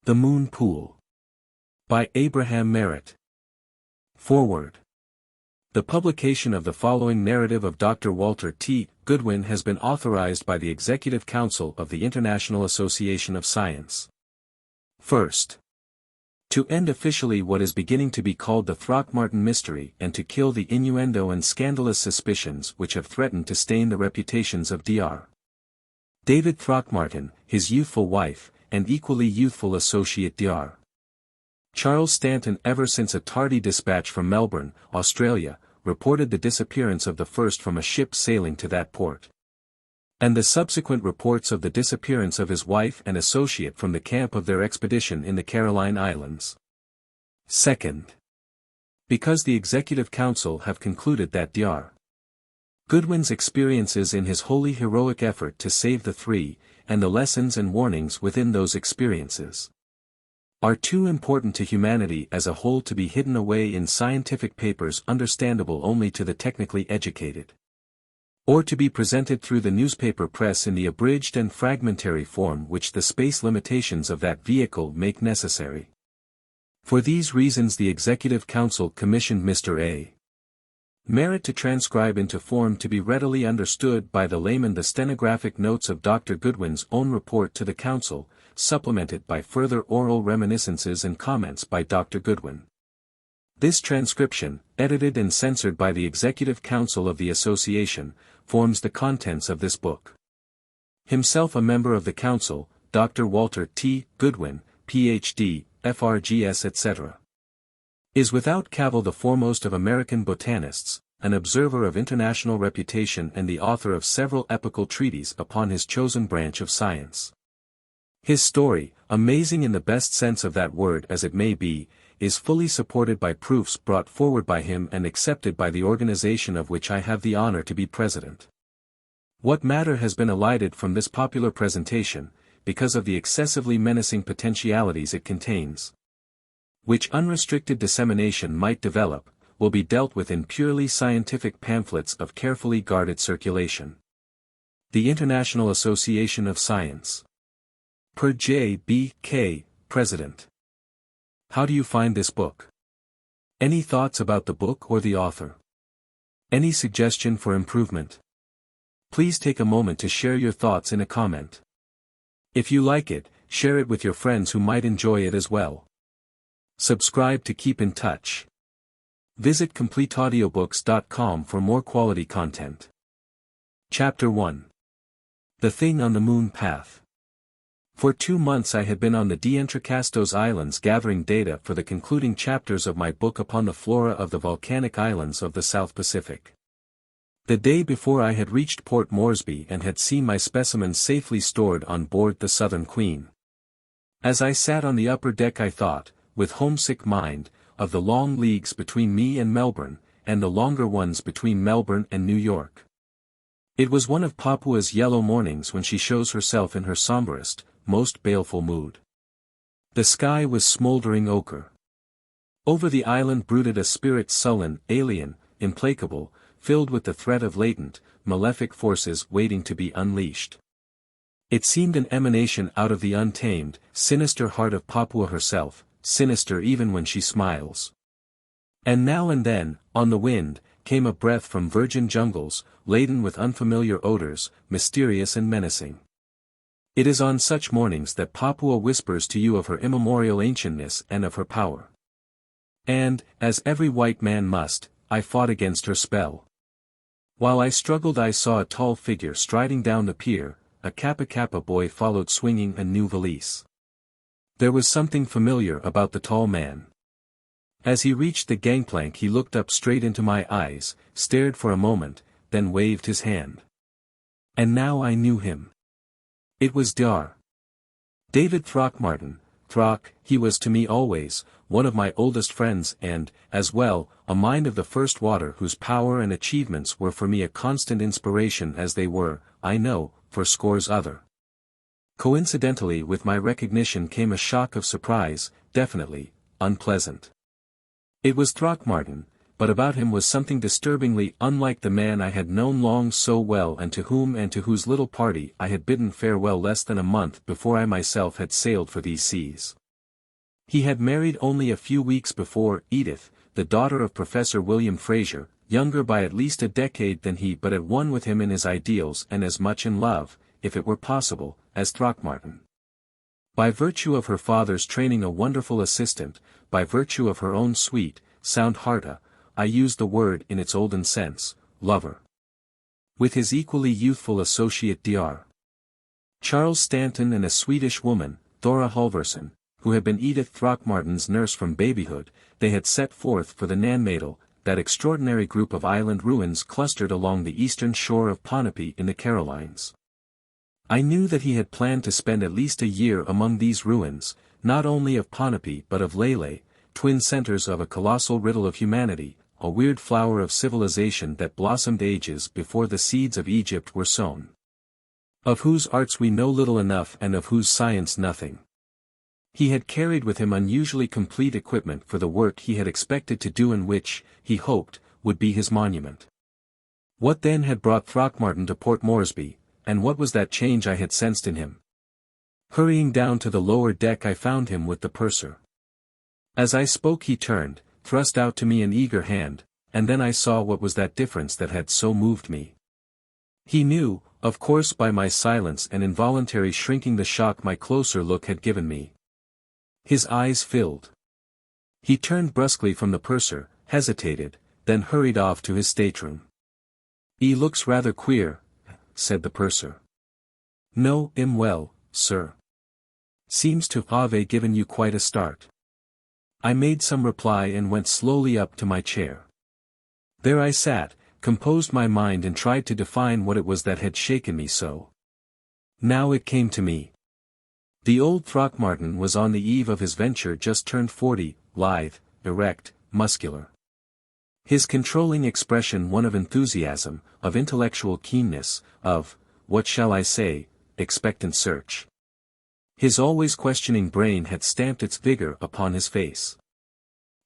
The Moon Pool. By Abraham Merritt. Foreword. The publication of the following narrative of Dr. Walter T. Goodwin has been authorized by the Executive Council of the International Association of Science. First, to end officially what is beginning to be called the Throckmorton mystery and to kill the innuendo and scandalous suspicions which have threatened to stain the reputations of Dr. David Throckmorton, his youthful wife, and equally youthful associate Dr. Charles Stanton ever since a tardy dispatch from Melbourne, Australia, reported the disappearance of the first from a ship sailing to that port. And the subsequent reports of the disappearance of his wife and associate from the camp of their expedition in the Caroline Islands. Second, because the Executive Council have concluded that Dr. Goodwin's experiences in his wholly heroic effort to save the three, and the lessons and warnings within those experiences, are too important to humanity as a whole to be hidden away in scientific papers understandable only to the technically educated, or to be presented through the newspaper press in the abridged and fragmentary form which the space limitations of that vehicle make necessary. For these reasons the Executive Council commissioned Mr. A. Merritt to transcribe into form to be readily understood by the layman the stenographic notes of Dr. Goodwin's own report to the Council, supplemented by further oral reminiscences and comments by Dr. Goodwin. This transcription, edited and censored by the Executive Council of the Association, forms the contents of this book. Himself a member of the Council, Dr. Walter T. Goodwin, Ph.D., FRGS etc. is without cavil the foremost of American botanists, an observer of international reputation and the author of several epical treatises upon his chosen branch of science. His story, amazing in the best sense of that word as it may be, is fully supported by proofs brought forward by him and accepted by the organization of which I have the honor to be president. What matter has been elided from this popular presentation, because of the excessively menacing potentialities it contains, which unrestricted dissemination might develop, will be dealt with in purely scientific pamphlets of carefully guarded circulation. The International Association of Science. Per J. B. K., President. How do you find this book? Any thoughts about the book or the author? Any suggestion for improvement? Please take a moment to share your thoughts in a comment. If you like it, share it with your friends who might enjoy it as well. Subscribe to keep in touch. Visit CompleteAudiobooks.com for more quality content. Chapter 1. The Thing on the Moon Path. For 2 months I had been on the D'Entrecasteaux Islands gathering data for the concluding chapters of my book upon the flora of the volcanic islands of the South Pacific. The day before I had reached Port Moresby and had seen my specimens safely stored on board the Southern Queen. As I sat on the upper deck I thought, with homesick mind, of the long leagues between me and Melbourne, and the longer ones between Melbourne and New York. It was one of Papua's yellow mornings when she shows herself in her somberest, most baleful mood. The sky was smoldering ochre. Over the island brooded a spirit sullen, alien, implacable, filled with the threat of latent, malefic forces waiting to be unleashed. It seemed an emanation out of the untamed, sinister heart of Papua herself, sinister even when she smiles. And now and then, on the wind, came a breath from virgin jungles, laden with unfamiliar odors, mysterious and menacing. It is on such mornings that Papua whispers to you of her immemorial ancientness and of her power. And, as every white man must, I fought against her spell. While I struggled I saw a tall figure striding down the pier, a Kappa Kappa boy followed swinging a new valise. There was something familiar about the tall man. As he reached the gangplank he looked up straight into my eyes, stared for a moment, then waved his hand. And now I knew him. It was Dr. David Throckmorton. He was to me always, one of my oldest friends and, as well, a mind of the first water whose power and achievements were for me a constant inspiration as they were, I know, for scores other. Coincidentally with my recognition came a shock of surprise, definitely, unpleasant. It was Throckmorton, but about him was something disturbingly unlike the man I had known long so well and to whose little party I had bidden farewell less than a month before I myself had sailed for these seas. He had married only a few weeks before Edith, the daughter of Professor William Fraser, younger by at least a decade than he, but at one with him in his ideals and as much in love, if it were possible, as Throckmorton. By virtue of her father's training a wonderful assistant, by virtue of her own sweet, sound heart, I use the word in its olden sense, lover. With his equally youthful associate Dr. Charles Stanton and a Swedish woman, Thora Halvorsen, who had been Edith Throckmorton's nurse from babyhood, they had set forth for the Nanmadel, that extraordinary group of island ruins clustered along the eastern shore of Ponape in the Carolines. I knew that he had planned to spend at least a year among these ruins, not only of Ponape but of Lair, twin centers of a colossal riddle of humanity, a weird flower of civilization that blossomed ages before the seeds of Egypt were sown. Of whose arts we know little enough and of whose science nothing. He had carried with him unusually complete equipment for the work he had expected to do and which, he hoped, would be his monument. What then had brought Throckmorton to Port Moresby, and what was that change I had sensed in him? Hurrying down to the lower deck I found him with the purser. As I spoke he turned, thrust out to me an eager hand, and then I saw what was that difference that had so moved me. He knew, of course, by my silence and involuntary shrinking the shock my closer look had given me. His eyes filled. He turned brusquely from the purser, hesitated, then hurried off to his stateroom. "'E looks rather queer," said the purser. "No, well, sir. Seems to have given you quite a start." I made some reply and went slowly up to my chair. There I sat, composed my mind and tried to define what it was that had shaken me so. Now it came to me. The old Throckmorton was on the eve of his venture, just turned 40, lithe, erect, muscular. His controlling expression one of enthusiasm, of intellectual keenness, of, what shall I say, expectant search. His always questioning brain had stamped its vigor upon his face.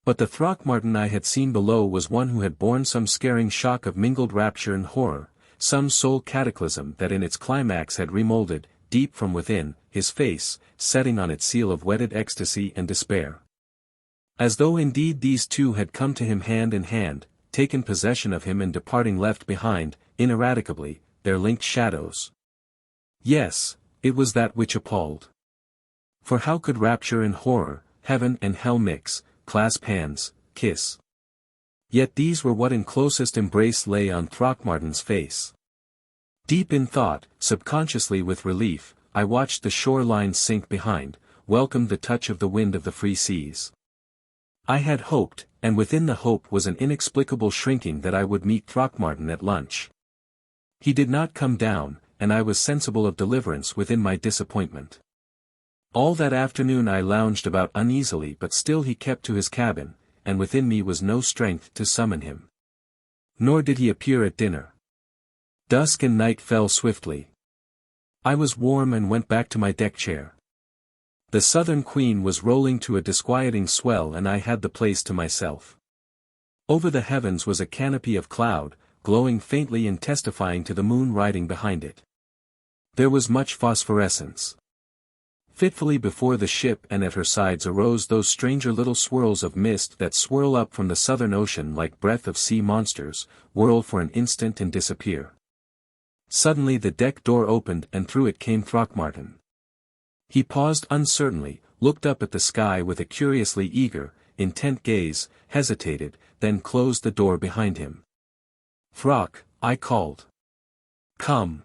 But the Throckmorton I had seen below was one who had borne some scaring shock of mingled rapture and horror, some soul cataclysm that in its climax had remolded, deep from within, his face, setting on its seal of wedded ecstasy and despair. As though indeed these two had come to him hand in hand, taken possession of him and departing left behind, ineradicably, their linked shadows. Yes, it was that which appalled. For how could rapture and horror, heaven and hell mix, clasp hands, kiss? Yet these were what in closest embrace lay on Throckmorton's face. Deep in thought, subconsciously with relief, I watched the shore line sink behind, welcomed the touch of the wind of the free seas. I had hoped, and within the hope was an inexplicable shrinking that I would meet Throckmorton at lunch. He did not come down, and I was sensible of deliverance within my disappointment. All that afternoon I lounged about uneasily, but still he kept to his cabin, and within me was no strength to summon him. Nor did he appear at dinner. Dusk and night fell swiftly. I was warm and went back to my deck chair. The Southern Queen was rolling to a disquieting swell and I had the place to myself. Over the heavens was a canopy of cloud, glowing faintly and testifying to the moon riding behind it. There was much phosphorescence. Fitfully before the ship and at her sides arose those stranger little swirls of mist that swirl up from the southern ocean like breath of sea monsters, whirl for an instant and disappear. Suddenly the deck door opened and through it came Throckmorton. He paused uncertainly, looked up at the sky with a curiously eager, intent gaze, hesitated, then closed the door behind him. "Throck," I called. "Come.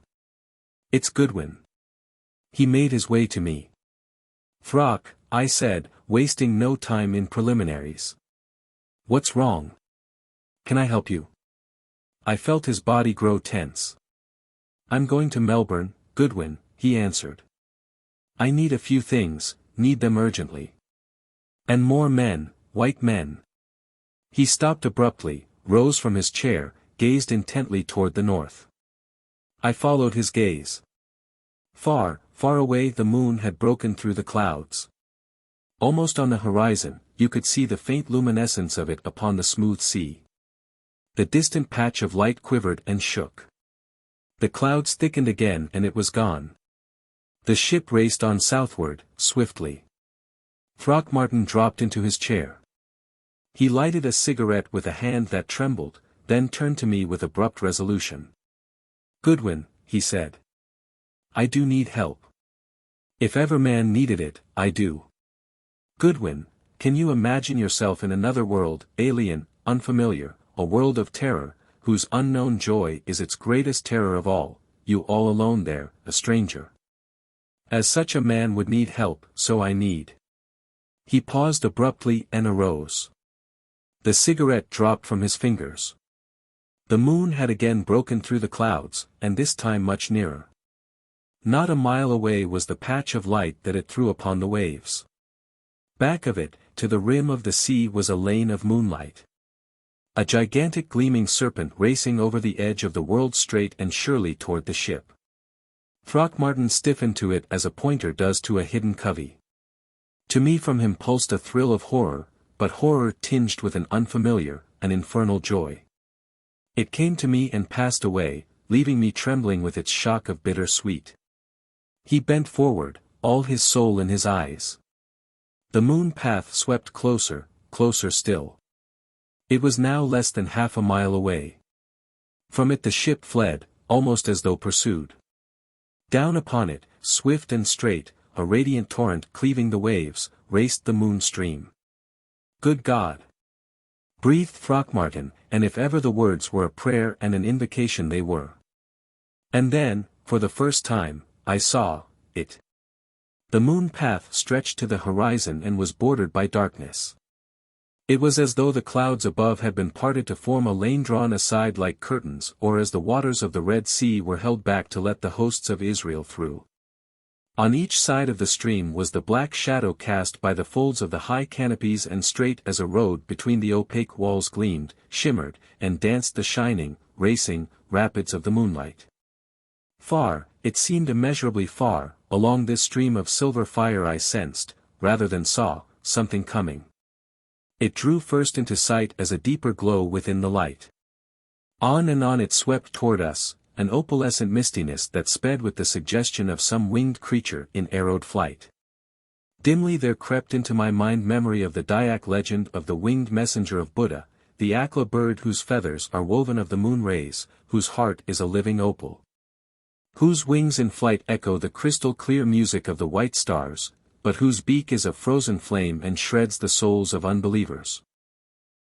It's Goodwin." He made his way to me. "Throck," I said, wasting no time in preliminaries. "What's wrong? Can I help you?" I felt his body grow tense. "I'm going to Melbourne, Goodwin," he answered. "I need a few things, need them urgently. And more men, white men." He stopped abruptly, rose from his chair, gazed intently toward the north. I followed his gaze. Far, far away the moon had broken through the clouds. Almost on the horizon, you could see the faint luminescence of it upon the smooth sea. The distant patch of light quivered and shook. The clouds thickened again and it was gone. The ship raced on southward, swiftly. Throckmorton dropped into his chair. He lighted a cigarette with a hand that trembled, then turned to me with abrupt resolution. "Goodwin," he said. "I do need help. If ever man needed it, I do. Goodwin, can you imagine yourself in another world, alien, unfamiliar, a world of terror, whose unknown joy is its greatest terror of all, you all alone there, a stranger? As such a man would need help, so I need." He paused abruptly and arose. The cigarette dropped from his fingers. The moon had again broken through the clouds, and this time much nearer. Not a mile away was the patch of light that it threw upon the waves. Back of it, to the rim of the sea was a lane of moonlight. A gigantic gleaming serpent racing over the edge of the world straight and surely toward the ship. Throckmorton stiffened to it as a pointer does to a hidden covey. To me from him pulsed a thrill of horror, but horror tinged with an unfamiliar, an infernal joy. It came to me and passed away, leaving me trembling with its shock of bitter sweet. He bent forward, all his soul in his eyes. The moon path swept closer, closer still. It was now less than half a mile away. From it the ship fled, almost as though pursued. Down upon it, swift and straight, a radiant torrent cleaving the waves, raced the moon stream. "Good God!" breathed Throckmorton, and if ever the words were a prayer and an invocation they were. And then, for the first time, I saw it. The moon path stretched to the horizon and was bordered by darkness. It was as though the clouds above had been parted to form a lane drawn aside like curtains, or as the waters of the Red Sea were held back to let the hosts of Israel through. On each side of the stream was the black shadow cast by the folds of the high canopies, and straight as a road between the opaque walls gleamed, shimmered, and danced the shining, racing, rapids of the moonlight. Far, it seemed immeasurably far, along this stream of silver fire I sensed, rather than saw, something coming. It drew first into sight as a deeper glow within the light. On and on it swept toward us, an opalescent mistiness that sped with the suggestion of some winged creature in arrowed flight. Dimly there crept into my mind memory of the Dayak legend of the winged messenger of Buddha, the Lakla bird whose feathers are woven of the moon rays, whose heart is a living opal, whose wings in flight echo the crystal-clear music of the white stars, but whose beak is a frozen flame and shreds the souls of unbelievers.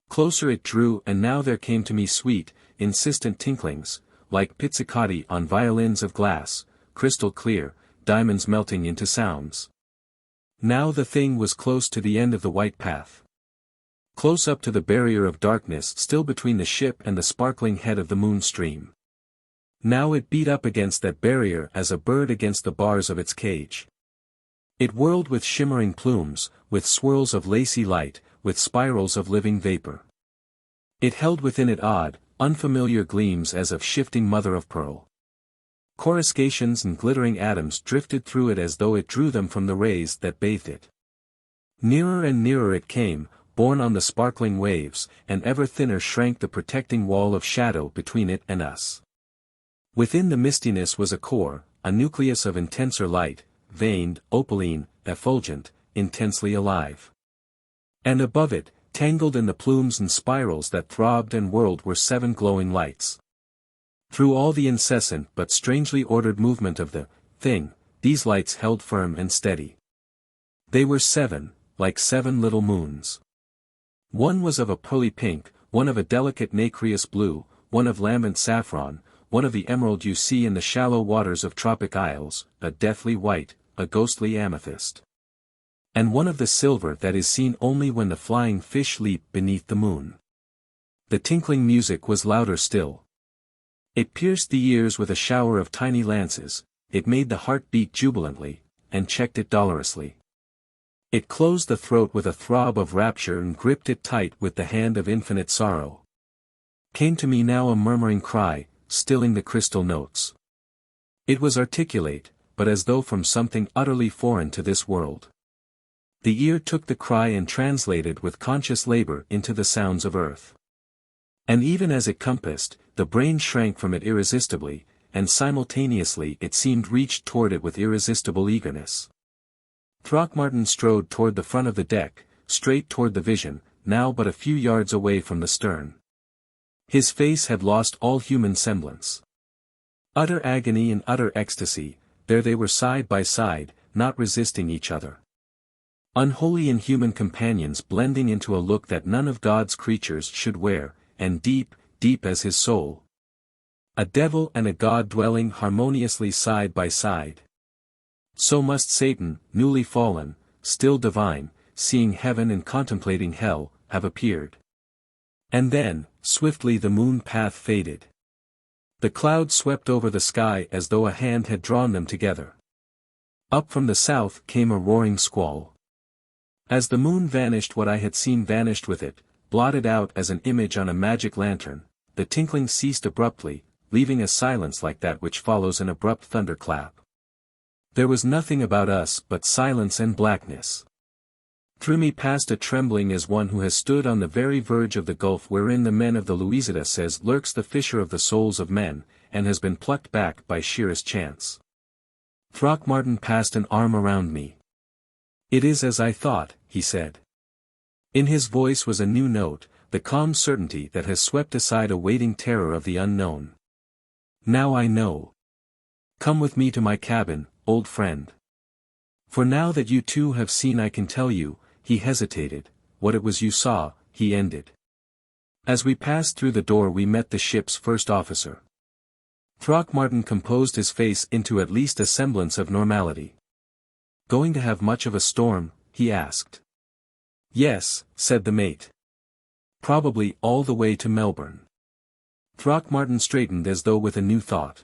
Closer it drew, and now there came to me sweet, insistent tinklings, like pizzicati on violins of glass, crystal clear, diamonds melting into sounds. Now the thing was close to the end of the white path. Close up to the barrier of darkness still between the ship and the sparkling head of the moon stream. Now it beat up against that barrier as a bird against the bars of its cage. It whirled with shimmering plumes, with swirls of lacy light, with spirals of living vapor. It held within it odd, unfamiliar gleams as of shifting mother-of-pearl. Coruscations and glittering atoms drifted through it as though it drew them from the rays that bathed it. Nearer and nearer it came, borne on the sparkling waves, and ever thinner shrank the protecting wall of shadow between it and us. Within the mistiness was a core, a nucleus of intenser light, veined, opaline, effulgent, intensely alive. And above it, tangled in the plumes and spirals that throbbed and whirled, were 7 glowing lights. Through all the incessant but strangely ordered movement of the thing, these lights held firm and steady. They were 7, like 7 little moons. One was of a pearly pink, one of a delicate nacreous blue, one of lambent saffron, one of the emerald you see in the shallow waters of tropic isles, a deathly white, a ghostly amethyst. And one of the silver that is seen only when the flying fish leap beneath the moon. The tinkling music was louder still. It pierced the ears with a shower of tiny lances, it made the heart beat jubilantly, and checked it dolorously. It closed the throat with a throb of rapture and gripped it tight with the hand of infinite sorrow. Came to me now a murmuring cry, stilling the crystal notes. It was articulate, but as though from something utterly foreign to this world. The ear took the cry and translated with conscious labor into the sounds of earth. And even as it compassed, the brain shrank from it irresistibly, and simultaneously it seemed reached toward it with irresistible eagerness. Throckmorton strode toward the front of the deck, straight toward the vision, now but a few yards away from the stern. His face had lost all human semblance. Utter agony and utter ecstasy, there they were side by side, not resisting each other. Unholy inhuman companions blending into a look that none of God's creatures should wear, and deep, deep as his soul. A devil and a god dwelling harmoniously side by side. So must Satan, newly fallen, still divine, seeing heaven and contemplating hell, have appeared. And then, swiftly the moon path faded. The clouds swept over the sky as though a hand had drawn them together. Up from the south came a roaring squall. As the moon vanished, what I had seen vanished with it, blotted out as an image on a magic lantern. The tinkling ceased abruptly, leaving a silence like that which follows an abrupt thunderclap. There was nothing about us but silence and blackness. Through me passed a trembling as one who has stood on the very verge of the gulf wherein the men of the Louisiada says lurks the fisher of the souls of men, and has been plucked back by sheerest chance. Throckmorton passed an arm around me. "It is as I thought," he said. In his voice was a new note, the calm certainty that has swept aside a waiting terror of the unknown. "Now I know. Come with me to my cabin, old friend. For now that you too have seen I can tell you," he hesitated, "what it was you saw," he ended. As we passed through the door we met the ship's first officer. Throckmorton composed his face into at least a semblance of normality. "Going to have much of a storm?" he asked. "Yes," said the mate. "Probably all the way to Melbourne." Throckmorton straightened as though with a new thought.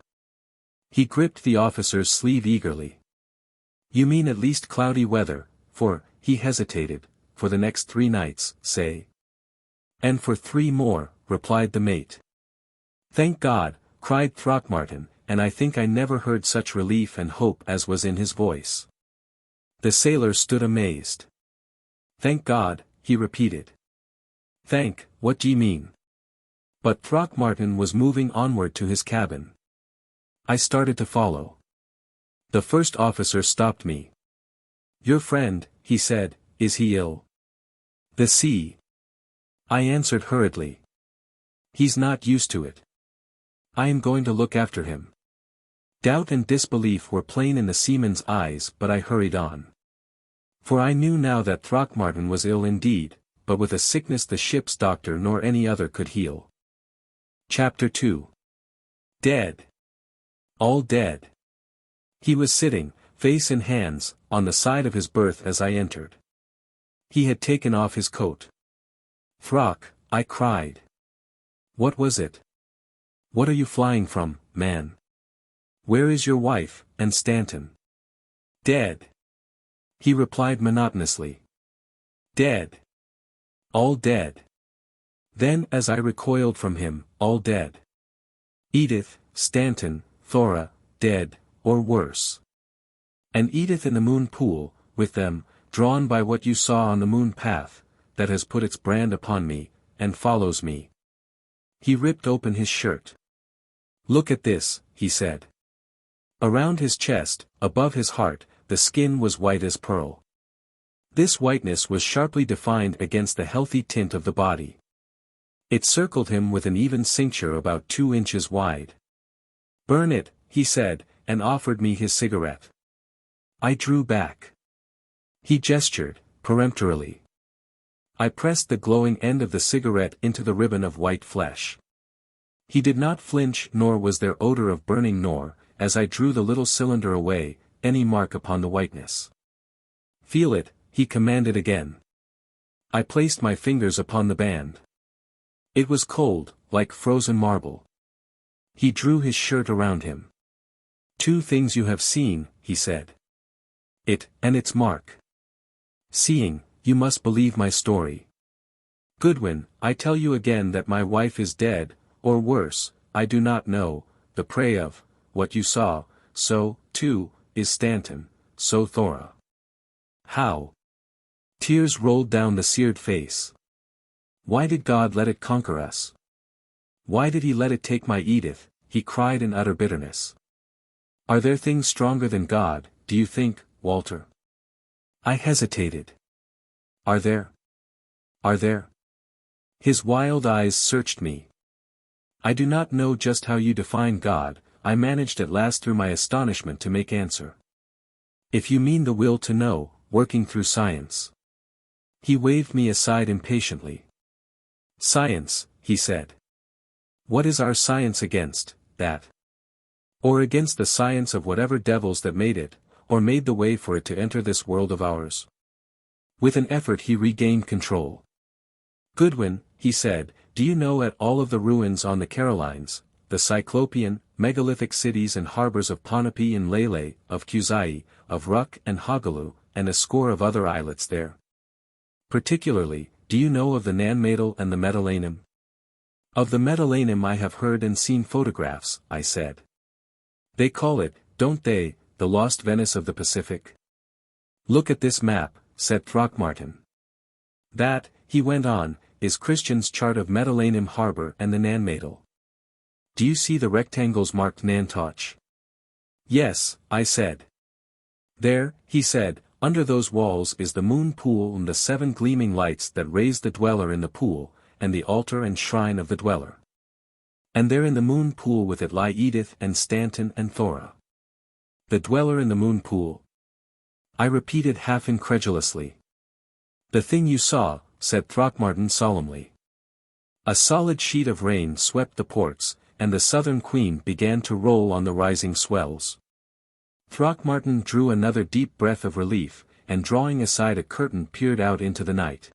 He gripped the officer's sleeve eagerly. "You mean at least cloudy weather, for," he hesitated, "for the next 3 nights, say." "And for 3 more," replied the mate. "Thank God," cried Throckmorton, and I think I never heard such relief and hope as was in his voice. The sailor stood amazed. "Thank God," he repeated. "Thank, what d'ye mean?" But Throckmorton was moving onward to his cabin. I started to follow. The first officer stopped me. "Your friend," he said, "is he ill?" "The sea." I answered hurriedly. "He's not used to it. I am going to look after him." Doubt and disbelief were plain in the seaman's eyes, but I hurried on. For I knew now that Throckmorton was ill indeed, but with a sickness the ship's doctor nor any other could heal. Chapter 2. Dead. All dead. He was sitting, face in hands, on the side of his berth as I entered. He had taken off his coat. "Throck," I cried. "What was it? What are you flying from, man? Where is your wife, and Stanton?" "Dead," he replied monotonously. "Dead. All dead." Then as I recoiled from him, "All dead. Edith, Stanton, Thora, dead, or worse. And Edith in the moon pool, with them, drawn by what you saw on the moon path, that has put its brand upon me, and follows me." He ripped open his shirt. "Look at this," he said. Around his chest, above his heart, the skin was white as pearl. This whiteness was sharply defined against the healthy tint of the body. It circled him with an even cincture about 2 inches wide. "Burn it," he said, and offered me his cigarette. I drew back. He gestured, peremptorily. I pressed the glowing end of the cigarette into the ribbon of white flesh. He did not flinch, nor was there odor of burning, nor, as I drew the little cylinder away, any mark upon the whiteness. "Feel it," he commanded again. I placed my fingers upon the band. It was cold, like frozen marble. He drew his shirt around him. "2 things you have seen," he said. "It, and its mark. Seeing, you must believe my story. Goodwin, I tell you again that my wife is dead, or worse, I do not know, the prey of, what you saw, so, too, is Stanton, so Thora." "How?" Tears rolled down the seared face. "Why did God let it conquer us? Why did he let it take my Edith?" he cried in utter bitterness. "Are there things stronger than God, do you think, Walter? I hesitated. Are there? Are there? His wild eyes searched me. I do not know just how you define God, I managed at last through my astonishment to make answer. If you mean the will to know, working through science. He waved me aside impatiently. Science, he said. What is our science against, that? Or against the science of whatever devils that made it, or made the way for it to enter this world of ours? With an effort he regained control. Goodwin, he said, do you know at all of the ruins on the Carolines, the Cyclopean, megalithic cities and harbors of Ponape and Lele, of Kuzai, of Ruk and Hagaloo, and a score of other islets there? Particularly, do you know of the Nanmadel and the Metalanum? Of the Metalanum I have heard and seen photographs, I said. They call it, don't they, the lost Venice of the Pacific? Look at this map, said Throckmorton. That, he went on, is Christian's chart of Metalanum Harbor and the Nanmadel. Do you see the rectangles marked Nantoch? Yes, I said. There, he said, under those walls is the moon pool and the 7 gleaming lights that raise the dweller in the pool, and the altar and shrine of the dweller. And there in the moon pool with it lie Edith and Stanton and Thora. The dweller in the moon pool? I repeated half incredulously. The thing you saw, said Throckmorton solemnly. A solid sheet of rain swept the ports, and the Southern Queen began to roll on the rising swells. Throckmorton drew another deep breath of relief, and drawing aside a curtain peered out into the night.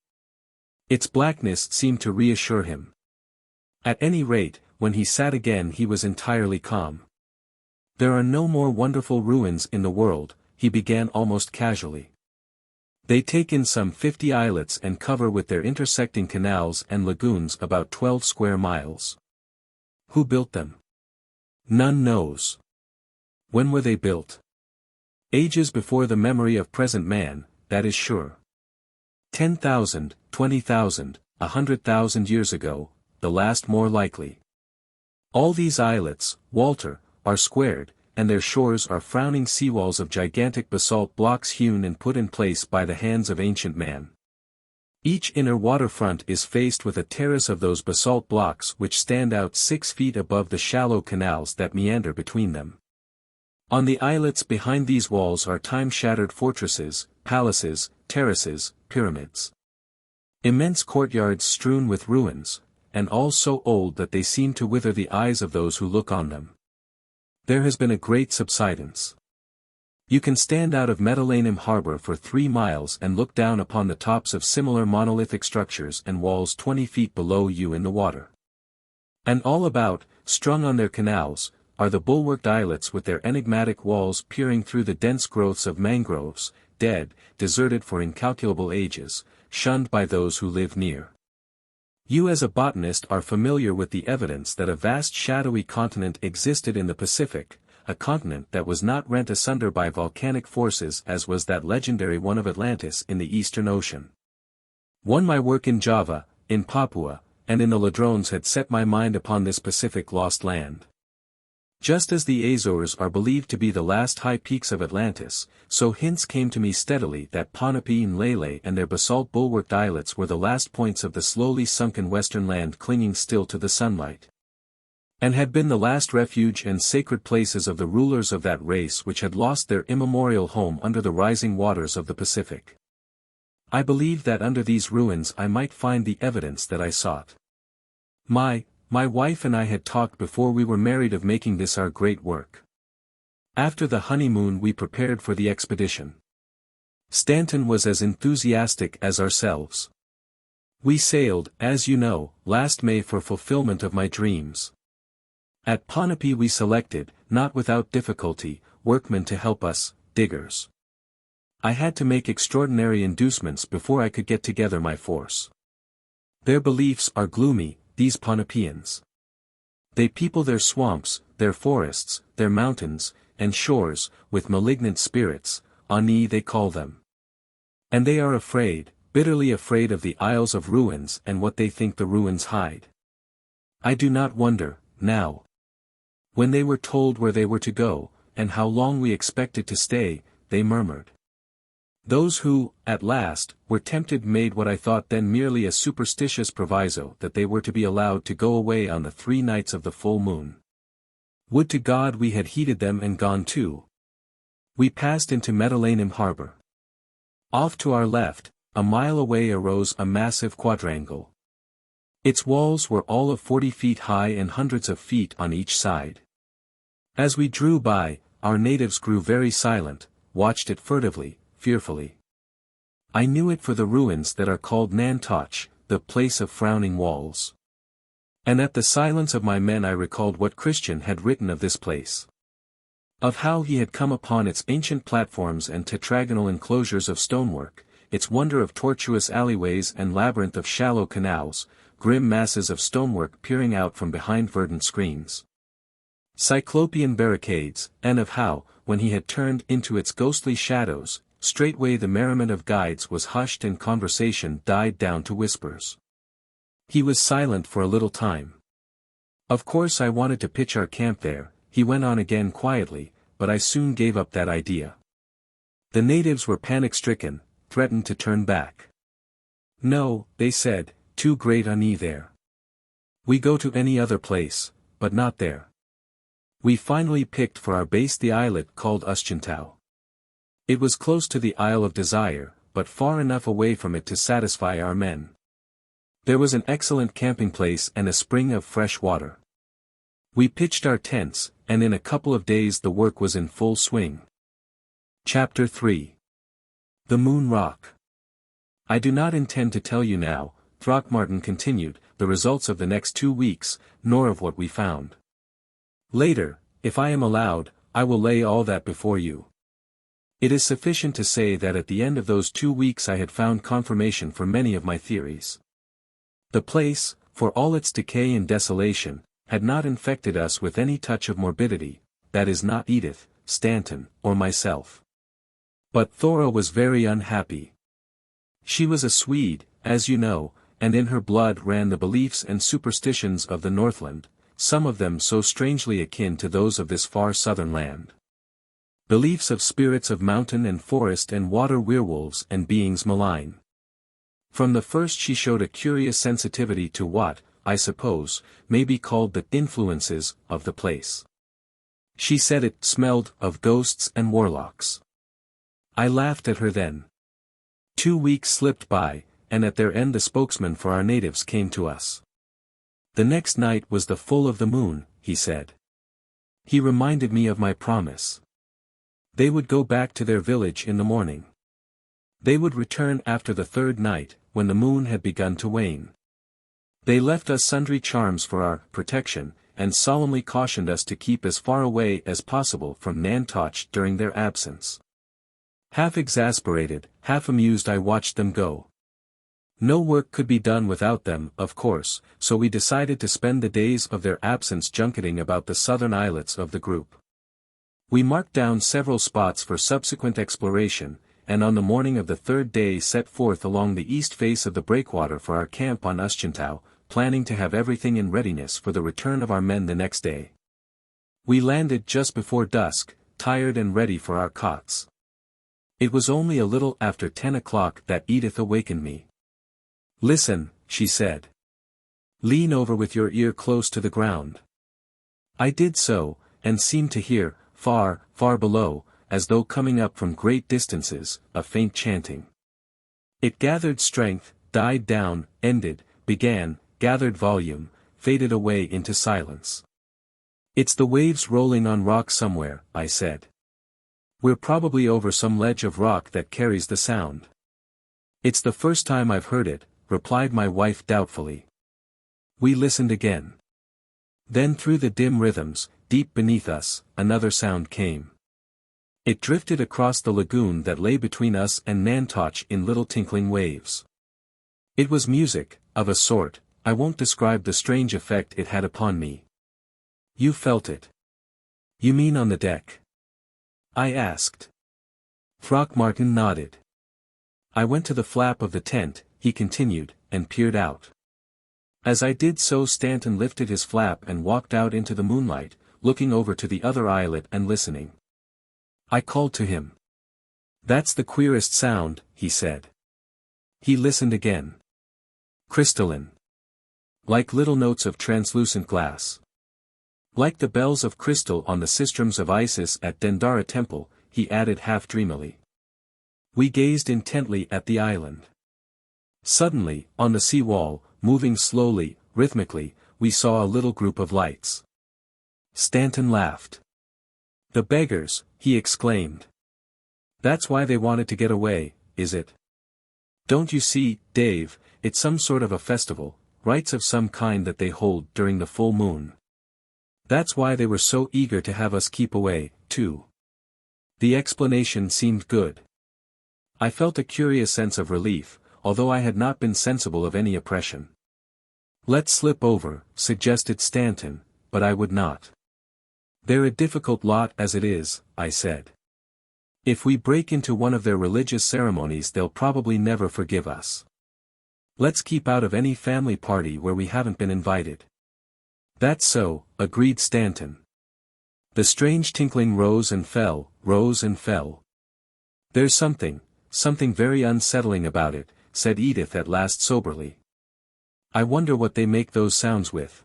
Its blackness seemed to reassure him. At any rate, when he sat again he was entirely calm. There are no more wonderful ruins in the world, he began almost casually. They take in some 50 islets and cover with their intersecting canals and lagoons about 12 square miles. Who built them? None knows. When were they built? Ages before the memory of present man, that is sure. 10,000, 20,000, 100,000 years ago, the last more likely. All these islets, Walter, are squared, and their shores are frowning seawalls of gigantic basalt blocks hewn and put in place by the hands of ancient man. Each inner waterfront is faced with a terrace of those basalt blocks which stand out 6 feet above the shallow canals that meander between them. On the islets behind these walls are time-shattered fortresses, palaces, terraces, pyramids. Immense courtyards strewn with ruins, and all so old that they seem to wither the eyes of those who look on them. There has been a great subsidence. You can stand out of Metalanum Harbor for 3 miles and look down upon the tops of similar monolithic structures and walls 20 feet below you in the water. And all about, strung on their canals, are the bulwarked islets with their enigmatic walls peering through the dense growths of mangroves, dead, deserted for incalculable ages, shunned by those who live near. You as a botanist are familiar with the evidence that a vast shadowy continent existed in the Pacific, a continent that was not rent asunder by volcanic forces as was that legendary one of Atlantis in the Eastern Ocean. My work in Java, in Papua, and in the Ladrones had set my mind upon this Pacific lost land. Just as the Azores are believed to be the last high peaks of Atlantis, so hints came to me steadily that Ponape and Lele and their basalt bulwarked islets were the last points of the slowly sunken western land clinging still to the sunlight, and had been the last refuge and sacred places of the rulers of that race which had lost their immemorial home under the rising waters of the Pacific. I believed that under these ruins I might find the evidence that I sought. My wife and I had talked before we were married of making this our great work. After the honeymoon we prepared for the expedition. Stanton was as enthusiastic as ourselves. We sailed, as you know, last May for fulfillment of my dreams. At Ponape we selected, not without difficulty, workmen to help us, diggers. I had to make extraordinary inducements before I could get together my force. Their beliefs are gloomy, these Ponapeans. They people their swamps, their forests, their mountains, and shores, with malignant spirits, Ani they call them. And they are afraid, bitterly afraid of the Isles of Ruins and what they think the ruins hide. I do not wonder, now. When they were told where they were to go, and how long we expected to stay, they murmured. Those who, at last, were tempted made what I thought then merely a superstitious proviso that they were to be allowed to go away on the 3 nights of the full moon. Would to God we had heeded them and gone too. We passed into Medellin harbor. Off to our left, a mile away arose a massive quadrangle. Its walls were all of 40 feet high and hundreds of feet on each side. As we drew by, our natives grew very silent, watched it furtively, fearfully. I knew it for the ruins that are called Nantoch, the place of frowning walls. And at the silence of my men I recalled what Christian had written of this place. Of how he had come upon its ancient platforms and tetragonal enclosures of stonework, its wonder of tortuous alleyways and labyrinth of shallow canals, grim masses of stonework peering out from behind verdant screens. Cyclopean barricades, and of how, when he had turned into its ghostly shadows, straightway the merriment of guides was hushed and conversation died down to whispers. He was silent for a little time. Of course I wanted to pitch our camp there, he went on again quietly, but I soon gave up that idea. The natives were panic-stricken, threatened to turn back. No, they said, too great unease there. We go to any other place, but not there. We finally picked for our base the islet called Uschentau. It was close to the Isle of Desire, but far enough away from it to satisfy our men. There was an excellent camping place and a spring of fresh water. We pitched our tents, and in a couple of days the work was in full swing. Chapter 3. The Moon Rock. I do not intend to tell you now, Throckmorton continued, the results of the next 2 weeks, nor of what we found. Later, if I am allowed, I will lay all that before you. It is sufficient to say that at the end of those 2 weeks I had found confirmation for many of my theories. The place, for all its decay and desolation, had not infected us with any touch of morbidity, that is not Edith, Stanton, or myself. But Thora was very unhappy. She was a Swede, as you know, and in her blood ran the beliefs and superstitions of the Northland, some of them so strangely akin to those of this far southern land. Beliefs of spirits of mountain and forest and water werewolves and beings malign. From the first she showed a curious sensitivity to what, I suppose, may be called the influences of the place. She said it smelled of ghosts and warlocks. I laughed at her then. 2 weeks slipped by, and at their end the spokesman for our natives came to us. The next night was the full of the moon, he said. He reminded me of my promise. They would go back to their village in the morning. They would return after the 3rd night, when the moon had begun to wane. They left us sundry charms for our protection, and solemnly cautioned us to keep as far away as possible from Nantoch during their absence. Half exasperated, half amused I watched them go. No work could be done without them, of course, so we decided to spend the days of their absence junketing about the southern islets of the group. We marked down several spots for subsequent exploration, and on the morning of the 3rd day set forth along the east face of the breakwater for our camp on Uschentau, planning to have everything in readiness for the return of our men the next day. We landed just before dusk, tired and ready for our cots. It was only a little after 10 o'clock that Edith awakened me. "Listen," she said. "Lean over with your ear close to the ground." I did so, and seemed to hear, far, far below, as though coming up from great distances, a faint chanting. It gathered strength, died down, ended, began, gathered volume, faded away into silence. "It's the waves rolling on rock somewhere," I said. "We're probably over some ledge of rock that carries the sound." "It's the first time I've heard it," replied my wife doubtfully. We listened again. Then through the dim rhythms, deep beneath us, another sound came. It drifted across the lagoon that lay between us and Nantoch in little tinkling waves. It was music, of a sort. I won't describe the strange effect it had upon me. "You felt it? You mean on the deck?" I asked. Throckmorton nodded. "I went to the flap of the tent," he continued, "and peered out. As I did so Stanton lifted his flap and walked out into the moonlight, looking over to the other islet and listening. I called to him. That's the queerest sound, he said. He listened again. Crystalline. Like little notes of translucent glass. Like the bells of crystal on the sistrums of Isis at Dendara temple, he added half dreamily. We gazed intently at the island. Suddenly, on the sea wall, moving slowly, rhythmically, we saw a little group of lights. Stanton laughed. The beggars, he exclaimed. That's why they wanted to get away, is it? Don't you see, Dave, it's some sort of a festival, rites of some kind that they hold during the full moon. That's why they were so eager to have us keep away, too. The explanation seemed good. I felt a curious sense of relief, although I had not been sensible of any oppression. Let's slip over, suggested Stanton, but I would not. They're a difficult lot as it is, I said. If we break into one of their religious ceremonies they'll probably never forgive us. Let's keep out of any family party where we haven't been invited. That's so, agreed Stanton. The strange tinkling rose and fell, rose and fell. There's something very unsettling about it, said Edith at last soberly. I wonder what they make those sounds with.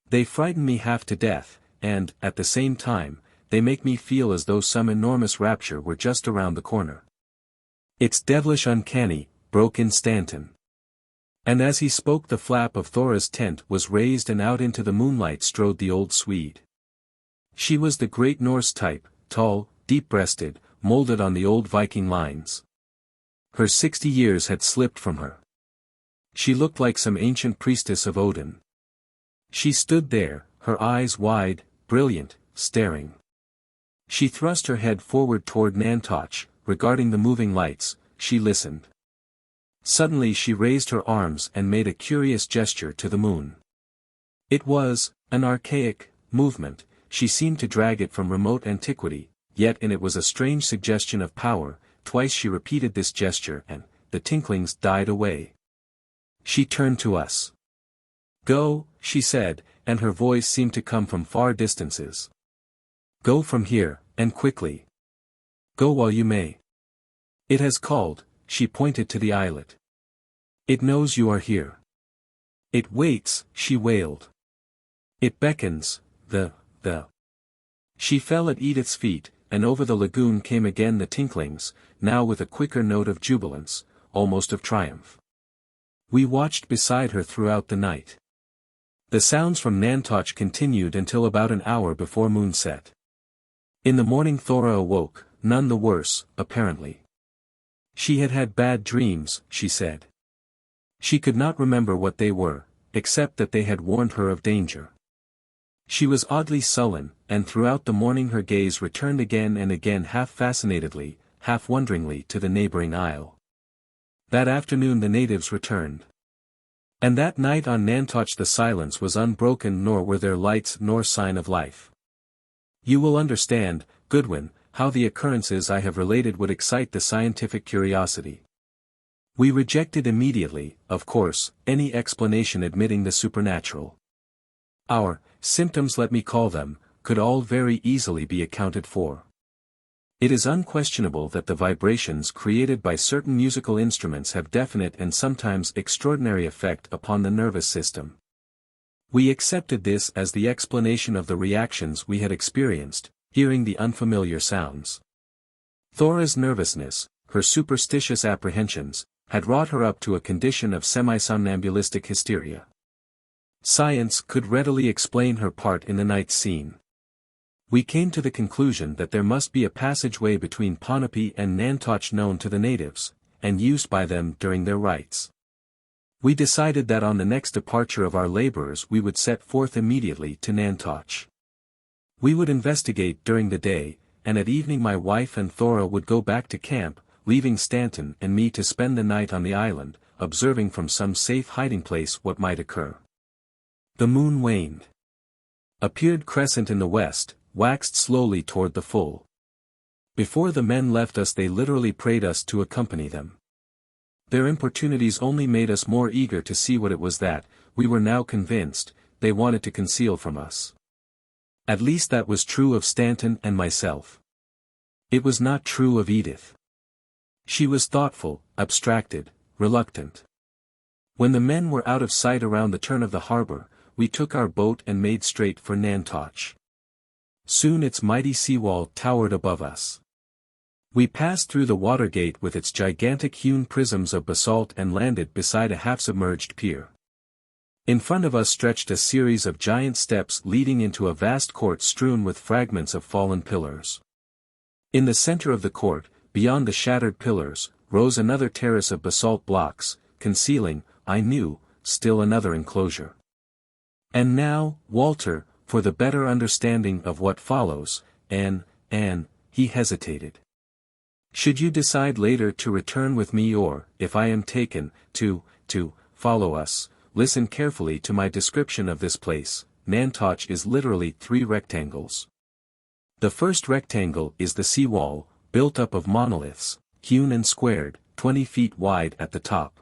They frighten me half to death, and, at the same time, they make me feel as though some enormous rapture were just around the corner. It's devilish uncanny, broke in Stanton. And as he spoke the flap of Thora's tent was raised and out into the moonlight strode the old Swede. She was the great Norse type, tall, deep-breasted, molded on the old Viking lines. Her 60 years had slipped from her. She looked like some ancient priestess of Odin. She stood there, her eyes wide, brilliant, staring. She thrust her head forward toward Nantoch, regarding the moving lights. She listened. Suddenly she raised her arms and made a curious gesture to the moon. It was an archaic movement, she seemed to drag it from remote antiquity, yet in it was a strange suggestion of power. Twice she repeated this gesture and, the tinklings died away. She turned to us. Go, she said, and her voice seemed to come from far distances. Go from here, and quickly. Go while you may. It has called, she pointed to the islet. It knows you are here. It waits, she wailed. It beckons, the. She fell at Edith's feet, and over the lagoon came again the tinklings, now with a quicker note of jubilance, almost of triumph. We watched beside her throughout the night. The sounds from Nantoch continued until about an hour before moonset. In the morning Thora awoke, none the worse, apparently. She had had bad dreams, she said. She could not remember what they were, except that they had warned her of danger. She was oddly sullen, and throughout the morning her gaze returned again and again half fascinatedly, half wonderingly to the neighboring isle. That afternoon the natives returned. And that night on Nantoch the silence was unbroken, nor were there lights nor sign of life. You will understand, Goodwin, how the occurrences I have related would excite the scientific curiosity. We rejected immediately, of course, any explanation admitting the supernatural. Our symptoms, let me call them, could all very easily be accounted for. It is unquestionable that the vibrations created by certain musical instruments have definite and sometimes extraordinary effect upon the nervous system. We accepted this as the explanation of the reactions we had experienced, hearing the unfamiliar sounds. Thora's nervousness, her superstitious apprehensions, had wrought her up to a condition of semi-somnambulistic hysteria. Science could readily explain her part in the night scene. We came to the conclusion that there must be a passageway between Ponape and Nantoch known to the natives, and used by them during their rites. We decided that on the next departure of our laborers we would set forth immediately to Nantoch. We would investigate during the day, and at evening my wife and Thora would go back to camp, leaving Stanton and me to spend the night on the island, observing from some safe hiding place what might occur. The moon waned. Appeared crescent in the west, waxed slowly toward the full. Before the men left us they literally prayed us to accompany them. Their importunities only made us more eager to see what it was that, we were now convinced, they wanted to conceal from us. At least that was true of Stanton and myself. It was not true of Edith. She was thoughtful, abstracted, reluctant. When the men were out of sight around the turn of the harbor, we took our boat and made straight for Nantoch. Soon its mighty seawall towered above us. We passed through the water gate with its gigantic hewn prisms of basalt and landed beside a half-submerged pier. In front of us stretched a series of giant steps leading into a vast court strewn with fragments of fallen pillars. In the center of the court, beyond the shattered pillars, rose another terrace of basalt blocks, concealing, I knew, still another enclosure. And now, Walter, for the better understanding of what follows, he hesitated. Should you decide later to return with me or, if I am taken, to follow us, listen carefully to my description of this place. Nantoch is literally 3 rectangles. The first rectangle is the seawall, built up of monoliths, hewn and squared, 20 feet wide at the top.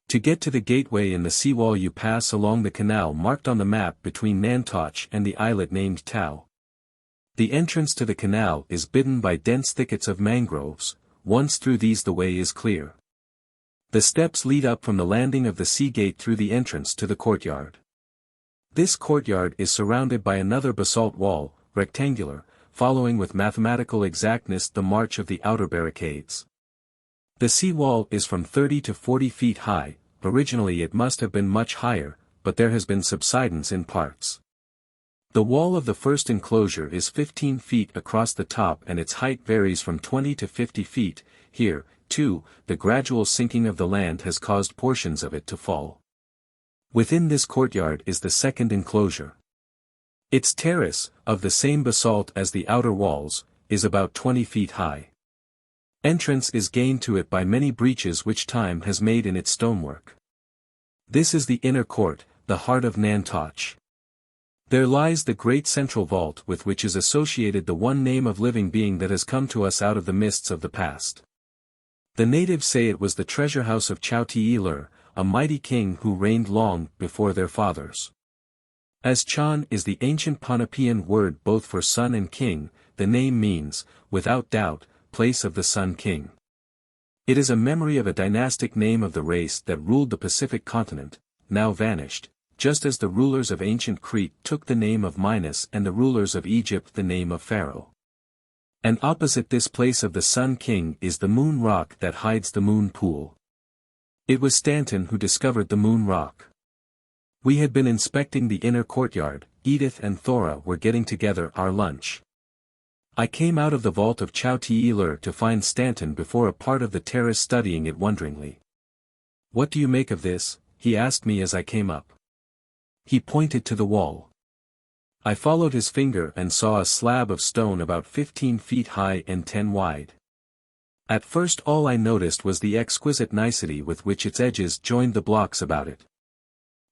To get to the gateway in the seawall you pass along the canal marked on the map between Nantoch and the islet named Tau. The entrance to the canal is hidden by dense thickets of mangroves. Once through these the way is clear. The steps lead up from the landing of the sea gate through the entrance to the courtyard. This courtyard is surrounded by another basalt wall, rectangular, following with mathematical exactness the march of the outer barricades. The sea wall is from 30 to 40 feet high. Originally it must have been much higher, but there has been subsidence in parts. The wall of the first enclosure is 15 feet across the top and its height varies from 20 to 50 feet. Here, too, the gradual sinking of the land has caused portions of it to fall. Within this courtyard is the second enclosure. Its terrace, of the same basalt as the outer walls, is about 20 feet high. Entrance is gained to it by many breaches which time has made in its stonework. This is the inner court, the heart of Nantoch. There lies the great central vault with which is associated the one name of living being that has come to us out of the mists of the past. The natives say it was the treasure house of Chowti-Eler, a mighty king who reigned long before their fathers. As Chan is the ancient Ponapean word both for son and king, the name means, without doubt, place of the Sun King. It is a memory of a dynastic name of the race that ruled the Pacific continent, now vanished, just as the rulers of ancient Crete took the name of Minos and the rulers of Egypt the name of Pharaoh. And opposite this place of the Sun King is the Moon Rock that hides the Moon Pool. It was Stanton who discovered the Moon Rock. We had been inspecting the inner courtyard. Edith and Thora were getting together our lunch. I came out of the vault of Chowti-Eler to find Stanton before a part of the terrace studying it wonderingly. "What do you make of this?" he asked me as I came up. He pointed to the wall. I followed his finger and saw a slab of stone about 15 feet high and 10 wide. At first all I noticed was the exquisite nicety with which its edges joined the blocks about it.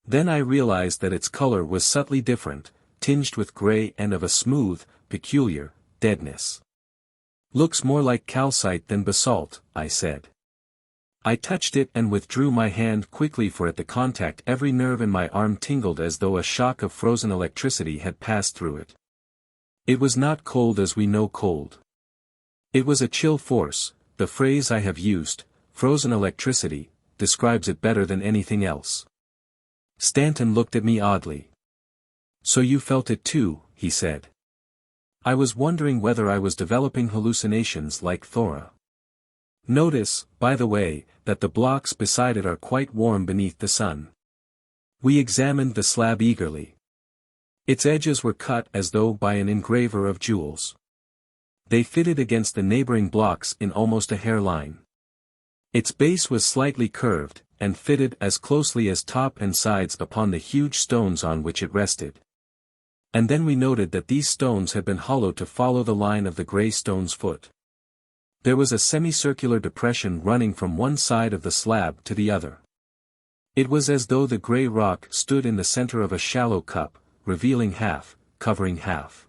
Then I realized that its color was subtly different, tinged with gray and of a smooth, peculiar deadness. "Looks more like calcite than basalt," I said. I touched it and withdrew my hand quickly, for at the contact every nerve in my arm tingled as though a shock of frozen electricity had passed through it. It was not cold as we know cold. It was a chill force. The phrase I have used, frozen electricity, describes it better than anything else. Stanton looked at me oddly. "So you felt it too," he said. I was wondering whether I was developing hallucinations like Thora. "Notice, by the way, that the blocks beside it are quite warm beneath the sun." We examined the slab eagerly. Its edges were cut as though by an engraver of jewels. They fitted against the neighboring blocks in almost a hairline. Its base was slightly curved, and fitted as closely as top and sides upon the huge stones on which it rested. And then we noted that these stones had been hollowed to follow the line of the gray stone's foot. There was a semicircular depression running from one side of the slab to the other. It was as though the gray rock stood in the center of a shallow cup, revealing half, covering half.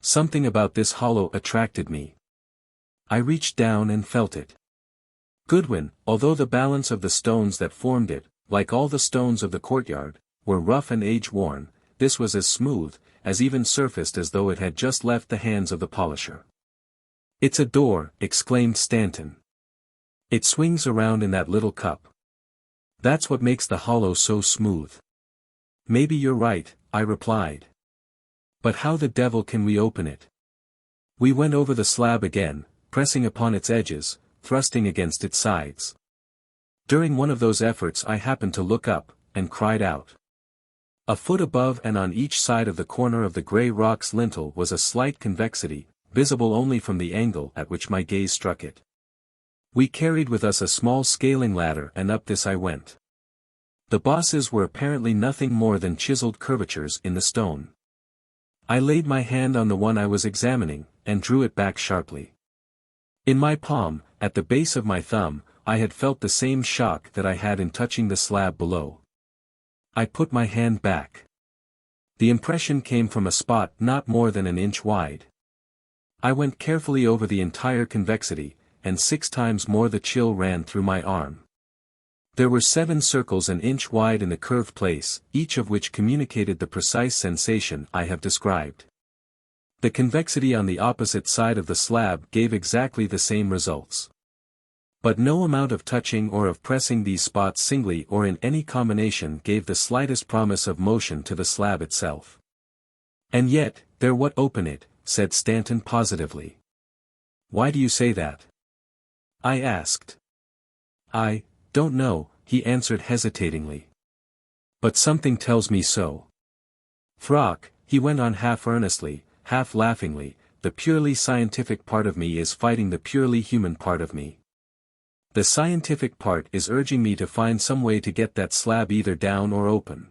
Something about this hollow attracted me. I reached down and felt it. Goodwin, although the balance of the stones that formed it, like all the stones of the courtyard, were rough and age-worn, this was as smooth, as even surfaced as though it had just left the hands of the polisher. "It's a door," exclaimed Stanton. It swings around in that little cup. That's what makes the hollow so smooth. Maybe you're right, I replied. But how the devil can we open it? We went over the slab again, pressing upon its edges, thrusting against its sides. During one of those efforts I happened to look up, and cried out. A foot above and on each side of the corner of the grey rock's lintel was a slight convexity, visible only from the angle at which my gaze struck it. We carried with us a small scaling ladder and up this I went. The bosses were apparently nothing more than chiseled curvatures in the stone. I laid my hand on the one I was examining, and drew it back sharply. In my palm, at the base of my thumb, I had felt the same shock that I had in touching the slab below. I put my hand back. The impression came from a spot not more than an inch wide. I went carefully over the entire convexity, and 6 times more the chill ran through my arm. There were 7 circles an inch wide in the curved place, each of which communicated the precise sensation I have described. The convexity on the opposite side of the slab gave exactly the same results. But no amount of touching or of pressing these spots singly or in any combination gave the slightest promise of motion to the slab itself. And yet, there what open it, said Stanton positively. Why do you say that? I asked. I don't know, he answered hesitatingly. But something tells me so. Throck, he went on half earnestly, half laughingly, the purely scientific part of me is fighting the purely human part of me. The scientific part is urging me to find some way to get that slab either down or open.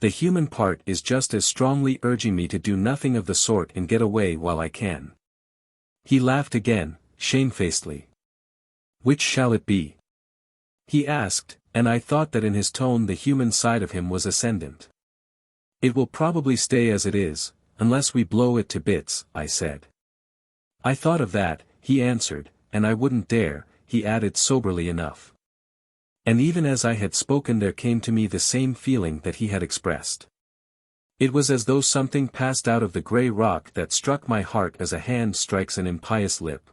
The human part is just as strongly urging me to do nothing of the sort and get away while I can. He laughed again, shamefacedly. Which shall it be? He asked, and I thought that in his tone the human side of him was ascendant. It will probably stay as it is, unless we blow it to bits, I said. I thought of that, he answered, and I wouldn't dare, he added soberly enough. And even as I had spoken there came to me the same feeling that he had expressed. It was as though something passed out of the grey rock that struck my heart as a hand strikes an impious lip.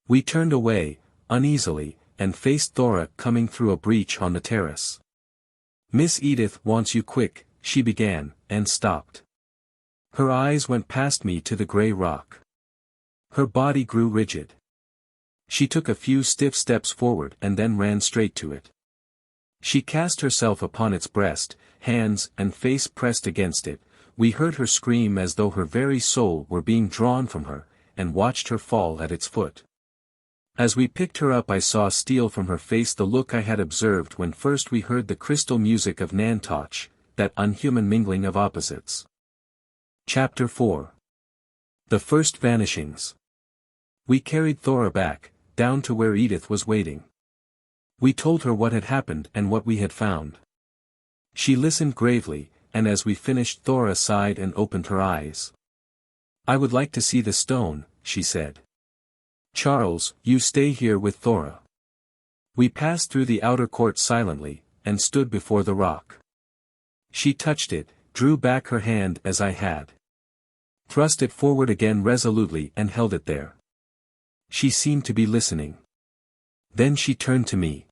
We turned away, uneasily, and faced Thora coming through a breach on the terrace. Miss Edith wants you quick, she began, and stopped. Her eyes went past me to the grey rock. Her body grew rigid. She took a few stiff steps forward and then ran straight to it. She cast herself upon its breast, hands and face pressed against it. We heard her scream as though her very soul were being drawn from her, and watched her fall at its foot. As we picked her up I saw steal from her face the look I had observed when first we heard the crystal music of Nantoch, that unhuman mingling of opposites. Chapter 4. The First Vanishings. We carried Thora back, down to where Edith was waiting. We told her what had happened and what we had found. She listened gravely, and as we finished Thora sighed and opened her eyes. I would like to see the stone, she said. Charles, you stay here with Thora. We passed through the outer court silently, and stood before the rock. She touched it, drew back her hand as I had. Thrust it forward again resolutely and held it there. She seemed to be listening. Then she turned to me.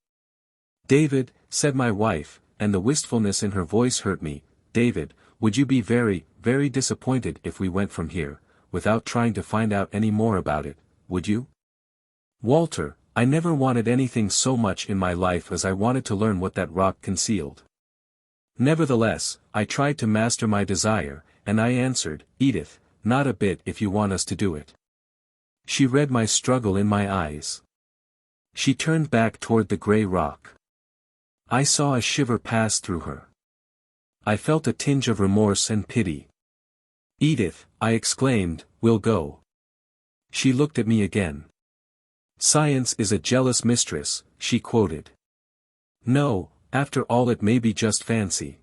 David, said my wife, and the wistfulness in her voice hurt me, David, would you be very, very disappointed if we went from here, without trying to find out any more about it, would you? Walter, I never wanted anything so much in my life as I wanted to learn what that rock concealed. Nevertheless, I tried to master my desire, and I answered, Edith, not a bit if you want us to do it. She read my struggle in my eyes. She turned back toward the grey rock. I saw a shiver pass through her. I felt a tinge of remorse and pity. Edith, I exclaimed, we'll go. She looked at me again. Science is a jealous mistress, she quoted. No, after all it may be just fancy.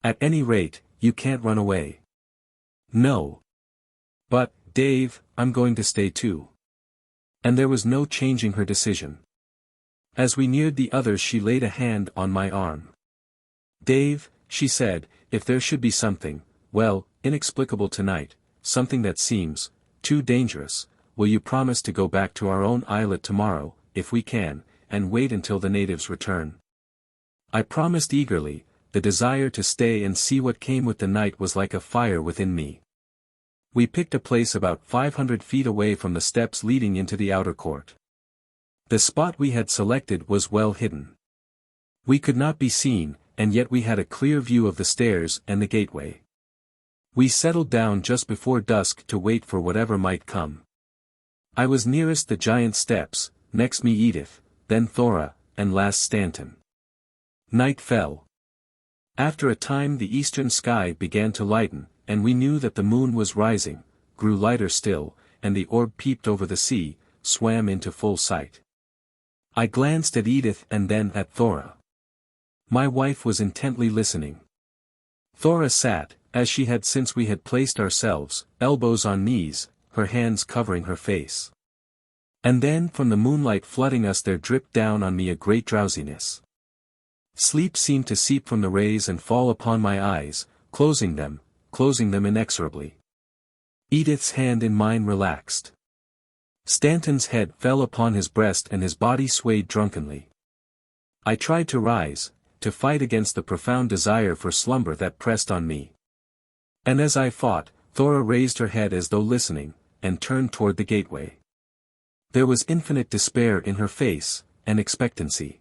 At any rate, you can't run away. No. But, Dave, I'm going to stay too. And there was no changing her decision. As we neared the others she laid a hand on my arm. Dave, she said, if there should be something, well, inexplicable tonight, something that seems too dangerous, will you promise to go back to our own islet tomorrow, if we can, and wait until the natives return. I promised eagerly. The desire to stay and see what came with the night was like a fire within me. We picked a place about 500 feet away from the steps leading into the outer court. The spot we had selected was well hidden. We could not be seen, and yet we had a clear view of the stairs and the gateway. We settled down just before dusk to wait for whatever might come. I was nearest the giant steps, next me Edith, then Thora, and last Stanton. Night fell. After a time the eastern sky began to lighten, and we knew that the moon was rising, grew lighter still, and the orb peeped over the sea, swam into full sight. I glanced at Edith and then at Thora. My wife was intently listening. Thora sat, as she had since we had placed ourselves, elbows on knees, her hands covering her face. And then from the moonlight flooding us there dripped down on me a great drowsiness. Sleep seemed to seep from the rays and fall upon my eyes, closing them inexorably. Edith's hand in mine relaxed. Stanton's head fell upon his breast and his body swayed drunkenly. I tried to rise, to fight against the profound desire for slumber that pressed on me. And as I fought, Thora raised her head as though listening, and turned toward the gateway. There was infinite despair in her face, and expectancy.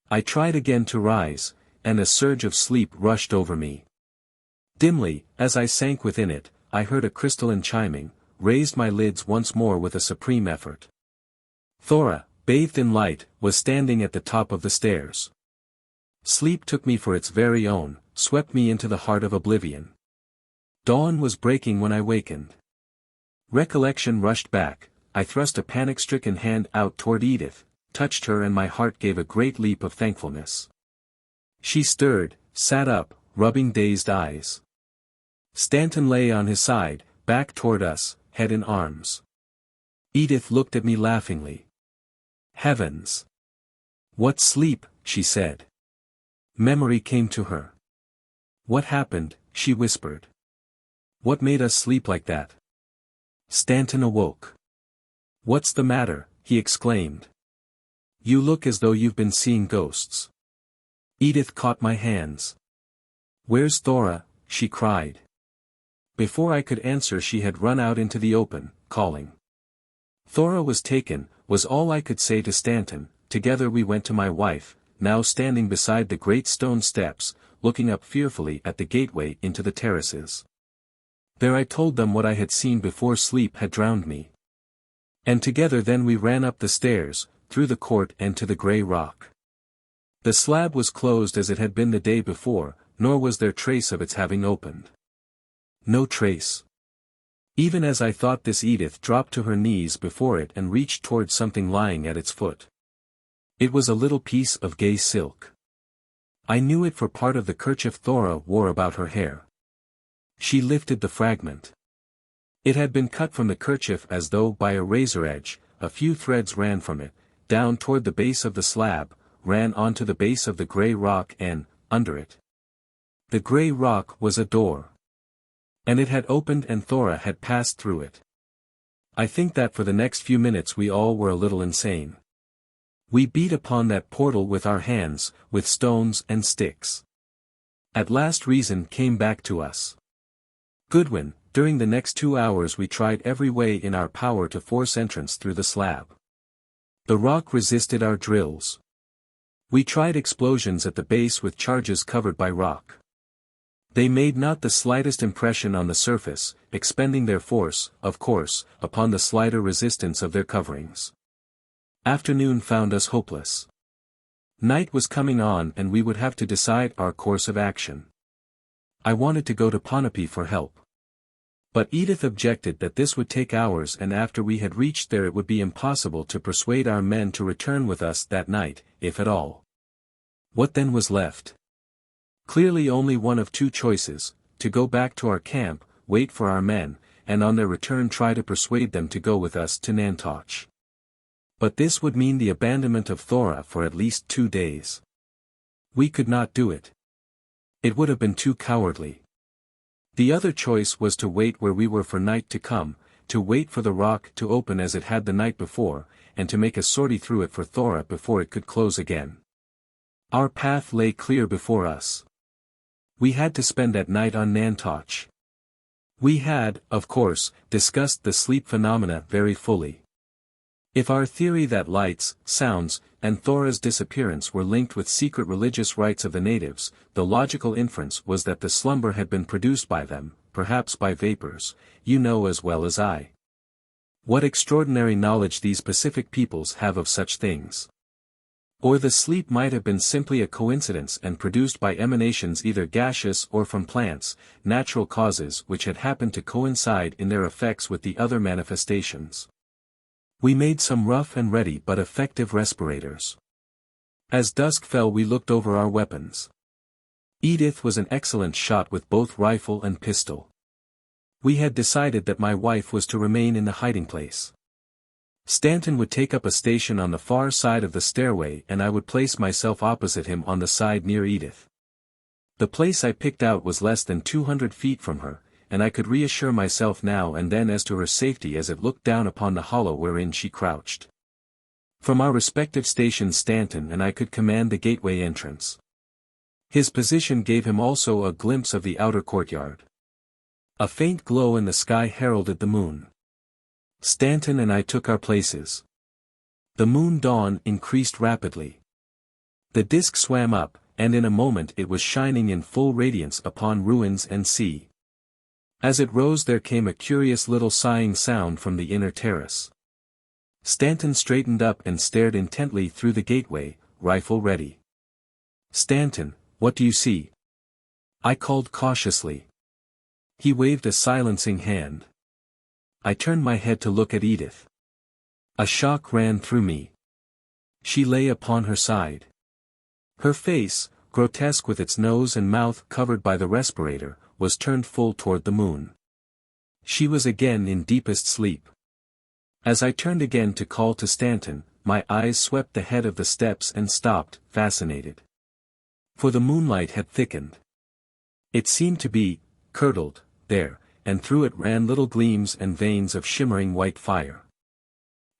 I tried again to rise, and a surge of sleep rushed over me. Dimly, as I sank within it, I heard a crystalline chiming, raised my lids once more with a supreme effort. Thora, bathed in light, was standing at the top of the stairs. Sleep took me for its very own, swept me into the heart of oblivion. Dawn was breaking when I wakened. Recollection rushed back. I thrust a panic-stricken hand out toward Edith, touched her, and my heart gave a great leap of thankfulness. She stirred, sat up, rubbing dazed eyes. Stanton lay on his side, back toward us, head in arms. Edith looked at me laughingly. Heavens! What sleep, she said. Memory came to her. What happened, she whispered. What made us sleep like that? Stanton awoke. What's the matter, he exclaimed. You look as though you've been seeing ghosts. Edith caught my hands. Where's Thora? She cried. Before I could answer she had run out into the open, calling. Thora was taken, was all I could say to Stanton. Together we went to my wife, now standing beside the great stone steps, looking up fearfully at the gateway into the terraces. There I told them what I had seen before sleep had drowned me. And together then we ran up the stairs, through the court and to the grey rock. The slab was closed as it had been the day before, nor was there trace of its having opened. No trace. Even as I thought this, Edith dropped to her knees before it and reached toward something lying at its foot. It was a little piece of gay silk. I knew it for part of the kerchief Thora wore about her hair. She lifted the fragment. It had been cut from the kerchief as though by a razor edge. A few threads ran from it, down toward the base of the slab, ran onto the base of the grey rock and, under it. The grey rock was a door. And it had opened and Thora had passed through it. I think that for the next few minutes we all were a little insane. We beat upon that portal with our hands, with stones and sticks. At last reason came back to us. Goodwin, during the next 2 hours we tried every way in our power to force entrance through the slab. The rock resisted our drills. We tried explosions at the base with charges covered by rock. They made not the slightest impression on the surface, expending their force, of course, upon the slighter resistance of their coverings. Afternoon found us hopeless. Night was coming on and we would have to decide our course of action. I wanted to go to Ponape for help. But Edith objected that this would take hours, and after we had reached there it would be impossible to persuade our men to return with us that night, if at all. What then was left? Clearly only one of two choices: to go back to our camp, wait for our men, and on their return try to persuade them to go with us to Nantoch. But this would mean the abandonment of Thora for at least 2 days. We could not do it. It would have been too cowardly. The other choice was to wait where we were for night to come, to wait for the rock to open as it had the night before, and to make a sortie through it for Thora before it could close again. Our path lay clear before us. We had to spend that night on Nantoch. We had, of course, discussed the sleep phenomena very fully. If our theory that lights, sounds, and Thora's disappearance were linked with secret religious rites of the natives, the logical inference was that the slumber had been produced by them, perhaps by vapors, you know as well as I. What extraordinary knowledge these Pacific peoples have of such things. Or the sleep might have been simply a coincidence and produced by emanations either gaseous or from plants, natural causes which had happened to coincide in their effects with the other manifestations. We made some rough and ready but effective respirators. As dusk fell we looked over our weapons. Edith was an excellent shot with both rifle and pistol. We had decided that my wife was to remain in the hiding place. Stanton would take up a station on the far side of the stairway and I would place myself opposite him on the side near Edith. The place I picked out was less than 200 feet from her, and I could reassure myself now and then as to her safety as it looked down upon the hollow wherein she crouched. From our respective stations Stanton and I could command the gateway entrance. His position gave him also a glimpse of the outer courtyard. A faint glow in the sky heralded the moon. Stanton and I took our places. The moon dawn increased rapidly. The disk swam up, and in a moment it was shining in full radiance upon ruins and sea. As it rose there came a curious little sighing sound from the inner terrace. Stanton straightened up and stared intently through the gateway, rifle ready. "Stanton, what do you see?" I called cautiously. He waved a silencing hand. I turned my head to look at Edith. A shock ran through me. She lay upon her side. Her face, grotesque with its nose and mouth covered by the respirator, was turned full toward the moon. She was again in deepest sleep. As I turned again to call to Stanton, my eyes swept the head of the steps and stopped, fascinated. For the moonlight had thickened. It seemed to be, curdled, there, and through it ran little gleams and veins of shimmering white fire.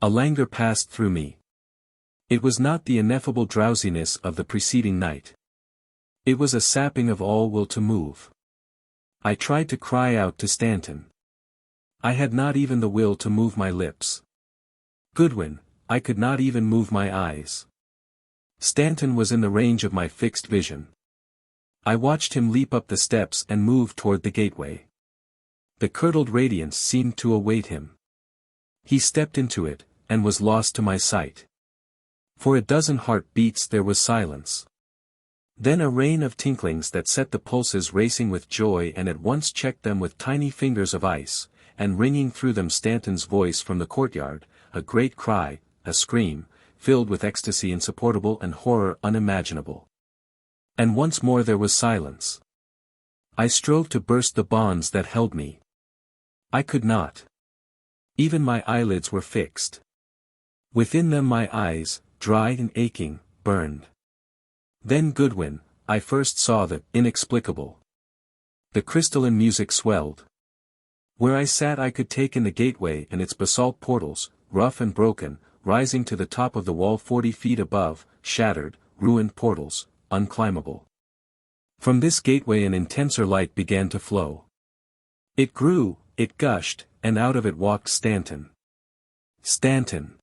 A languor passed through me. It was not the ineffable drowsiness of the preceding night. It was a sapping of all will to move. I tried to cry out to Stanton. I had not even the will to move my lips. Goodwin, I could not even move my eyes. Stanton was in the range of my fixed vision. I watched him leap up the steps and move toward the gateway. The curdled radiance seemed to await him. He stepped into it, and was lost to my sight. For a dozen heart-beats there was silence. Then a rain of tinklings that set the pulses racing with joy and at once checked them with tiny fingers of ice, and ringing through them Stanton's voice from the courtyard, a great cry, a scream, filled with ecstasy insupportable and horror unimaginable. And once more there was silence. I strove to burst the bonds that held me. I could not. Even my eyelids were fixed. Within them my eyes, dry and aching, burned. Then Goodwin, I first saw the inexplicable. The crystalline music swelled. Where I sat I could take in the gateway and its basalt portals, rough and broken, rising to the top of the wall 40 feet above, shattered, ruined portals, unclimbable. From this gateway an intenser light began to flow. It grew, it gushed, and out of it walked Stanton. Stanton.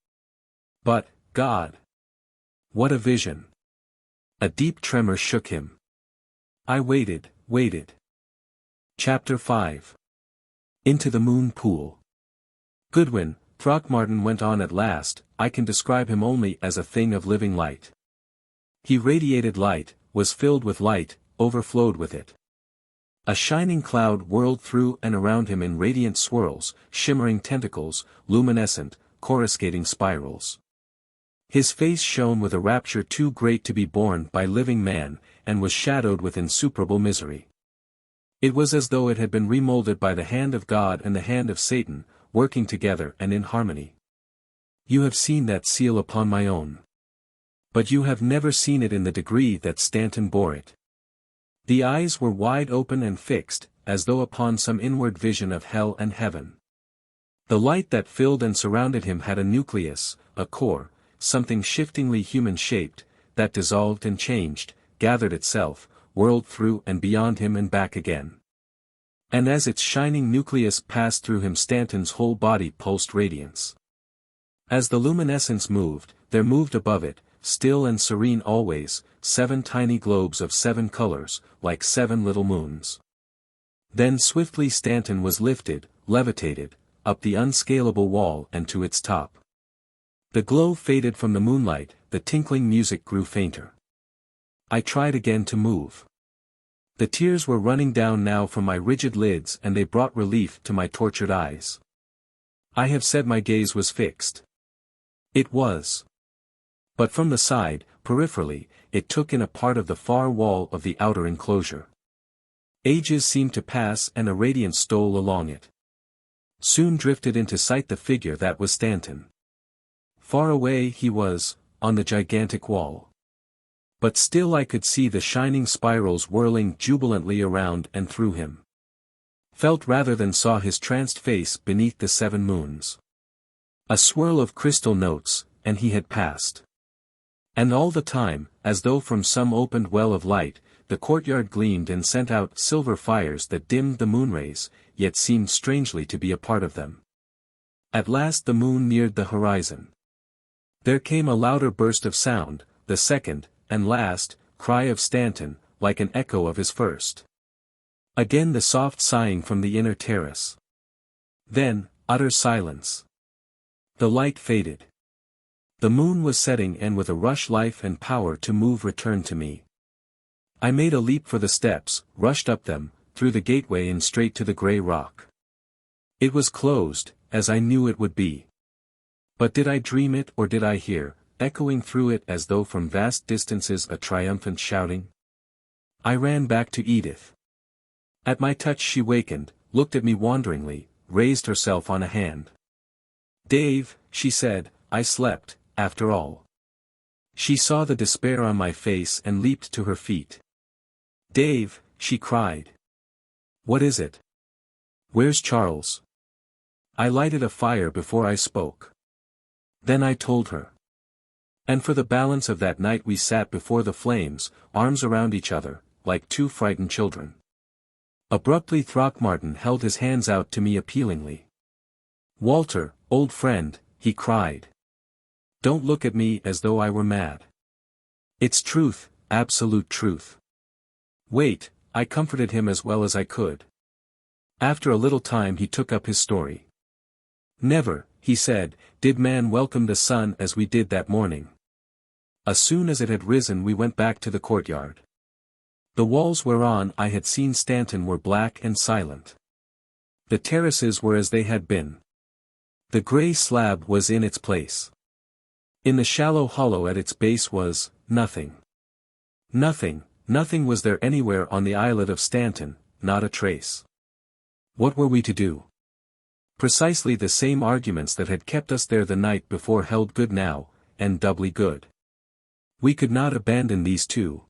But, God! What a vision! A deep tremor shook him. I waited. Chapter 5. Into the Moon Pool. Goodwin, Throckmorton went on at last, I can describe him only as a thing of living light. He radiated light, was filled with light, overflowed with it. A shining cloud whirled through and around him in radiant swirls, shimmering tentacles, luminescent, coruscating spirals. His face shone with a rapture too great to be borne by living man, and was shadowed with insuperable misery. It was as though it had been remolded by the hand of God and the hand of Satan, working together and in harmony. You have seen that seal upon my own. But you have never seen it in the degree that Stanton bore it. The eyes were wide open and fixed, as though upon some inward vision of hell and heaven. The light that filled and surrounded him had a nucleus, a core, something shiftingly human-shaped, that dissolved and changed, gathered itself, whirled through and beyond him and back again. And as its shining nucleus passed through him, Stanton's whole body pulsed radiance. As the luminescence moved, there moved above it, still and serene always, 7 tiny globes of 7 colors, like 7 little moons. Then swiftly Stanton was lifted, levitated, up the unscalable wall and to its top. The glow faded from the moonlight, the tinkling music grew fainter. I tried again to move. The tears were running down now from my rigid lids, and they brought relief to my tortured eyes. I have said my gaze was fixed. It was. But from the side, peripherally, it took in a part of the far wall of the outer enclosure. Ages seemed to pass and a radiance stole along it. Soon drifted into sight the figure that was Stanton. Far away he was, on the gigantic wall. But still I could see the shining spirals whirling jubilantly around and through him. Felt rather than saw his tranced face beneath the 7 moons. A swirl of crystal notes, and he had passed. And all the time, as though from some opened well of light, the courtyard gleamed and sent out silver fires that dimmed the moonrays, yet seemed strangely to be a part of them. At last the moon neared the horizon. There came a louder burst of sound, the second, and last, cry of Stanton, like an echo of his first. Again the soft sighing from the inner terrace. Then, utter silence. The light faded. The moon was setting, and with a rush life and power to move returned to me. I made a leap for the steps, rushed up them, through the gateway and straight to the grey rock. It was closed, as I knew it would be. But did I dream it, or did I hear, echoing through it as though from vast distances, a triumphant shouting? I ran back to Edith. At my touch she wakened, looked at me wonderingly, raised herself on a hand. "Dave," she said, "I slept, after all." She saw the despair on my face and leaped to her feet. "Dave," she cried. "What is it? Where's Charles?" I lighted a fire before I spoke. Then I told her. And for the balance of that night we sat before the flames, arms around each other, like 2 frightened children. Abruptly Throckmorton held his hands out to me appealingly. "Walter, old friend," he cried. "Don't look at me as though I were mad. It's truth, absolute truth. Wait." I comforted him as well as I could. After a little time he took up his story. "Never," he said, "did man welcome the sun as we did that morning. As soon as it had risen we went back to the courtyard. The walls whereon I had seen Stanton were black and silent. The terraces were as they had been. The grey slab was in its place. In the shallow hollow at its base was nothing. Nothing was there anywhere on the islet of Stanton, not a trace. What were we to do? Precisely the same arguments that had kept us there the night before held good now, and doubly good. We could not abandon these 2.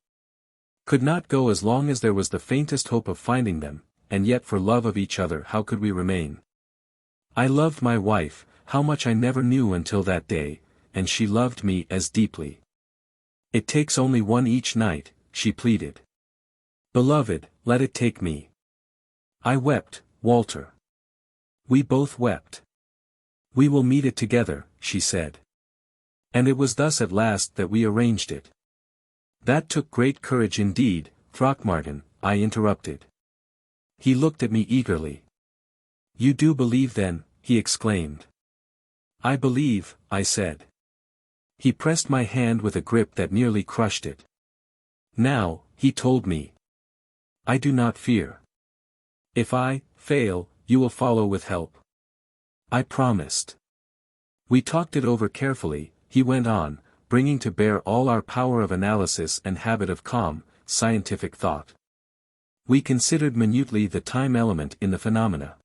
Could not go as long as there was the faintest hope of finding them, and yet for love of each other how could we remain? I loved my wife, how much I never knew until that day, and she loved me as deeply. "It takes only one each night," she pleaded. "Beloved, let it take me." I wept, Walter. We both wept. "We will meet it together," she said. And it was thus at last that we arranged it. "That took great courage indeed, Throckmorton," I interrupted. He looked at me eagerly. "You do believe then?" he exclaimed. "I believe," I said. He pressed my hand with a grip that nearly crushed it. "Now," he told me, "I do not fear. If I fail, you will follow with help." I promised. We talked it over carefully, he went on, bringing to bear all our power of analysis and habit of calm, scientific thought. We considered minutely the time element in the phenomena.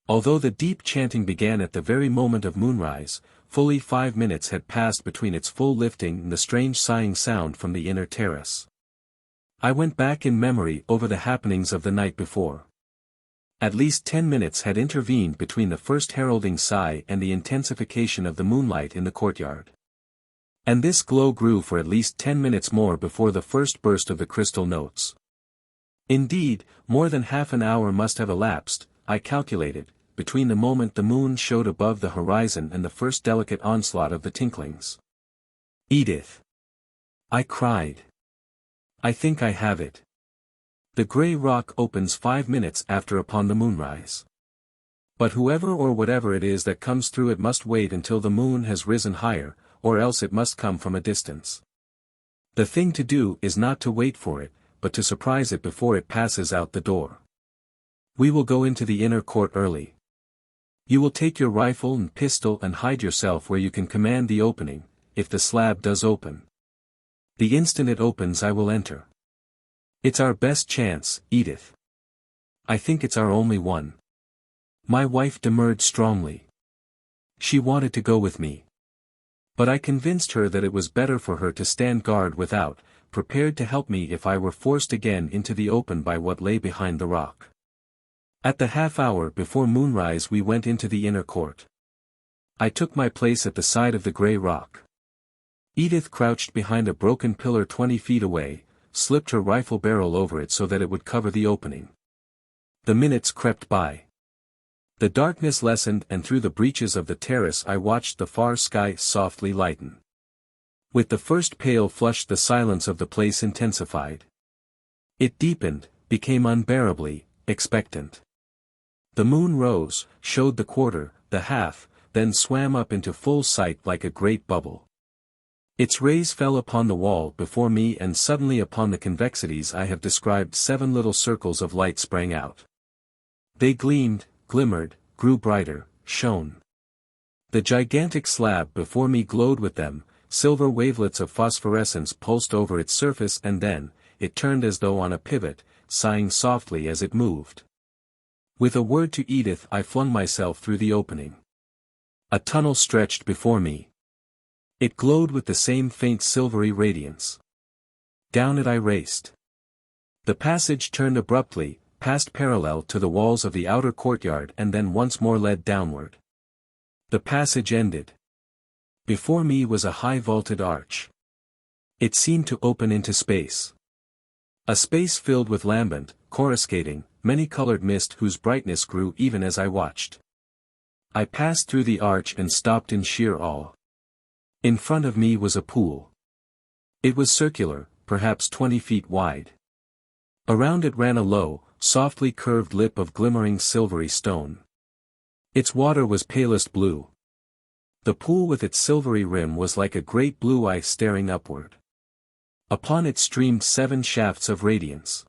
Although the deep chanting began at the very moment of moonrise, fully 5 minutes had passed between its full lifting and the strange sighing sound from the inner terrace. I went back in memory over the happenings of the night before. At least 10 minutes had intervened between the first heralding sigh and the intensification of the moonlight in the courtyard. And this glow grew for at least 10 minutes more before the first burst of the crystal notes. Indeed, more than half an hour must have elapsed, I calculated, between the moment the moon showed above the horizon and the first delicate onslaught of the tinklings. "Edith!" I cried. "I think I have it. The grey rock opens 5 minutes after upon the moonrise. But whoever or whatever it is that comes through it must wait until the moon has risen higher, or else it must come from a distance. The thing to do is not to wait for it, but to surprise it before it passes out the door. We will go into the inner court early. You will take your rifle and pistol and hide yourself where you can command the opening, if the slab does open. The instant it opens I will enter. It's our best chance, Edith. I think it's our only one." My wife demurred strongly. She wanted to go with me. But I convinced her that it was better for her to stand guard without, prepared to help me if I were forced again into the open by what lay behind the rock. At the half-hour before moonrise we went into the inner court. I took my place at the side of the grey rock. Edith crouched behind a broken pillar 20 feet away, slipped her rifle barrel over it so that it would cover the opening. The minutes crept by. The darkness lessened and through the breaches of the terrace I watched the far sky softly lighten. With the first pale flush the silence of the place intensified. It deepened, became unbearably expectant. The moon rose, showed the quarter, the half, then swam up into full sight like a great bubble. Its rays fell upon the wall before me and suddenly upon the convexities I have described 7 little circles of light sprang out. They gleamed, glimmered, grew brighter, shone. The gigantic slab before me glowed with them, silver wavelets of phosphorescence pulsed over its surface and then, it turned as though on a pivot, sighing softly as it moved. With a word to Edith I flung myself through the opening. A tunnel stretched before me. It glowed with the same faint silvery radiance. Down it I raced. The passage turned abruptly, passed parallel to the walls of the outer courtyard and then once more led downward. The passage ended. Before me was a high vaulted arch. It seemed to open into space. A space filled with lambent, coruscating, many-colored mist whose brightness grew even as I watched. I passed through the arch and stopped in sheer awe. In front of me was a pool. It was circular, perhaps 20 feet wide. Around it ran a low, softly curved lip of glimmering silvery stone. Its water was palest blue. The pool with its silvery rim was like a great blue eye staring upward. Upon it streamed 7 shafts of radiance.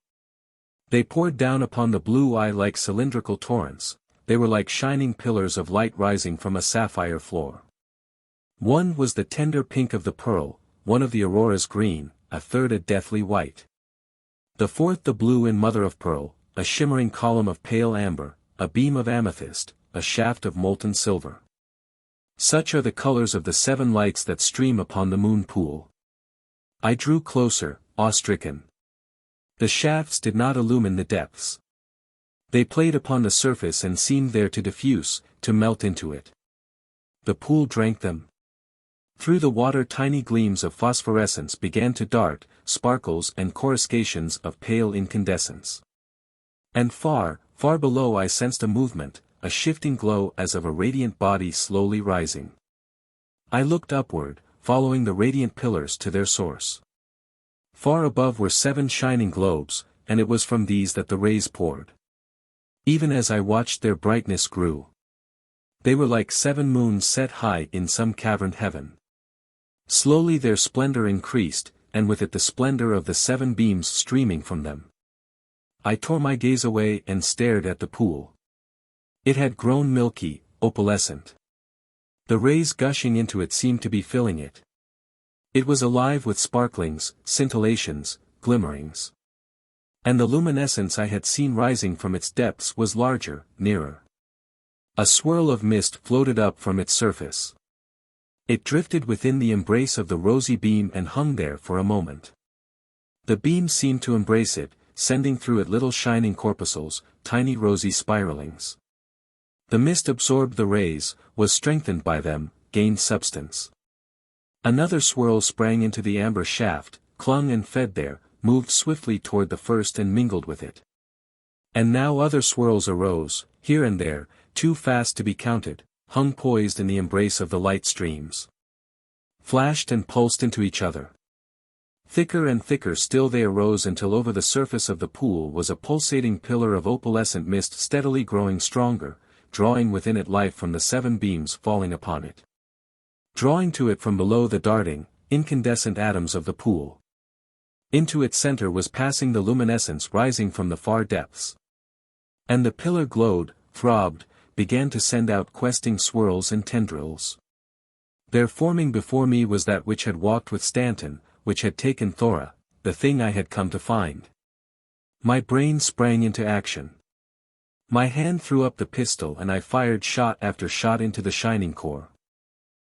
They poured down upon the blue eye like cylindrical torrents, they were like shining pillars of light rising from a sapphire floor. One was the tender pink of the pearl, one of the aurora's green, a third a deathly white. The fourth the blue in mother of pearl, a shimmering column of pale amber, a beam of amethyst, a shaft of molten silver. Such are the colors of the 7 lights that stream upon the moon pool. I drew closer, awe-stricken. The shafts did not illumine the depths. They played upon the surface and seemed there to diffuse, to melt into it. The pool drank them. Through the water tiny gleams of phosphorescence began to dart, sparkles and coruscations of pale incandescence. And far, far below I sensed a movement, a shifting glow as of a radiant body slowly rising. I looked upward, following the radiant pillars to their source. Far above were 7 shining globes, and it was from these that the rays poured. Even as I watched their brightness grew. They were like 7 moons set high in some caverned heaven. Slowly their splendor increased, and with it the splendor of the 7 beams streaming from them. I tore my gaze away and stared at the pool. It had grown milky, opalescent. The rays gushing into it seemed to be filling it. It was alive with sparklings, scintillations, glimmerings. And the luminescence I had seen rising from its depths was larger, nearer. A swirl of mist floated up from its surface. It drifted within the embrace of the rosy beam and hung there for a moment. The beam seemed to embrace it, sending through it little shining corpuscles, tiny rosy spiralings. The mist absorbed the rays, was strengthened by them, gained substance. Another swirl sprang into the amber shaft, clung and fed there, moved swiftly toward the first and mingled with it. And now other swirls arose, here and there, too fast to be counted, hung poised in the embrace of the light streams. Flashed and pulsed into each other. Thicker and thicker still they arose until over the surface of the pool was a pulsating pillar of opalescent mist steadily growing stronger, drawing within it life from the 7 beams falling upon it. Drawing to it from below the darting, incandescent atoms of the pool. Into its center was passing the luminescence rising from the far depths. And the pillar glowed, throbbed, began to send out questing swirls and tendrils. There forming before me was that which had walked with Stanton, which had taken Thora, the thing I had come to find. My brain sprang into action. My hand threw up the pistol and I fired shot after shot into the shining core.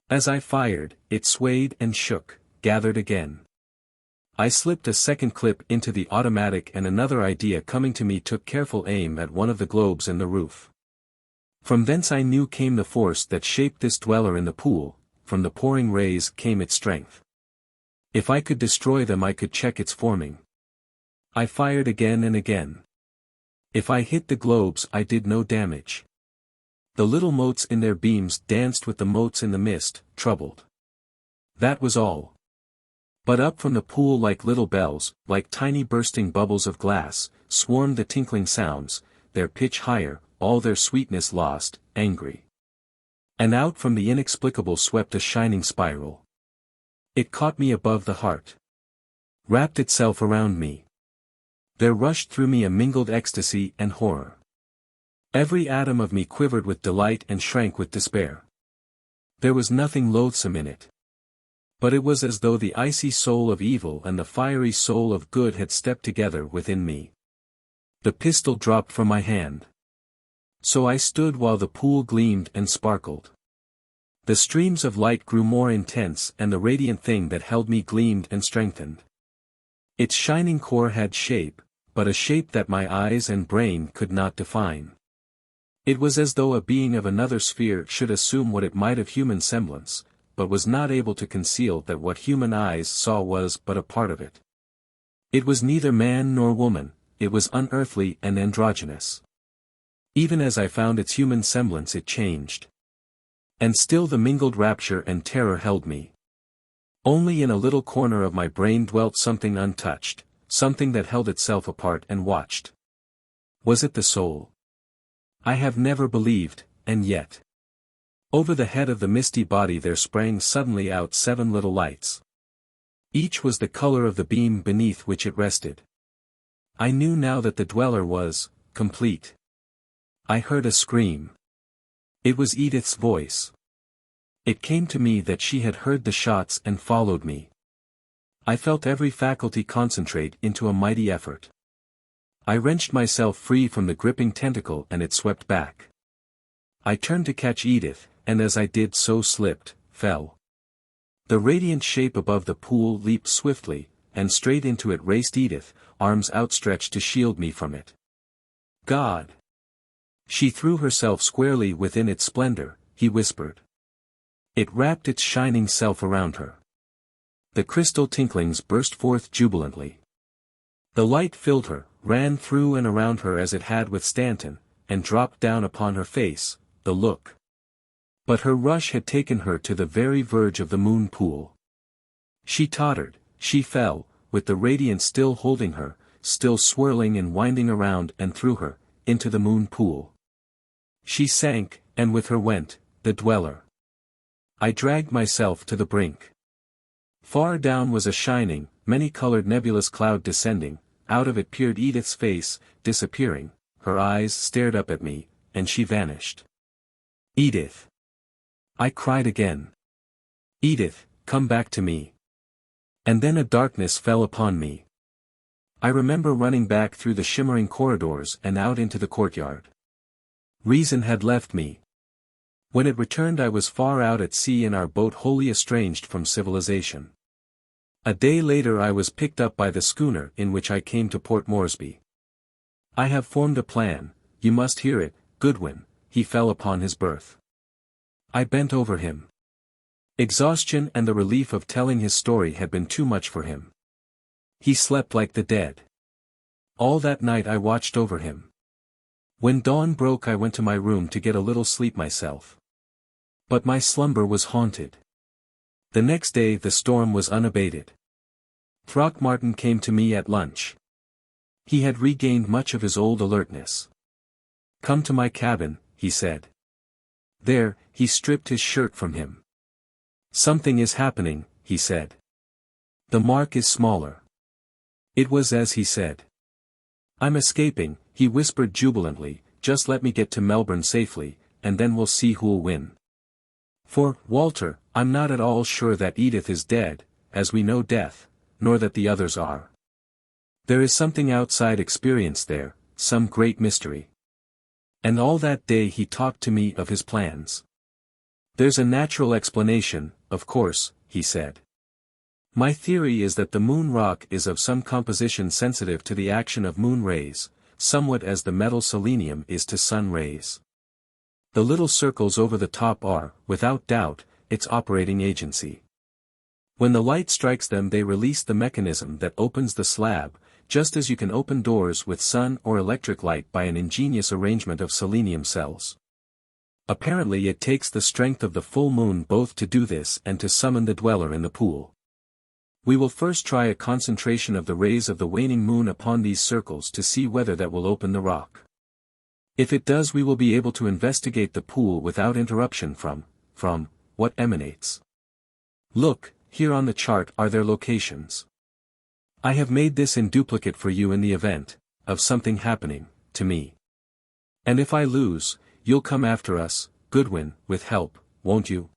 As I fired, it swayed and shook, gathered again. I slipped a second clip into the automatic and another idea coming to me took careful aim at one of the globes in the roof. From thence I knew came the force that shaped this dweller in the pool, from the pouring rays came its strength. If I could destroy them I could check its forming. I fired again and again. If I hit the globes I did no damage. The little motes in their beams danced with the motes in the mist, troubled. That was all. But up from the pool like little bells, like tiny bursting bubbles of glass, swarmed the tinkling sounds, their pitch higher, all their sweetness lost, angry. And out from the inexplicable swept a shining spiral. It caught me above the heart. Wrapped itself around me. There rushed through me a mingled ecstasy and horror. Every atom of me quivered with delight and shrank with despair. There was nothing loathsome in it. But it was as though the icy soul of evil and the fiery soul of good had stepped together within me. The pistol dropped from my hand. So I stood while the pool gleamed and sparkled. The streams of light grew more intense and the radiant thing that held me gleamed and strengthened. Its shining core had shape, but a shape that my eyes and brain could not define. It was as though a being of another sphere should assume what it might of human semblance, but was not able to conceal that what human eyes saw was but a part of it. It was neither man nor woman, it was unearthly and androgynous. Even as I found its human semblance it changed. And still the mingled rapture and terror held me. Only in a little corner of my brain dwelt something untouched, something that held itself apart and watched. Was it the soul? I have never believed, and yet. Over the head of the misty body there sprang suddenly out 7 little lights. Each was the color of the beam beneath which it rested. I knew now that the dweller was complete. I heard a scream. It was Edith's voice. It came to me that she had heard the shots and followed me. I felt every faculty concentrate into a mighty effort. I wrenched myself free from the gripping tentacle and it swept back. I turned to catch Edith, and as I did so slipped, fell. The radiant shape above the pool leaped swiftly, and straight into it raced Edith, arms outstretched to shield me from it. God! She threw herself squarely within its splendor, he whispered. It wrapped its shining self around her. The crystal tinklings burst forth jubilantly. The light filled her, ran through and around her as it had with Stanton, and dropped down upon her face, the look. But her rush had taken her to the very verge of the moon pool. She tottered, she fell, with the radiance still holding her, still swirling and winding around and through her, into the moon pool. She sank, and with her went, the dweller. I dragged myself to the brink. Far down was a shining, many-colored nebulous cloud descending, out of it peered Edith's face, disappearing, her eyes stared up at me, and she vanished. Edith! I cried again. Edith, come back to me. And then a darkness fell upon me. I remember running back through the shimmering corridors and out into the courtyard. Reason had left me. When it returned I was far out at sea in our boat wholly estranged from civilization. A day later I was picked up by the schooner in which I came to Port Moresby. I have formed a plan, you must hear it, Goodwin. He fell upon his berth. I bent over him. Exhaustion and the relief of telling his story had been too much for him. He slept like the dead. All that night I watched over him. When dawn broke I went to my room to get a little sleep myself. But my slumber was haunted. The next day the storm was unabated. Throckmorton came to me at lunch. He had regained much of his old alertness. "Come to my cabin," he said. There, he stripped his shirt from him. "Something is happening," he said. "The mark is smaller." It was as he said. "I'm escaping," he whispered jubilantly, "just let me get to Melbourne safely, and then we'll see who'll win. For, Walter, I'm not at all sure that Edith is dead, as we know death, nor that the others are. There is something outside experience there, some great mystery." And all that day he talked to me of his plans. "There's a natural explanation, of course," he said. "My theory is that the moon rock is of some composition sensitive to the action of moon rays, somewhat as the metal selenium is to sun rays. The little circles over the top are, without doubt, its operating agency. When the light strikes them they release the mechanism that opens the slab, just as you can open doors with sun or electric light by an ingenious arrangement of selenium cells. Apparently it takes the strength of the full moon both to do this and to summon the dweller in the pool. We will first try a concentration of the rays of the waning moon upon these circles to see whether that will open the rock. If it does we will be able to investigate the pool without interruption from what emanates. Look, here on the chart are their locations. I have made this in duplicate for you in the event of something happening to me. And if I lose, you'll come after us, Goodwin, with help, won't you?"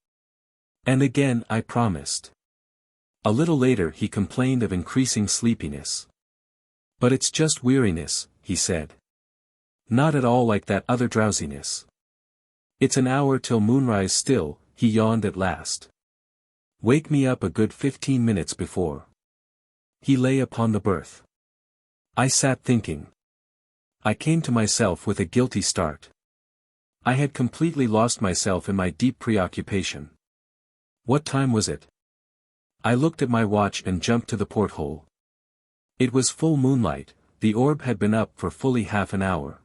And again I promised. A little later he complained of increasing sleepiness. "But it's just weariness," he said. "Not at all like that other drowsiness. It's an hour till moonrise still," he yawned at last. "Wake me up a good 15 minutes before." He lay upon the berth. I sat thinking. I came to myself with a guilty start. I had completely lost myself in my deep preoccupation. What time was it? I looked at my watch and jumped to the porthole. It was full moonlight, the orb had been up for fully half an hour.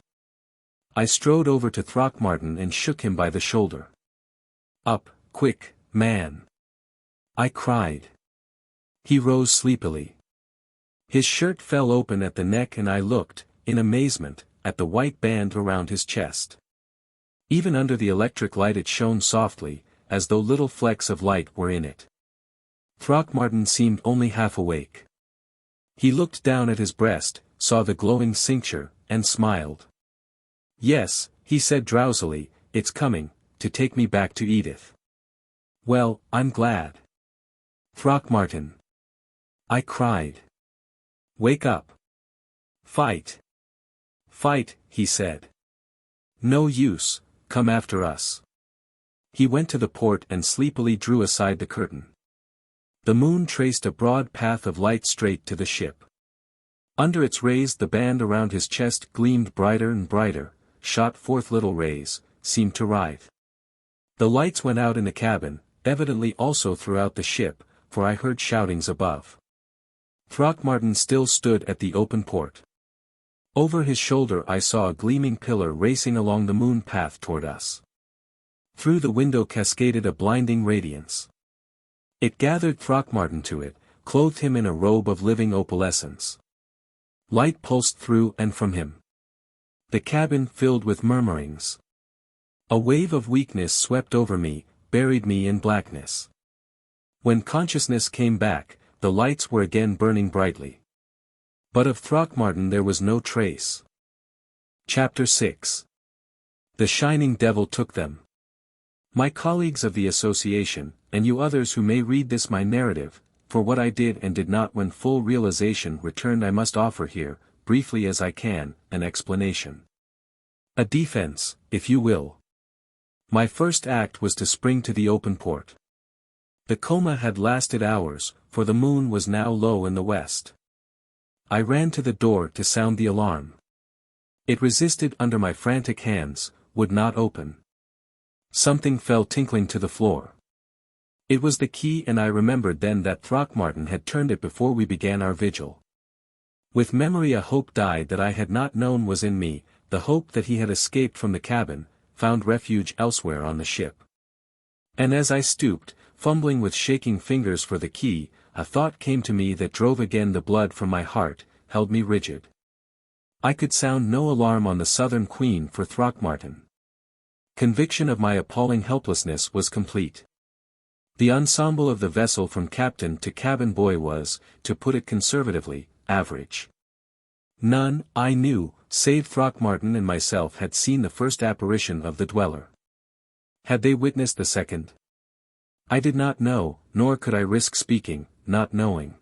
I strode over to Throckmorton and shook him by the shoulder. "Up, quick, man!" I cried. He rose sleepily. His shirt fell open at the neck and I looked, in amazement, at the white band around his chest. Even under the electric light it shone softly, as though little flecks of light were in it. Throckmorton seemed only half awake. He looked down at his breast, saw the glowing cincture, and smiled. "Yes," he said drowsily, "it's coming, to take me back to Edith." "Well, I'm glad." "Throckmorton!" I cried. "Wake up. Fight. Fight," he said. "No use, come after us." He went to the port and sleepily drew aside the curtain. The moon traced a broad path of light straight to the ship. Under its rays the band around his chest gleamed brighter and brighter, shot forth little rays, seemed to writhe. The lights went out in the cabin, evidently also throughout the ship, for I heard shoutings above. Throckmorton still stood at the open port. Over his shoulder I saw a gleaming pillar racing along the moon path toward us. Through the window cascaded a blinding radiance. It gathered Throckmorton to it, clothed him in a robe of living opalescence. Light pulsed through and from him. The cabin filled with murmurings. A wave of weakness swept over me, buried me in blackness. When consciousness came back, the lights were again burning brightly. But of Throckmorton there was no trace. Chapter 6. The shining devil took them. My colleagues of the association, and you others who may read this my narrative, for what I did and did not when full realization returned I must offer here, briefly as I can, an explanation. A defense, if you will. My first act was to spring to the open port. The coma had lasted hours, for the moon was now low in the west. I ran to the door to sound the alarm. It resisted under my frantic hands, would not open. Something fell tinkling to the floor. It was the key, and I remembered then that Throckmorton had turned it before we began our vigil. With memory a hope died that I had not known was in me, the hope that he had escaped from the cabin, found refuge elsewhere on the ship. And as I stooped, fumbling with shaking fingers for the key, a thought came to me that drove again the blood from my heart, held me rigid. I could sound no alarm on the Southern Queen for Throckmorton. Conviction of my appalling helplessness was complete. The ensemble of the vessel from captain to cabin boy was, to put it conservatively, average. None, I knew, save Throckmorton and myself had seen the first apparition of the dweller. Had they witnessed the second? I did not know, nor could I risk speaking, not knowing.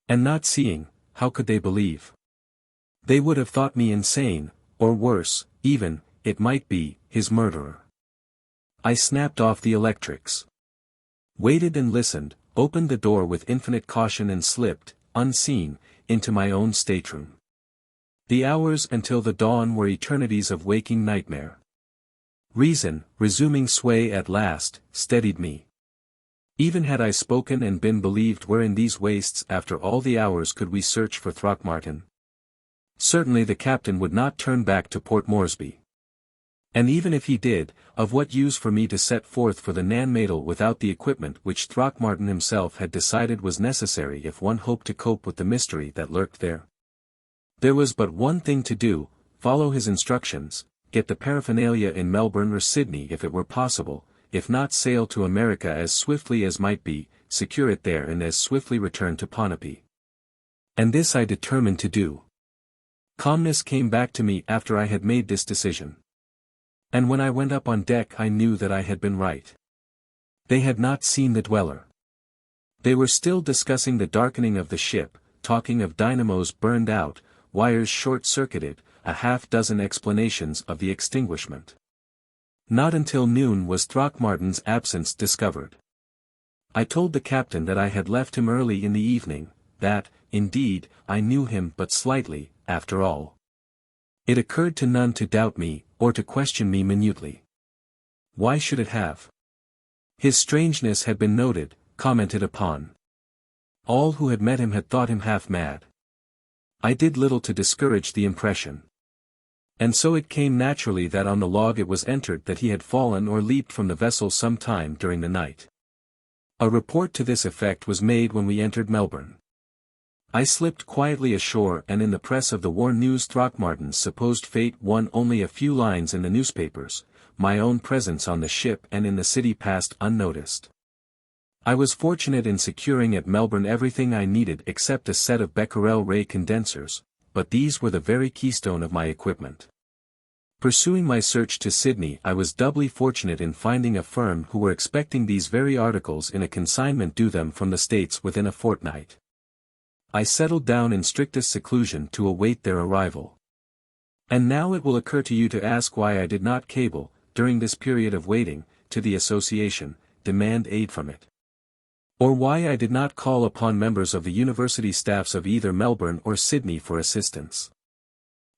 And not seeing, how could they believe? They would have thought me insane, or worse, even, it might be, his murderer. I snapped off the electrics. Waited and listened, opened the door with infinite caution and slipped, unseen, into my own stateroom. The hours until the dawn were eternities of waking nightmare. Reason, resuming sway at last, steadied me. Even had I spoken and been believed, where in these wastes after all the hours could we search for Throckmorton? Certainly the captain would not turn back to Port Moresby. And even if he did, of what use for me to set forth for the Nan Madel without the equipment which Throckmorton himself had decided was necessary if one hoped to cope with the mystery that lurked there? There was but one thing to do, follow his instructions, get the paraphernalia in Melbourne or Sydney if it were possible, if not sail to America as swiftly as might be, secure it there and as swiftly return to Ponape. And this I determined to do. Calmness came back to me after I had made this decision. And when I went up on deck I knew that I had been right. They had not seen the dweller. They were still discussing the darkening of the ship, talking of dynamos burned out, wires short-circuited, a half-dozen explanations of the extinguishment. Not until noon was Throckmorton's absence discovered. I told the captain that I had left him early in the evening, that, indeed, I knew him but slightly, after all. It occurred to none to doubt me, or to question me minutely. Why should it have? His strangeness had been noted, commented upon. All who had met him had thought him half mad. I did little to discourage the impression. And so it came naturally that on the log it was entered that he had fallen or leaped from the vessel some time during the night. A report to this effect was made when we entered Melbourne. I slipped quietly ashore, and in the press of the war news Throckmorton's supposed fate won only a few lines in the newspapers, my own presence on the ship and in the city passed unnoticed. I was fortunate in securing at Melbourne everything I needed except a set of Becquerel ray condensers, but these were the very keystone of my equipment. Pursuing my search to Sydney, I was doubly fortunate in finding a firm who were expecting these very articles in a consignment due them from the States within a fortnight. I settled down in strictest seclusion to await their arrival. And now it will occur to you to ask why I did not cable, during this period of waiting, to the association, demand aid from it. Or why I did not call upon members of the university staffs of either Melbourne or Sydney for assistance.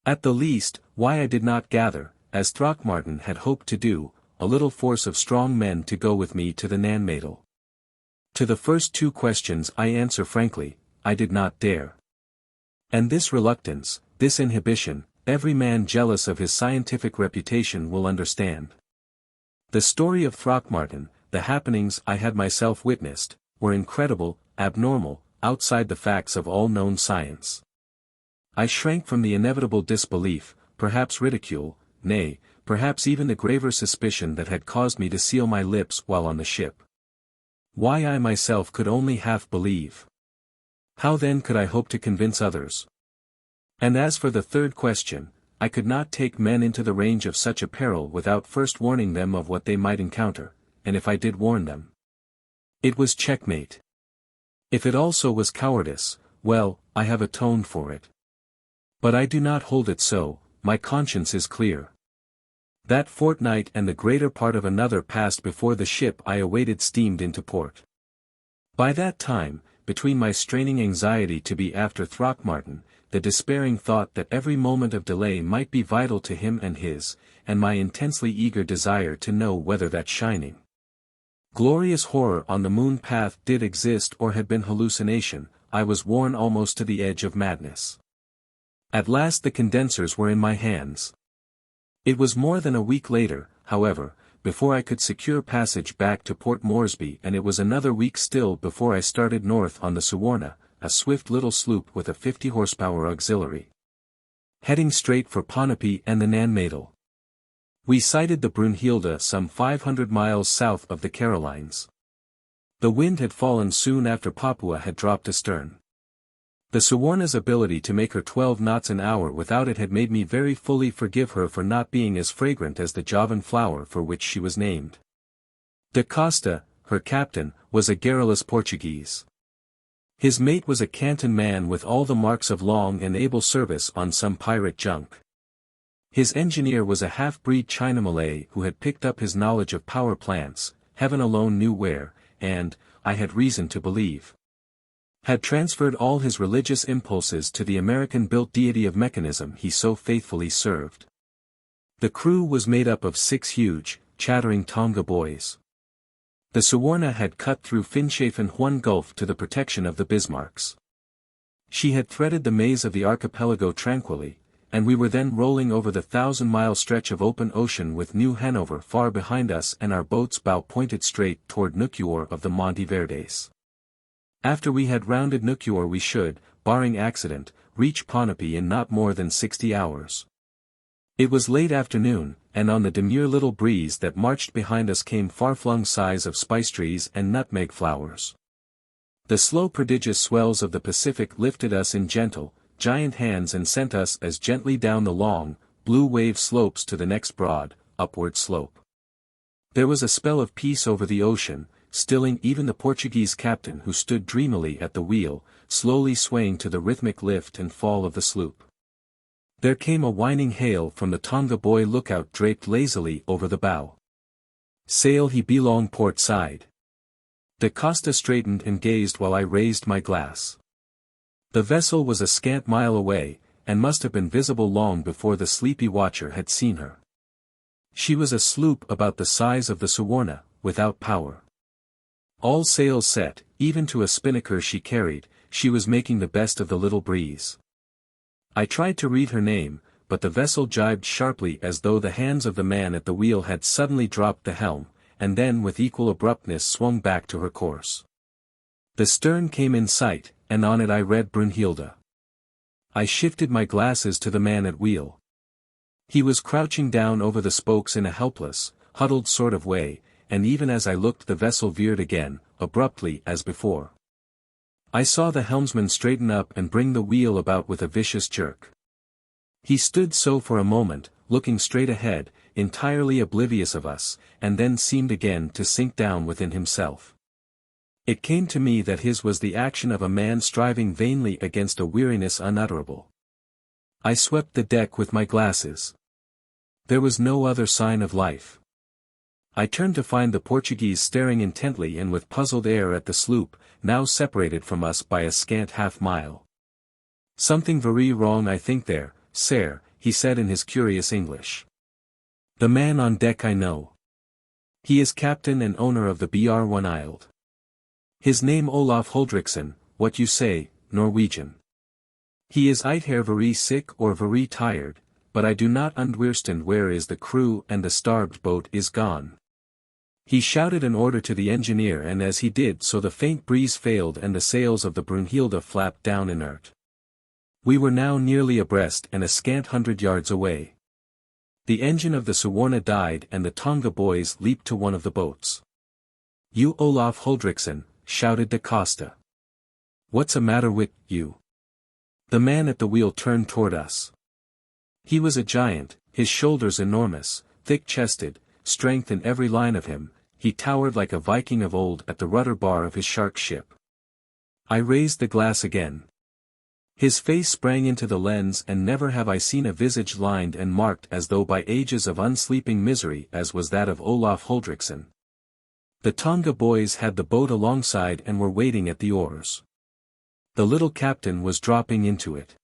At the least, why I did not gather, as Throckmorton had hoped to do, a little force of strong men to go with me to the Nan Madel. To the first two questions I answer frankly, I did not dare. And this reluctance, this inhibition, every man jealous of his scientific reputation will understand. The story of Throckmorton, the happenings I had myself witnessed, were incredible, abnormal, outside the facts of all known science. I shrank from the inevitable disbelief, perhaps ridicule, nay, perhaps even the graver suspicion that had caused me to seal my lips while on the ship. Why I myself could only half believe. How then could I hope to convince others? And as for the third question, I could not take men into the range of such a peril without first warning them of what they might encounter, and if I did warn them, it was checkmate. If it also was cowardice, well, I have atoned for it. But I do not hold it so, my conscience is clear. That fortnight and the greater part of another passed before the ship I awaited steamed into port. By that time, between my straining anxiety to be after Throckmorton, the despairing thought that every moment of delay might be vital to him and his, and my intensely eager desire to know whether that shining, glorious horror on the moon path did exist or had been hallucination, I was worn almost to the edge of madness. At last the condensers were in my hands. It was more than a week later, however, before I could secure passage back to Port Moresby, and it was another week still before I started north on the Suwarna, a swift little sloop with a 50-horsepower auxiliary, heading straight for Ponape and the Nanmadel. We sighted the Brunhilde some 500 miles south of the Carolines. The wind had fallen soon after Papua had dropped astern. The Suwarna's ability to make her 12 knots an hour without it had made me very fully forgive her for not being as fragrant as the Javan flower for which she was named. Da Costa, her captain, was a garrulous Portuguese. His mate was a Canton man with all the marks of long and able service on some pirate junk. His engineer was a half-breed China Malay who had picked up his knowledge of power plants, heaven alone knew where, and, I had reason to believe, had transferred all his religious impulses to the American-built deity of mechanism he so faithfully served. The crew was made up of 6 huge, chattering Tonga boys. The Suwarna had cut through Finchafen Huon Gulf to the protection of the Bismarcks. She had threaded the maze of the archipelago tranquilly, and we were then rolling over the 1,000-mile stretch of open ocean with New Hanover far behind us and our boat's bow pointed straight toward Nukuor of the Monte Verdes. After we had rounded Nukuor we should, barring accident, reach Ponape in not more than 60 hours. It was late afternoon, and on the demure little breeze that marched behind us came far-flung sighs of spice trees and nutmeg flowers. The slow prodigious swells of the Pacific lifted us in gentle, giant hands and sent us as gently down the long, blue wave slopes to the next broad, upward slope. There was a spell of peace over the ocean, stilling even the Portuguese captain who stood dreamily at the wheel, slowly swaying to the rhythmic lift and fall of the sloop. There came a whining hail from the Tonga buoy lookout draped lazily over the bow. Sail he belong port side. Da Costa straightened and gazed while I raised my glass. The vessel was a scant mile away, and must have been visible long before the sleepy watcher had seen her. She was a sloop about the size of the Suwarna, without power. All sails set, even to a spinnaker she carried, she was making the best of the little breeze. I tried to read her name, but the vessel jibed sharply as though the hands of the man at the wheel had suddenly dropped the helm, and then with equal abruptness swung back to her course. The stern came in sight, and on it I read Brunhilde. I shifted my glasses to the man at wheel. He was crouching down over the spokes in a helpless, huddled sort of way, and even as I looked the vessel veered again, abruptly as before. I saw the helmsman straighten up and bring the wheel about with a vicious jerk. He stood so for a moment, looking straight ahead, entirely oblivious of us, and then seemed again to sink down within himself. It came to me that his was the action of a man striving vainly against a weariness unutterable. I swept the deck with my glasses. There was no other sign of life. I turned to find the Portuguese staring intently and with puzzled air at the sloop, now separated from us by a scant half-mile. "Something very wrong I think there, sir," he said in his curious English. "The man on deck I know. He is captain and owner of the Br1 Island. His name Olaf Huldriksson, what you say, Norwegian. He is either very sick or very tired, but I do not understand where is the crew and the starboard boat is gone." He shouted an order to the engineer, and as he did so the faint breeze failed and the sails of the Brunhilde flapped down inert. We were now nearly abreast and a scant 100 yards away. The engine of the Suwarna died and the Tonga boys leaped to one of the boats. "You Olaf Huldriksson," shouted Da Costa. "What's a matter with you?" The man at the wheel turned toward us. He was a giant, his shoulders enormous, thick-chested, strength in every line of him. He towered like a Viking of old at the rudder bar of his shark ship. I raised the glass again. His face sprang into the lens, and never have I seen a visage lined and marked as though by ages of unsleeping misery as was that of Olaf Huldriksson. The Tonga boys had the boat alongside and were waiting at the oars. The little captain was dropping into it.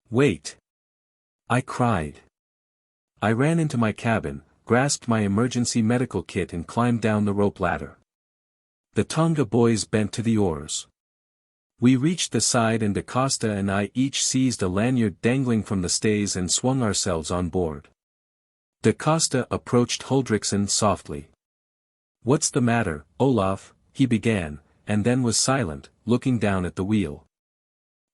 "Wait!" I cried. I ran into my cabin, grasped my emergency medical kit and climbed down the rope ladder. The Tonga boys bent to the oars. We reached the side and Da Costa and I each seized a lanyard dangling from the stays and swung ourselves on board. Da Costa approached Huldriksen softly. "What's the matter, Olaf?" he began, and then was silent, looking down at the wheel.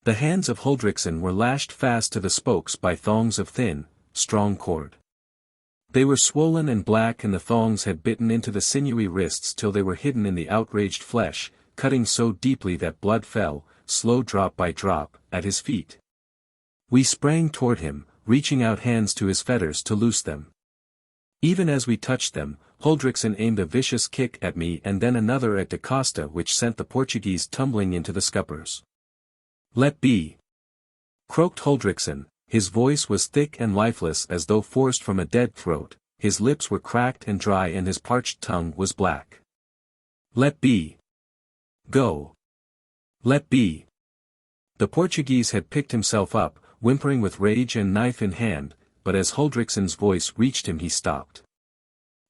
The hands of Huldriksen were lashed fast to the spokes by thongs of thin, strong cord. They were swollen and black and the thongs had bitten into the sinewy wrists till they were hidden in the outraged flesh, cutting so deeply that blood fell, slow drop by drop, at his feet. We sprang toward him, reaching out hands to his fetters to loose them. Even as we touched them, Huldriksen aimed a vicious kick at me and then another at Da Costa which sent the Portuguese tumbling into the scuppers. "Let be!" croaked Huldriksen. His voice was thick and lifeless as though forced from a dead throat, his lips were cracked and dry and his parched tongue was black. "Let be! Go! Let be!" The Portuguese had picked himself up, whimpering with rage and knife in hand, but as Huldriksen's voice reached him he stopped.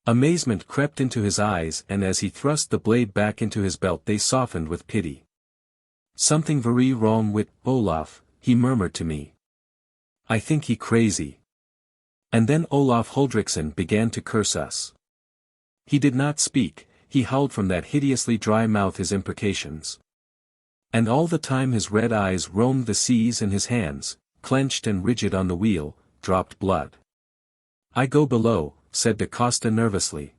Amazement crept into his eyes and as he thrust the blade back into his belt they softened with pity. "Something very wrong with Olaf," he murmured to me. "I think he crazy." And then Olaf Huldriksen began to curse us. He did not speak, he howled from that hideously dry mouth his imprecations. And all the time his red eyes roamed the seas and his hands, clenched and rigid on the wheel, dropped blood. "I go below," said Da Costa nervously.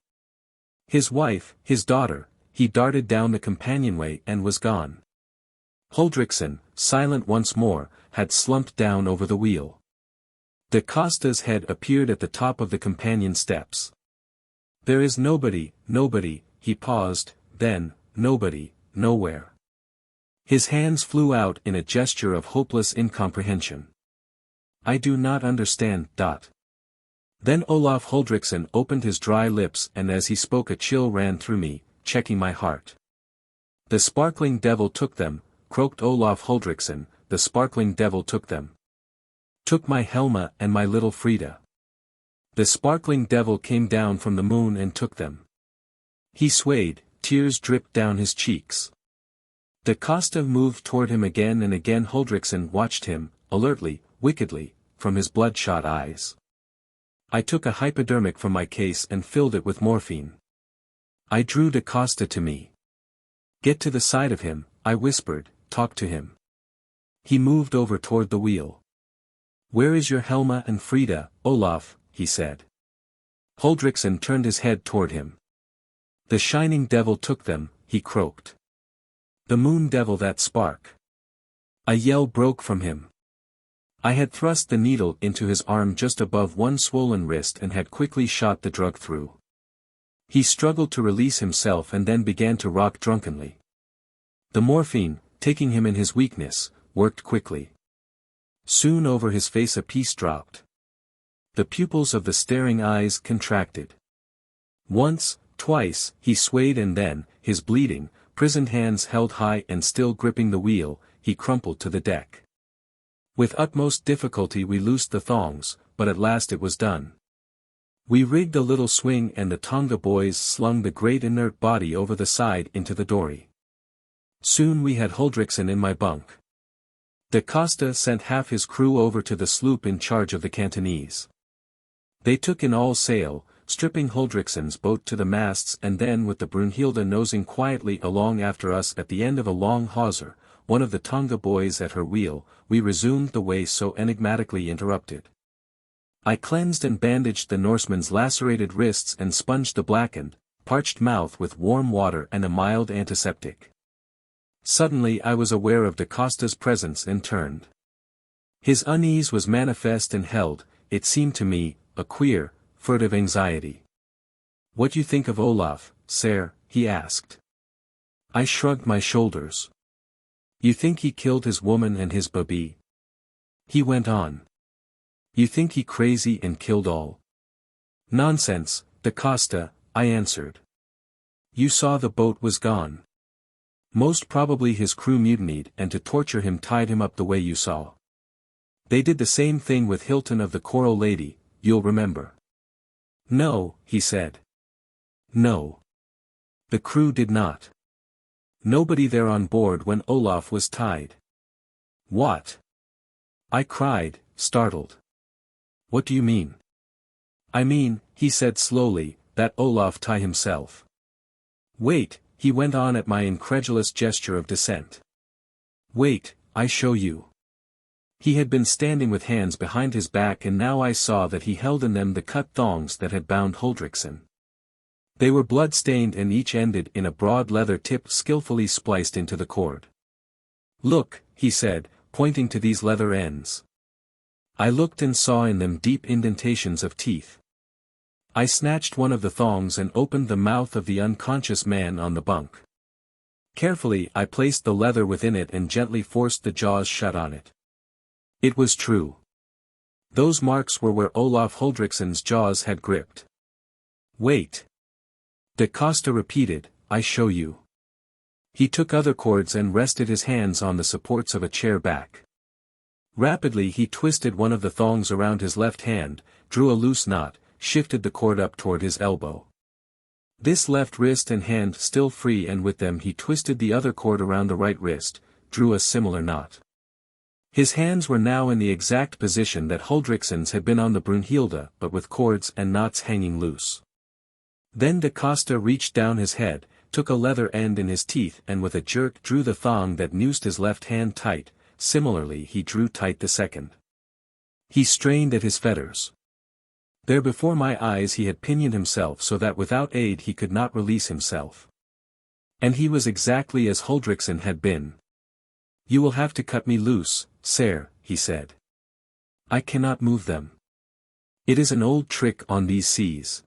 His wife, his daughter, he darted down the companionway and was gone. Huldriksen, silent once more, had slumped down over the wheel. Da Costa's head appeared at the top of the companion steps. "There is nobody, nobody," he paused, then, "nobody, nowhere." His hands flew out in a gesture of hopeless incomprehension. "I do not understand." Then Olaf Huldriksen opened his dry lips and as he spoke a chill ran through me, checking my heart. "The sparkling devil took them," croaked Olaf Huldriksen, "the sparkling devil took them. Took my Helma and my little Frida. The sparkling devil came down from the moon and took them." He swayed, tears dripped down his cheeks. Da Costa moved toward him again and again Huldriksen watched him, alertly, wickedly, from his bloodshot eyes. I took a hypodermic from my case and filled it with morphine. I drew Da Costa to me. "Get to the side of him," I whispered, "talk to him." He moved over toward the wheel. "Where is your Helma and Frida, Olaf?" he said. Huldriksen turned his head toward him. "The shining devil took them," he croaked. "The moon devil that spark." A yell broke from him. I had thrust the needle into his arm just above one swollen wrist and had quickly shot the drug through. He struggled to release himself and then began to rock drunkenly. The morphine, taking him in his weakness, worked quickly. Soon over his face a piece dropped. The pupils of the staring eyes contracted. Once, twice, he swayed and then, his bleeding, prisoned hands held high and still gripping the wheel, he crumpled to the deck. With utmost difficulty we loosed the thongs, but at last it was done. We rigged a little swing and the Tonga boys slung the great inert body over the side into the dory. Soon we had Huldriksen in my bunk. Da Costa sent half his crew over to the sloop in charge of the Cantonese. They took in all sail, stripping Huldriksen's boat to the masts and then with the Brunhilde nosing quietly along after us at the end of a long hawser, one of the Tonga boys at her wheel, we resumed the way so enigmatically interrupted. I cleansed and bandaged the Norseman's lacerated wrists and sponged the blackened, parched mouth with warm water and a mild antiseptic. Suddenly I was aware of Da Costa's presence and turned. His unease was manifest and held, it seemed to me, a queer, furtive anxiety. "What you think of Olaf, sir?" he asked. I shrugged my shoulders. "You think he killed his woman and his baby?" He went on. "You think he crazy and killed all?" "Nonsense, Da Costa," I answered. You saw the boat was gone. Most probably his crew mutinied and to torture him tied him up the way you saw. They did the same thing with Hilton of the Coral Lady, you'll remember. No, he said. No. The crew did not. Nobody there on board when Olaf was tied. What? I cried, startled. What do you mean? I mean, he said slowly, that Olaf tie himself. Wait, he went on at my incredulous gesture of dissent. Wait, I show you. He had been standing with hands behind his back and now I saw that he held in them the cut thongs that had bound Huldriksen. They were blood-stained and each ended in a broad leather tip skillfully spliced into the cord. Look, he said, pointing to these leather ends. I looked and saw in them deep indentations of teeth. I snatched one of the thongs and opened the mouth of the unconscious man on the bunk. Carefully I placed the leather within it and gently forced the jaws shut on it. It was true. Those marks were where Olaf Huldriksen's jaws had gripped. Wait. Da Costa repeated, I show you. He took other cords and rested his hands on the supports of a chair back. Rapidly he twisted one of the thongs around his left hand, drew a loose knot, shifted the cord up toward his elbow. This left wrist and hand still free and with them he twisted the other cord around the right wrist, drew a similar knot. His hands were now in the exact position that Huldriksen's had been on the Brunhilde but with cords and knots hanging loose. Then Da Costa reached down his head, took a leather end in his teeth and with a jerk drew the thong that noosed his left hand tight, similarly he drew tight the second. He strained at his fetters. There before my eyes he had pinioned himself so that without aid he could not release himself. And he was exactly as Huldriksen had been. You will have to cut me loose, sire, he said. I cannot move them. It is an old trick on these seas.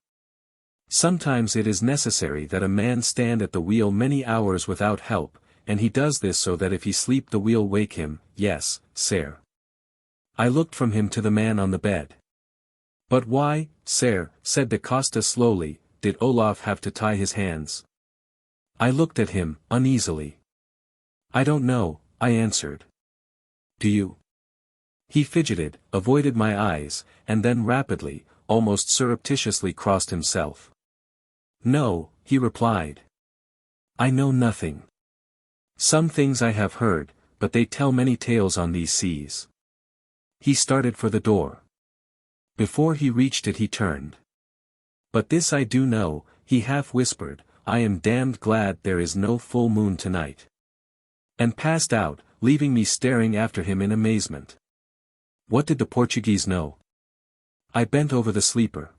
Sometimes it is necessary that a man stand at the wheel many hours without help, and he does this so that if he sleep the wheel wake him, yes, sire. I looked from him to the man on the bed. But why, sire, said Da Costa slowly, did Olaf have to tie his hands? I looked at him, uneasily. I don't know, I answered. Do you? He fidgeted, avoided my eyes, and then rapidly, almost surreptitiously crossed himself. No, he replied. I know nothing. Some things I have heard, but they tell many tales on these seas. He started for the door. Before he reached it he turned. But this I do know, he half whispered, I am damned glad there is no full moon tonight. And passed out, leaving me staring after him in amazement. What did the Portuguese know? I bent over the sleeper.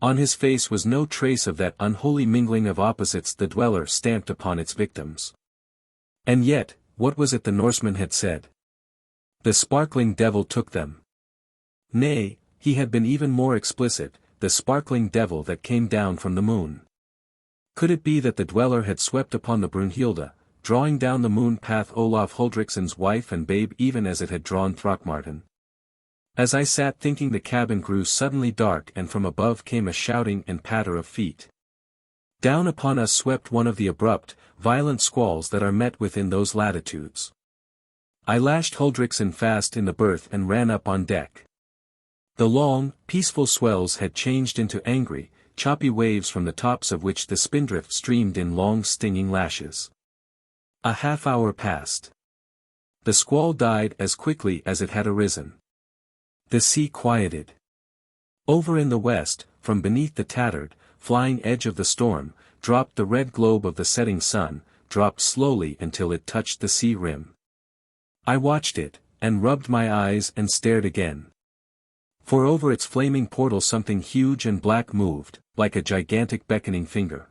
On his face was no trace of that unholy mingling of opposites the dweller stamped upon its victims. And yet, what was it the Norseman had said? The sparkling devil took them. Nay, he had been even more explicit, the sparkling devil that came down from the moon. Could it be that the dweller had swept upon the Brunhilde, drawing down the moon path Olaf Huldriksen's wife and babe even as it had drawn Throckmorton? As I sat thinking the cabin grew suddenly dark and from above came a shouting and patter of feet. Down upon us swept one of the abrupt, violent squalls that are met with in those latitudes. I lashed Huldriksen fast in the berth and ran up on deck. The long, peaceful swells had changed into angry, choppy waves from the tops of which the spindrift streamed in long stinging lashes. A half-hour passed. The squall died as quickly as it had arisen. The sea quieted. Over in the west, from beneath the tattered, flying edge of the storm, dropped the red globe of the setting sun, dropped slowly until it touched the sea rim. I watched it, and rubbed my eyes and stared again. For over its flaming portal something huge and black moved, like a gigantic beckoning finger.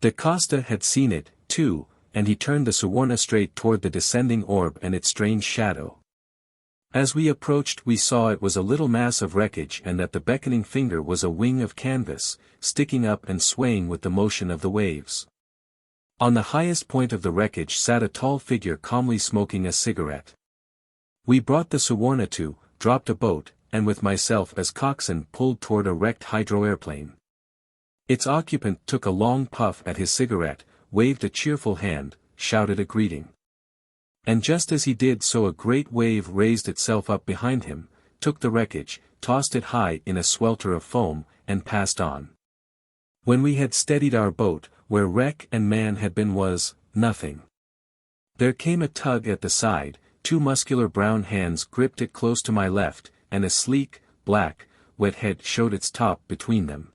Da Costa had seen it, too, and he turned the Suwarna straight toward the descending orb and its strange shadow. As we approached we saw it was a little mass of wreckage and that the beckoning finger was a wing of canvas, sticking up and swaying with the motion of the waves. On the highest point of the wreckage sat a tall figure calmly smoking a cigarette. We brought the Suwarna to, dropped a boat, and with myself as coxswain pulled toward a wrecked hydro-airplane. Its occupant took a long puff at his cigarette, waved a cheerful hand, shouted a greeting. And just as he did so a great wave raised itself up behind him, took the wreckage, tossed it high in a swelter of foam, and passed on. When we had steadied our boat, where wreck and man had been was nothing. There came a tug at the side, two muscular brown hands gripped it close to my left, and a sleek, black, wet head showed its top between them.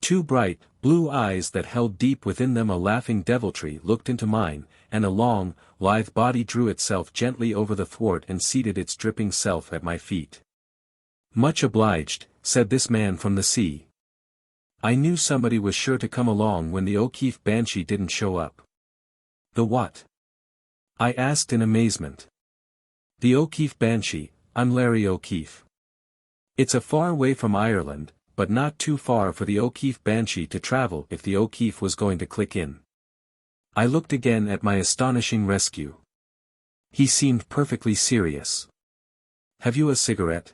Two bright, blue eyes that held deep within them a laughing deviltry looked into mine, and a long, lithe body drew itself gently over the thwart and seated its dripping self at my feet. "Much obliged," said this man from the sea. I knew somebody was sure to come along when the O'Keefe Banshee didn't show up. "The what?" I asked in amazement. "The O'Keefe Banshee, I'm Larry O'Keefe. It's a far way from Ireland, but not too far for the O'Keefe Banshee to travel if the O'Keefe was going to click in." I looked again at my astonishing rescue. He seemed perfectly serious. "Have you a cigarette?"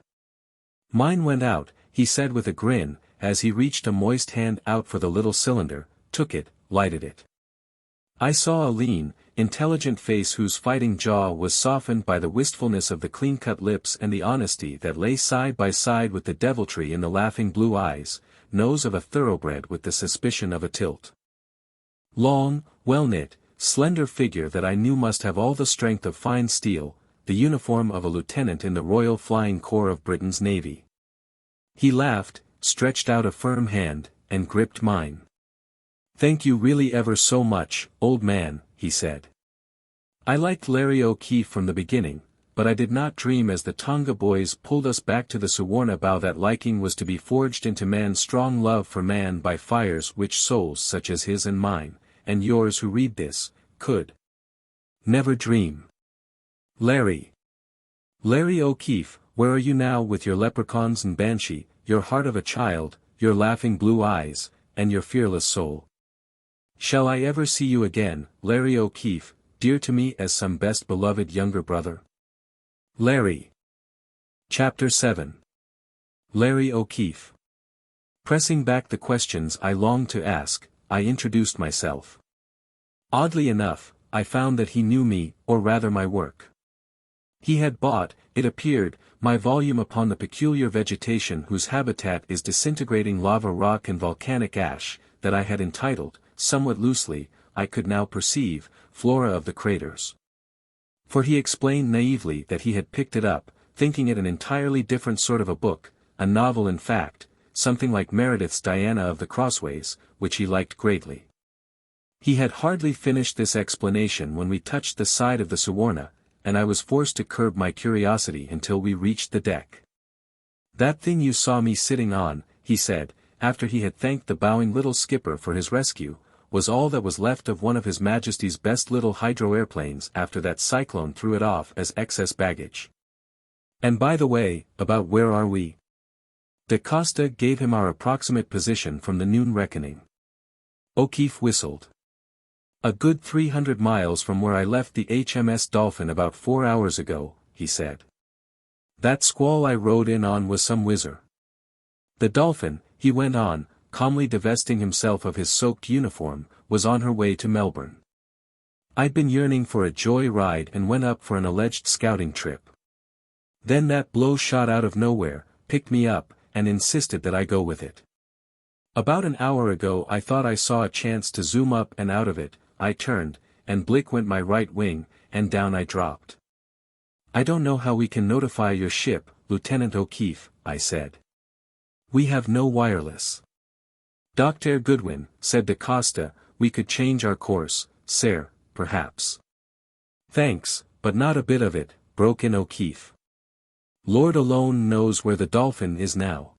"Mine went out," he said with a grin, as he reached a moist hand out for the little cylinder, took it, lighted it. I saw a lean, intelligent face whose fighting jaw was softened by the wistfulness of the clean-cut lips and the honesty that lay side by side with the deviltry in the laughing blue eyes, nose of a thoroughbred with the suspicion of a tilt. Long, well-knit, slender figure that I knew must have all the strength of fine steel, the uniform of a lieutenant in the Royal Flying Corps of Britain's Navy. He laughed, stretched out a firm hand, and gripped mine. "Thank you really ever so much, old man," he said. I liked Larry O'Keefe from the beginning, but I did not dream as the Tonga boys pulled us back to the Suwarna bow that liking was to be forged into man's strong love for man by fires which souls such as his and mine, and yours who read this, could never dream. Larry O'Keefe, where are you now with your leprechauns and banshee, your heart of a child, your laughing blue eyes, and your fearless soul? Shall I ever see you again, Larry O'Keefe, dear to me as some best beloved younger brother? Larry. Chapter 7. Larry O'Keefe. Pressing back the questions I longed to ask, I introduced myself. Oddly enough, I found that he knew me, or rather my work. He had bought, it appeared, my volume upon the peculiar vegetation whose habitat is disintegrating lava rock and volcanic ash, that I had entitled, somewhat loosely, I could now perceive, Flora of the Craters. For he explained naively that he had picked it up, thinking it an entirely different sort of a book, a novel in fact, something like Meredith's Diana of the Crossways, which he liked greatly. He had hardly finished this explanation when we touched the side of the Suwarna, and I was forced to curb my curiosity until we reached the deck. "That thing you saw me sitting on," he said, after he had thanked the bowing little skipper for his rescue, "was all that was left of one of His Majesty's best little hydro-airplanes after that cyclone threw it off as excess baggage. And by the way, about where are we?" Da Costa gave him our approximate position from the noon reckoning. O'Keefe whistled. "A good 300 miles from where I left the HMS Dolphin about 4 hours ago," he said. "That squall I rode in on was some whizzer. The Dolphin," he went on, calmly divesting himself of his soaked uniform, "was on her way to Melbourne. I'd been yearning for a joy ride and went up for an alleged scouting trip. Then that blow shot out of nowhere, picked me up, and insisted that I go with it. About an hour ago I thought I saw a chance to zoom up and out of it. I turned, and blick went my right wing, and down I dropped. 'I don't know how we can notify your ship, Lieutenant O'Keefe,' I said. 'We have no wireless.' 'Dr. Goodwin,' said Da Costa, 'we could change our course, sir, perhaps.' 'Thanks, but not a bit of it,' broke in O'Keefe. 'Lord alone knows where the Dolphin is now.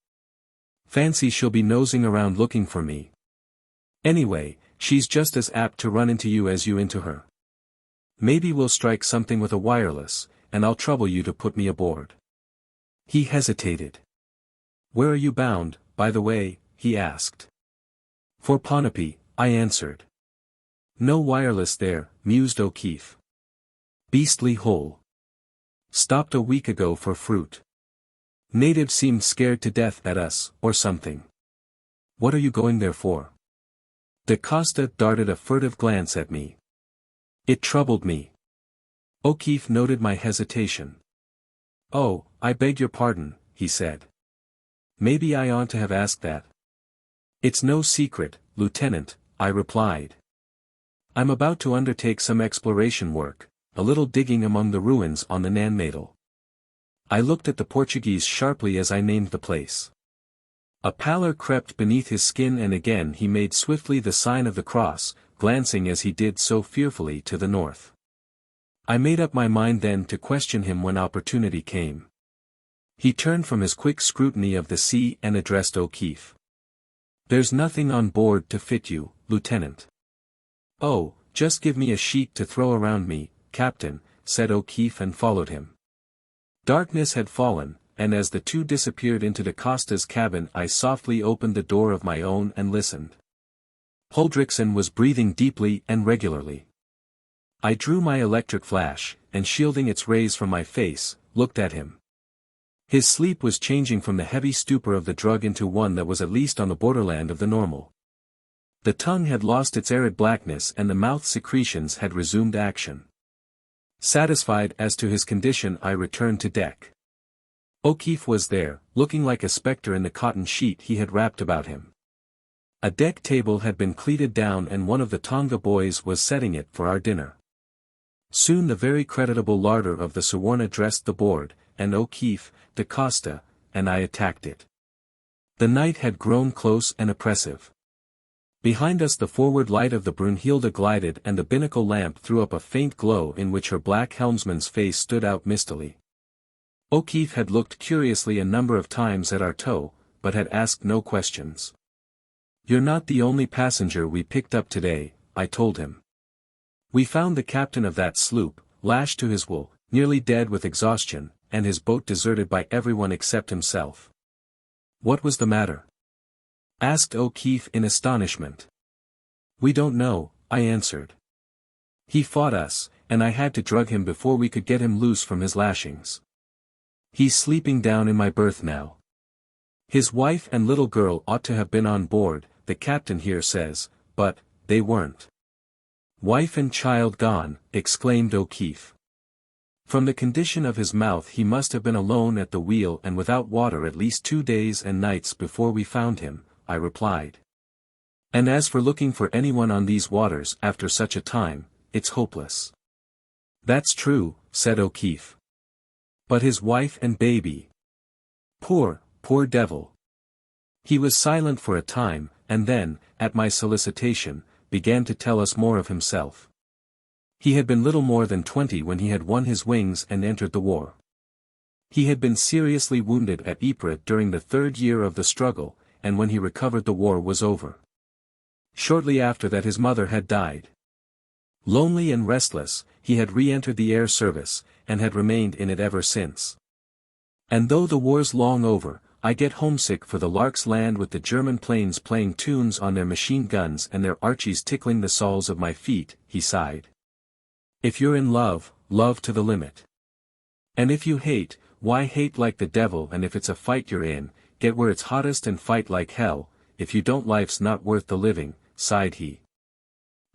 Fancy she'll be nosing around looking for me. Anyway, she's just as apt to run into you as you into her. Maybe we'll strike something with a wireless, and I'll trouble you to put me aboard.' He hesitated. 'Where are you bound, by the way?' he asked. 'For Ponape,' I answered. 'No wireless there,' mused O'Keefe. 'Beastly hole. Stopped a week ago for fruit. Natives seemed scared to death at us, or something. What are you going there for? Da Costa darted a furtive glance at me. It troubled me. O'Keefe noted my hesitation. Oh, I beg your pardon, he said. Maybe I ought to have asked that. It's no secret, Lieutenant, I replied. I'm about to undertake some exploration work, a little digging among the ruins on the Nanmadel. I looked at the Portuguese sharply as I named the place. A pallor crept beneath his skin and again he made swiftly the sign of the cross, glancing as he did so fearfully to the north. I made up my mind then to question him when opportunity came. He turned from his quick scrutiny of the sea and addressed O'Keefe. There's nothing on board to fit you, Lieutenant. Oh, just give me a sheet to throw around me, Captain, said O'Keefe and followed him. Darkness had fallen, and as the two disappeared into Da Costa's cabin I softly opened the door of my own and listened. Huldriksen was breathing deeply and regularly. I drew my electric flash, and shielding its rays from my face, looked at him. His sleep was changing from the heavy stupor of the drug into one that was at least on the borderland of the normal. The tongue had lost its arid blackness and the mouth secretions had resumed action. Satisfied as to his condition I returned to deck. O'Keefe was there, looking like a spectre in the cotton sheet he had wrapped about him. A deck table had been cleated down and one of the Tonga boys was setting it for our dinner. Soon the very creditable larder of the Suwarna dressed the board, and O'Keefe, Da Costa, and I attacked it. The night had grown close and oppressive. Behind us the forward light of the Brunhilde glided and the binnacle lamp threw up a faint glow in which her black helmsman's face stood out mistily. O'Keefe had looked curiously a number of times at our tow, but had asked no questions. You're not the only passenger we picked up today, I told him. We found the captain of that sloop, lashed to his wool, nearly dead with exhaustion, and his boat deserted by everyone except himself. What was the matter? Asked O'Keefe in astonishment. We don't know, I answered. He fought us, and I had to drug him before we could get him loose from his lashings. He's sleeping down in my berth now. His wife and little girl ought to have been on board, the captain here says, but they weren't. Wife and child gone, exclaimed O'Keefe. From the condition of his mouth he must have been alone at the wheel and without water at least 2 days and nights before we found him, I replied. And as for looking for anyone on these waters after such a time, it's hopeless. That's true, said O'Keefe. But his wife and baby. Poor devil. He was silent for a time, and then, at my solicitation, began to tell us more of himself. He had been little more than 20 when he had won his wings and entered the war. He had been seriously wounded at Ypres during the 3rd year of the struggle, and when he recovered the war was over. Shortly after that his mother had died. Lonely and restless, he had re-entered the air service, and had remained in it ever since. And though the war's long over, I get homesick for the Lark's land with the German planes playing tunes on their machine guns and their Archies tickling the soles of my feet, he sighed. If you're in love, love to the limit. And if you hate, why hate like the devil, and if it's a fight you're in, get where it's hottest and fight like hell. If you don't, life's not worth the living, sighed he.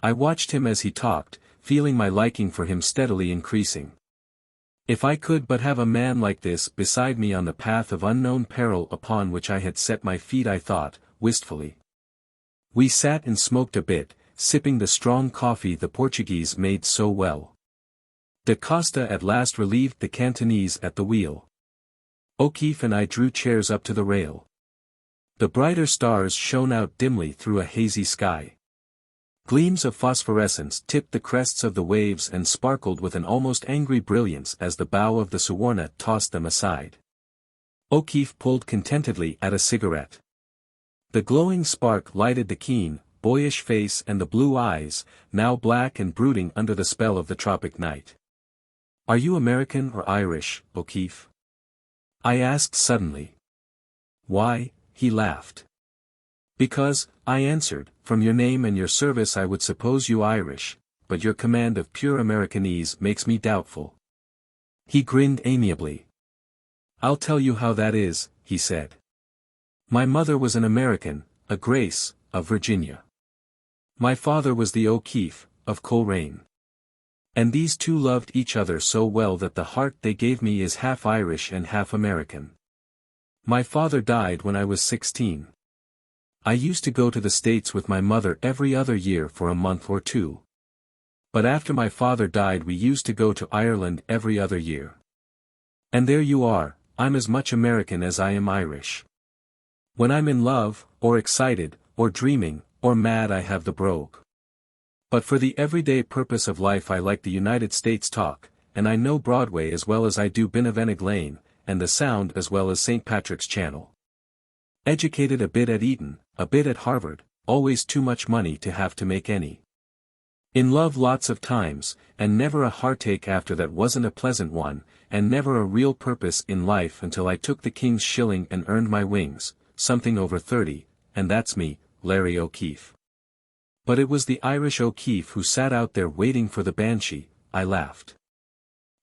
I watched him as he talked, feeling my liking for him steadily increasing. If I could but have a man like this beside me on the path of unknown peril upon which I had set my feet, I thought, wistfully. We sat and smoked a bit, sipping the strong coffee the Portuguese made so well. Da Costa at last relieved the Cantonese at the wheel. O'Keefe and I drew chairs up to the rail. The brighter stars shone out dimly through a hazy sky. Gleams of phosphorescence tipped the crests of the waves and sparkled with an almost angry brilliance as the bow of the Suwarna tossed them aside. O'Keefe pulled contentedly at a cigarette. The glowing spark lighted the keen, boyish face and the blue eyes, now black and brooding under the spell of the tropic night. Are you American or Irish, O'Keefe? I asked suddenly. Why, he laughed. Because, I answered, from your name and your service I would suppose you Irish, but your command of pure Americanese makes me doubtful. He grinned amiably. I'll tell you how that is, he said. My mother was an American, a Grace, of Virginia. My father was the O'Keefe, of Coleraine. And these two loved each other so well that the heart they gave me is half Irish and half American. My father died when I was 16. I used to go to the States with my mother every other year for a month or two. But after my father died we used to go to Ireland every other year. And there you are, I'm as much American as I am Irish. When I'm in love, or excited, or dreaming, or mad I have the brogue. But for the everyday purpose of life I like the United States talk, and I know Broadway as well as I do Benevent Lane, and the Sound as well as St. Patrick's Channel. Educated a bit at Eton, a bit at Harvard, always too much money to have to make any. In love lots of times, and never a heartache after that wasn't a pleasant one, and never a real purpose in life until I took the King's shilling and earned my wings, something over 30, and that's me, Larry O'Keefe. But it was the Irish O'Keefe who sat out there waiting for the banshee, I laughed.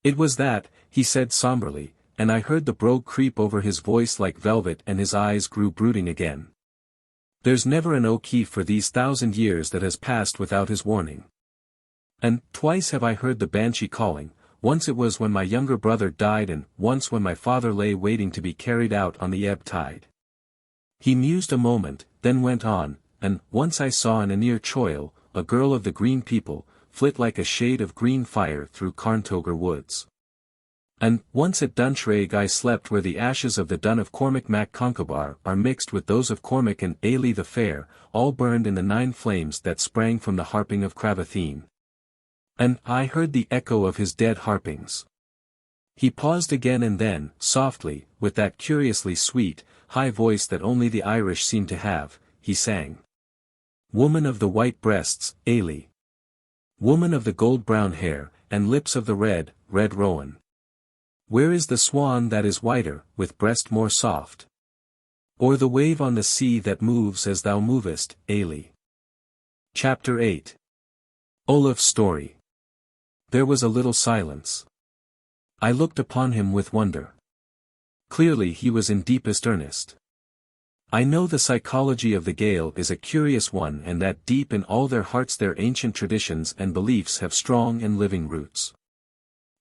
It was that, he said somberly, and I heard the brogue creep over his voice like velvet and his eyes grew brooding again. There's never an O'Keefe for these 1,000 years that has passed without his warning. And twice have I heard the banshee calling, once it was when my younger brother died and once when my father lay waiting to be carried out on the ebb tide. He mused a moment, then went on, and once I saw in Anir Choil, a girl of the green people, flit like a shade of green fire through Carntoger woods. And once at Dunchraigue I slept where the ashes of the Dun of Cormac Mac Concobar are mixed with those of Cormac and Ailey the Fair, all burned in the 9 flames that sprang from the harping of Cravatheen. And I heard the echo of his dead harpings. He paused again and then, softly, with that curiously sweet, high voice that only the Irish seem to have, he sang. Woman of the white breasts, Ailey. Woman of the gold-brown hair, and lips of the red, red rowan. Where is the swan that is whiter, with breast more soft? Or the wave on the sea that moves as thou movest, Ailey? Chapter 8. Olaf's story. There was a little silence. I looked upon him with wonder. Clearly he was in deepest earnest. I know the psychology of the Gael is a curious one and that deep in all their hearts their ancient traditions and beliefs have strong and living roots.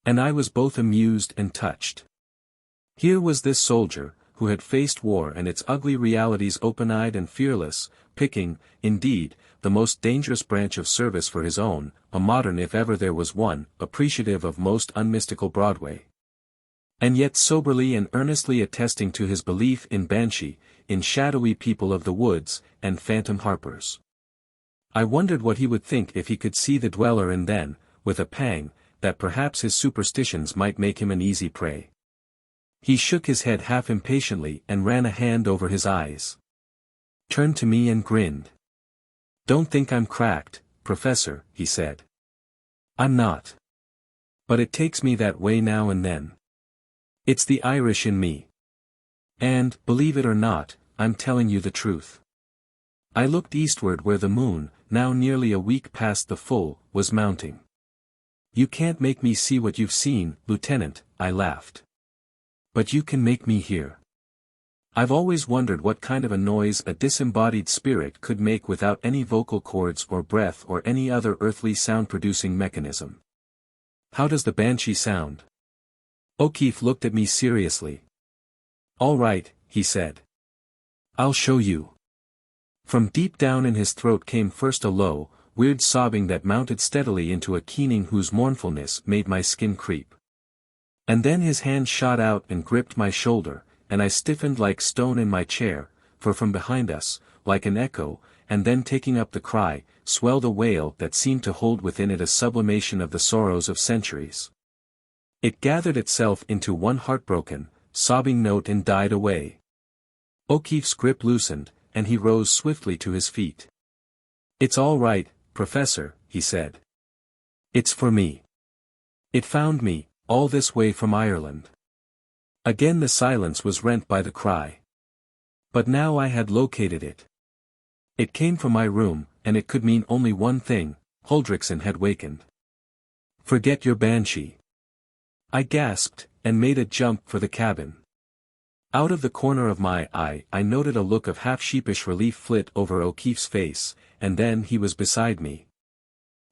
And I was both amused and touched. Here was this soldier, who had faced war and its ugly realities open-eyed and fearless, picking, indeed, the most dangerous branch of service for his own, a modern if ever there was one, appreciative of most unmystical Broadway. And yet soberly and earnestly attesting to his belief in Banshee, in shadowy people of the woods, and phantom harpers. I wondered what he would think if he could see the dweller and then, with a pang, that perhaps his superstitions might make him an easy prey. He shook his head half impatiently and ran a hand over his eyes. Turned to me and grinned. Don't think I'm cracked, Professor, he said. I'm not. But it takes me that way now and then. It's the Irish in me. And, believe it or not, I'm telling you the truth. I looked eastward where the moon, now nearly a week past the full, was mounting. You can't make me see what you've seen, Lieutenant, I laughed. But you can make me hear. I've always wondered what kind of a noise a disembodied spirit could make without any vocal cords or breath or any other earthly sound-producing mechanism. How does the banshee sound? O'Keefe looked at me seriously. All right, he said. I'll show you. From deep down in his throat came first a low, weird sobbing that mounted steadily into a keening whose mournfulness made my skin creep. And then his hand shot out and gripped my shoulder, and I stiffened like stone in my chair, for from behind us, like an echo, and then taking up the cry, swelled a wail that seemed to hold within it a sublimation of the sorrows of centuries. It gathered itself into one heartbroken, sobbing note and died away. O'Keefe's grip loosened, and he rose swiftly to his feet. It's all right, Professor, he said. It's for me. It found me, all this way from Ireland. Again the silence was rent by the cry. But now I had located it. It came from my room, and it could mean only one thing, Huldriksen had wakened. Forget your banshee. I gasped, and made a jump for the cabin. Out of the corner of my eye I noted a look of half-sheepish relief flit over O'Keefe's face, and then he was beside me.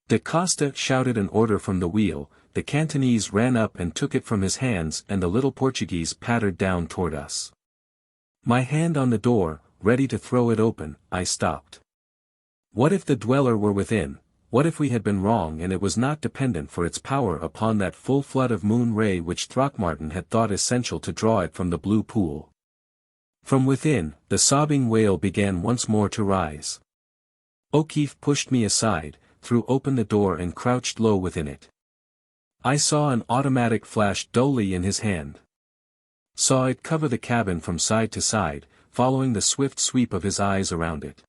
Da Costa shouted an order from the wheel, the Cantonese ran up and took it from his hands and the little Portuguese pattered down toward us. My hand on the door, ready to throw it open, I stopped. What if the dweller were within? What if we had been wrong and it was not dependent for its power upon that full flood of moon ray which Throckmorton had thought essential to draw it from the blue pool? From within, the sobbing wail began once more to rise. O'Keefe pushed me aside, threw open the door and crouched low within it. I saw an automatic flash dully in his hand. Saw it cover the cabin from side to side, following the swift sweep of his eyes around it.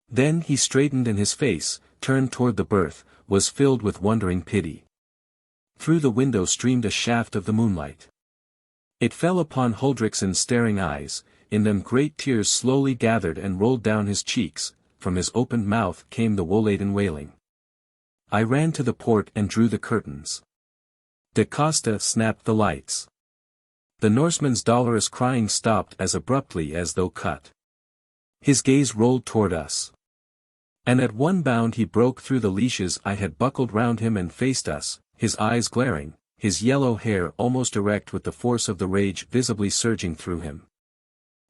Then he straightened and his face, turned toward the berth, was filled with wondering pity. Through the window streamed a shaft of the moonlight. It fell upon Huldrexon's staring eyes, in them great tears slowly gathered and rolled down his cheeks, from his opened mouth came the woe-laden wailing. I ran to the port and drew the curtains. Da Costa snapped the lights. The Norseman's dolorous crying stopped as abruptly as though cut. His gaze rolled toward us. And at one bound he broke through the leashes I had buckled round him and faced us, his eyes glaring, his yellow hair almost erect with the force of the rage visibly surging through him.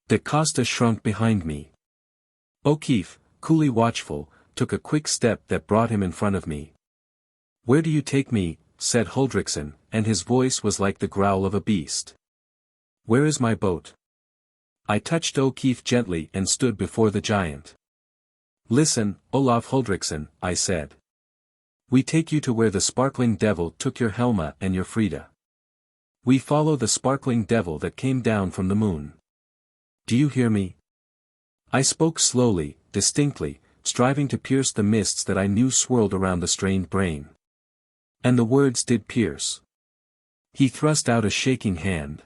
Da Costa shrunk behind me. O'Keefe, coolly watchful, took a quick step that brought him in front of me. "Where do you take me?" said Huldrexon, and his voice was like the growl of a beast. "Where is my boat?" I touched O'Keefe gently and stood before the giant. "Listen, Olaf Huldrexon," I said. "We take you to where the sparkling devil took your Helma and your Frida. We follow the sparkling devil that came down from the moon. Do you hear me?" I spoke slowly, distinctly, striving to pierce the mists that I knew swirled around the strained brain. And the words did pierce. He thrust out a shaking hand.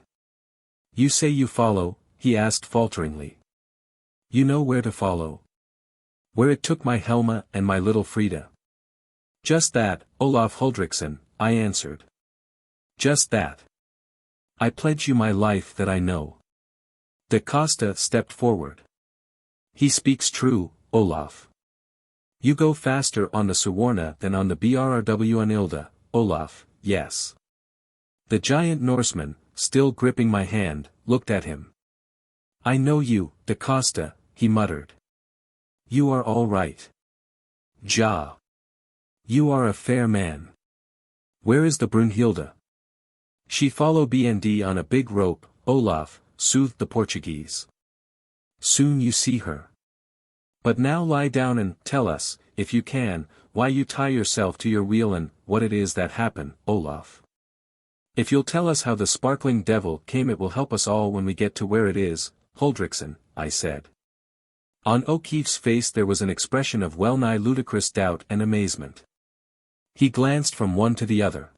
"You say you follow?" he asked falteringly. "You know where to follow? Where it took my Helma and my little Frida?" "Just that, Olaf Huldrexon," I answered. "Just that. I pledge you my life that I know." Da Costa stepped forward. "He speaks true, Olaf. You go faster on the Suwarna than on the Brrw Unilda, Olaf, yes." The giant Norseman, still gripping my hand, looked at him. "I know you, Da Costa," he muttered. "You are all right. Ja. You are a fair man. Where is the Brunhilde?" "She follow BND on a big rope, Olaf," soothed the Portuguese. "Soon you see her. But now lie down and tell us, if you can, why you tie yourself to your wheel and what it is that happened, Olaf. If you'll tell us how the sparkling devil came it will help us all when we get to where it is, Huldrexon," I said. On O'Keefe's face there was an expression of well-nigh ludicrous doubt and amazement. He glanced from one to the other.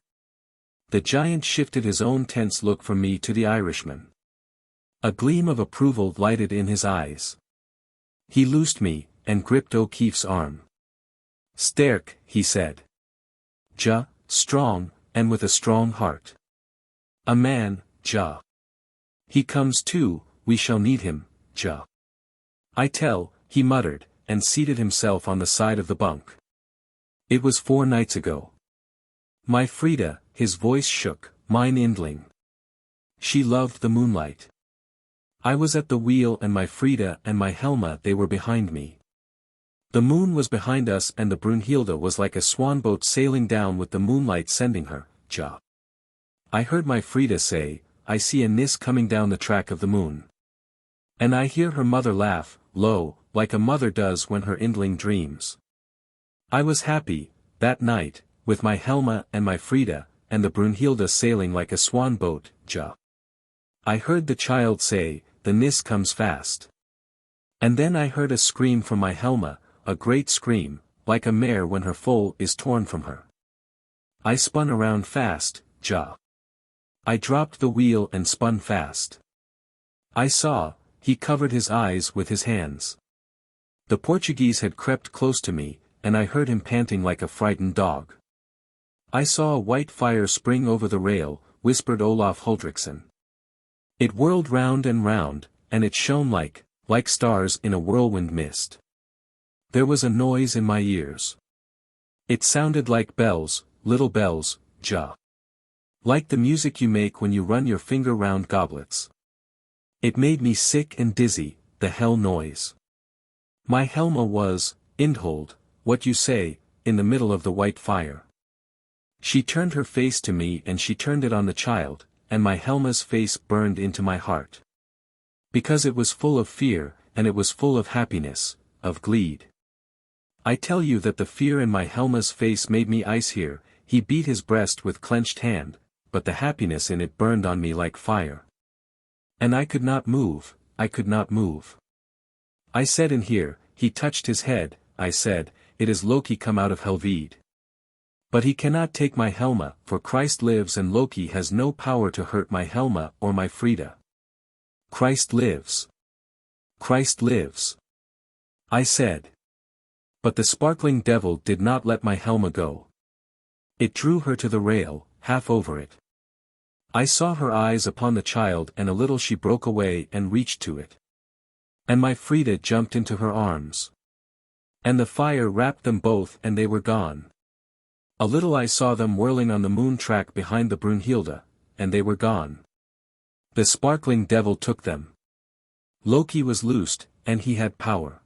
The giant shifted his own tense look from me to the Irishman. A gleam of approval lighted in his eyes. He loosed me, and gripped O'Keefe's arm. "Sterk," he said. "Ja, strong, and with a strong heart. A man, Ja. He comes too, we shall need him, Ja. I tell," he muttered, and seated himself on the side of the bunk. "It was 4 nights ago. My Frida," his voice shook, "mine Indling. She loved the moonlight. I was at the wheel and my Frida and my Helma they were behind me. The moon was behind us and the Brunhilde was like a swan boat sailing down with the moonlight sending her, Ja. I heard my Frida say, 'I see a Nis coming down the track of the moon.' And I hear her mother laugh, low, like a mother does when her Indling dreams. I was happy, that night, with my Helma and my Frida, and the Brunhilde sailing like a swan boat, Ja. I heard the child say, 'The Nis comes fast.' And then I heard a scream from my Helma, a great scream, like a mare when her foal is torn from her. I spun around fast, Ja. I dropped the wheel and spun fast. I saw," he covered his eyes with his hands. The Portuguese had crept close to me, and I heard him panting like a frightened dog. "I saw a white fire spring over the rail," whispered Olaf Huldrexon. It whirled round and round, and it shone like stars in a whirlwind mist. There was a noise in my ears. It sounded like bells, little bells, like the music you make when you run your finger round goblets. It made me sick and dizzy, the hell noise. My Helma was, Indhold, what you say, in the middle of the white fire. She turned her face to me and she turned it on the child, and my Helma's face burned into my heart. Because it was full of fear, and it was full of happiness, of glee. I tell you that the fear in my Helma's face made me ice here. He beat his breast with clenched hand, but the happiness in it burned on me like fire. And I could not move, I could not move. I said in here, he touched his head, I said, it is Loki come out of Helvede. But he cannot take my Helma, for Christ lives and Loki has no power to hurt my Helma or my Frida. Christ lives. Christ lives. I said. But the sparkling devil did not let my Helma go. It drew her to the rail, half over it. I saw her eyes upon the child and a little she broke away and reached to it. And my Frida jumped into her arms. And the fire wrapped them both and they were gone. A little I saw them whirling on the moon track behind the Brunhilde, and they were gone. The sparkling devil took them. Loki was loosed, and he had power.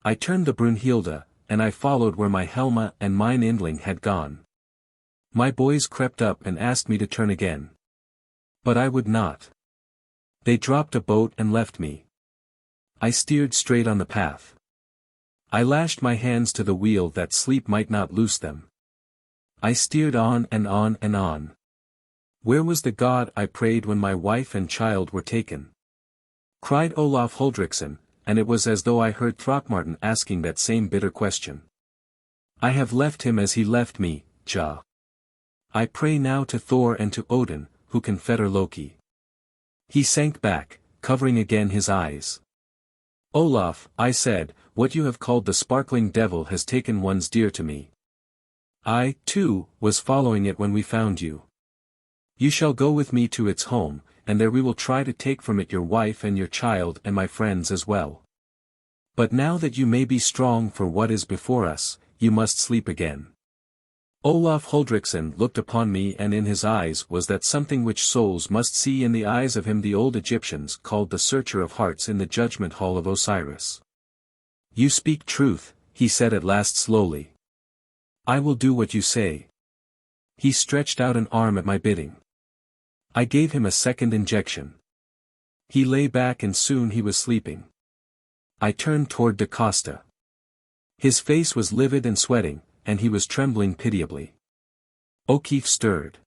I turned the Brunhilde, and I followed where my Helma and mine Indling had gone. My boys crept up and asked me to turn again. But I would not. They dropped a boat and left me. I steered straight on the path. I lashed my hands to the wheel that sleep might not loose them. I steered on and on and on. Where was the God I prayed when my wife and child were taken? Cried Olaf Huldriksson, and it was as though I heard Throckmorton asking that same bitter question. I have left him as he left me, I pray now to Thor and to Odin, who can fetter Loki. He sank back, covering again his eyes. Olaf, I said, what you have called the sparkling devil has taken one's dear to me. I, too, was following it when we found you. You shall go with me to its home, and there we will try to take from it your wife and your child and my friends as well. But now that you may be strong for what is before us, you must sleep again. Olaf Huldriksson looked upon me and in his eyes was that something which souls must see in the eyes of him the old Egyptians called the searcher of hearts in the judgment hall of Osiris. You speak truth, he said at last slowly. I will do what you say. He stretched out an arm at my bidding. I gave him a second injection. He lay back and soon he was sleeping. I turned toward Da Costa. His face was livid and sweating, and he was trembling pitiably. O'Keefe stirred.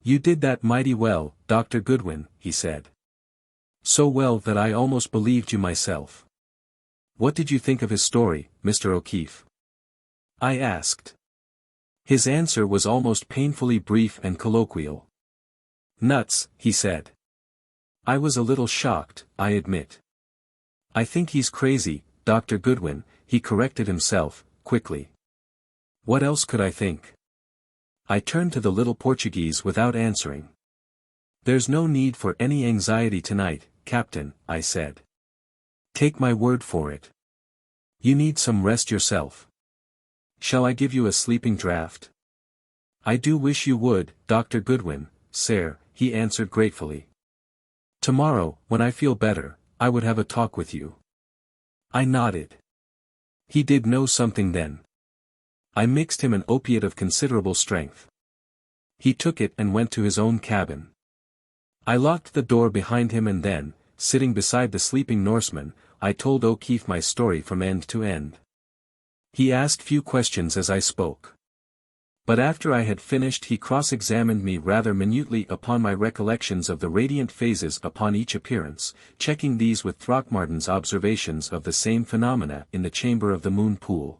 You did that mighty well, Dr. Goodwin, he said. So well that I almost believed you myself. What did you think of his story, Mr. O'Keefe? I asked. His answer was almost painfully brief and colloquial. Nuts, he said. I was a little shocked, I admit. I think he's crazy, Dr. Goodwin, he corrected himself, quickly. What else could I think? I turned to the little Portuguese without answering. There's no need for any anxiety tonight, Captain, I said. Take my word for it. You need some rest yourself. Shall I give you a sleeping draught? I do wish you would, Dr. Goodwin, sir, he answered gratefully. Tomorrow, when I feel better, I would have a talk with you. I nodded. He did know something then. I mixed him an opiate of considerable strength. He took it and went to his own cabin. I locked the door behind him and then, sitting beside the sleeping Norseman, I told O'Keefe my story from end to end. He asked few questions as I spoke. But after I had finished he cross-examined me rather minutely upon my recollections of the radiant phases upon each appearance, checking these with Throckmorton's observations of the same phenomena in the chamber of the moon pool.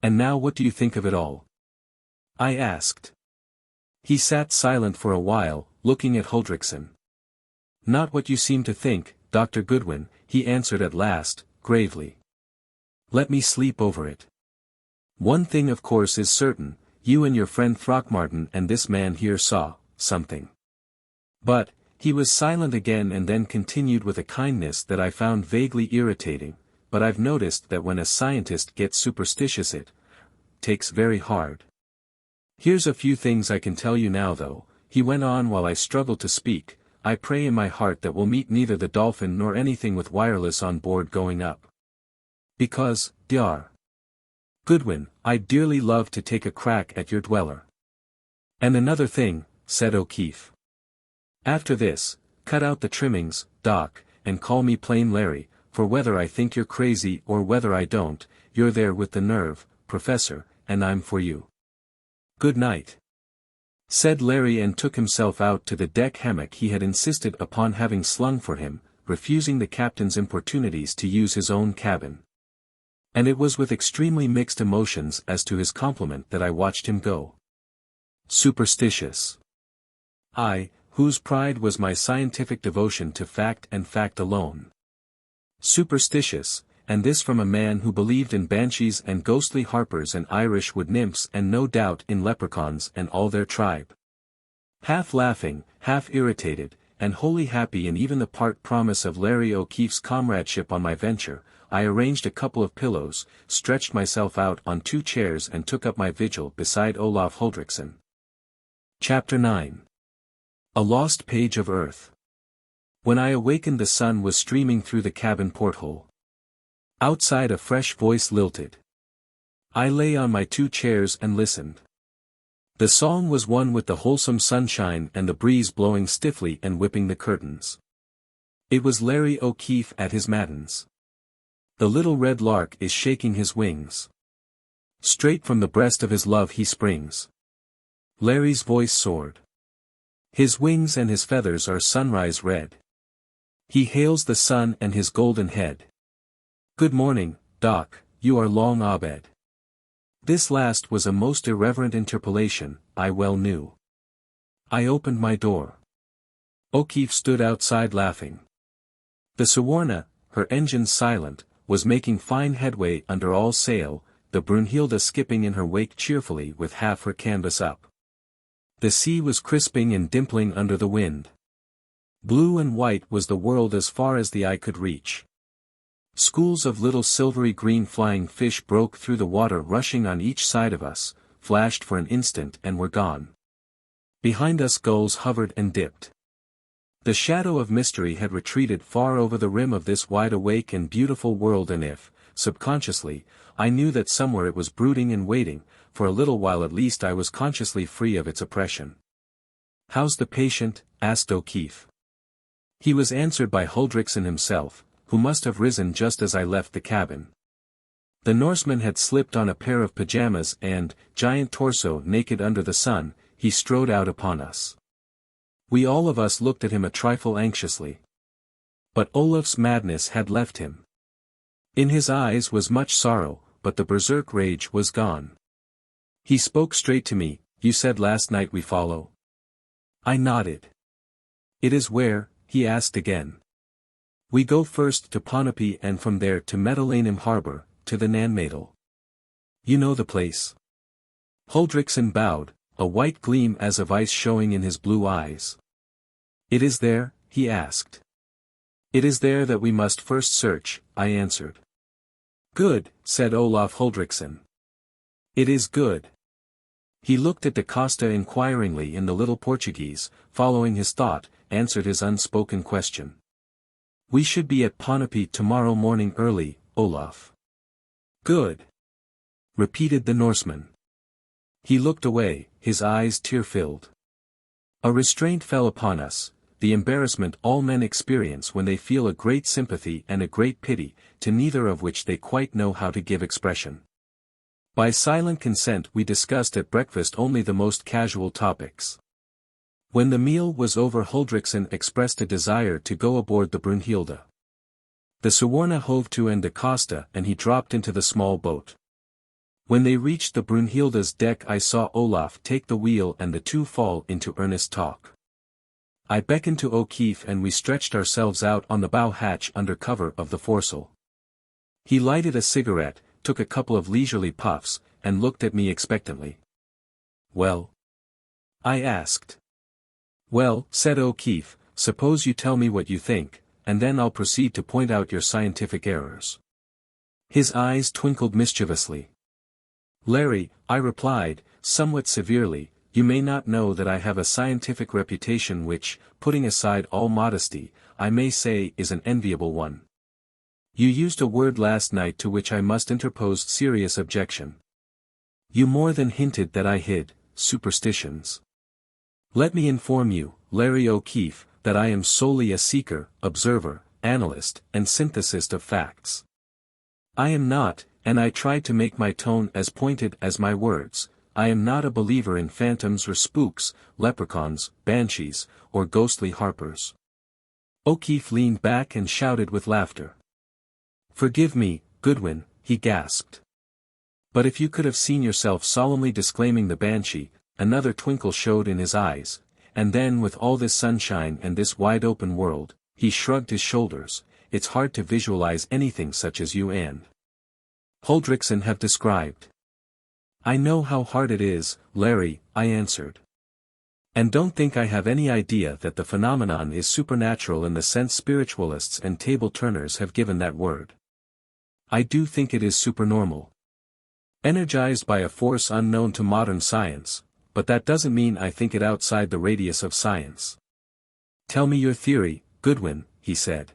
And now what do you think of it all? I asked. He sat silent for a while, looking at Huldriksson. Not what you seem to think, Dr. Goodwin, he answered at last, gravely. Let me sleep over it. One thing of course is certain, you and your friend Throckmorton and this man here saw something. But, He was silent again and then continued with a kindness that I found vaguely irritating, but I've noticed that when a scientist gets superstitious it takes very hard. Here's a few things I can tell you now though, he went on while I struggled to speak. I pray in my heart that we'll meet neither the dolphin nor anything with wireless on board going up. Because, Dr. Goodwin, I'd dearly love to take a crack at your dweller. And another thing, said O'Keefe. After this, cut out the trimmings, Doc, and call me plain Larry, for whether I think you're crazy or whether I don't, you're there with the nerve, Professor, and I'm for you. Good night, said Larry and took himself out to the deck hammock he had insisted upon having slung for him, refusing the captain's importunities to use his own cabin. And it was with extremely mixed emotions as to his compliment that I watched him go. Superstitious. I, whose pride was my scientific devotion to fact and fact alone. Superstitious, and this from a man who believed in banshees and ghostly harpers and Irish wood nymphs and no doubt in leprechauns and all their tribe. Half laughing, half irritated, and wholly happy in even the part promise of Larry O'Keefe's comradeship on my venture, I arranged a couple of pillows, stretched myself out on 2 chairs and took up my vigil beside Olaf Huldriksen. Chapter 9. A Lost Page of Earth. When I awakened the sun was streaming through the cabin porthole. Outside a fresh voice lilted. I lay on my 2 chairs and listened. The song was one with the wholesome sunshine and the breeze blowing stiffly and whipping the curtains. It was Larry O'Keefe at his matins. The little red lark is shaking his wings. Straight from the breast of his love he springs. Larry's voice soared. His wings and his feathers are sunrise red. He hails the sun and his golden head. Good morning, Doc, you are long abed. This last was a most irreverent interpolation, I well knew. I opened my door. O'Keefe stood outside laughing. The Suwarna, her engines silent, was making fine headway under all sail, the Brunhilde skipping in her wake cheerfully with half her canvas up. The sea was crisping and dimpling under the wind. Blue and white was the world as far as the eye could reach. Schools of little silvery green flying fish broke through the water rushing on each side of us, flashed for an instant and were gone. Behind us gulls hovered and dipped. The shadow of mystery had retreated far over the rim of this wide-awake and beautiful world, and if, subconsciously, I knew that somewhere it was brooding and waiting, for a little while at least I was consciously free of its oppression. "How's the patient?" asked O'Keefe. He was answered by Huldriksen himself, who must have risen just as I left the cabin. The Norseman had slipped on a pair of pajamas and, giant torso naked under the sun, he strode out upon us. We all of us looked at him a trifle anxiously. But Olaf's madness had left him. In his eyes was much sorrow, but the berserk rage was gone. He spoke straight to me. "You said last night we follow?" I nodded. "It is where?" he asked again. "We go first to Ponape and from there to Medelanem harbor, to the Nanmadel. You know the place?" Huldriksen bowed, a white gleam as of ice showing in his blue eyes. "It is there?" he asked. "It is there that we must first search," I answered. "Good," said Olaf Huldriksen. "It is good." He looked at Da Costa inquiringly in the little Portuguese, following his thought, answered his unspoken question. "We should be at Ponape tomorrow morning early, Olaf." "Good," repeated the Norseman. He looked away, his eyes tear-filled. A restraint fell upon us, the embarrassment all men experience when they feel a great sympathy and a great pity, to neither of which they quite know how to give expression. By silent consent we discussed at breakfast only the most casual topics. When the meal was over Huldriksen expressed a desire to go aboard the Brunhilde. The Suwarna hove to and Da Costa and he dropped into the small boat. When they reached the Brunhilde's deck I saw Olaf take the wheel and the two fall into earnest talk. I beckoned to O'Keefe and we stretched ourselves out on the bow hatch under cover of the foresail. He lighted a cigarette, took a couple of leisurely puffs, and looked at me expectantly. "Well?" I asked. "Well," said O'Keefe, suppose you tell me what you think, and then I'll proceed to point out your scientific errors. His eyes twinkled mischievously. Larry, I replied, somewhat severely, you may not know that I have a scientific reputation which, putting aside all modesty, I may say is an enviable one. You used a word last night to which I must interpose serious objection. You more than hinted that I hid superstitions. Let me inform you, Larry O'Keefe, that I am solely a seeker, observer, analyst, and synthesist of facts. I am not, and I try to make my tone as pointed as my words, I am not a believer in phantoms or spooks, leprechauns, banshees, or ghostly harpers. O'Keefe leaned back and shouted with laughter. Forgive me, Goodwin, he gasped. But if you could have seen yourself solemnly disclaiming the banshee, another twinkle showed in his eyes, and then with all this sunshine and this wide-open world, he shrugged his shoulders, it's hard to visualize anything such as you and Huldriksen have described. I know how hard it is, Larry, I answered. And don't think I have any idea that the phenomenon is supernatural in the sense spiritualists and table-turners have given that word. I do think it is supernormal. Energized by a force unknown to modern science, but that doesn't mean I think it outside the radius of science. Tell me your theory, Goodwin, he said.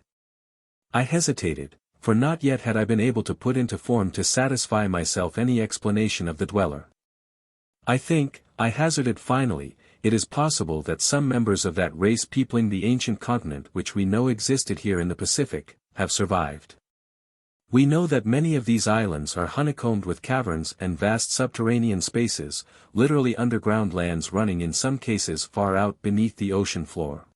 I hesitated, for not yet had I been able to put into form to satisfy myself any explanation of the dweller. I think, I hazarded finally, it is possible that some members of that race peopling the ancient continent which we know existed here in the Pacific, have survived. We know that many of these islands are honeycombed with caverns and vast subterranean spaces, literally underground lands running in some cases far out beneath the ocean floor.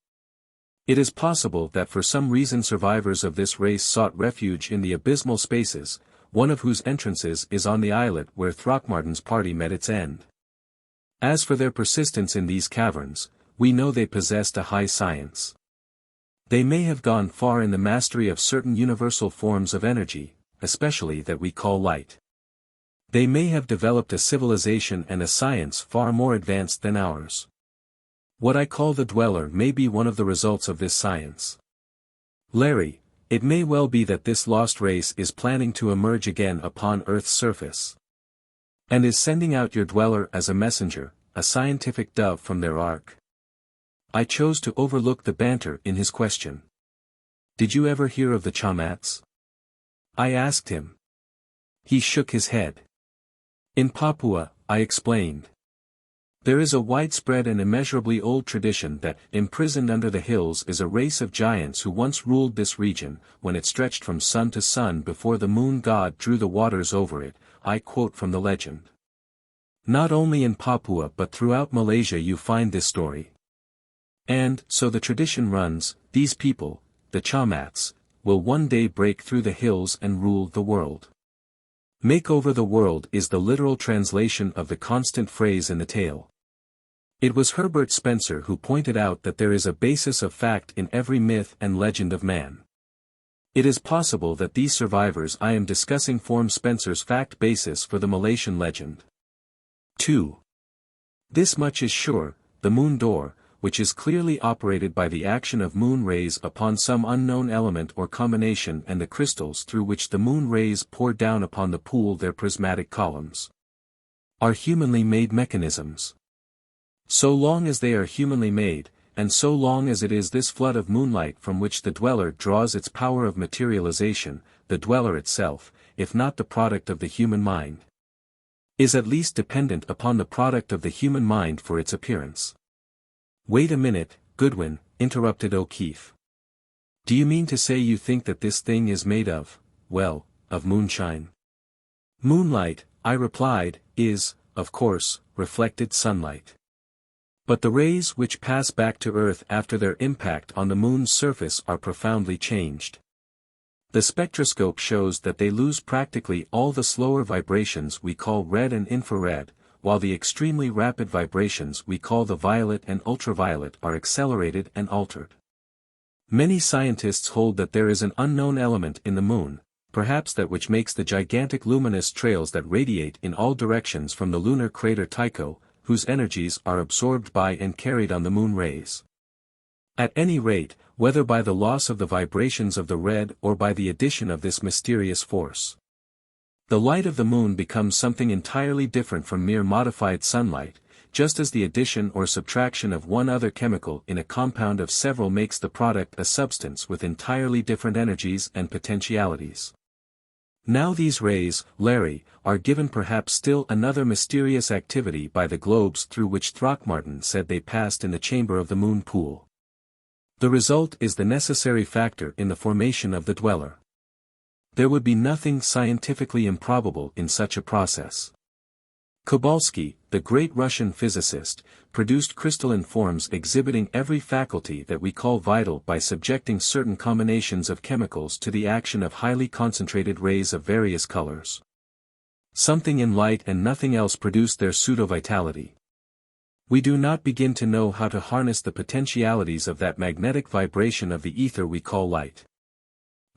It is possible that for some reason survivors of this race sought refuge in the abysmal spaces, one of whose entrances is on the islet where Throckmorton's party met its end. As for their persistence in these caverns, we know they possessed a high science. They may have gone far in the mastery of certain universal forms of energy, especially that we call light. They may have developed a civilization and a science far more advanced than ours. What I call the dweller may be one of the results of this science. Larry, it may well be that this lost race is planning to emerge again upon Earth's surface. And is sending out your dweller as a messenger, a scientific dove from their ark. I chose to overlook the banter in his question. Did you ever hear of the Chamats? I asked him. He shook his head. In Papua, I explained. There is a widespread and immeasurably old tradition that, imprisoned under the hills is a race of giants who once ruled this region, when it stretched from sun to sun before the moon god drew the waters over it, I quote from the legend. Not only in Papua but throughout Malaysia you find this story. And, so the tradition runs, these people, the Chamats, will one day break through the hills and rule the world. Make over the world is the literal translation of the constant phrase in the tale. It was Herbert Spencer who pointed out that there is a basis of fact in every myth and legend of man. It is possible that these survivors I am discussing form Spencer's fact basis for the Malaysian legend. 2. This much is sure, the moon door, which is clearly operated by the action of moon rays upon some unknown element or combination and the crystals through which the moon rays pour down upon the pool their prismatic columns, are humanly made mechanisms. So long as they are humanly made, and so long as it is this flood of moonlight from which the dweller draws its power of materialization, the dweller itself, if not the product of the human mind, is at least dependent upon the product of the human mind for its appearance. Wait a minute, Goodwin, interrupted O'Keefe. Do you mean to say you think that this thing is made of, well, of moonshine? Moonlight, I replied, is, of course, reflected sunlight. But the rays which pass back to Earth after their impact on the moon's surface are profoundly changed. The spectroscope shows that they lose practically all the slower vibrations we call red and infrared, while the extremely rapid vibrations we call the violet and ultraviolet are accelerated and altered. Many scientists hold that there is an unknown element in the moon, perhaps that which makes the gigantic luminous trails that radiate in all directions from the lunar crater Tycho, whose energies are absorbed by and carried on the moon rays. At any rate, whether by the loss of the vibrations of the red or by the addition of this mysterious force. The light of the moon becomes something entirely different from mere modified sunlight, just as the addition or subtraction of one other chemical in a compound of several makes the product a substance with entirely different energies and potentialities. Now these rays, Larry, are given perhaps still another mysterious activity by the globes through which Throckmorton said they passed in the chamber of the moon pool. The result is the necessary factor in the formation of the dweller. There would be nothing scientifically improbable in such a process. Kovalsky, the great Russian physicist, produced crystalline forms exhibiting every faculty that we call vital by subjecting certain combinations of chemicals to the action of highly concentrated rays of various colors. Something in light and nothing else produced their pseudo-vitality. We do not begin to know how to harness the potentialities of that magnetic vibration of the ether we call light.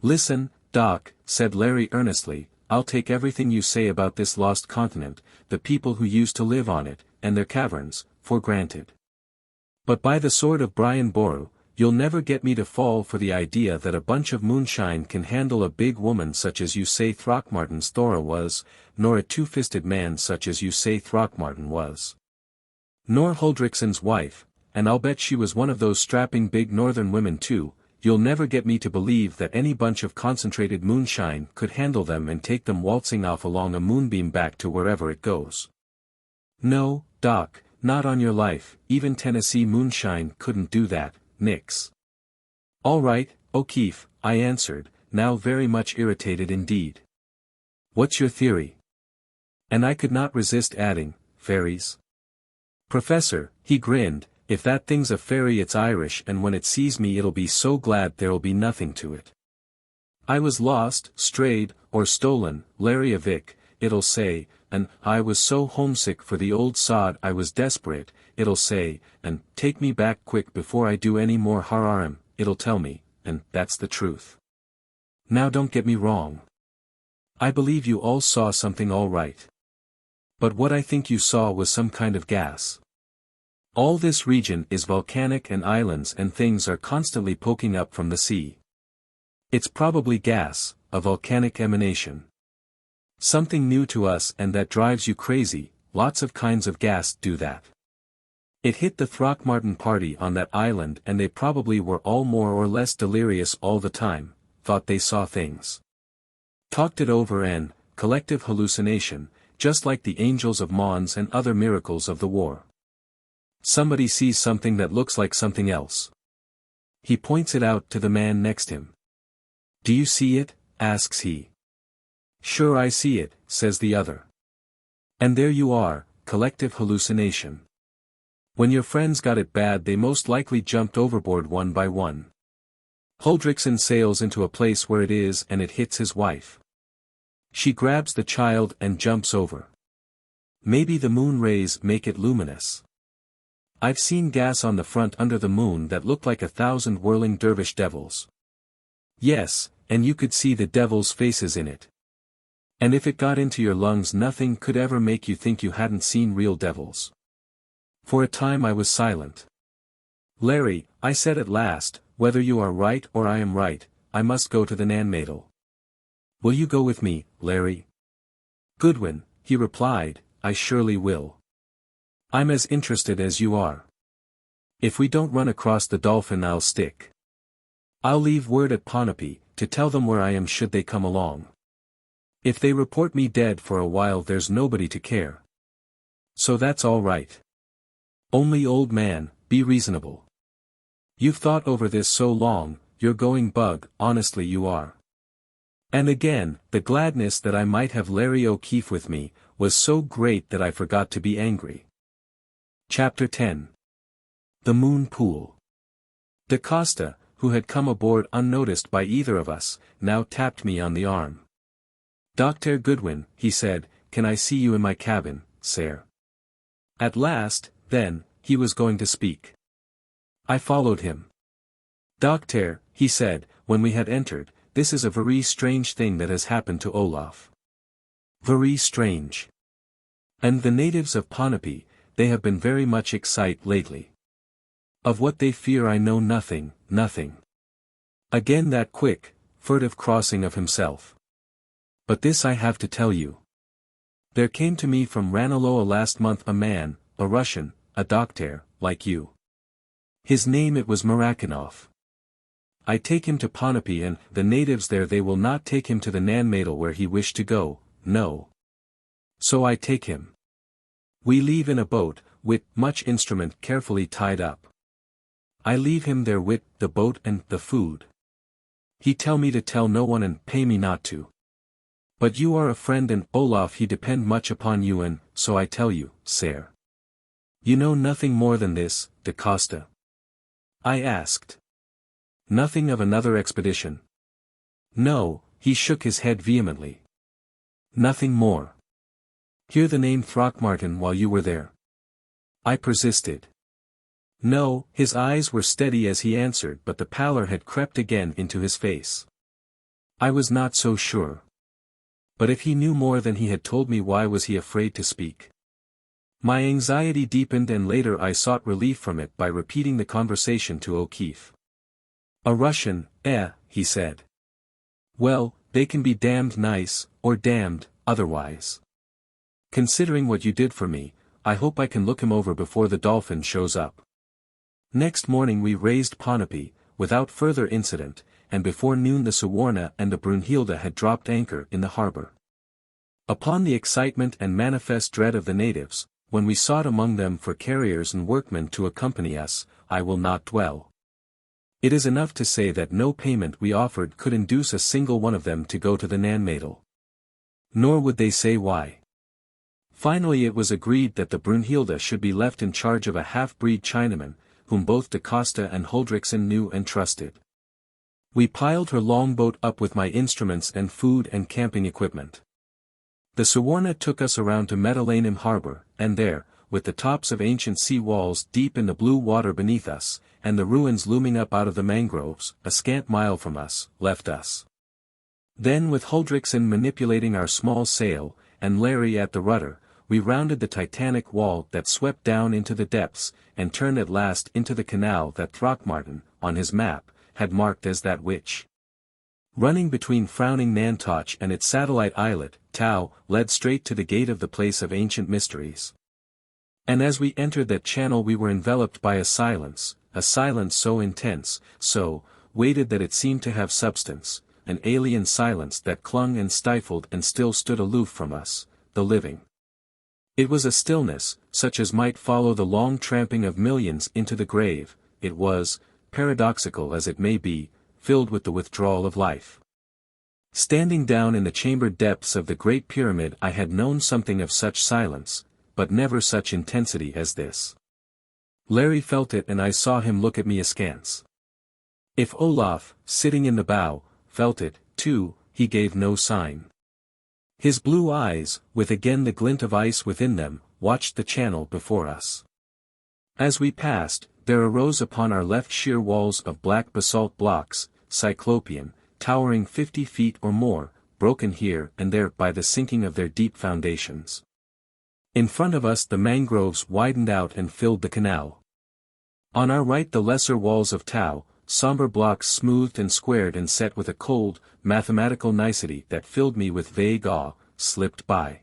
"Listen, Doc," said Larry earnestly, "I'll take everything you say about this lost continent, the people who used to live on it, and their caverns, for granted. But by the sword of Brian Boru, you'll never get me to fall for the idea that a bunch of moonshine can handle a big woman such as you say Throckmorton's Thora was, nor a two-fisted man such as you say Throckmorton was. Nor Huldrexon's wife, and I'll bet she was one of those strapping big northern women too. You'll never get me to believe that any bunch of concentrated moonshine could handle them and take them waltzing off along a moonbeam back to wherever it goes. No, Doc, not on your life, even Tennessee moonshine couldn't do that, nix." "All right, O'Keefe," I answered, now very much irritated indeed. "What's your theory?" And I could not resist adding, "Fairies?" "Professor," he grinned, "if that thing's a fairy it's Irish, and when it sees me it'll be so glad there'll be nothing to it. I was lost, strayed, or stolen, Larry Vic, it'll say, and I was so homesick for the old sod I was desperate, it'll say, and take me back quick before I do any more harm, it'll tell me, and that's the truth. Now don't get me wrong. I believe you all saw something all right. But what I think you saw was some kind of gas. All this region is volcanic and islands and things are constantly poking up from the sea. It's probably gas, a volcanic emanation. Something new to us and that drives you crazy, lots of kinds of gas do that. It hit the Throckmorton party on that island and they probably were all more or less delirious all the time, thought they saw things. Talked it over and, collective hallucination, just like the angels of Mons and other miracles of the war. Somebody sees something that looks like something else. He points it out to the man next him. "Do you see it?" asks he. "Sure I see it," says the other. And there you are, collective hallucination. When your friends got it bad they most likely jumped overboard one by one. Huldrexon sails into a place where it is and it hits his wife. She grabs the child and jumps over. Maybe the moon rays make it luminous. I've seen gas on the front under the moon that looked like 1,000 whirling dervish devils. Yes, and you could see the devils' faces in it. And if it got into your lungs nothing could ever make you think you hadn't seen real devils. For a time I was silent. "Larry," I said at last, "whether you are right or I am right, I must go to the Nanmadel. Will you go with me, Larry?" "Goodwin," he replied, "I surely will. I'm as interested as you are. If we don't run across the dolphin I'll stick. I'll leave word at Ponape, to tell them where I am should they come along. If they report me dead for a while there's nobody to care. So that's all right. Only old man, be reasonable. You've thought over this so long, you're going bug, honestly you are." And again, the gladness that I might have Larry O'Keefe with me, was so great that I forgot to be angry. Chapter 10. The Moon Pool. Da Costa, who had come aboard unnoticed by either of us, now tapped me on the arm. "Dr. Goodwin," he said, "can I see you in my cabin, sir?" At last, then, he was going to speak. I followed him. "Doctor," he said, when we had entered, "this is a very strange thing that has happened to Olaf. Very strange. And the natives of Ponape, they have been very much excite lately. Of what they fear I know nothing, nothing. Again that quick, furtive crossing of himself. But this I have to tell you. There came to me from Ranelagh last month a man, a Russian, a doctor, like you. His name it was Marakinov. I take him to Ponape and, the natives there they will not take him to the Nanmadel where he wished to go, no. So I take him. We leave in a boat, with much instrument carefully tied up. I leave him there with the boat and the food. He tell me to tell no one and pay me not to. But you are a friend and Olaf he depend much upon you and, so I tell you, sir. You know nothing more than this, da Costa? I asked. Nothing of another expedition? No, he shook his head vehemently. Nothing more. Hear the name Throckmorton while you were there? I persisted. No, his eyes were steady as he answered but the pallor had crept again into his face. I was not so sure. But if he knew more than he had told me why was he afraid to speak? My anxiety deepened and later I sought relief from it by repeating the conversation to O'Keefe. A Russian, he said. Well, they can be damned nice, or damned, otherwise. Considering what you did for me, I hope I can look him over before the Dolphin shows up. Next morning we raised Ponape, without further incident, and before noon the Suwarna and the Brunhilde had dropped anchor in the harbor. Upon the excitement and manifest dread of the natives, when we sought among them for carriers and workmen to accompany us, I will not dwell. It is enough to say that no payment we offered could induce a single one of them to go to the Nanmadel. Nor would they say why. Finally it was agreed that the Brunhilde should be left in charge of a half-breed Chinaman, whom both da Costa and Huldriksen knew and trusted. We piled her longboat up with my instruments and food and camping equipment. The Suwarna took us around to Medelainem harbor, and there, with the tops of ancient sea walls deep in the blue water beneath us, and the ruins looming up out of the mangroves, a scant mile from us, left us. Then with Huldriksen manipulating our small sail, and Larry at the rudder, we rounded the titanic wall that swept down into the depths, and turned at last into the canal that Throckmorton, on his map, had marked as that which, running between frowning Nantoch and its satellite islet, Tau, led straight to the gate of the place of ancient mysteries. And as we entered that channel we were enveloped by a silence so intense, so weighted that it seemed to have substance, an alien silence that clung and stifled and still stood aloof from us, the living. It was a stillness, such as might follow the long tramping of millions into the grave. It was, paradoxical as it may be, filled with the withdrawal of life. Standing down in the chambered depths of the Great Pyramid I had known something of such silence, but never such intensity as this. Larry felt it and I saw him look at me askance. If Olaf, sitting in the bow, felt it, too, he gave no sign. His blue eyes, with again the glint of ice within them, watched the channel before us. As we passed, there arose upon our left sheer walls of black basalt blocks, cyclopean, towering 50 feet or more, broken here and there by the sinking of their deep foundations. In front of us the mangroves widened out and filled the canal. On our right the lesser walls of Tau, somber blocks smoothed and squared and set with a cold, mathematical nicety that filled me with vague awe, slipped by.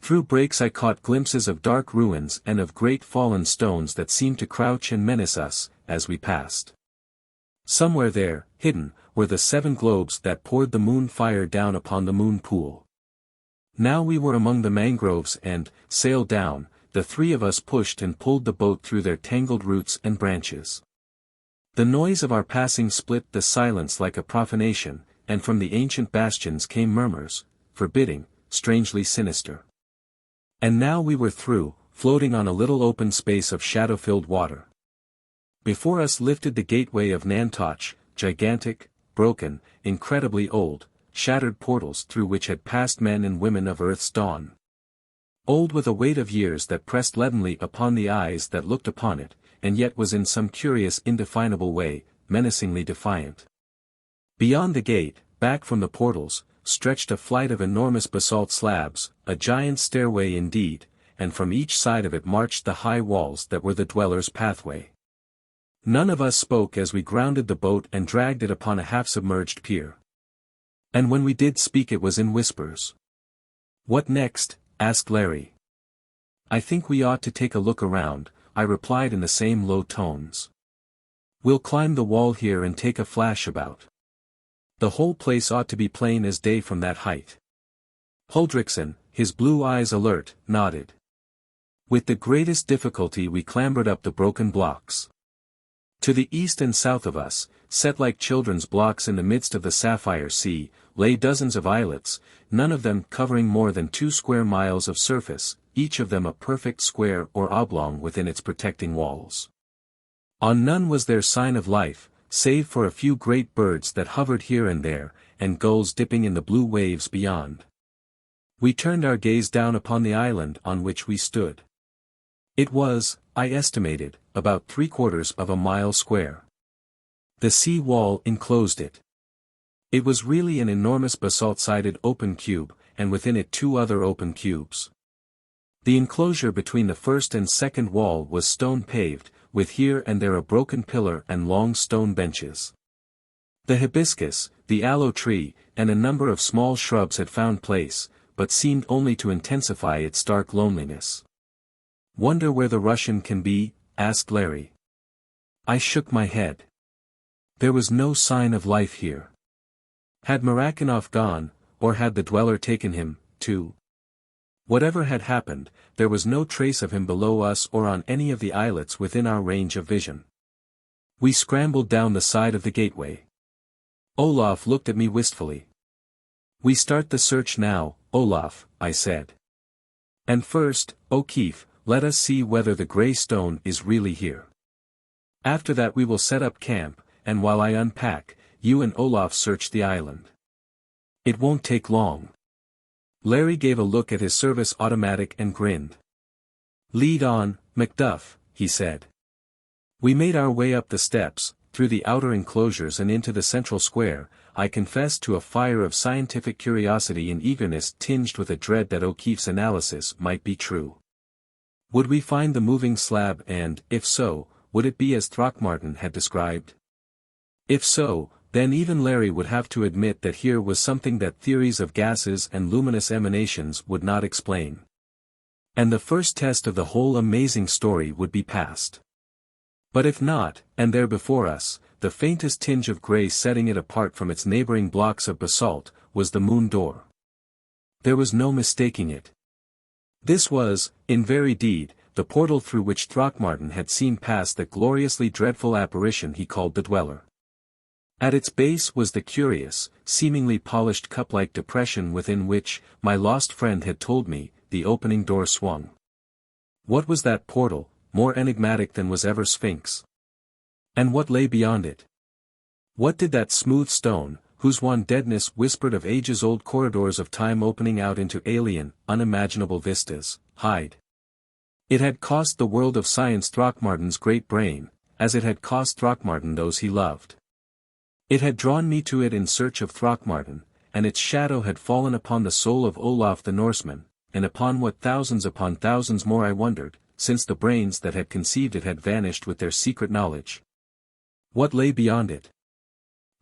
Through breaks I caught glimpses of dark ruins and of great fallen stones that seemed to crouch and menace us, as we passed. Somewhere there, hidden, were the 7 globes that poured the moon fire down upon the moon pool. Now we were among the mangroves and, sail down, the 3 of us pushed and pulled the boat through their tangled roots and branches. The noise of our passing split the silence like a profanation, and from the ancient bastions came murmurs, forbidding, strangely sinister. And now we were through, floating on a little open space of shadow-filled water. Before us lifted the gateway of Nantoch, gigantic, broken, incredibly old, shattered portals through which had passed men and women of Earth's dawn. Old with a weight of years that pressed leadenly upon the eyes that looked upon it, and yet was in some curious indefinable way, menacingly defiant. Beyond the gate, back from the portals, stretched a flight of enormous basalt slabs, a giant stairway indeed, and from each side of it marched the high walls that were the dwellers' pathway. None of us spoke as we grounded the boat and dragged it upon a half-submerged pier. And when we did speak it was in whispers. "What next?" asked Larry. "I think we ought to take a look around," I replied in the same low tones. "We'll climb the wall here and take a flash about. The whole place ought to be plain as day from that height." Huldrickson, his blue eyes alert, nodded. With the greatest difficulty we clambered up the broken blocks. To the east and south of us, set like children's blocks in the midst of the sapphire sea, lay dozens of islets, none of them covering more than 2 square miles of surface, each of them a perfect square or oblong within its protecting walls. On none was there sign of life, save for a few great birds that hovered here and there, and gulls dipping in the blue waves beyond. We turned our gaze down upon the island on which we stood. It was, I estimated, about 3/4 of a mile square. The sea wall enclosed it. It was really an enormous basalt-sided open cube, and within it 2 other open cubes. The enclosure between the first and second wall was stone-paved, with here and there a broken pillar and long stone benches. The hibiscus, the aloe tree, and a number of small shrubs had found place, but seemed only to intensify its stark loneliness. "Wonder where the Russian can be?" asked Larry. I shook my head. There was no sign of life here. Had Marakinoff gone, or had the dweller taken him, too? Whatever had happened, there was no trace of him below us or on any of the islets within our range of vision. We scrambled down the side of the gateway. Olaf looked at me wistfully. "We start the search now, Olaf," I said. "And first, O'Keefe, let us see whether the grey stone is really here. After that we will set up camp, and while I unpack, you and Olaf search the island. It won't take long." Larry gave a look at his service automatic and grinned. "Lead on, Macduff," he said. We made our way up the steps, through the outer enclosures and into the central square, I confess to a fire of scientific curiosity and eagerness tinged with a dread that O'Keefe's analysis might be true. Would we find the moving slab and, if so, would it be as Throckmorton had described? If so, then even Larry would have to admit that here was something that theories of gases and luminous emanations would not explain. And the first test of the whole amazing story would be passed. But if not, and there before us, the faintest tinge of grey setting it apart from its neighbouring blocks of basalt, was the moon door. There was no mistaking it. This was, in very deed, the portal through which Throckmorton had seen pass the gloriously dreadful apparition he called the Dweller. At its base was the curious, seemingly polished cup-like depression within which, my lost friend had told me, the opening door swung. What was that portal, more enigmatic than was ever Sphinx? And what lay beyond it? What did that smooth stone, whose wan deadness whispered of ages-old corridors of time opening out into alien, unimaginable vistas, hide? It had cost the world of science Throckmorton's great brain, as it had cost Throckmorton those he loved. It had drawn me to it in search of Throckmorton, and its shadow had fallen upon the soul of Olaf the Norseman, and upon what thousands upon thousands more I wondered, since the brains that had conceived it had vanished with their secret knowledge. What lay beyond it?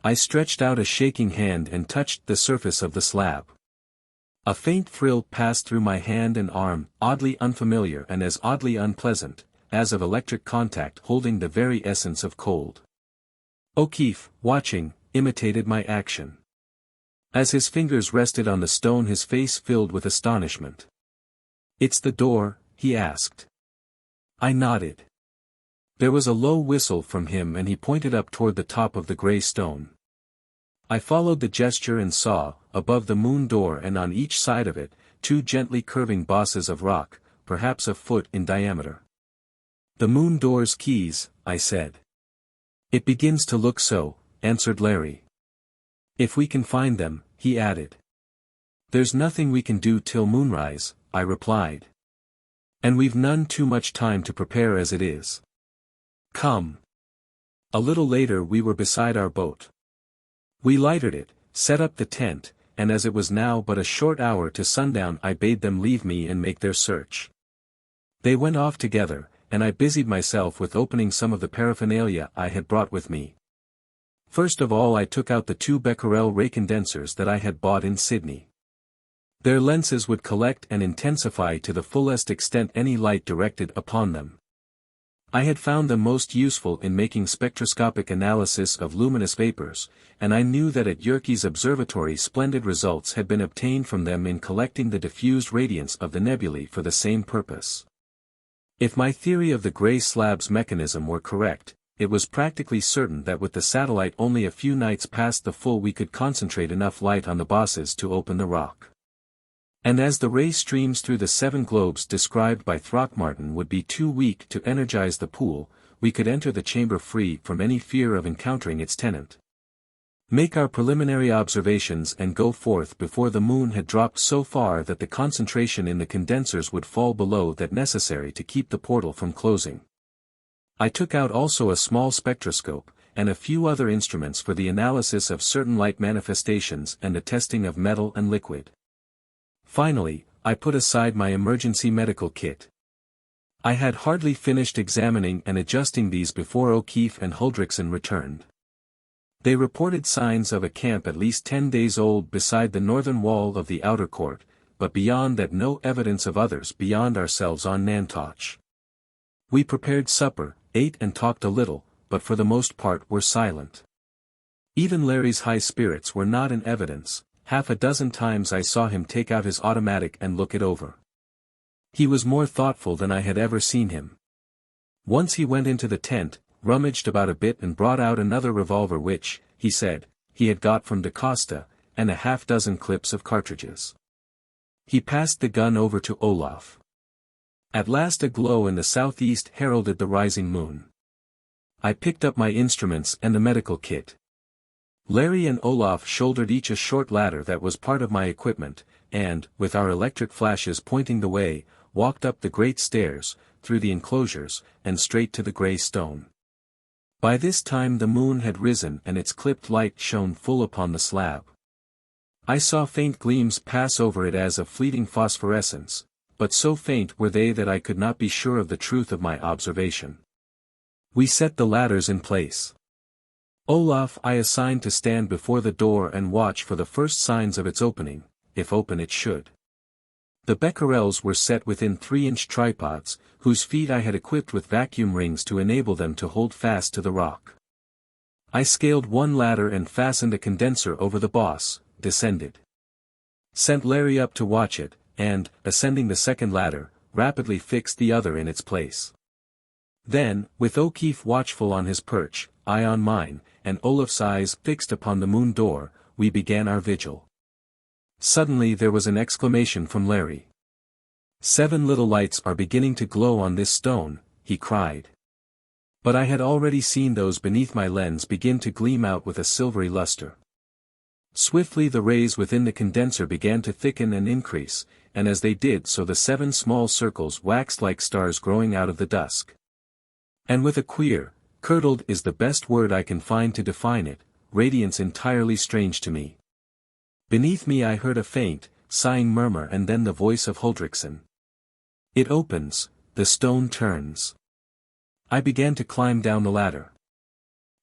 I stretched out a shaking hand and touched the surface of the slab. A faint thrill passed through my hand and arm, oddly unfamiliar and as oddly unpleasant, as of electric contact holding the very essence of cold. O'Keefe, watching, imitated my action. As his fingers rested on the stone his face filled with astonishment. "It's the door?" he asked. I nodded. There was a low whistle from him and he pointed up toward the top of the grey stone. I followed the gesture and saw, above the moon door and on each side of it, 2 gently curving bosses of rock, perhaps a foot in diameter. "The moon door's keys," I said. "It begins to look so," answered Larry. "If we can find them," he added. "There's nothing we can do till moonrise," I replied. "And we've none too much time to prepare as it is. Come." A little later we were beside our boat. We lighted it, set up the tent, and as it was now but a short hour to sundown I bade them leave me and make their search. They went off together, and I busied myself with opening some of the paraphernalia I had brought with me. First of all I took out the 2 becquerel ray condensers that I had bought in Sydney. Their lenses would collect and intensify to the fullest extent any light directed upon them. I had found them most useful in making spectroscopic analysis of luminous vapors, and I knew that at Yerkes Observatory splendid results had been obtained from them in collecting the diffused radiance of the nebulae for the same purpose. If my theory of the gray slab's mechanism were correct, it was practically certain that with the satellite only a few nights past the full we could concentrate enough light on the bosses to open the rock. And as the ray streams through the 7 globes described by Throckmorton would be too weak to energize the pool, we could enter the chamber free from any fear of encountering its tenant. Make our preliminary observations and go forth before the moon had dropped so far that the concentration in the condensers would fall below that necessary to keep the portal from closing. I took out also a small spectroscope, and a few other instruments for the analysis of certain light manifestations and the testing of metal and liquid. Finally, I put aside my emergency medical kit. I had hardly finished examining and adjusting these before O'Keefe and Huldrexon returned. They reported signs of a camp at least 10 days old beside the northern wall of the outer court, but beyond that no evidence of others beyond ourselves on Nantoch. We prepared supper, ate and talked a little, but for the most part were silent. Even Larry's high spirits were not in evidence. Half a dozen times I saw him take out his automatic and look it over. He was more thoughtful than I had ever seen him. Once he went into the tent, rummaged about a bit and brought out another revolver which, he said, he had got from DaCosta, and a half-dozen clips of cartridges. He passed the gun over to Olaf. At last a glow in the southeast heralded the rising moon. I picked up my instruments and the medical kit. Larry and Olaf shouldered each a short ladder that was part of my equipment, and, with our electric flashes pointing the way, walked up the great stairs, through the enclosures, and straight to the grey stone. By this time the moon had risen and its clipped light shone full upon the slab. I saw faint gleams pass over it as of fleeting phosphorescence, but so faint were they that I could not be sure of the truth of my observation. We set the ladders in place. Olaf I assigned to stand before the door and watch for the first signs of its opening, if open it should. The becquerels were set within 3-inch tripods, whose feet I had equipped with vacuum rings to enable them to hold fast to the rock. I scaled one ladder and fastened a condenser over the boss, descended. Sent Larry up to watch it, and, ascending the second ladder, rapidly fixed the other in its place. Then, with O'Keefe watchful on his perch, I on mine, and Olaf's eyes fixed upon the moon door, we began our vigil. Suddenly there was an exclamation from Larry. 7 little lights are beginning to glow on this stone, he cried. But I had already seen those beneath my lens begin to gleam out with a silvery luster. Swiftly the rays within the condenser began to thicken and increase, and as they did so the 7 small circles waxed like stars growing out of the dusk. And with a queer, curdled is the best word I can find to define it, radiance entirely strange to me. Beneath me I heard a faint, sighing murmur and then the voice of Huldrexon. It opens, the stone turns. I began to climb down the ladder.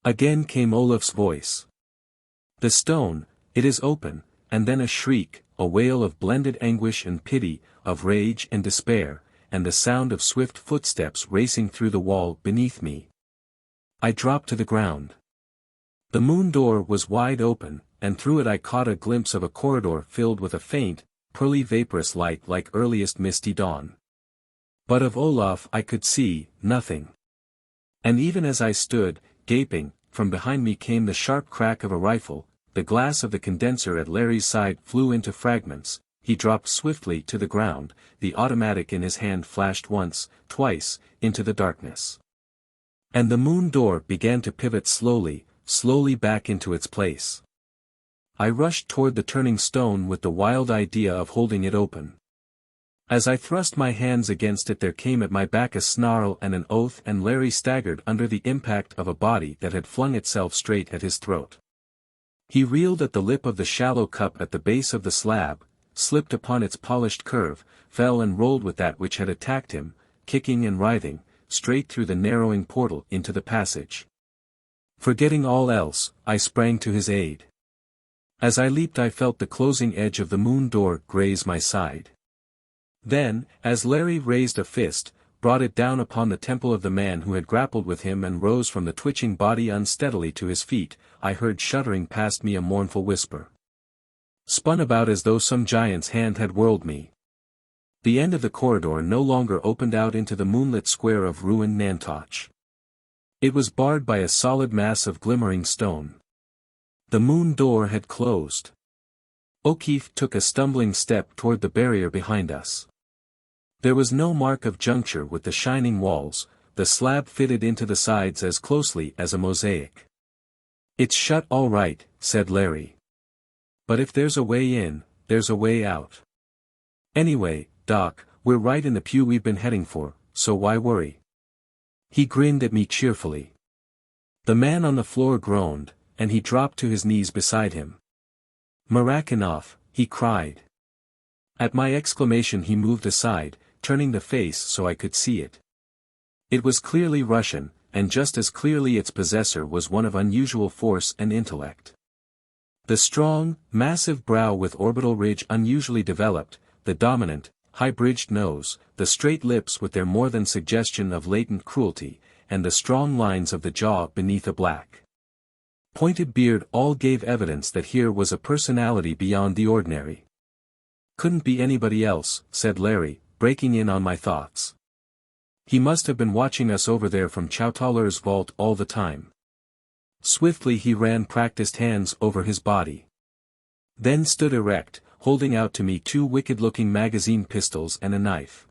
Again came Olaf's voice. The stone, it is open, and then a shriek, a wail of blended anguish and pity, of rage and despair, and the sound of swift footsteps racing through the wall beneath me. I dropped to the ground. The moon door was wide open, and through it I caught a glimpse of a corridor filled with a faint, pearly vaporous light like earliest misty dawn. But of Olaf I could see nothing. And even as I stood, gaping, from behind me came the sharp crack of a rifle, the glass of the condenser at Larry's side flew into fragments, he dropped swiftly to the ground, the automatic in his hand flashed once, twice, into the darkness. And the moon door began to pivot slowly, slowly back into its place. I rushed toward the turning stone with the wild idea of holding it open. As I thrust my hands against it there came at my back a snarl and an oath and Larry staggered under the impact of a body that had flung itself straight at his throat. He reeled at the lip of the shallow cup at the base of the slab, slipped upon its polished curve, fell and rolled with that which had attacked him, kicking and writhing, straight through the narrowing portal into the passage. Forgetting all else, I sprang to his aid. As I leaped I felt the closing edge of the moon door graze my side. Then, as Larry raised a fist, brought it down upon the temple of the man who had grappled with him and rose from the twitching body unsteadily to his feet, I heard shuddering past me a mournful whisper. Spun about as though some giant's hand had whirled me. The end of the corridor no longer opened out into the moonlit square of ruined Nantoch. It was barred by a solid mass of glimmering stone. The moon door had closed. O'Keefe took a stumbling step toward the barrier behind us. There was no mark of juncture with the shining walls, the slab fitted into the sides as closely as a mosaic. "It's shut all right," said Larry. "But if there's a way in, there's a way out. Anyway, Doc, we're right in the pew we've been heading for, so why worry?" He grinned at me cheerfully. The man on the floor groaned, and he dropped to his knees beside him. "Marakinov," he cried. At my exclamation he moved aside, turning the face so I could see it. It was clearly Russian, and just as clearly its possessor was one of unusual force and intellect. The strong, massive brow with orbital ridge unusually developed, the dominant, high-bridged nose, the straight lips with their more than suggestion of latent cruelty, and the strong lines of the jaw beneath a black, pointed beard all gave evidence that here was a personality beyond the ordinary. "Couldn't be anybody else," said Larry, breaking in on my thoughts. "He must have been watching us over there from Chowtalar's vault all the time." Swiftly he ran practiced hands over his body. Then stood erect, holding out to me two wicked-looking magazine pistols and a knife.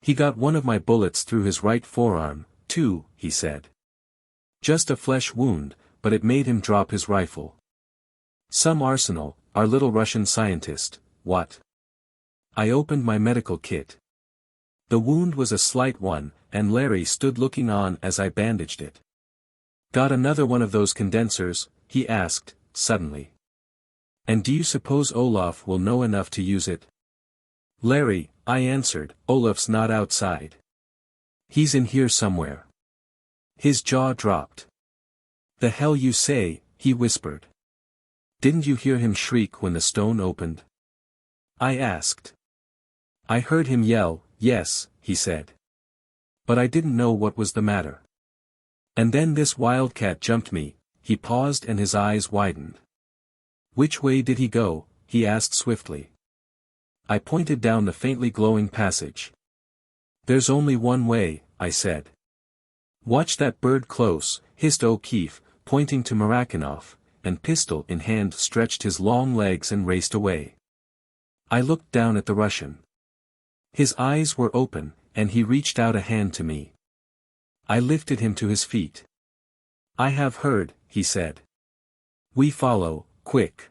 "He got one of my bullets through his right forearm, too," he said. "Just a flesh wound, but it made him drop his rifle. Some arsenal, our little Russian scientist, what?" I opened my medical kit. The wound was a slight one, and Larry stood looking on as I bandaged it. "Got another one of those condensers?" he asked, suddenly. "And do you suppose Olaf will know enough to use it?" "Larry," I answered, "Olaf's not outside. He's in here somewhere." His jaw dropped. "The hell you say," he whispered. "Didn't you hear him shriek when the stone opened?" I asked. "I heard him yell, yes," he said. "But I didn't know what was the matter. And then this wildcat jumped me." He paused and his eyes widened. "Which way did he go?" he asked swiftly. I pointed down the faintly glowing passage. "There's only one way," I said. "Watch that bird close," hissed O'Keefe, pointing to Marakinov, and pistol in hand stretched his long legs and raced away. I looked down at the Russian. His eyes were open, and he reached out a hand to me. I lifted him to his feet. "I have heard," he said. "We follow, quick.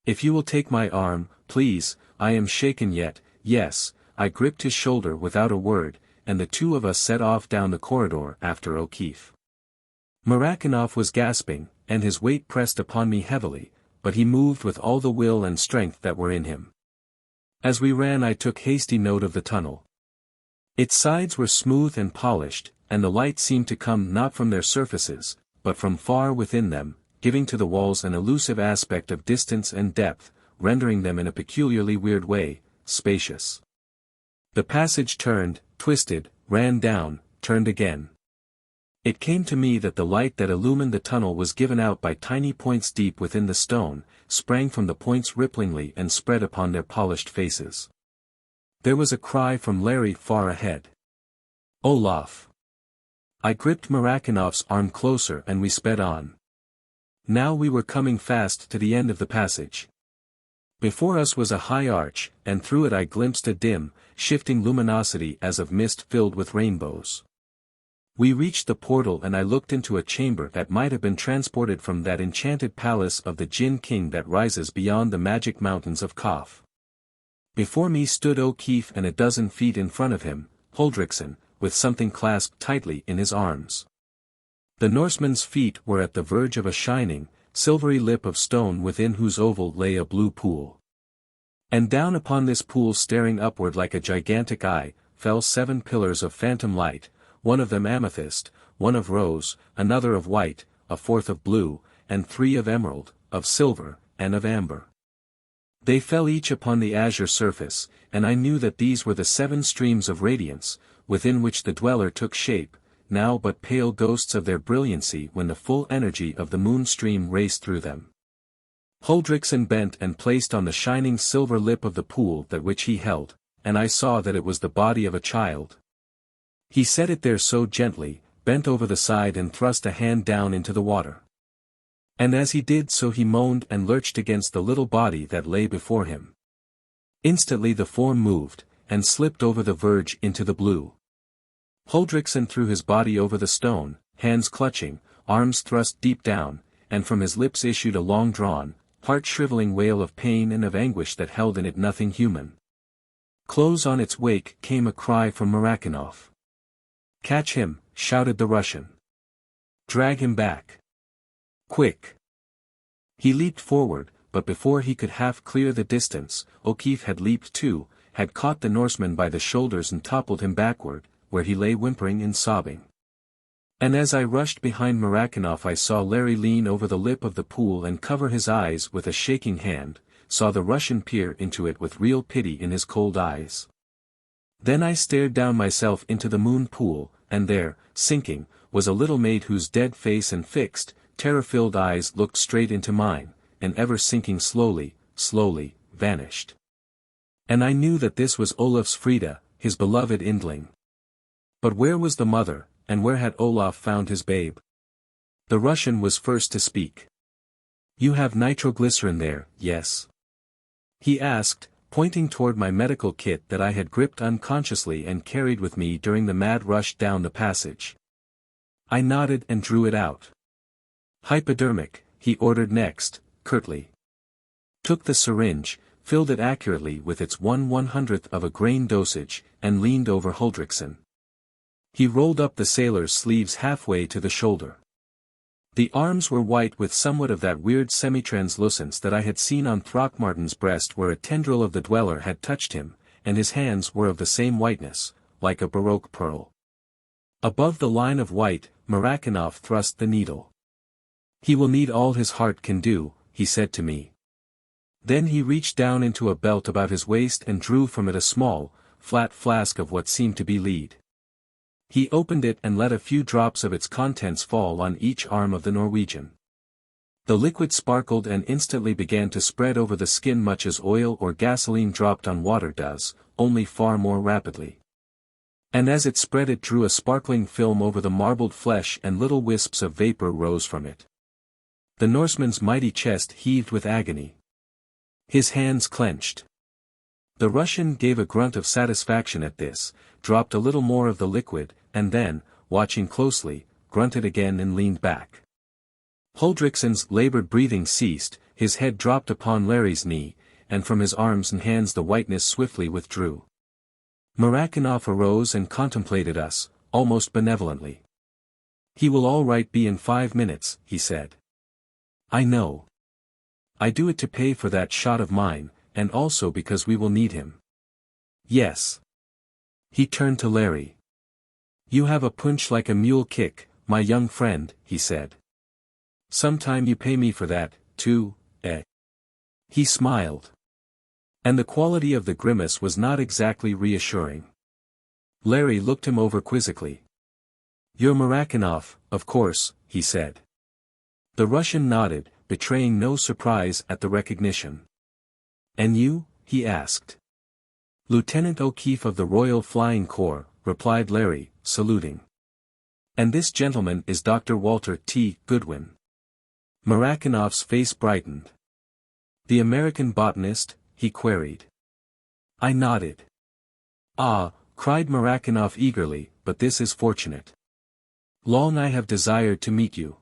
If you will take my arm, please, I am shaken yet." "Yes," I gripped his shoulder without a word, and the two of us set off down the corridor after O'Keefe. Marakinov was gasping, and his weight pressed upon me heavily, but he moved with all the will and strength that were in him. As we ran I took hasty note of the tunnel. Its sides were smooth and polished, and the light seemed to come not from their surfaces, but from far within them, giving to the walls an elusive aspect of distance and depth, rendering them in a peculiarly weird way, spacious. The passage turned, twisted, ran down, turned again. It came to me that the light that illumined the tunnel was given out by tiny points deep within the stone, sprang from the points ripplingly and spread upon their polished faces. There was a cry from Larry far ahead. "Olaf!" I gripped Marakinov's arm closer and we sped on. Now we were coming fast to the end of the passage. Before us was a high arch, and through it I glimpsed a dim, shifting luminosity as of mist filled with rainbows. We reached the portal and I looked into a chamber that might have been transported from that enchanted palace of the Jinn King that rises beyond the magic mountains of Kaf. Before me stood O'Keefe and a dozen feet in front of him, Huldriksen, with something clasped tightly in his arms. The Norseman's feet were at the verge of a shining, silvery lip of stone within whose oval lay a blue pool. And down upon this pool staring upward like a gigantic eye, fell 7 pillars of phantom light, one of them amethyst, one of rose, another of white, a fourth of blue, and 3 of emerald, of silver, and of amber. They fell each upon the azure surface, and I knew that these were the 7 streams of radiance, within which the dweller took shape, now but pale ghosts of their brilliancy when the full energy of the moon stream raced through them. Huldrykson bent and placed on the shining silver lip of the pool that which he held, and I saw that it was the body of a child. He set it there so gently, bent over the side and thrust a hand down into the water. And as he did so he moaned and lurched against the little body that lay before him. Instantly the form moved, and slipped over the verge into the blue. Huldrykson threw his body over the stone, hands clutching, arms thrust deep down, and from his lips issued a long-drawn, heart-shriveling wail of pain and of anguish that held in it nothing human. Close on its wake came a cry from Murakhanov. "Catch him," shouted the Russian. "Drag him back. Quick!" He leaped forward, but before he could half clear the distance, O'Keefe had leaped too, had caught the Norseman by the shoulders and toppled him backward, where he lay whimpering and sobbing. And as I rushed behind Murakhanov I saw Larry lean over the lip of the pool and cover his eyes with a shaking hand, saw the Russian peer into it with real pity in his cold eyes. Then I stared down myself into the moon pool, and there, sinking, was a little maid whose dead face and fixed, terror-filled eyes looked straight into mine, and ever sinking slowly, slowly, vanished. And I knew that this was Olaf's Frida, his beloved Indling. But where was the mother, and where had Olaf found his babe? The Russian was first to speak. "You have nitroglycerin there, yes?" he asked, pointing toward my medical kit that I had gripped unconsciously and carried with me during the mad rush down the passage. I nodded and drew it out. "Hypodermic," he ordered next, curtly. Took the syringe, filled it accurately with its 1/100th of a grain dosage, and leaned over Huldrykson. He rolled up the sailor's sleeves halfway to the shoulder. The arms were white with somewhat of that weird semi-translucence that I had seen on Throckmorton's breast where a tendril of the dweller had touched him, and his hands were of the same whiteness, like a baroque pearl. Above the line of white, Murakhanov thrust the needle. "He will need all his heart can do," he said to me. Then he reached down into a belt about his waist and drew from it a small, flat flask of what seemed to be lead. He opened it and let a few drops of its contents fall on each arm of the Norwegian. The liquid sparkled and instantly began to spread over the skin much as oil or gasoline dropped on water does, only far more rapidly. And as it spread it drew a sparkling film over the marbled flesh and little wisps of vapor rose from it. The Norseman's mighty chest heaved with agony. His hands clenched. The Russian gave a grunt of satisfaction at this, dropped a little more of the liquid, and then, watching closely, grunted again and leaned back. Huldrykson's labored breathing ceased, his head dropped upon Larry's knee, and from his arms and hands the whiteness swiftly withdrew. Murakhanov arose and contemplated us, almost benevolently. "He will all right be in 5 minutes," he said. "I know. I do it to pay for that shot of mine, and also because we will need him." "Yes." He turned to Larry. "You have a punch like a mule kick, my young friend," he said. "Sometime you pay me for that, too, eh?" He smiled. And the quality of the grimace was not exactly reassuring. Larry looked him over quizzically. "You're Murakhanov, of course," he said. The Russian nodded, betraying no surprise at the recognition. "And you?" he asked. "Lieutenant O'Keefe of the Royal Flying Corps," replied Larry, saluting. "And this gentleman is Dr. Walter T. Goodwin." Murakhanov's face brightened. "The American botanist?" he queried. I nodded. "Ah," cried Murakhanov eagerly, "but this is fortunate. Long I have desired to meet you.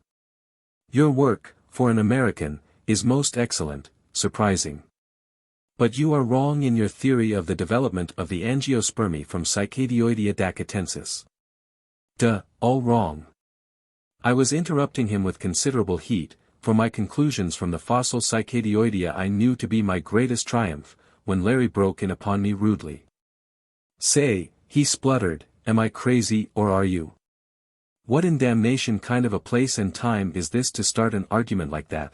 Your work, for an American, is most excellent, surprising. But you are wrong in your theory of the development of the angiospermy from Cycadioidea dacatensis. All wrong." I was interrupting him with considerable heat, for my conclusions from the fossil Cycadioidea I knew to be my greatest triumph, when Larry broke in upon me rudely. "Say," he spluttered, am I crazy or are you? What in damnation kind of a place and time is this to start an argument like that?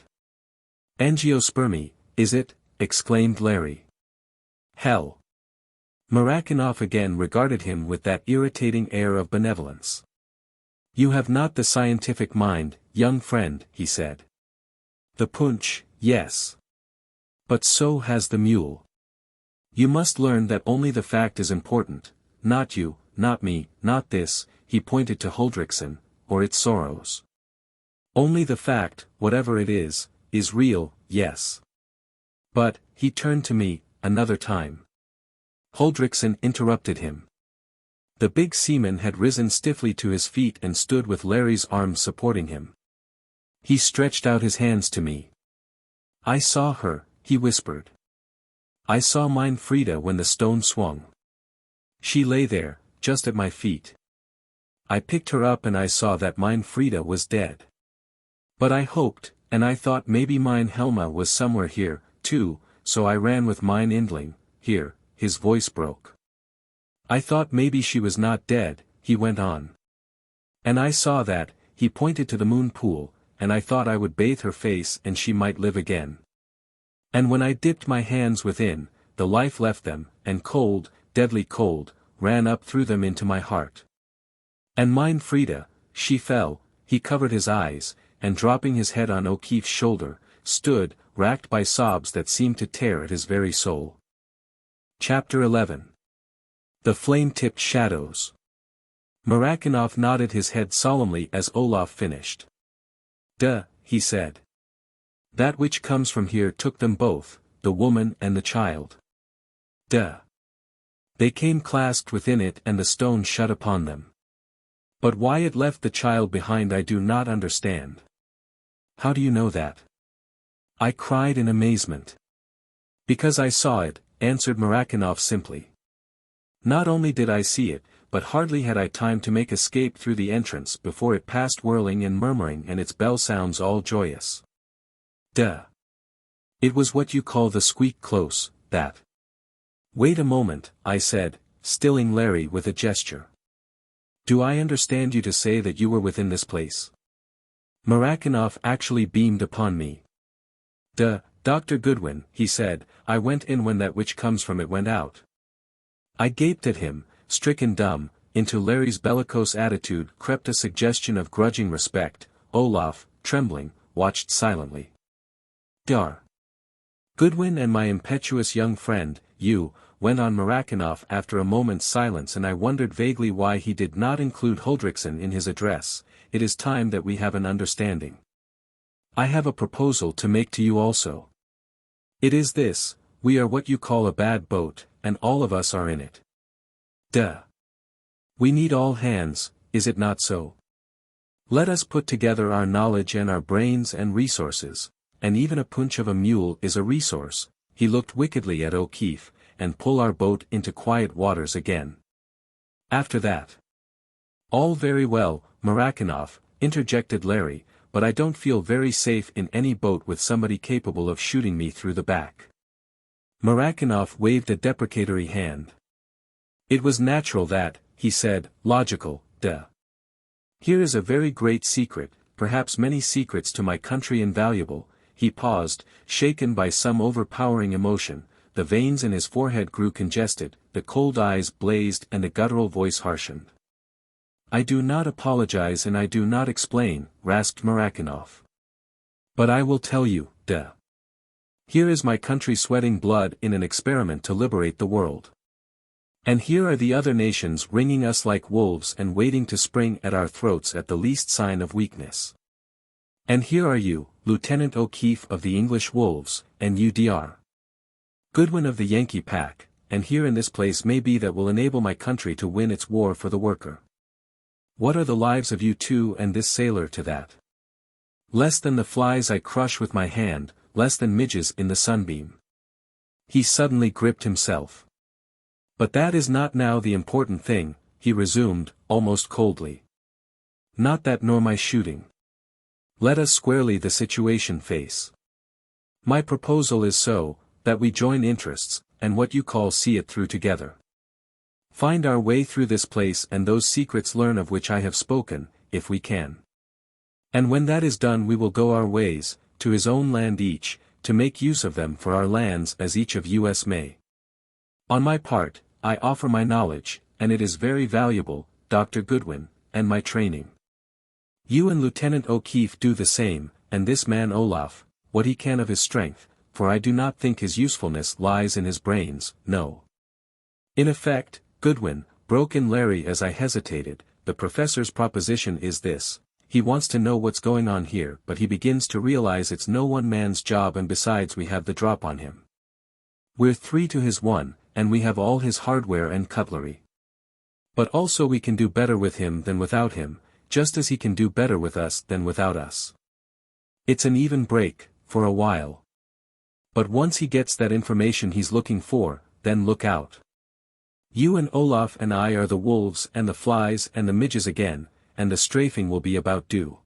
Angiospermy, is it? Exclaimed Larry. Hell. Murakanoff again regarded him with that irritating air of benevolence. You have not the scientific mind, young friend, he said. The punch, yes. But so has the mule. You must learn that only the fact is important, not you, not me, not this, he pointed to Huldriksen, or its sorrows. Only the fact, whatever it is real, yes. But, he turned to me, another time. Huldriksen interrupted him. The big seaman had risen stiffly to his feet and stood with Larry's arms supporting him. He stretched out his hands to me. I saw her, he whispered. I saw mine Frida when the stone swung. She lay there, just at my feet. I picked her up and I saw that mine Frida was dead. But I hoped, and I thought maybe mine Helma was somewhere here, too, so I ran with mine Indling, here, his voice broke. I thought maybe she was not dead, he went on. And I saw that, he pointed to the moon pool, and I thought I would bathe her face and she might live again. And when I dipped my hands within, the life left them, and cold, deadly cold, ran up through them into my heart. And mine Frida, she fell, he covered his eyes, and dropping his head on O'Keefe's shoulder, stood, racked by sobs that seemed to tear at his very soul. Chapter 11. The Flame-Tipped Shadows. Murakanoff nodded his head solemnly as Olaf finished. Duh, he said. That which comes from here took them both, the woman and the child. Duh. They came clasped within it and the stone shut upon them. But why it left the child behind I do not understand. How do you know that? I cried in amazement. Because I saw it, answered Murakanoff simply. Not only did I see it, but hardly had I time to make escape through the entrance before it passed whirling and murmuring and its bell sounds all joyous. Duh. It was what you call the squeak close, that. Wait a moment, I said, stilling Larry with a gesture. Do I understand you to say that you were within this place? Murakanoff actually beamed upon me. Duh, Dr. Goodwin, he said, I went in when that which comes from it went out. I gaped at him, stricken dumb. Into Larry's bellicose attitude crept a suggestion of grudging respect. Olaf, trembling, watched silently. Dar. Goodwin and my impetuous young friend, you, went on Murakanoff after a moment's silence, and I wondered vaguely why he did not include Huldriksen in his address. It is time that we have an understanding. I have a proposal to make to you also. It is this, we are what you call a bad boat, and all of us are in it. Duh. We need all hands, is it not so? Let us put together our knowledge and our brains and resources, and even a punch of a mule is a resource, he looked wickedly at O'Keefe, and pull our boat into quiet waters again. After that. All very well, Murakanoff, interjected Larry, but I don't feel very safe in any boat with somebody capable of shooting me through the back. Murakanoff waved a deprecatory hand. It was natural that, he said, logical, duh. Here is a very great secret, perhaps many secrets to my country invaluable. He paused, shaken by some overpowering emotion, the veins in his forehead grew congested, the cold eyes blazed and the guttural voice harshened. I do not apologize and I do not explain, rasped Murakanoff. But I will tell you, duh. Here is my country sweating blood in an experiment to liberate the world. And here are the other nations ringing us like wolves and waiting to spring at our throats at the least sign of weakness. And here are you, Lieutenant O'Keefe of the English Wolves, and you Dr. Goodwin of the Yankee Pack, and here in this place may be that will enable my country to win its war for the worker. What are the lives of you two and this sailor to that? Less than the flies I crush with my hand, less than midges in the sunbeam. He suddenly gripped himself. But that is not now the important thing, he resumed, almost coldly. Not that nor my shooting. Let us squarely the situation face. My proposal is so, that we join interests, and what you call see it through together. Find our way through this place and those secrets learn of which I have spoken, if we can. And when that is done we will go our ways, to his own land each, to make use of them for our lands as each of us may. On my part, I offer my knowledge, and it is very valuable, Dr. Goodwin, and my training. You and Lieutenant O'Keefe do the same, and this man Olaf, what he can of his strength, for I do not think his usefulness lies in his brains, no. In effect, Goodwin, broke in Larry as I hesitated, the professor's proposition is this. He wants to know what's going on here but he begins to realize it's no one man's job and besides we have the drop on him. We're 3 to his 1, and we have all his hardware and cutlery. But also we can do better with him than without him, just as he can do better with us than without us. It's an even break, for a while. But once he gets that information he's looking for, then look out. You and Olaf and I are the wolves and the flies and the midges again, and the strafing will be about due.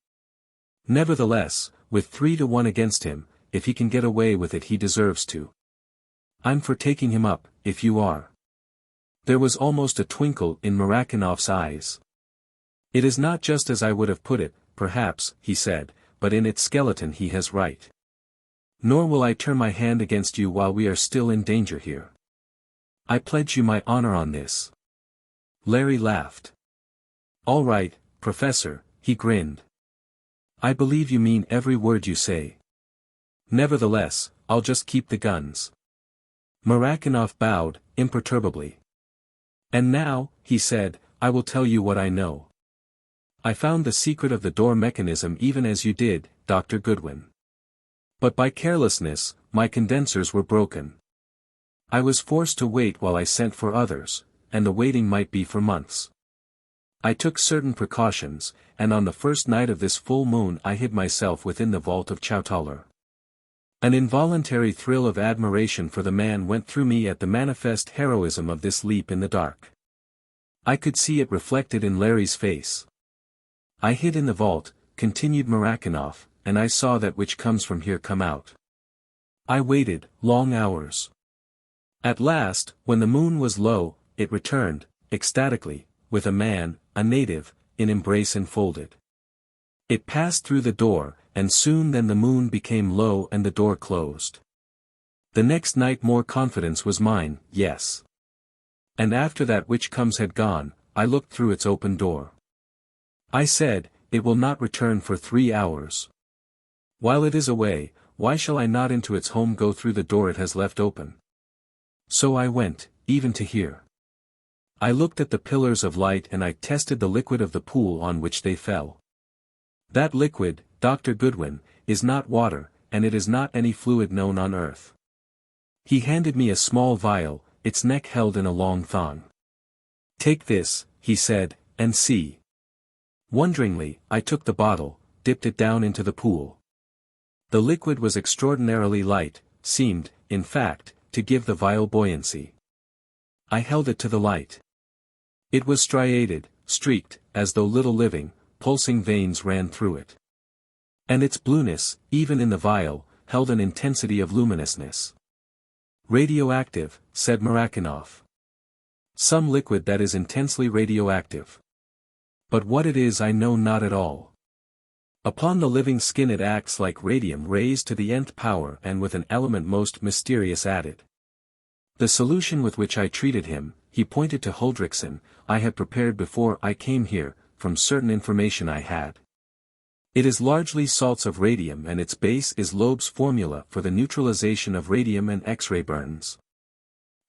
Nevertheless, with 3 to 1 against him, if he can get away with it he deserves to. I'm for taking him up, if you are. There was almost a twinkle in Marakinov's eyes. It is not just as I would have put it, perhaps, he said, but in its skeleton he has right. Nor will I turn my hand against you while we are still in danger here. I pledge you my honor on this. Larry laughed. All right, Professor, he grinned. I believe you mean every word you say. Nevertheless, I'll just keep the guns. Marakinov bowed, imperturbably. And now, he said, I will tell you what I know. I found the secret of the door mechanism even as you did, Dr. Goodwin. But by carelessness, my condensers were broken. I was forced to wait while I sent for others, and the waiting might be for months. I took certain precautions, and on the first night of this full moon I hid myself within the vault of Chowtaller. An involuntary thrill of admiration for the man went through me at the manifest heroism of this leap in the dark. I could see it reflected in Larry's face. I hid in the vault, continued Marakinov, and I saw that which comes from here come out. I waited, long hours. At last, when the moon was low, it returned, ecstatically, with a man, a native, in embrace enfolded. It passed through the door, and soon then the moon became low and the door closed. The next night more confidence was mine, yes. And after that which comes had gone, I looked through its open door. I said, it will not return for 3 hours. While it is away, why shall I not into its home go through the door it has left open? So I went, even to here. I looked at the pillars of light and I tested the liquid of the pool on which they fell. That liquid, Dr. Goodwin, is not water, and it is not any fluid known on earth. He handed me a small vial, its neck held in a long thong. Take this, he said, and see. Wonderingly, I took the bottle, dipped it down into the pool. The liquid was extraordinarily light, seemed, in fact, to give the vial buoyancy. I held it to the light. It was striated, streaked, as though little living, pulsing veins ran through it. And its blueness, even in the vial, held an intensity of luminousness. Radioactive, said Marakinov. Some liquid that is intensely radioactive. But what it is I know not at all. Upon the living skin it acts like radium raised to the nth power and with an element most mysterious added. The solution with which I treated him, he pointed to Huldriksen, I had prepared before I came here, from certain information I had. It is largely salts of radium and its base is Loeb's formula for the neutralization of radium and X-ray burns.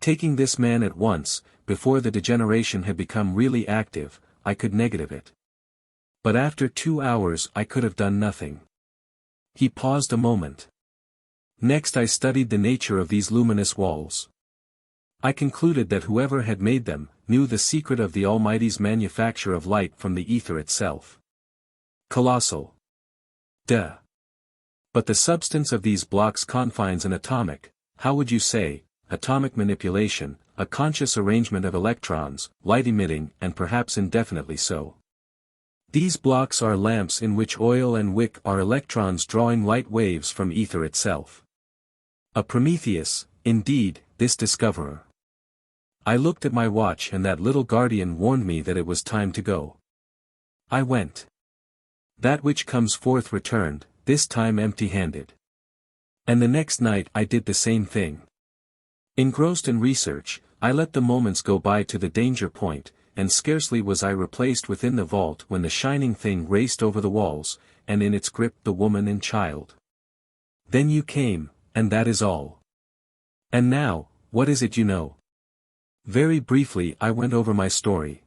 Taking this man at once, before the degeneration had become really active, I could negative it. But after 2 hours I could have done nothing. He paused a moment. Next I studied the nature of these luminous walls. I concluded that whoever had made them, knew the secret of the Almighty's manufacture of light from the ether itself. Colossal. Duh. But the substance of these blocks confines an atomic, how would you say, atomic manipulation, a conscious arrangement of electrons, light-emitting and perhaps indefinitely so. These blocks are lamps in which oil and wick are electrons drawing light waves from ether itself. A Prometheus, indeed, this discoverer. I looked at my watch and that little guardian warned me that it was time to go. I went. That which comes forth returned, this time empty-handed. And the next night I did the same thing. Engrossed in research, I let the moments go by to the danger point, and scarcely was I replaced within the vault when the shining thing raced over the walls, and in its grip the woman and child. Then you came, and that is all. And now, what is it you know? Very briefly I went over my story.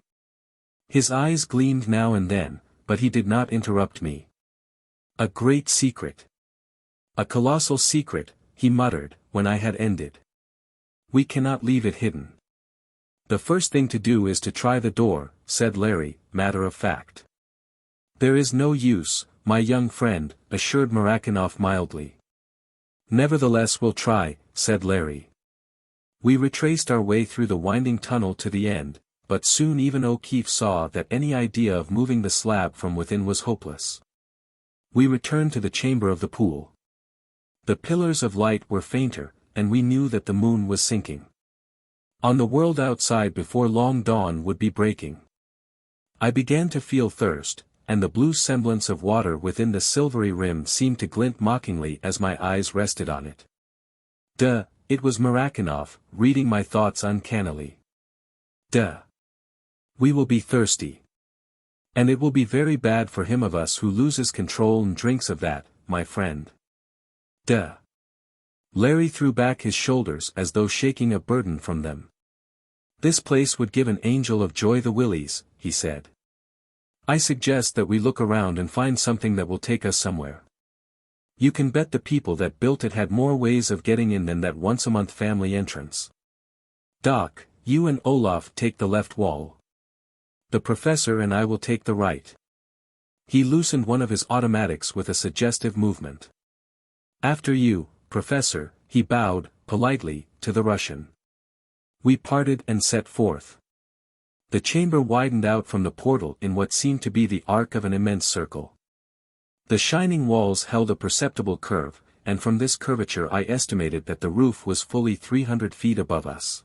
His eyes gleamed now and then, but he did not interrupt me. A great secret. A colossal secret, he muttered, when I had ended. We cannot leave it hidden. The first thing to do is to try the door, said Larry, matter of fact. There is no use, my young friend, assured Murakanoff mildly. Nevertheless we'll try, said Larry. We retraced our way through the winding tunnel to the end, but soon even O'Keefe saw that any idea of moving the slab from within was hopeless. We returned to the chamber of the pool. The pillars of light were fainter, and we knew that the moon was sinking. On the world outside before long dawn would be breaking. I began to feel thirst, and the blue semblance of water within the silvery rim seemed to glint mockingly as my eyes rested on it. Duh, it was Murakanoff, reading my thoughts uncannily. Duh. We will be thirsty. And it will be very bad for him of us who loses control and drinks of that, my friend. Duh. Larry threw back his shoulders as though shaking a burden from them. This place would give an angel of joy the willies, he said. I suggest that we look around and find something that will take us somewhere. You can bet the people that built it had more ways of getting in than that once-a-month family entrance. Doc, you and Olaf take the left wall. The professor and I will take the right. He loosened one of his automatics with a suggestive movement. After you, Professor, he bowed, politely, to the Russian. We parted and set forth. The chamber widened out from the portal in what seemed to be the arc of an immense circle. The shining walls held a perceptible curve, and from this curvature I estimated that the roof was fully 300 feet above us.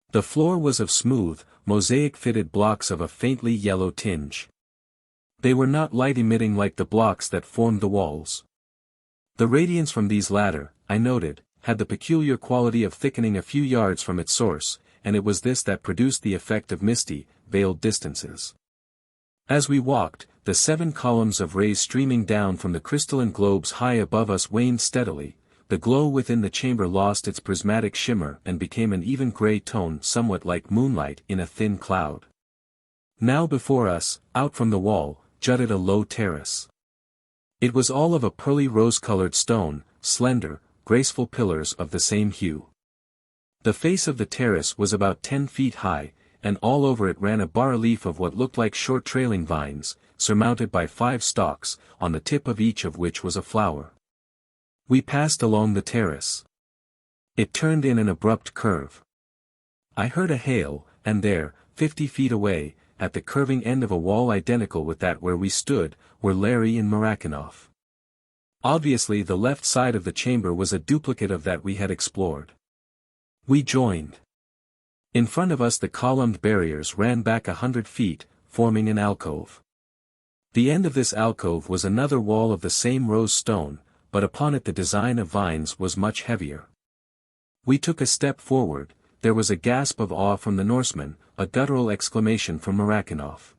The floor was of smooth, mosaic-fitted blocks of a faintly yellow tinge. They were not light-emitting like the blocks that formed the walls. The radiance from these latter, I noted, had the peculiar quality of thickening a few yards from its source, and it was this that produced the effect of misty, veiled distances. As we walked, the 7 columns of rays streaming down from the crystalline globes high above us waned steadily, the glow within the chamber lost its prismatic shimmer and became an even gray tone somewhat like moonlight in a thin cloud. Now before us, out from the wall, jutted a low terrace. It was all of a pearly rose-colored stone, slender, graceful pillars of the same hue. The face of the terrace was about 10 feet high, and all over it ran a bas-relief of what looked like short trailing vines, surmounted by 5 stalks, on the tip of each of which was a flower. We passed along the terrace. It turned in an abrupt curve. I heard a hail, and there, 50 feet away, at the curving end of a wall identical with that where we stood, were Larry and Murakanoff. Obviously the left side of the chamber was a duplicate of that we had explored. We joined. In front of us the columned barriers ran back 100 feet, forming an alcove. The end of this alcove was another wall of the same rose stone, but upon it the design of vines was much heavier. We took a step forward, there was a gasp of awe from the Norseman, a guttural exclamation from Murakanoff.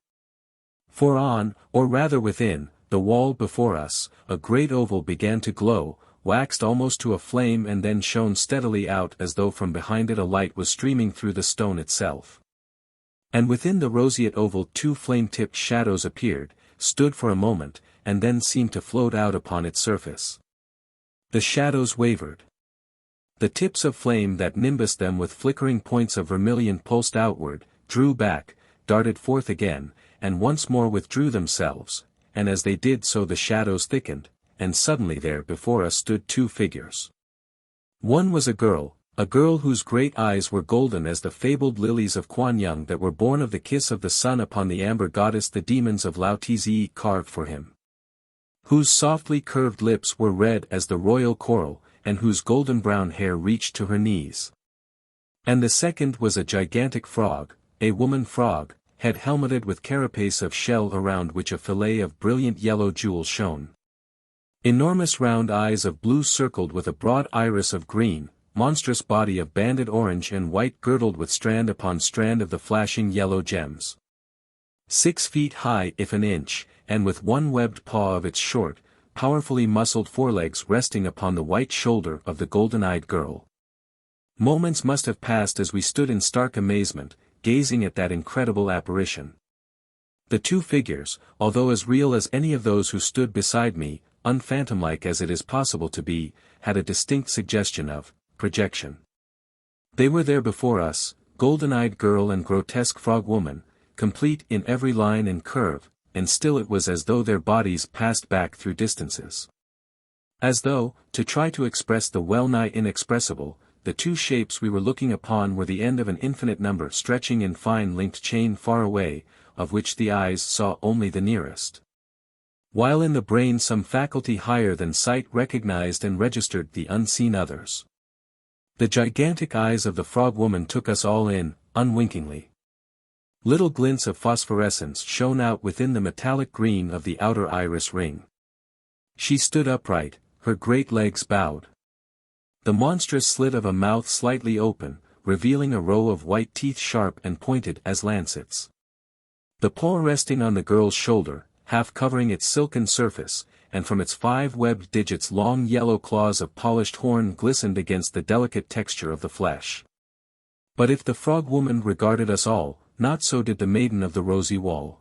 For on, or rather within, the wall before us, a great oval began to glow, waxed almost to a flame and then shone steadily out as though from behind it a light was streaming through the stone itself. And within the roseate oval 2 flame-tipped shadows appeared, stood for a moment, and then seemed to float out upon its surface. The shadows wavered. The tips of flame that nimbused them with flickering points of vermilion pulsed outward, drew back, darted forth again, and once more withdrew themselves, and as they did so the shadows thickened, and suddenly there before us stood 2 figures. One was a girl whose great eyes were golden as the fabled lilies of Kwanyang that were born of the kiss of the sun upon the amber goddess the demons of Lao Tzu carved for him. Whose softly curved lips were red as the royal coral, and whose golden brown hair reached to her knees. And the second was a gigantic frog, a woman frog, head helmeted with carapace of shell around which a fillet of brilliant yellow jewels shone. Enormous round eyes of blue circled with a broad iris of green, monstrous body of banded orange and white girdled with strand upon strand of the flashing yellow gems. 6 feet high if an inch, and with one webbed paw of its short, powerfully muscled forelegs resting upon the white shoulder of the golden-eyed girl. Moments must have passed as we stood in stark amazement, gazing at that incredible apparition. The two figures, although as real as any of those who stood beside me, unphantom-like as it is possible to be, had a distinct suggestion of projection. They were there before us, golden-eyed girl and grotesque frog woman, complete in every line and curve, and still it was as though their bodies passed back through distances. As though, to try to express the well-nigh inexpressible, the two shapes we were looking upon were the end of an infinite number stretching in fine linked chain far away, of which the eyes saw only the nearest. While in the brain some faculty higher than sight recognized and registered the unseen others. The gigantic eyes of the frog woman took us all in, unwinkingly. Little glints of phosphorescence shone out within the metallic green of the outer iris ring. She stood upright, her great legs bowed. The monstrous slit of a mouth slightly open, revealing a row of white teeth sharp and pointed as lancets. The paw resting on the girl's shoulder, half covering its silken surface, and from its 5 webbed digits long yellow claws of polished horn glistened against the delicate texture of the flesh. But if the frog woman regarded us all, not so did the maiden of the rosy wall.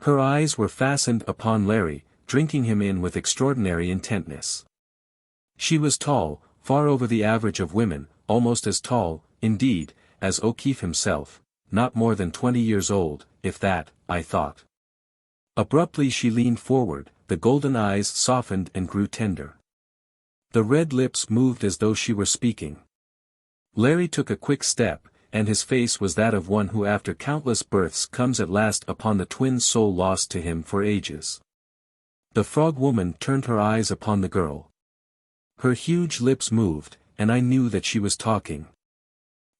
Her eyes were fastened upon Larry, drinking him in with extraordinary intentness. She was tall, far over the average of women, almost as tall, indeed, as O'Keefe himself, not more than 20 years old, if that, I thought. Abruptly she leaned forward, the golden eyes softened and grew tender. The red lips moved as though she were speaking. Larry took a quick step, and his face was that of one who after countless births comes at last upon the twin soul lost to him for ages. The frog woman turned her eyes upon the girl. Her huge lips moved, and I knew that she was talking.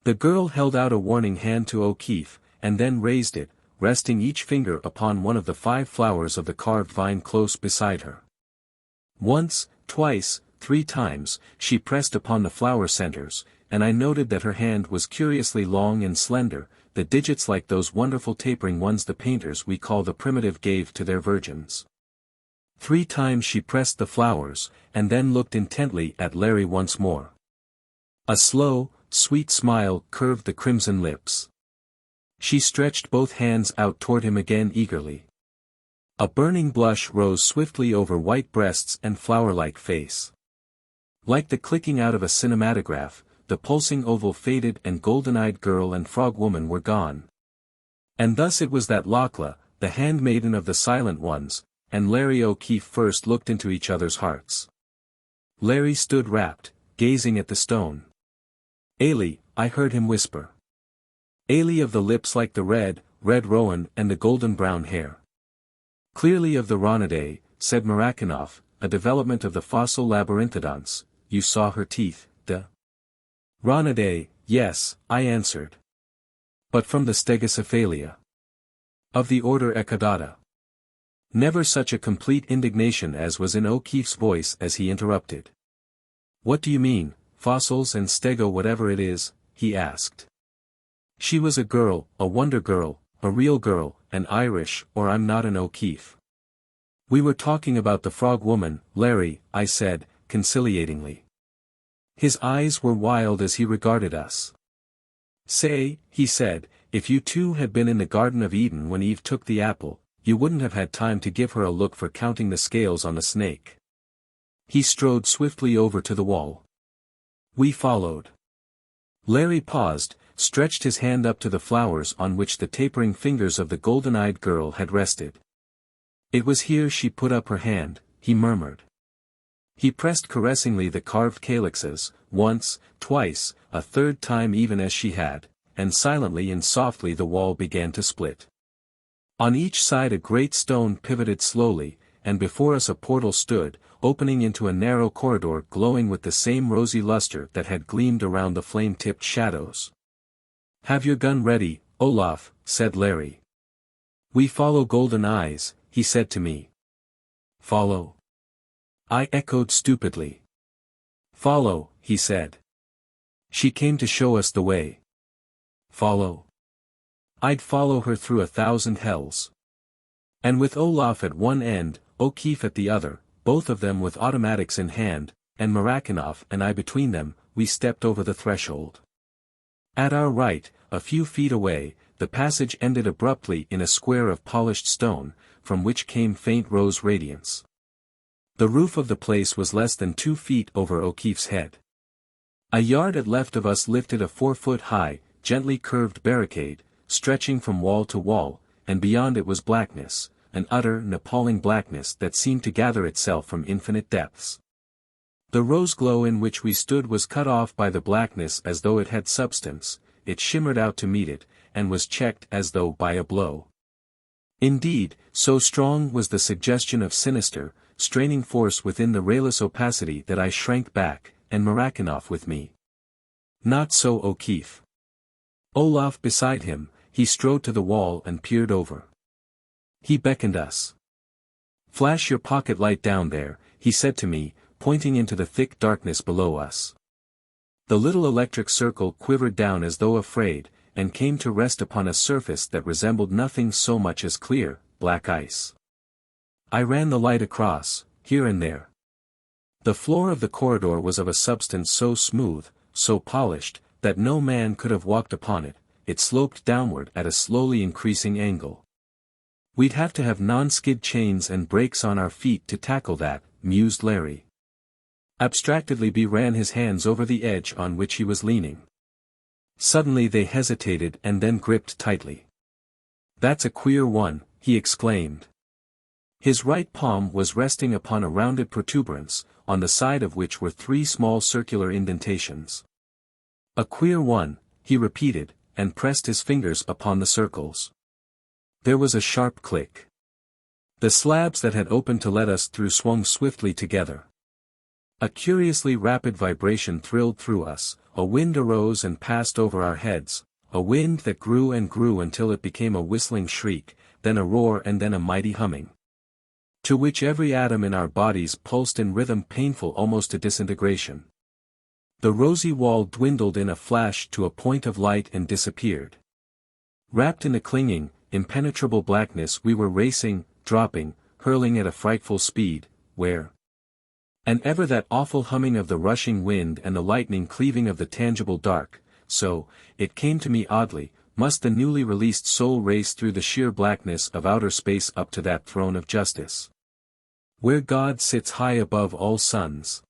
The girl held out a warning hand to O'Keefe, and then raised it, resting each finger upon one of the 5 flowers of the carved vine close beside her. Once, twice, 3 times, she pressed upon the flower centers, and I noted that her hand was curiously long and slender, the digits like those wonderful tapering ones the painters we call the primitive gave to their virgins. 3 times she pressed the flowers, and then looked intently at Larry once more. A slow, sweet smile curved the crimson lips. She stretched both hands out toward him again eagerly. A burning blush rose swiftly over white breasts and flower-like face. Like the clicking out of a cinematograph, the pulsing oval faded and golden-eyed girl and frog woman were gone. And thus it was that Lakla, the handmaiden of the Silent Ones, and Larry O'Keefe first looked into each other's hearts. Larry stood rapt, gazing at the stone. "Ailey," I heard him whisper. "Ailey of the lips like the red rowan and the golden-brown hair." "Clearly of the Rhonidae," said Murakinoff, "a development of the fossil labyrinthodonts. You saw her teeth, the Rhonidae, yes," I answered. "But from the Stegocephalia. Of the order Echidata." Never such a complete indignation as was in O'Keefe's voice as he interrupted. "What do you mean, fossils and stego whatever it is?" he asked. "She was a girl, a wonder girl, a real girl, an Irish, or I'm not an O'Keefe." "We were talking about the frog woman, Larry," I said, conciliatingly. His eyes were wild as he regarded us. "Say," he said, "if you two had been in the Garden of Eden when Eve took the apple, you wouldn't have had time to give her a look for counting the scales on the snake." He strode swiftly over to the wall. We followed. Larry paused, stretched his hand up to the flowers on which the tapering fingers of the golden-eyed girl had rested. "It was here she put up her hand," he murmured. He pressed caressingly the carved calyxes, once, twice, a third time even as she had, and silently and softly the wall began to split. On each side a great stone pivoted slowly, and before us a portal stood, opening into a narrow corridor glowing with the same rosy luster that had gleamed around the flame-tipped shadows. "Have your gun ready, Olaf," said Larry. "We follow Golden Eyes," he said to me. "Follow?" I echoed stupidly. "Follow," he said. "She came to show us the way." Follow? I'd follow her through 1,000 hells. And with Olaf at one end, O'Keefe at the other, both of them with automatics in hand, and Murakanoff and I between them, we stepped over the threshold. At our right, a few feet away, the passage ended abruptly in a square of polished stone, from which came faint rose radiance. The roof of the place was less than 2 feet over O'Keefe's head. A yard at left of us lifted a 4-foot-high, gently curved barricade, stretching from wall to wall, and beyond it was blackness, an utter and appalling blackness that seemed to gather itself from infinite depths. The rose glow in which we stood was cut off by the blackness as though it had substance, it shimmered out to meet it, and was checked as though by a blow. Indeed, so strong was the suggestion of sinister, straining force within the rayless opacity that I shrank back, and Murakanoff with me. Not so O'Keefe. Olaf beside him, he strode to the wall and peered over. He beckoned us. "Flash your pocket light down there," he said to me, pointing into the thick darkness below us. The little electric circle quivered down as though afraid, and came to rest upon a surface that resembled nothing so much as clear, black ice. I ran the light across, here and there. The floor of the corridor was of a substance so smooth, so polished, that no man could have walked upon it. It sloped downward at a slowly increasing angle. "We'd have to have non-skid chains and brakes on our feet to tackle that," mused Larry. Abstractedly B ran his hands over the edge on which he was leaning. Suddenly they hesitated and then gripped tightly. "That's a queer one," he exclaimed. His right palm was resting upon a rounded protuberance, on the side of which were 3 small circular indentations. "A queer one," he repeated, and pressed his fingers upon the circles. There was a sharp click. The slabs that had opened to let us through swung swiftly together. A curiously rapid vibration thrilled through us, a wind arose and passed over our heads, a wind that grew and grew until it became a whistling shriek, then a roar and then a mighty humming, to which every atom in our bodies pulsed in rhythm painful almost to disintegration. The rosy wall dwindled in a flash to a point of light and disappeared. Wrapped in a clinging, impenetrable blackness we were racing, dropping, hurling at a frightful speed, where? And ever that awful humming of the rushing wind and the lightning cleaving of the tangible dark, so, it came to me oddly, must the newly released soul race through the sheer blackness of outer space up to that throne of justice, where God sits high above all suns.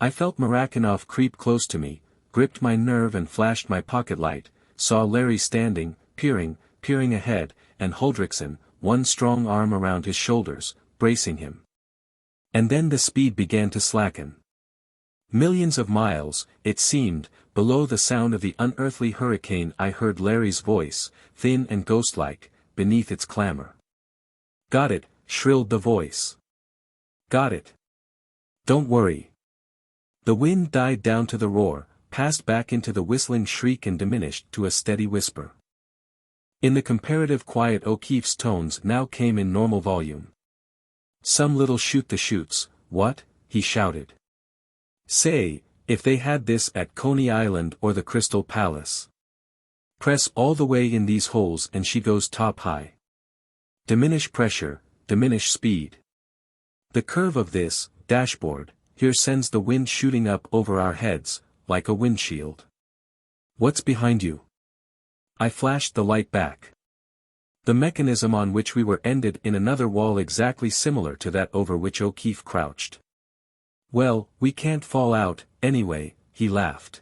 I felt Murakanoff creep close to me, gripped my nerve and flashed my pocket light, saw Larry standing, peering ahead, and Huldrickson, one strong arm around his shoulders, bracing him. And then the speed began to slacken. Millions of miles, it seemed, below the sound of the unearthly hurricane I heard Larry's voice, thin and ghost-like, beneath its clamor. "Got it," shrilled the voice. "Got it. Don't worry." The wind died down to the roar, passed back into the whistling shriek and diminished to a steady whisper. In the comparative quiet O'Keefe's tones now came in normal volume. "Some little shoot the chutes, what?" he shouted. "Say, if they had this at Coney Island or the Crystal Palace. Press all the way in these holes and she goes top high. Diminish pressure, diminish speed. The curve of this dashboard here sends the wind shooting up over our heads, like a windshield. What's behind you?" I flashed the light back. The mechanism on which we were ended in another wall exactly similar to that over which O'Keefe crouched. "Well, we can't fall out, anyway," he laughed.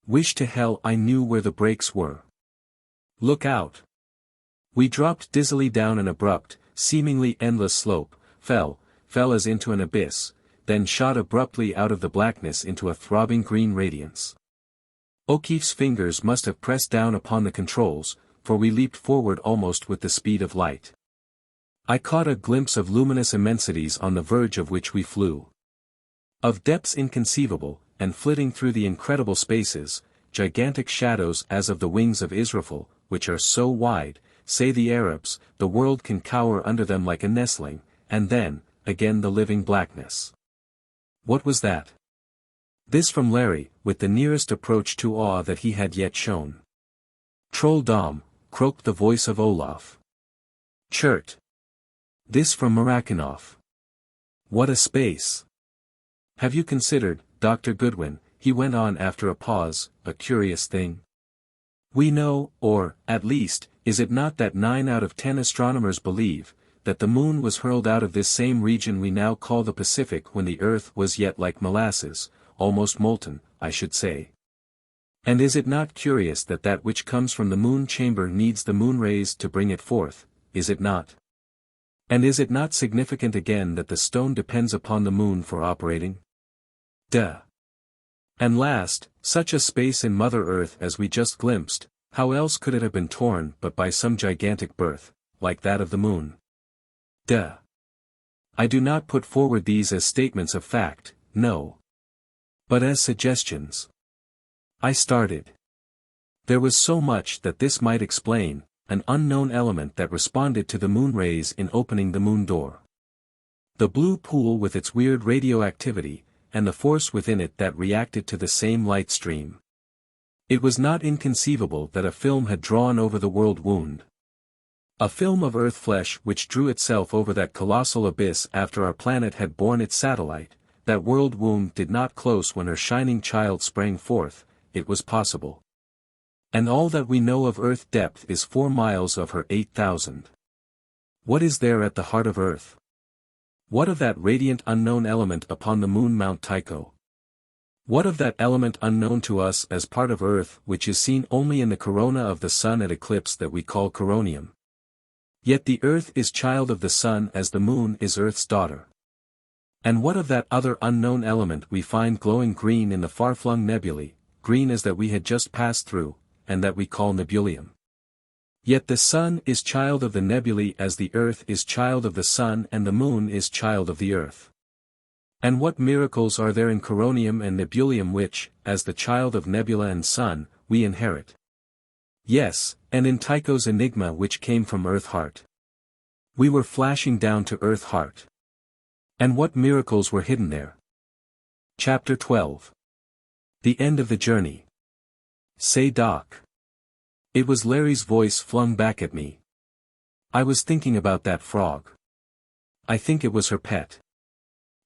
"Wish to hell I knew where the brakes were. Look out." We dropped dizzily down an abrupt, seemingly endless slope, fell as into an abyss, then shot abruptly out of the blackness into a throbbing green radiance. O'Keefe's fingers must have pressed down upon the controls, for we leaped forward almost with the speed of light. I caught a glimpse of luminous immensities on the verge of which we flew. Of depths inconceivable, and flitting through the incredible spaces, gigantic shadows as of the wings of Israfel, which are so wide, say the Arabs, the world can cower under them like a nestling, and then, again the living blackness. What was that? This from Larry, with the nearest approach to awe that he had yet shown. Troll Dom, croaked the voice of Olaf. Chert. This from Marakinov. What a space! Have you considered, Dr. Goodwin, he went on after a pause, a curious thing? We know, or, at least, is it not that 9 out of 10 astronomers believe, that the moon was hurled out of this same region we now call the Pacific when the earth was yet like molasses, almost molten, I should say. And is it not curious that that which comes from the moon chamber needs the moon rays to bring it forth, is it not? And is it not significant again that the stone depends upon the moon for operating? Duh. And last, such a space in Mother Earth as we just glimpsed, how else could it have been torn but by some gigantic birth, like that of the moon? Duh. I do not put forward these as statements of fact, no. But as suggestions. I started. There was so much that this might explain, an unknown element that responded to the moon rays in opening the moon door. The blue pool with its weird radioactivity, and the force within it that reacted to the same light stream. It was not inconceivable that a film had drawn over the world wound. A film of earth flesh which drew itself over that colossal abyss after our planet had borne its satellite, that world womb did not close when her shining child sprang forth, it was possible. And all that we know of Earth depth is 4 miles of her 8,000. What is there at the heart of Earth? What of that radiant unknown element upon the moon Mount Tycho? What of that element unknown to us as part of Earth which is seen only in the corona of the sun at eclipse that we call coronium? Yet the Earth is child of the sun as the moon is Earth's daughter. And what of that other unknown element we find glowing green in the far-flung nebulae, green as that we had just passed through, and that we call nebulium? Yet the sun is child of the nebulae as the earth is child of the sun and the moon is child of the earth. And what miracles are there in coronium and nebulium which, as the child of nebula and sun, we inherit? Yes, and in Tycho's enigma which came from earth heart. We were flashing down to earth heart. And what miracles were hidden there? Chapter 12. The end of the journey. Say Doc. It was Larry's voice flung back at me. I was thinking about that frog. I think it was her pet.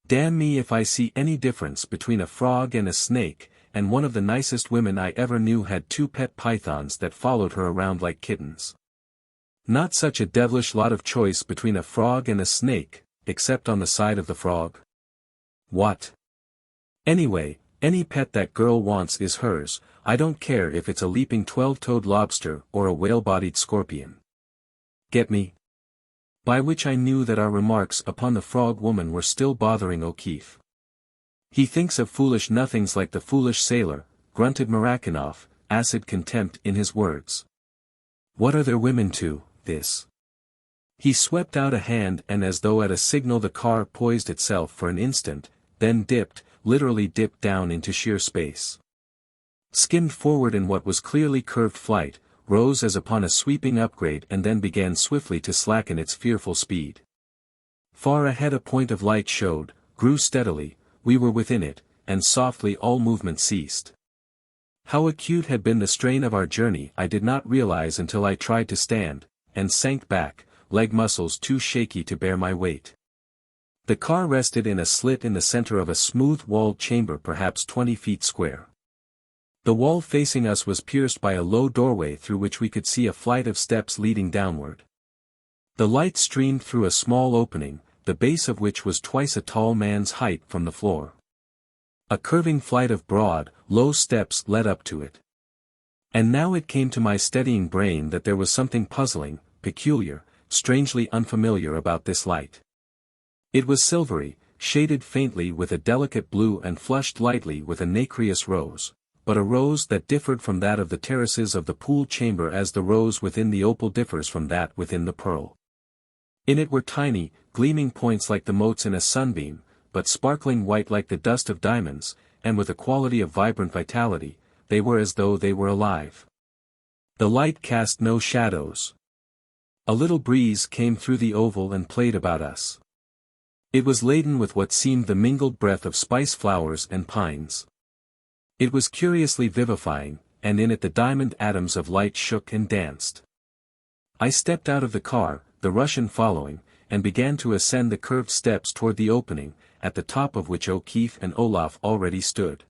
Damn me if I see any difference between a frog and a snake, and one of the nicest women I ever knew had 2 pet pythons that followed her around like kittens. Not such a devilish lot of choice between a frog and a snake, except on the side of the frog. What? Anyway, any pet that girl wants is hers, I don't care if it's a leaping 12-toed lobster or a whale-bodied scorpion. Get me? By which I knew that our remarks upon the frog woman were still bothering O'Keefe. He thinks of foolish nothings like the foolish sailor, grunted Marakinov, acid contempt in his words. What are there women to, this? He swept out a hand and as though at a signal the car poised itself for an instant, then dipped, literally dipped down into sheer space. Skimmed forward in what was clearly curved flight, rose as upon a sweeping upgrade and then began swiftly to slacken its fearful speed. Far ahead a point of light showed, grew steadily, we were within it, and softly all movement ceased. How acute had been the strain of our journey I did not realize until I tried to stand, and sank back, leg muscles too shaky to bear my weight. The car rested in a slit in the center of a smooth-walled chamber perhaps 20 feet square. The wall facing us was pierced by a low doorway through which we could see a flight of steps leading downward. The light streamed through a small opening, the base of which was twice a tall man's height from the floor. A curving flight of broad, low steps led up to it. And now it came to my steadying brain that there was something puzzling, peculiar, strangely unfamiliar about this light. It was silvery, shaded faintly with a delicate blue and flushed lightly with a nacreous rose, but a rose that differed from that of the terraces of the pool chamber as the rose within the opal differs from that within the pearl. In it were tiny, gleaming points like the motes in a sunbeam, but sparkling white like the dust of diamonds, and with a quality of vibrant vitality, they were as though they were alive. The light cast no shadows. A little breeze came through the oval and played about us. It was laden with what seemed the mingled breath of spice flowers and pines. It was curiously vivifying, and in it the diamond atoms of light shook and danced. I stepped out of the car, the Russian following, and began to ascend the curved steps toward the opening, at the top of which O'Keefe and Olaf already stood.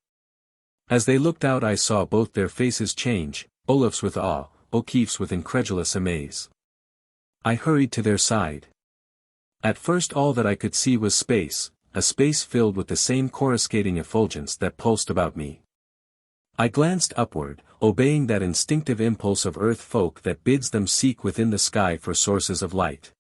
As they looked out I saw both their faces change, Olaf's with awe, O'Keefe's with incredulous amaze. I hurried to their side. At first all that I could see was space, a space filled with the same coruscating effulgence that pulsed about me. I glanced upward, obeying that instinctive impulse of earth folk that bids them seek within the sky for sources of light.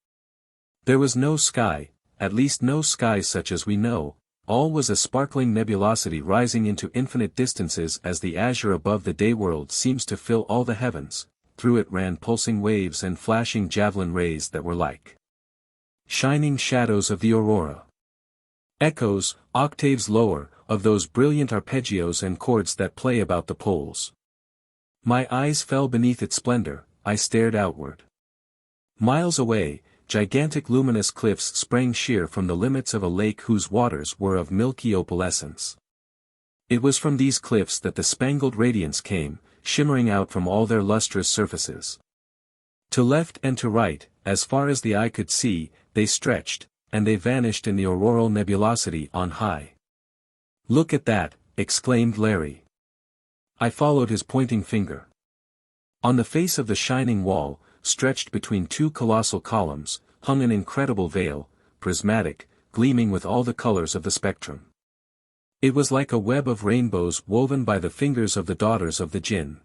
There was no sky, at least no sky such as we know, all was a sparkling nebulosity rising into infinite distances as the azure above the day world seems to fill all the heavens. Through it ran pulsing waves and flashing javelin rays that were like shining shadows of the aurora. Echoes, octaves lower, of those brilliant arpeggios and chords that play about the poles. My eyes fell beneath its splendor, I stared outward. Miles away, gigantic luminous cliffs sprang sheer from the limits of a lake whose waters were of milky opalescence. It was from these cliffs that the spangled radiance came, shimmering out from all their lustrous surfaces. To left and to right, as far as the eye could see, they stretched, and they vanished in the auroral nebulosity on high. "Look at that," exclaimed Larry. I followed his pointing finger. On the face of the shining wall, stretched between two colossal columns, hung an incredible veil, prismatic, gleaming with all the colors of the spectrum. It was like a web of rainbows woven by the fingers of the daughters of the Jinn.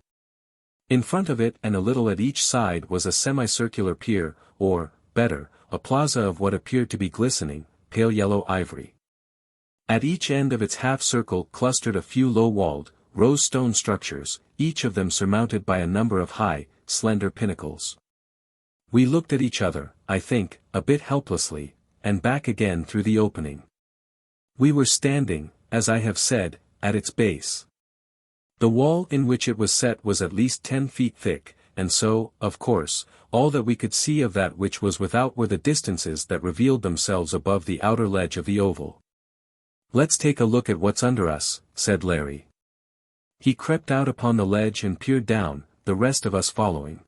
In front of it and a little at each side was a semicircular pier, or, better, a plaza of what appeared to be glistening, pale yellow ivory. At each end of its half-circle clustered a few low-walled, rose-stone structures, each of them surmounted by a number of high, slender pinnacles. We looked at each other, I think, a bit helplessly, and back again through the opening. We were standing, as I have said, at its base. The wall in which it was set was at least 10 feet thick, and so, of course, all that we could see of that which was without were the distances that revealed themselves above the outer ledge of the oval. "Let's take a look at what's under us," said Larry. He crept out upon the ledge and peered down, the rest of us following.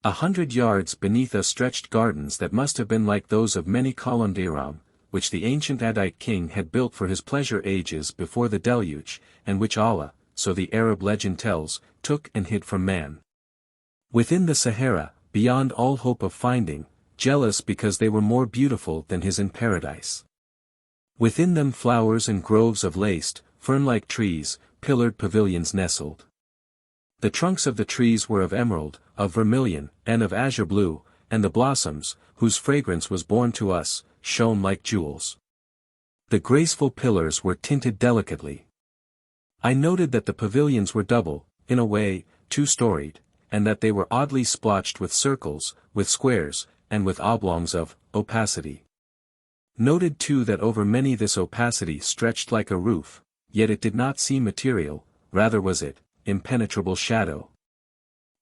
100 yards beneath us stretched gardens that must have been like those of many columned Aram, which the ancient Adite king had built for his pleasure ages before the deluge, and which Allah, so the Arab legend tells, took and hid from man. Within the Sahara, beyond all hope of finding, jealous because they were more beautiful than his in paradise. Within them flowers and groves of laced, fern-like trees, pillared pavilions nestled. The trunks of the trees were of emerald, of vermilion, and of azure blue, and the blossoms, whose fragrance was borne to us, shone like jewels. The graceful pillars were tinted delicately. I noted that the pavilions were double, in a way, two-storied, and that they were oddly splotched with circles, with squares, and with oblongs of opacity. Noted too that over many this opacity stretched like a roof, yet it did not seem material, rather was it, impenetrable shadow.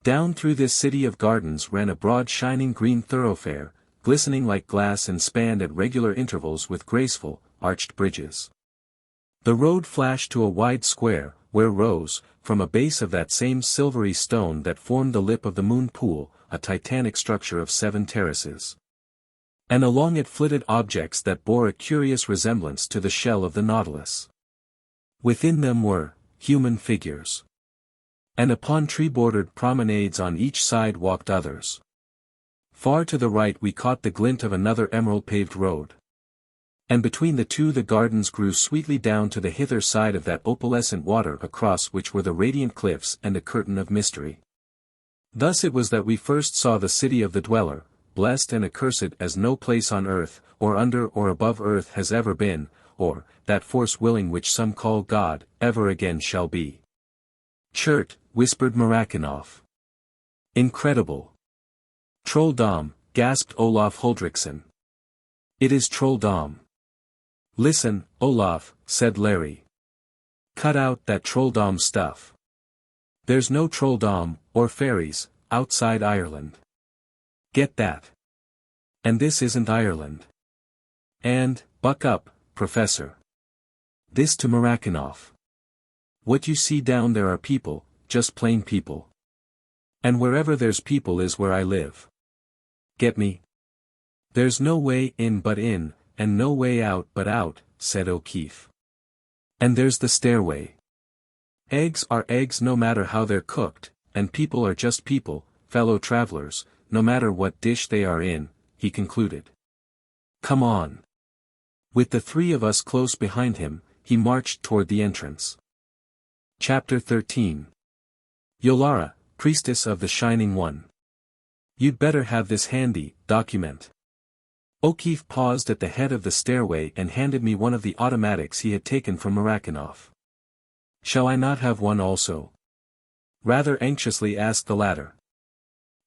Down through this city of gardens ran a broad shining green thoroughfare, glistening like glass and spanned at regular intervals with graceful, arched bridges. The road flashed to a wide square, where rose, from a base of that same silvery stone that formed the lip of the moon pool, a titanic structure of 7 terraces. And along it flitted objects that bore a curious resemblance to the shell of the nautilus. Within them were human figures. And upon tree-bordered promenades on each side walked others. Far to the right we caught the glint of another emerald-paved road. And between the two the gardens grew sweetly down to the hither side of that opalescent water across which were the radiant cliffs and a curtain of mystery. Thus it was that we first saw the city of the dweller, blessed and accursed as no place on earth, or under or above earth has ever been, or, that force willing which some call God, ever again shall be. "Chert," whispered Marakinoff. "Incredible. Trolldom," gasped Olaf Huldriksson. It is trolldom. Listen, Olaf, said Larry. Cut out that trolldom stuff. There's no trolldom, or fairies, outside Ireland. Get that? And this isn't Ireland. And, buck up, Professor. This to Murakanoff. What you see down there are people, just plain people. And wherever there's people is where I live. Get me? There's no way in but in, and no way out but out, said O'Keefe. And there's the stairway. Eggs are eggs no matter how they're cooked, and people are just people, fellow travelers, no matter what dish they are in, he concluded. Come on. With the three of us close behind him, he marched toward the entrance. Chapter 13. Yolara, Priestess of the Shining One. You'd better have this handy, document. O'Keefe paused at the head of the stairway and handed me one of the automatics he had taken from Murakanoff. Shall I not have one also? Rather anxiously asked the latter.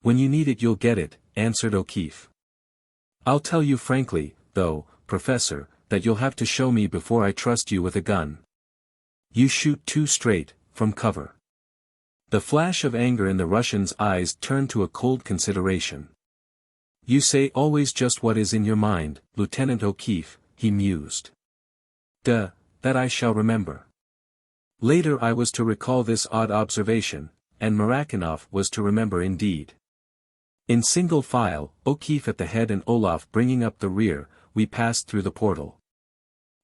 When you need it you'll get it, answered O'Keefe. I'll tell you frankly, though, Professor, that you'll have to show me before I trust you with a gun. You shoot too straight, from cover. The flash of anger in the Russian's eyes turned to a cold consideration. You say always just what is in your mind, Lieutenant O'Keefe, he mused. That I shall remember. Later I was to recall this odd observation, and Murakanoff was to remember indeed. In single file, O'Keefe at the head and Olaf bringing up the rear, we passed through the portal.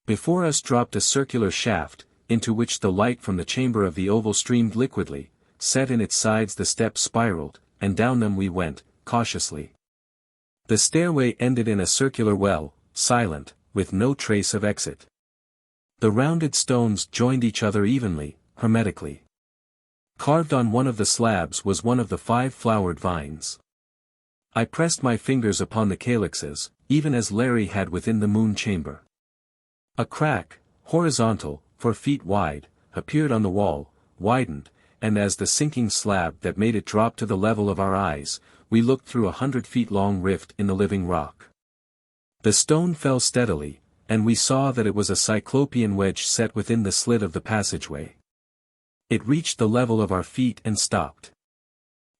Before us dropped a circular shaft, into which the light from the chamber of the oval streamed liquidly, set in its sides the steps spiraled, and down them we went, cautiously. The stairway ended in a circular well, silent, with no trace of exit. The rounded stones joined each other evenly, hermetically. Carved on one of the slabs was one of the 5 flowered vines. I pressed my fingers upon the calyxes, even as Larry had within the moon chamber. A crack, horizontal, 4 feet wide, appeared on the wall, widened, and as the sinking slab that made it drop to the level of our eyes, we looked through a 100-feet-long rift in the living rock. The stone fell steadily, and we saw that it was a cyclopean wedge set within the slit of the passageway. It reached the level of our feet and stopped.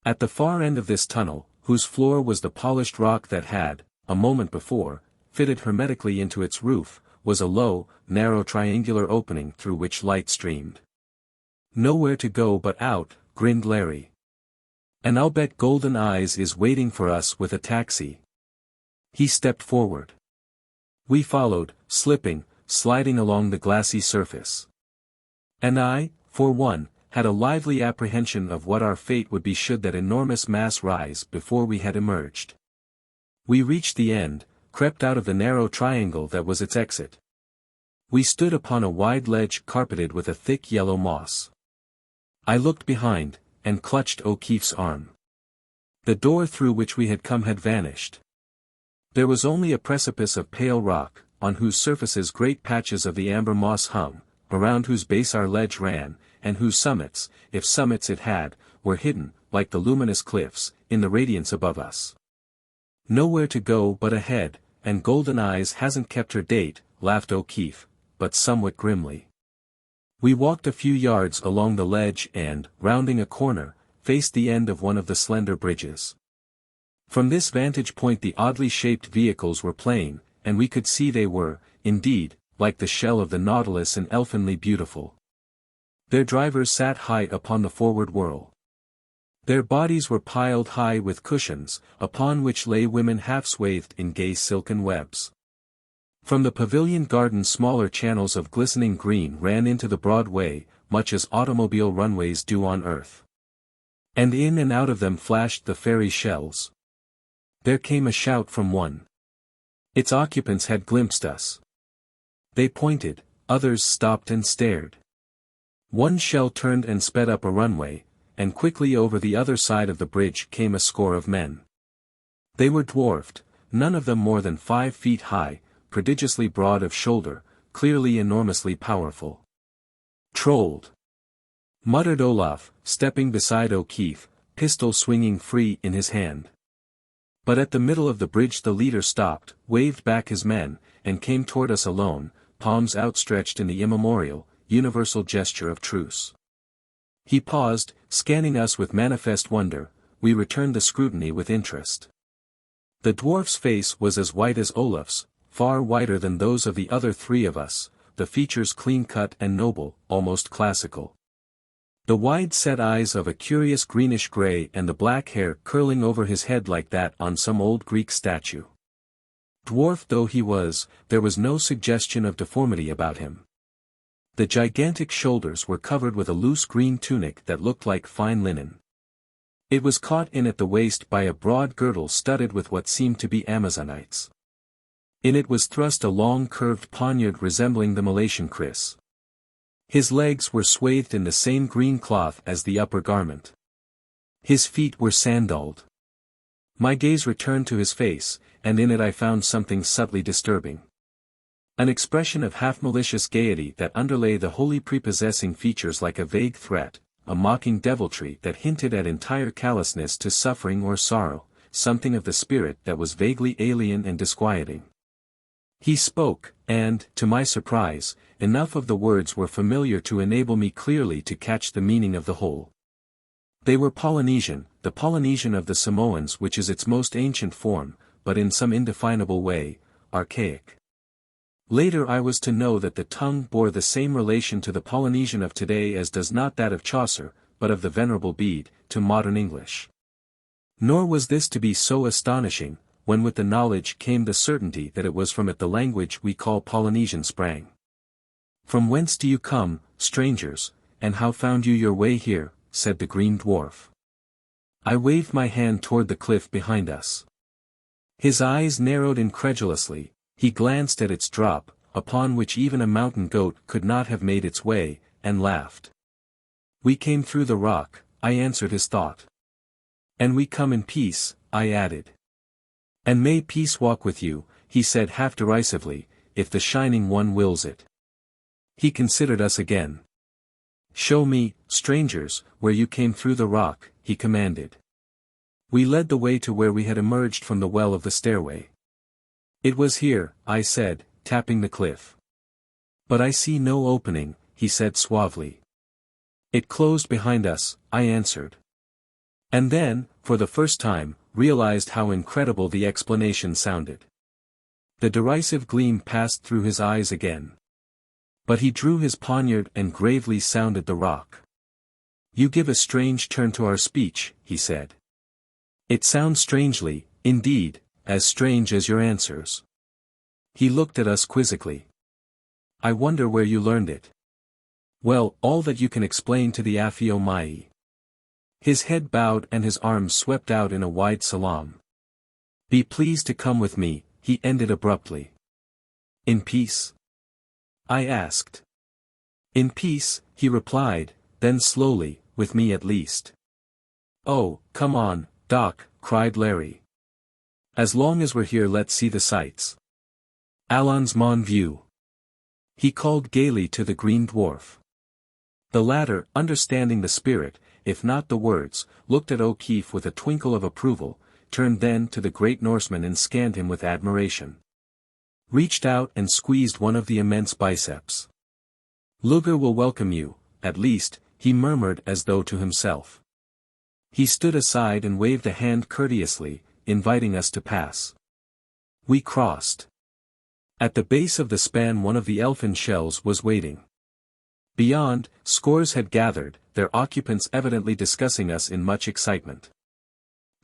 At the far end of this tunnel, whose floor was the polished rock that had, a moment before, fitted hermetically into its roof, was a low, narrow triangular opening through which light streamed. Nowhere to go but out, grinned Larry. And I'll bet Golden Eyes is waiting for us with a taxi. He stepped forward. We followed, slipping, sliding along the glassy surface. And I, for one, had a lively apprehension of what our fate would be should that enormous mass rise before we had emerged. We reached the end, crept out of the narrow triangle that was its exit. We stood upon a wide ledge carpeted with a thick yellow moss. I looked behind, and clutched O'Keefe's arm. The door through which we had come had vanished. There was only a precipice of pale rock, on whose surfaces great patches of the amber moss hung, around whose base our ledge ran, and whose summits, if summits it had, were hidden, like the luminous cliffs, in the radiance above us. Nowhere to go but ahead, and Golden Eyes hasn't kept her date, laughed O'Keefe, but somewhat grimly. We walked a few yards along the ledge and, rounding a corner, faced the end of one of the slender bridges. From this vantage point the oddly shaped vehicles were plain, and we could see they were, indeed, like the shell of the Nautilus and elfinly beautiful. Their drivers sat high upon the forward whirl. Their bodies were piled high with cushions, upon which lay women half-swathed in gay silken webs. From the pavilion garden smaller channels of glistening green ran into the broad way, much as automobile runways do on earth. And in and out of them flashed the fairy shells. There came a shout from one. Its occupants had glimpsed us. They pointed, others stopped and stared. One shell turned and sped up a runway, and quickly over the other side of the bridge came a score of men. They were dwarfed, none of them more than 5 feet high, prodigiously broad of shoulder, clearly enormously powerful. Trolled! Muttered Olaf, stepping beside O'Keefe, pistol swinging free in his hand. But at the middle of the bridge the leader stopped, waved back his men, and came toward us alone, palms outstretched in the immemorial, universal gesture of truce. He paused, scanning us with manifest wonder. We returned the scrutiny with interest. The dwarf's face was as white as Olaf's, far whiter than those of the other three of us, the features clean-cut and noble, almost classical. The wide-set eyes of a curious greenish-gray and the black hair curling over his head like that on some old Greek statue. Dwarf though he was, there was no suggestion of deformity about him. The gigantic shoulders were covered with a loose green tunic that looked like fine linen. It was caught in at the waist by a broad girdle studded with what seemed to be amazonites. In it was thrust a long curved poniard resembling the Malaysian kris. His legs were swathed in the same green cloth as the upper garment. His feet were sandaled. My gaze returned to his face, and in it I found something subtly disturbing. An expression of half-malicious gaiety that underlay the wholly prepossessing features like a vague threat, a mocking deviltry that hinted at entire callousness to suffering or sorrow, something of the spirit that was vaguely alien and disquieting. He spoke, and, to my surprise, enough of the words were familiar to enable me clearly to catch the meaning of the whole. They were Polynesian, the Polynesian of the Samoans, which is its most ancient form, but in some indefinable way, archaic. Later I was to know that the tongue bore the same relation to the Polynesian of today as does not that of Chaucer, but of the Venerable Bede, to modern English. Nor was this to be so astonishing, when with the knowledge came the certainty that it was from it the language we call Polynesian sprang. "From whence do you come, strangers, and how found you your way here?" said the green dwarf. I waved my hand toward the cliff behind us. His eyes narrowed incredulously. He glanced at its drop, upon which even a mountain goat could not have made its way, and laughed. "We came through the rock," I answered his thought. "And we come in peace," I added. "And may peace walk with you," he said half derisively, "if the Shining One wills it." He considered us again. "Show me, strangers, where you came through the rock," he commanded. We led the way to where we had emerged from the well of the stairway. "It was here," I said, tapping the cliff. "But I see no opening," he said suavely. "It closed behind us," I answered. And then, for the first time, realized how incredible the explanation sounded. The derisive gleam passed through his eyes again. But he drew his poniard and gravely sounded the rock. "You give a strange turn to our speech," he said. "It sounds strangely, indeed, as strange as your answers." He looked at us quizzically. "I wonder where you learned it." "Well, all that you can explain to the Afio Mai." His head bowed and his arms swept out in a wide salaam. "Be pleased to come with me," he ended abruptly. "In peace?" I asked. "In peace," he replied, then slowly, "with me at least." "Oh, come on, Doc," cried Larry. "As long as we're here let's see the sights. Allons mon vieux." He called gaily to the green dwarf. The latter, understanding the spirit, if not the words, looked at O'Keefe with a twinkle of approval, turned then to the great Norseman and scanned him with admiration. Reached out and squeezed one of the immense biceps. "Luger will welcome you, at least," he murmured as though to himself. He stood aside and waved a hand courteously, inviting us to pass. We crossed. At the base of the span one of the elfin shells was waiting. Beyond, scores had gathered, their occupants evidently discussing us in much excitement.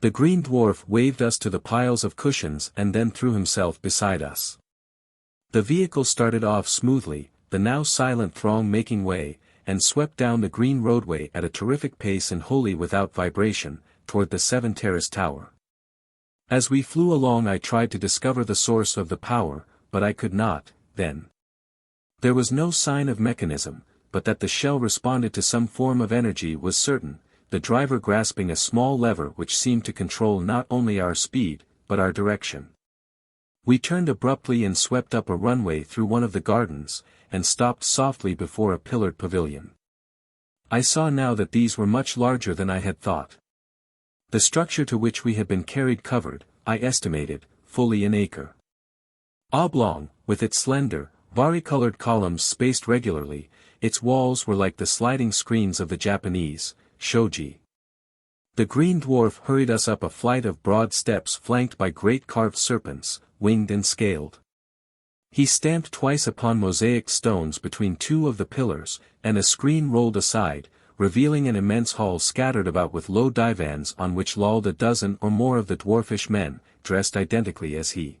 The green dwarf waved us to the piles of cushions and then threw himself beside us. The vehicle started off smoothly, the now silent throng making way, and swept down the green roadway at a terrific pace and wholly without vibration, toward the seven-terrace tower. As we flew along I tried to discover the source of the power, but I could not, then. There was no sign of mechanism, but that the shell responded to some form of energy was certain, the driver grasping a small lever which seemed to control not only our speed, but our direction. We turned abruptly and swept up a runway through one of the gardens, and stopped softly before a pillared pavilion. I saw now that these were much larger than I had thought. The structure to which we had been carried covered, I estimated, fully an acre. Oblong, with its slender, varicolored columns spaced regularly, its walls were like the sliding screens of the Japanese, shoji. The green dwarf hurried us up a flight of broad steps flanked by great carved serpents, winged and scaled. He stamped twice upon mosaic stones between two of the pillars, and a screen rolled aside, revealing an immense hall scattered about with low divans on which lolled a dozen or more of the dwarfish men, dressed identically as he.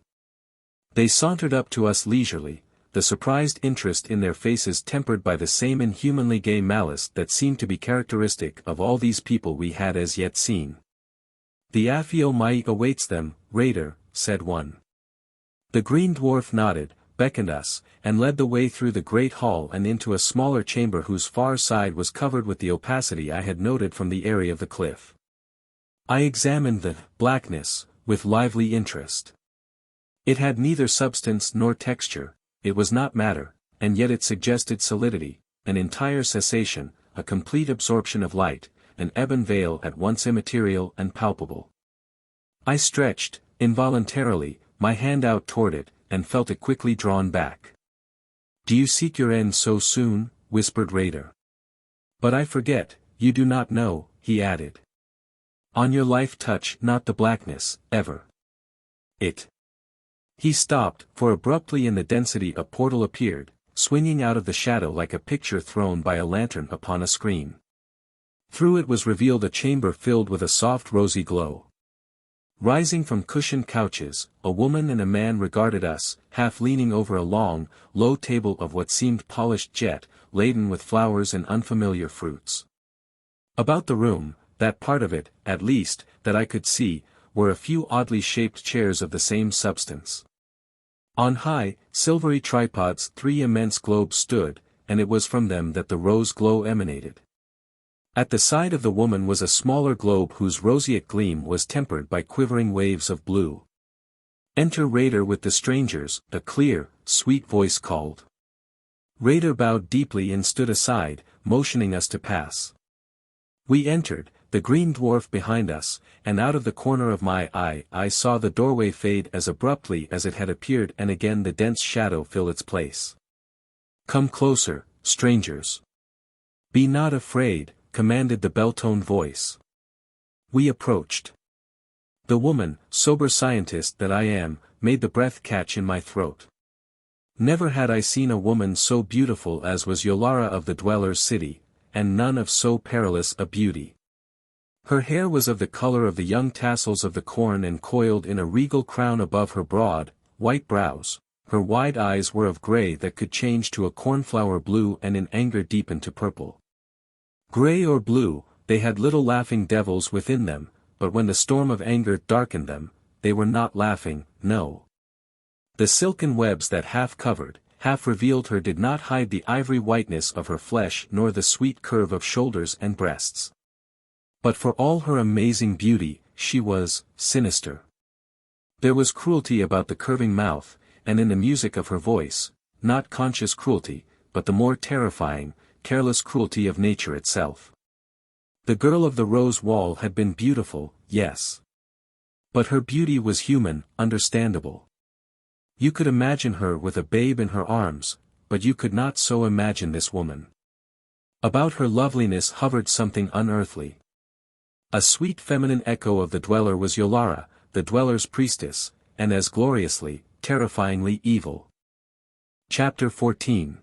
They sauntered up to us leisurely, the surprised interest in their faces tempered by the same inhumanly gay malice that seemed to be characteristic of all these people we had as yet seen. "The Afio Mai awaits them, Raider," said one. The green dwarf nodded, beckoned us, and led the way through the great hall and into a smaller chamber whose far side was covered with the opacity I had noted from the area of the cliff. I examined the blackness with lively interest. It had neither substance nor texture, it was not matter, and yet it suggested solidity, an entire cessation, a complete absorption of light, an ebon veil at once immaterial and palpable. I stretched, involuntarily, my hand out toward it, and felt it quickly drawn back. "Do you seek your end so soon?" whispered Raider. "But I forget, you do not know," he added. "On your life touch not the blackness, ever. It." He stopped, for abruptly in the density a portal appeared, swinging out of the shadow like a picture thrown by a lantern upon a screen. Through it was revealed a chamber filled with a soft rosy glow. Rising from cushioned couches, a woman and a man regarded us, half leaning over a long, low table of what seemed polished jet, laden with flowers and unfamiliar fruits. About the room, that part of it, at least, that I could see, were a few oddly shaped chairs of the same substance. On high, silvery tripods 3 immense globes stood, and it was from them that the rose glow emanated. At the side of the woman was a smaller globe whose roseate gleam was tempered by quivering waves of blue. "Enter Raider with the strangers," a clear, sweet voice called. Raider bowed deeply and stood aside, motioning us to pass. We entered, the green dwarf behind us, and out of the corner of my eye I saw the doorway fade as abruptly as it had appeared and again the dense shadow fill its place. "Come closer, strangers. Be not afraid," commanded the bell-toned voice. We approached. The woman, sober scientist that I am, made the breath catch in my throat. Never had I seen a woman so beautiful as was Yolara of the Dwellers' City, and none of so perilous a beauty. Her hair was of the color of the young tassels of the corn and coiled in a regal crown above her broad, white brows. Her wide eyes were of gray that could change to a cornflower blue and in anger deepen to purple. Gray or blue, they had little laughing devils within them, but when the storm of anger darkened them, they were not laughing, no. The silken webs that half covered, half revealed her did not hide the ivory whiteness of her flesh nor the sweet curve of shoulders and breasts. But for all her amazing beauty, she was sinister. There was cruelty about the curving mouth, and in the music of her voice, not conscious cruelty, but the more terrifying, careless cruelty of nature itself. The girl of the rose wall had been beautiful, yes. But her beauty was human, understandable. You could imagine her with a babe in her arms, but you could not so imagine this woman. About her loveliness hovered something unearthly. A sweet feminine echo of the dweller was Yolara, the dweller's priestess, and as gloriously, terrifyingly evil. Chapter 14.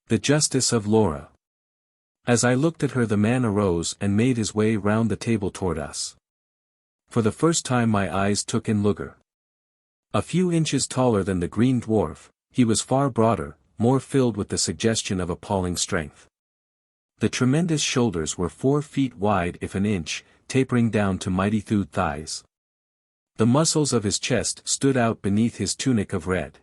The Justice of Lora. As I looked at her the man arose and made his way round the table toward us. For the first time my eyes took in Luger. A few inches taller than the green dwarf, he was far broader, more filled with the suggestion of appalling strength. The tremendous shoulders were 4 feet wide if an inch, tapering down to mighty thewed thighs. The muscles of his chest stood out beneath his tunic of red.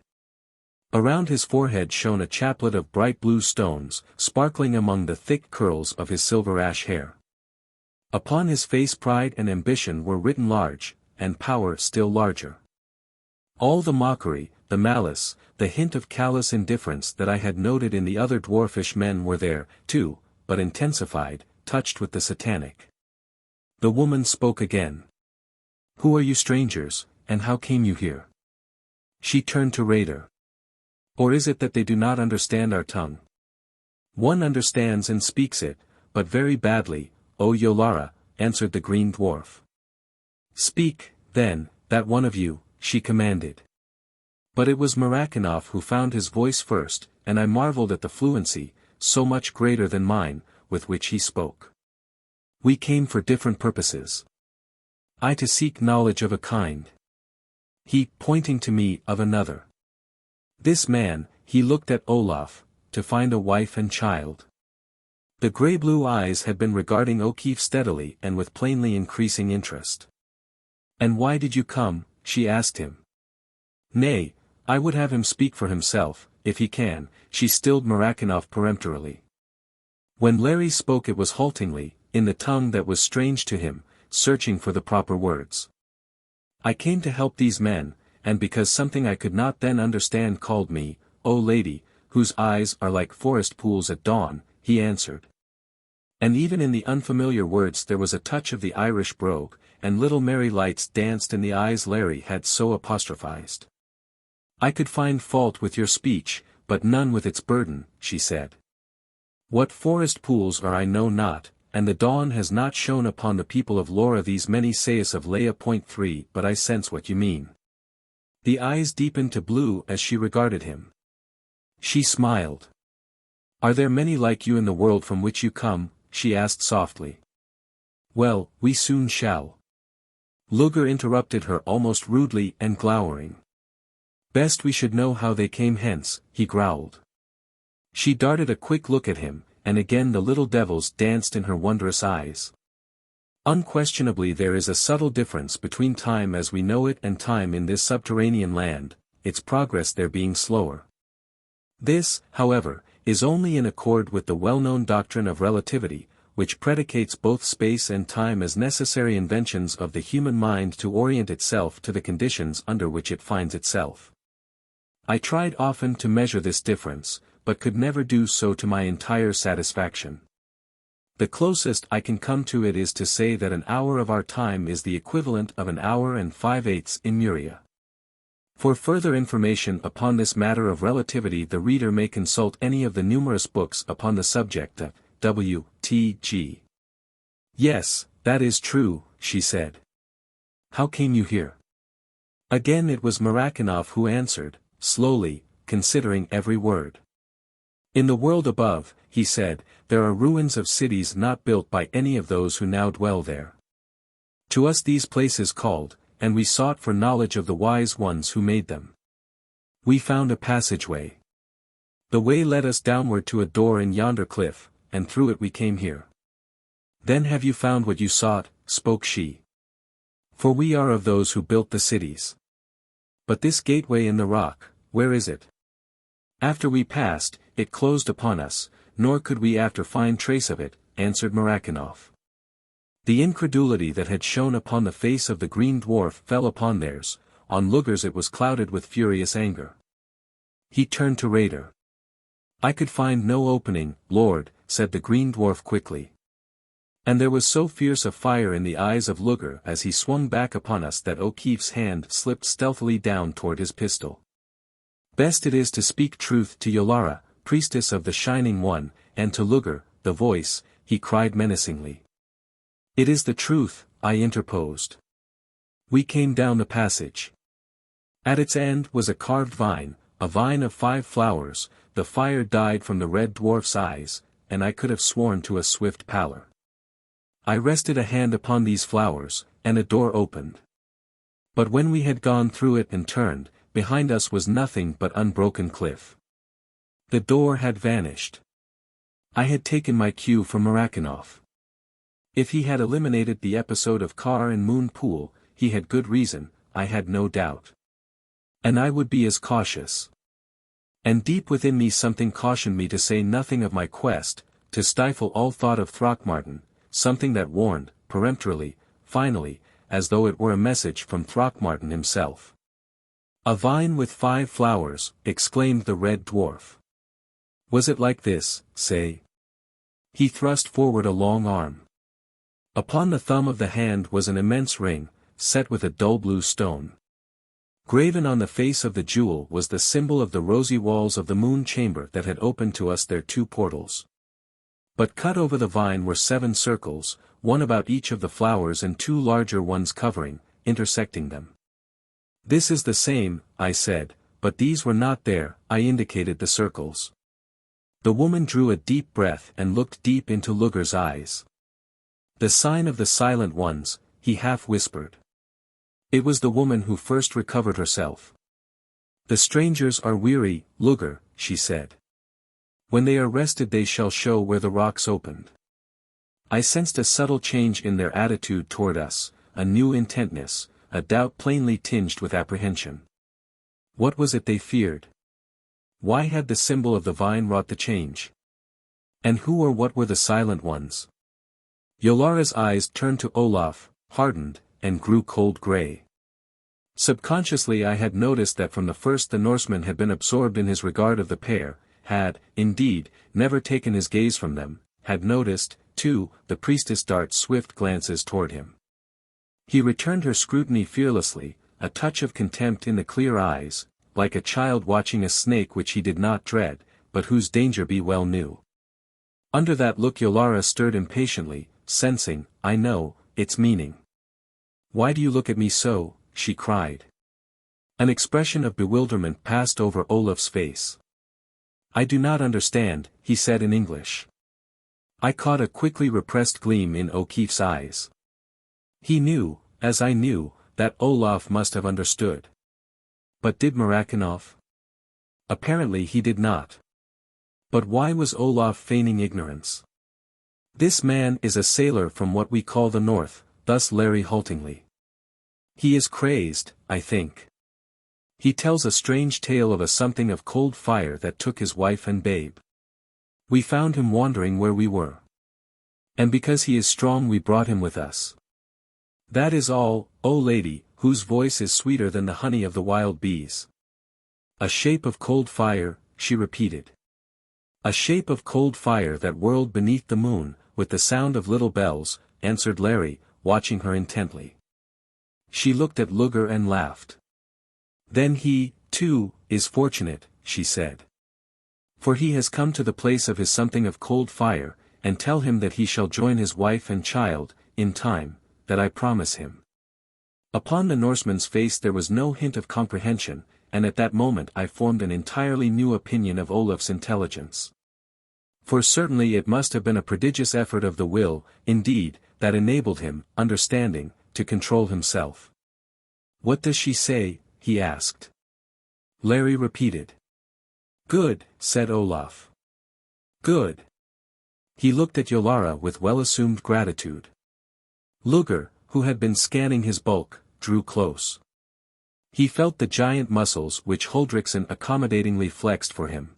Around his forehead shone a chaplet of bright blue stones, sparkling among the thick curls of his silver ash hair. Upon his face pride and ambition were written large, and power still larger. All the mockery, the malice, the hint of callous indifference that I had noted in the other dwarfish men were there, too, but intensified, touched with the satanic. The woman spoke again. "Who are you strangers, and how came you here? She turned to Raider. Or is it that they do not understand our tongue? One understands and speaks it, but very badly, O Yolara, answered the green dwarf. Speak, then, that one of you, she commanded. But it was Murakanoff who found his voice first, and I marveled at the fluency, so much greater than mine, with which he spoke. We came for different purposes. I to seek knowledge of a kind. He, pointing to me, of another. This man, he looked at Olaf, to find a wife and child. The grey-blue eyes had been regarding O'Keefe steadily and with plainly increasing interest. And why did you come? She asked him. Nay, I would have him speak for himself, if he can, she stilled Murakanoff peremptorily. When Larry spoke it was haltingly, in the tongue that was strange to him, searching for the proper words. I came to help these men, and because something I could not then understand called me, O lady, whose eyes are like forest pools at dawn, he answered. And even in the unfamiliar words there was a touch of the Irish brogue, and little merry lights danced in the eyes Larry had so apostrophized. I could find fault with your speech, but none with its burden, she said. What forest pools are I know not, and the dawn has not shone upon the people of Lora these many sayas of Leia. 3 But I sense what you mean. The eyes deepened to blue as she regarded him. She smiled. Are there many like you in the world from which you come? She asked softly. Well, we soon shall. Luger interrupted her almost rudely and glowering. Best we should know how they came hence, he growled. She darted a quick look at him, and again the little devils danced in her wondrous eyes. Unquestionably there is a subtle difference between time as we know it and time in this subterranean land, its progress there being slower. This, however, is only in accord with the well-known doctrine of relativity, which predicates both space and time as necessary inventions of the human mind to orient itself to the conditions under which it finds itself. I tried often to measure this difference, but could never do so to my entire satisfaction. The closest I can come to it is to say that an hour of our time is the equivalent of an hour and 5/8 in Muria. For further information upon this matter of relativity the reader may consult any of the numerous books upon the subject. W.T.G. Yes, that is true, she said. How came you here? Again it was Murakanoff who answered, slowly, considering every word. In the world above, he said, there are ruins of cities not built by any of those who now dwell there. To us these places called, and we sought for knowledge of the wise ones who made them. We found a passageway. The way led us downward to a door in yonder cliff, and through it we came here. Then have you found what you sought, spoke she. For we are of those who built the cities. But this gateway in the rock, where is it? After we passed, it closed upon us, nor could we after find trace of it, answered Murakanoff. The incredulity that had shone upon the face of the green dwarf fell upon theirs, on Luger's it was clouded with furious anger. He turned to Raider. I could find no opening, Lord, said the green dwarf quickly. And there was so fierce a fire in the eyes of Luger as he swung back upon us that O'Keefe's hand slipped stealthily down toward his pistol. Best it is to speak truth to Yolara, priestess of the Shining One, and to Luger, the voice, he cried menacingly. It is the truth, I interposed. We came down the passage. At its end was a carved vine, a vine of 5 flowers, the fire died from the red dwarf's eyes, and I could have sworn to a swift pallor. I rested a hand upon these flowers, and a door opened. But when we had gone through it and turned, behind us was nothing but unbroken cliff. The door had vanished. I had taken my cue from Murakanoff. If he had eliminated the episode of Car and Moon Pool, he had good reason, I had no doubt. And I would be as cautious. And deep within me something cautioned me to say nothing of my quest, to stifle all thought of Throckmorton, something that warned, peremptorily, finally, as though it were a message from Throckmorton himself. A vine with 5 flowers, exclaimed the red dwarf. Was it like this, say? He thrust forward a long arm. Upon the thumb of the hand was an immense ring, set with a dull blue stone. Graven on the face of the jewel was the symbol of the rosy walls of the moon chamber that had opened to us their 2 portals. But cut over the vine were 7 circles, one about each of the flowers and 2 larger ones covering, intersecting them. This is the same, I said, but these were not there, I indicated the circles. The woman drew a deep breath and looked deep into Luger's eyes. The sign of the silent ones, he half whispered. It was the woman who first recovered herself. The strangers are weary, Luger, she said. When they are rested they shall show where the rocks opened. I sensed a subtle change in their attitude toward us, a new intentness, a doubt plainly tinged with apprehension. What was it they feared? Why had the symbol of the vine wrought the change? And who or what were the silent ones? Yolara's eyes turned to Olaf, hardened, and grew cold grey. Subconsciously I had noticed that from the first the Norseman had been absorbed in his regard of the pair, had, indeed, never taken his gaze from them, had noticed, too, the priestess dart swift glances toward him. He returned her scrutiny fearlessly, a touch of contempt in the clear eyes, like a child watching a snake which he did not dread, but whose danger he well knew. Under that look Yolara stirred impatiently, sensing, I know, its meaning. Why do you look at me so? She cried. An expression of bewilderment passed over Olaf's face. I do not understand, he said in English. I caught a quickly repressed gleam in O'Keefe's eyes. He knew, as I knew, that Olaf must have understood. But did Marakinov? Apparently he did not. But why was Olaf feigning ignorance? This man is a sailor from what we call the north, thus Larry haltingly. He is crazed, I think. He tells a strange tale of a something of cold fire that took his wife and babe. We found him wandering where we were. And because he is strong we brought him with us. That is all, O lady, whose voice is sweeter than the honey of the wild bees. A shape of cold fire, she repeated. A shape of cold fire that whirled beneath the moon, with the sound of little bells, answered Larry, watching her intently. She looked at Luger and laughed. Then he, too, is fortunate, she said. For he has come to the place of his something of cold fire, and tell him that he shall join his wife and child, in time, that I promise him. Upon the Norseman's face there was no hint of comprehension, and at that moment I formed an entirely new opinion of Olaf's intelligence. For certainly it must have been a prodigious effort of the will, indeed, that enabled him, understanding, to control himself. What does she say? He asked. Larry repeated. Good, said Olaf. Good. He looked at Yolara with well-assumed gratitude. Luger, who had been scanning his bulk, drew close. He felt the giant muscles which Huldriksen accommodatingly flexed for him.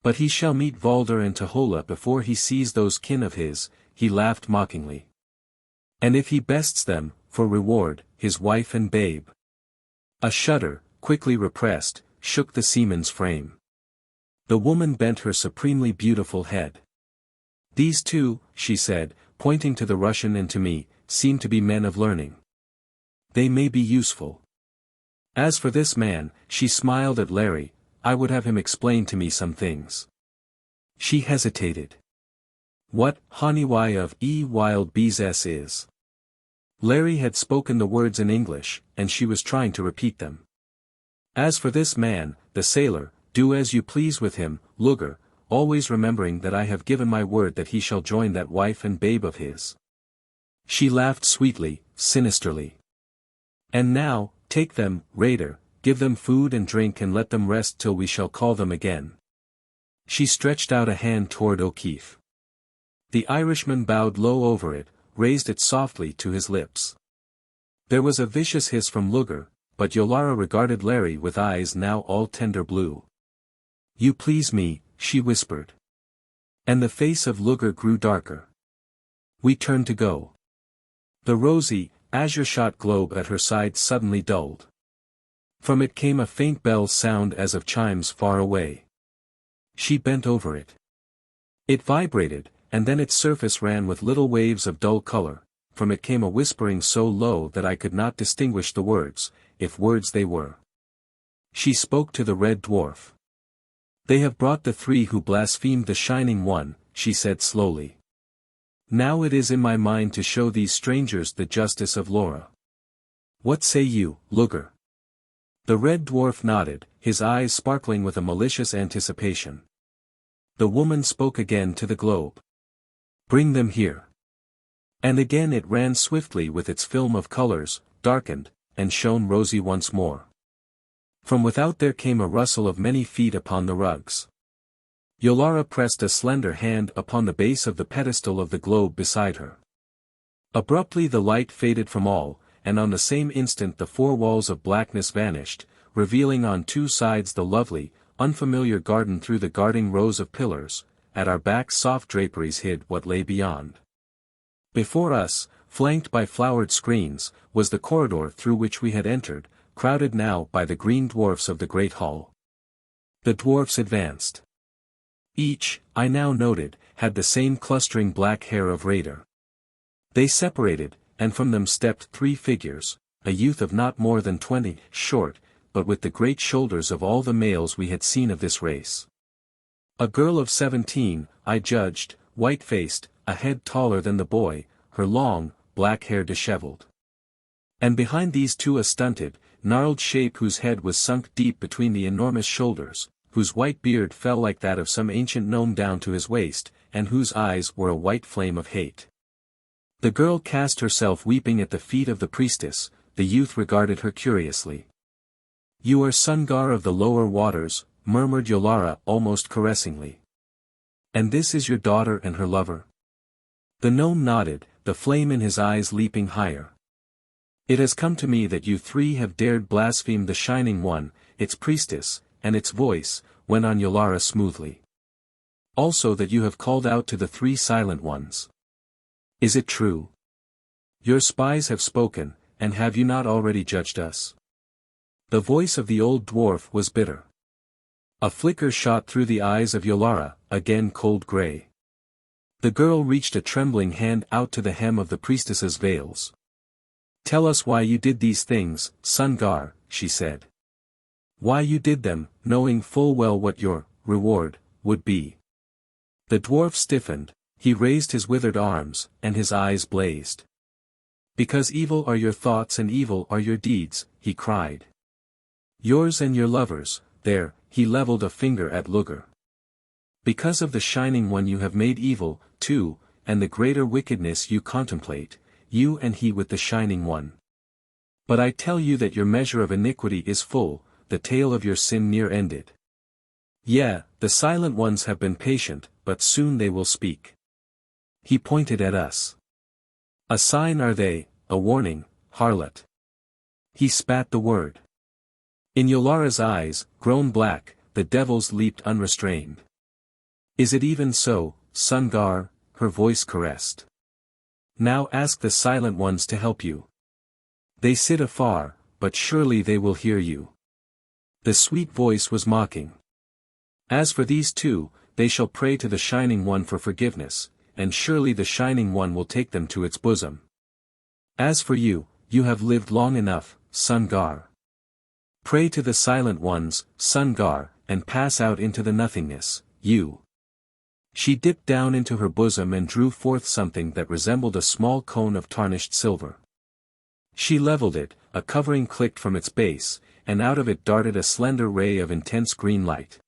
But he shall meet Valder and Tahola before he sees those kin of his, he laughed mockingly. And if he bests them, for reward, his wife and babe. A shudder, quickly repressed, shook the seaman's frame. The woman bent her supremely beautiful head. These two, she said, pointing to the Russian and to me, seem to be men of learning. They may be useful. As for this man, she smiled at Larry, I would have him explain to me some things. She hesitated. What Haniwai of wild bees is? Larry had spoken the words in English, and she was trying to repeat them. As for this man, the sailor, do as you please with him, Luger, always remembering that I have given my word that he shall join that wife and babe of his. She laughed sweetly, sinisterly. And now, take them, raider, give them food and drink and let them rest till we shall call them again. She stretched out a hand toward O'Keefe. The Irishman bowed low over it, raised it softly to his lips. There was a vicious hiss from Luger, but Yolara regarded Larry with eyes now all tender blue. You please me, she whispered. And the face of Luger grew darker. We turned to go. The rosy, azure-shot globe at her side suddenly dulled. From it came a faint bell sound as of chimes far away. She bent over it. It vibrated, and then its surface ran with little waves of dull color, from it came a whispering so low that I could not distinguish the words, if words they were. She spoke to the Red Dwarf. "They have brought the three who blasphemed the Shining One," she said slowly. "Now it is in my mind to show these strangers the justice of Lora. What say you, Lugger?" The Red Dwarf nodded, his eyes sparkling with a malicious anticipation. The woman spoke again to the globe. "Bring them here." And again it ran swiftly with its film of colors, darkened, and shone rosy once more. From without there came a rustle of many feet upon the rugs. Yolara pressed a slender hand upon the base of the pedestal of the globe beside her. Abruptly the light faded from all, and on the same instant the four walls of blackness vanished, revealing on two sides the lovely, unfamiliar garden through the guarding rows of pillars. At our backs soft draperies hid what lay beyond. Before us, flanked by flowered screens, was the corridor through which we had entered, crowded now by the green dwarfs of the great hall. The dwarfs advanced. Each, I now noted, had the same clustering black hair of raider. They separated, and from them stepped three figures, a youth of not more than 20, short, but with the great shoulders of all the males we had seen of this race. A girl of 17, I judged, white-faced, a head taller than the boy, her long, black hair disheveled. And behind these two a stunted, gnarled shape whose head was sunk deep between the enormous shoulders, whose white beard fell like that of some ancient gnome down to his waist, and whose eyes were a white flame of hate. The girl cast herself weeping at the feet of the priestess. The youth regarded her curiously. "You are Sungar of the lower waters," murmured Yolara almost caressingly. "And this is your daughter and her lover?" The gnome nodded, the flame in his eyes leaping higher. "It has come to me that you three have dared blaspheme the Shining One, its priestess, and its voice," went on Yolara smoothly. "Also that you have called out to the three silent ones. Is it true? Your spies have spoken, and have you not already judged us?" The voice of the old dwarf was bitter. A flicker shot through the eyes of Yolara, again cold grey. The girl reached a trembling hand out to the hem of the priestess's veils. "Tell us why you did these things, Sungar," she said. "Why you did them, knowing full well what your reward would be." The dwarf stiffened, he raised his withered arms, and his eyes blazed. "Because evil are your thoughts and evil are your deeds," he cried. "Yours and your lovers," there, he leveled a finger at Lugger. "Because of the Shining One you have made evil, too, and the greater wickedness you contemplate, you and he with the Shining One. But I tell you that your measure of iniquity is full, the tale of your sin near ended. Yeah, the Silent Ones have been patient, but soon they will speak." He pointed at us. "A sign are they, a warning, harlot." He spat the word. In Yolara's eyes, grown black, the devils leaped unrestrained. "Is it even so, Sungar?" her voice caressed. "Now ask the Silent Ones to help you. They sit afar, but surely they will hear you." The sweet voice was mocking. "As for these two, they shall pray to the Shining One for forgiveness, and surely the Shining One will take them to its bosom. As for you, you have lived long enough, Sungar. Pray to the Silent Ones, Sungar, and pass out into the nothingness, you." She dipped down into her bosom and drew forth something that resembled a small cone of tarnished silver. She leveled it, a covering clicked from its base, and out of it darted a slender ray of intense green light.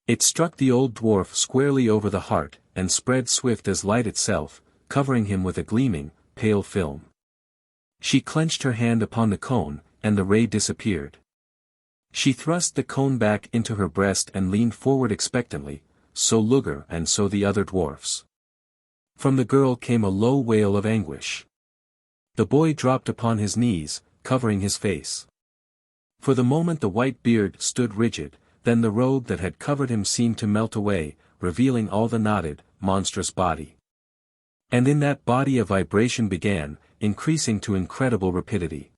It struck the old dwarf squarely over the heart, and spread swift as light itself, covering him with a gleaming, pale film. She clenched her hand upon the cone, and the ray disappeared. She thrust the cone back into her breast and leaned forward expectantly, so Lugger and so the other dwarfs. From the girl came a low wail of anguish. The boy dropped upon his knees, covering his face. For the moment the white beard stood rigid, then the robe that had covered him seemed to melt away, revealing all the knotted, monstrous body. And in that body a vibration began, increasing to incredible rapidity.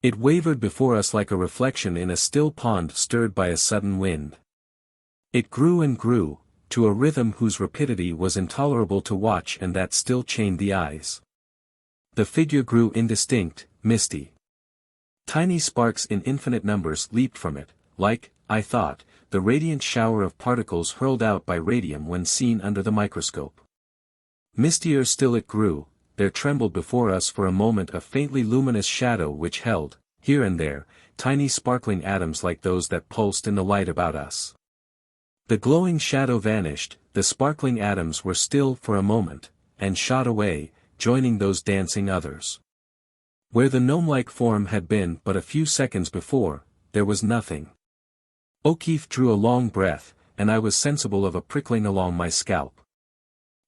It wavered before us like a reflection in a still pond stirred by a sudden wind. It grew and grew, to a rhythm whose rapidity was intolerable to watch and that still chained the eyes. The figure grew indistinct, misty. Tiny sparks in infinite numbers leaped from it, like, I thought, the radiant shower of particles hurled out by radium when seen under the microscope. Mistier still it grew. There trembled before us for a moment a faintly luminous shadow which held, here and there, tiny sparkling atoms like those that pulsed in the light about us. The glowing shadow vanished, the sparkling atoms were still for a moment, and shot away, joining those dancing others. Where the gnome-like form had been but a few seconds before, there was nothing. O'Keefe drew a long breath, and I was sensible of a prickling along my scalp.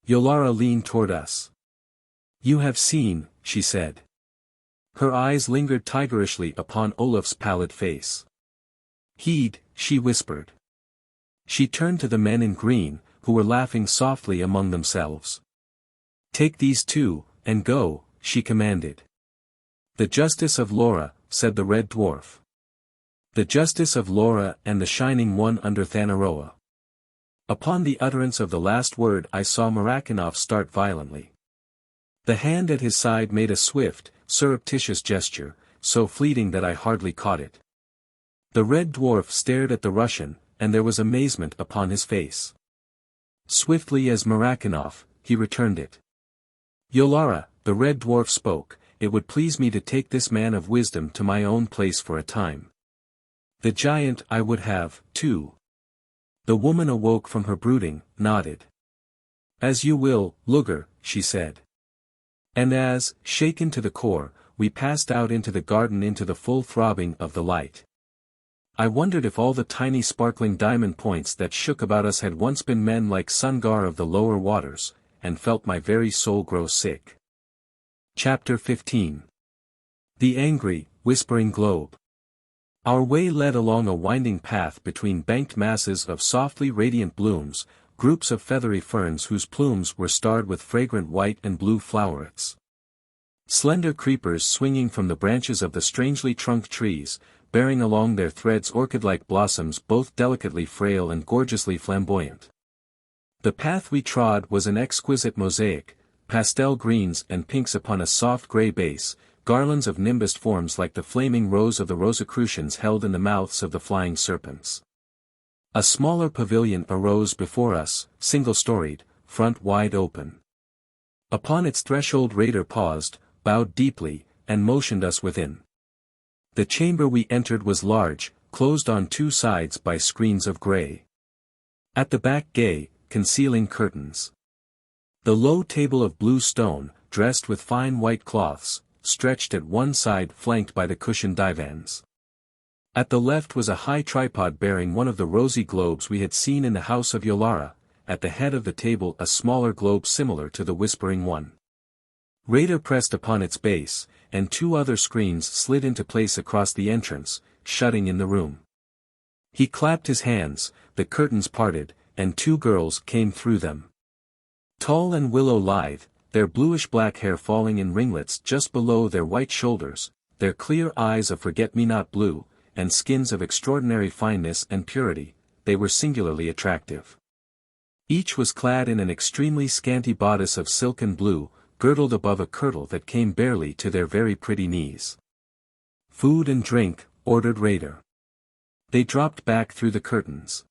Yolara leaned toward us. "You have seen," she said. Her eyes lingered tigerishly upon Olaf's pallid face. "Heed," she whispered. She turned to the men in green, who were laughing softly among themselves. "Take these two, and go," she commanded. "The justice of Lora," said the red dwarf. "The justice of Lora and the shining one under Thanaroa." Upon the utterance of the last word I saw Marakinov start violently. The hand at his side made a swift, surreptitious gesture, so fleeting that I hardly caught it. The red dwarf stared at the Russian, and there was amazement upon his face. Swiftly as Marakinov, he returned it. "Yolara," the red dwarf spoke, "it would please me to take this man of wisdom to my own place for a time. The giant I would have, too." The woman awoke from her brooding, nodded. "As you will, Luger," she said. And as, shaken to the core, we passed out into the garden into the full throbbing of the light. I wondered if all the tiny sparkling diamond points that shook about us had once been men like Sungar of the lower waters, and felt my very soul grow sick. Chapter 15. The Angry, Whispering Globe. Our way led along a winding path between banked masses of softly radiant blooms, groups of feathery ferns whose plumes were starred with fragrant white and blue flowerets. Slender creepers swinging from the branches of the strangely trunked trees, bearing along their threads orchid-like blossoms both delicately frail and gorgeously flamboyant. The path we trod was an exquisite mosaic, pastel greens and pinks upon a soft grey base, garlands of nimbused forms like the flaming rows of the Rosicrucians held in the mouths of the flying serpents. A smaller pavilion arose before us, single-storied, front wide open. Upon its threshold Raider paused, bowed deeply, and motioned us within. The chamber we entered was large, closed on two sides by screens of grey. At the back gay, concealing curtains. The low table of blue stone, dressed with fine white cloths, stretched at one side flanked by the cushioned divans. At the left was a high tripod bearing one of the rosy globes we had seen in the house of Yolara, at the head of the table a smaller globe similar to the whispering one. Raider pressed upon its base, and two other screens slid into place across the entrance, shutting in the room. He clapped his hands, the curtains parted, and two girls came through them. Tall and willow-lithe, their bluish-black hair falling in ringlets just below their white shoulders, their clear eyes of forget-me-not blue, and skins of extraordinary fineness and purity, they were singularly attractive. Each was clad in an extremely scanty bodice of silken blue, girdled above a kirtle that came barely to their very pretty knees. "Food and drink," ordered Raider. They dropped back through the curtains.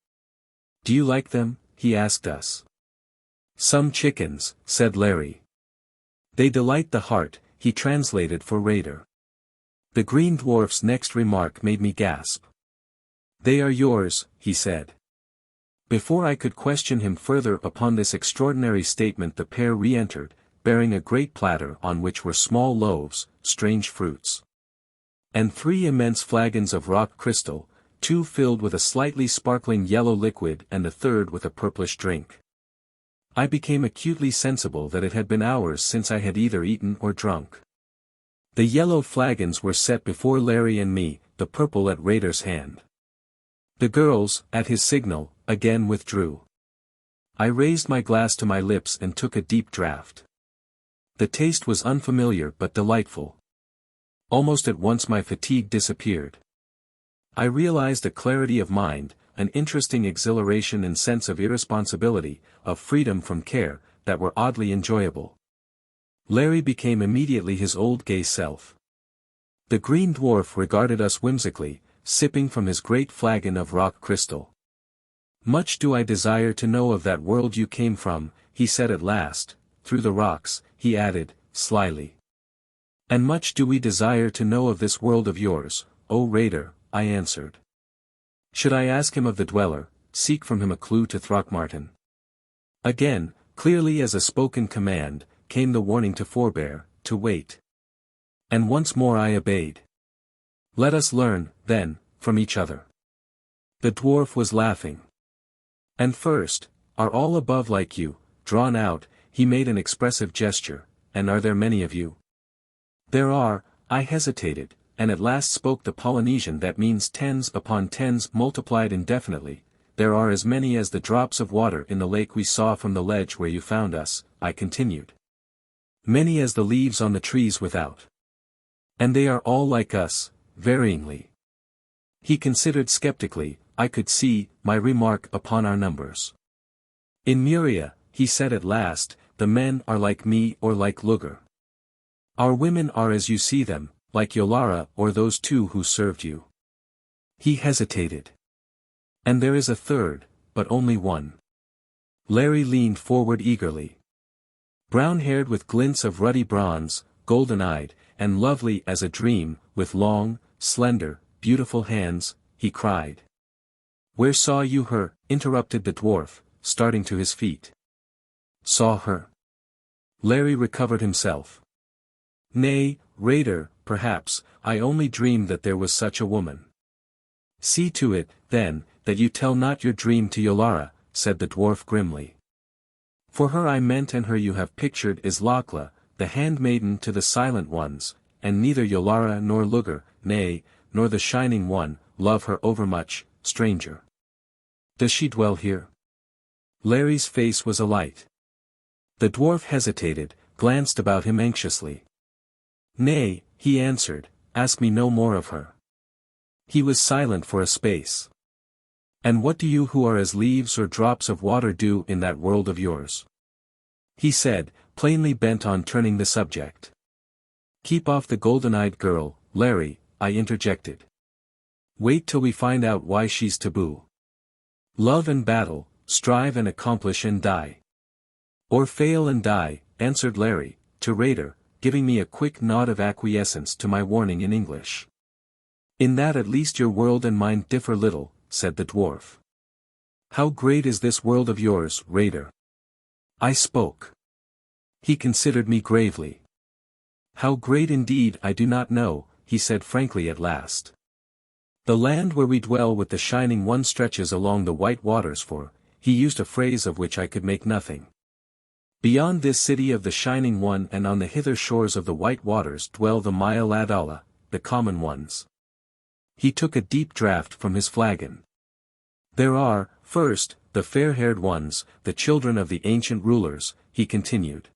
"Do you like them?" he asked us. "Some chickens," said Larry. "They delight the heart," he translated for Raider. The green dwarf's next remark made me gasp. "They are yours," he said. Before I could question him further upon this extraordinary statement the pair re-entered, bearing a great platter on which were small loaves, strange fruits, and three immense flagons of rock crystal, two filled with a slightly sparkling yellow liquid and the third with a purplish drink. I became acutely sensible that it had been hours since I had either eaten or drunk. The yellow flagons were set before Larry and me, the purple at Raider's hand. The girls, at his signal, again withdrew. I raised my glass to my lips and took a deep draught. The taste was unfamiliar but delightful. Almost at once my fatigue disappeared. I realized a clarity of mind, an interesting exhilaration and sense of irresponsibility, of freedom from care, that were oddly enjoyable. Larry became immediately his old gay self. The green dwarf regarded us whimsically, sipping from his great flagon of rock crystal. "Much do I desire to know of that world you came from," he said at last. "Through the rocks," he added, slyly. "And much do we desire to know of this world of yours, O raider," I answered. Should I ask him of the dweller, seek from him a clue to Throckmorton? Again, clearly as a spoken command, came the warning to forbear, to wait. And once more I obeyed. "Let us learn, then, from each other." The dwarf was laughing. "And first, are all above like you, drawn out?" He made an expressive gesture. "And are there many of you?" "There are," I hesitated, and at last spoke the Polynesian that means tens upon tens multiplied indefinitely. "There are as many as the drops of water in the lake we saw from the ledge where you found us," I continued. "Many as the leaves on the trees without. And they are all like us, varyingly." He considered skeptically. I could see my remark upon our numbers. "In Muria," he said at last, "the men are like me or like Luger. Our women are as you see them, like Yolara or those two who served you." He hesitated. "And there is a third, but only one." Larry leaned forward eagerly. "Brown-haired with glints of ruddy bronze, golden-eyed, and lovely as a dream, with long, slender, beautiful hands," he cried. "Where saw you her?" interrupted the dwarf, starting to his feet. "Saw her?" Larry recovered himself. "Nay, raider, perhaps, I only dreamed that there was such a woman." "See to it, then, that you tell not your dream to Yolara," said the dwarf grimly. "For her I meant, and her you have pictured is Lakla, the handmaiden to the Silent Ones, and neither Yolara nor Luger, nay, nor the Shining One, love her overmuch, stranger. Does she dwell here?" Larry's face was alight. The dwarf hesitated, glanced about him anxiously. "Nay," he answered, "ask me no more of her." He was silent for a space. "And what do you who are as leaves or drops of water do in that world of yours?" he said, plainly bent on turning the subject. "Keep off the golden-eyed girl, Larry," I interjected. "Wait till we find out why she's taboo. Love and battle, strive and accomplish and die." "Or fail and die," answered Larry, to Raider, giving me a quick nod of acquiescence to my warning in English. "In that at least your world and mine differ little," said the dwarf. "How great is this world of yours, Raider?" I spoke. He considered me gravely. "How great indeed I do not know," he said frankly at last. "The land where we dwell with the Shining One stretches along the white waters for," he used a phrase of which I could make nothing. "Beyond this city of the Shining One and on the hither shores of the white waters dwell the Maya Ladala, the common ones." He took a deep draught from his flagon. "There are, first, the fair-haired ones, the children of the ancient rulers," he continued.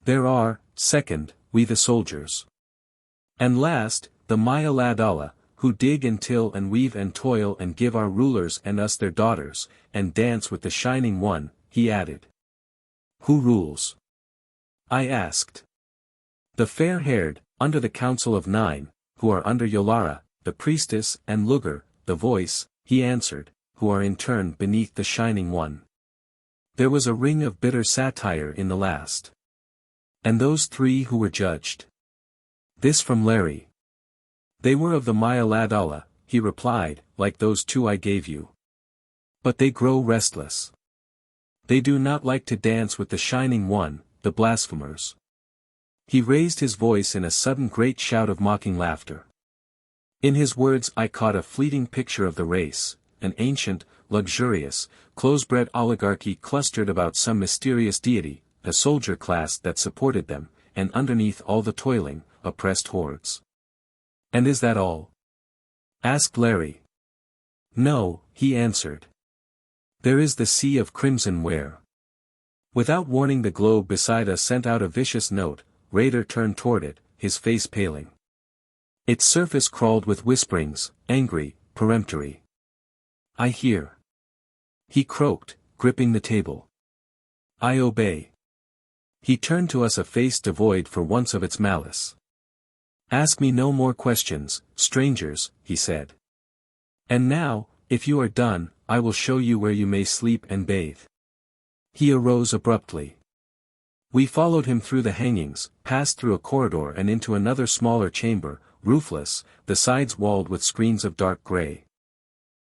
"There are, second, we the soldiers. And last, the Maya Ladala, who dig and till and weave and toil and give our rulers and us their daughters, and dance with the Shining One," he added. "Who rules?" I asked. "The fair-haired, under the council of 9, who are under Yolara, the Priestess, and Luger, the Voice," he answered, "who are in turn beneath the Shining One." There was a ring of bitter satire in the last. "And those 3 who were judged?" This from Larry. "They were of the Maya Ladala," he replied, "like those 2 I gave you. But they grow restless. They do not like to dance with the Shining One, the blasphemers." He raised his voice in a sudden great shout of mocking laughter. In his words I caught a fleeting picture of the race, an ancient, luxurious, close-bred oligarchy clustered about some mysterious deity, a soldier class that supported them, and underneath all the toiling, oppressed hordes. "And is that all?" asked Larry. "No," he answered. "There is the sea of crimson where." Without warning the globe beside us sent out a vicious note. Raider turned toward it, his face paling. Its surface crawled with whisperings, angry, peremptory. "I hear." He croaked, gripping the table. "I obey." He turned to us a face devoid for once of its malice. "Ask me no more questions, strangers," he said. "And now, if you are done, I will show you where you may sleep and bathe." He arose abruptly. We followed him through the hangings, passed through a corridor and into another smaller chamber, roofless, the sides walled with screens of dark grey.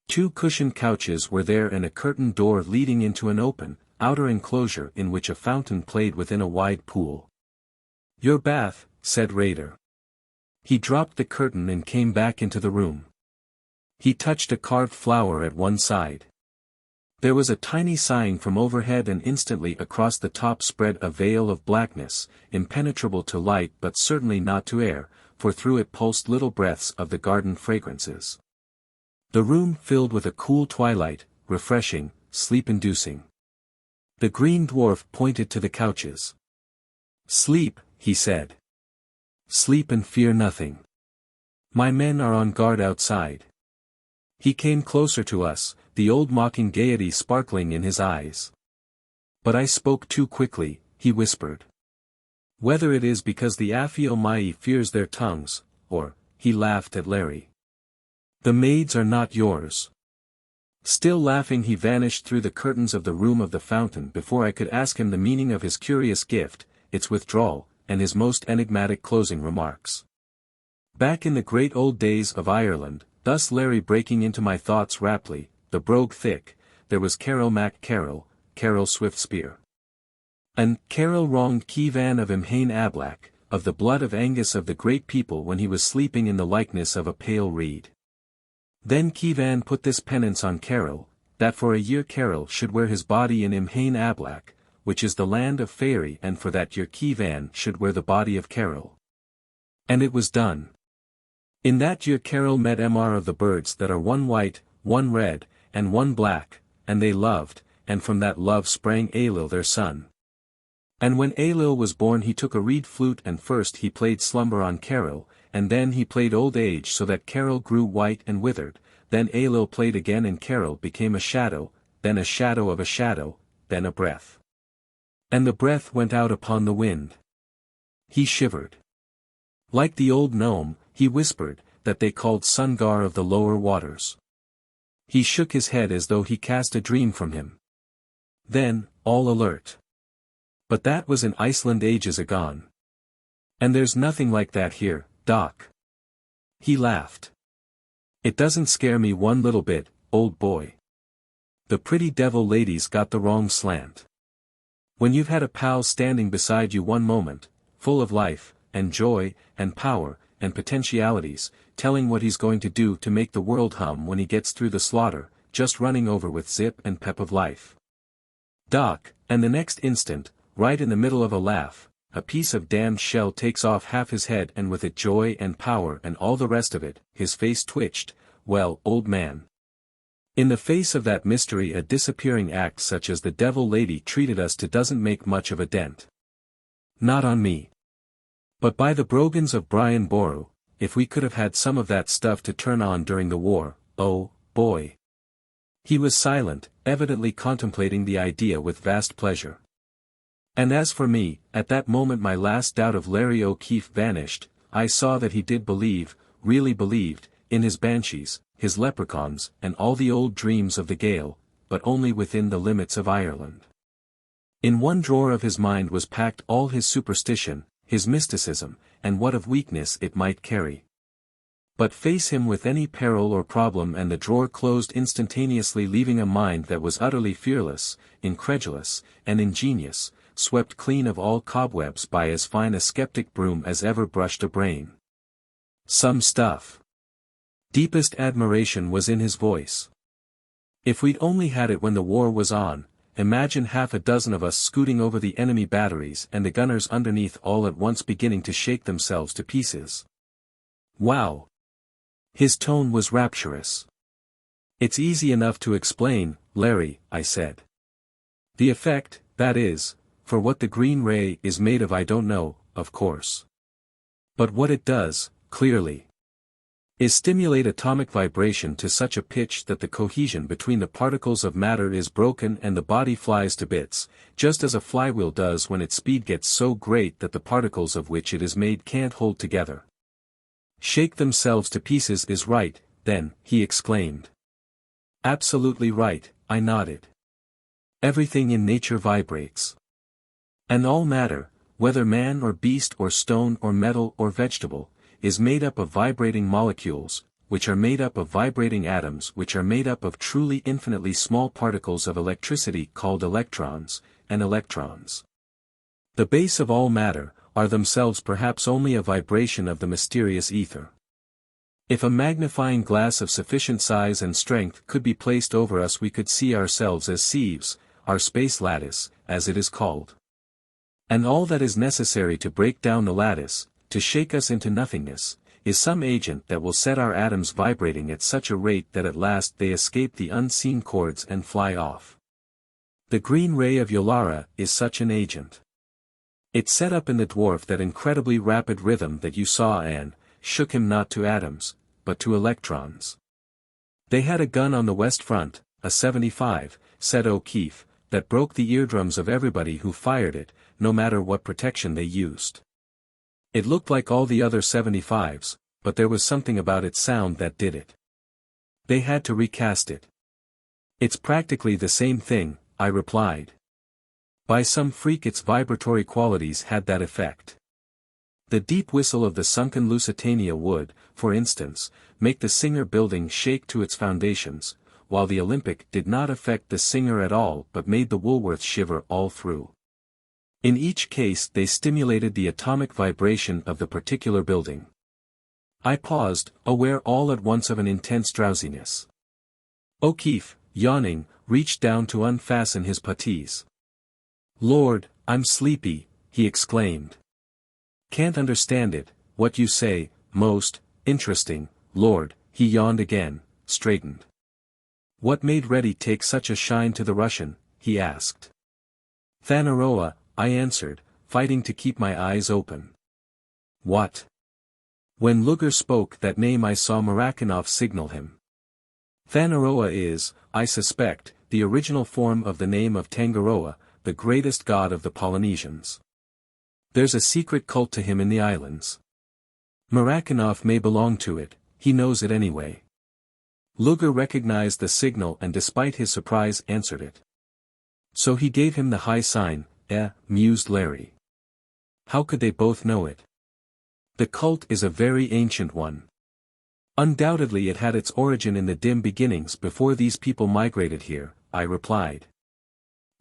2 cushioned couches were there and a curtained door leading into an open, outer enclosure in which a fountain played within a wide pool. "Your bath," said Raider. He dropped the curtain and came back into the room. He touched a carved flower at one side. There was a tiny sign from overhead and instantly across the top spread a veil of blackness, impenetrable to light but certainly not to air, for through it pulsed little breaths of the garden fragrances. The room filled with a cool twilight, refreshing, sleep-inducing. The green dwarf pointed to the couches. "Sleep," he said. "Sleep and fear nothing. My men are on guard outside." He came closer to us, the old mocking gaiety sparkling in his eyes. But I spoke too quickly, he whispered. "Whether it is because the Aphio-Mai fears their tongues, or," he laughed at Larry. "The maids are not yours." Still laughing he vanished through the curtains of the room of the fountain before I could ask him the meaning of his curious gift, its withdrawal, and his most enigmatic closing remarks. Back in the great old days of Ireland, thus Larry breaking into my thoughts raptly, the brogue thick, there was Carol Mac Carol, Carol Swiftspear. And Carol wronged Kievan of Imhane Ablach, of the blood of Angus of the great people when he was sleeping in the likeness of a pale reed. Then Kievan put this penance on Carol, that for a year Carol should wear his body in Imhane Ablach, which is the land of Faerie, and for that year Kievan should wear the body of Carol. And it was done. In that year Carol met Mr of the birds that are one white, one red, and one black, and they loved, and from that love sprang Ailil their son. And when Ailil was born he took a reed flute and first he played slumber on Carol, and then he played old age so that Carol grew white and withered, then Ailil played again and Carol became a shadow, then a shadow of a shadow, then a breath. And the breath went out upon the wind. He shivered. Like the old gnome, he whispered, that they called Sungar of the lower waters. He shook his head as though he cast a dream from him. Then, all alert. But that was in Iceland ages agone. And there's nothing like that here, Doc. He laughed. It doesn't scare me one little bit, old boy. The pretty devil ladies got the wrong slant. When you've had a pal standing beside you one moment, full of life, and joy, and power, and potentialities, telling what he's going to do to make the world hum when he gets through the slaughter, just running over with zip and pep of life. Doc, and the next instant, right in the middle of a laugh, a piece of damned shell takes off half his head and with it joy and power and all the rest of it, his face twitched, well, old man. In the face of that mystery a disappearing act such as the devil lady treated us to doesn't make much of a dent. Not on me. But by the brogans of Brian Boru, if we could have had some of that stuff to turn on during the war, oh, boy. He was silent, evidently contemplating the idea with vast pleasure. And as for me, at that moment my last doubt of Larry O'Keefe vanished. I saw that he did believe, really believed, in his banshees, his leprechauns, and all the old dreams of the Gael, but only within the limits of Ireland. In one drawer of his mind was packed all his superstition, his mysticism, and what of weakness it might carry. But face him with any peril or problem and the drawer closed instantaneously, leaving a mind that was utterly fearless, incredulous, and ingenious, swept clean of all cobwebs by as fine a skeptic broom as ever brushed a brain. Some stuff. Deepest admiration was in his voice. If we'd only had it when the war was on, imagine half a dozen of us scooting over the enemy batteries and the gunners underneath all at once beginning to shake themselves to pieces. Wow! His tone was rapturous. It's easy enough to explain, Larry, I said. The effect, that is, for what the green ray is made of I don't know, of course. But what it does, clearly. is stimulate atomic vibration to such a pitch that the cohesion between the particles of matter is broken and the body flies to bits, just as a flywheel does when its speed gets so great that the particles of which it is made can't hold together. Shake themselves to pieces is right, then, he exclaimed. Absolutely right, I nodded. Everything in nature vibrates. And all matter, whether man or beast or stone or metal or vegetable, is made up of vibrating molecules, which are made up of vibrating atoms which are made up of truly infinitely small particles of electricity called electrons, and electrons. The base of all matter, are themselves perhaps only a vibration of the mysterious ether. If a magnifying glass of sufficient size and strength could be placed over us we could see ourselves as sieves, our space lattice, as it is called. And all that is necessary to break down the lattice, to shake us into nothingness, is some agent that will set our atoms vibrating at such a rate that at last they escape the unseen cords and fly off. The green ray of Yolara is such an agent. It set up in the dwarf that incredibly rapid rhythm that you saw and shook him not to atoms, but to electrons. They had a gun on the west front, a 75, said O'Keefe, that broke the eardrums of everybody who fired it, no matter what protection they used. It looked like all the other 75s, but there was something about its sound that did it. They had to recast it. It's practically the same thing, I replied. By some freak its vibratory qualities had that effect. The deep whistle of the sunken Lusitania would, for instance, make the Singer building shake to its foundations, while the Olympic did not affect the Singer at all but made the Woolworth shiver all through. In each case they stimulated the atomic vibration of the particular building. I paused, aware all at once of an intense drowsiness. O'Keefe, yawning, reached down to unfasten his puttees. "Lord, I'm sleepy," he exclaimed. "Can't understand it, what you say, most interesting, Lord," he yawned again, straightened. "What made Reddy take such a shine to the Russian?" he asked. "Thanaroa," I answered, fighting to keep my eyes open. "What?" When Luger spoke that name I saw Marakinov signal him. Thanaroa is, I suspect, the original form of the name of Tangaroa, the greatest god of the Polynesians. There's a secret cult to him in the islands. Marakinov may belong to it, he knows it anyway. Luger recognized the signal and despite his surprise answered it. So he gave him the high sign, mused Larry. How could they both know it? The cult is a very ancient one. Undoubtedly it had its origin in the dim beginnings before these people migrated here, I replied.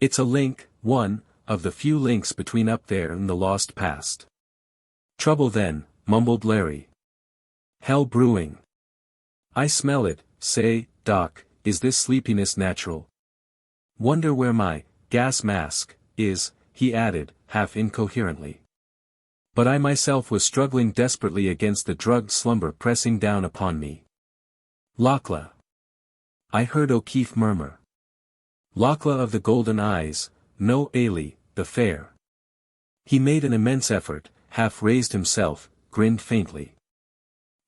It's a link, one, of the few links between up there and the lost past. Trouble then, mumbled Larry. Hell brewing. I smell it, say, Doc, is this sleepiness natural? Wonder where my gas mask is, he added, half incoherently. But I myself was struggling desperately against the drugged slumber pressing down upon me. Lakla. I heard O'Keefe murmur. Lakla of the golden eyes, no Ailey, the fair. He made an immense effort, half raised himself, grinned faintly.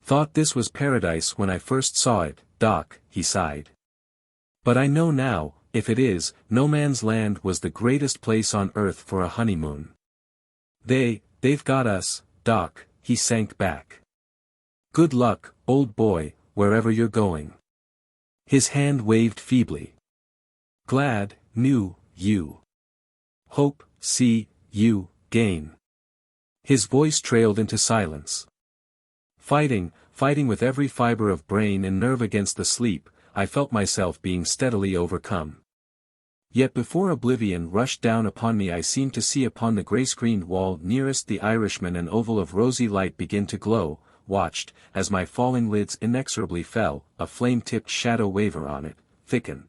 Thought this was paradise when I first saw it, Doc, he sighed. But I know now, if it is, no man's land was the greatest place on earth for a honeymoon. They've got us, Doc, he sank back. Good luck, old boy, wherever you're going. His hand waved feebly. Glad, knew, you. Hope, see, you, gain. His voice trailed into silence. Fighting with every fiber of brain and nerve against the sleep, I felt myself being steadily overcome. Yet before oblivion rushed down upon me I seemed to see upon the grey-screened wall nearest the Irishman an oval of rosy light begin to glow, watched, as my falling lids inexorably fell, a flame-tipped shadow waver on it, thicken.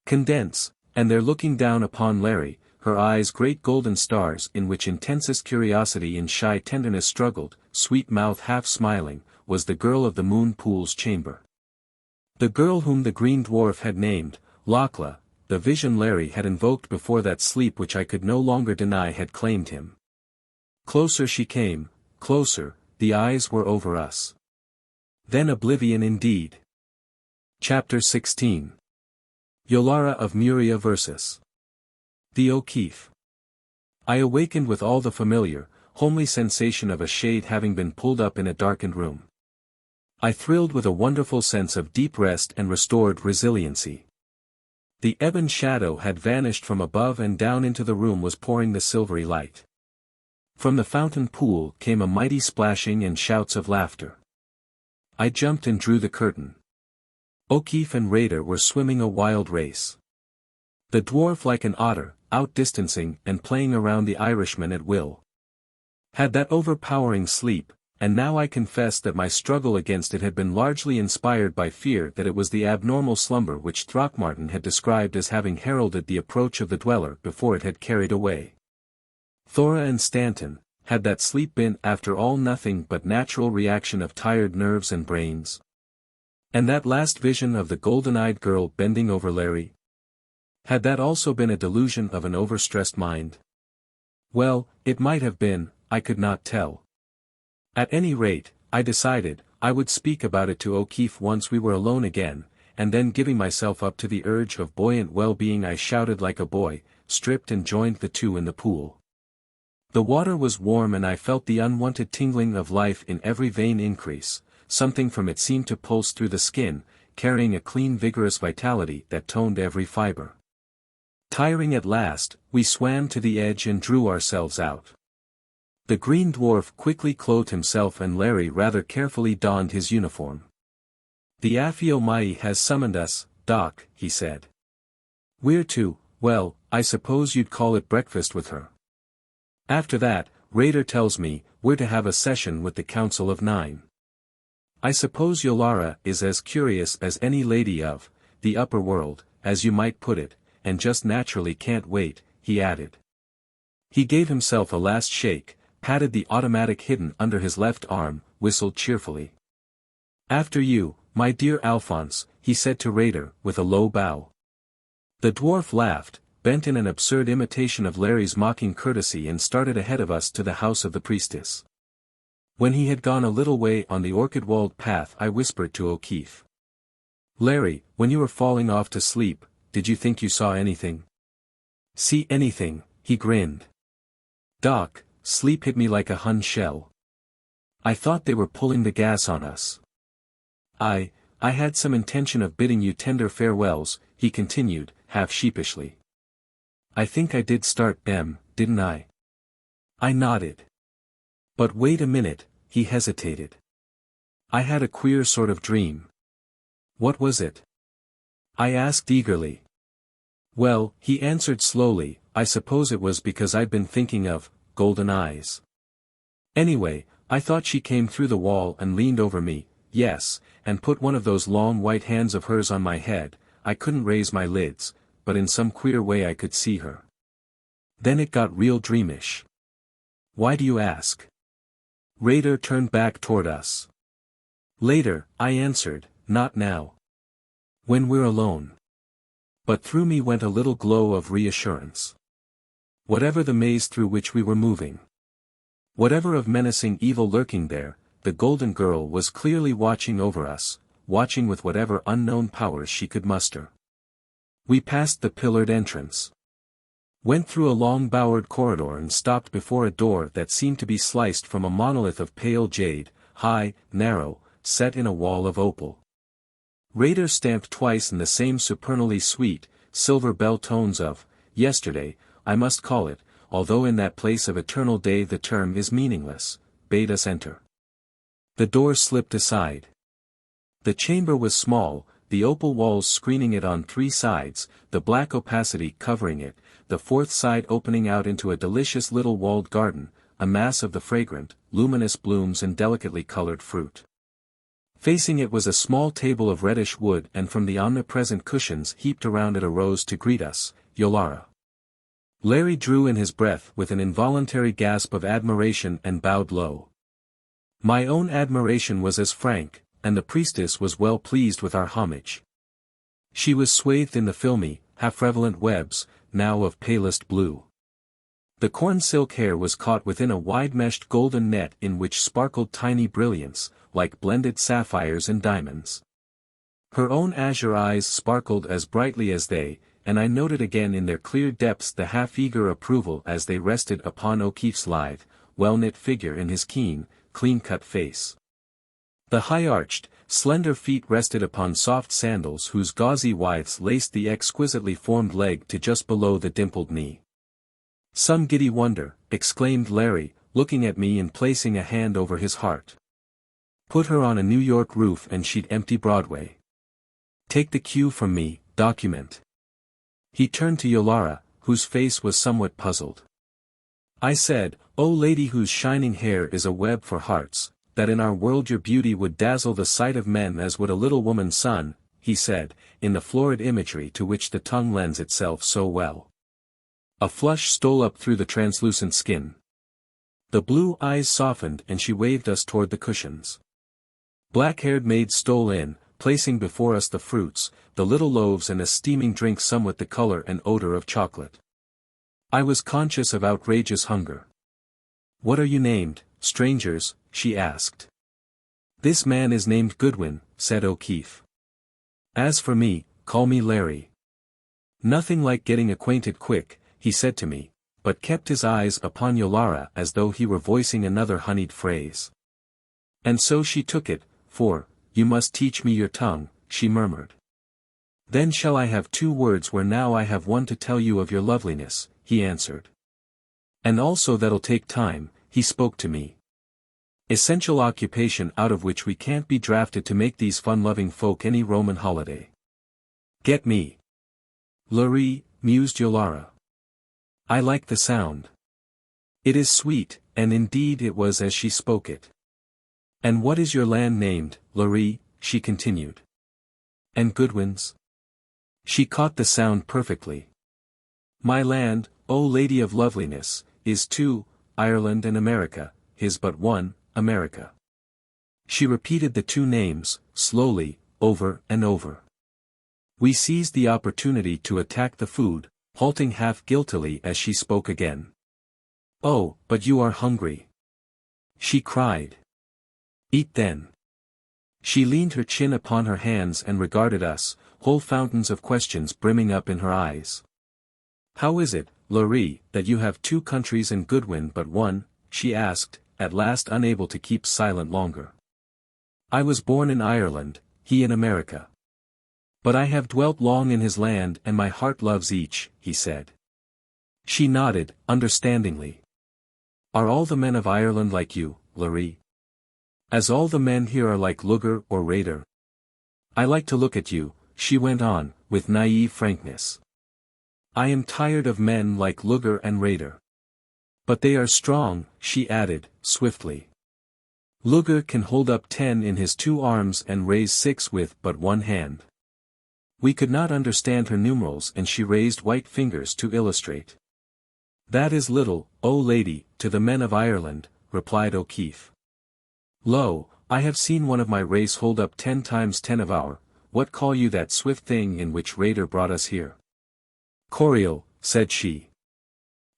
Condense, and there looking down upon Larry, her eyes great golden stars in which intensest curiosity and shy tenderness struggled, sweet mouth half smiling, was the girl of the moon pool's chamber. The girl whom the green dwarf had named, Lakla, the vision Larry had invoked before that sleep which I could no longer deny had claimed him. Closer she came, closer, the eyes were over us. Then oblivion indeed. Chapter 16. Yolara of Muria vs. The O'Keefe. I awakened with all the familiar, homely sensation of a shade having been pulled up in a darkened room. I thrilled with a wonderful sense of deep rest and restored resiliency. The ebon shadow had vanished from above, and down into the room was pouring the silvery light. From the fountain pool came a mighty splashing and shouts of laughter. I jumped and drew the curtain. O'Keefe and Raider were swimming a wild race. The dwarf like an otter, outdistancing and playing around the Irishman at will. Had that overpowering sleep, and now I confess that my struggle against it had been largely inspired by fear that it was the abnormal slumber which Throckmorton had described as having heralded the approach of the dweller before it had carried away Thora and Stanton. Had that sleep been after all nothing but natural reaction of tired nerves and brains? And that last vision of the golden-eyed girl bending over Larry? Had that also been a delusion of an overstressed mind? Well, it might have been, I could not tell. At any rate, I decided, I would speak about it to O'Keefe once we were alone again, and then giving myself up to the urge of buoyant well-being I shouted like a boy, stripped and joined the two in the pool. The water was warm and I felt the unwanted tingling of life in every vein increase, something from it seemed to pulse through the skin, carrying a clean vigorous vitality that toned every fiber. Tiring at last, we swam to the edge and drew ourselves out. The green dwarf quickly clothed himself and Larry rather carefully donned his uniform. "The Aphio-Mai has summoned us, Doc," he said. "We're to, well, I suppose you'd call it breakfast with her. After that, Raider tells me, we're to have a session with the Council of Nine. I suppose Yolara is as curious as any lady of the upper world, as you might put it, and just naturally can't wait," he added. He gave himself a last shake, patted the automatic hidden under his left arm, whistled cheerfully. "After you, my dear Alphonse," he said to Raider, with a low bow. The dwarf laughed, bent in an absurd imitation of Larry's mocking courtesy, and started ahead of us to the house of the priestess. When he had gone a little way on the orchid-walled path, I whispered to O'Keefe. "Larry, when you were falling off to sleep, did you think you saw anything?" "See anything," he grinned. "Doc, sleep hit me like a Hun shell. I thought they were pulling the gas on us. I had some intention of bidding you tender farewells," he continued, half sheepishly. "I think I did start them, didn't I?" I nodded. "But wait a minute," he hesitated. "I had a queer sort of dream." "What was it?" I asked eagerly. "Well," he answered slowly, "I suppose it was because I'd been thinking of golden eyes. Anyway, I thought she came through the wall and leaned over me, yes, and put one of those long white hands of hers on my head. I couldn't raise my lids, but in some queer way I could see her. Then it got real dreamish." "Why do you ask?" Raider turned back toward us. "Later," I answered, "not now. When we're alone." But through me went a little glow of reassurance. Whatever the maze through which we were moving, whatever of menacing evil lurking there, the golden girl was clearly watching over us, watching with whatever unknown powers she could muster. We passed the pillared entrance, went through a long bowered corridor and stopped before a door that seemed to be sliced from a monolith of pale jade, high, narrow, set in a wall of opal. Raider stamped twice in the same supernally sweet, silver bell tones of yesterday, I must call it, although in that place of eternal day the term is meaningless, bade us enter. The door slipped aside. The chamber was small, the opal walls screening it on three sides, the black opacity covering it, the fourth side opening out into a delicious little walled garden, a mass of the fragrant, luminous blooms and delicately colored fruit. Facing it was a small table of reddish wood, and from the omnipresent cushions heaped around it arose to greet us, Yolara. Larry drew in his breath with an involuntary gasp of admiration and bowed low. My own admiration was as frank, and the priestess was well pleased with our homage. She was swathed in the filmy, half-relevant webs, now of palest blue. The corn silk hair was caught within a wide-meshed golden net in which sparkled tiny brilliants, like blended sapphires and diamonds. Her own azure eyes sparkled as brightly as they, and I noted again in their clear depths the half-eager approval as they rested upon O'Keefe's lithe, well-knit figure and his keen, clean-cut face. The high-arched, slender feet rested upon soft sandals whose gauzy withes laced the exquisitely formed leg to just below the dimpled knee. "Some giddy wonder," exclaimed Larry, looking at me and placing a hand over his heart. "Put her on a New York roof and she'd empty Broadway. Take the cue from me, document." He turned to Yolara, whose face was somewhat puzzled. I said, "O lady whose shining hair is a web for hearts, that in our world your beauty would dazzle the sight of men as would a little woman's sun," he said, in the florid imagery to which the tongue lends itself so well. A flush stole up through the translucent skin. The blue eyes softened and she waved us toward the cushions. Black-haired maids stole in, placing before us the fruits, the little loaves and a steaming drink somewhat the color and odor of chocolate. I was conscious of outrageous hunger. "What are you named, strangers?" she asked. "This man is named Goodwin," said O'Keefe. "As for me, call me Larry." "Nothing like getting acquainted quick," he said to me, but kept his eyes upon Yolara as though he were voicing another honeyed phrase. And so she took it, for, "You must teach me your tongue," she murmured. "Then shall I have 2 words where now I have one to tell you of your loveliness," he answered. "And also that'll take time," he spoke to me. "Essential occupation out of which we can't be drafted to make these fun-loving folk any Roman holiday." "Get me." "Larry," mused Yolara. "I like the sound. It is sweet," and indeed it was as she spoke it. "And what is your land named, Larry?" she continued. "And Goodwin's?" She caught the sound perfectly. "My land, O Lady of Loveliness, is 2, Ireland and America, his but 1, America." She repeated the 2 names, slowly, over and over. We seized the opportunity to attack the food, halting half guiltily as she spoke again. "Oh, but you are hungry," she cried. "Eat then." She leaned her chin upon her hands and regarded us, whole fountains of questions brimming up in her eyes. "How is it, Larry, that you have 2 countries and Goodwin but 1, she asked, at last unable to keep silent longer. "I was born in Ireland, he in America. But I have dwelt long in his land and my heart loves each," he said. She nodded, understandingly. "Are all the men of Ireland like you, Larry? As all the men here are like Lugger or Raider? I like to look at you," she went on, with naive frankness. "I am tired of men like Lugger and Raider. But they are strong," she added, swiftly. "Lugger can hold up 10 in his 2 arms and raise 6 with but 1 hand." We could not understand her numerals and she raised white fingers to illustrate. "That is little, O lady, to the men of Ireland," replied O'Keefe. "Lo, I have seen one of my race hold up 10 times 10 of our, what call you that swift thing in which Raider brought us here?" "Coriol," said she.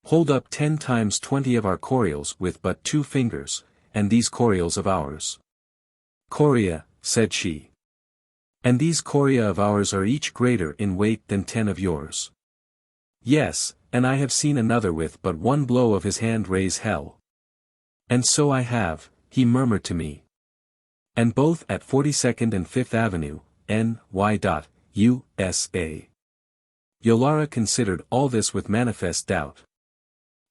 "Hold up 10 times 20 of our corials with but 2 fingers, and these corials of ours." "Coria," said she. "And these coria of ours are each greater in weight than 10 of yours." "Yes, and I have seen another with but 1 blow of his hand raise hell." "And so I have," he murmured to me. "And both at 42nd and 5th Avenue, N.Y.USA." Yolara considered all this with manifest doubt.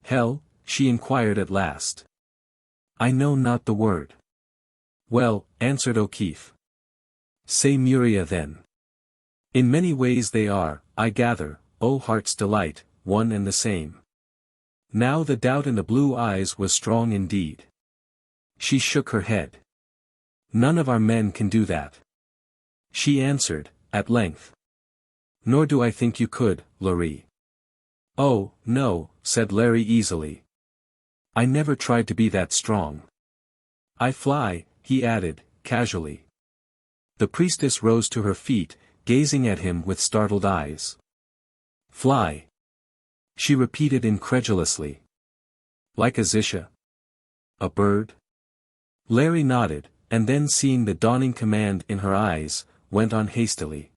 "Hell?" she inquired at last. "I know not the word." "Well," answered O'Keefe. "Say Muria then. In many ways they are, I gather, O heart's delight, one and the same." Now the doubt in the blue eyes was strong indeed. She shook her head. "None of our men can do that," she answered, at length. "Nor do I think you could, Larry." "Oh, no," said Larry easily. "I never tried to be that strong. I fly," he added, casually. The priestess rose to her feet, gazing at him with startled eyes. "Fly?" she repeated incredulously. "Like a Zisha? A bird?" Larry nodded, and then seeing the dawning command in her eyes, went on hastily.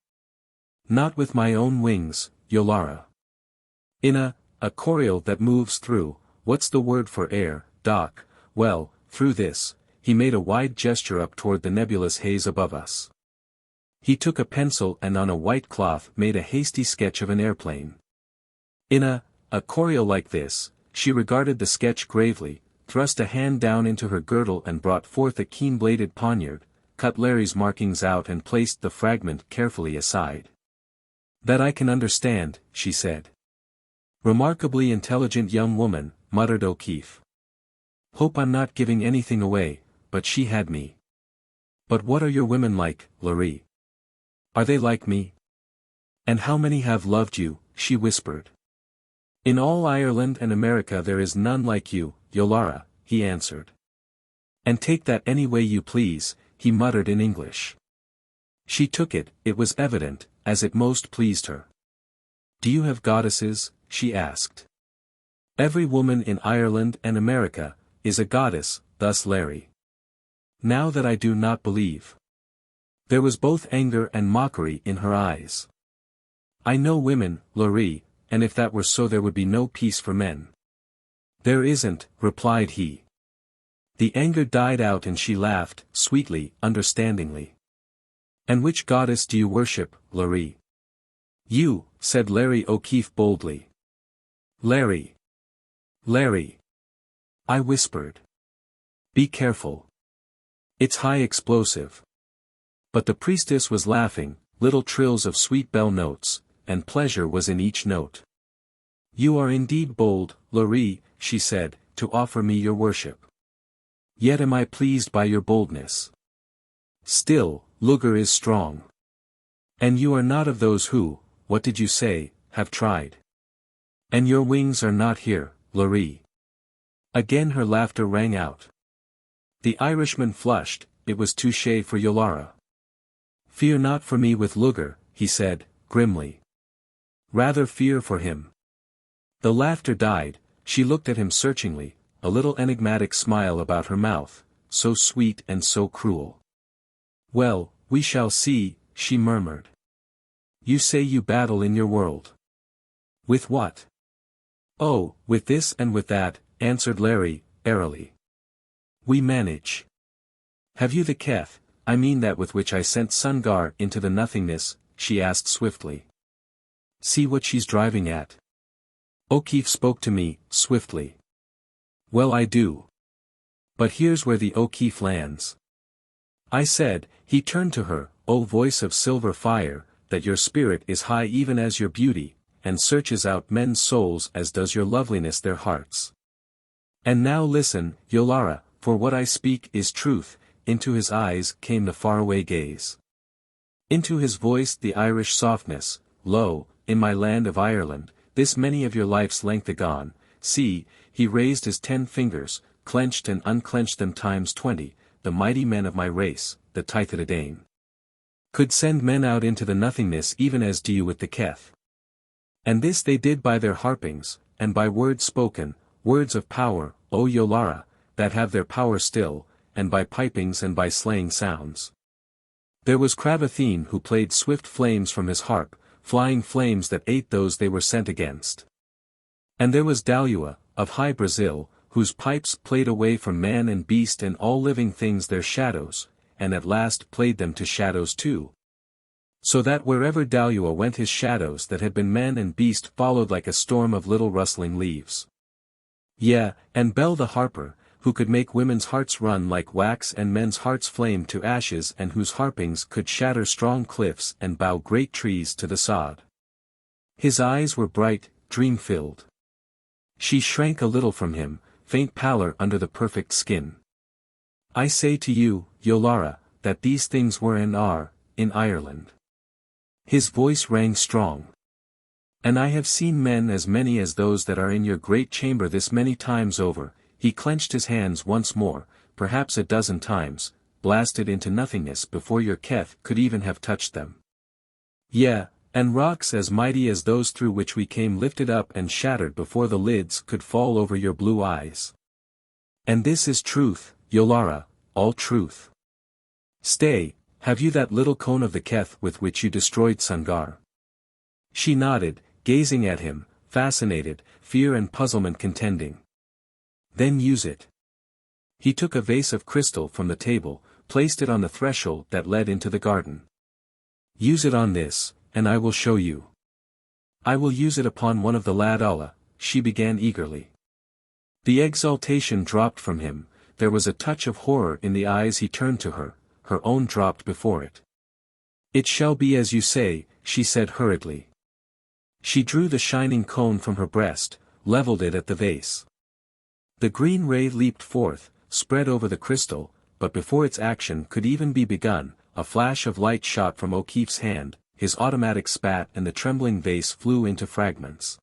Not with my own wings, Yolara. In a chorial that moves through, what's the word for air, Doc? Well, through this, he made a wide gesture up toward the nebulous haze above us. He took a pencil and on a white cloth made a hasty sketch of an airplane. In a chorial like this, she regarded the sketch gravely, thrust a hand down into her girdle and brought forth a keen-bladed poniard, cut Larry's markings out and placed the fragment carefully aside. That I can understand, she said. Remarkably intelligent young woman, muttered O'Keefe. Hope I'm not giving anything away, but she had me. But what are your women like, Larry? Are they like me? And how many have loved you, she whispered. In all Ireland and America there is none like you, Yolara, he answered. And take that any way you please, he muttered in English. She took it, it was evident, as it most pleased her. Do you have goddesses? She asked. Every woman in Ireland and America is a goddess, thus Larry. Now that I do not believe. There was both anger and mockery in her eyes. I know women, Larry, and if that were so there would be no peace for men. There isn't, replied he. The anger died out and she laughed, sweetly, understandingly. And which goddess do you worship, Larry? You, said Larry O'Keefe boldly. Larry. Larry. I whispered. Be careful. It's high explosive. But the priestess was laughing, little trills of sweet bell notes, and pleasure was in each note. You are indeed bold, Larry, she said, to offer me your worship. Yet am I pleased by your boldness. Still, Luger is strong. And you are not of those who, what did you say, have tried. And your wings are not here, Larry. Again her laughter rang out. The Irishman flushed, it was touché for Yolara. Fear not for me with Luger, he said, grimly. Rather fear for him. The laughter died, she looked at him searchingly, a little enigmatic smile about her mouth, so sweet and so cruel. Well, we shall see, she murmured. You say you battle in your world. With what? Oh, with this and with that, answered Larry, airily. We manage. Have you the keth, I mean that with which I sent Sungar into the nothingness, she asked swiftly. See what she's driving at. O'Keefe spoke to me, swiftly. Well I do. But here's where the O'Keefe lands. I said, he turned to her, O voice of silver fire, that your spirit is high even as your beauty, and searches out men's souls as does your loveliness their hearts. And now listen, Yolara, for what I speak is truth. Into his eyes came the faraway gaze. Into his voice the Irish softness, lo, in my land of Ireland, this many of your life's length agone, see, he raised his 10 fingers, clenched and unclenched them times 20, the mighty men of my race, the Tithidadain. Could send men out into the nothingness even as do you with the keth. And this they did by their harpings, and by words spoken, words of power, O Yolara, that have their power still, and by pipings and by slaying sounds. There was Cravathine who played swift flames from his harp, flying flames that ate those they were sent against. And there was Dalua, of high Brazil, whose pipes played away from man and beast and all living things their shadows, and at last played them to shadows too. So that wherever Dalua went his shadows that had been man and beast followed like a storm of little rustling leaves. Yeah, and Bel the harper, who could make women's hearts run like wax and men's hearts flame to ashes and whose harpings could shatter strong cliffs and bow great trees to the sod. His eyes were bright, dream-filled. She shrank a little from him, faint pallor under the perfect skin. I say to you, Yolara, that these things were and are, in Ireland. His voice rang strong. And I have seen men as many as those that are in your great chamber this many times over. He clenched his hands once more, perhaps a dozen times, blasted into nothingness before your keth could even have touched them. Yeah, and rocks as mighty as those through which we came lifted up and shattered before the lids could fall over your blue eyes. And this is truth, Yolara, all truth. Stay, have you that little cone of the keth with which you destroyed Sungar? She nodded, gazing at him, fascinated, fear and puzzlement contending. Then use it. He took a vase of crystal from the table, placed it on the threshold that led into the garden. Use it on this, and I will show you. I will use it upon one of the lad Allah, she began eagerly. The exaltation dropped from him, there was a touch of horror in the eyes he turned to her, her own dropped before it. It shall be as you say, she said hurriedly. She drew the shining cone from her breast, leveled it at the vase. The green ray leaped forth, spread over the crystal, but before its action could even be begun, a flash of light shot from O'Keefe's hand, his automatic spat and the trembling vase flew into fragments.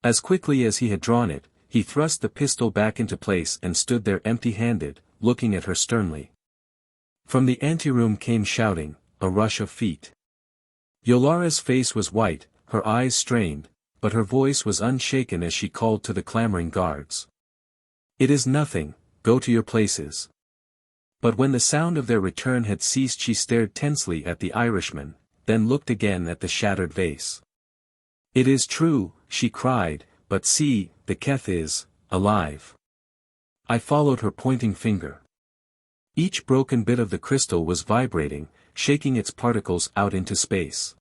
As quickly as he had drawn it, he thrust the pistol back into place and stood there empty-handed, looking at her sternly. From the anteroom came shouting, a rush of feet. Yolara's face was white, her eyes strained, but her voice was unshaken as she called to the clamoring guards. It is nothing, go to your places. But when the sound of their return had ceased she stared tensely at the Irishman, then looked again at the shattered vase. It is true, she cried, but see, the keth is alive. I followed her pointing finger. Each broken bit of the crystal was vibrating, shaking its particles out into space.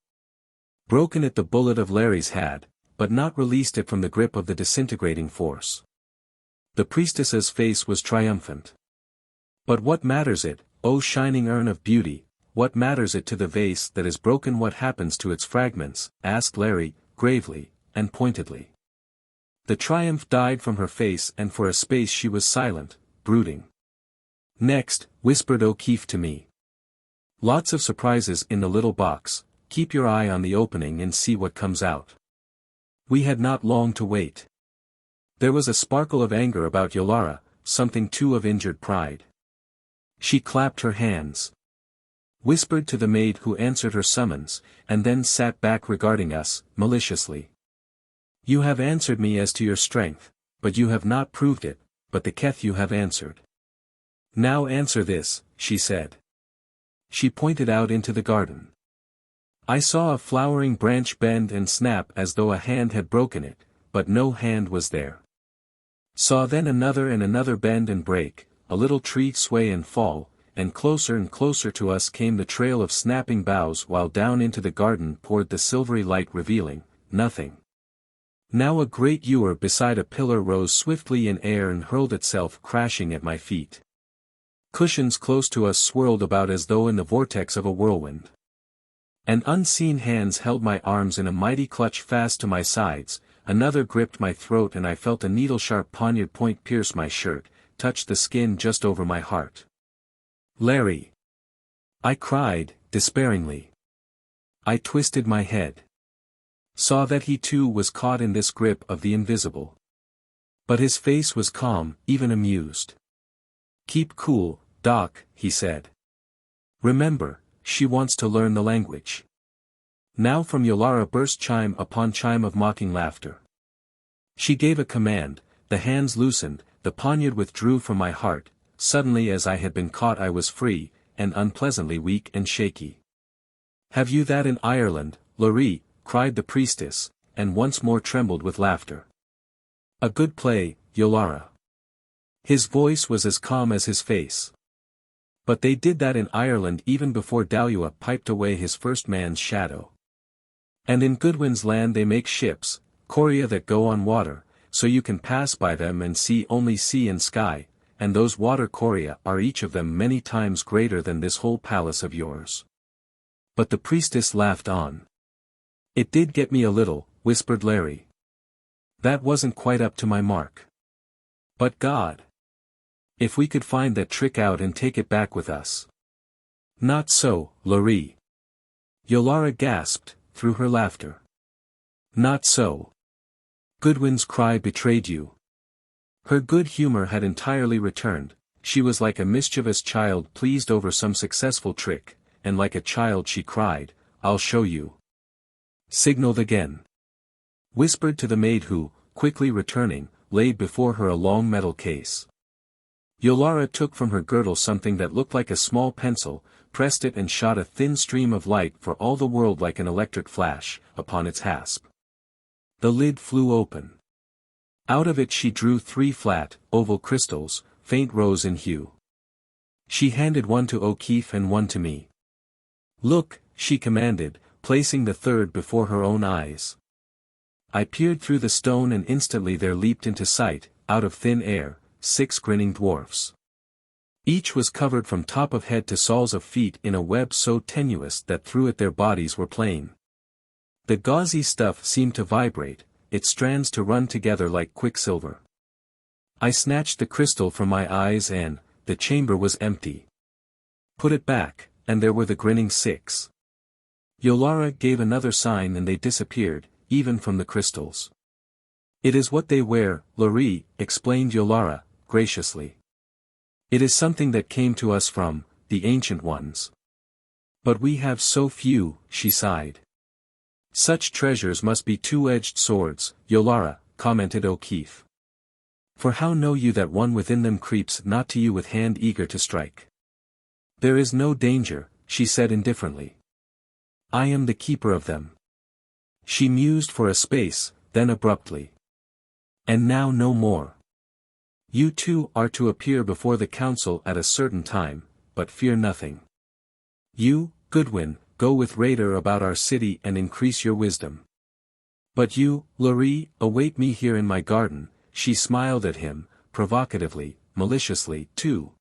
Broken it the bullet of Larry's had, but not released it from the grip of the disintegrating force. The priestess's face was triumphant. But what matters it, O shining urn of beauty, what matters it to the vase that is broken? What happens to its fragments? Asked Larry, gravely, and pointedly. The triumph died from her face and for a space she was silent, brooding. Next, whispered O'Keefe to me. Lots of surprises in the little box, keep your eye on the opening and see what comes out. We had not long to wait. There was a sparkle of anger about Yolara, something too of injured pride. She clapped her hands. Whispered to the maid who answered her summons, and then sat back regarding us, maliciously. You have answered me as to your strength, but you have not proved it, but the keth you have answered. Now answer this, she said. She pointed out into the garden. I saw a flowering branch bend and snap as though a hand had broken it, but no hand was there. Saw then another and another bend and break, a little tree sway and fall, and closer to us came the trail of snapping boughs while down into the garden poured the silvery light revealing, nothing. Now a great ewer beside a pillar rose swiftly in air and hurled itself crashing at my feet. Cushions close to us swirled about as though in the vortex of a whirlwind. And unseen hands held my arms in a mighty clutch fast to my sides, another gripped my throat and I felt a needle-sharp poniard point pierce my shirt, touch the skin just over my heart. Larry! I cried, despairingly. I twisted my head. Saw that he too was caught in this grip of the invisible. But his face was calm, even amused. Keep cool, Doc, he said. Remember, she wants to learn the language. Now from Yolara burst chime upon chime of mocking laughter. She gave a command, the hands loosened, the poniard withdrew from my heart, suddenly as I had been caught I was free, and unpleasantly weak and shaky. Have you that in Ireland, Lora? Cried the priestess, and once more trembled with laughter. A good play, Yolara. His voice was as calm as his face. But they did that in Ireland even before Dalua piped away his first man's shadow. And in Goodwin's land they make ships, Coria that go on water, so you can pass by them and see only sea and sky, and those water Coria are each of them many times greater than this whole palace of yours. But the priestess laughed on. It did get me a little, whispered Larry. That wasn't quite up to my mark. But God! If we could find that trick out and take it back with us. Not so, Lora. Yolara gasped, through her laughter. Not so. Goodwin's cry betrayed you. Her good humor had entirely returned, she was like a mischievous child pleased over some successful trick, and like a child she cried, I'll show you. Signaled again. Whispered to the maid who, quickly returning, laid before her a long metal case. Yolara took from her girdle something that looked like a small pencil, pressed it and shot a thin stream of light for all the world like an electric flash, upon its hasp. The lid flew open. Out of it she drew 3 flat, oval crystals, faint rose in hue. She handed one to O'Keefe and one to me. "Look," she commanded, placing the third before her own eyes. I peered through the stone and instantly there leaped into sight, out of thin air, 6 grinning dwarfs. Each was covered from top of head to soles of feet in a web so tenuous that through it their bodies were plain. The gauzy stuff seemed to vibrate, its strands to run together like quicksilver. I snatched the crystal from my eyes and, the chamber was empty. Put it back, and there were the grinning 6. Yolara gave another sign and they disappeared, even from the crystals. "It is what they wear, Lora," explained Yolara, graciously. "It is something that came to us from, the Ancient Ones. But we have so few," she sighed. "Such treasures must be 2-edged swords, Yolara," commented O'Keefe. "For how know you that one within them creeps not to you with hand eager to strike?" "There is no danger," she said indifferently. "I am the keeper of them." She mused for a space, then abruptly. "And now no more. You two are to appear before the council at a certain time, but fear nothing. You, Goodwin, go with Raider about our city and increase your wisdom. But you, Lora, await me here in my garden." She smiled at him, provocatively, maliciously, too.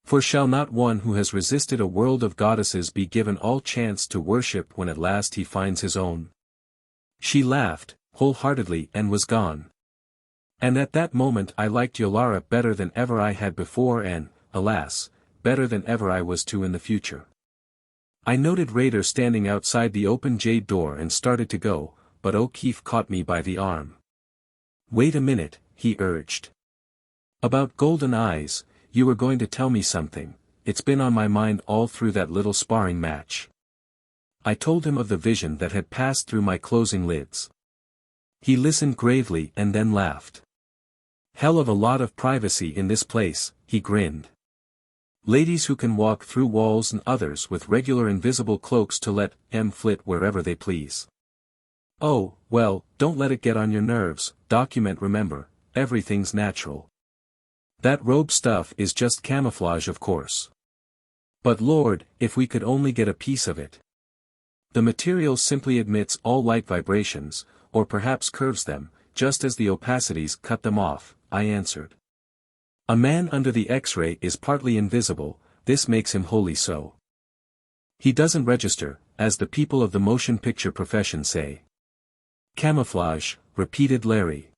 "For shall not one who has resisted a world of goddesses be given all chance to worship when at last he finds his own?" She laughed, wholeheartedly and was gone. And at that moment I liked Yolara better than ever I had before and, alas, better than ever I was to in the future. I noted Raider standing outside the open jade door and started to go, but O'Keefe caught me by the arm. "Wait a minute," he urged. "About Golden Eyes, you were going to tell me something. It's been on my mind all through that little sparring match." I told him of the vision that had passed through my closing lids. He listened gravely and then laughed. "Hell of a lot of privacy in this place," he grinned. "Ladies who can walk through walls and others with regular invisible cloaks to let them flit wherever they please. Oh, well, don't let it get on your nerves, document remember, everything's natural. That robe stuff is just camouflage of course. But Lord, if we could only get a piece of it. The material simply admits all light vibrations, or perhaps curves them, just as the opacities cut them off," I answered. "A man under the X-ray is partly invisible, this makes him wholly so. He doesn't register, as the people of the motion picture profession say." "Camouflage," repeated Larry.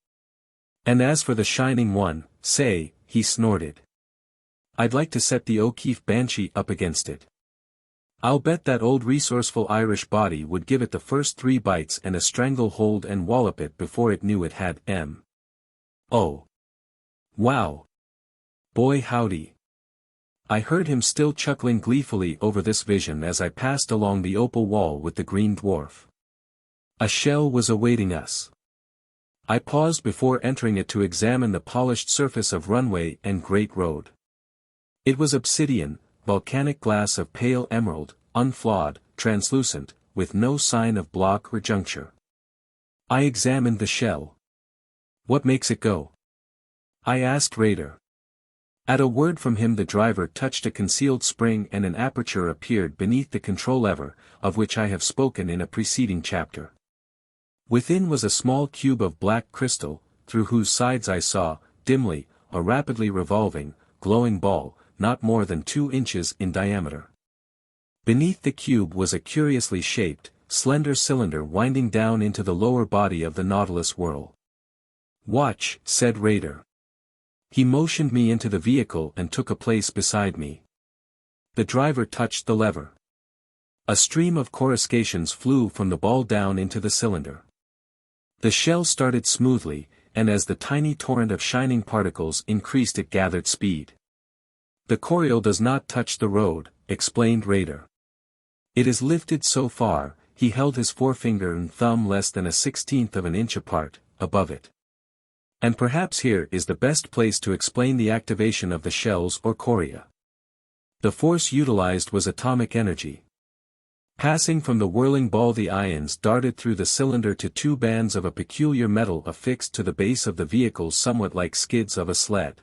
"And as for the shining one, say," he snorted. "I'd like to set the O'Keefe Banshee up against it. I'll bet that old resourceful Irish body would give it the first 3 bites and a stranglehold and wallop it before it knew it had M. Oh. Wow. Boy howdy." I heard him still chuckling gleefully over this vision as I passed along the opal wall with the green dwarf. A shell was awaiting us. I paused before entering it to examine the polished surface of runway and great road. It was obsidian, volcanic glass of pale emerald, unflawed, translucent, with no sign of block or juncture. I examined the shell. "What makes it go?" I asked Raider. At a word from him the driver touched a concealed spring and an aperture appeared beneath the control lever, of which I have spoken in a preceding chapter. Within was a small cube of black crystal, through whose sides I saw, dimly, a rapidly revolving, glowing ball, not more than 2 inches in diameter. Beneath the cube was a curiously shaped, slender cylinder winding down into the lower body of the Nautilus whirl. "Watch," said Raider. He motioned me into the vehicle and took a place beside me. The driver touched the lever. A stream of coruscations flew from the ball down into the cylinder. The shell started smoothly, and as the tiny torrent of shining particles increased it gathered speed. "The coil does not touch the road," explained Raider. "It is lifted so far," he held his forefinger and thumb less than a 1/16 of an inch apart, above it. And perhaps here is the best place to explain the activation of the shells or choria. The force utilized was atomic energy. Passing from the whirling ball, the ions darted through the cylinder to two bands of a peculiar metal affixed to the base of the vehicle, somewhat like skids of a sled.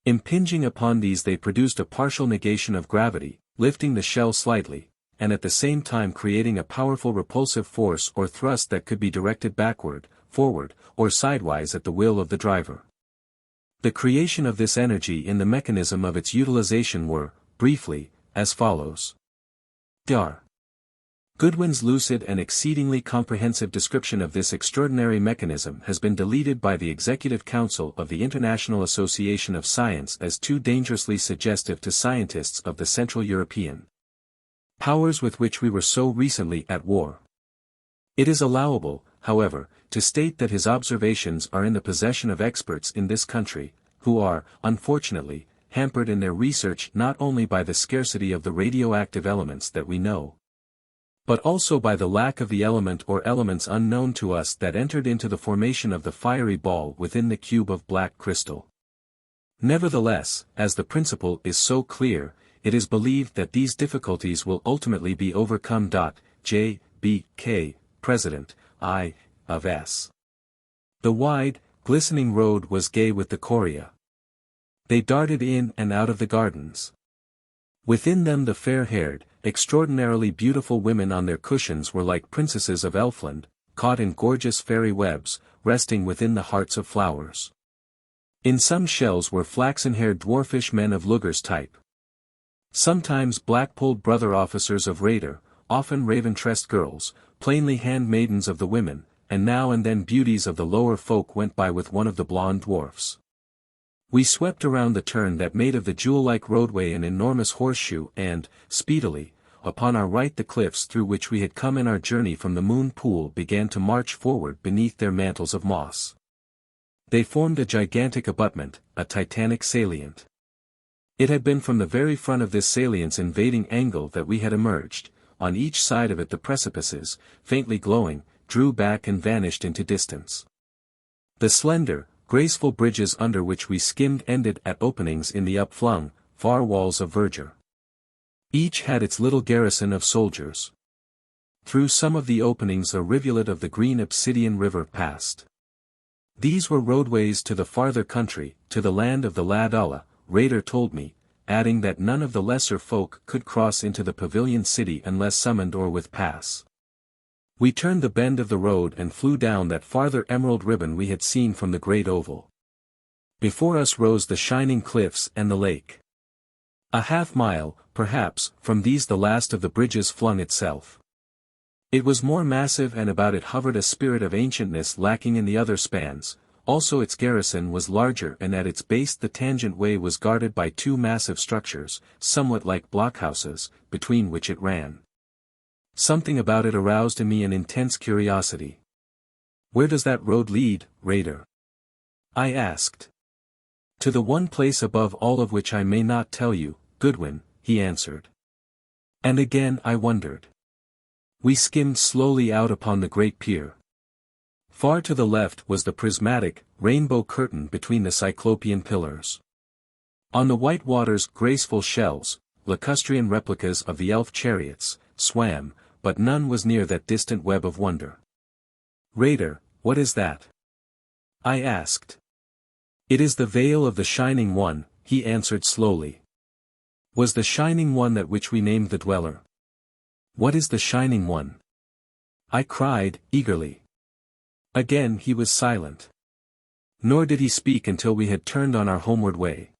Impinging upon these, they produced a partial negation of gravity, lifting the shell slightly, and at the same time creating a powerful repulsive force or thrust that could be directed backward, forward, or sidewise at the will of the driver. The creation of this energy in the mechanism of its utilization were, briefly, as follows. Dr. Goodwin's lucid and exceedingly comprehensive description of this extraordinary mechanism has been deleted by the Executive Council of the International Association of Science as too dangerously suggestive to scientists of the Central European powers with which we were so recently at war. It is allowable, however, to state that his observations are in the possession of experts in this country, who are, unfortunately, hampered in their research not only by the scarcity of the radioactive elements that we know, but also by the lack of the element or elements unknown to us that entered into the formation of the fiery ball within the cube of black crystal. Nevertheless, as the principle is so clear, it is believed that these difficulties will ultimately be overcome. J. B. K., President, I. of S. The wide, glistening road was gay with the choria. They darted in and out of the gardens. Within them the fair-haired, extraordinarily beautiful women on their cushions were like princesses of Elfland, caught in gorgeous fairy webs, resting within the hearts of flowers. In some shells were flaxen-haired dwarfish men of Luger's type. Sometimes black-polled brother officers of Raider, often raven-tressed girls, plainly handmaidens of the women, and now and then beauties of the lower folk went by with one of the blonde dwarfs. We swept around the turn that made of the jewel-like roadway an enormous horseshoe and, speedily, upon our right the cliffs through which we had come in our journey from the moon pool began to march forward beneath their mantles of moss. They formed a gigantic abutment, a titanic salient. It had been from the very front of this salient's invading angle that we had emerged. On each side of it the precipices, faintly glowing, drew back and vanished into distance. The slender, graceful bridges under which we skimmed ended at openings in the upflung, far walls of verdure. Each had its little garrison of soldiers. Through some of the openings a rivulet of the green obsidian river passed. These were roadways to the farther country, to the land of the lad Allah, Raider told me, adding that none of the lesser folk could cross into the pavilion city unless summoned or with pass. We turned the bend of the road and flew down that farther emerald ribbon we had seen from the great oval. Before us rose the shining cliffs and the lake. A half-mile, perhaps, from these the last of the bridges flung itself. It was more massive and about it hovered a spirit of ancientness lacking in the other spans. Also its garrison was larger and at its base the tangent way was guarded by two massive structures, somewhat like blockhouses, between which it ran. Something about it aroused in me an intense curiosity. "Where does that road lead, Raider?" I asked. "To the one place above all of which I may not tell you, Goodwin," he answered. And again I wondered. We skimmed slowly out upon the great pier. Far to the left was the prismatic, rainbow curtain between the cyclopean pillars. On the white waters graceful shells, lacustrine replicas of the elf chariots, swam, but none was near that distant web of wonder. "Raider, what is that?" I asked. "It is the veil of the Shining One," he answered slowly. "Was the Shining One that which we named the Dweller?" "What is the Shining One?" I cried, eagerly. Again he was silent. Nor did he speak until we had turned on our homeward way.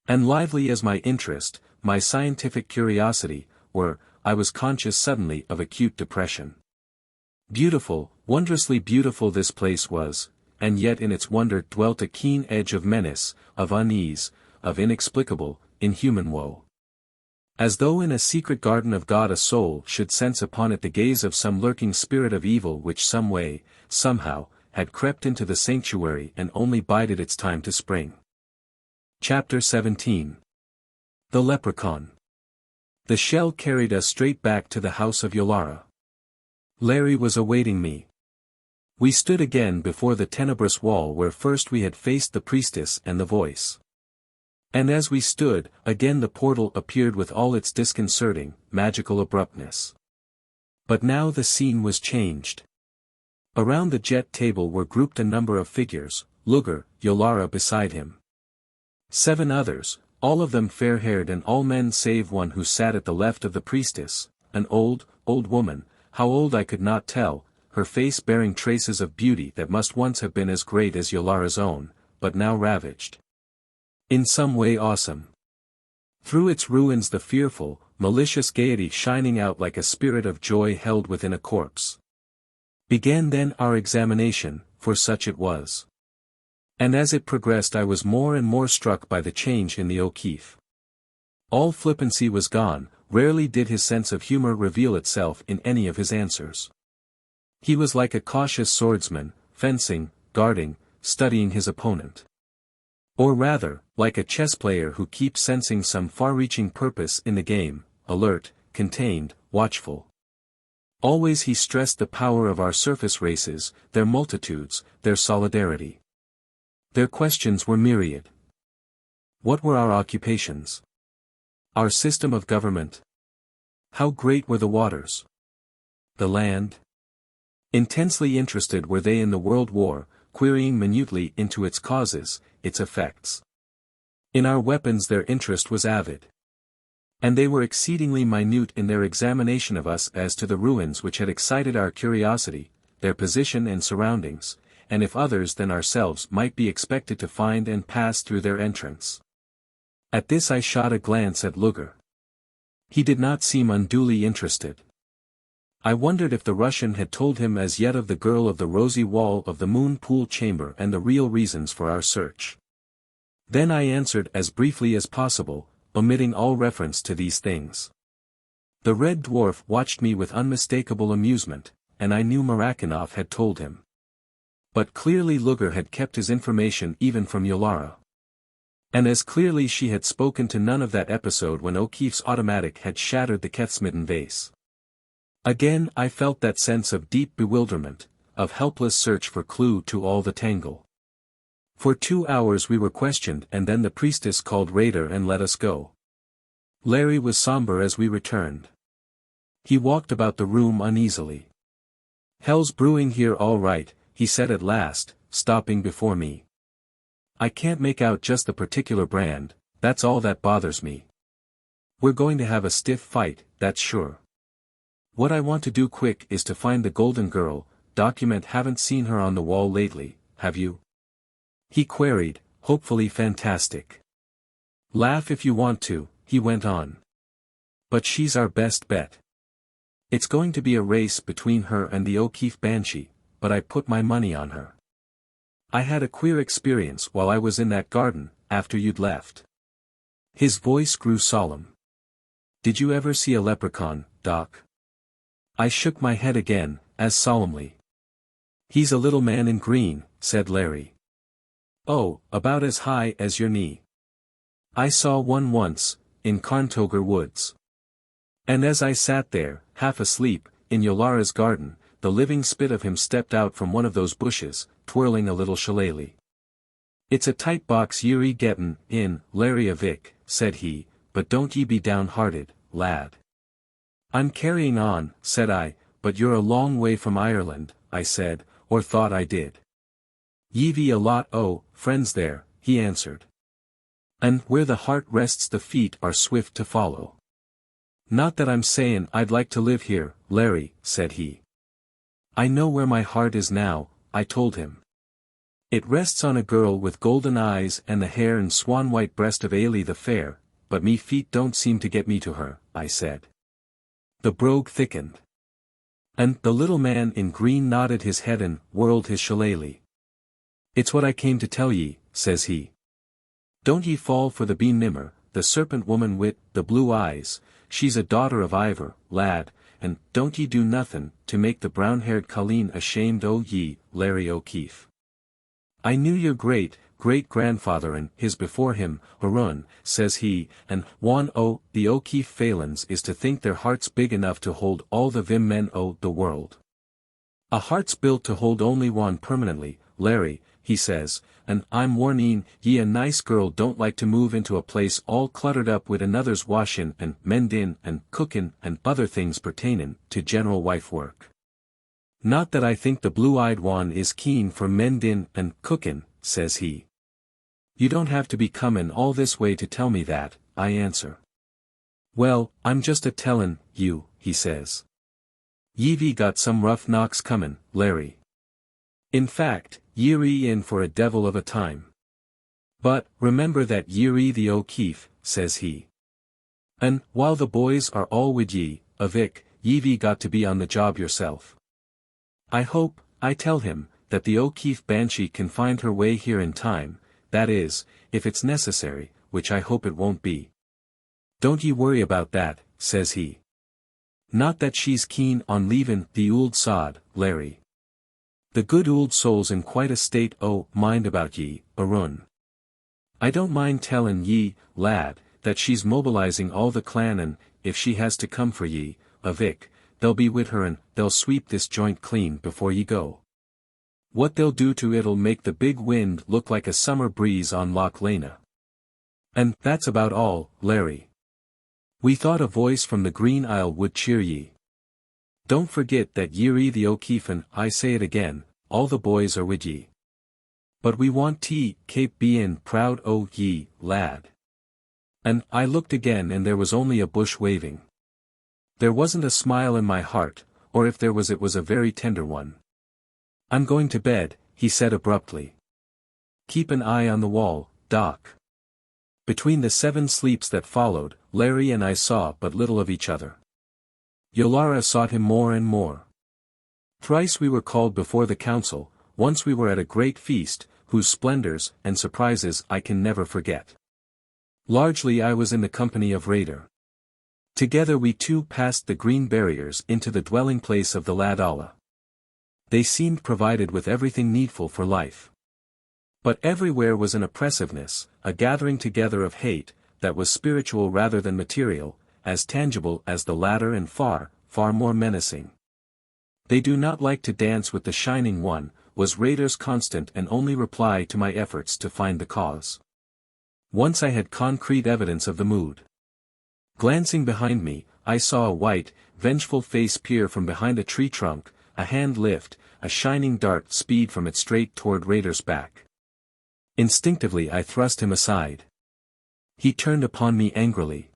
And lively as my interest, my scientific curiosity, were, I was conscious suddenly of acute depression. Beautiful, wondrously beautiful this place was, and yet in its wonder dwelt a keen edge of menace, of unease, of inexplicable, inhuman woe. As though in a secret garden of God a soul should sense upon it the gaze of some lurking spirit of evil which some way, somehow, had crept into the sanctuary and only bided its time to spring. Chapter 17. The Leprechaun. The shell carried us straight back to the house of Yolara. Larry was awaiting me. We stood again before the tenebrous wall where first we had faced the priestess and the voice. And as we stood, again the portal appeared with all its disconcerting, magical abruptness. But now the scene was changed. Around the jet table were grouped a number of figures, Luger, Yolara beside him. 7 others, all of them fair-haired and all men save one who sat at the left of the priestess, an old woman, how old I could not tell, her face bearing traces of beauty that must once have been as great as Yolara's own, but now ravaged. In some way awesome. Through its ruins the fearful, malicious gaiety shining out like a spirit of joy held within a corpse. Began then our examination, for such it was. And as it progressed I was more and more struck by the change in the O'Keefe. All flippancy was gone, rarely did his sense of humor reveal itself in any of his answers. He was like a cautious swordsman, fencing, guarding, studying his opponent. Or rather, like a chess player who keeps sensing some far-reaching purpose in the game, alert, contained, watchful. Always he stressed the power of our surface races, their multitudes, their solidarity. Their questions were myriad. What were our occupations? Our system of government? How great were the waters? The land? Intensely interested were they in the world war, querying minutely into its causes, its effects. In our weapons their interest was avid. And they were exceedingly minute in their examination of us as to the ruins which had excited our curiosity, their position and surroundings, and if others than ourselves might be expected to find and pass through their entrance. At this I shot a glance at Luger. He did not seem unduly interested. I wondered if the Russian had told him as yet of the girl of the rosy wall of the moon pool chamber and the real reasons for our search. Then I answered as briefly as possible, omitting all reference to these things. The Red Dwarf watched me with unmistakable amusement, and I knew Marakinov had told him. But clearly Luger had kept his information even from Yolara. And as clearly she had spoken to none of that episode when O'Keefe's automatic had shattered the Kethsmitten vase. Again I felt that sense of deep bewilderment, of helpless search for clue to all the tangle. For 2 hours we were questioned and then the priestess called Raider and let us go. Larry was somber as we returned. He walked about the room uneasily. "Hell's brewing here all right," he said at last, stopping before me. "I can't make out just the particular brand, that's all that bothers me. We're going to have a stiff fight, that's sure. What I want to do quick is to find the Golden Girl. Document haven't seen her on the wall lately, have you?" He queried, hopefully fantastic. "Laugh if you want to," he went on. "But she's our best bet. It's going to be a race between her and the O'Keefe Banshee, but I put my money on her. I had a queer experience while I was in that garden, after you'd left." His voice grew solemn. "Did you ever see a leprechaun, Doc?" I shook my head again, as solemnly. "He's a little man in green," said Larry. "Oh, about as high as your knee. I saw one once, in Carntoger Woods. And as I sat there, half asleep, in Yolara's garden, the living spit of him stepped out from one of those bushes, twirling a little shillelagh. 'It's a tight box ye're gettin' in, Larry a Vic,' said he, 'but don't ye be downhearted, lad.' 'I'm carrying on,' said I, 'but you're a long way from Ireland,' I said, 'or thought I did.' 'Ye've a lot o' friends there,' he answered. 'And where the heart rests the feet are swift to follow.' 'Not that I'm sayin' I'd like to live here, Larry,' said he. 'I know where my heart is now,' I told him. 'It rests on a girl with golden eyes and the hair and swan-white breast of Ailey the Fair, but me feet don't seem to get me to her,' I said. The brogue thickened. And the little man in green nodded his head and whirled his shillelagh. 'It's what I came to tell ye,' says he. 'Don't ye fall for the bean nimmer, the serpent woman wit, the blue eyes, she's a daughter of Ivor, lad, and don't ye do nothin' to make the brown-haired Colleen ashamed o' ye, Larry O'Keefe. I knew your great-grandfather and his before him, Harun,' says he, 'and one o' the O'Keefe Phalans is to think their hearts big enough to hold all the vim men o' the world. A heart's built to hold only one permanently, Larry, he says, and I'm warning ye a nice girl don't like to move into a place all cluttered up with another's washin' and mendin' and cookin' and other things pertainin' to general wife work. Not that I think the blue-eyed one is keen for mendin' and cookin', says he. You don't have to be comin' all this way to tell me that, I answer. Well, I'm just a-tellin' you, he says. Ye've got some rough knocks comin', Larry. In fact, ye're in for a devil of a time. But, remember that ye're the O'Keefe, says he. And, while the boys are all with ye, Vic, ye've got to be on the job yourself. I hope, I tell him, that the O'Keefe banshee can find her way here in time, that is, if it's necessary, which I hope it won't be. Don't ye worry about that, says he. Not that she's keen on leavin' the ould sod, Larry. The good ould soul's in quite a state o' mind about ye, Arun. I don't mind tellin' ye, lad, that she's mobilizing all the clan and, if she has to come for ye, Vic, they'll be with her and they'll sweep this joint clean before ye go. What they'll do to it'll make the big wind look like a summer breeze on Loch Lena. And that's about all, Larry. We thought a voice from the Green Isle would cheer ye. Don't forget that ye're the O'Keefe and, I say it again, all the boys are with ye. But we want t Cape bein' proud o' ye, lad. And, I looked again and there was only a bush waving. There wasn't a smile in my heart, or if there was it was a very tender one. I'm going to bed, he said abruptly. Keep an eye on the wall, Doc. Between the 7 sleeps that followed, Larry and I saw but little of each other. Yolara sought him more and more. Thrice we were called before the council, once we were at a great feast, whose splendors and surprises I can never forget. Largely I was in the company of Raider. Together we two passed the green barriers into the dwelling place of the lad Allah. They seemed provided with everything needful for life. But everywhere was an oppressiveness, a gathering together of hate, that was spiritual rather than material, as tangible as the latter and far, far more menacing. They do not like to dance with the Shining One, was Raider's constant and only reply to my efforts to find the cause. Once I had concrete evidence of the mood. Glancing behind me, I saw a white, vengeful face peer from behind a tree trunk, a hand lift, a shining dart speed from it straight toward Raider's back. Instinctively I thrust him aside. He turned upon me angrily.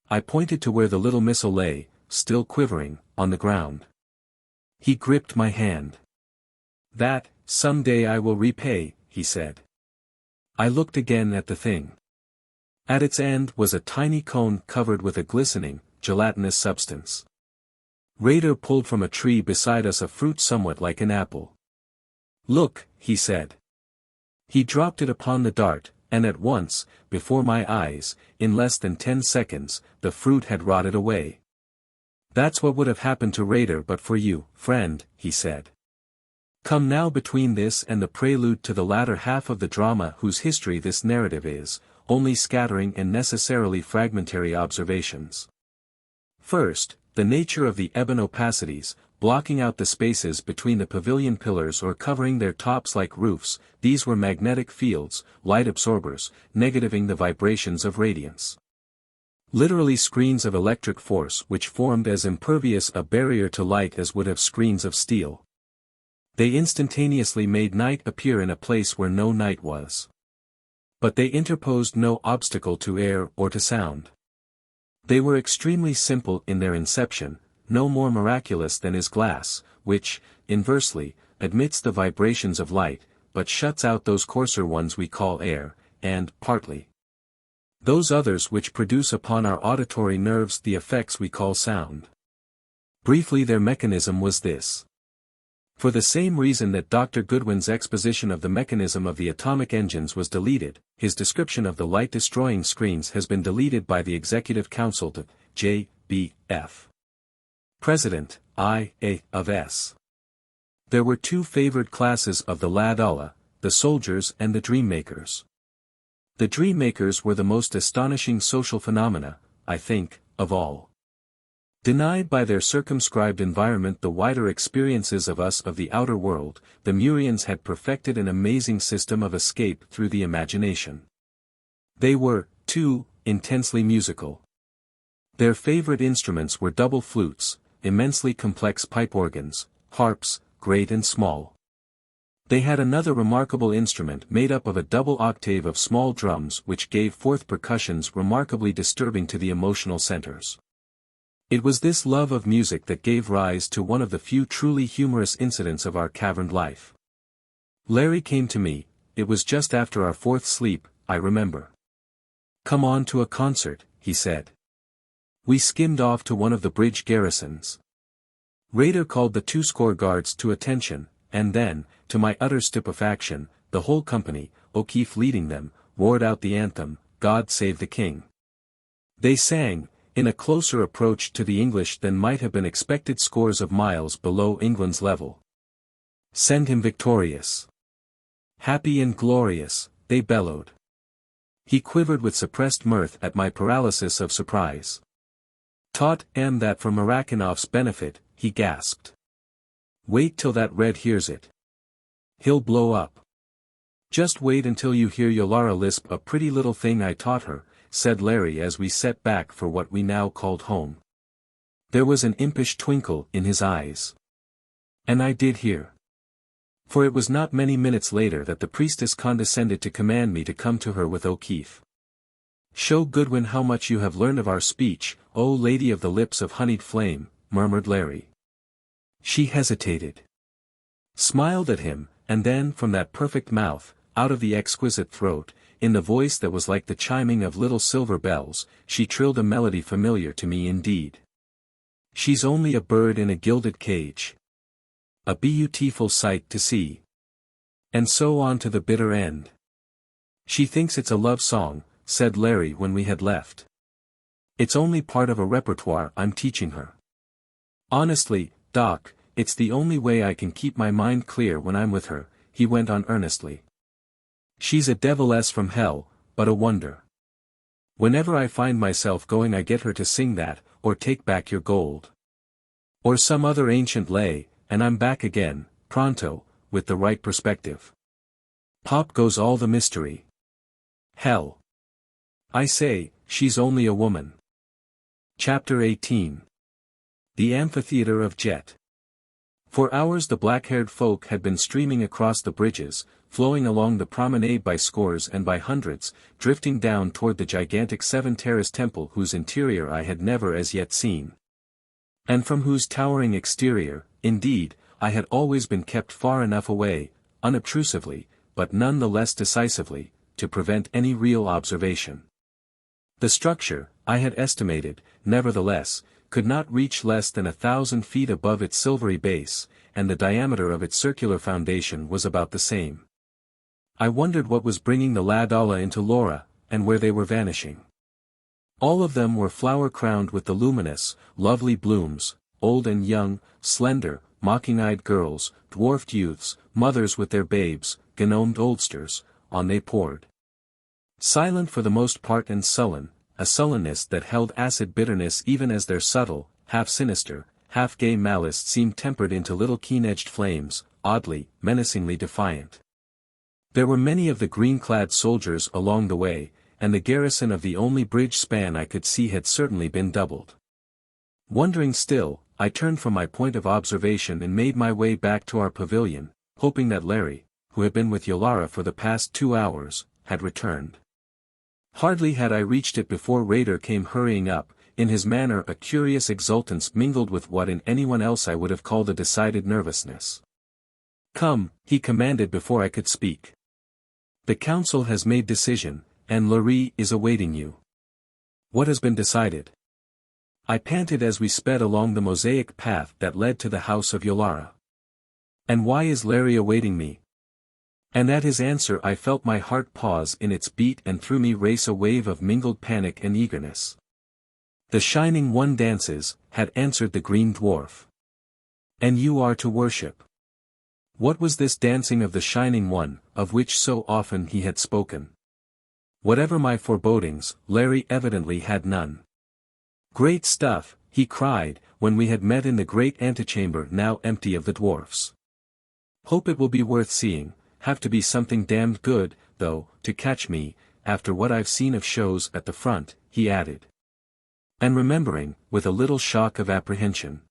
I pointed to where the little missile lay, still quivering, on the ground. He gripped my hand. That, some day I will repay, he said. I looked again at the thing. At its end was a tiny cone covered with a glistening, gelatinous substance. Raider pulled from a tree beside us a fruit somewhat like an apple. Look, he said. He dropped it upon the dart, and at once, before my eyes, in less than 10 seconds, the fruit had rotted away. That's what would have happened to Raider but for you, friend, he said. Come now between this and the prelude to the latter half of the drama whose history this narrative is, only scattering and necessarily fragmentary observations. First, the nature of the ebon opacities, blocking out the spaces between the pavilion pillars or covering their tops like roofs, these were magnetic fields, light absorbers, negativing the vibrations of radiance. Literally screens of electric force which formed as impervious a barrier to light as would have screens of steel. They instantaneously made night appear in a place where no night was. But they interposed no obstacle to air or to sound. They were extremely simple in their inception, no more miraculous than is glass, which, inversely, admits the vibrations of light, but shuts out those coarser ones we call air, and, partly, those others which produce upon our auditory nerves the effects we call sound. Briefly their mechanism was this. For the same reason that Dr. Goodwin's exposition of the mechanism of the atomic engines was deleted, his description of the light-destroying screens has been deleted by the Executive Council to J.B.F. President, I.A. of S. There were 2 favored classes of the lad Allah, the soldiers and the dream-makers. The dream-makers were the most astonishing social phenomena, I think, of all. Denied by their circumscribed environment the wider experiences of us of the outer world, the Murians had perfected an amazing system of escape through the imagination. They were, too, intensely musical. Their favorite instruments were double flutes, immensely complex pipe organs, harps, great and small. They had another remarkable instrument made up of a double octave of small drums which gave forth percussions remarkably disturbing to the emotional centers. It was this love of music that gave rise to one of the few truly humorous incidents of our caverned life. Larry came to me, it was just after our fourth sleep, I remember. "Come on to a concert," he said. We skimmed off to one of the bridge garrisons. Raider called the 20 guards to attention, and then, to my utter stupefaction, the whole company, O'Keefe leading them, roared out the anthem, "God Save the King." They sang, in a closer approach to the English than might have been expected scores of miles below England's level. "Send him victorious. Happy and glorious," they bellowed. He quivered with suppressed mirth at my paralysis of surprise. "Taught am that for Marakanov's benefit," he gasped. "Wait till that Red hears it. He'll blow up." "Just wait until you hear Yolara lisp a pretty little thing I taught her," said Larry as we set back for what we now called home. There was an impish twinkle in his eyes. And I did hear. For it was not many minutes later that the priestess condescended to command me to come to her with O'Keefe. "Show Goodwin how much you have learned of our speech, O lady of the lips of honeyed flame," murmured Larry. She hesitated. Smiled at him, and then from that perfect mouth, out of the exquisite throat, in the voice that was like the chiming of little silver bells, she trilled a melody familiar to me indeed. "She's only a bird in a gilded cage. A beautiful sight to see." And so on to the bitter end. "She thinks it's a love song," said Larry when we had left. "It's only part of a repertoire I'm teaching her. Honestly, Doc, it's the only way I can keep my mind clear when I'm with her," he went on earnestly. "She's a deviless from hell, but a wonder. Whenever I find myself going I get her to sing that, or Take Back Your Gold. Or some other ancient lay, and I'm back again, pronto, with the right perspective. Pop goes all the mystery. Hell. I say, she's only a woman." Chapter 18. The Amphitheatre of Jet. For hours the black-haired folk had been streaming across the bridges, flowing along the promenade by scores and by hundreds, drifting down toward the gigantic seven-terrace temple whose interior I had never as yet seen. And from whose towering exterior, indeed, I had always been kept far enough away, unobtrusively, but none the less decisively, to prevent any real observation. The structure, I had estimated, nevertheless, could not reach less than 1,000 feet above its silvery base, and the diameter of its circular foundation was about the same. I wondered what was bringing the Ladala into Lora, and where they were vanishing. All of them were flower-crowned with the luminous, lovely blooms, old and young, slender, mocking-eyed girls, dwarfed youths, mothers with their babes, gnomed oldsters, on they poured. Silent for the most part and sullen, a sullenness that held acid bitterness even as their subtle, half-sinister, half-gay malice seemed tempered into little keen-edged flames, oddly, menacingly defiant. There were many of the green-clad soldiers along the way, and the garrison of the only bridge span I could see had certainly been doubled. Wondering still, I turned from my point of observation and made my way back to our pavilion, hoping that Larry, who had been with Yolara for the past 2 hours, had returned. Hardly had I reached it before Raider came hurrying up, in his manner a curious exultance mingled with what in anyone else I would have called a decided nervousness. "Come," he commanded before I could speak. "The council has made decision, and Lori is awaiting you." "What has been decided?" I panted as we sped along the mosaic path that led to the house of Yolara. "And why is Larry awaiting me?" And at his answer I felt my heart pause in its beat and through me race a wave of mingled panic and eagerness. "The Shining One dances," had answered the green dwarf. "And you are to worship." What was this dancing of the Shining One, of which so often he had spoken? Whatever my forebodings, Larry evidently had none. "Great stuff," he cried, when we had met in the great antechamber now empty of the dwarfs. Hope it will be worth seeing, have to be something damned good, though, to catch me, after what I've seen of shows at the front, he added. And remembering, with a little shock of apprehension,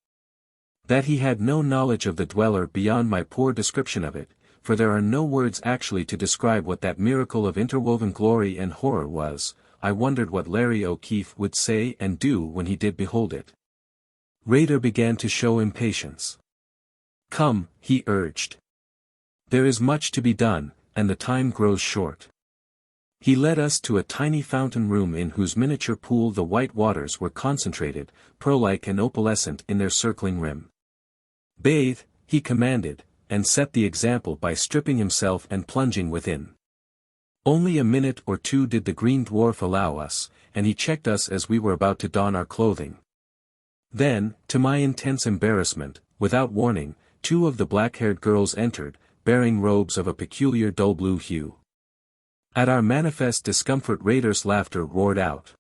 that he had no knowledge of the dweller beyond my poor description of it, for there are no words actually to describe what that miracle of interwoven glory and horror was, I wondered what Larry O'Keefe would say and do when he did behold it. Raider began to show impatience. Come, he urged. There is much to be done, and the time grows short. He led us to a tiny fountain room in whose miniature pool the white waters were concentrated, pearl-like and opalescent in their circling rim. Bathe, he commanded, and set the example by stripping himself and plunging within. Only a minute or two did the green dwarf allow us, and he checked us as we were about to don our clothing. Then, to my intense embarrassment, without warning, two of the black-haired girls entered, bearing robes of a peculiar dull blue hue. At our manifest discomfort Raider's laughter roared out.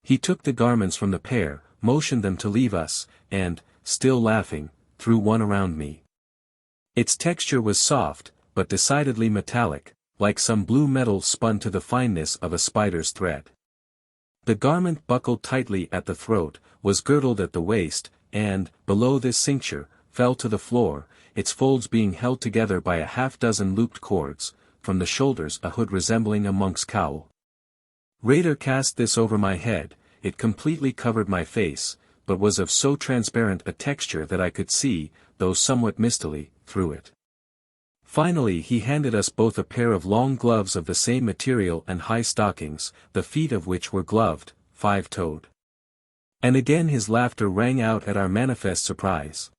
He took the garments from the pair, motioned them to leave us, and, still laughing, threw one around me. Its texture was soft, but decidedly metallic, like some blue metal spun to the fineness of a spider's thread. The garment buckled tightly at the throat, was girdled at the waist, and, below this cincture, fell to the floor, its folds being held together by a half-dozen looped cords, from the shoulders a hood resembling a monk's cowl. Raider cast this over my head, it completely covered my face, but was of so transparent a texture that I could see, though somewhat mistily, through it. Finally he handed us both a pair of long gloves of the same material and high stockings, the feet of which were gloved, 5-toed. And again his laughter rang out at our manifest surprise.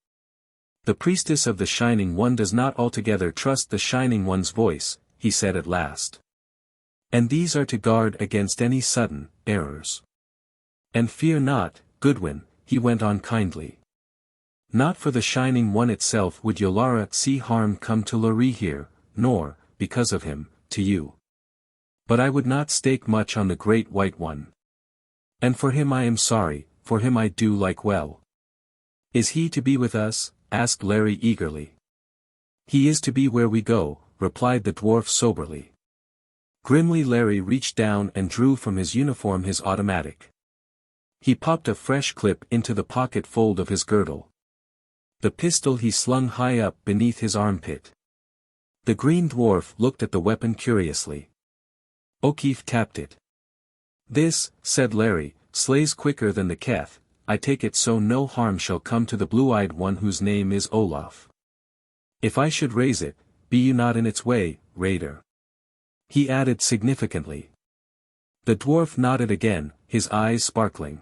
The priestess of the Shining One does not altogether trust the Shining One's voice, he said at last. And these are to guard against any sudden errors. And fear not, Goodwin, he went on kindly. Not for the Shining One itself would Yolara see harm come to Lora here, nor, because of him, to you. But I would not stake much on the Great White One. And for him I am sorry, for him I do like well. Is he to be with us? Asked Larry eagerly. He is to be where we go, replied the dwarf soberly. Grimly Larry reached down and drew from his uniform his automatic. He popped a fresh clip into the pocket fold of his girdle. The pistol he slung high up beneath his armpit. The green dwarf looked at the weapon curiously. O'Keefe tapped it. This, said Larry, slays quicker than the Keth, I take it so no harm shall come to the blue-eyed one whose name is Olaf. If I should raise it, be you not in its way, Raider. He added significantly. The dwarf nodded again, his eyes sparkling.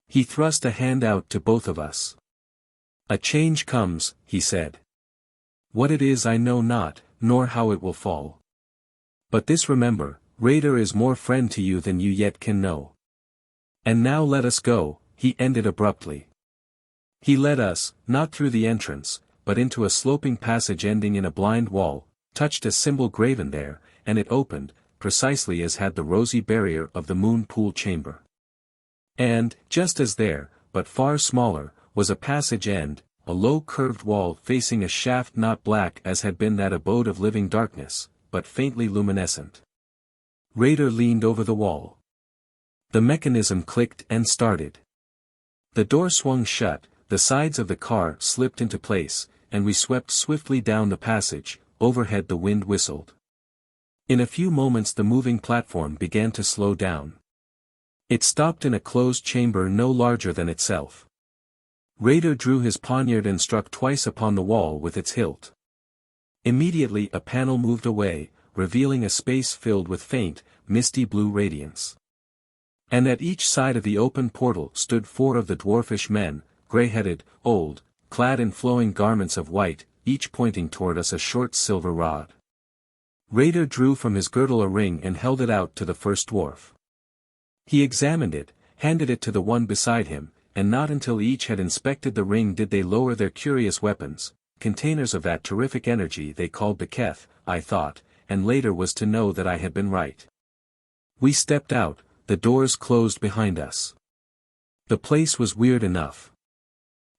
He thrust a hand out to both of us. A change comes, he said. What it is I know not, nor how it will fall. But this remember, Raider is more friend to you than you yet can know. And now let us go, he ended abruptly. He led us, not through the entrance, but into a sloping passage ending in a blind wall, touched a symbol graven there, and it opened, precisely as had the rosy barrier of the moon pool chamber. And, just as there, but far smaller, was a passage end, a low curved wall facing a shaft not black as had been that abode of living darkness, but faintly luminescent. Raider leaned over the wall. The mechanism clicked and started. The door swung shut, the sides of the car slipped into place, and we swept swiftly down the passage. Overhead the wind whistled. In a few moments the moving platform began to slow down. It stopped in a closed chamber no larger than itself. Raider drew his poniard and struck twice upon the wall with its hilt. Immediately a panel moved away, revealing a space filled with faint, misty blue radiance. And at each side of the open portal stood 4 of the dwarfish men, grey-headed, old, clad in flowing garments of white, each pointing toward us a short silver rod. Raider drew from his girdle a ring and held it out to the first dwarf. He examined it, handed it to the one beside him, and not until each had inspected the ring did they lower their curious weapons, containers of that terrific energy they called the Keth, I thought, and later was to know that I had been right. We stepped out, the doors closed behind us. The place was weird enough.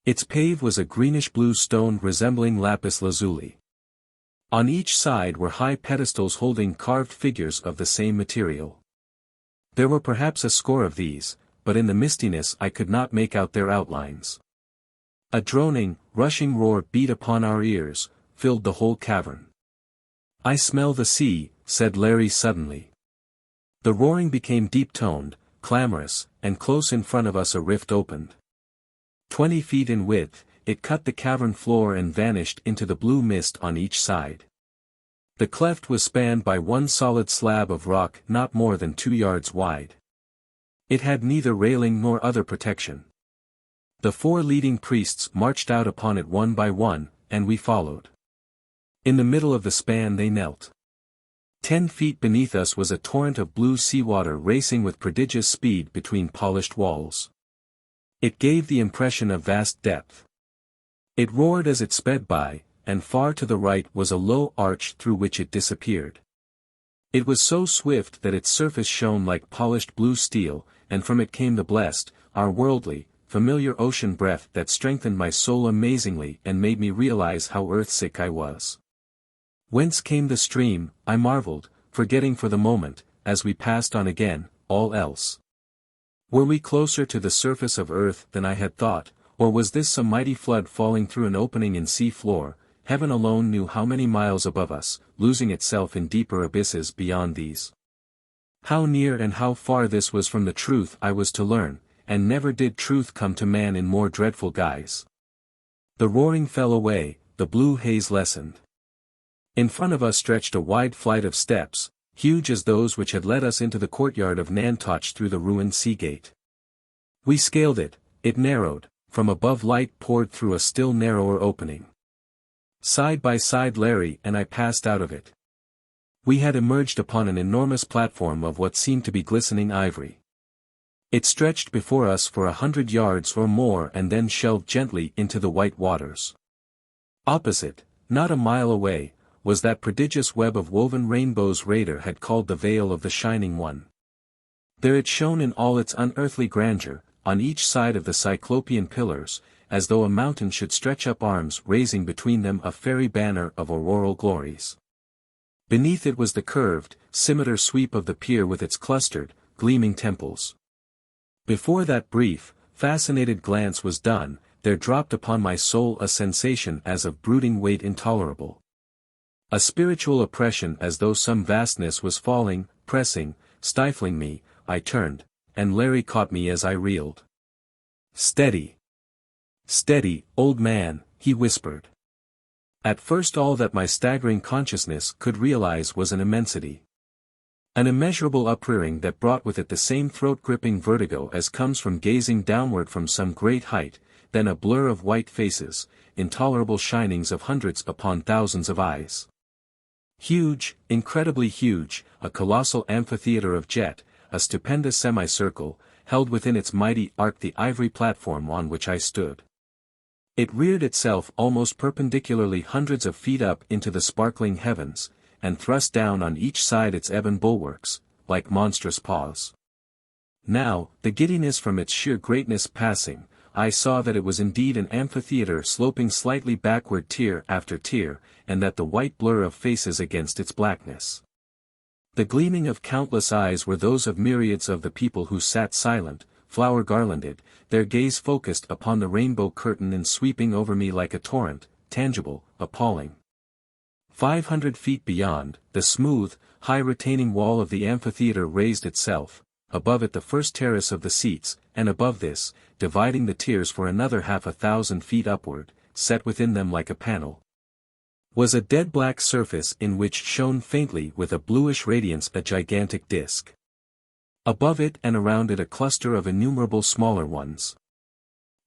Its pave was a greenish-blue stone resembling lapis lazuli. On each side were high pedestals holding carved figures of the same material. There were perhaps a score of these, but in the mistiness I could not make out their outlines. A droning, rushing roar beat upon our ears, filled the whole cavern. "I smell the sea," said Larry suddenly. The roaring became deep-toned, clamorous, and close in front of us a rift opened. 20 feet in width, it cut the cavern floor and vanished into the blue mist on each side. The cleft was spanned by one solid slab of rock not more than 2 yards wide. It had neither railing nor other protection. The 4 leading priests marched out upon it one by one, and we followed. In the middle of the span they knelt. 10 feet beneath us was a torrent of blue seawater racing with prodigious speed between polished walls. It gave the impression of vast depth. It roared as it sped by, and far to the right was a low arch through which it disappeared. It was so swift that its surface shone like polished blue steel, and from it came the blessed, our worldly, familiar ocean breath that strengthened my soul amazingly and made me realize how earthsick I was. Whence came the stream, I marveled, forgetting for the moment, as we passed on again, all else. Were we closer to the surface of earth than I had thought, or was this some mighty flood falling through an opening in sea floor? Heaven alone knew how many miles above us, losing itself in deeper abysses beyond these. How near and how far this was from the truth I was to learn, and never did truth come to man in more dreadful guise. The roaring fell away, the blue haze lessened. In front of us stretched a wide flight of steps, huge as those which had led us into the courtyard of Nantoch through the ruined sea gate. We scaled it, it narrowed, from above light poured through a still narrower opening. Side by side Larry and I passed out of it. We had emerged upon an enormous platform of what seemed to be glistening ivory. It stretched before us for 100 yards or more and then shelved gently into the white waters. Opposite, not a mile away, was that prodigious web of woven rainbows Raider had called the Veil of the Shining One. There it shone in all its unearthly grandeur, on each side of the cyclopean pillars, as though a mountain should stretch up arms raising between them a fairy banner of auroral glories. Beneath it was the curved, scimitar sweep of the pier with its clustered, gleaming temples. Before that brief, fascinated glance was done, there dropped upon my soul a sensation as of brooding weight intolerable. A spiritual oppression as though some vastness was falling, pressing, stifling me. I turned, and Larry caught me as I reeled. "Steady. Steady, old man," he whispered. At first all that my staggering consciousness could realize was an immensity. An immeasurable uprearing that brought with it the same throat-gripping vertigo as comes from gazing downward from some great height, then a blur of white faces, intolerable shinings of hundreds upon thousands of eyes. Huge, incredibly huge, a colossal amphitheatre of jet, a stupendous semicircle, held within its mighty arc the ivory platform on which I stood. It reared itself almost perpendicularly hundreds of feet up into the sparkling heavens, and thrust down on each side its ebon bulwarks, like monstrous paws. Now, the giddiness from its sheer greatness passing, I saw that it was indeed an amphitheatre sloping slightly backward tier after tier, and that the white blur of faces against its blackness. The gleaming of countless eyes were those of myriads of the people who sat silent, flower-garlanded, their gaze focused upon the rainbow curtain and sweeping over me like a torrent, tangible, appalling. 500 feet beyond, the smooth, high retaining wall of the amphitheatre raised itself, above it the first terrace of the seats, and above this, dividing the tiers for another 50,000 feet upward, set within them like a panel, was a dead black surface in which shone faintly with a bluish radiance a gigantic disk. Above it and around it a cluster of innumerable smaller ones.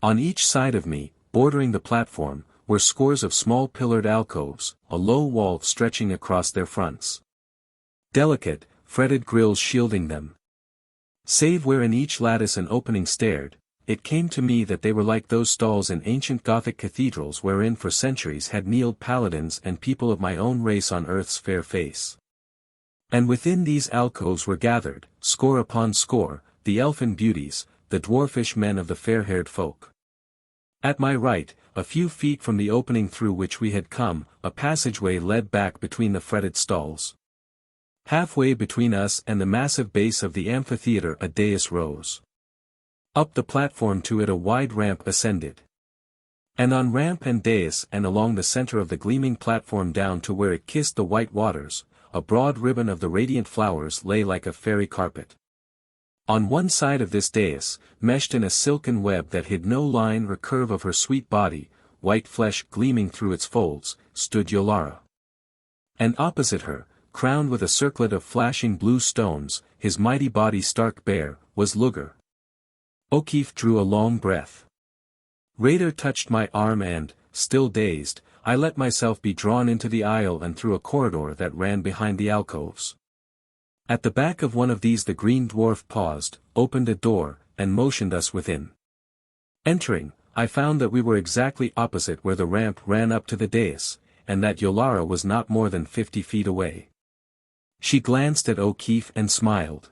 On each side of me, bordering the platform, were scores of small pillared alcoves, a low wall stretching across their fronts. Delicate, fretted grills shielding them. Save where in each lattice an opening stared, it came to me that they were like those stalls in ancient Gothic cathedrals wherein for centuries had kneeled paladins and people of my own race on earth's fair face. And within these alcoves were gathered, score upon score, the elfin beauties, the dwarfish men of the fair-haired folk. At my right, a few feet from the opening through which we had come, a passageway led back between the fretted stalls. Halfway between us and the massive base of the amphitheatre a dais rose. Up the platform to it a wide ramp ascended. And on ramp and dais and along the center of the gleaming platform down to where it kissed the white waters, a broad ribbon of the radiant flowers lay like a fairy carpet. On one side of this dais, meshed in a silken web that hid no line or curve of her sweet body, white flesh gleaming through its folds, stood Yolara. And opposite her, crowned with a circlet of flashing blue stones, his mighty body stark bare, was Luger. O'Keefe drew a long breath. Raider touched my arm and, still dazed, I let myself be drawn into the aisle and through a corridor that ran behind the alcoves. At the back of one of these the green dwarf paused, opened a door, and motioned us within. Entering, I found that we were exactly opposite where the ramp ran up to the dais, and that Yolara was not more than 50 feet away. She glanced at O'Keefe and smiled.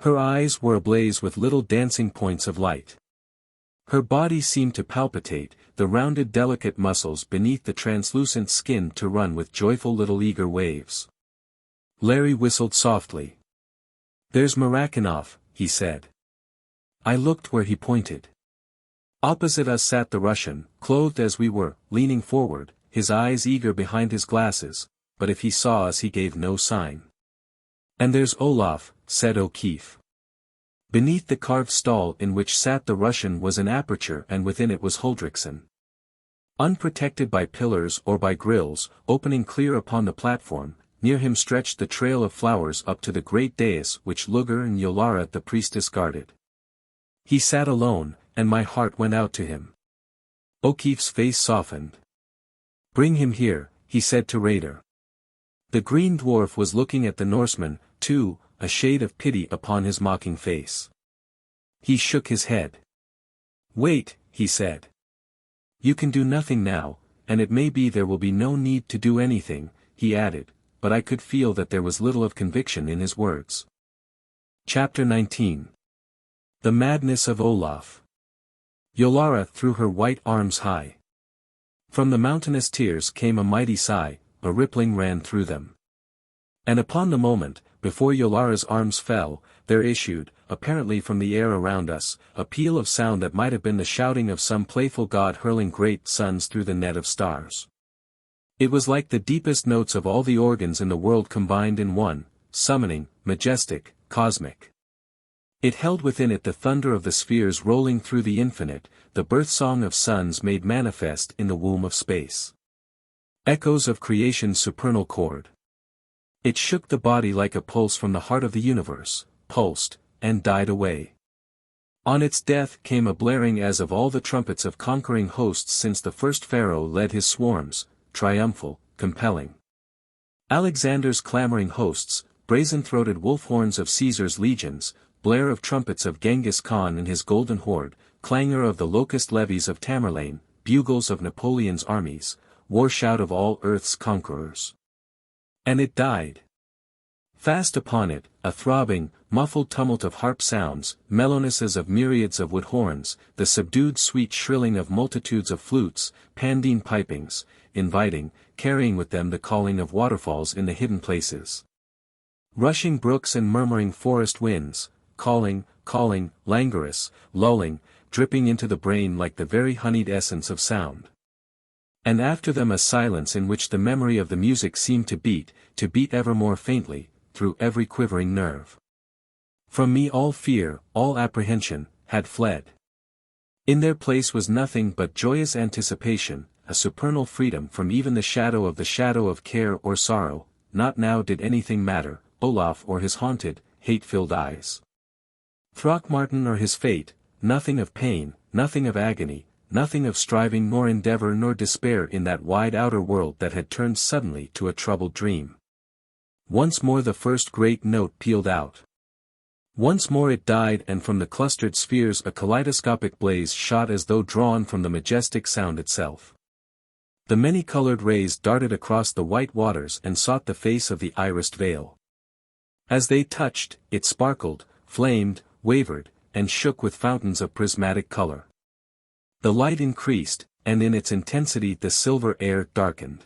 Her eyes were ablaze with little dancing points of light. Her body seemed to palpitate, the rounded delicate muscles beneath the translucent skin to run with joyful little eager waves. Larry whistled softly. "There's Marakinov," he said. I looked where he pointed. Opposite us sat the Russian, clothed as we were, leaning forward, his eyes eager behind his glasses, but if he saw us he gave no sign. "And there's Olaf," said O'Keefe. Beneath the carved stall in which sat the Russian was an aperture and within it was Huldriksen. Unprotected by pillars or by grills, opening clear upon the platform, near him stretched the trail of flowers up to the great dais which Luger and Yolara the priestess guarded. He sat alone, and my heart went out to him. O'Keefe's face softened. "Bring him here," he said to Raider. The green dwarf was looking at the Norseman, too, a shade of pity upon his mocking face. He shook his head. "Wait," he said. "You can do nothing now, and it may be there will be no need to do anything," he added, but I could feel that there was little of conviction in his words. Chapter 19. The Madness of Olaf. Yolara threw her white arms high. From the mountainous tears came a mighty sigh, a rippling ran through them. And upon the moment, before Yolara's arms fell, there issued, apparently from the air around us, a peal of sound that might have been the shouting of some playful god hurling great suns through the net of stars. It was like the deepest notes of all the organs in the world combined in one, summoning, majestic, cosmic. It held within it the thunder of the spheres rolling through the infinite, the birth-song of suns made manifest in the womb of space. Echoes of creation's supernal chord. It shook the body like a pulse from the heart of the universe, pulsed, and died away. On its death came a blaring as of all the trumpets of conquering hosts since the first pharaoh led his swarms, triumphal, compelling. Alexander's clamoring hosts, brazen-throated wolf horns of Caesar's legions, blare of trumpets of Genghis Khan and his golden horde, clangor of the locust levies of Tamerlane, bugles of Napoleon's armies, war shout of all earth's conquerors. And it died. Fast upon it, a throbbing, muffled tumult of harp sounds, mellownesses of myriads of wood horns, the subdued sweet shrilling of multitudes of flutes, pandine pipings, inviting, carrying with them the calling of waterfalls in the hidden places. Rushing brooks and murmuring forest winds, calling, languorous, lulling, dripping into the brain like the very honeyed essence of sound. And after them a silence in which the memory of the music seemed to beat ever more faintly, through every quivering nerve. From me all fear, all apprehension, had fled. In their place was nothing but joyous anticipation, a supernal freedom from even the shadow of care or sorrow. Not now did anything matter, Olaf or his haunted, hate-filled eyes. Throckmorton or his fate, nothing of pain, nothing of agony, nothing of striving nor endeavor nor despair in that wide outer world that had turned suddenly to a troubled dream. Once more the first great note pealed out. Once more it died, and from the clustered spheres a kaleidoscopic blaze shot as though drawn from the majestic sound itself. The many-colored rays darted across the white waters and sought the face of the irised veil. As they touched, it sparkled, flamed, wavered, and shook with fountains of prismatic color. The light increased, and in its intensity the silver air darkened.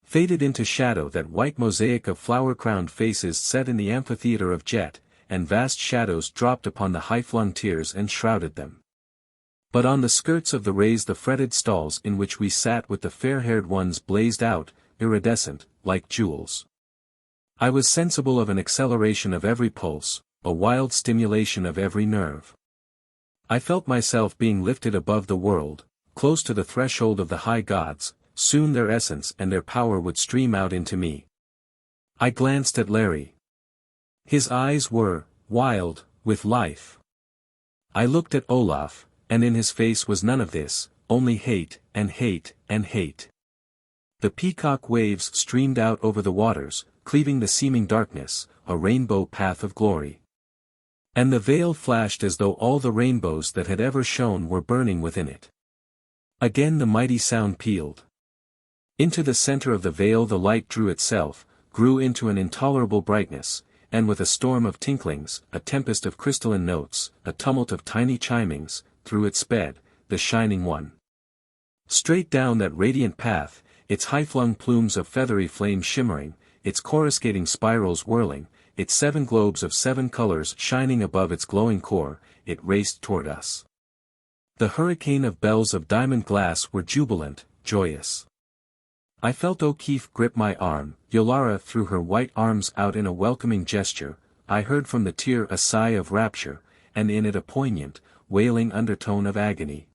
Faded into shadow that white mosaic of flower-crowned faces set in the amphitheatre of jet, and vast shadows dropped upon the high-flung tiers and shrouded them. But on the skirts of the rays the fretted stalls in which we sat with the fair-haired ones blazed out, iridescent, like jewels. I was sensible of an acceleration of every pulse, a wild stimulation of every nerve. I felt myself being lifted above the world, close to the threshold of the high gods. Soon their essence and their power would stream out into me. I glanced at Larry. His eyes were wild with life. I looked at Olaf, and in his face was none of this, only hate and hate and hate. The peacock waves streamed out over the waters, cleaving the seeming darkness, a rainbow path of glory. And the veil flashed as though all the rainbows that had ever shone were burning within it. Again the mighty sound pealed. Into the center of the veil the light drew itself, grew into an intolerable brightness, and with a storm of tinklings, a tempest of crystalline notes, a tumult of tiny chimings, through it sped, the Shining One. Straight down that radiant path, its high-flung plumes of feathery flame shimmering, its coruscating spirals whirling, its 7 globes of 7 colors shining above its glowing core, it raced toward us. The hurricane of bells of diamond glass were jubilant, joyous. I felt O'Keefe grip my arm, Yolara threw her white arms out in a welcoming gesture, I heard from the tier a sigh of rapture, and in it a poignant, wailing undertone of agony.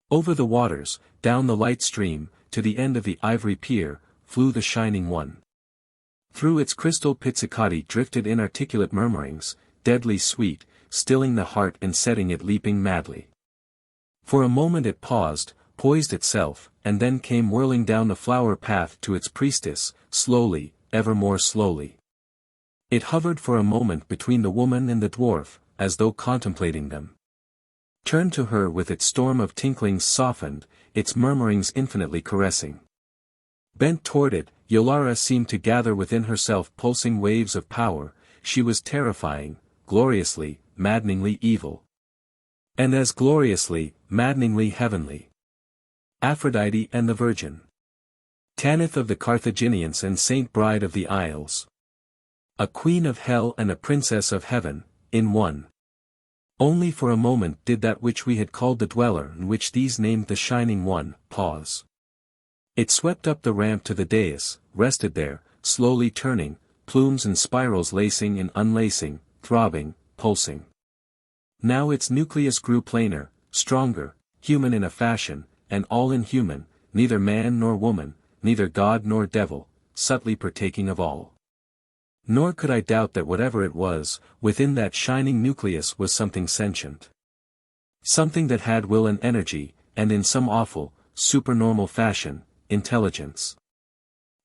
Over the waters, down the light stream, to the end of the ivory pier, flew the Shining One. Through its crystal pizzicati drifted inarticulate murmurings, deadly sweet, stilling the heart and setting it leaping madly. For a moment it paused, poised itself, and then came whirling down the flower path to its priestess, slowly, ever more slowly. It hovered for a moment between the woman and the dwarf, as though contemplating them. Turned to her with its storm of tinklings softened, its murmurings infinitely caressing. Bent toward it, Yolara seemed to gather within herself pulsing waves of power, she was terrifying, gloriously, maddeningly evil. And as gloriously, maddeningly heavenly. Aphrodite and the Virgin. Tanith of the Carthaginians and Saint Bride of the Isles. A queen of hell and a princess of heaven, in one. Only for a moment did that which we had called the dweller and which these named the Shining One, pause. It swept up the ramp to the dais, rested there, slowly turning, plumes and spirals lacing and unlacing, throbbing, pulsing. Now its nucleus grew plainer, stronger, human in a fashion, and all inhuman, neither man nor woman, neither god nor devil, subtly partaking of all. Nor could I doubt that whatever it was, within that shining nucleus was something sentient. Something that had will and energy, and in some awful, supernormal fashion, intelligence.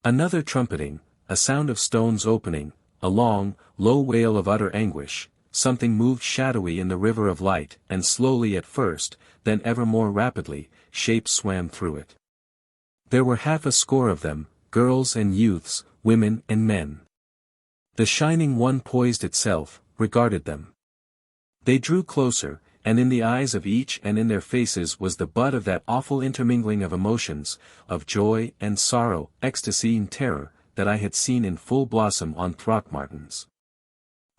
Another trumpeting, a sound of stones opening, a long, low wail of utter anguish, something moved shadowy in the river of light, and slowly at first, then ever more rapidly, shapes swam through it. There were 50 of them, girls and youths, women and men. The Shining One poised itself, regarded them. They drew closer, and in the eyes of each and in their faces was the bud of that awful intermingling of emotions, of joy and sorrow, ecstasy and terror, that I had seen in full blossom on Throckmorton's.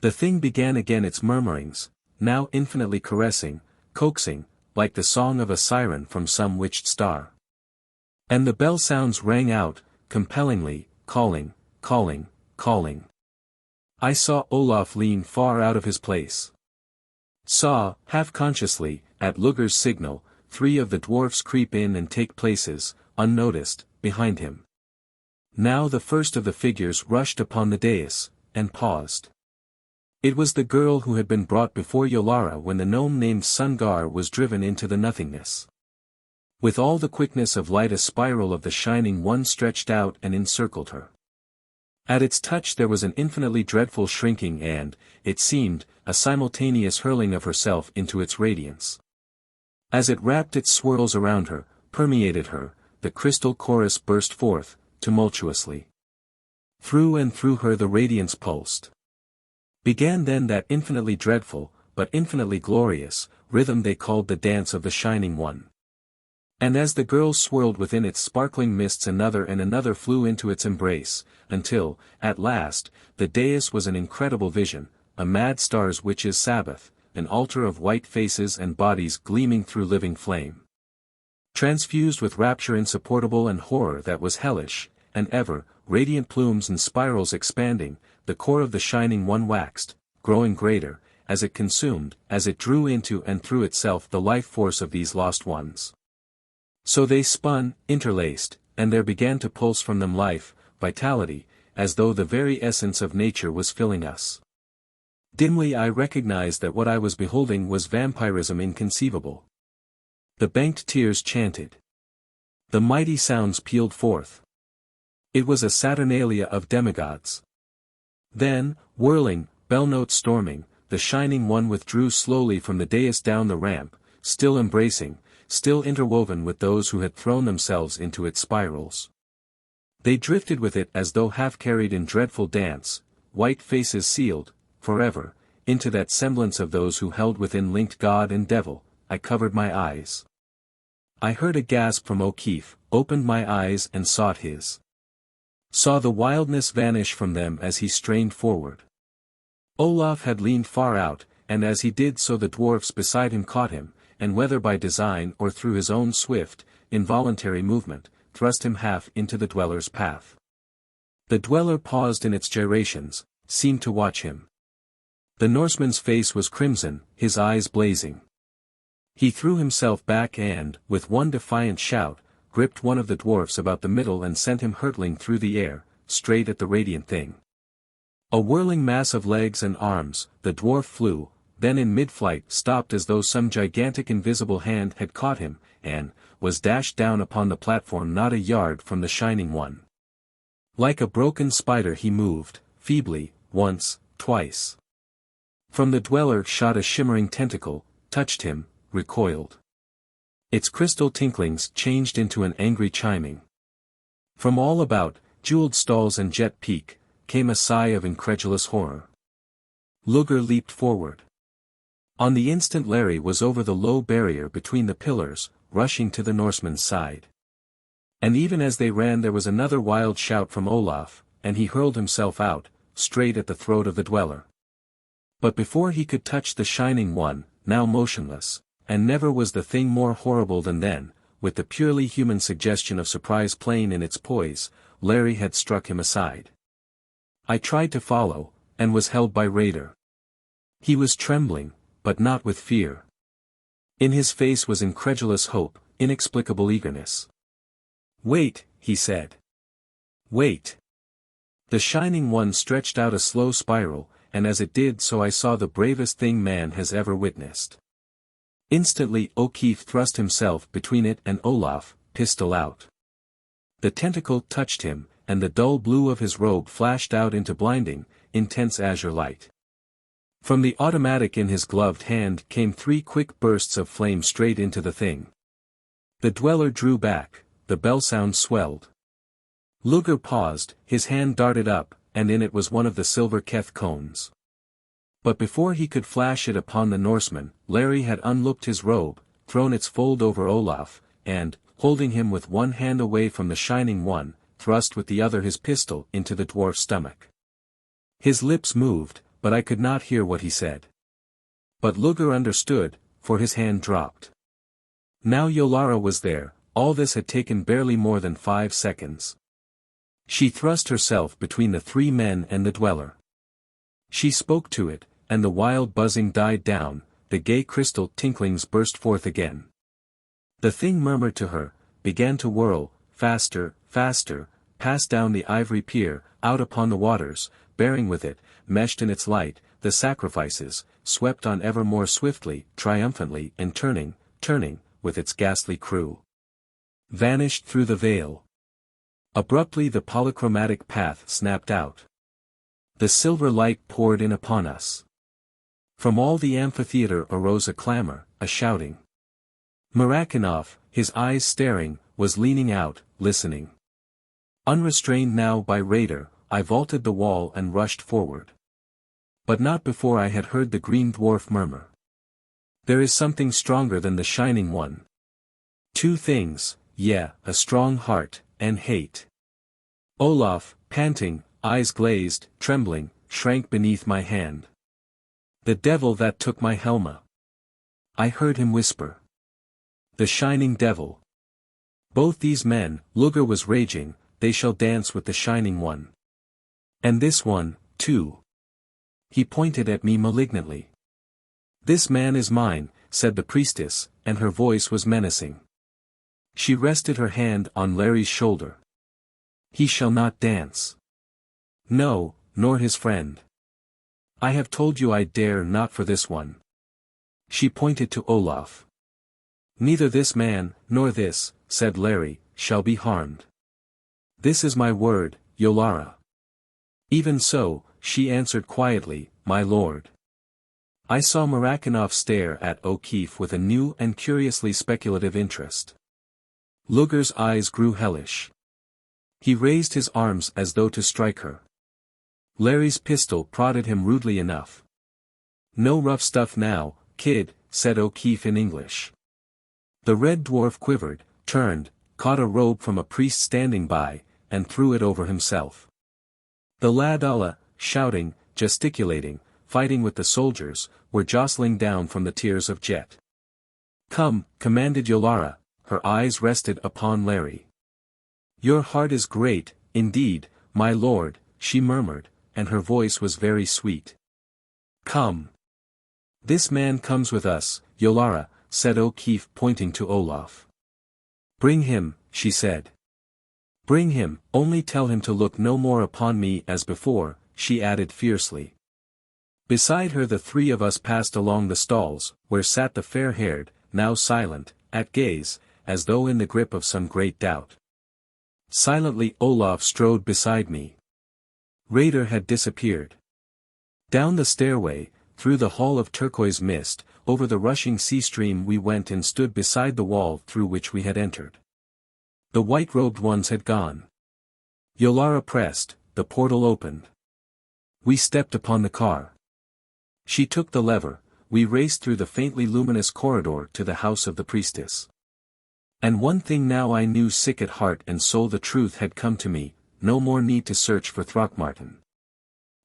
The thing began again its murmurings, now infinitely caressing, coaxing, like the song of a siren from some witched star. And the bell sounds rang out, compellingly, calling, calling, calling. I saw Olaf lean far out of his place. Saw, half-consciously, at Luger's signal, 3 of the dwarfs creep in and take places, unnoticed, behind him. Now the first of the figures rushed upon the dais, and paused. It was the girl who had been brought before Yolara when the gnome named Sungar was driven into the nothingness. With all the quickness of light a spiral of the Shining One stretched out and encircled her. At its touch there was an infinitely dreadful shrinking and, it seemed, a simultaneous hurling of herself into its radiance. As it wrapped its swirls around her, permeated her, the crystal chorus burst forth, tumultuously. Through and through her the radiance pulsed. Began then that infinitely dreadful, but infinitely glorious, rhythm they called the Dance of the Shining One. And as the girls swirled within its sparkling mists, another and another flew into its embrace, until, at last, the dais was an incredible vision, a mad stars witches' Sabbath, an altar of white faces and bodies gleaming through living flame. Transfused with rapture insupportable and horror that was hellish, and ever, radiant plumes and spirals expanding, the core of the Shining One waxed, growing greater, as it consumed, as it drew into and through itself the life force of these lost ones. So they spun, interlaced, and there began to pulse from them life, vitality, as though the very essence of nature was filling us. Dimly I recognized that what I was beholding was vampirism inconceivable. The banked tears chanted. The mighty sounds pealed forth. It was a saturnalia of demigods. Then, whirling, bell notes storming, the Shining One withdrew slowly from the dais down the ramp, still embracing, still interwoven with those who had thrown themselves into its spirals. They drifted with it as though half carried in dreadful dance, white faces sealed, forever, into that semblance of those who held within linked God and devil. I covered my eyes. I heard a gasp from O'Keefe, opened my eyes and sought his. Saw the wildness vanish from them as he strained forward. Olaf had leaned far out, and as he did so the dwarfs beside him caught him, and whether by design or through his own swift, involuntary movement, thrust him half into the dweller's path. The dweller paused in its gyrations, seemed to watch him. The Norseman's face was crimson, his eyes blazing. He threw himself back and, with one defiant shout, gripped one of the dwarfs about the middle and sent him hurtling through the air, straight at the radiant thing. A whirling mass of legs and arms, the dwarf flew, then in mid-flight stopped as though some gigantic invisible hand had caught him, and was dashed down upon the platform not a yard from the Shining One. Like a broken spider he moved, feebly, once, twice. From the dweller shot a shimmering tentacle, touched him, recoiled. Its crystal tinklings changed into an angry chiming. From all about, jeweled stalls and jet peak, came a sigh of incredulous horror. Luger leaped forward. On the instant Larry was over the low barrier between the pillars, rushing to the Norseman's side. And even as they ran there was another wild shout from Olaf, and he hurled himself out, straight at the throat of the dweller. But before he could touch the Shining One, now motionless, and never was the thing more horrible than then, with the purely human suggestion of surprise plain in its poise, Larry had struck him aside. I tried to follow, and was held by Raider. He was trembling, but not with fear. In his face was incredulous hope, inexplicable eagerness. "Wait," he said. "Wait." The Shining One stretched out a slow spiral, and as it did so I saw the bravest thing man has ever witnessed. Instantly O'Keefe thrust himself between it and Olaf, pistol out. The tentacle touched him, and the dull blue of his robe flashed out into blinding, intense azure light. From the automatic in his gloved hand came 3 quick bursts of flame straight into the thing. The dweller drew back, the bell sound swelled. Luger paused, his hand darted up, and in it was one of the silver Keth cones. But before he could flash it upon the Norseman, Larry had unlooped his robe, thrown its fold over Olaf, and, holding him with one hand away from the Shining One, thrust with the other his pistol into the dwarf's stomach. His lips moved, but I could not hear what he said. But Luger understood, for his hand dropped. Now Yolara was there, all this had taken barely more than 5 seconds. She thrust herself between the 3 men and the dweller. She spoke to it, and the wild buzzing died down, the gay crystal tinklings burst forth again. The thing murmured to her, began to whirl, faster, faster, passed down the ivory pier, out upon the waters, bearing with it, meshed in its light, the sacrifices, swept on ever more swiftly, triumphantly, and turning, with its ghastly crew. Vanished through the veil. Abruptly the polychromatic path snapped out. The silver light poured in upon us. From all the amphitheatre arose a clamor, a shouting. Marakinov, his eyes staring, was leaning out, listening. Unrestrained now by Raider, I vaulted the wall and rushed forward. But not before I had heard the green dwarf murmur. There is something stronger than the Shining One. Two things, yeah, a strong heart, and hate. Olaf, panting, eyes glazed, trembling, shrank beneath my hand. The devil that took my Helma. I heard him whisper. The shining devil. Both these men, Lugr was raging, they shall dance with the Shining One. And this one, too. He pointed at me malignantly. This man is mine, said the priestess, and her voice was menacing. She rested her hand on Larry's shoulder. He shall not dance. No, nor his friend. I have told you I dare not for this one. She pointed to Olaf. Neither this man, nor this, said Larry, shall be harmed. This is my word, Yolara. Even so, she answered quietly, my lord. I saw Marakinov stare at O'Keefe with a new and curiously speculative interest. Luger's eyes grew hellish. He raised his arms as though to strike her. Larry's pistol prodded him rudely enough. No rough stuff now, kid, said O'Keefe in English. The red dwarf quivered, turned, caught a robe from a priest standing by, and threw it over himself. The lad Allah, shouting, gesticulating, fighting with the soldiers, were jostling down from the tiers of Jet. Come, commanded Yolara, her eyes rested upon Larry. Your heart is great, indeed, my lord, she murmured, and her voice was very sweet. Come. This man comes with us, Yolara, said O'Keefe pointing to Olaf. Bring him, she said. Bring him, only tell him to look no more upon me as before, she added fiercely. Beside her the three of us passed along the stalls, where sat the fair-haired, now silent, at gaze, as though in the grip of some great doubt. Silently Olaf strode beside me. Raider had disappeared. Down the stairway, through the hall of turquoise mist, over the rushing sea stream we went and stood beside the wall through which we had entered. The white-robed ones had gone. Yolara pressed, the portal opened. We stepped upon the car. She took the lever, we raced through the faintly luminous corridor to the house of the priestess. And one thing now I knew, sick at heart and soul, the truth had come to me, no more need to search for Throckmorton.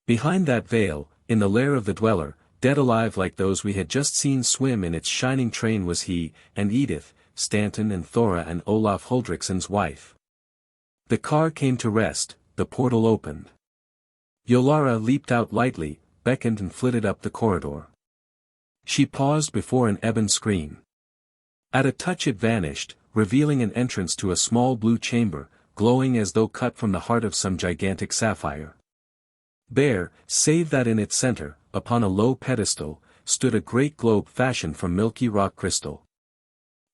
Behind that veil, in the lair of the dweller, dead alive like those we had just seen swim in its shining train, was he, and Edith, Stanton and Thora and Olaf Huldrickson's wife. The car came to rest, the portal opened. Yolara leaped out lightly, beckoned and flitted up the corridor. She paused before an ebon screen. At a touch it vanished, revealing an entrance to a small blue chamber, glowing as though cut from the heart of some gigantic sapphire. Bare, save that in its center, upon a low pedestal, stood a great globe fashioned from milky rock crystal.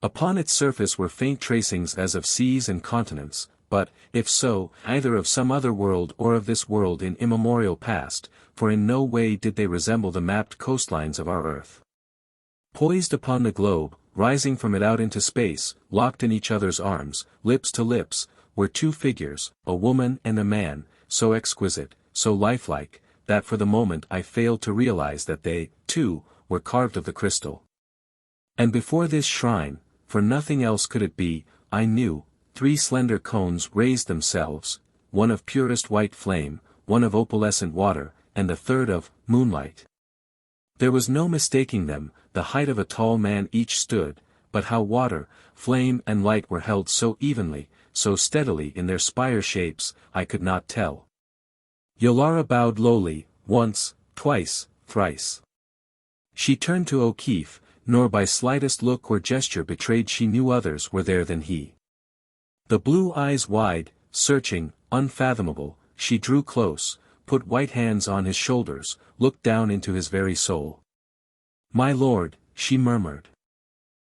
Upon its surface were faint tracings as of seas and continents, but, if so, either of some other world or of this world in immemorial past, for in no way did they resemble the mapped coastlines of our earth. Poised upon the globe, rising from it out into space, locked in each other's arms, lips to lips, were two figures, a woman and a man, so exquisite, so lifelike, that for the moment I failed to realize that they, too, were carved of the crystal. And before this shrine, for nothing else could it be, I knew, three slender cones raised themselves, one of purest white flame, one of opalescent water, and the third of moonlight. There was no mistaking them, the height of a tall man each stood, but how water, flame and light were held so evenly, so steadily in their spire shapes, I could not tell. Yolara bowed lowly, once, twice, thrice. She turned to O'Keefe, nor by slightest look or gesture betrayed she knew others were there than he. The blue eyes wide, searching, unfathomable, she drew close, put white hands on his shoulders, looked down into his very soul. My lord, she murmured.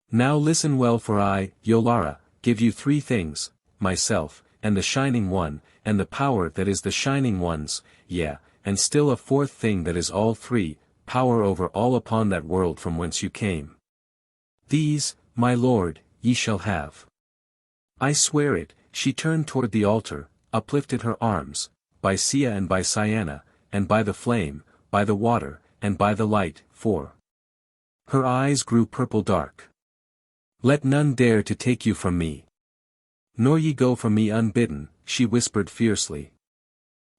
Now listen well, for I, Yolara, give you three things, myself, and the Shining One, and the power that is the Shining One's, yeah, and still a fourth thing that is all three, power over all upon that world from whence you came. These, my lord, ye shall have. I swear it. She turned toward the altar, uplifted her arms, by Sia and by Sienna, and by the flame, by the water, and by the light, for her eyes grew purple dark. Let none dare to take you from me. Nor ye go from me unbidden, she whispered fiercely.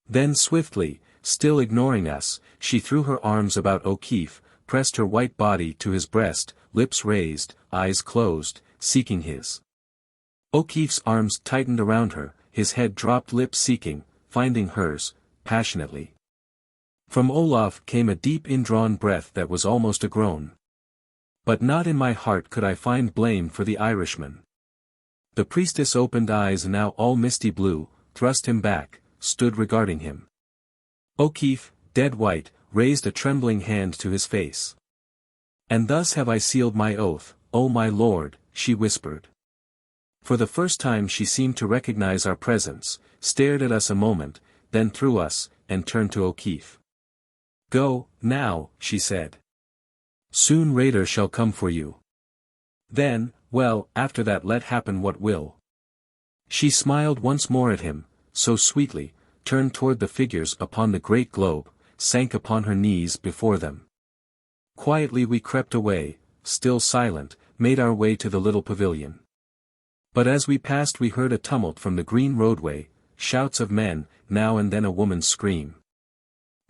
Then swiftly, still ignoring us, she threw her arms about O'Keefe, pressed her white body to his breast, lips raised, eyes closed, seeking his. O'Keefe's arms tightened around her, his head dropped, lips seeking, finding hers, passionately. From Olaf came a deep indrawn breath that was almost a groan. But not in my heart could I find blame for the Irishman. The priestess opened eyes now all misty blue, thrust him back, stood regarding him. O'Keefe, dead white, raised a trembling hand to his face. And thus have I sealed my oath, O my lord, she whispered. For the first time she seemed to recognize our presence, stared at us a moment, then through us, and turned to O'Keefe. Go, now, she said. Soon Raider shall come for you. Then, well, after that let happen what will. She smiled once more at him, so sweetly, turned toward the figures upon the great globe, sank upon her knees before them. Quietly we crept away, still silent, made our way to the little pavilion. But as we passed we heard a tumult from the green roadway, shouts of men, now and then a woman's scream.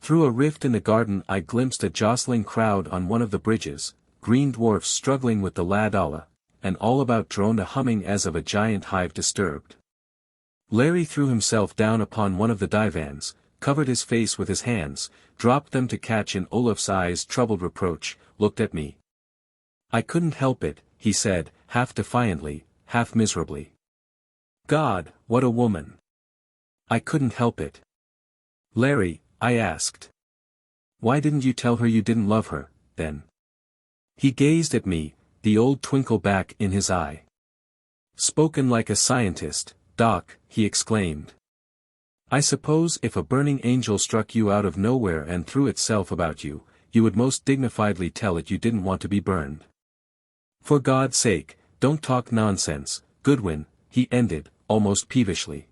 Through a rift in the garden I glimpsed a jostling crowd on one of the bridges, green dwarfs struggling with the Lakla, and all about droned a humming as of a giant hive disturbed. Larry threw himself down upon one of the divans, covered his face with his hands, dropped them to catch in Olaf's eyes troubled reproach, looked at me. I couldn't help it, he said, half defiantly, half miserably. God, what a woman! I couldn't help it. Larry, I asked. Why didn't you tell her you didn't love her, then? He gazed at me, the old twinkle back in his eye. Spoken like a scientist, Doc, he exclaimed. I suppose if a burning angel struck you out of nowhere and threw itself about you, you would most dignifiedly tell it you didn't want to be burned. For God's sake, don't talk nonsense, Goodwin, he ended, almost peevishly.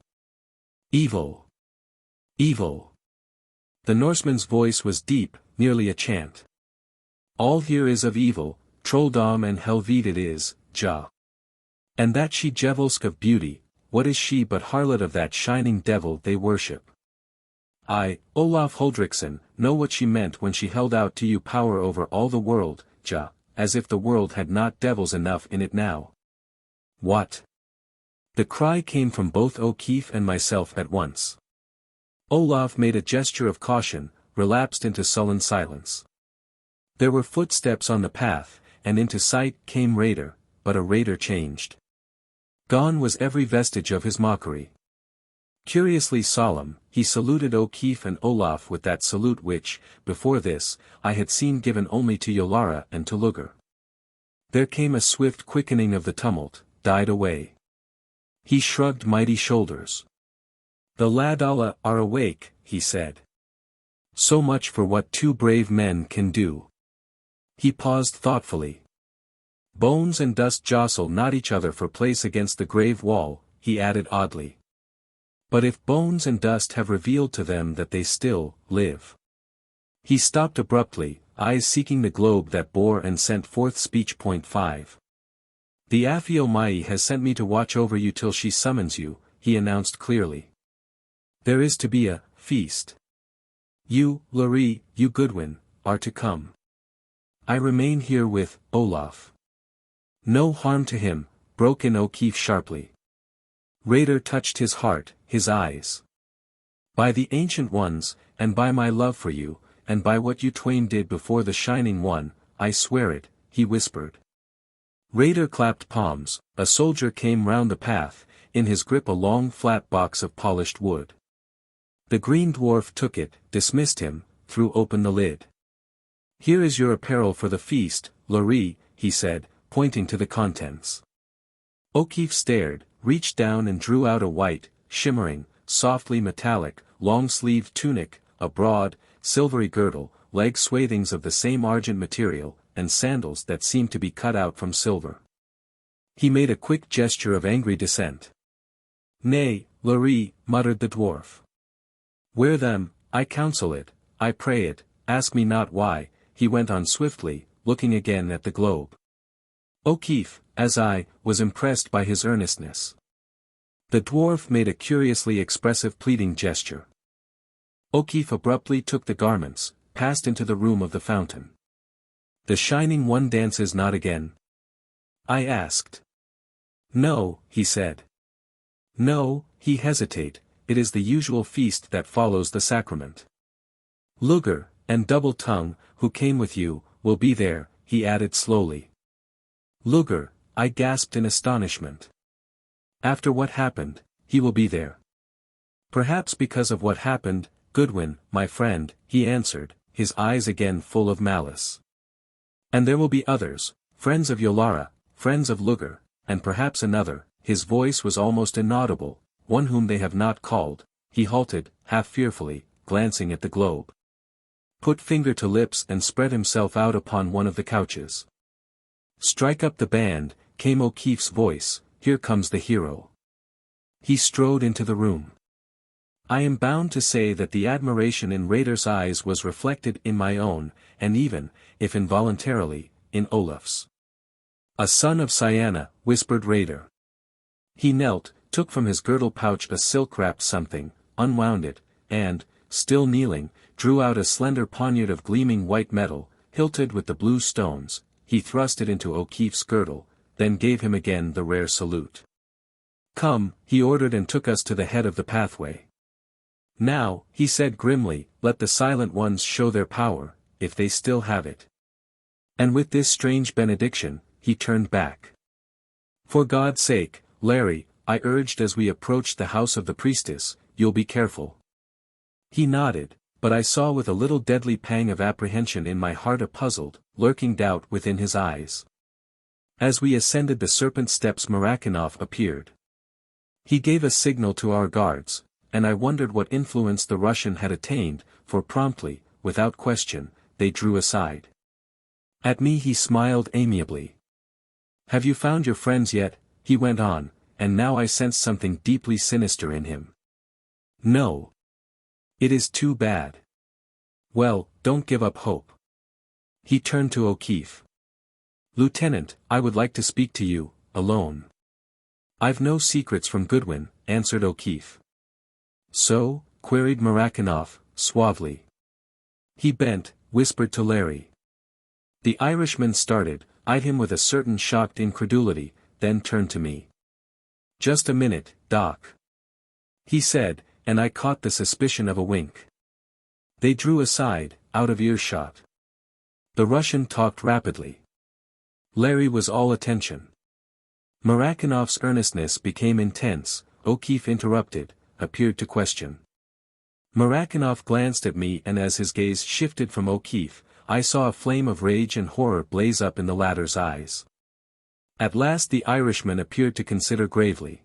Evil. Evil. The Norseman's voice was deep, nearly a chant. All here is of evil, trolldom and helvete it is, ja. And that she djevelsk of beauty, what is she but harlot of that shining devil they worship? I, Olaf Huldriksson, know what she meant when she held out to you power over all the world, ja, as if the world had not devils enough in it now. What? The cry came from both O'Keefe and myself at once. Olaf made a gesture of caution, relapsed into sullen silence. There were footsteps on the path, and into sight came Raider, but a Raider changed. Gone was every vestige of his mockery. Curiously solemn, he saluted O'Keefe and Olaf with that salute which, before this, I had seen given only to Yolara and to Lugr. There came a swift quickening of the tumult, died away. He shrugged mighty shoulders. The Lakla are awake, he said. So much for what two brave men can do. He paused thoughtfully. Bones and dust jostle not each other for place against the grave wall, he added oddly. But if bones and dust have revealed to them that they still live. He stopped abruptly, eyes seeking the globe that bore and sent forth speech. 5. The Aphio has sent me to watch over you till she summons you, he announced clearly. There is to be a feast. You, Lori, you Goodwin, are to come. I remain here with Olaf. No harm to him, broke in O'Keefe sharply. Raider touched his heart, his eyes. By the ancient ones, and by my love for you, and by what you twain did before the Shining One, I swear it, he whispered. Raider clapped palms, a soldier came round the path, in his grip a long flat box of polished wood. The green dwarf took it, dismissed him, threw open the lid. Here is your apparel for the feast, Lori, he said, pointing to the contents. O'Keefe stared, reached down and drew out a white, shimmering, softly metallic, long-sleeved tunic, a broad, silvery girdle, leg swathings of the same argent material, and sandals that seemed to be cut out from silver. He made a quick gesture of angry dissent. Nay, Lori, muttered the dwarf. Wear them, I counsel it, I pray it, ask me not why," he went on swiftly, looking again at the globe. O'Keefe, as I, was impressed by his earnestness. The dwarf made a curiously expressive pleading gesture. O'Keefe abruptly took the garments, passed into the room of the fountain. "The Shining One dances not again?" I asked. "No," he said. "No," he hesitated, "it is the usual feast that follows the sacrament. Luger, and Double Tongue, who came with you, will be there," he added slowly. "Luger," I gasped in astonishment. "After what happened, he will be there." "Perhaps because of what happened, Goodwin, my friend," he answered, his eyes again full of malice. "And there will be others, friends of Yolara, friends of Luger, and perhaps another," his voice was almost inaudible, "one whom they have not called." He halted, half fearfully, glancing at the globe. Put finger to lips and spread himself out upon one of the couches. "Strike up the band," came O'Keefe's voice, "here comes the hero." He strode into the room. I am bound to say that the admiration in Rader's eyes was reflected in my own, and even, if involuntarily, in Olaf's. "A son of Cyanna," whispered Rader. He knelt, took from his girdle pouch a silk-wrapped something, unwound it, and, still kneeling, drew out a slender poniard of gleaming white metal, hilted with the blue stones. He thrust it into O'Keefe's girdle, then gave him again the rare salute. "Come," he ordered, and took us to the head of the pathway. "Now," he said grimly, "let the Silent Ones show their power, if they still have it." And with this strange benediction, he turned back. "For God's sake, Larry," I urged as we approached the house of the priestess, "you'll be careful." He nodded, but I saw with a little deadly pang of apprehension in my heart a puzzled, lurking doubt within his eyes. As we ascended the serpent steps Murakanoff appeared. He gave a signal to our guards, and I wondered what influence the Russian had attained, for promptly, without question, they drew aside. At me he smiled amiably. "Have you found your friends yet?" he went on, and now I sensed something deeply sinister in him. "No. It is too bad." "Well, don't give up hope." He turned to O'Keefe. "Lieutenant, I would like to speak to you, alone." "I've no secrets from Goodwin," answered O'Keefe. "So?" queried Murakanoff, suavely. He bent, whispered to Larry. The Irishman started, eyed him with a certain shocked incredulity, then turned to me. "Just a minute, Doc," he said, and I caught the suspicion of a wink. They drew aside, out of earshot. The Russian talked rapidly. Larry was all attention. Murakanoff's earnestness became intense. O'Keefe interrupted, appeared to question. Murakanoff glanced at me, and as his gaze shifted from O'Keefe, I saw a flame of rage and horror blaze up in the latter's eyes. At last the Irishman appeared to consider gravely.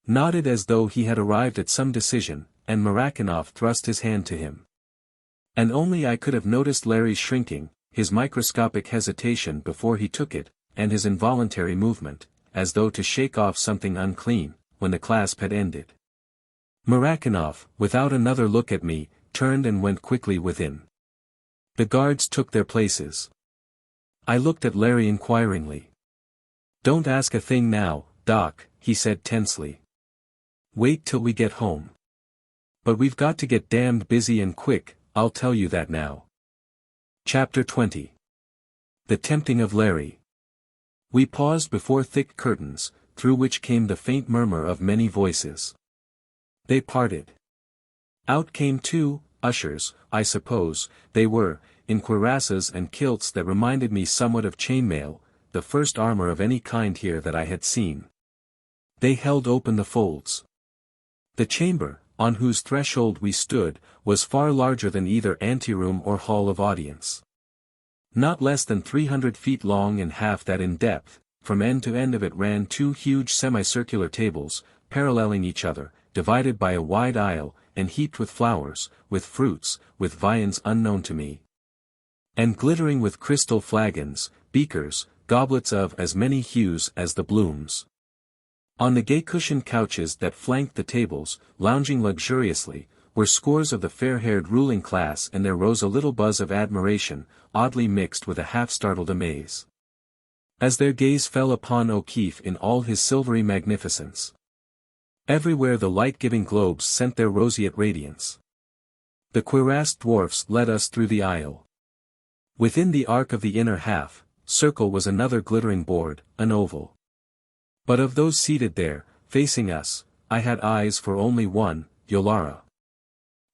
Nodded as though he had arrived at some decision, and Murakanoff thrust his hand to him. And only I could have noticed Larry's shrinking, his microscopic hesitation before he took it, and his involuntary movement, as though to shake off something unclean, when the clasp had ended. Murakanoff, without another look at me, turned and went quickly within. The guards took their places. I looked at Larry inquiringly. "Don't ask a thing now, Doc," he said tensely. "Wait till we get home. But we've got to get damned busy and quick, I'll tell you that now." Chapter 20. The Tempting of Larry. We paused before thick curtains, through which came the faint murmur of many voices. They parted. Out came two ushers, I suppose. They were, in cuirasses and kilts that reminded me somewhat of chainmail, the first armor of any kind here that I had seen. They held open the folds. The chamber, on whose threshold we stood, was far larger than either anteroom or hall of audience. Not less than 300 feet long and half that in depth. From end to end of it ran two huge semicircular tables, paralleling each other, divided by a wide aisle, and heaped with flowers, with fruits, with viands unknown to me, and glittering with crystal flagons, beakers, goblets of as many hues as the blooms. On the gay cushioned couches that flanked the tables, lounging luxuriously, were scores of the fair-haired ruling class, and there rose a little buzz of admiration, oddly mixed with a half-startled amaze. As their gaze fell upon O'Keefe in all his silvery magnificence. Everywhere the light-giving globes sent their roseate radiance. The cuirassed dwarfs led us through the aisle. Within the arc of the inner circle was another glittering board, an oval. But of those seated there, facing us, I had eyes for only one, Yolara.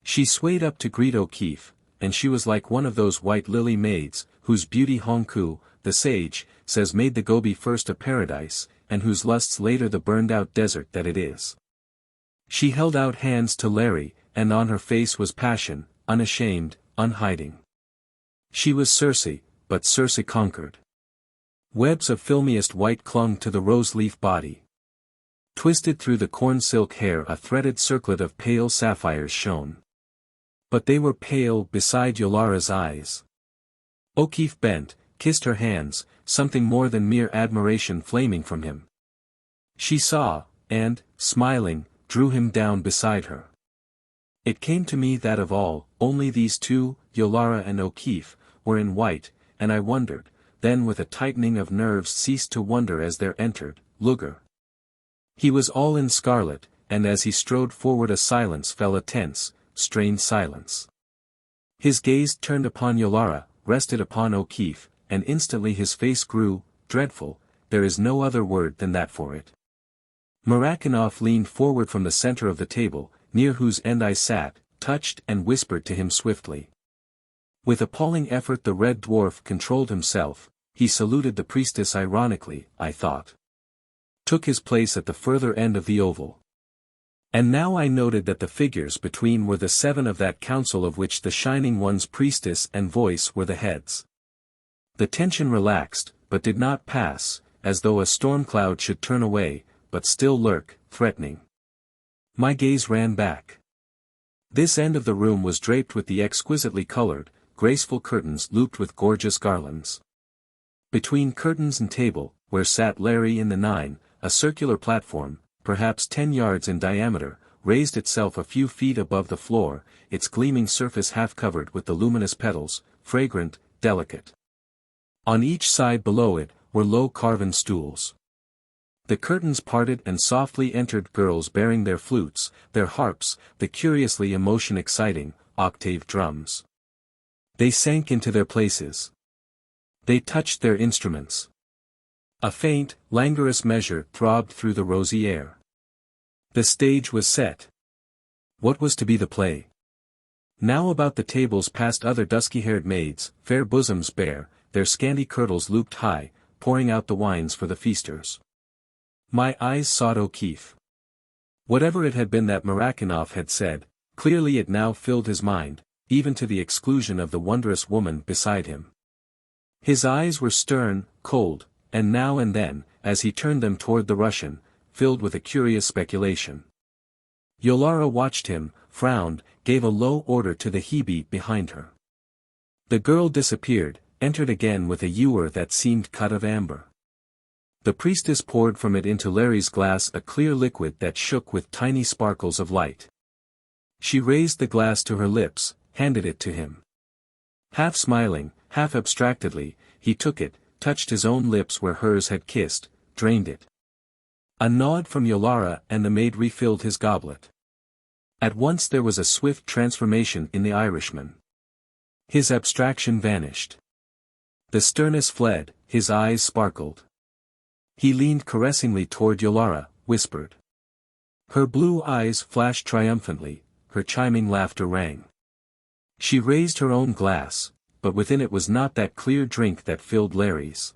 She swayed up to greet O'Keefe, and she was like one of those white lily maids, whose beauty Honku, the sage, says made the Gobi first a paradise, and whose lusts later the burned-out desert that it is. She held out hands to Larry, and on her face was passion, unashamed, unhiding. She was Circe, but Circe conquered. Webs of filmiest white clung to the rose-leaf body. Twisted through the corn-silk hair a threaded circlet of pale sapphires shone. But they were pale beside Yolara's eyes. O'Keefe bent, kissed her hands, something more than mere admiration flaming from him. She saw, and, smiling, drew him down beside her. It came to me that of all, only these two, Yolara and O'Keefe, were in white, and I wondered, then with a tightening of nerves ceased to wonder as there entered, Luger. He was all in scarlet, and as he strode forward a silence fell, a tense, strained silence. His gaze turned upon Yolara, rested upon O'Keefe, and instantly his face grew, dreadful, there is no other word than that for it. Murakanoff leaned forward from the center of the table, near whose end I sat, touched and whispered to him swiftly. With appalling effort the red dwarf controlled himself, he saluted the priestess ironically, I thought. Took his place at the further end of the oval. And now I noted that the figures between were the seven of that council of which the Shining One's priestess and voice were the heads. The tension relaxed, but did not pass, as though a storm cloud should turn away, but still lurk, threatening. My gaze ran back. This end of the room was draped with the exquisitely colored, graceful curtains looped with gorgeous garlands. Between curtains and table, where sat Larry in the 9, a circular platform, perhaps 10 yards in diameter, raised itself a few feet above the floor, its gleaming surface half covered with the luminous petals, fragrant, delicate. On each side below it, were low carven stools. The curtains parted and softly entered girls bearing their flutes, their harps, the curiously emotion-exciting, octave drums. They sank into their places. They touched their instruments. A faint, languorous measure throbbed through the rosy air. The stage was set. What was to be the play? Now about the tables passed other dusky-haired maids, fair bosoms bare, their scanty kirtles looped high, pouring out the wines for the feasters. My eyes sought O'Keefe. Whatever it had been that Murakanoff had said, clearly it now filled his mind, even to the exclusion of the wondrous woman beside him. His eyes were stern, cold, and now and then, as he turned them toward the Russian, filled with a curious speculation. Yolara watched him, frowned, gave a low order to the he-beat behind her. The girl disappeared, entered again with a ewer that seemed cut of amber. The priestess poured from it into Larry's glass a clear liquid that shook with tiny sparkles of light. She raised the glass to her lips, handed it to him. Half smiling, half abstractedly, he took it, touched his own lips where hers had kissed, drained it. A nod from Yolara and the maid refilled his goblet. At once there was a swift transformation in the Irishman. His abstraction vanished. The sternness fled, his eyes sparkled. He leaned caressingly toward Yolara, whispered. Her blue eyes flashed triumphantly, her chiming laughter rang. She raised her own glass, but within it was not that clear drink that filled Larry's.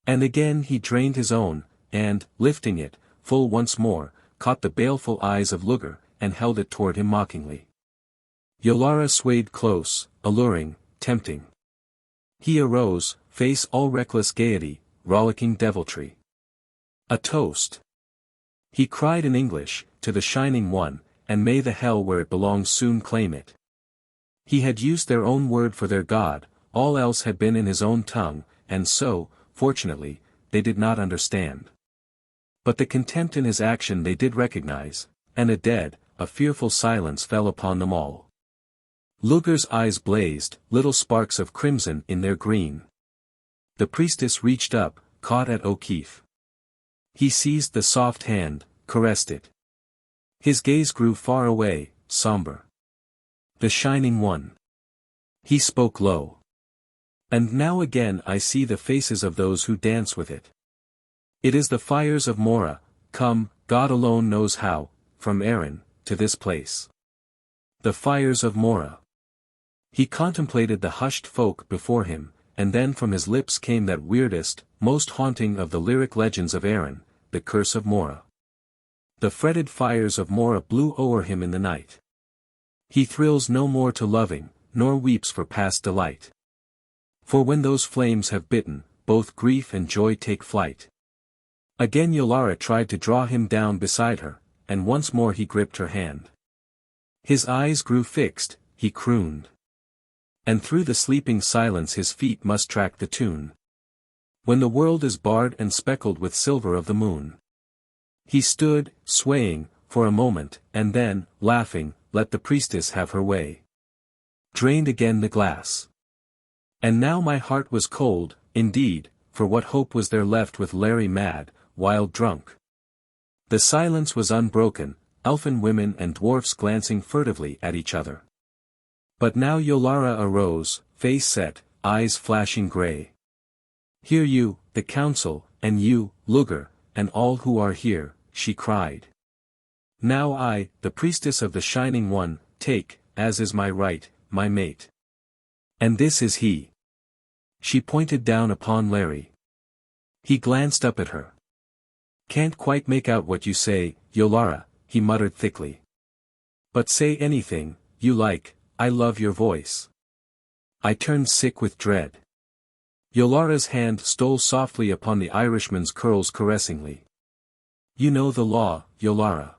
And again he drained his own, and, lifting it, full once more, caught the baleful eyes of Luger, and held it toward him mockingly. Yolara swayed close, alluring, tempting. He arose, face all reckless gaiety, rollicking deviltry. A toast. He cried in English, to the Shining One, and may the hell where it belongs soon claim it. He had used their own word for their god, all else had been in his own tongue, and so, fortunately, they did not understand. But the contempt in his action they did recognize, and a dead, a fearful silence fell upon them all. Luger's eyes blazed, little sparks of crimson in their green. The priestess reached up, caught at O'Keefe. He seized the soft hand, caressed it. His gaze grew far away, somber. The Shining One. He spoke low. And now again I see the faces of those who dance with it. It is the fires of Mora, come, God alone knows how, from Erin, to this place. The fires of Mora. He contemplated the hushed folk before him, and then from his lips came that weirdest, most haunting of the lyric legends of Erin, the curse of Mora. The fretted fires of Mora blew o'er him in the night. He thrills no more to loving, nor weeps for past delight. For when those flames have bitten, both grief and joy take flight. Again Yolara tried to draw him down beside her, and once more he gripped her hand. His eyes grew fixed, he crooned. And through the sleeping silence his feet must track the tune. When the world is barred and speckled with silver of the moon. He stood, swaying, for a moment, and then, laughing, let the priestess have her way. Drained again the glass. And now my heart was cold, indeed, for what hope was there left with Larry mad, wild drunk? The silence was unbroken, elfin women and dwarfs glancing furtively at each other. But now Yolara arose, face set, eyes flashing grey. Hear you, the council, and you, Luger, and all who are here, she cried. Now I, the priestess of the Shining One, take, as is my right, my mate. And this is he. She pointed down upon Larry. He glanced up at her. Can't quite make out what you say, Yolara, he muttered thickly. But say anything, you like, I love your voice. I turned sick with dread. Yolara's hand stole softly upon the Irishman's curls caressingly. You know the law, Yolara.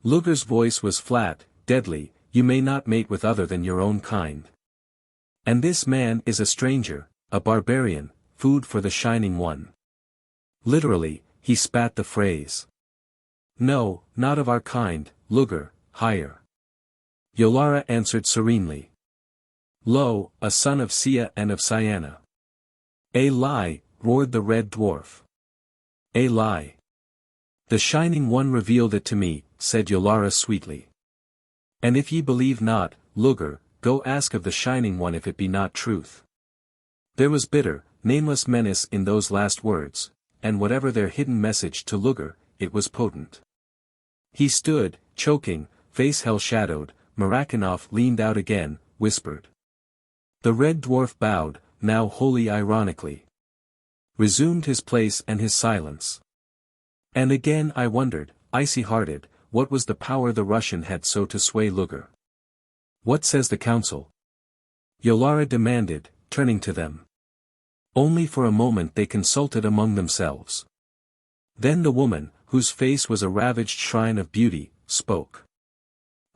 Luger's voice was flat, deadly, you may not mate with other than your own kind. And this man is a stranger, a barbarian, food for the Shining One. Literally, he spat the phrase. No, not of our kind, Luger, higher. Yolara answered serenely. Lo, a son of Sia and of Sienna. A lie, roared the red dwarf. A lie. The Shining One revealed it to me, said Yolara sweetly. And if ye believe not, Luger, go ask of the Shining One if it be not truth. There was bitter, nameless menace in those last words, and whatever their hidden message to Luger, it was potent. He stood, choking, face hell-shadowed. Marakinov leaned out again, whispered. The red dwarf bowed, now wholly ironically. Resumed his place and his silence. And again I wondered, icy-hearted, what was the power the Russian had so to sway Luger. What says the council? Yolara demanded, turning to them. Only for a moment they consulted among themselves. Then the woman, whose face was a ravaged shrine of beauty, spoke.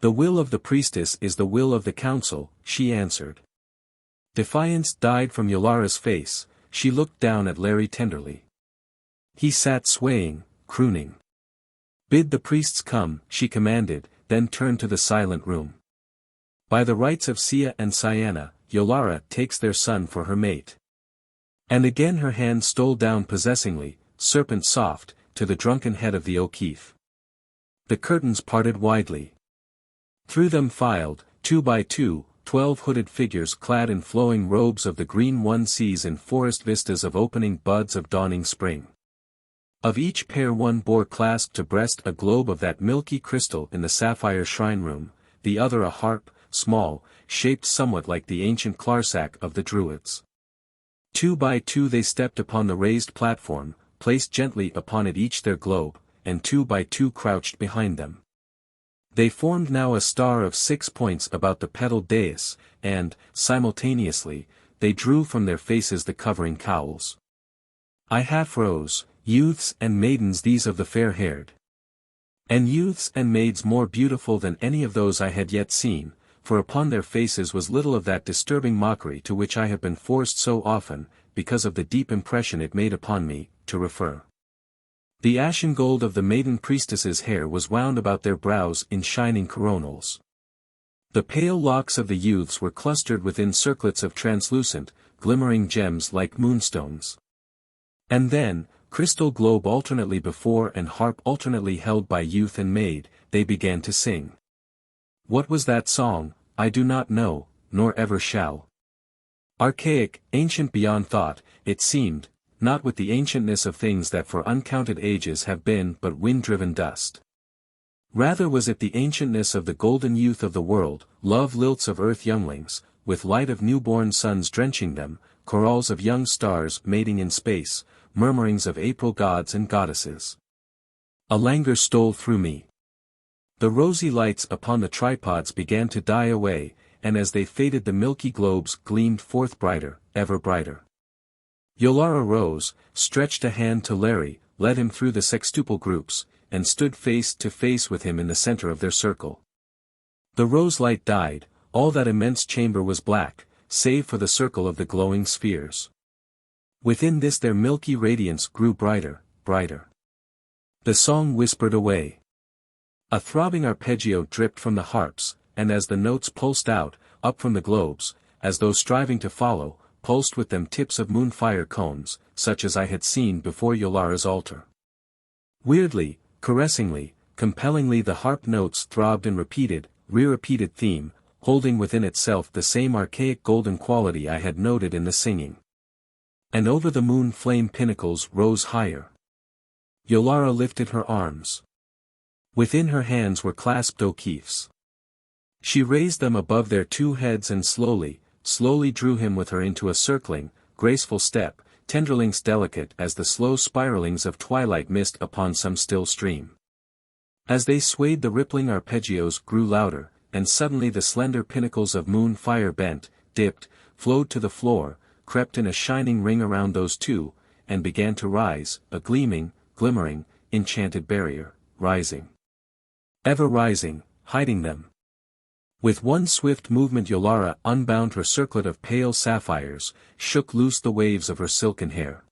The will of the priestess is the will of the council, she answered. Defiance died from Yolara's face, she looked down at Larry tenderly. He sat swaying, crooning. Bid the priests come, she commanded, then turned to the silent room. By the rights of Sia and Sienna, Yolara takes their son for her mate. And again her hand stole down possessingly, serpent soft, to the drunken head of the O'Keefe. The curtains parted widely. Through them filed, 2 by 2, 12 hooded figures clad in flowing robes of the green one sees in forest vistas of opening buds of dawning spring. Of each pair one bore clasped to breast a globe of that milky crystal in the sapphire shrine room, the other a harp, small, shaped somewhat like the ancient clarsack of the Druids. 2 by 2 they stepped upon the raised platform, placed gently upon it each their globe, and 2 by 2 crouched behind them. They formed now a star of 6 points about the pedaled dais, and, simultaneously, they drew from their faces the covering cowls. I half rose, youths and maidens these of the fair-haired. And youths and maids more beautiful than any of those I had yet seen, for upon their faces was little of that disturbing mockery to which I have been forced so often, because of the deep impression it made upon me, to refer. The ashen gold of the maiden priestess's hair was wound about their brows in shining coronals. The pale locks of the youths were clustered within circlets of translucent, glimmering gems like moonstones. And then, crystal globe alternately before and harp alternately held by youth and maid, they began to sing. What was that song? I do not know, nor ever shall. Archaic, ancient beyond thought, it seemed, not with the ancientness of things that for uncounted ages have been but wind-driven dust. Rather was it the ancientness of the golden youth of the world, love lilts of earth younglings, with light of newborn suns drenching them, chorals of young stars mating in space, murmurings of April gods and goddesses. A languor stole through me. The rosy lights upon the tripods began to die away, and as they faded the milky globes gleamed forth brighter, ever brighter. Yolara rose, stretched a hand to Larry, led him through the sextuple groups, and stood face to face with him in the center of their circle. The rose light died, all that immense chamber was black, save for the circle of the glowing spheres. Within this their milky radiance grew brighter, brighter. The song whispered away. A throbbing arpeggio dripped from the harps, and as the notes pulsed out, up from the globes, as though striving to follow, pulsed with them tips of moonfire cones, such as I had seen before Yolara's altar. Weirdly, caressingly, compellingly the harp notes throbbed in repeated, re-repeated theme, holding within itself the same archaic golden quality I had noted in the singing. And over the moon flame pinnacles rose higher. Yolara lifted her arms. Within her hands were clasped O'Keefe's. She raised them above their two heads and slowly drew him with her into a circling, graceful step, tenderlings delicate as the slow spiralings of twilight mist upon some still stream. As they swayed the rippling arpeggios grew louder, and suddenly the slender pinnacles of moon fire bent, dipped, flowed to the floor, crept in a shining ring around those two, and began to rise, a gleaming, glimmering, enchanted barrier, rising. Ever rising, hiding them. With one swift movement Yolara unbound her circlet of pale sapphires, shook loose the waves of her silken hair.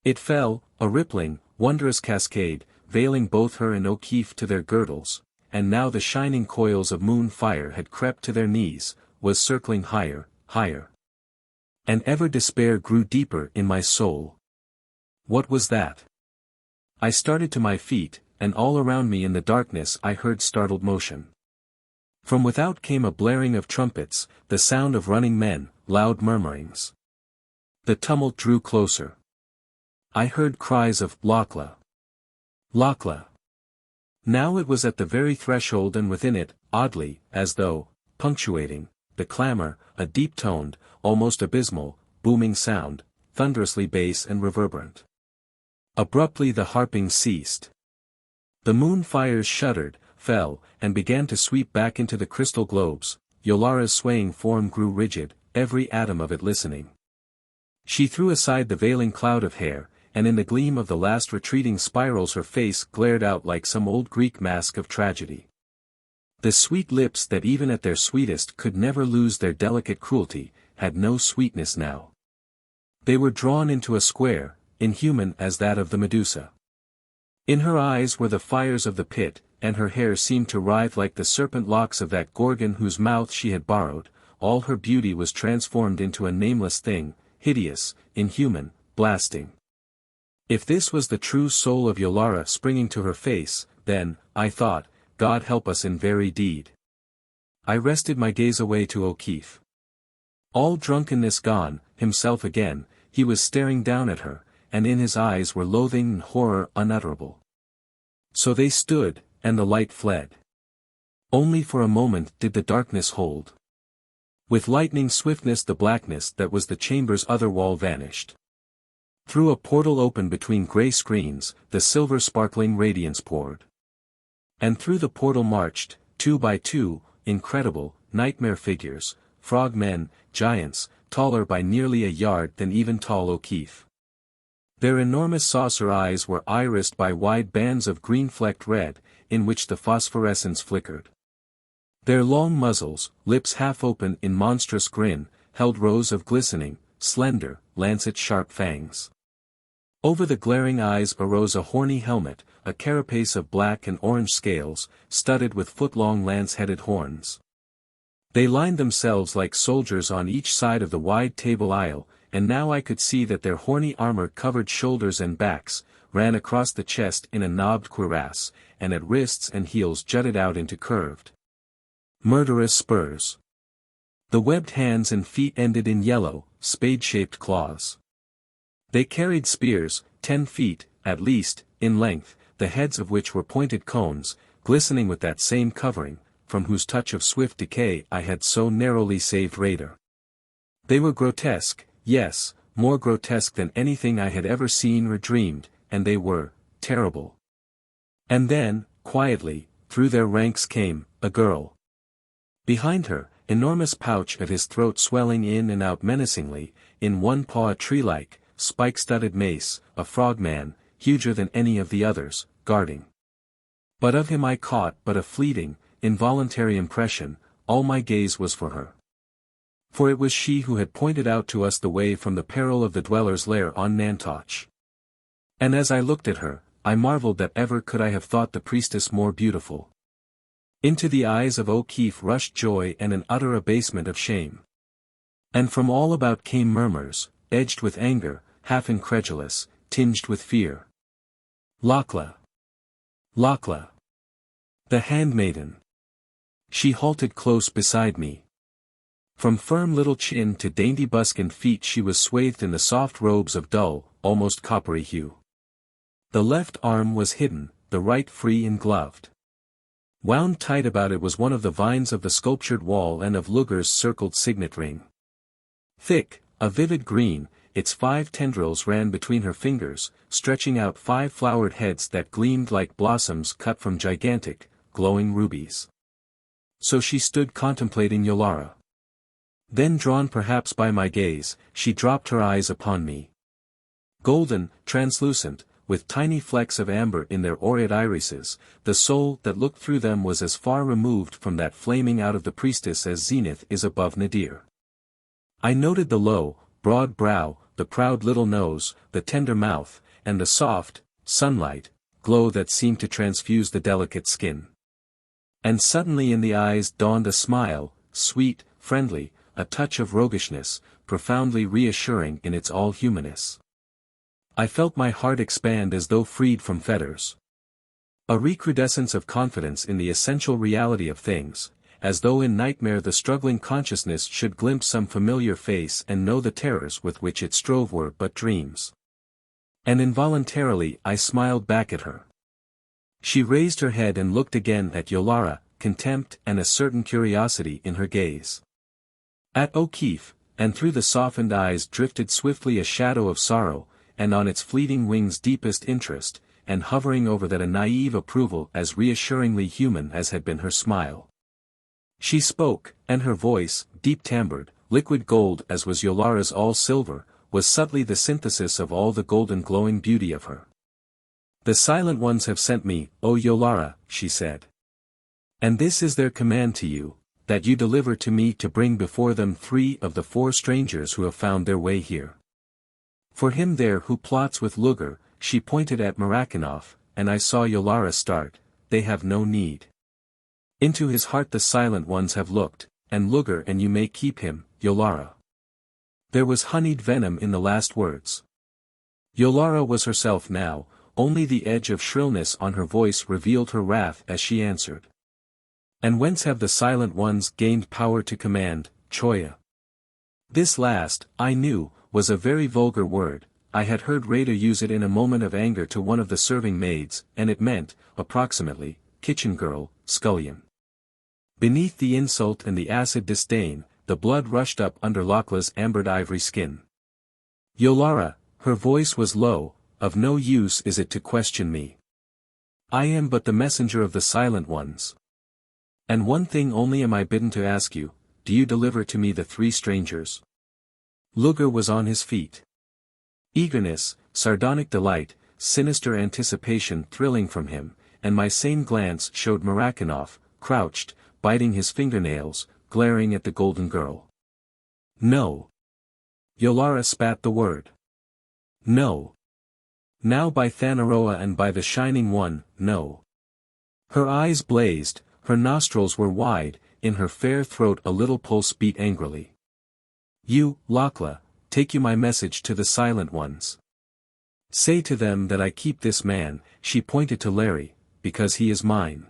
It fell, a rippling, wondrous cascade, veiling both her and O'Keefe to their girdles, and now the shining coils of moon fire had crept to their knees, was circling higher, higher. And ever despair grew deeper in my soul. What was that? I started to my feet, and all around me in the darkness I heard startled motion. From without came a blaring of trumpets, the sound of running men, loud murmurings. The tumult drew closer. I heard cries of Lakla. Lakla. Now it was at the very threshold and within it, oddly, as though, punctuating, the clamor, a deep-toned, almost abysmal, booming sound, thunderously bass and reverberant. Abruptly the harping ceased. The moon fires shuddered, fell, and began to sweep back into the crystal globes. Yolara's swaying form grew rigid, every atom of it listening. She threw aside the veiling cloud of hair, and in the gleam of the last retreating spirals her face glared out like some old Greek mask of tragedy. The sweet lips that even at their sweetest could never lose their delicate cruelty, had no sweetness now. They were drawn into a square, inhuman as that of the Medusa. In her eyes were the fires of the pit, and her hair seemed to writhe like the serpent locks of that Gorgon whose mouth she had borrowed. All her beauty was transformed into a nameless thing, hideous, inhuman, blasting. If this was the true soul of Yolara springing to her face, then, I thought, God help us in very deed. I rested my gaze away to O'Keefe. All drunkenness gone, himself again, he was staring down at her, and in his eyes were loathing and horror unutterable. So they stood, and the light fled. Only for a moment did the darkness hold. With lightning swiftness the blackness that was the chamber's other wall vanished. Through a portal open between grey screens, the silver sparkling radiance poured. And through the portal marched, 2 by 2, incredible, nightmare figures, frog-men, giants, taller by nearly a yard than even tall O'Keefe. Their enormous saucer eyes were irised by wide bands of green-flecked red, in which the phosphorescence flickered. Their long muzzles, lips half open in monstrous grin, held rows of glistening, slender, lancet-sharp fangs. Over the glaring eyes arose a horny helmet, a carapace of black and orange scales, studded with foot-long lance-headed horns. They lined themselves like soldiers on each side of the wide table aisle, and now I could see that their horny armor-covered shoulders and backs ran across the chest in a knobbed cuirass, and at wrists and heels jutted out into curved, murderous spurs. The webbed hands and feet ended in yellow, spade-shaped claws. They carried spears, 10 feet, at least, in length, the heads of which were pointed cones, glistening with that same covering, from whose touch of swift decay I had so narrowly saved Raider. They were grotesque, yes, more grotesque than anything I had ever seen or dreamed, and they were terrible. And then, quietly, through their ranks came a girl. Behind her, enormous pouch at his throat swelling in and out menacingly, in one paw a tree-like, spike-studded mace, a frogman, huger than any of the others, guarding. But of him I caught but a fleeting, involuntary impression, all my gaze was for her. For it was she who had pointed out to us the way from the peril of the dweller's lair on Nantoch. And as I looked at her, I marveled that ever could I have thought the priestess more beautiful. Into the eyes of O'Keefe rushed joy and an utter abasement of shame. And from all about came murmurs, edged with anger, half incredulous, tinged with fear. Lakla. Lakla. The handmaiden. She halted close beside me. From firm little chin to dainty buskined feet she was swathed in the soft robes of dull, almost coppery hue. The left arm was hidden, the right free and gloved. Wound tight about it was one of the vines of the sculptured wall and of Luger's circled signet ring. Thick, a vivid green, its 5 tendrils ran between her fingers, stretching out 5 flowered heads that gleamed like blossoms cut from gigantic, glowing rubies. So she stood contemplating Yolara. Then, drawn perhaps by my gaze, she dropped her eyes upon me. Golden, translucent, with tiny flecks of amber in their aureate irises, the soul that looked through them was as far removed from that flaming out of the priestess as zenith is above nadir. I noted the low, broad brow, the proud little nose, the tender mouth, and the soft, sunlight, glow that seemed to transfuse the delicate skin. And suddenly in the eyes dawned a smile, sweet, friendly, a touch of roguishness, profoundly reassuring in its all-humanness. I felt my heart expand as though freed from fetters. A recrudescence of confidence in the essential reality of things, as though in nightmare the struggling consciousness should glimpse some familiar face and know the terrors with which it strove were but dreams. And involuntarily I smiled back at her. She raised her head and looked again at Yolara, contempt and a certain curiosity in her gaze. At O'Keefe, and through the softened eyes drifted swiftly a shadow of sorrow, and on its fleeting wings deepest interest, and hovering over that a naive approval as reassuringly human as had been her smile. She spoke, and her voice, deep-timbred, liquid gold as was Yolara's all silver, was subtly the synthesis of all the golden glowing beauty of her. "The Silent Ones have sent me, O Yolara," she said. "And this is their command to you, that you deliver to me to bring before them 3 of the 4 strangers who have found their way here. For him there who plots with Luger," she pointed at Murakanoff, and I saw Yolara start, "they have no need. Into his heart the Silent Ones have looked, and Luger and you may keep him, Yolara." There was honeyed venom in the last words. Yolara was herself now, only the edge of shrillness on her voice revealed her wrath as she answered. "And whence have the Silent Ones gained power to command, Choya?" This last, I knew, was a very vulgar word. I had heard Rada use it in a moment of anger to one of the serving maids, and it meant, approximately, kitchen girl, scullion. Beneath the insult and the acid disdain, the blood rushed up under Lakla's ambered ivory skin. "Yolara," her voice was low, "of no use is it to question me. I am but the messenger of the Silent Ones. And one thing only am I bidden to ask you, do you deliver to me the 3 strangers?" Luger was on his feet. Eagerness, sardonic delight, sinister anticipation thrilling from him, and my sane glance showed Murakanoff, crouched, biting his fingernails, glaring at the golden girl. "No." Yolara spat the word. "No. Now by Thanaroa and by the Shining One, no. Her eyes blazed, her nostrils were wide, in her fair throat a little pulse beat angrily. You, Lakla, take you my message to the Silent Ones. Say to them that I keep this man, she pointed to Larry, because he is mine.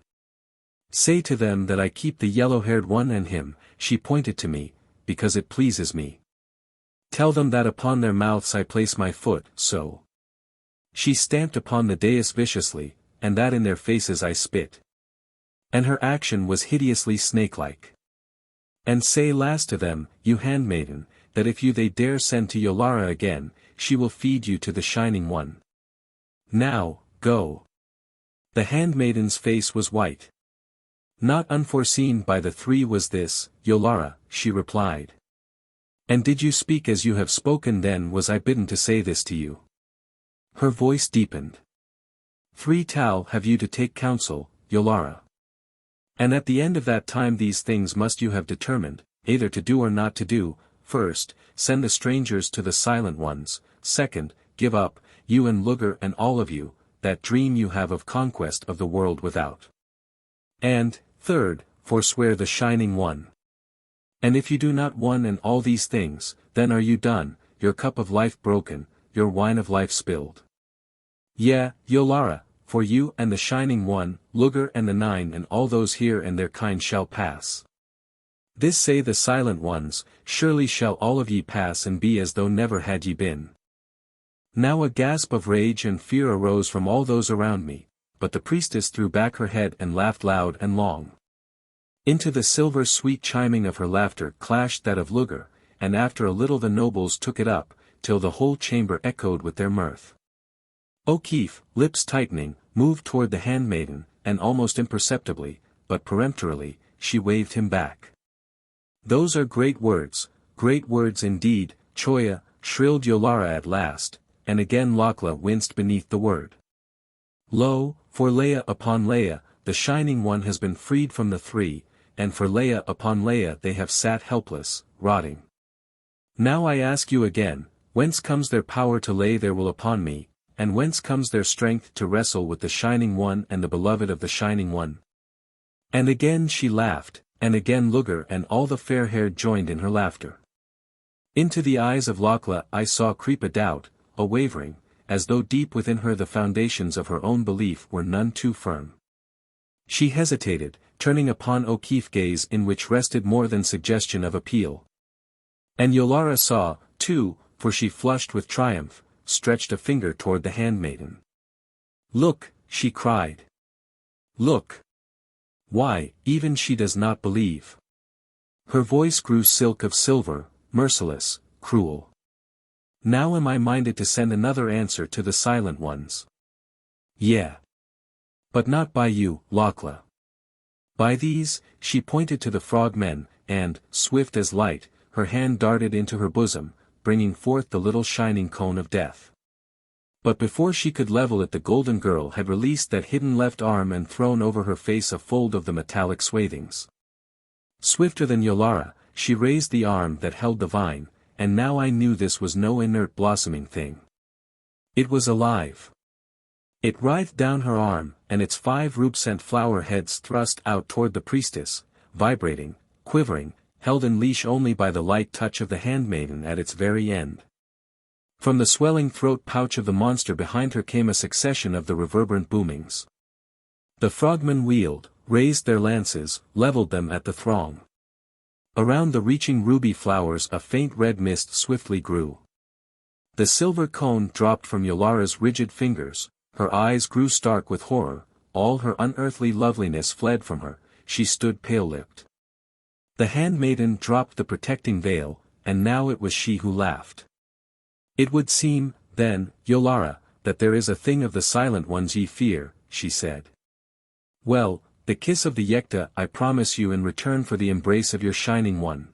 Say to them that I keep the yellow-haired one and him, she pointed to me, because it pleases me. Tell them that upon their mouths I place my foot, so. She stamped upon the dais viciously, and that in their faces I spit. And her action was hideously snake-like. And say last to them, you handmaiden, that if you they dare send to Yolara again, she will feed you to the Shining One. Now, go. The handmaiden's face was white. Not unforeseen by the three was this, Yolara, she replied. And did you speak as you have spoken then was I bidden to say this to you. Her voice deepened. 3 Tal have you to take counsel, Yolara. And at the end of that time these things must you have determined, either to do or not to do. First, send the strangers to the Silent Ones. Second, give up, you and Luger and all of you, that dream you have of conquest of the world without. And, third, forswear the Shining One. And if you do not one and all these things, then are you done, your cup of life broken, your wine of life spilled. Yeah, Yolara, for you and the Shining One, Luger and the 9 and all those here and their kind shall pass. This say the Silent Ones, surely shall all of ye pass and be as though never had ye been. Now a gasp of rage and fear arose from all those around me, but the priestess threw back her head and laughed loud and long. Into the silver sweet chiming of her laughter clashed that of Luger, and after a little the nobles took it up, till the whole chamber echoed with their mirth. O'Keefe, lips tightening, moved toward the handmaiden, and almost imperceptibly, but peremptorily, she waved him back. Those are great words indeed, Choya, shrilled Yolara at last, and again Lakla winced beneath the word. Lo, for Leia upon Leia, the Shining One has been freed from the 3, and for Leia upon Leia they have sat helpless, rotting. Now I ask you again, whence comes their power to lay their will upon me, and whence comes their strength to wrestle with the Shining One and the beloved of the Shining One? And again she laughed, and again Luger and all the fair-haired joined in her laughter. Into the eyes of Lakla I saw creep a doubt, a wavering, as though deep within her the foundations of her own belief were none too firm. She hesitated, turning upon O'Keefe gaze in which rested more than suggestion of appeal. And Yolara saw, too, for she flushed with triumph, stretched a finger toward the handmaiden. Look, she cried. Look. Why, even she does not believe. Her voice grew silk of silver, merciless, cruel. Now am I minded to send another answer to the Silent Ones. Yeah. But not by you, Lakla. By these, she pointed to the frogmen, and, swift as light, her hand darted into her bosom, bringing forth the little shining cone of death. But before she could level it the golden girl had released that hidden left arm and thrown over her face a fold of the metallic swathings. Swifter than Yolara, she raised the arm that held the vine, and now I knew this was no inert blossoming thing. It was alive. It writhed down her arm, and its 5 rubescent flower heads thrust out toward the priestess, vibrating, quivering, held in leash only by the light touch of the handmaiden at its very end. From the swelling throat pouch of the monster behind her came a succession of the reverberant boomings. The frogmen wheeled, raised their lances, leveled them at the throng. Around the reaching ruby flowers a faint red mist swiftly grew. The silver cone dropped from Yolara's rigid fingers, her eyes grew stark with horror, all her unearthly loveliness fled from her, she stood pale-lipped. The handmaiden dropped the protecting veil, and now it was she who laughed. It would seem, then, Yolara, that there is a thing of the Silent Ones ye fear, she said. Well, the kiss of the Yekta I promise you in return for the embrace of your Shining One.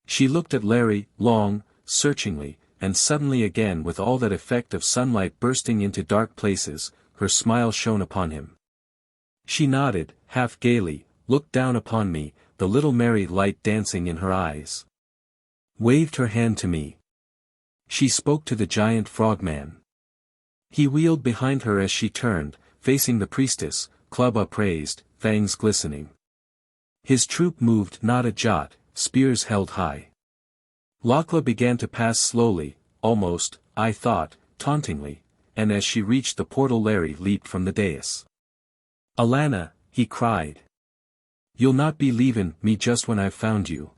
She looked at Larry, long, searchingly, and suddenly again with all that effect of sunlight bursting into dark places, her smile shone upon him. She nodded, half gaily, looked down upon me, the little merry light dancing in her eyes. Waved her hand to me. She spoke to the giant frogman. He wheeled behind her as she turned, facing the priestess, club upraised, fangs glistening. His troop moved not a jot, spears held high. Lakla began to pass slowly, almost, I thought, tauntingly, and as she reached the portal Larry leaped from the dais. "Alana," he cried. "You'll not be leavin' me just when I've found you."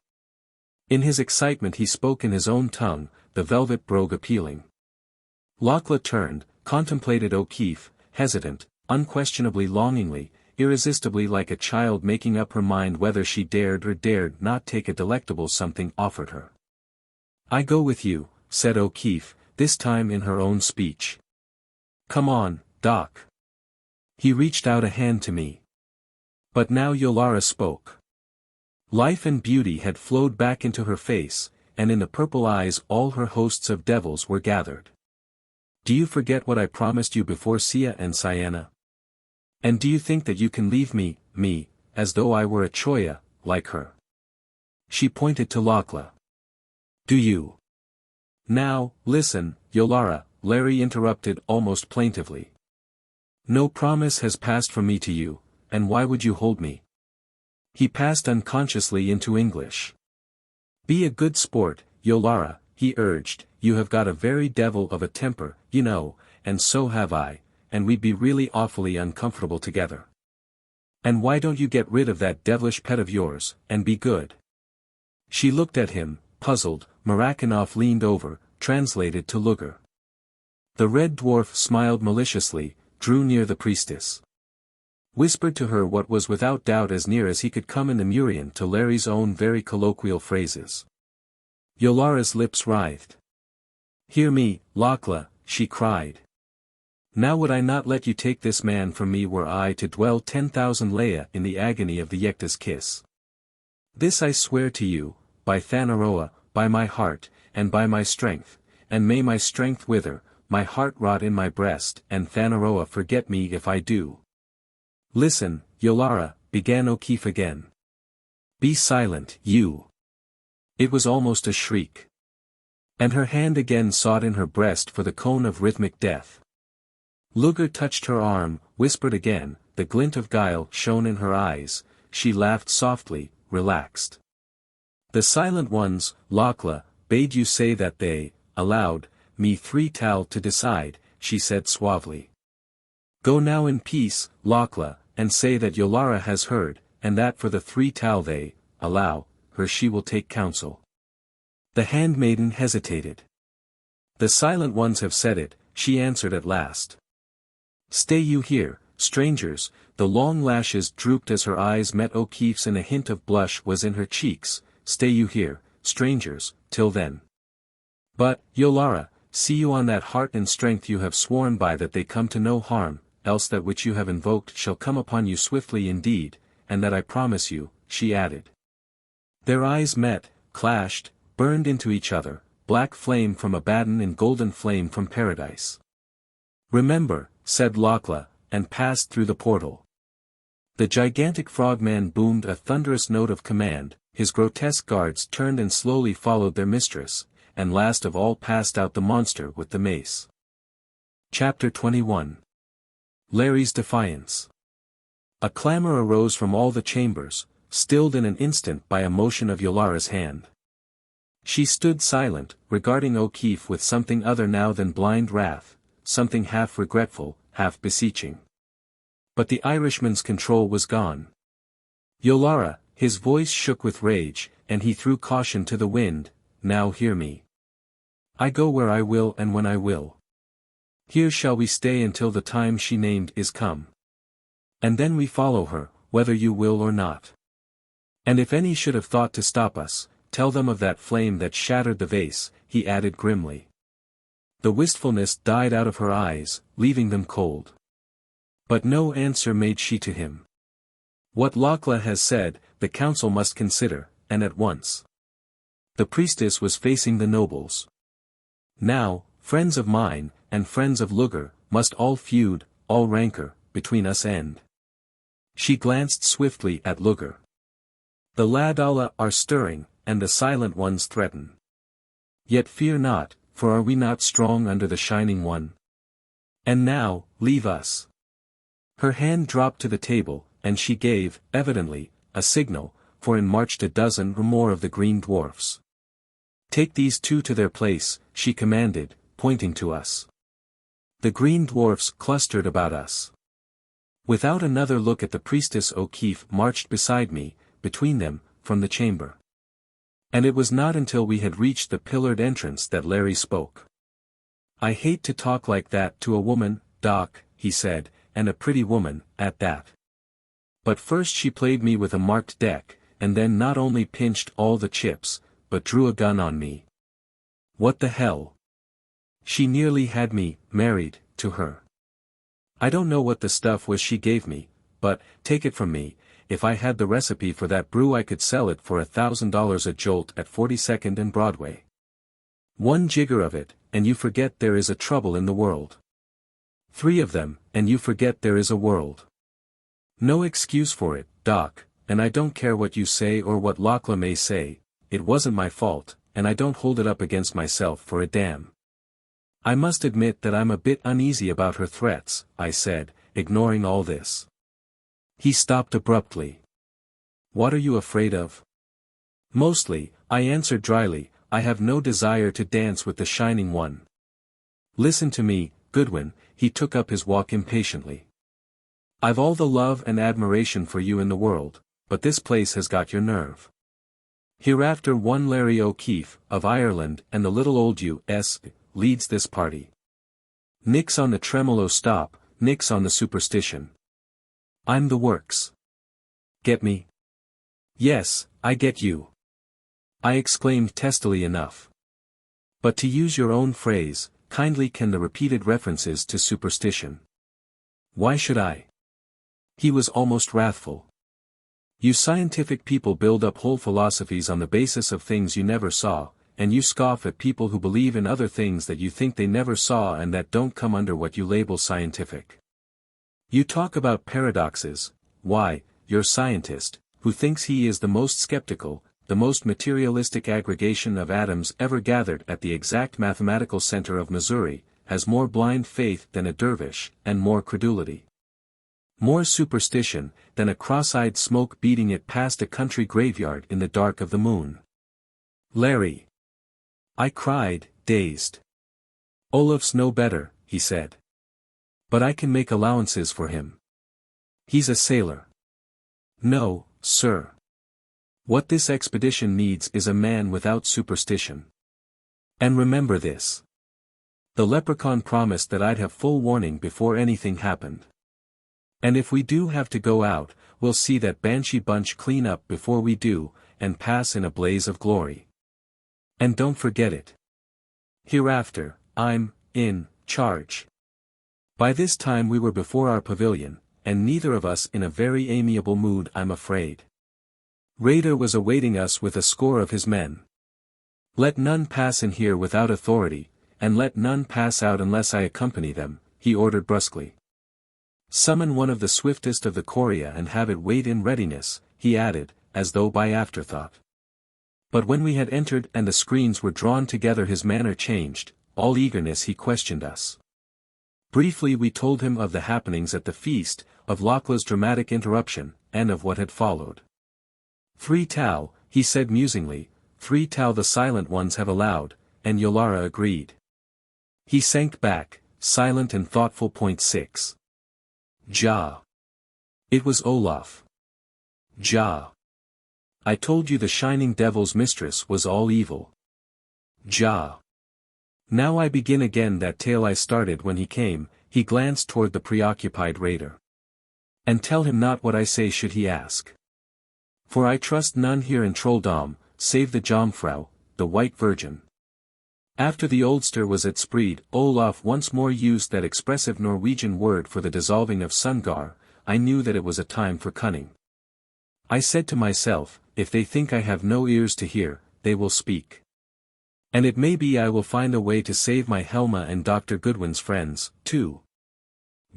In his excitement he spoke in his own tongue, the velvet brogue appealing. Lakla turned, contemplated O'Keefe, hesitant, unquestionably longingly, irresistibly like a child making up her mind whether she dared or dared not take a delectable something offered her. "I go with you," said O'Keefe, this time in her own speech. "Come on, Doc." He reached out a hand to me. But now Yolara spoke. Life and beauty had flowed back into her face, and in the purple eyes all her hosts of devils were gathered. "Do you forget what I promised you before Sia and Sienna? And do you think that you can leave me, as though I were a choya, like her?" She pointed to Lakla. "Do you?" "Now, listen, Yolara," Larry interrupted almost plaintively. "No promise has passed from me to you, and why would you hold me?" He passed unconsciously into English. "Be a good sport, Yolara," he urged, "you have got a very devil of a temper, you know, and so have I, and we'd be really awfully uncomfortable together. And why don't you get rid of that devilish pet of yours, and be good?" She looked at him, puzzled. Marakinov leaned over, translated to Luger. The red dwarf smiled maliciously, drew near the priestess. Whispered to her what was without doubt as near as he could come in the Murian to Larry's own very colloquial phrases. Yolara's lips writhed. "Hear me, Lakla," she cried. "Now would I not let you take this man from me were I to dwell 10,000 Leia in the agony of the Yekta's kiss. This I swear to you, by Thanaroa, by my heart, and by my strength, and may my strength wither, my heart rot in my breast, and Thanaroa forget me if I do." "Listen, Yolara," began O'Keefe again. "Be silent, you." It was almost a shriek. And her hand again sought in her breast for the cone of rhythmic death. Luger touched her arm, whispered again, the glint of guile shone in her eyes, she laughed softly, relaxed. "The silent ones, Lakla, bade you say that they, allowed, me 3 tal to decide," she said suavely. "Go now in peace, Lakla, and say that Yolara has heard, and that for the 3 tal they, allow, her she will take counsel." The handmaiden hesitated. "The silent ones have said it," she answered at last. "Stay you here, strangers," the long lashes drooped as her eyes met O'Keefe's and a hint of blush was in her cheeks, "stay you here, strangers, till then. But, Yolara, see you on that heart and strength you have sworn by that they come to no harm, else that which you have invoked shall come upon you swiftly indeed, and that I promise you," she added. Their eyes met, clashed, burned into each other, black flame from Abaddon and golden flame from paradise. "Remember," said Lakla, and passed through the portal. The gigantic frogman boomed a thunderous note of command, his grotesque guards turned and slowly followed their mistress, and last of all passed out the monster with the mace. Chapter 21. Larry's Defiance. A clamor arose from all the chambers, stilled in an instant by a motion of Yolara's hand. She stood silent, regarding O'Keefe with something other now than blind wrath, something half regretful, half beseeching. But the Irishman's control was gone. "Yolara," his voice shook with rage, and he threw caution to the wind, "now hear me. I go where I will and when I will. Here shall we stay until the time she named is come. And then we follow her, whether you will or not. And if any should have thought to stop us, tell them of that flame that shattered the vase," he added grimly. The wistfulness died out of her eyes, leaving them cold. But no answer made she to him. "What Lakla has said, the council must consider, and at once." The priestess was facing the nobles. "Now, friends of mine, and friends of Luger, must all feud, all rancor, between us end." She glanced swiftly at Luger. "The Ladala are stirring, and the silent ones threaten. Yet fear not, for are we not strong under the Shining One? And now, leave us. Her hand dropped to the table, and she gave, evidently, a signal, for in marched a dozen or more of the green dwarfs. Take these two to their place, she commanded, pointing to us. The green dwarfs clustered about us. Without another look at the priestess, O'Keefe marched beside me, between them, from the chamber. And it was not until we had reached the pillared entrance that Larry spoke. I hate to talk like that to a woman, Doc, he said, and a pretty woman, at that. But first she played me with a marked deck, and then not only pinched all the chips, but drew a gun on me. What the hell? She nearly had me married to her. I don't know what the stuff was she gave me, but, take it from me, if I had the recipe for that brew I could sell it for $1,000 a jolt at 42nd and Broadway. One jigger of it, and you forget there is a trouble in the world. 3 of them, and you forget there is a world. No excuse for it, Doc, and I don't care what you say or what Lakla may say, it wasn't my fault, and I don't hold it up against myself for a damn. I must admit that I'm a bit uneasy about her threats, I said, ignoring all this. He stopped abruptly. What are you afraid of? Mostly, I answered dryly, I have no desire to dance with the Shining One. Listen to me, Goodwin, he took up his walk impatiently. I've all the love and admiration for you in the world, but this place has got your nerve. Hereafter one Larry O'Keefe, of Ireland and the little old U.S., leads this party. Nix on the tremolo stop, nix on the superstition. I'm the works. Get me? Yes, I get you. I exclaimed testily enough. But to use your own phrase, kindly can the repeated references to superstition. Why should I? He was almost wrathful. You scientific people build up whole philosophies on the basis of things you never saw, and you scoff at people who believe in other things that you think they never saw and that don't come under what you label scientific. You talk about paradoxes, why, your scientist, who thinks he is the most skeptical, the most materialistic aggregation of atoms ever gathered at the exact mathematical center of Missouri, has more blind faith than a dervish, and more credulity. More superstition, than a cross-eyed smoke beating it past a country graveyard in the dark of the moon. Larry! I cried, dazed. Olaf's no better, he said. But I can make allowances for him. He's a sailor. No, sir. What this expedition needs is a man without superstition. And remember this. The Leprechaun promised that I'd have full warning before anything happened. And if we do have to go out, we'll see that Banshee bunch clean up before we do, and pass in a blaze of glory. And don't forget it. Hereafter, I'm in charge. By this time we were before our pavilion, and neither of us in a very amiable mood, I'm afraid. Raider was awaiting us with a score of his men. Let none pass in here without authority, and let none pass out unless I accompany them, he ordered brusquely. Summon one of the swiftest of the Coria and have it wait in readiness, he added, as though by afterthought. But when we had entered and the screens were drawn together his manner changed, all eagerness he questioned us. Briefly we told him of the happenings at the feast, of Lakla's dramatic interruption, and of what had followed. 3 Tau, he said musingly, 3 Tau the silent ones have allowed, and Yolara agreed. He sank back, silent and thoughtful. 6. Ja. It was Olaf. Ja. I told you the shining devil's mistress was all evil. Ja. Now I begin again that tale I started when he came, he glanced toward the preoccupied raider. And tell him not what I say should he ask. For I trust none here in Trolldom, save the Jomfrau, the White Virgin. After the oldster was at Spreed, Olaf once more used that expressive Norwegian word for the dissolving of Sungar. I knew that it was a time for cunning. I said to myself, if they think I have no ears to hear, they will speak. And it may be I will find a way to save my Helma and Dr. Goodwin's friends, too.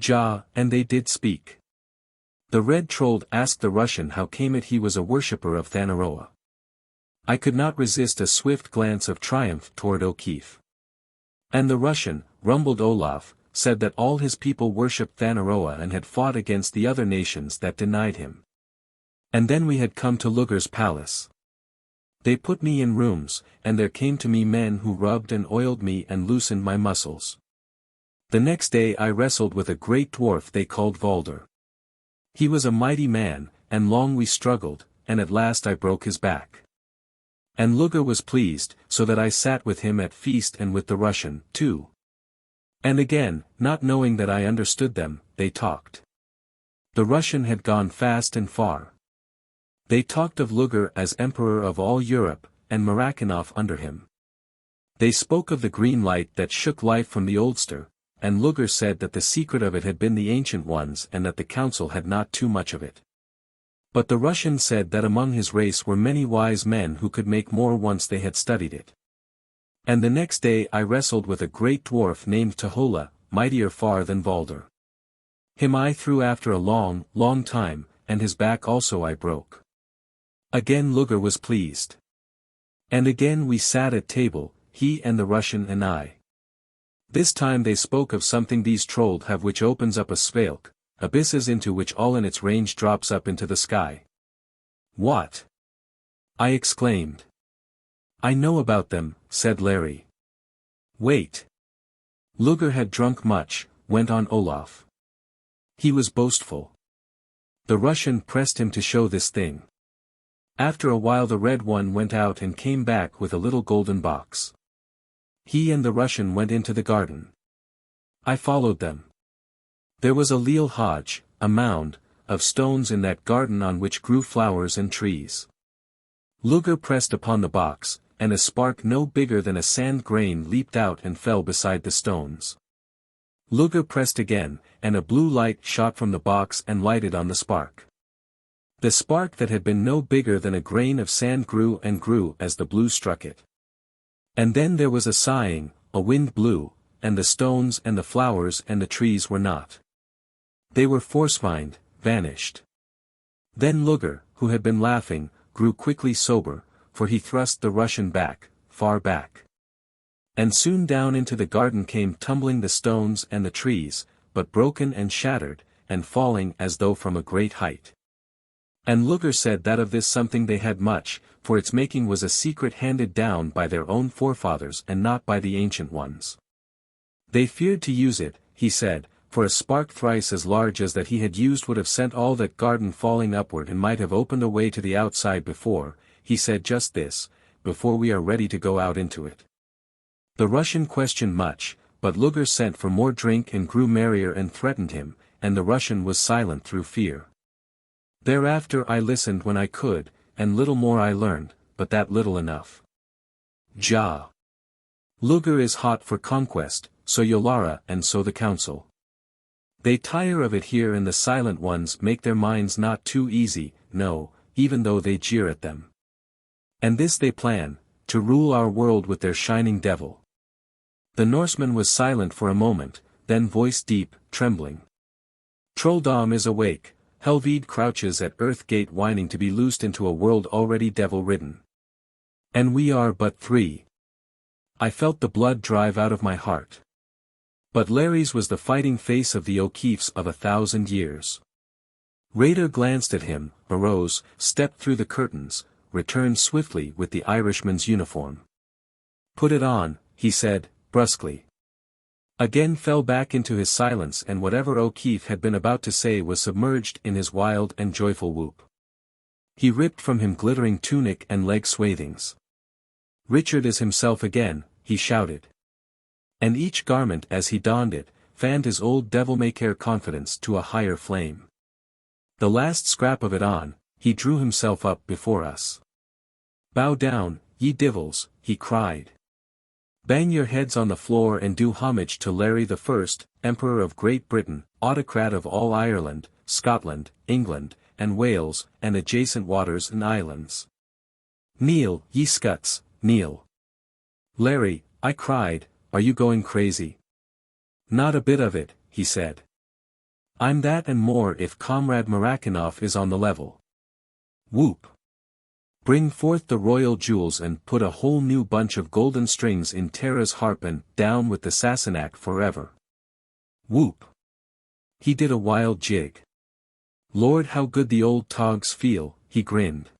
Ja, and they did speak. The Red Troll asked the Russian how came it he was a worshipper of Thanaroa. I could not resist a swift glance of triumph toward O'Keefe. And the Russian, rumbled Olaf, said that all his people worshipped Thanaroa and had fought against the other nations that denied him. And then we had come to Luger's palace. They put me in rooms, and there came to me men who rubbed and oiled me and loosened my muscles. The next day I wrestled with a great dwarf they called Valder. He was a mighty man, and long we struggled, and at last I broke his back. And Luger was pleased, so that I sat with him at feast and with the Russian, too. And again, not knowing that I understood them, they talked. The Russian had gone fast and far. They talked of Luger as Emperor of all Europe, and Murakhanov under him. They spoke of the green light that shook life from the oldster, and Luger said that the secret of it had been the ancient ones and that the council had not too much of it. But the Russian said that among his race were many wise men who could make more once they had studied it. And the next day I wrestled with a great dwarf named Tahola, mightier far than Valder. Him I threw after a long, long time, and his back also I broke. Again Luger was pleased. And again we sat at table, he and the Russian and I. This time they spoke of something these trolled have which opens up a svalk, abysses into which all in its range drops up into the sky. What? I exclaimed. I know about them, said Larry. Wait. Luger had drunk much, went on Olaf. He was boastful. The Russian pressed him to show this thing. After a while the red one went out and came back with a little golden box. He and the Russian went into the garden. I followed them. There was a leal hodge, a mound, of stones in that garden on which grew flowers and trees. Luger pressed upon the box, and a spark no bigger than a sand grain leaped out and fell beside the stones. Luger pressed again, and a blue light shot from the box and lighted on the spark. The spark that had been no bigger than a grain of sand grew and grew as the blue struck it. And then there was a sighing, a wind blew, and the stones and the flowers and the trees were not. They were force-fined, vanished. Then Luger, who had been laughing, grew quickly sober, for he thrust the Russian back, far back. And soon down into the garden came tumbling the stones and the trees, but broken and shattered, and falling as though from a great height. And Luger said that of this something they had much, for its making was a secret handed down by their own forefathers and not by the ancient ones. They feared to use it, he said, for a spark thrice as large as that he had used would have sent all that garden falling upward and might have opened a way to the outside before, he said just this, before we are ready to go out into it. The Russian questioned much, but Luger sent for more drink and grew merrier and threatened him, and the Russian was silent through fear. Thereafter I listened when I could, and little more I learned, but that little enough. Ja. Luger is hot for conquest, so Yolara and so the council. They tire of it here and the silent ones make their minds not too easy, no, even though they jeer at them. And this they plan, to rule our world with their shining devil. The Norseman was silent for a moment, then voiced deep, trembling. Trolldom is awake, Helvede crouches at Earth Gate whining to be loosed into a world already devil-ridden. And we are but three. I felt the blood drive out of my heart. But Larry's was the fighting face of the O'Keefes of 1,000 years. Raider glanced at him, arose, stepped through the curtains, returned swiftly with the Irishman's uniform. Put it on, he said, brusquely. Again fell back into his silence and whatever O'Keefe had been about to say was submerged in his wild and joyful whoop. He ripped from him glittering tunic and leg swathings. Richard is himself again, he shouted. And each garment as he donned it, fanned his old devil-may-care confidence to a higher flame. The last scrap of it on, he drew himself up before us. Bow down, ye divils, he cried. Bang your heads on the floor and do homage to Larry the First, Emperor of Great Britain, autocrat of all Ireland, Scotland, England, and Wales, and adjacent waters and islands. Kneel, ye scuts, kneel. Larry, I cried, are you going crazy? Not a bit of it, he said. I'm that and more if Comrade Murakhanov is on the level. Whoop. Bring forth the royal jewels and put a whole new bunch of golden strings in Tara's harp and down with the Sassenach forever. Whoop. He did a wild jig. Lord, how good the old togs feel, he grinned.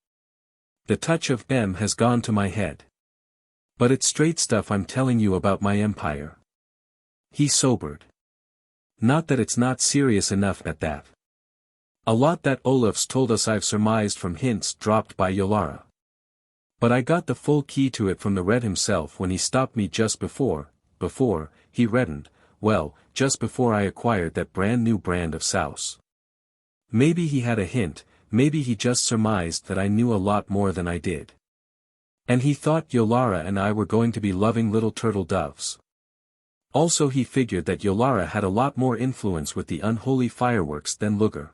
The touch of M has gone to my head. But it's straight stuff I'm telling you about my empire. He sobered. Not that it's not serious enough at that. A lot that Olaf's told us I've surmised from hints dropped by Yolara. But I got the full key to it from the Red himself when he stopped me just before, he reddened, well, just before I acquired that brand new brand of souse. Maybe he had a hint, maybe he just surmised that I knew a lot more than I did. And he thought Yolara and I were going to be loving little turtle doves. Also he figured that Yolara had a lot more influence with the unholy fireworks than Luger.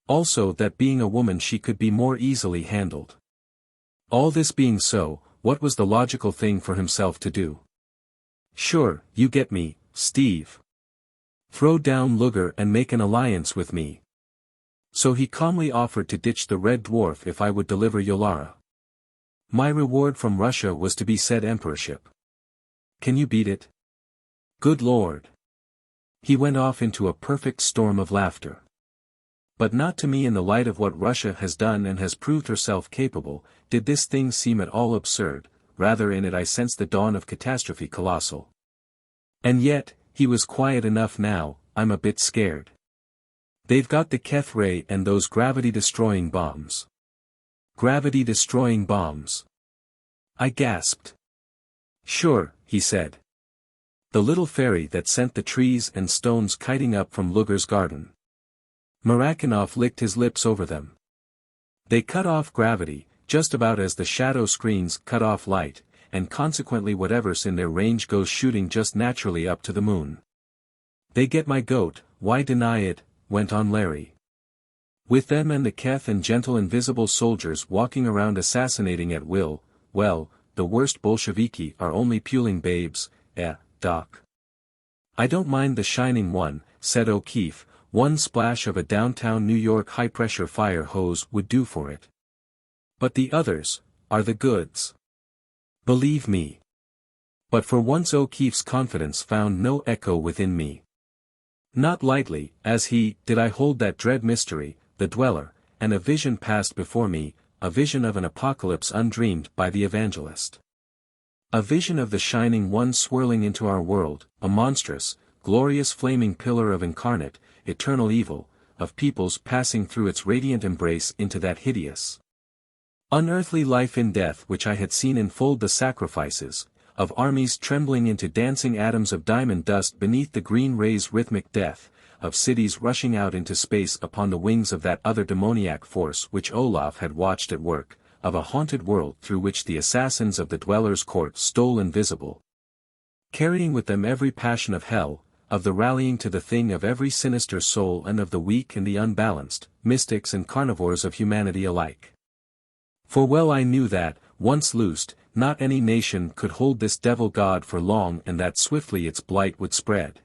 Also that being a woman she could be more easily handled. All this being so, what was the logical thing for himself to do? Sure, you get me, Steve. Throw down Luger and make an alliance with me. So he calmly offered to ditch the Red Dwarf if I would deliver Yolara. My reward from Russia was to be said emperorship. Can you beat it? Good Lord. He went off into a perfect storm of laughter. But not to me in the light of what Russia has done and has proved herself capable, did this thing seem at all absurd, rather in it I sensed the dawn of catastrophe colossal. And yet, he was quiet enough now, I'm a bit scared. They've got the Keth ray and those gravity-destroying bombs. Gravity-destroying bombs. I gasped. Sure, he said. The little fairy that sent the trees and stones kiting up from Luger's garden. Marakinov licked his lips over them. They cut off gravity, just about as the shadow screens cut off light, and consequently whatever's in their range goes shooting just naturally up to the moon. They get my goat, why deny it, went on Larry. With them and the Keth and gentle invisible soldiers walking around assassinating at will, well, the worst Bolsheviki are only puling babes, Doc. I don't mind the shining one, said O'Keefe, one splash of a downtown New York high-pressure fire hose would do for it. But the others, are the goods. Believe me. But for once O'Keefe's confidence found no echo within me. Not lightly, as did I hold that dread mystery, the Dweller, and a vision passed before me, a vision of an apocalypse undreamed by the evangelist. A vision of the Shining One swirling into our world, a monstrous, glorious flaming pillar of incarnate, eternal evil, of peoples passing through its radiant embrace into that hideous, unearthly life in death which I had seen enfold the sacrifices, of armies trembling into dancing atoms of diamond dust beneath the green ray's rhythmic death, of cities rushing out into space upon the wings of that other demoniac force which Olaf had watched at work, of a haunted world through which the assassins of the Dweller's court stole invisible, carrying with them every passion of hell, of the rallying to the thing of every sinister soul and of the weak and the unbalanced, mystics and carnivores of humanity alike. For well I knew that, once loosed, not any nation could hold this devil god for long and that swiftly its blight would spread.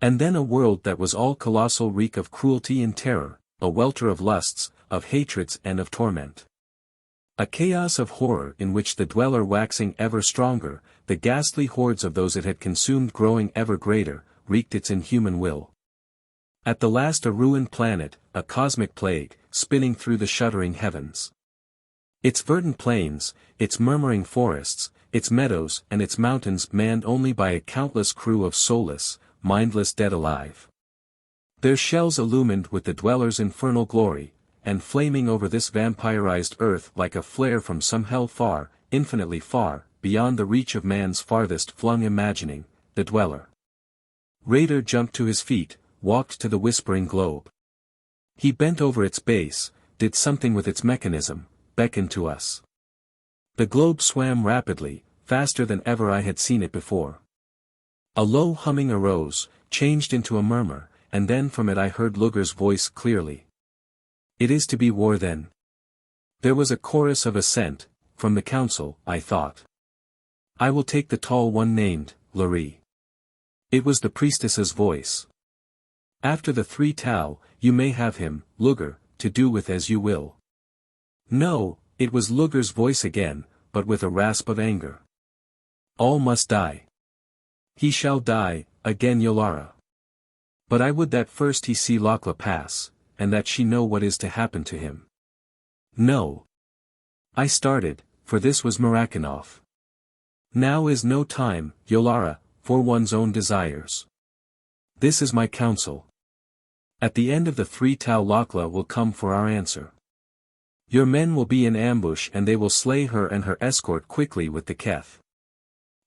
And then a world that was all colossal reek of cruelty and terror, a welter of lusts, of hatreds and of torment. A chaos of horror in which the Dweller waxing ever stronger, the ghastly hordes of those it had consumed growing ever greater, wreaked its inhuman will. At the last a ruined planet, a cosmic plague, spinning through the shuddering heavens. Its verdant plains, its murmuring forests, its meadows and its mountains manned only by a countless crew of soulless, mindless dead alive. Their shells illumined with the Dweller's infernal glory, and flaming over this vampirized earth like a flare from some hell far, infinitely far, beyond the reach of man's farthest flung imagining, the Dweller. Raider jumped to his feet, walked to the whispering globe. He bent over its base, did something with its mechanism, beckoned to us. The globe swam rapidly, faster than ever I had seen it before. A low humming arose, changed into a murmur, and then from it I heard Luger's voice clearly. It is to be war then. There was a chorus of assent, from the council, I thought. I will take the tall one named, Lora. It was the priestess's voice. After the 3 Tau, you may have him, Luger, to do with as you will. No, it was Luger's voice again, but with a rasp of anger. All must die. He shall die, again Yolara. But I would that first he see Lakla pass, and that she know what is to happen to him. No. I started, for this was Marakinov. Now is no time, Yolara, for one's own desires. This is my counsel. At the end of the 3 Tau Lakla will come for our answer. Your men will be in ambush and they will slay her and her escort quickly with the Keth.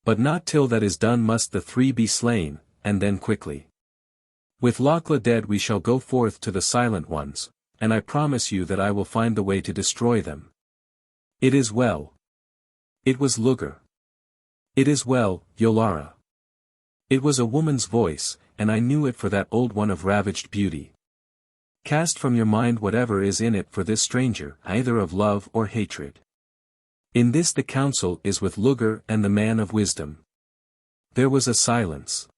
But not till that is done must the 3 be slain, and then quickly. With Lakla dead we shall go forth to the Silent Ones, and I promise you that I will find the way to destroy them. It is well. It was Luger. It is well, Yolara. It was a woman's voice, and I knew it for that old one of ravaged beauty. Cast from your mind whatever is in it for this stranger, either of love or hatred. In this the counsel is with Luger and the man of wisdom. There was a silence.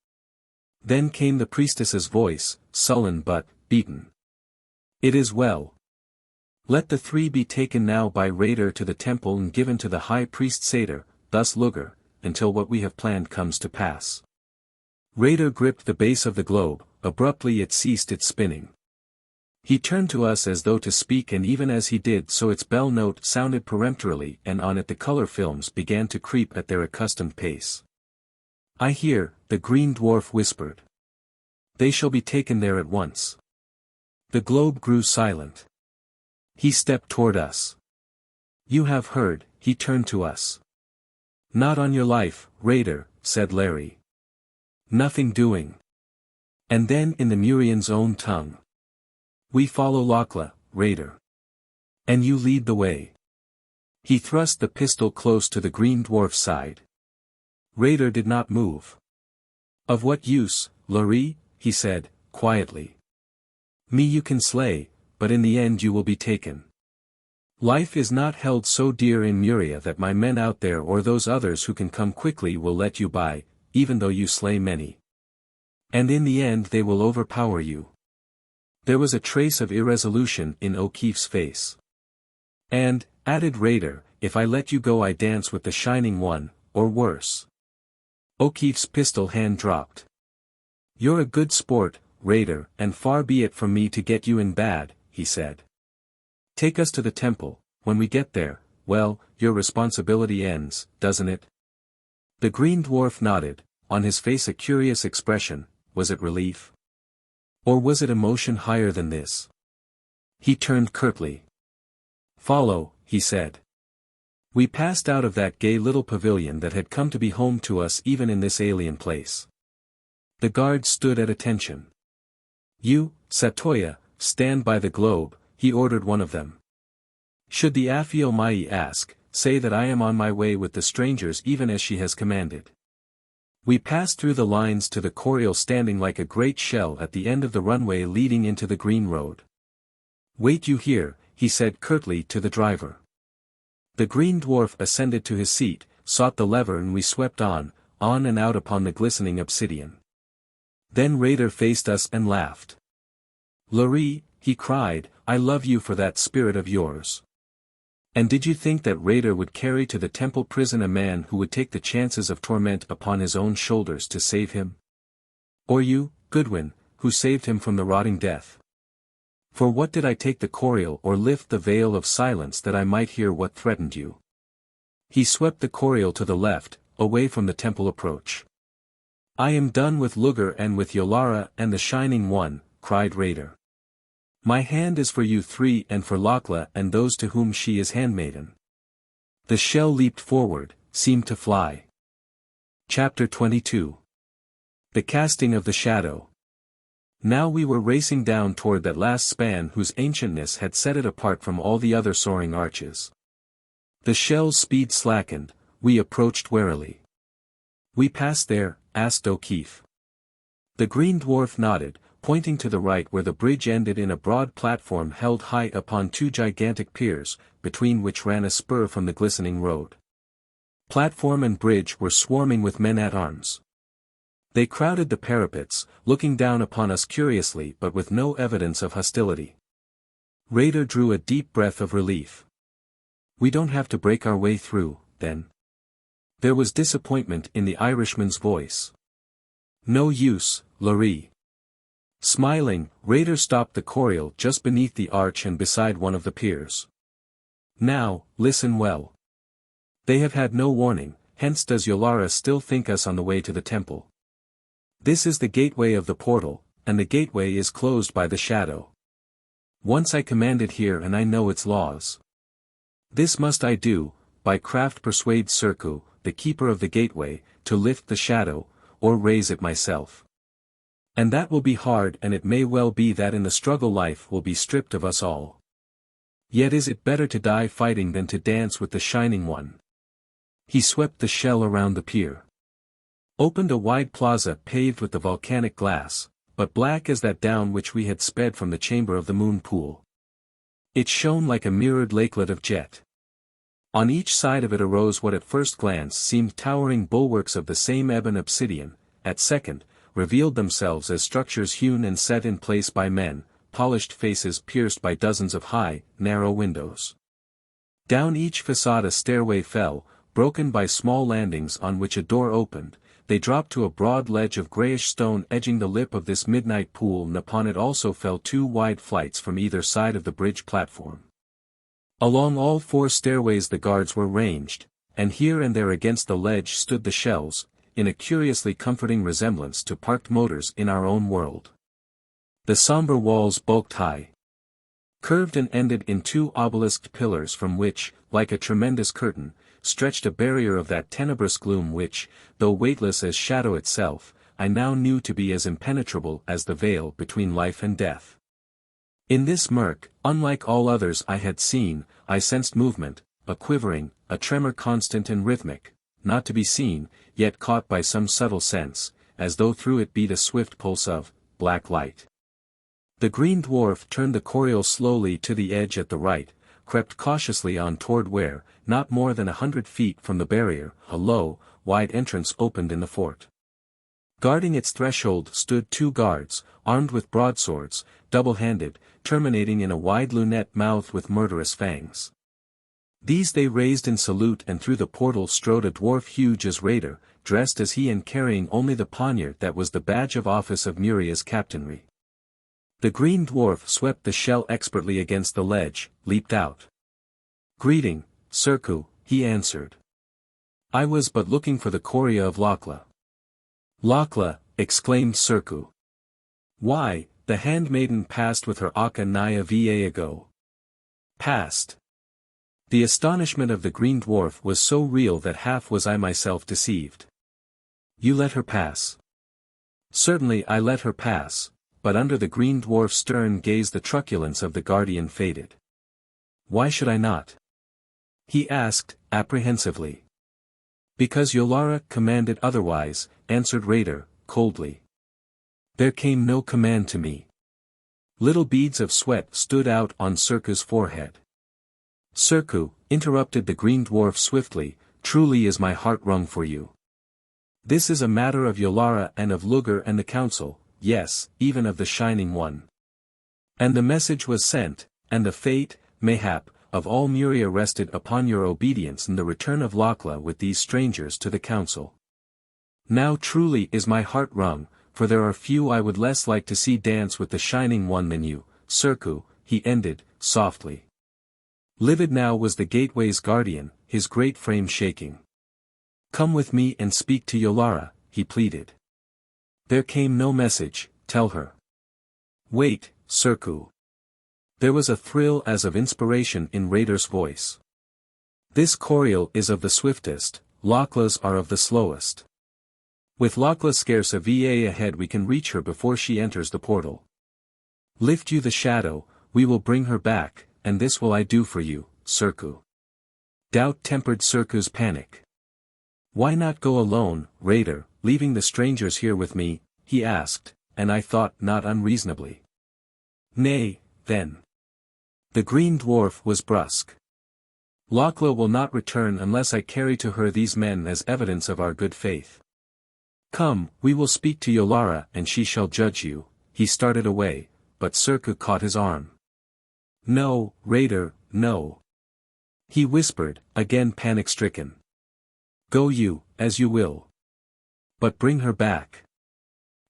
Then came the priestess's voice, sullen but beaten. It is well. Let the 3 be taken now by Raider to the temple and given to the high priest Satyr, thus Luger, until what we have planned comes to pass. Raider gripped the base of the globe, abruptly it ceased its spinning. He turned to us as though to speak, and even as he did so its bell note sounded peremptorily, and on it the color films began to creep at their accustomed pace. I hear, the green dwarf whispered. They shall be taken there at once. The globe grew silent. He stepped toward us. You have heard, he turned to us. Not on your life, Raider, said Larry. Nothing doing. And then in the Murian's own tongue. We follow Lakla, Raider. And you lead the way. He thrust the pistol close to the green dwarf's side. Raider did not move. Of what use, Laurie, he said, quietly. Me you can slay, but in the end you will be taken. Life is not held so dear in Muria that my men out there or those others who can come quickly will let you by, even though you slay many. And in the end they will overpower you. There was a trace of irresolution in O'Keefe's face. And, added Raider, if I let you go I dance with the Shining One, or worse. O'Keefe's pistol hand dropped. You're a good sport, Raider, and far be it from me to get you in bad, he said. Take us to the temple. When we get there, well, your responsibility ends, doesn't it? The green dwarf nodded, on his face a curious expression. Was it relief? Or was it emotion higher than this? He turned curtly. Follow, he said. We passed out of that gay little pavilion that had come to be home to us even in this alien place. The guards stood at attention. You, Satoya, stand by the globe, he ordered one of them. Should the Aphio-Mai ask, say that I am on my way with the strangers even as she has commanded. We passed through the lines to the Coriol standing like a great shell at the end of the runway leading into the green road. Wait you here, he said curtly to the driver. The green dwarf ascended to his seat, sought the lever and we swept on and out upon the glistening obsidian. Then Raider faced us and laughed. Laurie, he cried, I love you for that spirit of yours. And did you think that Raider would carry to the temple prison a man who would take the chances of torment upon his own shoulders to save him? Or you, Goodwin, who saved him from the rotting death? For what did I take the Coriol or lift the veil of silence that I might hear what threatened you? He swept the Coriol to the left, away from the temple approach. I am done with Luger and with Yolara and the Shining One, cried Raider. My hand is for you 3 and for Lakla and those to whom she is handmaiden. The shell leaped forward, seemed to fly. Chapter 22. The Casting of the Shadow. Now we were racing down toward that last span whose ancientness had set it apart from all the other soaring arches. The shell's speed slackened, we approached warily. We passed there, asked O'Keefe. The green dwarf nodded, pointing to the right where the bridge ended in a broad platform held high upon 2 gigantic piers, between which ran a spur from the glistening road. Platform and bridge were swarming with men-at-arms. They crowded the parapets, looking down upon us curiously but with no evidence of hostility. Raider drew a deep breath of relief. We don't have to break our way through, then. There was disappointment in the Irishman's voice. No use, Laurie. Smiling, Raider stopped the chorial just beneath the arch and beside one of the piers. Now, listen well. They have had no warning, hence does Yolara still think us on the way to the temple. This is the gateway of the portal, and the gateway is closed by the shadow. Once I commanded here and I know its laws. This must I do, by craft persuade Serku, the keeper of the gateway, to lift the shadow, or raise it myself. And that will be hard, and it may well be that in the struggle life will be stripped of us all. Yet is it better to die fighting than to dance with the Shining One. He swept the shell around the pier. Opened a wide plaza paved with the volcanic glass, but black as that down which we had sped from the chamber of the moon pool. It shone like a mirrored lakelet of jet. On each side of it arose what at first glance seemed towering bulwarks of the same ebon obsidian, at second, revealed themselves as structures hewn and set in place by men, polished faces pierced by dozens of high, narrow windows. Down each facade a stairway fell, broken by small landings on which a door opened. They dropped to a broad ledge of grayish stone edging the lip of this midnight pool, and upon it also fell two wide flights from either side of the bridge platform. Along all four stairways the guards were ranged, and here and there against the ledge stood the shells, in a curiously comforting resemblance to parked motors in our own world. The somber walls bulked high, curved and ended in two obelisked pillars from which, like a tremendous curtain, stretched a barrier of that tenebrous gloom which, though weightless as shadow itself, I now knew to be as impenetrable as the veil between life and death. In this murk, unlike all others I had seen, I sensed movement, a quivering, a tremor constant and rhythmic, not to be seen, yet caught by some subtle sense, as though through it beat a swift pulse of black light. The green dwarf turned the chorial slowly to the edge at the right, crept cautiously on toward where, not more than 100 feet from the barrier, a low, wide entrance opened in the fort. Guarding its threshold stood two guards, armed with broadswords, double-handed, terminating in a wide lunette mouth with murderous fangs. These they raised in salute, and through the portal strode a dwarf huge as Raider, dressed as he and carrying only the poniard that was the badge of office of Muria's captainry. The green dwarf swept the shell expertly against the ledge, leaped out. "Greeting, Serku," he answered. "I was but looking for the Choria of Lakla." "Lakla," exclaimed Serku. "Why, the handmaiden passed with her Aka nigh a va ago." "Passed?" The astonishment of the green dwarf was so real that half was I myself deceived. "You let her pass?" "Certainly I let her pass," but under the green dwarf's stern gaze the truculence of the guardian faded. "Why should I not?" he asked, apprehensively. "Because Yolara commanded otherwise," answered Raider, coldly. "There came no command to me." Little beads of sweat stood out on Serku's forehead. "Serku," interrupted the green dwarf swiftly, "truly is my heart wrung for you. This is a matter of Yolara and of Luger and the council, yes, even of the Shining One. And the message was sent, and the fate, mayhap, of all Muria rested upon your obedience and the return of Lakla with these strangers to the council. Now truly is my heart wrung, for there are few I would less like to see dance with the Shining One than you, Serku," he ended, softly. Livid now was the gateway's guardian, his great frame shaking. "Come with me and speak to Yolara," he pleaded. "There came no message, tell her." "Wait, Serku." There was a thrill as of inspiration in Raider's voice. "This chorial is of the swiftest, Lakla's are of the slowest. With Lakla scarce a va ahead we can reach her before she enters the portal. Lift you the shadow, we will bring her back, and this will I do for you, Serku." Doubt tempered Serku's panic. "Why not go alone, Raider, leaving the strangers here with me?" he asked, and I thought not unreasonably. "Nay, then." The green dwarf was brusque. "Lakla will not return unless I carry to her these men as evidence of our good faith. Come, we will speak to Yolara and she shall judge you." He started away, but Serku caught his arm. "No, Raider, no," he whispered, again panic-stricken. "Go you, as you will. But bring her back.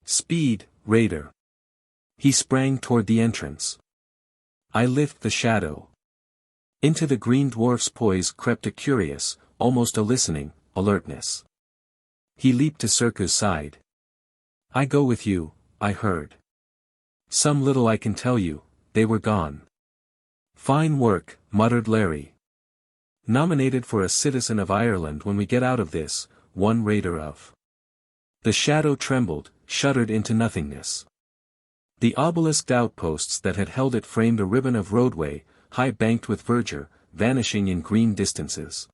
Speed, Raider." He sprang toward the entrance. I lift the shadow. Into the green dwarf's poise crept a curious, almost a listening, alertness. He leaped to Serku's side. I go with you, I heard. Some little I can tell you, they were gone. Fine work, muttered Larry. Nominated for a Citizen of Ireland when we get out of this, one raider of. The shadow trembled, shuddered into nothingness. The obelisked outposts that had held it framed a ribbon of roadway, high banked with verdure, vanishing in green distances.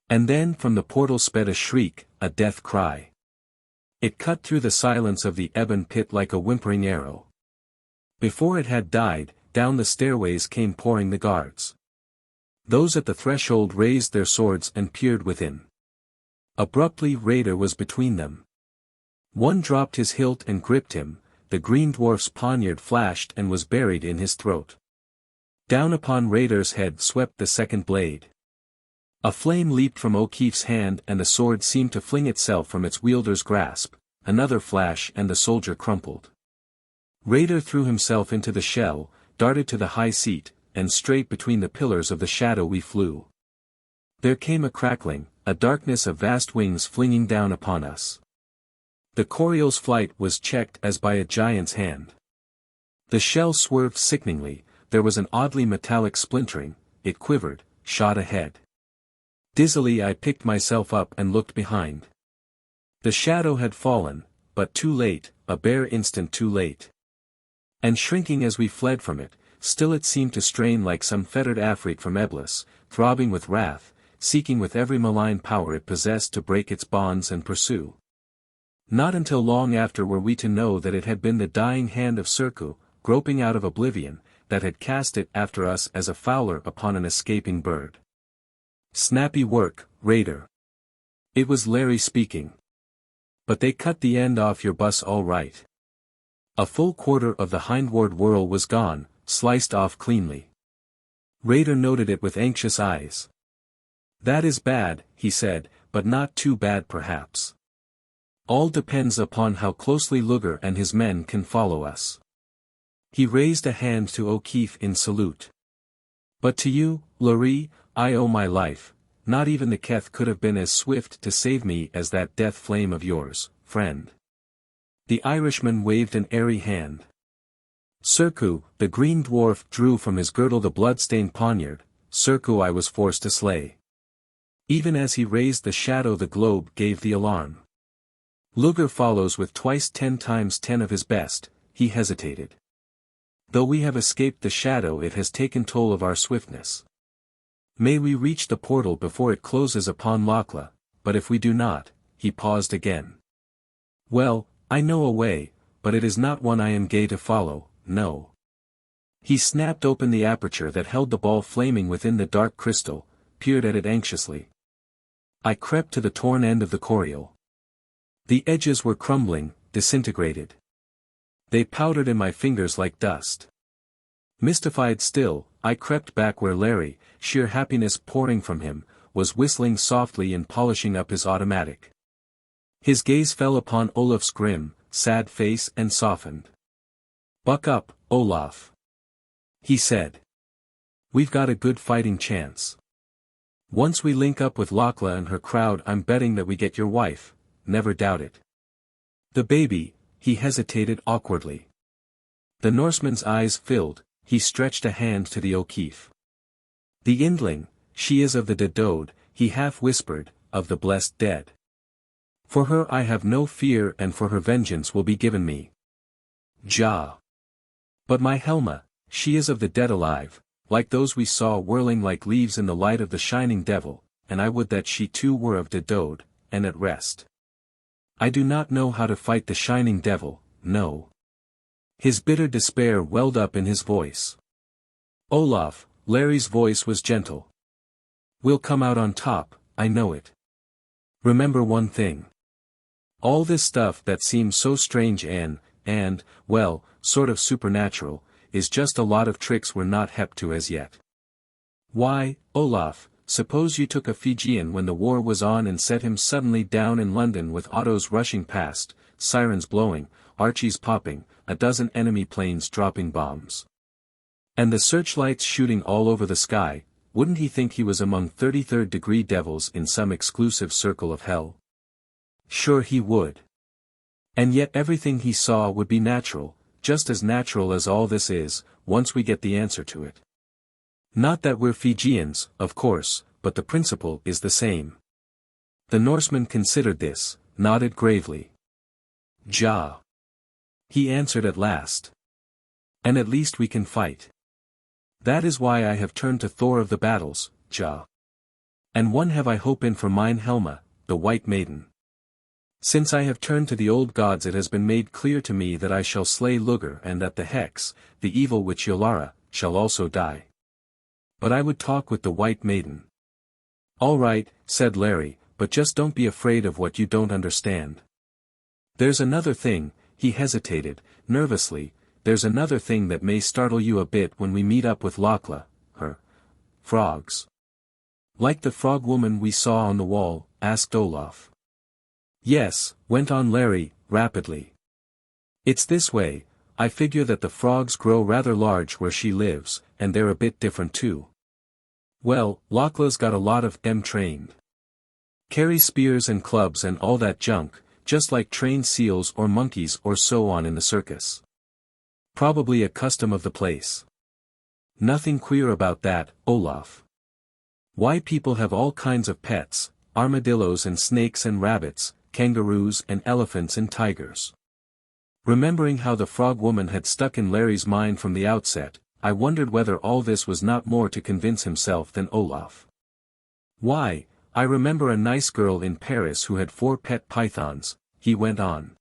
And then from the portal sped a shriek, a death cry. It cut through the silence of the ebon pit like a whimpering arrow. Before it had died, down the stairways came pouring the guards. Those at the threshold raised their swords and peered within. Abruptly Raider was between them. One dropped his hilt and gripped him, the green dwarf's poniard flashed and was buried in his throat. Down upon Raider's head swept the second blade. A flame leaped from O'Keefe's hand and the sword seemed to fling itself from its wielder's grasp, another flash and the soldier crumpled. Raider threw himself into the shell, darted to the high seat, and straight between the pillars of the shadow we flew. There came a crackling, a darkness of vast wings flinging down upon us. The Coriol's flight was checked as by a giant's hand. The shell swerved sickeningly, there was an oddly metallic splintering, it quivered, shot ahead. Dizzily I picked myself up and looked behind. The shadow had fallen, but too late, a bare instant too late. And shrinking as we fled from it, still it seemed to strain like some fettered Afrit from Eblis, throbbing with wrath, seeking with every malign power it possessed to break its bonds and pursue. Not until long after were we to know that it had been the dying hand of Serku, groping out of oblivion, that had cast it after us as a fowler upon an escaping bird. Snappy work, Raider. It was Larry speaking. But they cut the end off your bus all right. A full quarter of the hindward whirl was gone, sliced off cleanly. Raider noted it with anxious eyes. That is bad, he said, but not too bad perhaps. All depends upon how closely Luger and his men can follow us. He raised a hand to O'Keefe in salute. But to you, Laurie, I owe my life, not even the Keth could have been as swift to save me as that death flame of yours, friend. The Irishman waved an airy hand. Serku, the green dwarf drew from his girdle the blood-stained poniard, Serku I was forced to slay. Even as he raised the shadow the globe gave the alarm. Luger follows with twice 10 times 10 of his best, he hesitated. Though we have escaped the shadow it has taken toll of our swiftness. May we reach the portal before it closes upon Lakla, but if we do not, he paused again. Well, I know a way, but it is not one I am gay to follow, no. He snapped open the aperture that held the ball flaming within the dark crystal, peered at it anxiously. I crept to the torn end of the Coriol. The edges were crumbling, disintegrated. They powdered in my fingers like dust. Mystified still, I crept back where Larry, sheer happiness pouring from him, was whistling softly and polishing up his automatic. His gaze fell upon Olaf's grim, sad face and softened. Buck up, Olaf. He said. We've got a good fighting chance. Once we link up with Lakla and her crowd I'm betting that we get your wife, never doubt it. The baby, he hesitated awkwardly. The Norseman's eyes filled, he stretched a hand to the O'Keefe. The Indling, she is of the Dedode, he half whispered, of the blessed dead. For her I have no fear and for her vengeance will be given me. Ja. But my Helma, she is of the dead alive, like those we saw whirling like leaves in the light of the shining devil, and I would that she too were of Dedode, and at rest. I do not know how to fight the shining devil, no. His bitter despair welled up in his voice. Olaf, Larry's voice was gentle. We'll come out on top, I know it. Remember one thing. All this stuff that seems so strange and, well, sort of supernatural, is just a lot of tricks we're not hep to as yet. Why, Olaf, suppose you took a Fijian when the war was on and set him suddenly down in London with autos rushing past, sirens blowing, Archies popping, a dozen enemy planes dropping bombs. And the searchlights shooting all over the sky. Wouldn't he think he was among 33rd degree devils in some exclusive circle of hell? Sure he would. And yet everything he saw would be natural, just as natural as all this is, once we get the answer to it. Not that we're Fijians, of course, but the principle is the same. The Norseman considered this, nodded gravely. Ja. He answered at last. And at least we can fight. That is why I have turned to Thor of the battles, Ja. And one have I hope in for mine Helma, the White Maiden. Since I have turned to the old gods it has been made clear to me that I shall slay Lugr and that the Hex, the evil witch Yolara, shall also die. But I would talk with the White Maiden. All right, said Larry, but just don't be afraid of what you don't understand. There's another thing, he hesitated, nervously, there's another thing that may startle you a bit when we meet up with Lakla, her frogs. Like the frog woman we saw on the wall, asked Olaf. Yes, went on Larry, rapidly. It's this way, I figure that the frogs grow rather large where she lives, and they're a bit different too. Well, Lakla's got a lot of them trained. Carry spears and clubs and all that junk, just like trained seals or monkeys or so on in the circus. Probably a custom of the place. Nothing queer about that, Olaf. Why people have all kinds of pets, armadillos and snakes and rabbits, kangaroos and elephants and tigers. Remembering how the frog woman had stuck in Larry's mind from the outset, I wondered whether all this was not more to convince himself than Olaf. Why, I remember a nice girl in Paris who had 4 pet pythons, he went on.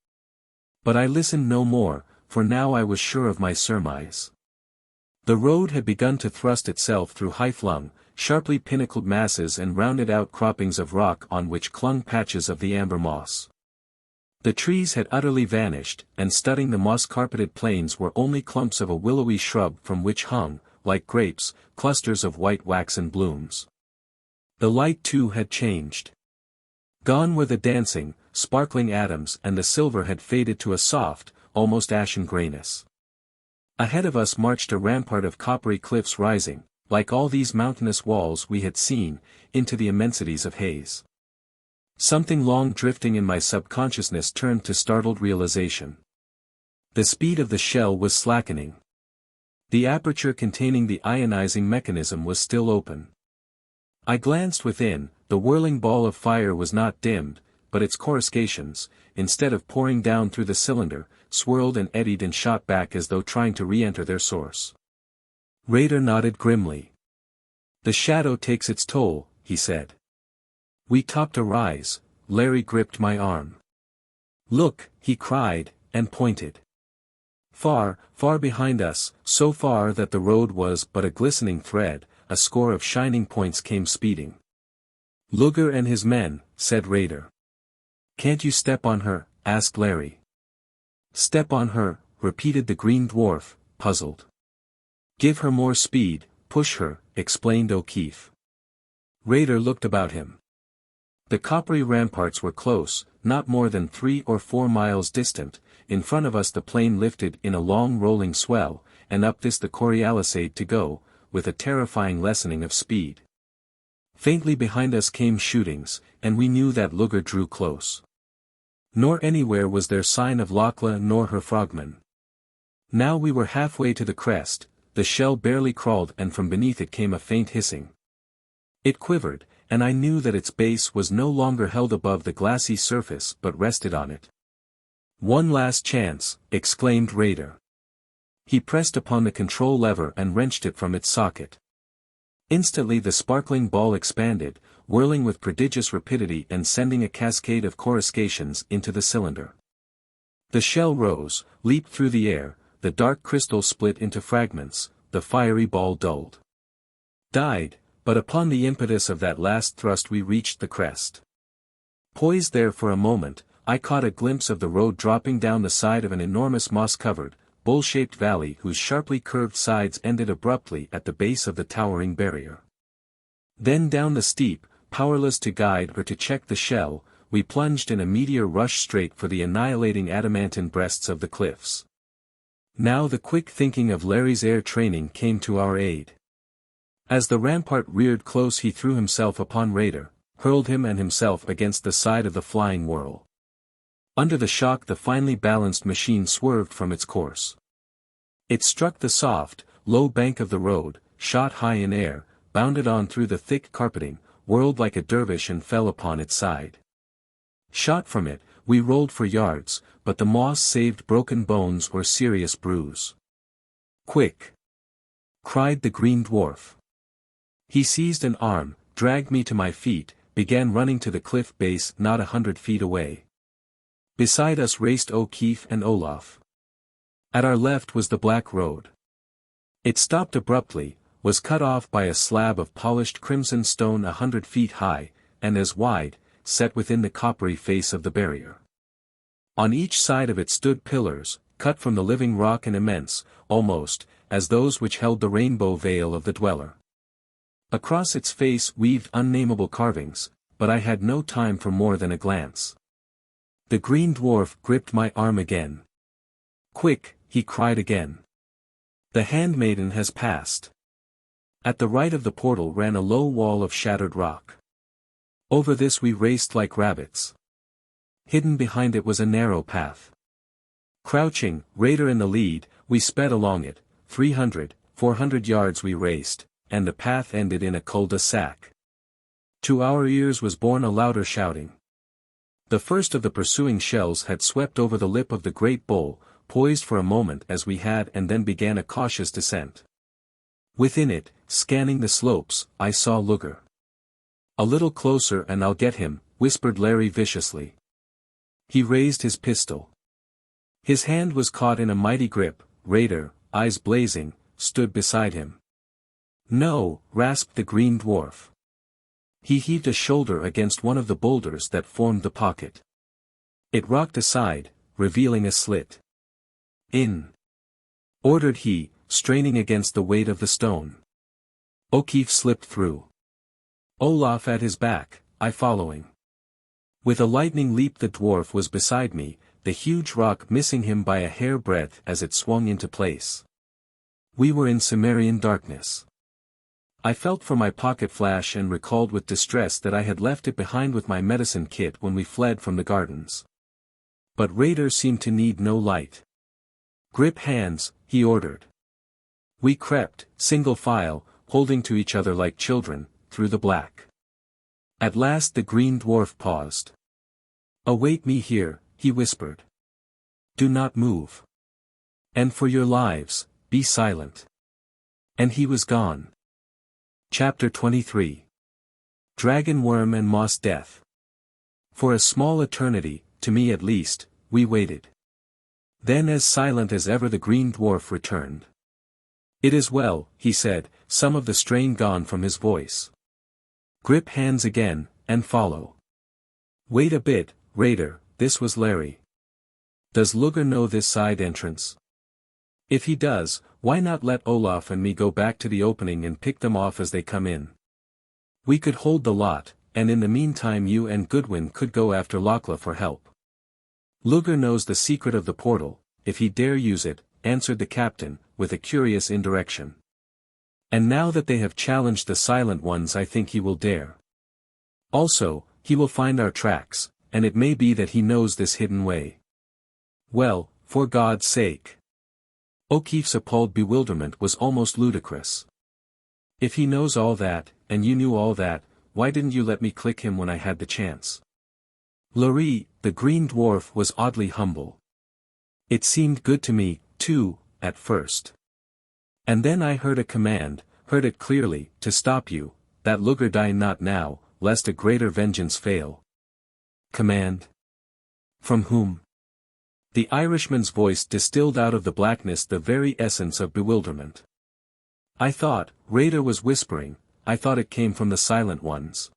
But I listened no more, for now I was sure of my surmise. The road had begun to thrust itself through high-flung, sharply pinnacled masses and rounded outcroppings of rock on which clung patches of the amber moss. The trees had utterly vanished, and studding the moss-carpeted plains were only clumps of a willowy shrub from which hung, like grapes, clusters of white waxen blooms. The light too had changed. Gone were the dancing, sparkling atoms and the silver had faded to a soft, almost ashen grayness. Ahead of us marched a rampart of coppery cliffs rising, like all these mountainous walls we had seen, into the immensities of haze. Something long drifting in my subconsciousness turned to startled realization. The speed of the shell was slackening. The aperture containing the ionizing mechanism was still open. I glanced within, the whirling ball of fire was not dimmed, but its coruscations, instead of pouring down through the cylinder, swirled and eddied and shot back as though trying to re-enter their source. Raider nodded grimly. The shadow takes its toll, he said. We topped a rise. Larry gripped my arm. Look, he cried, and pointed. Far, far behind us, so far that the road was but a glistening thread, a score of shining points came speeding. Lugr and his men, said Raider. Can't you step on her? Asked Larry. Step on her, repeated the green dwarf, puzzled. Give her more speed, push her, explained O'Keefe. Raider looked about him. The coppery ramparts were close, not more than 3 or 4 miles distant. In front of us the plane lifted in a long rolling swell, and up this the Coriolisade to go, with a terrifying lessening of speed. Faintly behind us came shootings, and we knew that Lugr drew close. Nor anywhere was there sign of Lakla nor her frogmen. Now we were halfway to the crest, the shell barely crawled and from beneath it came a faint hissing. It quivered, and I knew that its base was no longer held above the glassy surface but rested on it. One last chance, exclaimed Raider. He pressed upon the control lever and wrenched it from its socket. Instantly the sparkling ball expanded, whirling with prodigious rapidity and sending a cascade of coruscations into the cylinder. The shell rose, leaped through the air, the dark crystal split into fragments, the fiery ball dulled. Died, but upon the impetus of that last thrust we reached the crest. Poised there for a moment, I caught a glimpse of the road dropping down the side of an enormous moss-covered, bowl-shaped valley whose sharply curved sides ended abruptly at the base of the towering barrier. Then down the steep, powerless to guide or to check the shell, we plunged in a meteor rush straight for the annihilating adamantine breasts of the cliffs. Now the quick thinking of Larry's air training came to our aid. As the rampart reared close, he threw himself upon Raider, hurled him and himself against the side of the flying whirl. Under the shock, the finely balanced machine swerved from its course. It struck the soft, low bank of the road, shot high in air, bounded on through the thick carpeting, whirled like a dervish and fell upon its side. Shot from it, we rolled for yards, but the moss saved broken bones or serious bruise. "Quick!" cried the green dwarf. He seized an arm, dragged me to my feet, began running to the cliff base not 100 feet away. Beside us raced O'Keefe and Olaf. At our left was the black road. It stopped abruptly, was cut off by a slab of polished crimson stone 100 feet high, and as wide, set within the coppery face of the barrier. On each side of it stood pillars, cut from the living rock and immense, almost, as those which held the rainbow veil of the dweller. Across its face weaved unnameable carvings, but I had no time for more than a glance. The green dwarf gripped my arm again. "Quick," he cried again. "The handmaiden has passed." At the right of the portal ran a low wall of shattered rock. Over this we raced like rabbits. Hidden behind it was a narrow path. Crouching, Raider in the lead, we sped along it. 300, 400 yards we raced, and the path ended in a cul-de-sac. To our ears was borne a louder shouting. The first of the pursuing shells had swept over the lip of the great bowl, poised for a moment as we had, and then began a cautious descent. Within it, scanning the slopes, I saw Luger. "A little closer and I'll get him," whispered Larry viciously. He raised his pistol. His hand was caught in a mighty grip. Raider, eyes blazing, stood beside him. "No," rasped the green dwarf. He heaved a shoulder against one of the boulders that formed the pocket. It rocked aside, revealing a slit. "In!" ordered he, straining against the weight of the stone. O'Keefe slipped through. Olaf at his back, I following. With a lightning leap the dwarf was beside me, the huge rock missing him by a hair breadth as it swung into place. We were in Cimmerian darkness. I felt for my pocket flash and recalled with distress that I had left it behind with my medicine kit when we fled from the gardens. But Raider seemed to need no light. "Grip hands," he ordered. We crept, single file, holding to each other like children, through the black. At last the green dwarf paused. "Await me here," he whispered. "Do not move. And for your lives, be silent." And he was gone. Chapter 23. Dragon Worm and Moss Death. For a small eternity, to me at least, we waited. Then as silent as ever the green dwarf returned. "It is well," he said, some of the strain gone from his voice. "Grip hands again, and follow. Wait a bit, Raider," this was Larry. "Does Luger know this side entrance? If he does, why not let Olaf and me go back to the opening and pick them off as they come in? We could hold the lot, and in the meantime you and Goodwin could go after Lakla for help. Luger knows the secret of the portal, if he dare use it," answered the captain, with a curious indirection. "And now that they have challenged the Silent Ones, I think he will dare. Also, he will find our tracks, and it may be that he knows this hidden way. Well, for God's sake." O'Keefe's appalled bewilderment was almost ludicrous. "If he knows all that, and you knew all that, why didn't you let me click him when I had the chance?" Lora, the green dwarf, was oddly humble. "It seemed good to me, too, at first. And then I heard a command, heard it clearly, to stop you, that Luger die not now, lest a greater vengeance fail." "Command? From whom?" The Irishman's voice distilled out of the blackness the very essence of bewilderment. "I thought," Raider was whispering, "I thought it came from the Silent Ones."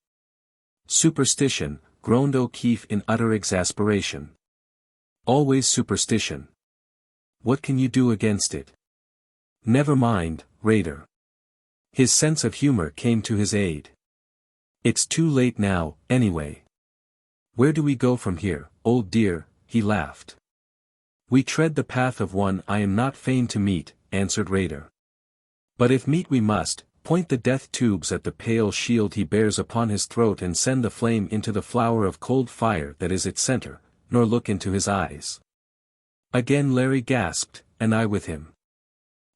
"Superstition," groaned O'Keefe in utter exasperation. "Always superstition. What can you do against it?" "Never mind, Raider." His sense of humor came to his aid. "It's too late now, anyway. Where do we go from here, old dear?" he laughed. We tread the path of one I am not fain to meet, answered Raider. But if meet we must, point the death tubes at the pale shield he bears upon his throat and send the flame into the flower of cold fire that is its center, nor look into his eyes. Again Larry gasped, and I with him.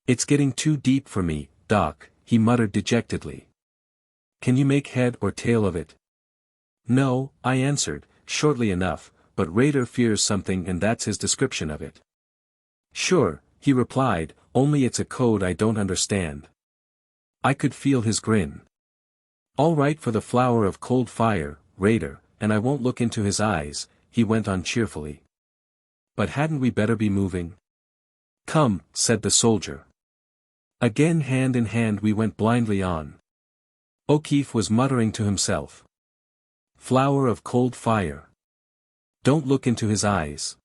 It's getting too deep for me, Doc, he muttered dejectedly. Can you make head or tail of it? No, I answered, shortly enough, but Raider fears something and that's his description of it. Sure, he replied, only it's a code I don't understand. I could feel his grin. All right for the flower of cold fire, Raider, and I won't look into his eyes, he went on cheerfully. But hadn't we better be moving? Come, said the soldier. Again hand in hand we went blindly on. O'Keefe was muttering to himself. Flower of cold fire. Don't look into his eyes.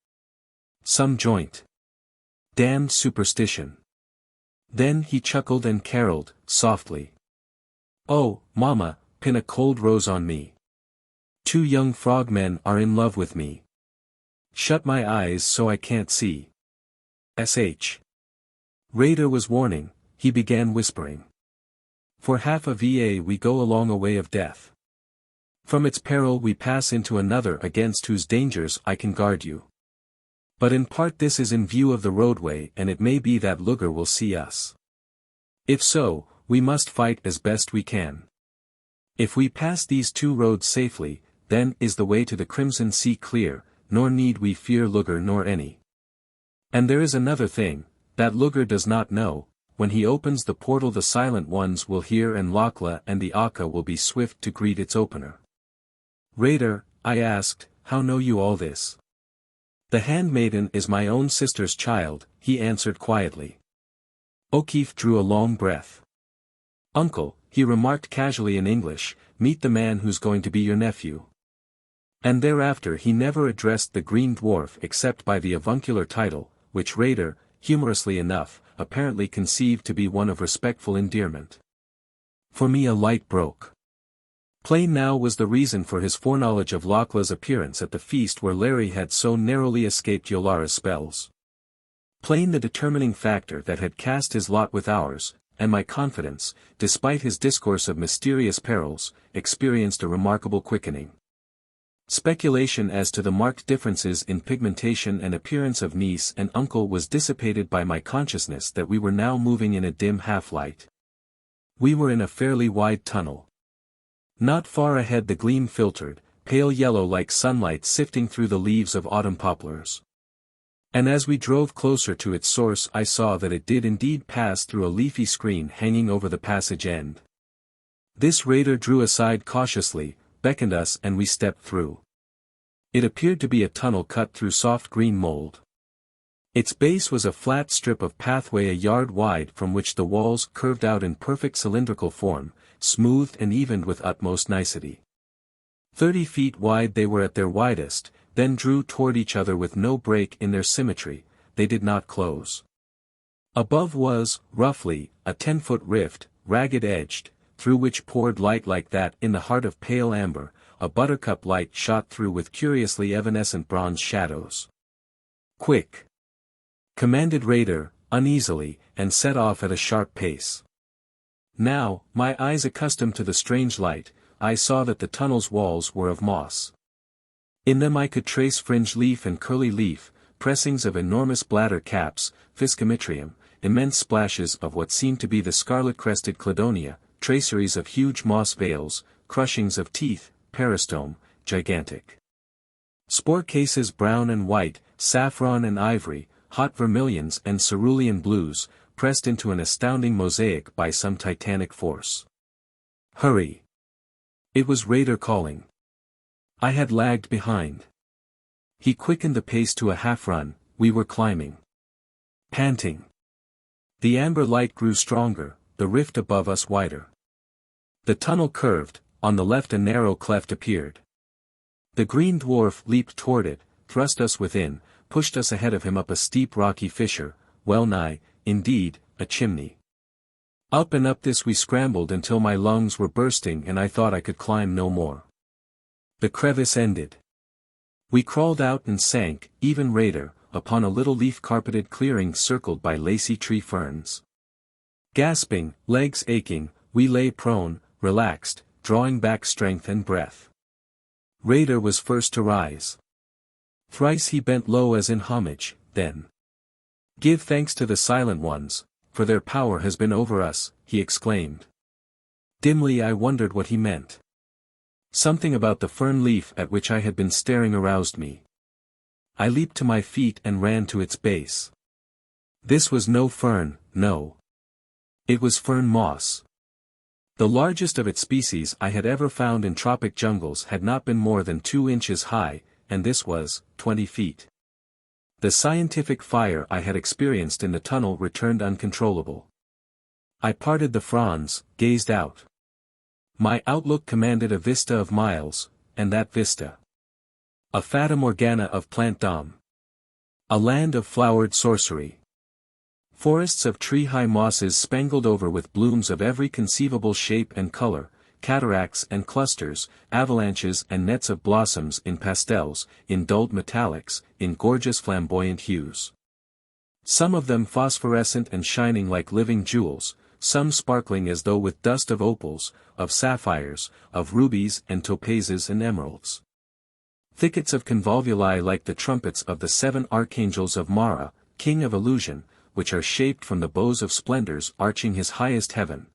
Some joint. Damned superstition. Then he chuckled and caroled, softly. Oh, Mama, pin a cold rose on me. 2 young frogmen are in love with me. Shut my eyes so I can't see. S.H. Raider was warning, he began whispering. For half a VA we go along a way of death. From its peril we pass into another against whose dangers I can guard you. But in part this is in view of the roadway and it may be that Luger will see us. If so, we must fight as best we can. If we pass these 2 roads safely, then is the way to the Crimson Sea clear, nor need we fear Luger nor any. And there is another thing, that Luger does not know, when he opens the portal the Silent Ones will hear and Lakla and the Akka will be swift to greet its opener. Raider, I asked, how know you all this? The handmaiden is my own sister's child, he answered quietly. O'Keefe drew a long breath. Uncle, he remarked casually in English, meet the man who's going to be your nephew. And thereafter he never addressed the Green Dwarf except by the avuncular title, which Raider, humorously enough, apparently conceived to be one of respectful endearment. For me a light broke. Plain now was the reason for his foreknowledge of Lakla's appearance at the feast where Larry had so narrowly escaped Yolara's spells. Plain the determining factor that had cast his lot with ours, and my confidence, despite his discourse of mysterious perils, experienced a remarkable quickening. Speculation as to the marked differences in pigmentation and appearance of niece and uncle was dissipated by my consciousness that we were now moving in a dim half-light. We were in a fairly wide tunnel. Not far ahead the gleam filtered, pale yellow like sunlight sifting through the leaves of autumn poplars. And as we drove closer to its source I saw that it did indeed pass through a leafy screen hanging over the passage end. This Raider drew aside cautiously, beckoned us and we stepped through. It appeared to be a tunnel cut through soft green mold. Its base was a flat strip of pathway a yard wide from which the walls curved out in perfect cylindrical form, smoothed and evened with utmost nicety. 30 feet wide they were at their widest, then drew toward each other with no break in their symmetry, they did not close. Above was, roughly, a 10-foot rift, ragged-edged, through which poured light like that in the heart of pale amber, a buttercup light shot through with curiously evanescent bronze shadows. Quick! Commanded Raider, uneasily, and set off at a sharp pace. Now, my eyes accustomed to the strange light, I saw that the tunnel's walls were of moss. In them I could trace fringe leaf and curly leaf, pressings of enormous bladder caps, Fiscomitrium, immense splashes of what seemed to be the scarlet-crested cladonia, traceries of huge moss veils, crushings of teeth, peristome, gigantic. Spore cases brown and white, saffron and ivory, hot vermilions and cerulean blues, pressed into an astounding mosaic by some titanic force. Hurry! It was Raider calling. I had lagged behind. He quickened the pace to a half-run, we were climbing. Panting. The amber light grew stronger, the rift above us wider. The tunnel curved, on the left a narrow cleft appeared. The Green Dwarf leaped toward it, thrust us within, pushed us ahead of him up a steep rocky fissure, well nigh, indeed, a chimney. Up and up this we scrambled until my lungs were bursting and I thought I could climb no more. The crevice ended. We crawled out and sank, even Raider, upon a little leaf-carpeted clearing circled by lacy tree ferns. Gasping, legs aching, we lay prone, relaxed, drawing back strength and breath. Raider was first to rise. Thrice he bent low as in homage, then. "Give thanks to the Silent Ones, for their power has been over us," he exclaimed. Dimly I wondered what he meant. Something about the fern leaf at which I had been staring aroused me. I leaped to my feet and ran to its base. This was no fern, no. It was fern moss. The largest of its species I had ever found in tropic jungles had not been more than 2 inches high, and this was 20 feet. The scientific fire I had experienced in the tunnel returned uncontrollable. I parted the fronds, gazed out. My outlook commanded a vista of miles, and that vista. A fata morgana of plantdom. A land of flowered sorcery. Forests of tree-high mosses spangled over with blooms of every conceivable shape and color, cataracts and clusters, avalanches and nets of blossoms in pastels, in dulled metallics, in gorgeous flamboyant hues. Some of them phosphorescent and shining like living jewels, some sparkling as though with dust of opals, of sapphires, of rubies and topazes and emeralds. Thickets of convolvuli like the trumpets of the 7 archangels of Mara, king of illusion, which are shaped from the bows of splendors arching his highest heaven.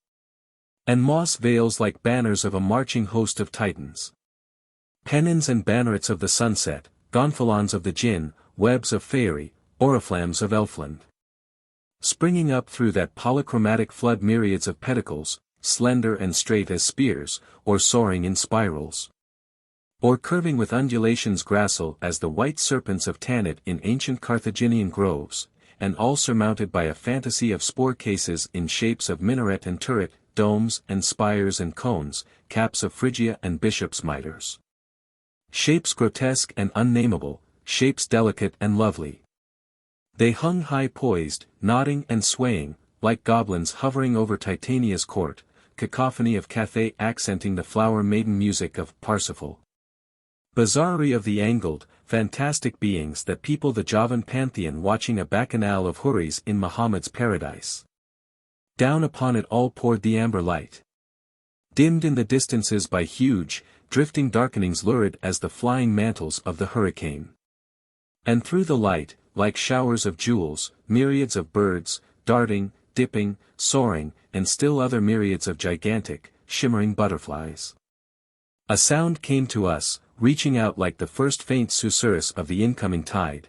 And moss veils like banners of a marching host of titans. Pennons and bannerets of the sunset, gonfalons of the Jinn, webs of faerie, oriflammes of elfland. Springing up through that polychromatic flood myriads of pedicles, slender and straight as spears, or soaring in spirals. Or curving with undulations gracile as the white serpents of Tanit in ancient Carthaginian groves, and all surmounted by a fantasy of spore cases in shapes of minaret and turret, domes and spires and cones, caps of Phrygia and bishops' mitres. Shapes grotesque and unnameable, shapes delicate and lovely. They hung high poised, nodding and swaying, like goblins hovering over Titania's court, cacophony of Cathay accenting the flower-maiden music of Parsifal. Bizarrerie of the angled, fantastic beings that people the Javan pantheon watching a bacchanal of houris in Muhammad's paradise. Down upon it all poured the amber light. Dimmed in the distances by huge, drifting darkenings lurid as the flying mantles of the hurricane. And through the light, like showers of jewels, myriads of birds, darting, dipping, soaring, and still other myriads of gigantic, shimmering butterflies. A sound came to us, reaching out like the first faint susurrus of the incoming tide.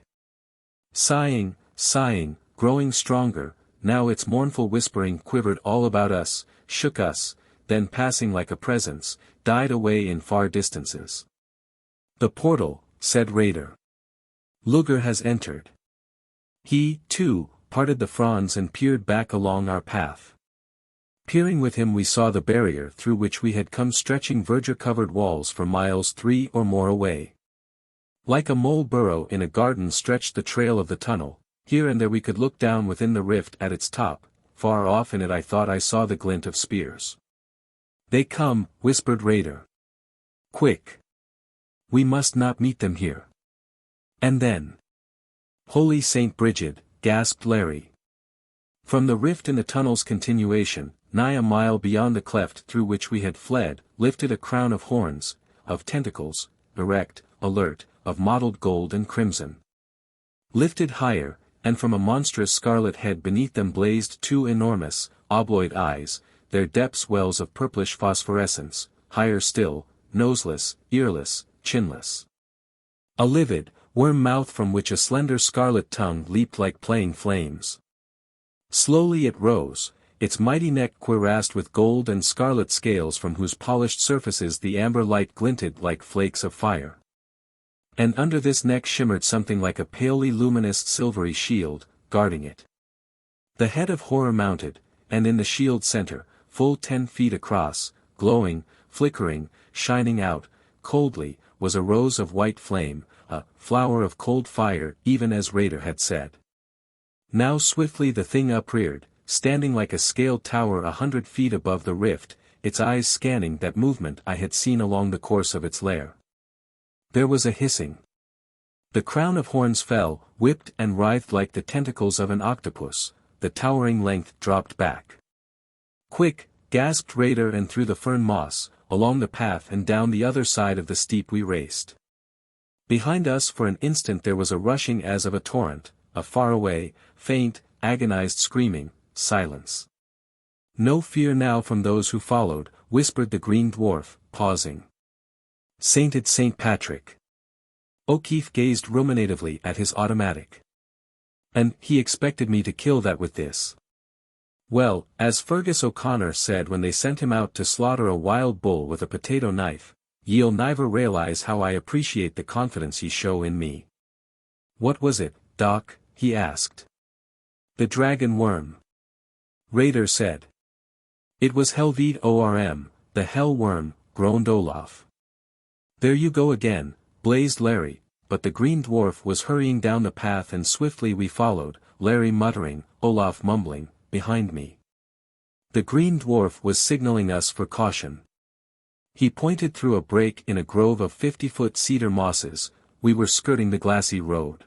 Sighing, sighing, growing stronger, now its mournful whispering quivered all about us, shook us, then passing like a presence, died away in far distances. "The portal," said Raider. "Luger has entered." He, too, parted the fronds and peered back along our path. Peering with him we saw the barrier through which we had come stretching verdure-covered walls for miles 3 or more away. Like a mole burrow in a garden stretched the trail of the tunnel, here and there we could look down within the rift at its top, far off in it I thought I saw the glint of spears. "They come," whispered Raider. "Quick! We must not meet them here." And then, "Holy Saint Brigid," gasped Larry. From the rift in the tunnel's continuation, nigh a mile beyond the cleft through which we had fled, lifted a crown of horns, of tentacles, erect, alert, of mottled gold and crimson. Lifted higher, and from a monstrous scarlet head beneath them blazed 2 enormous, obloid eyes, their depths wells of purplish phosphorescence, higher still, noseless, earless, chinless. A livid, worm mouth from which a slender scarlet tongue leaped like playing flames. Slowly it rose, its mighty neck cuirassed with gold and scarlet scales from whose polished surfaces the amber light glinted like flakes of fire. And under this neck shimmered something like a palely luminous silvery shield, guarding it. The head of horror mounted, and in the shield's center, full 10 feet across, glowing, flickering, shining out, coldly, was a rose of white flame, a flower of cold fire even as Raider had said. Now swiftly the thing upreared, standing like a scaled tower 100 feet above the rift, its eyes scanning that movement I had seen along the course of its lair. There was a hissing. The crown of horns fell, whipped and writhed like the tentacles of an octopus, the towering length dropped back. "Quick!" gasped Raider, and through the fern moss, along the path and down the other side of the steep we raced. Behind us for an instant there was a rushing as of a torrent, a faraway, faint, agonized screaming, silence. "No fear now from those who followed," whispered the green dwarf, pausing. "Sainted St. Patrick." O'Keefe gazed ruminatively at his automatic. "And he expected me to kill that with this." Well, as Fergus O'Connor said when they sent him out to slaughter a wild bull with a potato knife, "Ye'll niver realize how I appreciate the confidence ye show in me." "What was it, Doc?" he asked. "The dragon worm," Raider said. "It was Helvete Orm, the hell worm," groaned Olaf. "There you go again," blazed Larry, but the green dwarf was hurrying down the path and swiftly we followed, Larry muttering, Olaf mumbling, behind me. The green dwarf was signaling us for caution. He pointed through a break in a grove of 50-foot cedar mosses. We were skirting the glassy road.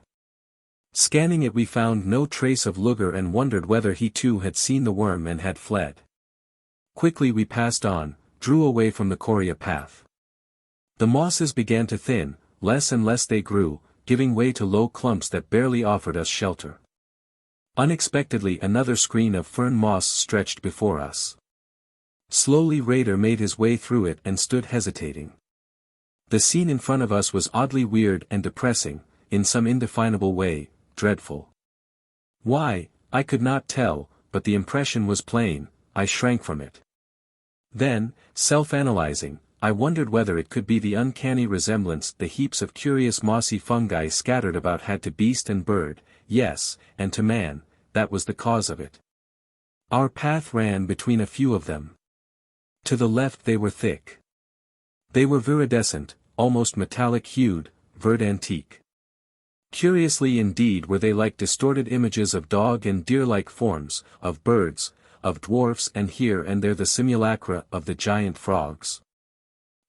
Scanning it we found no trace of Luger and wondered whether he too had seen the worm and had fled. Quickly we passed on, drew away from the Coria path. The mosses began to thin, less and less they grew, giving way to low clumps that barely offered us shelter. Unexpectedly another screen of fern moss stretched before us. Slowly Raider made his way through it and stood hesitating. The scene in front of us was oddly weird and depressing, in some indefinable way, dreadful. Why, I could not tell, but the impression was plain. I shrank from it. Then, self-analyzing, I wondered whether it could be the uncanny resemblance the heaps of curious mossy fungi scattered about had to beast and bird, yes, and to man, that was the cause of it. Our path ran between a few of them. To the left they were thick. They were viridescent, almost metallic-hued, verdantique. Curiously indeed were they like distorted images of dog and deer-like forms, of birds, of dwarfs and here and there the simulacra of the giant frogs.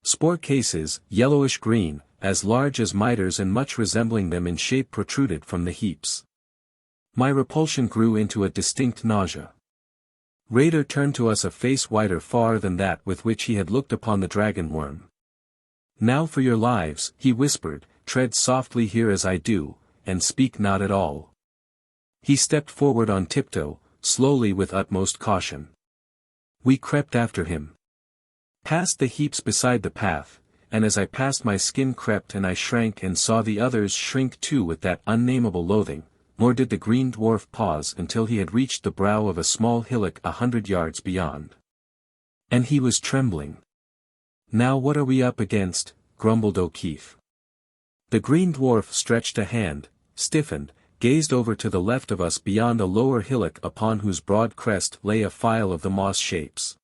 Spore cases, yellowish-green, as large as miters and much resembling them in shape protruded from the heaps. My repulsion grew into a distinct nausea. Raider turned to us a face whiter far than that with which he had looked upon the dragon worm. "Now for your lives," he whispered, "tread softly here as I do, and speak not at all." He stepped forward on tiptoe, slowly with utmost caution. We crept after him. Past the heaps beside the path, and as I passed my skin crept and I shrank and saw the others shrink too with that unnameable loathing, nor did the green dwarf pause until he had reached the brow of a small hillock 100 yards beyond. And he was trembling. "Now what are we up against?" grumbled O'Keefe. The green dwarf stretched a hand, stiffened, gazed over to the left of us beyond a lower hillock upon whose broad crest lay a file of the moss shapes.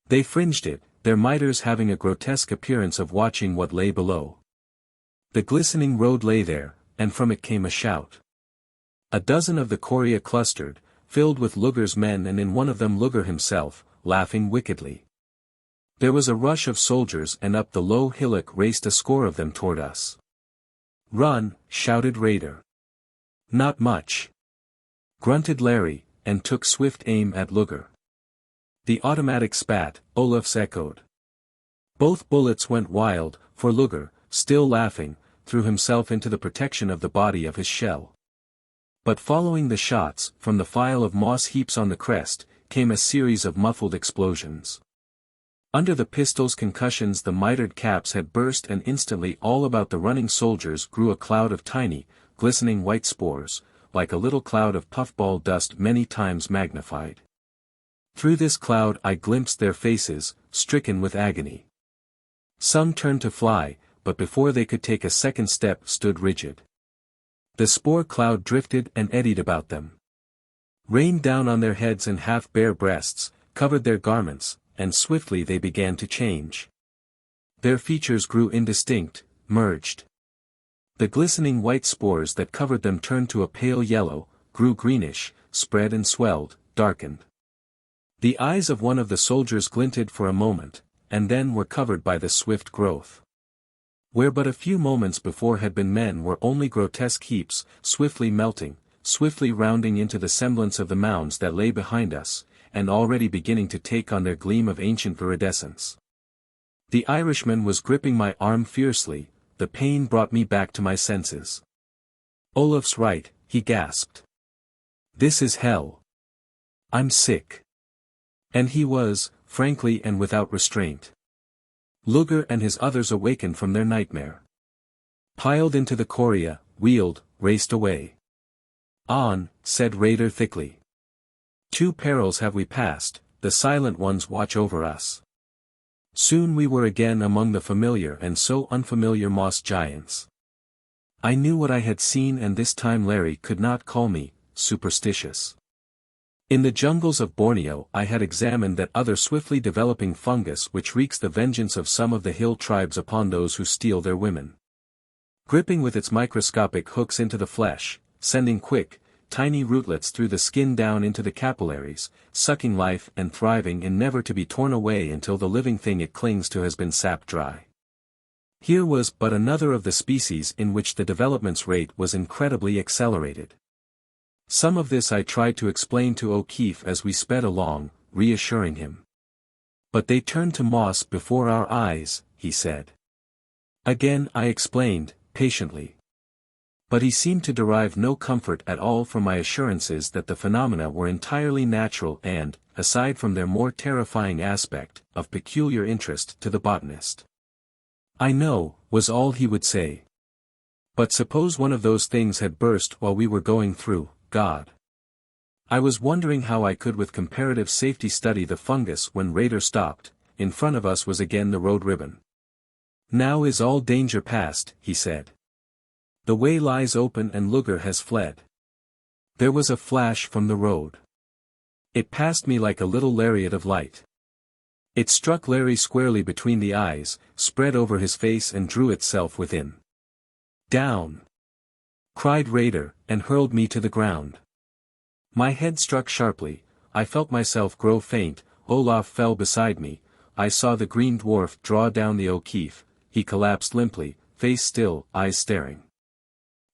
They fringed it, their miters having a grotesque appearance of watching what lay below. The glistening road lay there, and from it came a shout. A dozen of the Coria clustered, filled with Luger's men, and in one of them Luger himself, laughing wickedly. There was a rush of soldiers and up the low hillock raced a score of them toward us. "Run!" shouted Raider. "Not much," grunted Larry, and took swift aim at Luger. The automatic spat, Olaf's echoed. Both bullets went wild, for Luger, still laughing, threw himself into the protection of the body of his shell. But following the shots, from the file of moss heaps on the crest, came a series of muffled explosions. Under the pistol's concussions the mitered caps had burst and instantly all about the running soldiers grew a cloud of tiny, glistening white spores, like a little cloud of puffball dust many times magnified. Through this cloud I glimpsed their faces, stricken with agony. Some turned to fly, but before they could take a second step stood rigid. The spore cloud drifted and eddied about them. Rained down on their heads and half-bare breasts, covered their garments, and swiftly they began to change. Their features grew indistinct, merged. The glistening white spores that covered them turned to a pale yellow, grew greenish, spread and swelled, darkened. The eyes of one of the soldiers glinted for a moment, and then were covered by the swift growth. Where but a few moments before had been men were only grotesque heaps, swiftly melting, swiftly rounding into the semblance of the mounds that lay behind us, and already beginning to take on their gleam of ancient iridescence. The Irishman was gripping my arm fiercely, the pain brought me back to my senses. "Olaf's right," he gasped. "This is hell. I'm sick." And he was, frankly and without restraint. Luger and his others awakened from their nightmare. Piled into the Coria, wheeled, raced away. "On," said Raider thickly. "Two perils have we passed, the silent ones watch over us." Soon we were again among the familiar and so unfamiliar moss giants. I knew what I had seen, and this time Larry could not call me superstitious. In the jungles of Borneo I had examined that other swiftly developing fungus which wreaks the vengeance of some of the hill tribes upon those who steal their women. Gripping with its microscopic hooks into the flesh, sending quick, tiny rootlets through the skin down into the capillaries, sucking life and thriving in never to be torn away until the living thing it clings to has been sapped dry. Here was but another of the species in which the development's rate was incredibly accelerated. Some of this I tried to explain to O'Keefe as we sped along, reassuring him. "But they turned to moss before our eyes," he said. Again I explained, patiently. But he seemed to derive no comfort at all from my assurances that the phenomena were entirely natural and, aside from their more terrifying aspect, of peculiar interest to the botanist. "I know," was all he would say. "But suppose one of those things had burst while we were going through, God." I was wondering how I could with comparative safety study the fungus when Raider stopped. In front of us was again the road ribbon. "Now is all danger past," he said. "The way lies open and Luger has fled." There was a flash from the road. It passed me like a little lariat of light. It struck Larry squarely between the eyes, spread over his face and drew itself within. "Down!" cried Raider, and hurled me to the ground. My head struck sharply, I felt myself grow faint, Olaf fell beside me, I saw the green dwarf draw down the O'Keefe, he collapsed limply, face still, eyes staring.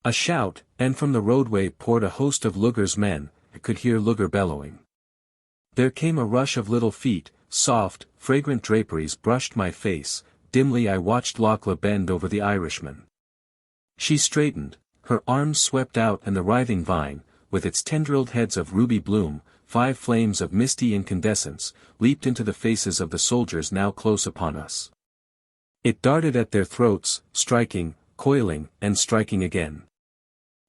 A shout, and from the roadway poured a host of Luger's men. I could hear Luger bellowing. There came a rush of little feet, soft, fragrant draperies brushed my face, dimly I watched Lakla bend over the Irishman. She straightened, her arms swept out and the writhing vine, with its tendrilled heads of ruby bloom, 5 flames of misty incandescence, leaped into the faces of the soldiers now close upon us. It darted at their throats, striking, coiling, and striking again.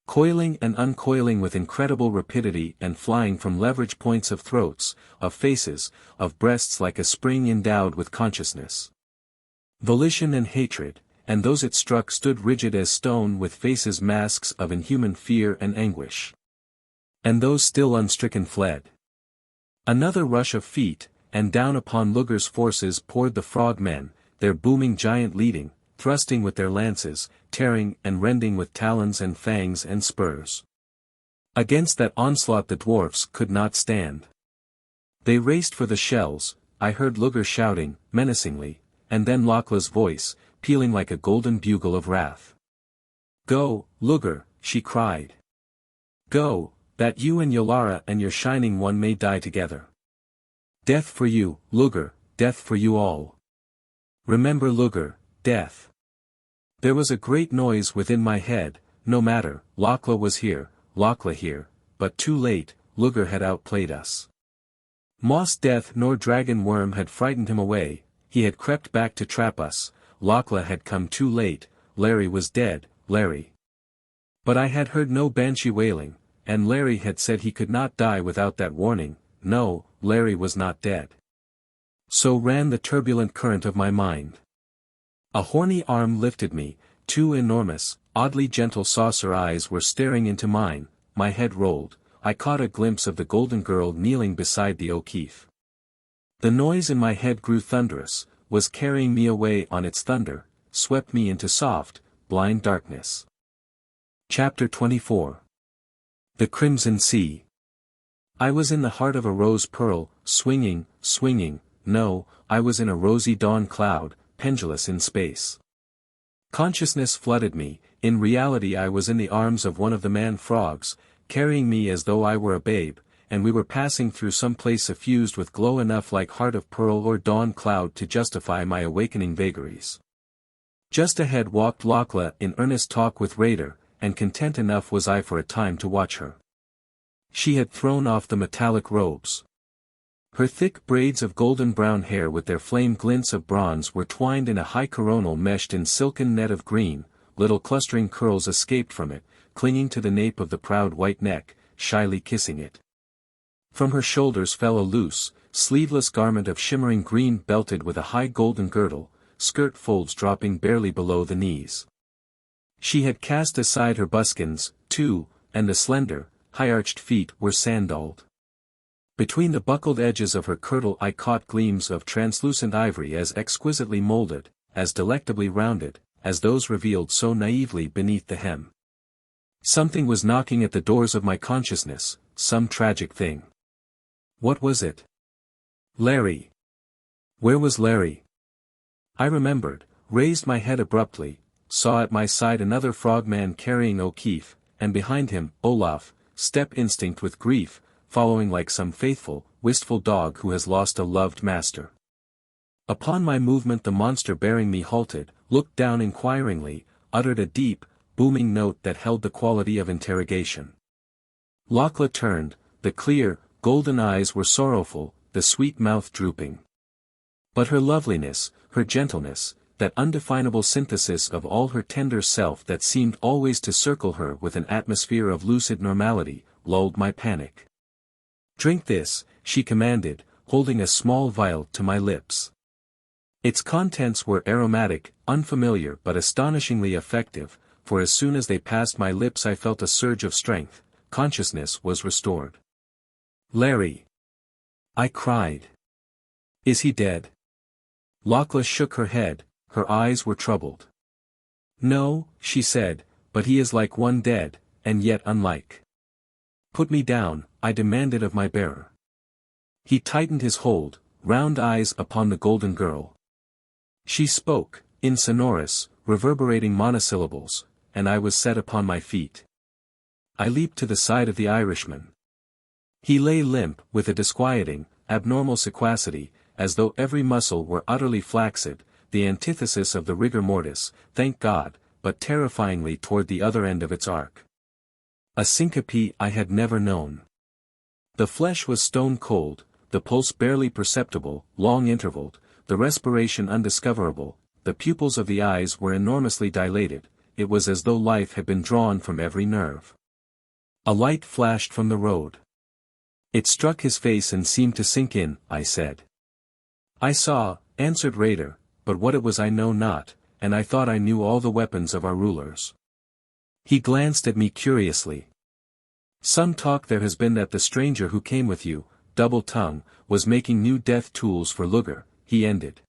Coiling and uncoiling with incredible rapidity and flying from leverage points of throats, of faces, of breasts like a spring endowed with consciousness. Volition and hatred, and those it struck stood rigid as stone with faces masks of inhuman fear and anguish. And those still unstricken fled. Another rush of feet, and down upon Luger's forces poured the frog men, their booming giant leading, thrusting with their lances, tearing and rending with talons and fangs and spurs. Against that onslaught the dwarfs could not stand. They raced for the shells, I heard Luger shouting, menacingly, and then Lakla's voice, pealing like a golden bugle of wrath. "Go, Luger," she cried. "Go, that you and Yolara and your shining one may die together. Death for you, Luger, death for you all. Remember Luger, death." There was a great noise within my head, no matter, Lakla was here, Lakla here, but too late, Luger had outplayed us. Moss death nor dragon worm had frightened him away, he had crept back to trap us, Lakla had come too late, Larry was dead, Larry. But I had heard no banshee wailing, and Larry had said he could not die without that warning. No, Larry was not dead. So ran the turbulent current of my mind. A horny arm lifted me, 2 enormous, oddly gentle saucer eyes were staring into mine, my head rolled, I caught a glimpse of the golden girl kneeling beside the O'Keefe. The noise in my head grew thunderous, was carrying me away on its thunder, swept me into soft, blind darkness. Chapter 24. The Crimson Sea. I was in the heart of a rose pearl, swinging, no, I was in a rosy dawn cloud, pendulous in space. Consciousness flooded me. In reality I was in the arms of one of the man-frogs, carrying me as though I were a babe, and we were passing through some place suffused with glow enough like heart of pearl or dawn cloud to justify my awakening vagaries. Just ahead walked Lakla in earnest talk with Raider, and content enough was I for a time to watch her. She had thrown off the metallic robes. Her thick braids of golden brown hair with their flame glints of bronze were twined in a high coronal meshed in silken net of green, little clustering curls escaped from it, clinging to the nape of the proud white neck, shyly kissing it. From her shoulders fell a loose, sleeveless garment of shimmering green belted with a high golden girdle, skirt folds dropping barely below the knees. She had cast aside her buskins, too, and the slender, high-arched feet were sandalled. Between the buckled edges of her kirtle I caught gleams of translucent ivory as exquisitely molded, as delectably rounded, as those revealed so naively beneath the hem. Something was knocking at the doors of my consciousness, some tragic thing. What was it? Larry. Where was Larry? I remembered, raised my head abruptly, saw at my side another frogman carrying O'Keefe, and behind him, Olaf, step instinct with grief, following like some faithful, wistful dog who has lost a loved master. Upon my movement the monster bearing me halted, looked down inquiringly, uttered a deep, booming note that held the quality of interrogation. Lakla turned, the clear, golden eyes were sorrowful, the sweet mouth drooping. But her loveliness, her gentleness, that undefinable synthesis of all her tender self that seemed always to circle her with an atmosphere of lucid normality, lulled my panic. "Drink this," she commanded, holding a small vial to my lips. Its contents were aromatic, unfamiliar but astonishingly effective, for as soon as they passed my lips I felt a surge of strength, consciousness was restored. "Larry!" I cried. "Is he dead?" Lakla shook her head, her eyes were troubled. "No," she said, "but he is like one dead, and yet unlike." "Put me down," I demanded of my bearer. He tightened his hold, round eyes upon the golden girl. She spoke, in sonorous, reverberating monosyllables, and I was set upon my feet. I leaped to the side of the Irishman. He lay limp, with a disquieting, abnormal sequacity, as though every muscle were utterly flaccid, the antithesis of the rigor mortis, thank God, but terrifyingly toward the other end of its arc. A syncope I had never known. The flesh was stone cold, the pulse barely perceptible, long-intervaled, the respiration undiscoverable, the pupils of the eyes were enormously dilated, it was as though life had been drawn from every nerve. A light flashed from the road. It struck his face and seemed to sink in, I said. "I saw," answered Raider, "but what it was I know not, and I thought I knew all the weapons of our rulers." He glanced at me curiously. "Some talk there has been that the stranger who came with you, double-tongue, was making new death tools for Luger," he ended.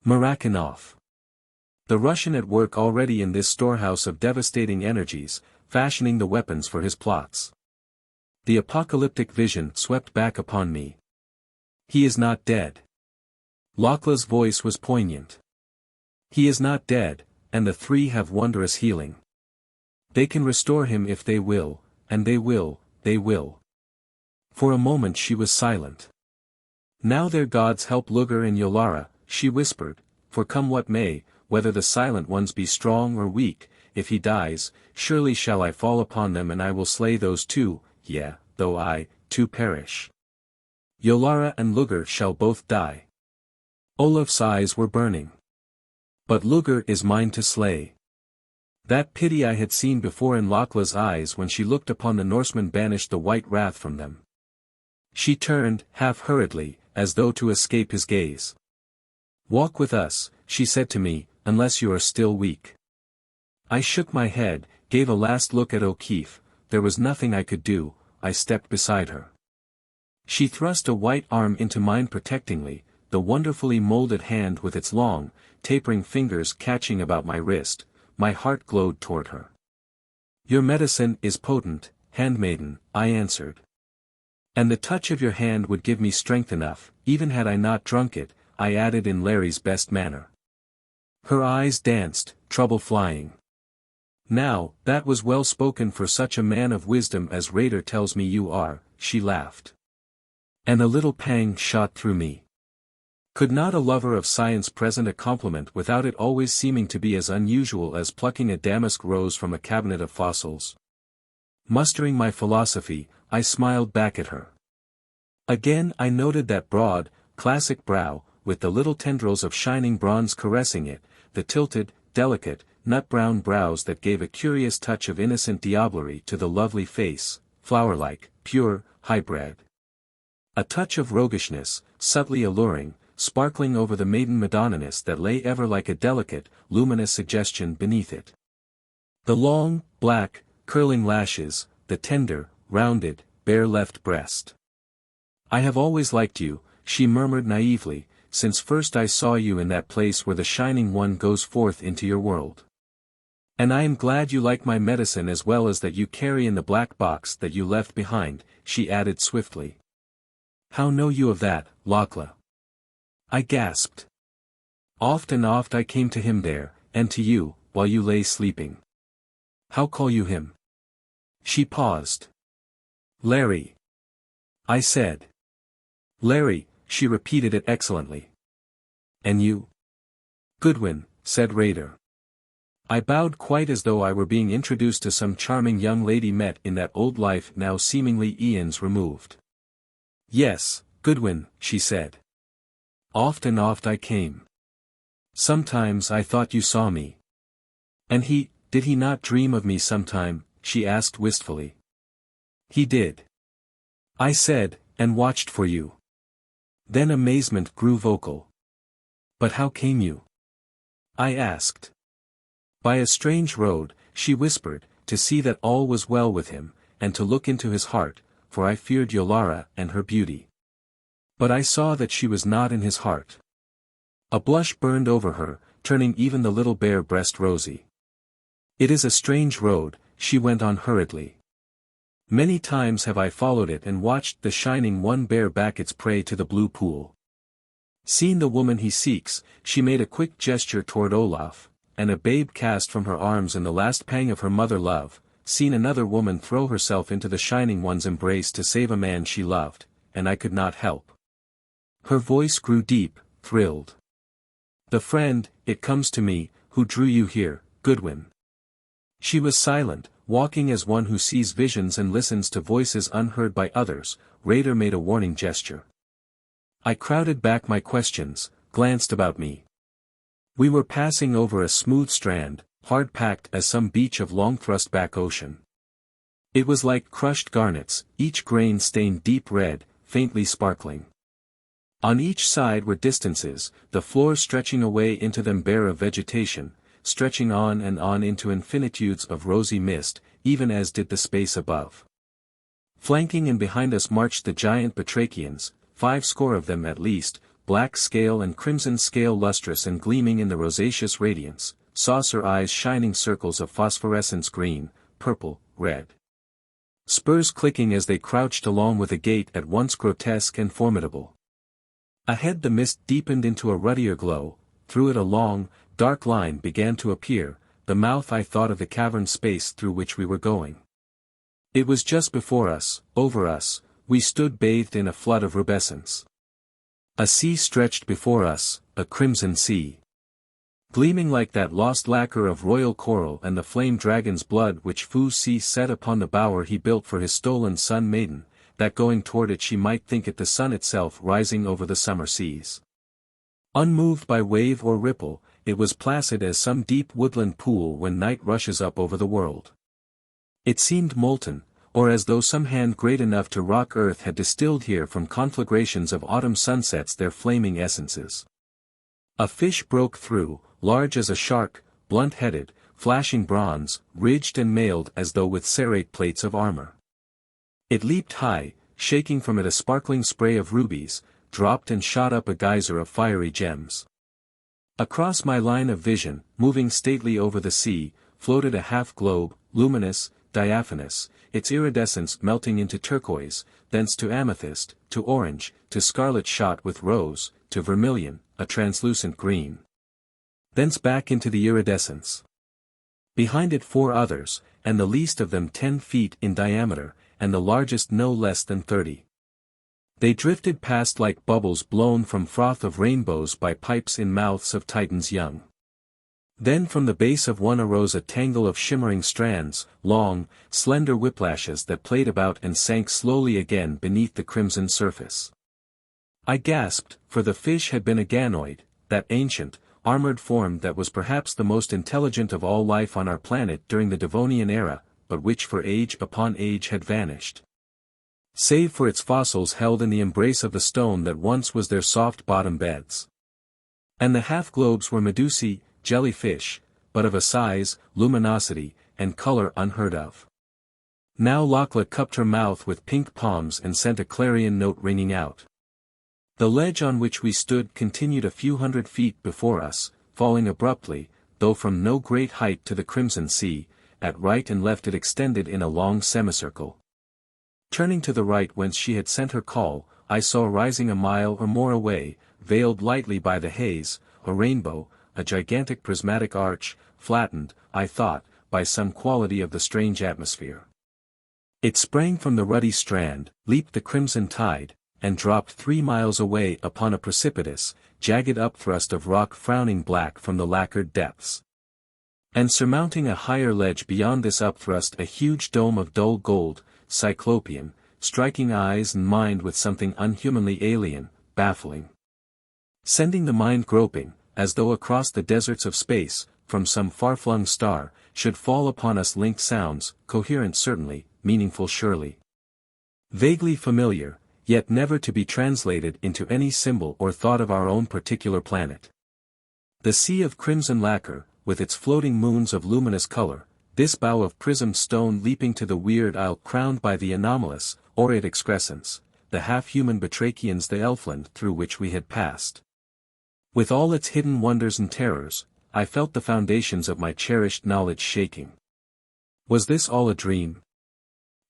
Marakinov. The Russian at work already in this storehouse of devastating energies, fashioning the weapons for his plots. The apocalyptic vision swept back upon me. "He is not dead." Lakla's voice was poignant. "He is not dead, and the three have wondrous healing. They can restore him if they will, and they will, they will." For a moment she was silent. "Now their gods help Luger and Yolara," she whispered, "for come what may, whether the silent ones be strong or weak, if he dies, surely shall I fall upon them and I will slay those two, yea, though I, too perish. Yolara and Luger shall both die." Olaf's eyes were burning. "But Luger is mine to slay." That pity I had seen before in Lakla's eyes when she looked upon the Norsemen banished the white wrath from them. She turned, half-hurriedly, as though to escape his gaze. "Walk with us," she said to me, "unless you are still weak." I shook my head, gave a last look at O'Keefe, there was nothing I could do, I stepped beside her. She thrust a white arm into mine protectingly, the wonderfully molded hand with its long, tapering fingers catching about my wrist, my heart glowed toward her. "Your medicine is potent, handmaiden," I answered. "And the touch of your hand would give me strength enough, even had I not drunk it," I added in Larry's best manner. Her eyes danced, trouble flying. Now, that was well spoken for such a man of wisdom as Raider tells me you are, she laughed. And a little pang shot through me. Could not a lover of science present a compliment without it always seeming to be as unusual as plucking a damask rose from a cabinet of fossils? Mustering my philosophy, I smiled back at her. Again I noted that broad, classic brow, with the little tendrils of shining bronze caressing it, the tilted, delicate, nut-brown brows that gave a curious touch of innocent diablerie to the lovely face, flower-like, pure, high-bred. A touch of roguishness, subtly alluring, sparkling over the maiden Madonniness that lay ever like a delicate, luminous suggestion beneath it. The long, black, curling lashes, the tender, rounded, bare left breast. I have always liked you, she murmured naively, since first I saw you in that place where the Shining One goes forth into your world. And I am glad you like my medicine as well as that you carry in the black box that you left behind, she added swiftly. How know you of that, Lakla? I gasped. Oft and oft I came to him there, and to you, while you lay sleeping. How call you him? She paused. Larry. I said. Larry, she repeated it excellently. And you? Goodwin, said Raider. I bowed quite as though I were being introduced to some charming young lady met in that old life now seemingly eons removed. Yes, Goodwin, she said. Oft and oft I came. Sometimes I thought you saw me. And did he not dream of me sometime, she asked wistfully. He did. I said, and watched for you. Then amazement grew vocal. But how came you? I asked. By a strange road, she whispered, to see that all was well with him, and to look into his heart, for I feared Yolara and her beauty. But I saw that she was not in his heart. A blush burned over her, turning even the little bare breast rosy. It is a strange road, she went on hurriedly. Many times have I followed it and watched the Shining One bear back its prey to the blue pool. Seen the woman he seeks, she made a quick gesture toward Olaf, and a babe cast from her arms in the last pang of her mother love, seen another woman throw herself into the Shining One's embrace to save a man she loved, and I could not help. Her voice grew deep, thrilled. The friend, it comes to me, who drew you here, Goodwin. She was silent, walking as one who sees visions and listens to voices unheard by others. Raider made a warning gesture. I crowded back my questions, glanced about me. We were passing over a smooth strand, hard-packed as some beach of long thrust-back ocean. It was like crushed garnets, each grain stained deep red, faintly sparkling. On each side were distances, the floor stretching away into them bare of vegetation, stretching on and on into infinitudes of rosy mist, even as did the space above. Flanking and behind us marched the giant batrachians, 50 of them at least, black scale and crimson scale lustrous and gleaming in the rosaceous radiance, saucer eyes shining circles of phosphorescence green, purple, red. Spurs clicking as they crouched along with a gait at once grotesque and formidable. Ahead the mist deepened into a ruddier glow, through it a long, dark line began to appear, the mouth I thought of the cavern space through which we were going. It was just before us, over us, we stood bathed in a flood of rubescence. A sea stretched before us, a crimson sea. Gleaming like that lost lacquer of royal coral and the flame dragon's blood which Fu's sea set upon the bower he built for his stolen sun maiden, that going toward it she might think it the sun itself rising over the summer seas. Unmoved by wave or ripple, it was placid as some deep woodland pool when night rushes up over the world. It seemed molten, or as though some hand great enough to rock earth had distilled here from conflagrations of autumn sunsets their flaming essences. A fish broke through, large as a shark, blunt-headed, flashing bronze, ridged and mailed as though with serrate plates of armor. It leaped high, shaking from it a sparkling spray of rubies, dropped and shot up a geyser of fiery gems. Across my line of vision, moving stately over the sea, floated a half-globe, luminous, diaphanous, its iridescence melting into turquoise, thence to amethyst, to orange, to scarlet shot with rose, to vermilion, a translucent green. thence back into the iridescence. Behind it 4 others, and the least of them 10 feet in diameter, and the largest no less than 30. They drifted past like bubbles blown from froth of rainbows by pipes in mouths of Titans young. Then from the base of one arose a tangle of shimmering strands, long, slender whiplashes that played about and sank slowly again beneath the crimson surface. I gasped, for the fish had been a ganoid, that ancient, armored form that was perhaps the most intelligent of all life on our planet during the Devonian era, but which for age upon age had vanished. Save for its fossils held in the embrace of the stone that once was their soft bottom beds. And the half-globes were medusae, jellyfish, but of a size, luminosity, and color unheard of. Now Lakla cupped her mouth with pink palms and sent a clarion note ringing out. The ledge on which we stood continued a few hundred feet before us, falling abruptly, though from no great height to the crimson sea. At right and left it extended in a long semicircle. Turning to the right whence she had sent her call, I saw rising a mile or more away, veiled lightly by the haze, a rainbow, a gigantic prismatic arch, flattened, I thought, by some quality of the strange atmosphere. It sprang from the ruddy strand, leaped the crimson tide, and dropped 3 miles away upon a precipitous, jagged upthrust of rock frowning black from the lacquered depths. And surmounting a higher ledge beyond this upthrust a huge dome of dull gold, cyclopean, striking eyes and mind with something unhumanly alien, baffling. Sending the mind groping, as though across the deserts of space, from some far-flung star, should fall upon us linked sounds, coherent certainly, meaningful surely. Vaguely familiar, yet never to be translated into any symbol or thought of our own particular planet. The sea of crimson lacquer, with its floating moons of luminous color, this bow of prismed stone leaping to the weird isle crowned by the anomalous, aureate excrescence, the half-human batrachians the elfland through which we had passed. With all its hidden wonders and terrors, I felt the foundations of my cherished knowledge shaking. Was this all a dream?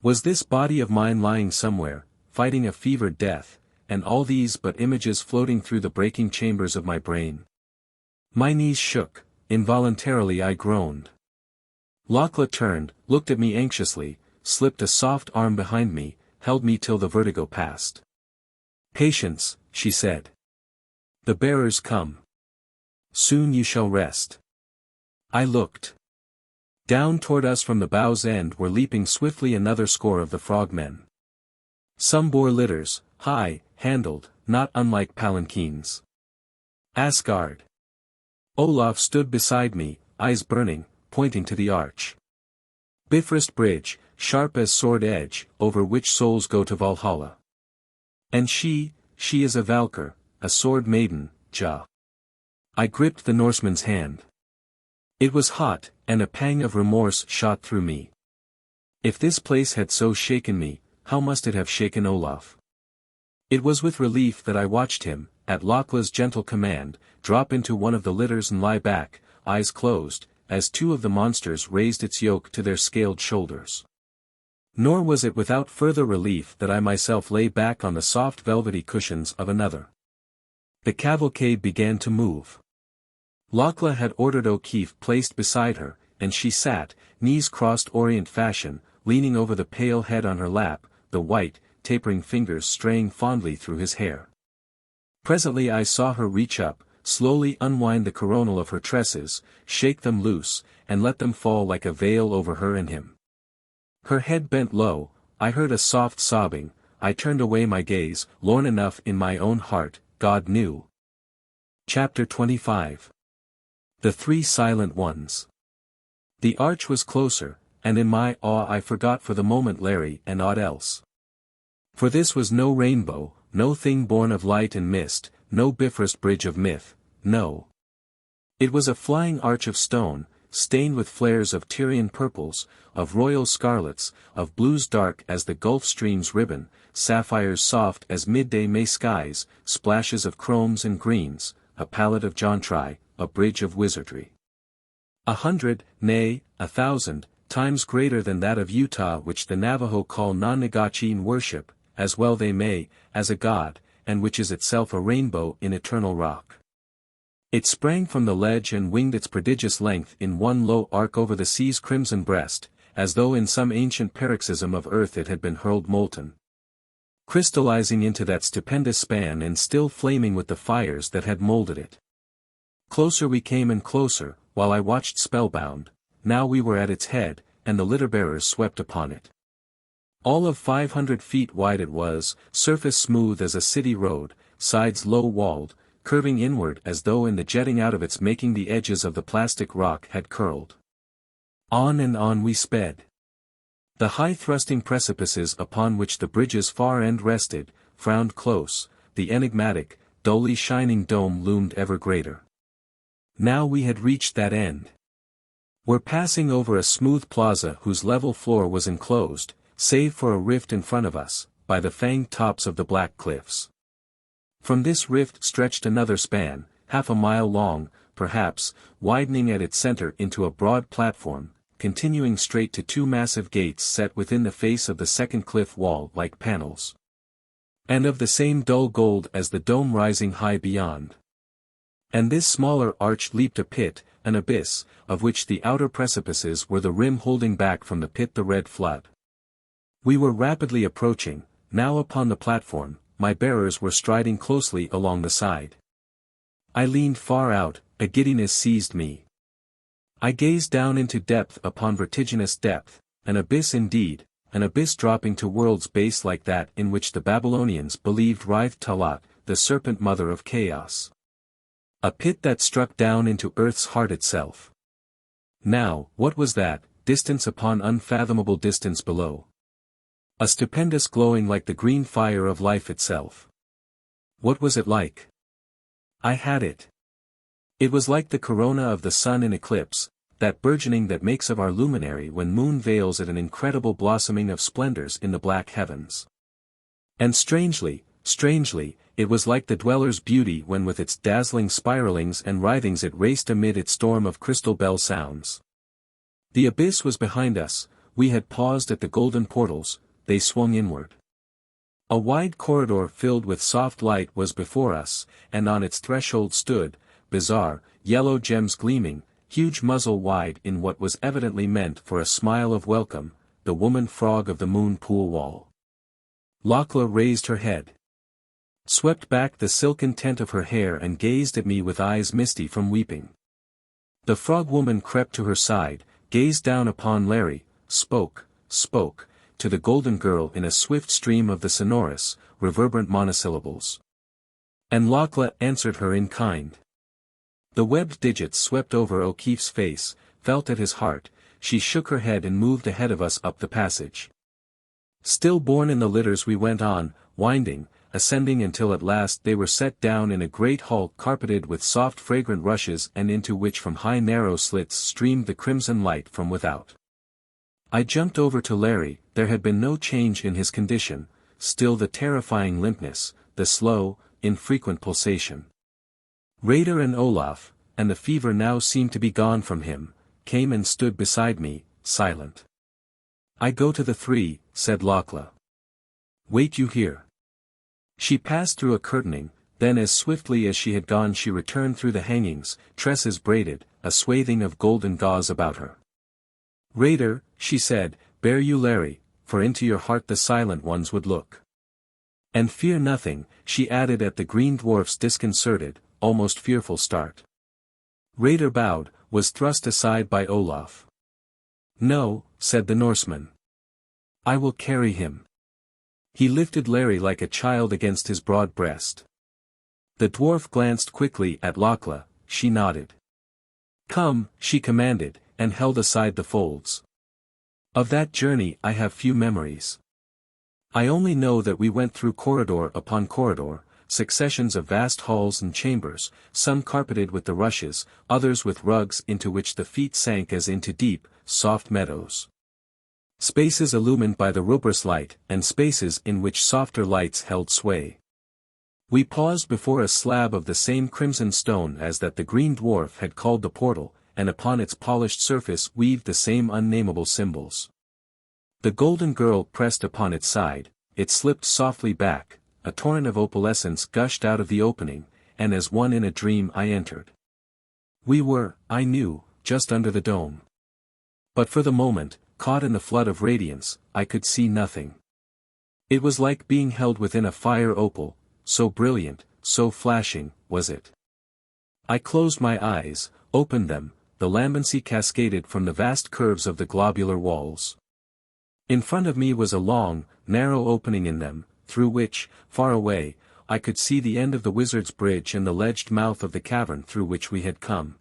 Was this body of mine lying somewhere, fighting a fevered death, and all these but images floating through the breaking chambers of my brain? My knees shook, involuntarily I groaned. Lakla turned, looked at me anxiously, slipped a soft arm behind me, held me till the vertigo passed. "Patience," she said. "The bearers come. Soon you shall rest." I looked. Down toward us from the bow's end were leaping swiftly another score of the frogmen. Some bore litters, high, handled, not unlike palanquins. Asgard. Olaf stood beside me, eyes burning, pointing to the arch. Bifrost bridge, sharp as sword edge, over which souls go to Valhalla. And she is a Valkyr, a sword maiden, Ja. I gripped the Norseman's hand. It was hot, and a pang of remorse shot through me. If this place had so shaken me, how must it have shaken Olaf? It was with relief that I watched him, at Lakla's gentle command, drop into one of the litters and lie back, eyes closed, as 2 of the monsters raised its yoke to their scaled shoulders. Nor was it without further relief that I myself lay back on the soft velvety cushions of another. The cavalcade began to move. Lakla had ordered O'Keefe placed beside her, and she sat, knees crossed Orient fashion, leaning over the pale head on her lap, the white, tapering fingers straying fondly through his hair. Presently I saw her reach up, slowly unwind the coronal of her tresses, shake them loose, and let them fall like a veil over her and him. Her head bent low, I heard a soft sobbing, I turned away my gaze, lorn enough in my own heart, God knew. Chapter 25. The 3 Silent Ones. The arch was closer, and in my awe I forgot for the moment Larry and aught else. For this was no rainbow, no thing born of light and mist, no Bifrost bridge of myth, no. It was a flying arch of stone, stained with flares of Tyrian purples, of royal scarlets, of blues dark as the Gulf Stream's ribbon, sapphires soft as midday May skies, splashes of chromes and greens, a palette of Jontry, a bridge of wizardry. 100, nay, 1,000, times greater than that of Utah which the Navajo call non-Nagachi worship, as well they may, as a god, and which is itself a rainbow in eternal rock. It sprang from the ledge and winged its prodigious length in one low arc over the sea's crimson breast, as though in some ancient paroxysm of earth it had been hurled molten, crystallizing into that stupendous span and still flaming with the fires that had molded it. Closer we came and closer, while I watched spellbound. Now we were at its head, and the litter-bearers swept upon it. All of 500 feet wide it was, surface smooth as a city road, sides low-walled, curving inward as though in the jetting out of its making the edges of the plastic rock had curled. On and on we sped. The high-thrusting precipices upon which the bridge's far end rested, frowned close, the enigmatic, dully shining dome loomed ever greater. Now we had reached that end. Were passing over a smooth plaza whose level floor was enclosed, save for a rift in front of us, by the fanged tops of the black cliffs. From this rift stretched another span, half a mile long, perhaps, widening at its center into a broad platform, continuing straight to two massive gates set within the face of the second cliff wall like panels, and of the same dull gold as the dome rising high beyond. And this smaller arch leaped a pit, an abyss, of which the outer precipices were the rim holding back from the pit the red flood. We were rapidly approaching, now upon the platform, my bearers were striding closely along the side. I leaned far out, a giddiness seized me. I gazed down into depth upon vertiginous depth, an abyss indeed, an abyss dropping to world's base like that in which the Babylonians believed writhed Talat, the serpent mother of chaos. A pit that struck down into earth's heart itself. Now, what was that, distance upon unfathomable distance below? A stupendous glowing like the green fire of life itself. What was it like? I had it. It was like the corona of the sun in eclipse, that burgeoning that makes of our luminary when moon veils it an incredible blossoming of splendors in the black heavens. And strangely, it was like the dweller's beauty when with its dazzling spiralings and writhings it raced amid its storm of crystal bell sounds. The abyss was behind us, we had paused at the golden portals, they swung inward. A wide corridor filled with soft light was before us, and on its threshold stood, bizarre, yellow gems gleaming, huge muzzle wide in what was evidently meant for a smile of welcome, the woman frog of the moon pool wall. Lakla raised her head, swept back the silken tent of her hair and gazed at me with eyes misty from weeping. The frog woman crept to her side, gazed down upon Larry, spoke, to the golden girl in a swift stream of the sonorous, reverberant monosyllables. And Lakla answered her in kind. The webbed digits swept over O'Keefe's face, felt at his heart, she shook her head and moved ahead of us up the passage. Still borne in the litters we went on, winding, ascending until at last they were set down in a great hall carpeted with soft fragrant rushes and into which from high narrow slits streamed the crimson light from without. I jumped over to Larry, there had been no change in his condition, still the terrifying limpness, the slow, infrequent pulsation. Raider and Olaf, and the fever now seemed to be gone from him, came and stood beside me, silent. I go to the three, said Lakla. Wait you here. She passed through a curtaining, then as swiftly as she had gone she returned through the hangings, tresses braided, a swathing of golden gauze about her. Raider, she said, bear you Larry, for into your heart the silent ones would look. And fear nothing, she added at the green dwarf's disconcerted, almost fearful start. Raider bowed, was thrust aside by Olaf. No, said the Norseman. I will carry him. He lifted Larry like a child against his broad breast. The dwarf glanced quickly at Lakla, she nodded. Come, she commanded, and held aside the folds. Of that journey I have few memories. I only know that we went through corridor upon corridor, successions of vast halls and chambers, some carpeted with the rushes, others with rugs into which the feet sank as into deep, soft meadows. Spaces illumined by the rubris light, and spaces in which softer lights held sway. We paused before a slab of the same crimson stone as that the green dwarf had called the portal, and upon its polished surface weaved the same unnameable symbols. The golden girl pressed upon its side, it slipped softly back, a torrent of opalescence gushed out of the opening, and as one in a dream I entered. We were, I knew, just under the dome. But for the moment, caught in the flood of radiance, I could see nothing. It was like being held within a fire opal, so brilliant, so flashing, was it. I closed my eyes, opened them, the lambency cascaded from the vast curves of the globular walls. In front of me was a long, narrow opening in them, through which, far away, I could see the end of the wizard's bridge and the ledged mouth of the cavern through which we had come.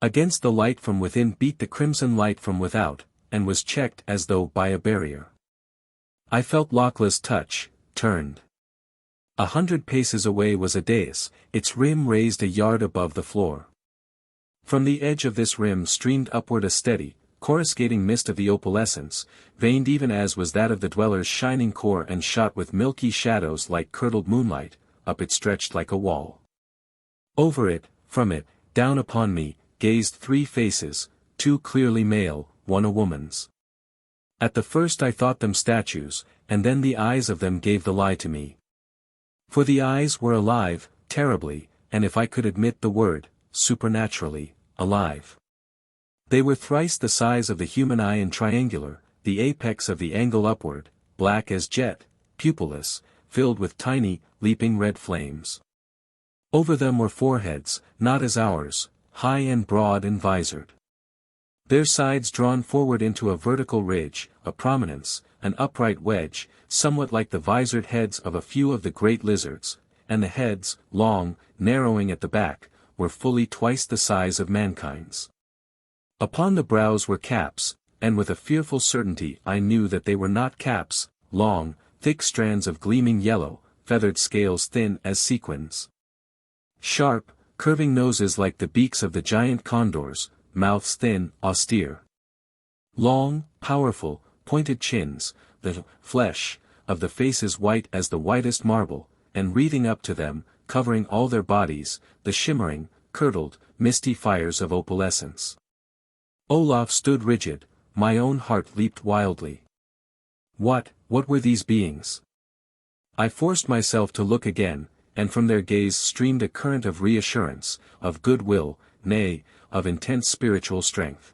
Against the light from within beat the crimson light from without, and was checked as though by a barrier. I felt Lakla's touch, turned. 100 paces away was a dais, its rim raised a yard above the floor. From the edge of this rim streamed upward a steady, coruscating mist of the opalescence, veined even as was that of the dweller's shining core and shot with milky shadows like curdled moonlight, up it stretched like a wall. Over it, from it, down upon me, gazed 3 faces, 2 clearly male, 1 a woman's. At the first I thought them statues, and then the eyes of them gave the lie to me. For the eyes were alive, terribly, and if I could admit the word, supernaturally, alive. They were thrice the size of the human eye and triangular, the apex of the angle upward, black as jet, pupilless, filled with tiny, leaping red flames. Over them were foreheads, not as ours, high and broad and visored. Their sides drawn forward into a vertical ridge, a prominence, an upright wedge, somewhat like the visored heads of a few of the great lizards, and the heads, long, narrowing at the back, were fully twice the size of mankind's. Upon the brows were caps, and with a fearful certainty I knew that they were not caps, long, thick strands of gleaming yellow, feathered scales thin as sequins. Sharp, curving noses like the beaks of the giant condors, mouths thin, austere. Long, powerful, pointed chins, the flesh of the faces white as the whitest marble, and wreathing up to them, covering all their bodies, the shimmering, curdled, misty fires of opalescence. Olaf stood rigid, my own heart leaped wildly. What were these beings? I forced myself to look again, and from their gaze streamed a current of reassurance, of goodwill, nay, of intense spiritual strength.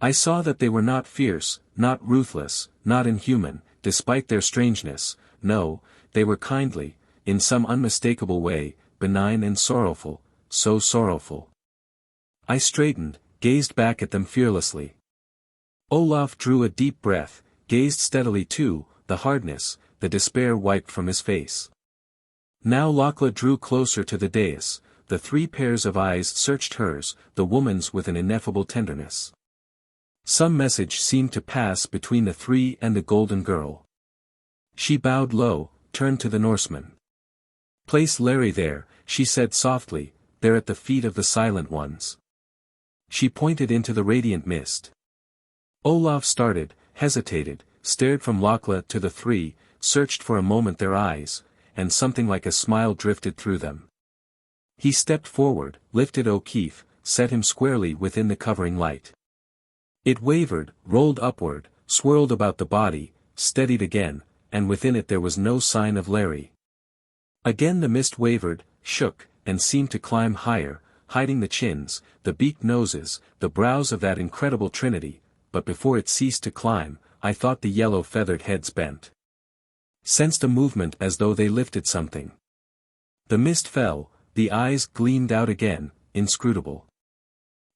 I saw that they were not fierce, not ruthless, not inhuman, despite their strangeness, no, they were kindly, in some unmistakable way, benign and sorrowful, so sorrowful. I straightened, gazed back at them fearlessly. Olaf drew a deep breath, gazed steadily too, the hardness, the despair wiped from his face. Now Lakla drew closer to the dais, the 3 pairs of eyes searched hers, the woman's with an ineffable tenderness. Some message seemed to pass between the 3 and the golden girl. She bowed low, turned to the Norseman. "Place Larry there," she said softly, "there at the feet of the silent ones." She pointed into the radiant mist. Olaf started, hesitated, stared from Lakla to the 3, searched for a moment their eyes, and something like a smile drifted through them. He stepped forward, lifted O'Keefe, set him squarely within the covering light. It wavered, rolled upward, swirled about the body, steadied again, and within it there was no sign of Larry. Again the mist wavered, shook, and seemed to climb higher, hiding the chins, the beaked noses, the brows of that incredible trinity, but before it ceased to climb, I thought the yellow feathered heads bent. Sensed a movement as though they lifted something. The mist fell, the eyes gleamed out again, inscrutable.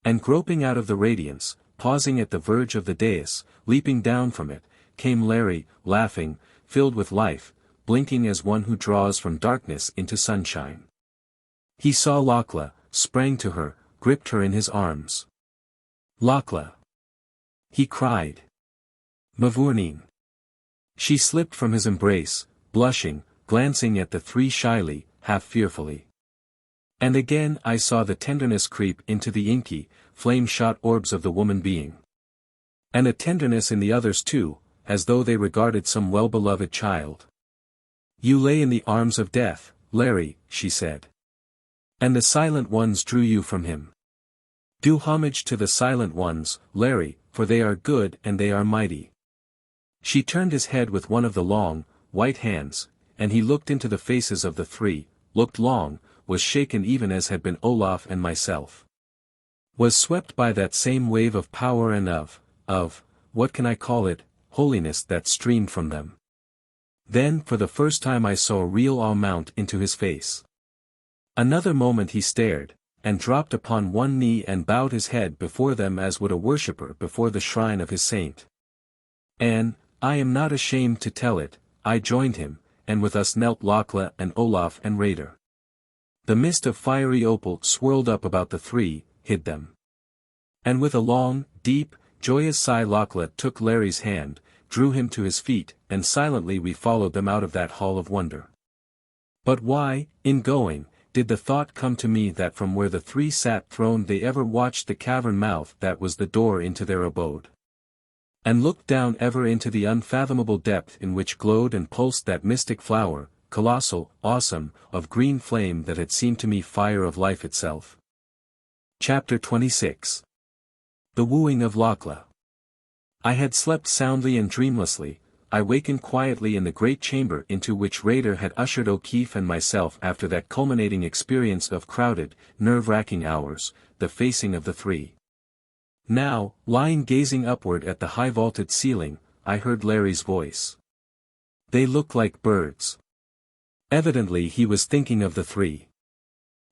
And groping out of the radiance, pausing at the verge of the dais, leaping down from it, came Larry, laughing, filled with life, blinking as one who draws from darkness into sunshine. He saw Lakla, sprang to her, gripped her in his arms. "Lakla!" he cried. "Mavurnin!" She slipped from his embrace, blushing, glancing at the 3 shyly, half fearfully. And again I saw the tenderness creep into the inky, flame-shot orbs of the woman being. And a tenderness in the others too, as though they regarded some well-beloved child. "You lay in the arms of death, Larry," she said. "And the silent ones drew you from him. Do homage to the silent ones, Larry, for they are good and they are mighty." She turned his head with one of the long, white hands, and he looked into the faces of the 3, looked long, was shaken even as had been Olaf and myself. Was swept by that same wave of power and what can I call it, holiness that streamed from them. Then for the first time I saw real awe mount into his face. Another moment he stared, and dropped upon one knee and bowed his head before them as would a worshipper before the shrine of his saint. And, I am not ashamed to tell it, I joined him, and with us knelt Lakla and Olaf and Raider. The mist of fiery opal swirled up about the three, hid them. And with a long, deep, joyous sigh Lakla took Larry's hand, drew him to his feet, and silently we followed them out of that hall of wonder. But why, in going, did the thought come to me that from where the three sat throned they ever watched the cavern mouth that was the door into their abode? And looked down ever into the unfathomable depth in which glowed and pulsed that mystic flower, colossal, awesome, of green flame that had seemed to me fire of life itself. Chapter 26. The Wooing of Lakla. I had slept soundly and dreamlessly. I wakened quietly in the great chamber into which Raider had ushered O'Keefe and myself after that culminating experience of crowded, nerve-wracking hours, the facing of the three. Now, lying gazing upward at the high-vaulted ceiling, I heard Larry's voice. They look like birds. Evidently he was thinking of the three.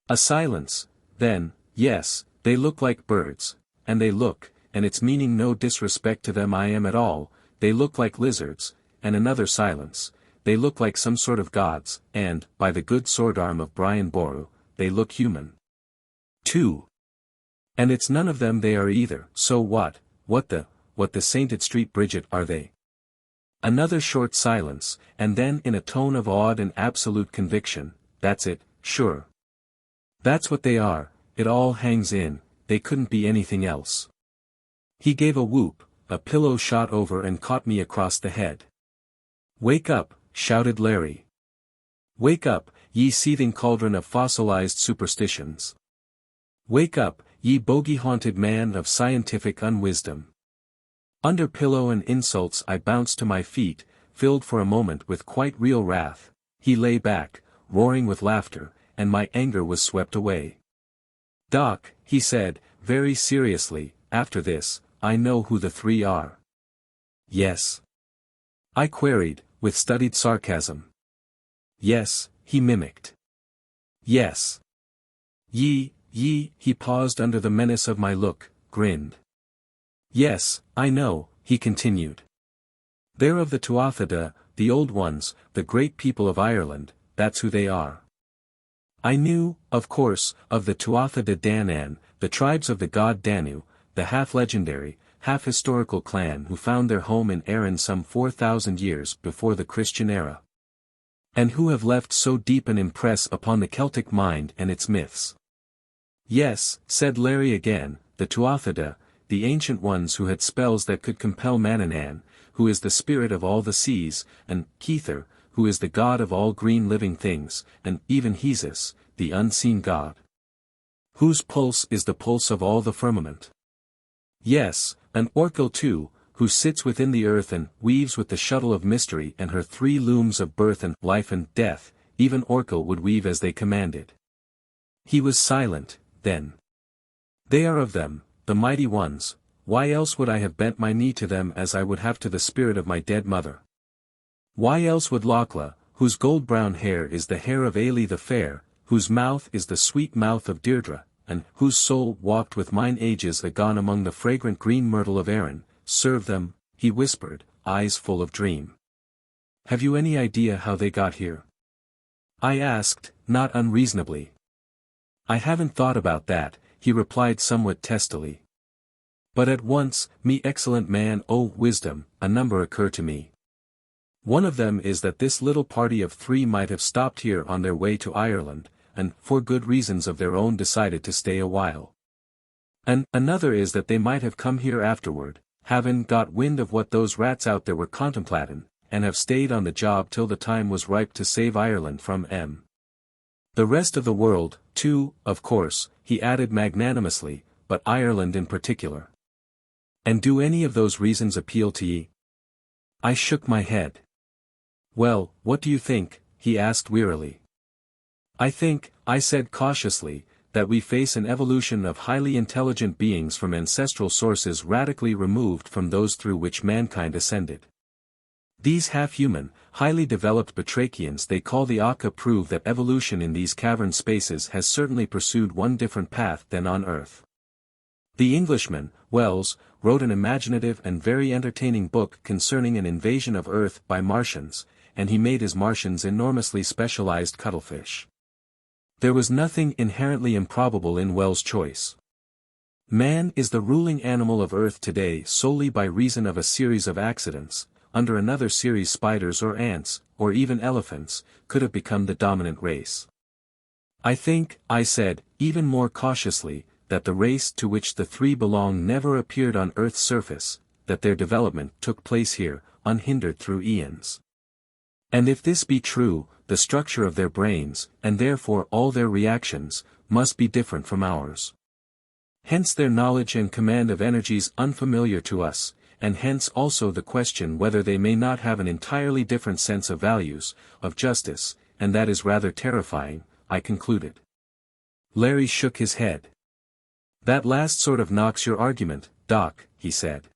A silence, then, yes, they look like birds, and they look, and it's meaning no disrespect to them I am at all, they look like lizards, and another silence, they look like some sort of gods, and, by the good sword arm of Brian Boru, they look human. 2. And it's none of them they are either, so what the sainted street Bridget are they? Another short silence, and then in a tone of awed and absolute conviction, that's it, sure. That's what they are, it all hangs in, they couldn't be anything else. He gave a whoop, a pillow shot over and caught me across the head. Wake up, shouted Larry. Wake up, ye seething cauldron of fossilized superstitions. Wake up, ye bogey-haunted man of scientific unwisdom. Under pillow and insults I bounced to my feet, filled for a moment with quite real wrath. He lay back, roaring with laughter, and my anger was swept away. Doc, he said, very seriously, after this, I know who the three are. Yes? I queried, with studied sarcasm. Yes, he mimicked. Yes. Ye, he paused under the menace of my look, grinned. Yes, I know, he continued. They're of the Tuatha, the old ones, the great people of Ireland, that's who they are. I knew, of course, of the Tuatha De Danann, the tribes of the god Danu, the half-legendary, half-historical clan who found their home in Erin some 4,000 years before the Christian era. And who have left so deep an impress upon the Celtic mind and its myths. Yes, said Larry again, the Tuatha, the ancient ones who had spells that could compel Manannán, who is the spirit of all the seas, and Kether, who is the god of all green living things, and even Hesus, the unseen god, whose pulse is the pulse of all the firmament. Yes, and Orkel too, who sits within the earth and weaves with the shuttle of mystery and her three looms of birth and life and death, even Orkel would weave as they commanded. He was silent, then. They are of them, the mighty ones, why else would I have bent my knee to them as I would have to the spirit of my dead mother? Why else would Lakla, whose gold-brown hair is the hair of Ailey the Fair, whose mouth is the sweet mouth of Deirdre, and whose soul walked with mine ages agone among the fragrant green myrtle of Erin, serve them, he whispered, eyes full of dream. Have you any idea how they got here? I asked, not unreasonably. I haven't thought about that, he replied somewhat testily. But at once, me excellent man, oh wisdom, a number occur to me. One of them is that this little party of three might have stopped here on their way to Ireland, and, for good reasons of their own decided to stay a while. And another is that they might have come here afterward, having got wind of what those rats out there were contemplatin', and have stayed on the job till the time was ripe to save Ireland from the rest of the world, too, of course, he added magnanimously, but Ireland in particular. And do any of those reasons appeal to ye? I shook my head. Well, what do you think? He asked wearily. I think, I said cautiously, that we face an evolution of highly intelligent beings from ancestral sources radically removed from those through which mankind ascended. These half-human, highly developed batrachians they call the Akka prove that evolution in these cavern spaces has certainly pursued one different path than on Earth. The Englishman, Wells, wrote an imaginative and very entertaining book concerning an invasion of Earth by Martians, and he made his Martians enormously specialized cuttlefish. There was nothing inherently improbable in Wells' choice. Man is the ruling animal of Earth today solely by reason of a series of accidents. Under another series spiders or ants, or even elephants, could have become the dominant race. I think, I said, even more cautiously, that the race to which the three belong never appeared on Earth's surface, that their development took place here, unhindered through eons. And if this be true, the structure of their brains, and therefore all their reactions, must be different from ours. Hence their knowledge and command of energies unfamiliar to us, and hence also the question whether they may not have an entirely different sense of values, of justice, and that is rather terrifying, I concluded. Larry shook his head. That last sort of knocks your argument, Doc, he said.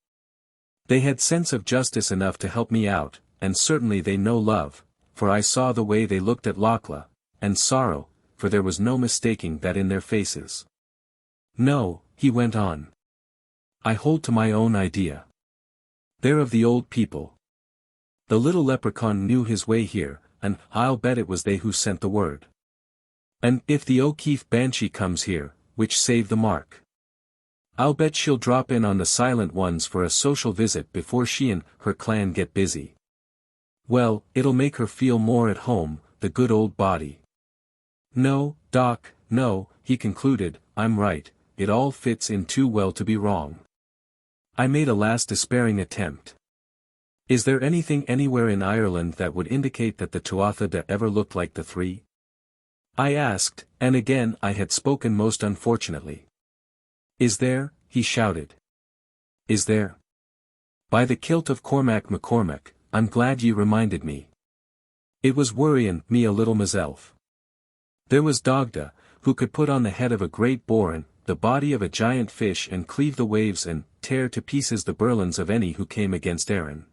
They had sense of justice enough to help me out, and certainly they know love, for I saw the way they looked at Lakla, and sorrow, for there was no mistaking that in their faces. No, he went on. I hold to my own idea. They're of the old people. The little leprechaun knew his way here, and I'll bet it was they who sent the word. And if the O'Keefe banshee comes here, which saved the mark, I'll bet she'll drop in on the silent ones for a social visit before she and her clan get busy. Well, it'll make her feel more at home, the good old body. No, Doc, no, he concluded, I'm right, it all fits in too well to be wrong. I made a last despairing attempt. Is there anything anywhere in Ireland that would indicate that the Tuatha ever looked like the three? I asked, and again I had spoken most unfortunately. Is there? He shouted. Is there? By the kilt of Cormac McCormac, I'm glad you reminded me. It was worryin' me a little myself. There was Dagda, who could put on the head of a great boar and the body of a giant fish and cleave the waves and tear to pieces the burlens of any who came against Aaron.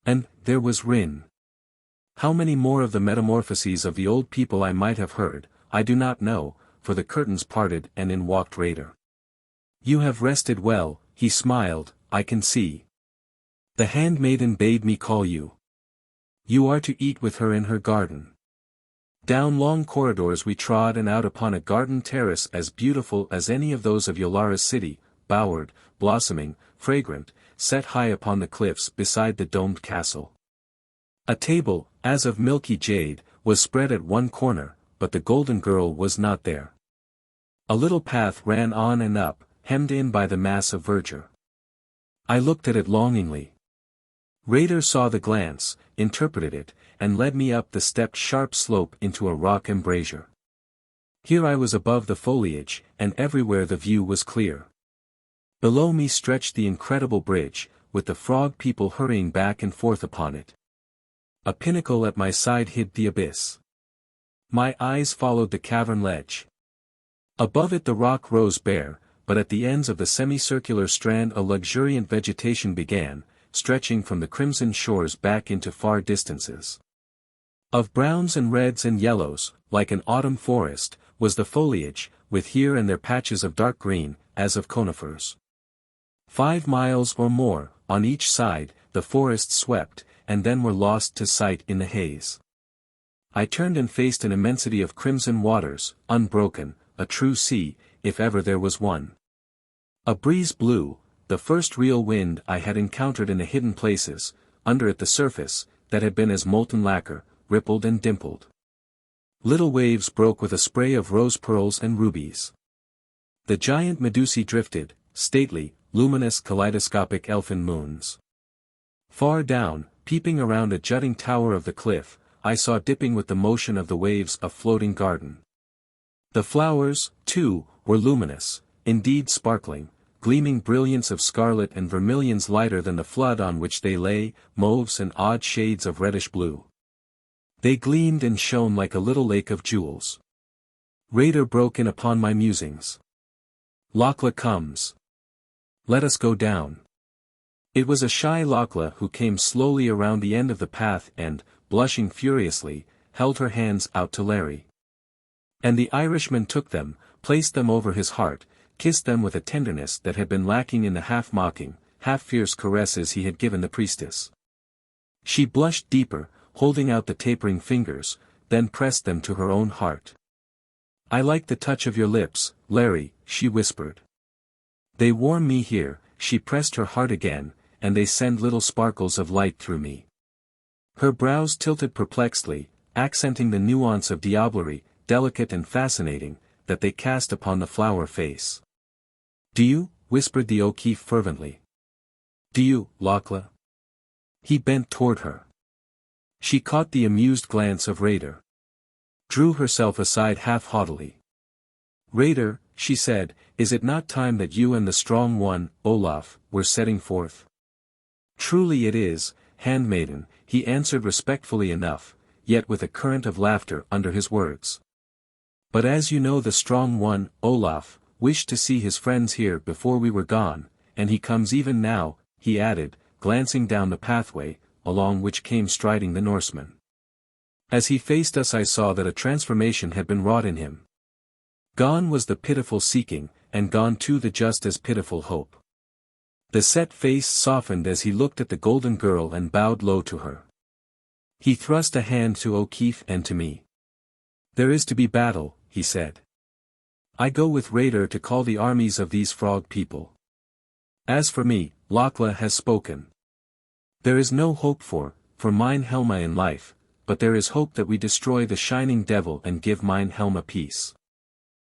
And there was Rin. How many more of the metamorphoses of the old people I might have heard, I do not know, for the curtains parted and in walked Raider. You have rested well, he smiled, I can see. The handmaiden bade me call you. You are to eat with her in her garden. Down long corridors we trod and out upon a garden terrace as beautiful as any of those of Yolara's city, bowered, blossoming, fragrant, set high upon the cliffs beside the domed castle. A table, as of milky jade, was spread at one corner, but the golden girl was not there. A little path ran on and up, hemmed in by the mass of verdure. I looked at it longingly. Raider saw the glance, interpreted it, and led me up the stepped sharp slope into a rock embrasure. Here I was above the foliage, and everywhere the view was clear. Below me stretched the incredible bridge, with the frog people hurrying back and forth upon it. A pinnacle at my side hid the abyss. My eyes followed the cavern ledge. Above it the rock rose bare, but at the ends of the semicircular strand a luxuriant vegetation began, stretching from the crimson shores back into far distances. Of browns and reds and yellows, like an autumn forest, was the foliage, with here and there patches of dark green, as of conifers. 5 miles or more, on each side, the forest swept, and then were lost to sight in the haze. I turned and faced an immensity of crimson waters, unbroken, a true sea, if ever there was one. A breeze blew, the first real wind I had encountered in the hidden places, under at the surface, that had been as molten lacquer, rippled and dimpled. Little waves broke with a spray of rose pearls and rubies. The giant Medusae drifted, stately, luminous kaleidoscopic elfin moons. Far down, peeping around a jutting tower of the cliff, I saw dipping with the motion of the waves a floating garden. The flowers, too, were luminous, indeed sparkling, gleaming brilliance of scarlet and vermilions lighter than the flood on which they lay, mauves and odd shades of reddish blue. They gleamed and shone like a little lake of jewels. Raider broke in upon my musings. Lakla comes. Let us go down. It was a shy Lakla who came slowly around the end of the path and, blushing furiously, held her hands out to Larry. And the Irishman took them, placed them over his heart, kissed them with a tenderness that had been lacking in the half-mocking, half-fierce caresses he had given the priestess. She blushed deeper, holding out the tapering fingers, then pressed them to her own heart. I like the touch of your lips, Larry, she whispered. They warm me here. She pressed her heart again, and they send little sparkles of light through me. Her brows tilted perplexedly, accenting the nuance of diablerie, delicate and fascinating, that they cast upon the flower face. Do you? Whispered the O'Keefe fervently. Do you, Lakla? He bent toward her. She caught the amused glance of Raider. Drew herself aside half-haughtily. Raider, she said, is it not time that you and the strong one, Olaf, were setting forth? Truly it is, handmaiden, he answered respectfully enough, yet with a current of laughter under his words. But as you know the strong one, Olaf, wished to see his friends here before we were gone, and he comes even now, he added, glancing down the pathway, along which came striding the Norseman. As he faced us I saw that a transformation had been wrought in him. Gone was the pitiful seeking, and gone too the just as pitiful hope. The set face softened as he looked at the golden girl and bowed low to her. He thrust a hand to O'Keefe and to me. There is to be battle, he said. I go with Raider to call the armies of these frog people. As for me, Lakla has spoken. There is no hope for mine Helma in life, but there is hope that we destroy the shining devil and give mine Helma peace.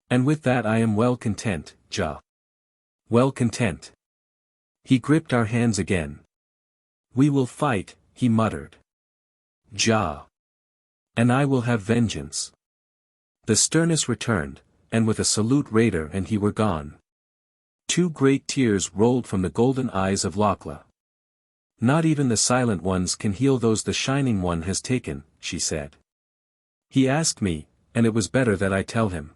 And with that I am well content, Ja. Well content. He gripped our hands again. We will fight, he muttered. Ja. And I will have vengeance. The sternness returned, and with a salute Raider and he were gone. 2 great tears rolled from the golden eyes of Lakla. Not even the silent ones can heal those the shining one has taken, she said. He asked me, and it was better that I tell him.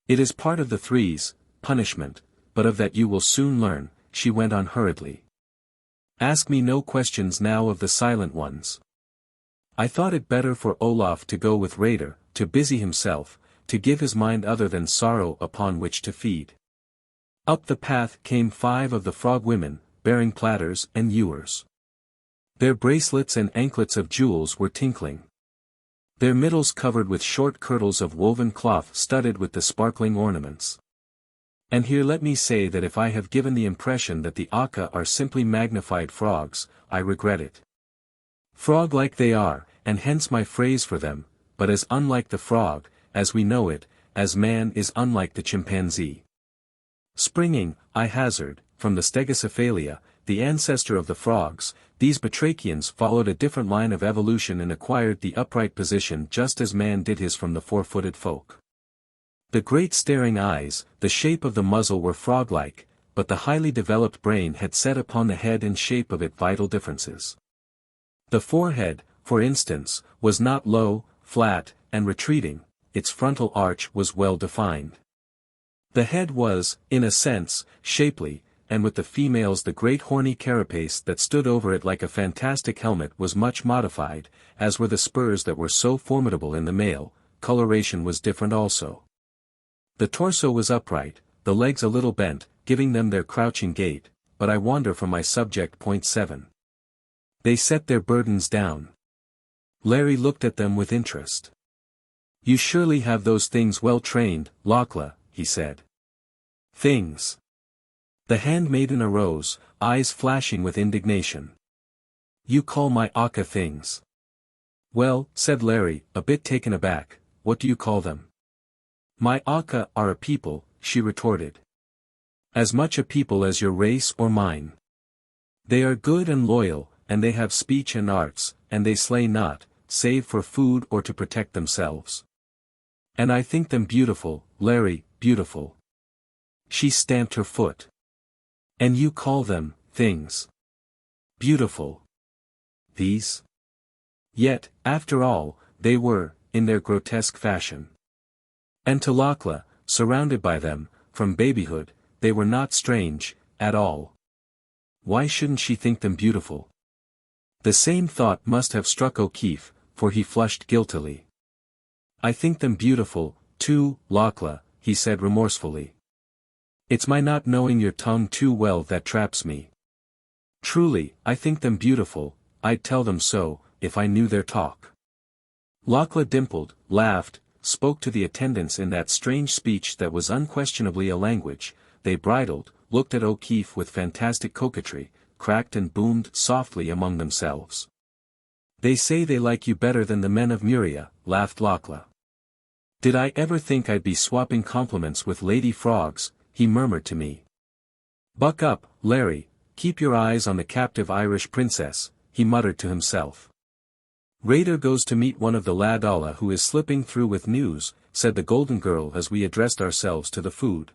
It is part of the three's punishment, but of that you will soon learn, she went on hurriedly. Ask me no questions now of the silent ones. I thought it better for Olaf to go with Raider, to busy himself, to give his mind other than sorrow upon which to feed. Up the path came 5 of the frog women, bearing platters and ewers. Their bracelets and anklets of jewels were tinkling. Their middles covered with short kirtles of woven cloth studded with the sparkling ornaments. And here let me say that if I have given the impression that the Aka are simply magnified frogs, I regret it. Frog-like they are, and hence my phrase for them, but as unlike the frog, as we know it, as man is unlike the chimpanzee. Springing, I hazard, from the Stegocephalia, the ancestor of the frogs, these batrachians followed a different line of evolution and acquired the upright position just as man did his from the 4-footed folk. The great staring eyes, the shape of the muzzle were frog-like, but the highly developed brain had set upon the head and shape of it vital differences. The forehead, for instance, was not low, flat, and retreating, its frontal arch was well defined. The head was, in a sense, shapely, and with the females the great horny carapace that stood over it like a fantastic helmet was much modified, as were the spurs that were so formidable in the male. Coloration was different also. The torso was upright, the legs a little bent, giving them their crouching gait, but I wander from my subject. Point 7. They set their burdens down. Larry looked at them with interest. You surely have those things well trained, Lakla, he said. Things. The handmaiden arose, eyes flashing with indignation. You call my Aka things? Well, said Larry, a bit taken aback, what do you call them? My Aka are a people, she retorted. As much a people as your race or mine. They are good and loyal, and they have speech and arts, and they slay not, save for food or to protect themselves. And I think them beautiful, Larry, beautiful. She stamped her foot. And you call them, things. Beautiful. These? Yet, after all, they were, in their grotesque fashion. And to Lakla, surrounded by them, from babyhood, they were not strange, at all. Why shouldn't she think them beautiful? The same thought must have struck O'Keefe, for he flushed guiltily. I think them beautiful, too, Lakla, he said remorsefully. It's my not knowing your tongue too well that traps me. Truly, I think them beautiful, I'd tell them so, if I knew their talk. Lakla dimpled, laughed, spoke to the attendants in that strange speech that was unquestionably a language. They bridled, looked at O'Keefe with fantastic coquetry, cracked and boomed softly among themselves. They say they like you better than the men of Muria, laughed Lakla. Did I ever think I'd be swapping compliments with lady frogs, he murmured to me. Buck up, Larry, keep your eyes on the captive Irish princess, he muttered to himself. Raider goes to meet one of the Ladala who is slipping through with news, said the golden girl as we addressed ourselves to the food.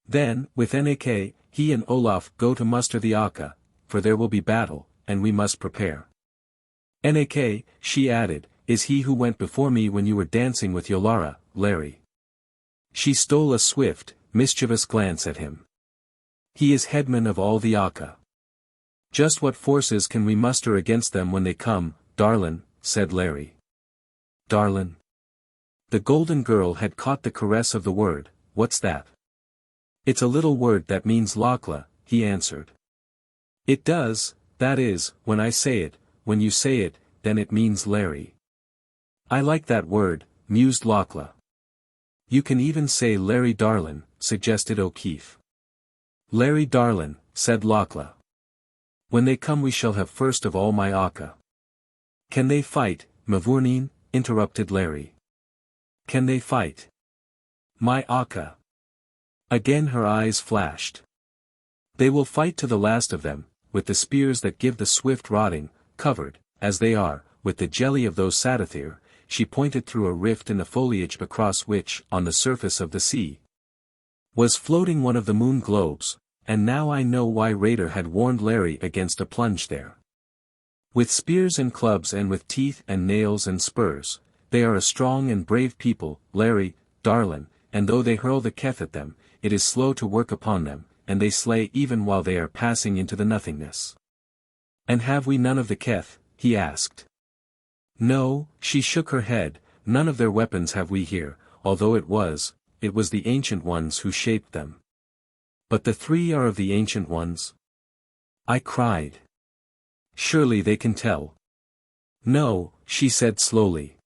Then, with Nak, he and Olaf go to muster the Aka, for there will be battle, and we must prepare. Nak, she added, is he who went before me when you were dancing with Yolara, Larry. She stole a swift, mischievous glance at him. He is headman of all the Aka. Just what forces can we muster against them when they come, darlin', said Larry. Darlin'. The golden girl had caught the caress of the word. What's that? It's a little word that means Lakla, he answered. It does, that is, when I say it, when you say it, then it means Larry. I like that word, mused Lakla. You can even say Larry darlin', suggested O'Keefe. Larry darlin', said Lakla. When they come we shall have first of all my Aka. Can they fight, Mavourneen? Interrupted Larry. Can they fight? My Aka. Again her eyes flashed. They will fight to the last of them, with the spears that give the swift rotting, covered, as they are, with the jelly of those Sadathir. She pointed through a rift in the foliage across which, on the surface of the sea, was floating one of the moon globes, and now I know why Raider had warned Larry against a plunge there. With spears and clubs and with teeth and nails and spurs, they are a strong and brave people, Larry, darlin', and though they hurl the keth at them, it is slow to work upon them, and they slay even while they are passing into the nothingness. And have we none of the keth? He asked. No, she shook her head, none of their weapons have we here, although it was the ancient ones who shaped them. But the three are of the ancient ones? I cried. Surely they can tell. No, she said slowly.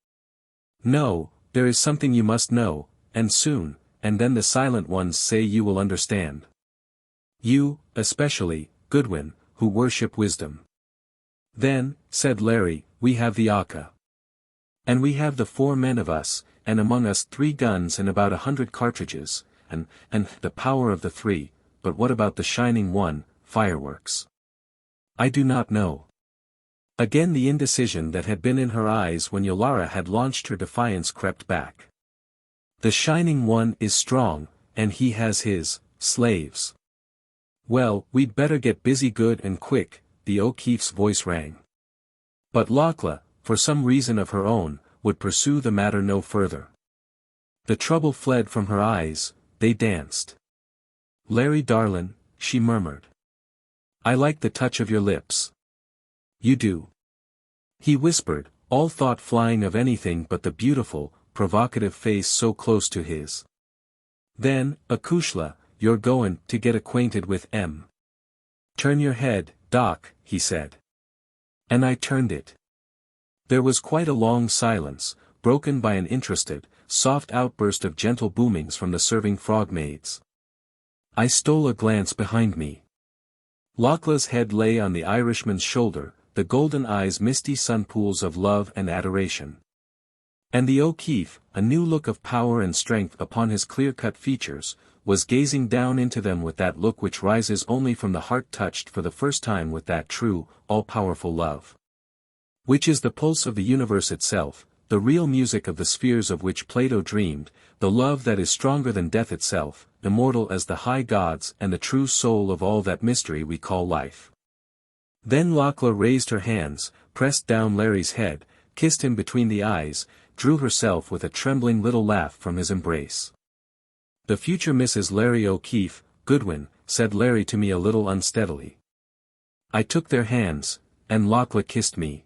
No, there is something you must know, and soon, and then the silent ones say you will understand. You, especially, Goodwin, who worship wisdom. Then, said Larry, we have the Aka. And we have the 4 men of us, and among us 3 guns and about 100 cartridges, and the power of the 3, but what about the shining one, fireworks? I do not know. Again the indecision that had been in her eyes when Yolara had launched her defiance crept back. The shining one is strong, and he has his slaves. Well, we'd better get busy good and quick, the O'Keefe's voice rang. But Lakla, for some reason of her own, would pursue the matter no further. The trouble fled from her eyes, they danced. Larry darlin', she murmured. I like the touch of your lips. You do. He whispered, all thought flying of anything but the beautiful, provocative face so close to his. Then, Akushla, you're goin' to get acquainted with M. Turn your head, Doc, he said. And I turned it. There was quite a long silence, broken by an interested, soft outburst of gentle boomings from the serving frog maids. I stole a glance behind me. Lakla's head lay on the Irishman's shoulder, the golden eyes misty sun pools of love and adoration. And the O'Keefe, a new look of power and strength upon his clear-cut features, was gazing down into them with that look which rises only from the heart touched for the first time with that true, all-powerful love, which is the pulse of the universe itself, the real music of the spheres of which Plato dreamed, the love that is stronger than death itself, immortal as the high gods and the true soul of all that mystery we call life. Then Lakla raised her hands, pressed down Larry's head, kissed him between the eyes, drew herself with a trembling little laugh from his embrace. "The future Mrs. Larry O'Keefe, Goodwin," said Larry to me a little unsteadily. I took their hands, and Lakla kissed me.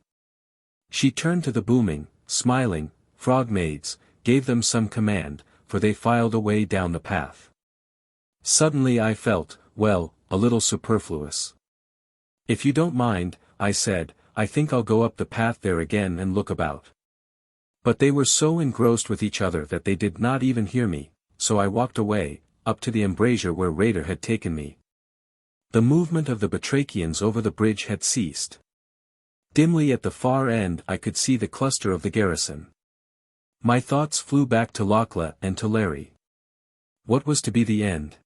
She turned to the booming, smiling, frog maids, gave them some command, for they filed away down the path. Suddenly I felt, well, a little superfluous. "If you don't mind," I said, "I think I'll go up the path there again and look about." But they were so engrossed with each other that they did not even hear me, so I walked away, up to the embrasure where Raider had taken me. The movement of the Batrachians over the bridge had ceased. Dimly at the far end I could see the cluster of the garrison. My thoughts flew back to Lakla and to Larry. What was to be the end?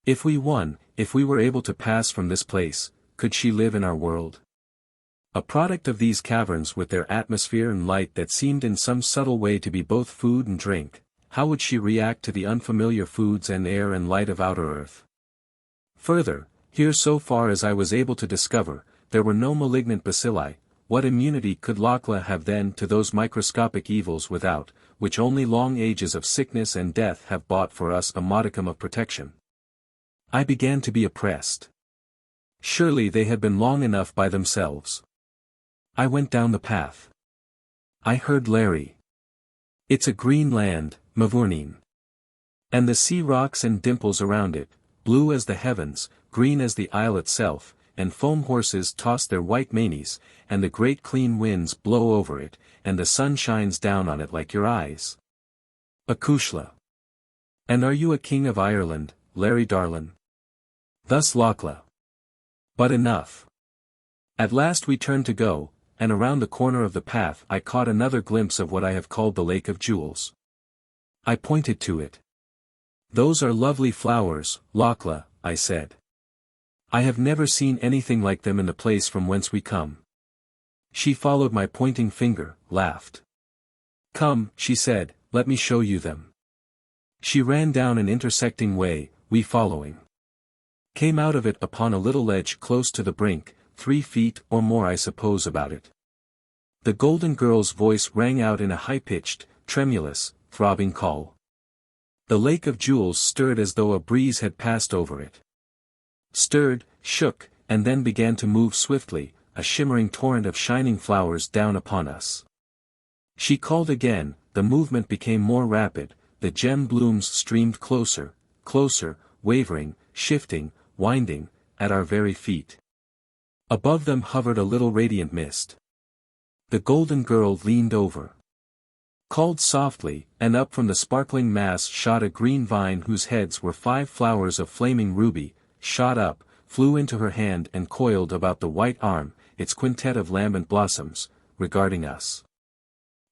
If we won, if we were able to pass from this place, could she live in our world? A product of these caverns with their atmosphere and light that seemed in some subtle way to be both food and drink, how would she react to the unfamiliar foods and air and light of outer earth? Further, here so far as I was able to discover, there were no malignant bacilli. What immunity could Lakla have then to those microscopic evils without, which only long ages of sickness and death have bought for us a modicum of protection? I began to be oppressed. Surely they had been long enough by themselves. I went down the path. I heard Larry. "It's a green land, Mavourneen. And the sea rocks and dimples around it, blue as the heavens, green as the isle itself, and foam horses toss their white manes, and the great clean winds blow over it, and the sun shines down on it like your eyes. Akushla. And are you a king of Ireland, Larry darlin'?" Thus Lakla. But enough. At last we turned to go, and around the corner of the path I caught another glimpse of what I have called the Lake of Jewels. I pointed to it. "Those are lovely flowers, Lakla," I said. "I have never seen anything like them in the place from whence we come." She followed my pointing finger, laughed. "Come," she said, "let me show you them." She ran down an intersecting way, we following. Came out of it upon a little ledge close to the brink, 3 feet or more I suppose about it. The golden girl's voice rang out in a high-pitched, tremulous, throbbing call. The Lake of Jewels stirred as though a breeze had passed over it. Stirred, shook, and then began to move swiftly, a shimmering torrent of shining flowers down upon us. She called again, the movement became more rapid, the gem blooms streamed closer, closer, wavering, shifting, winding, at our very feet. Above them hovered a little radiant mist. The golden girl leaned over. Called softly, and up from the sparkling mass shot a green vine whose heads were 5 flowers of flaming ruby, shot up, flew into her hand and coiled about the white arm, its quintet of lambent blossoms, regarding us.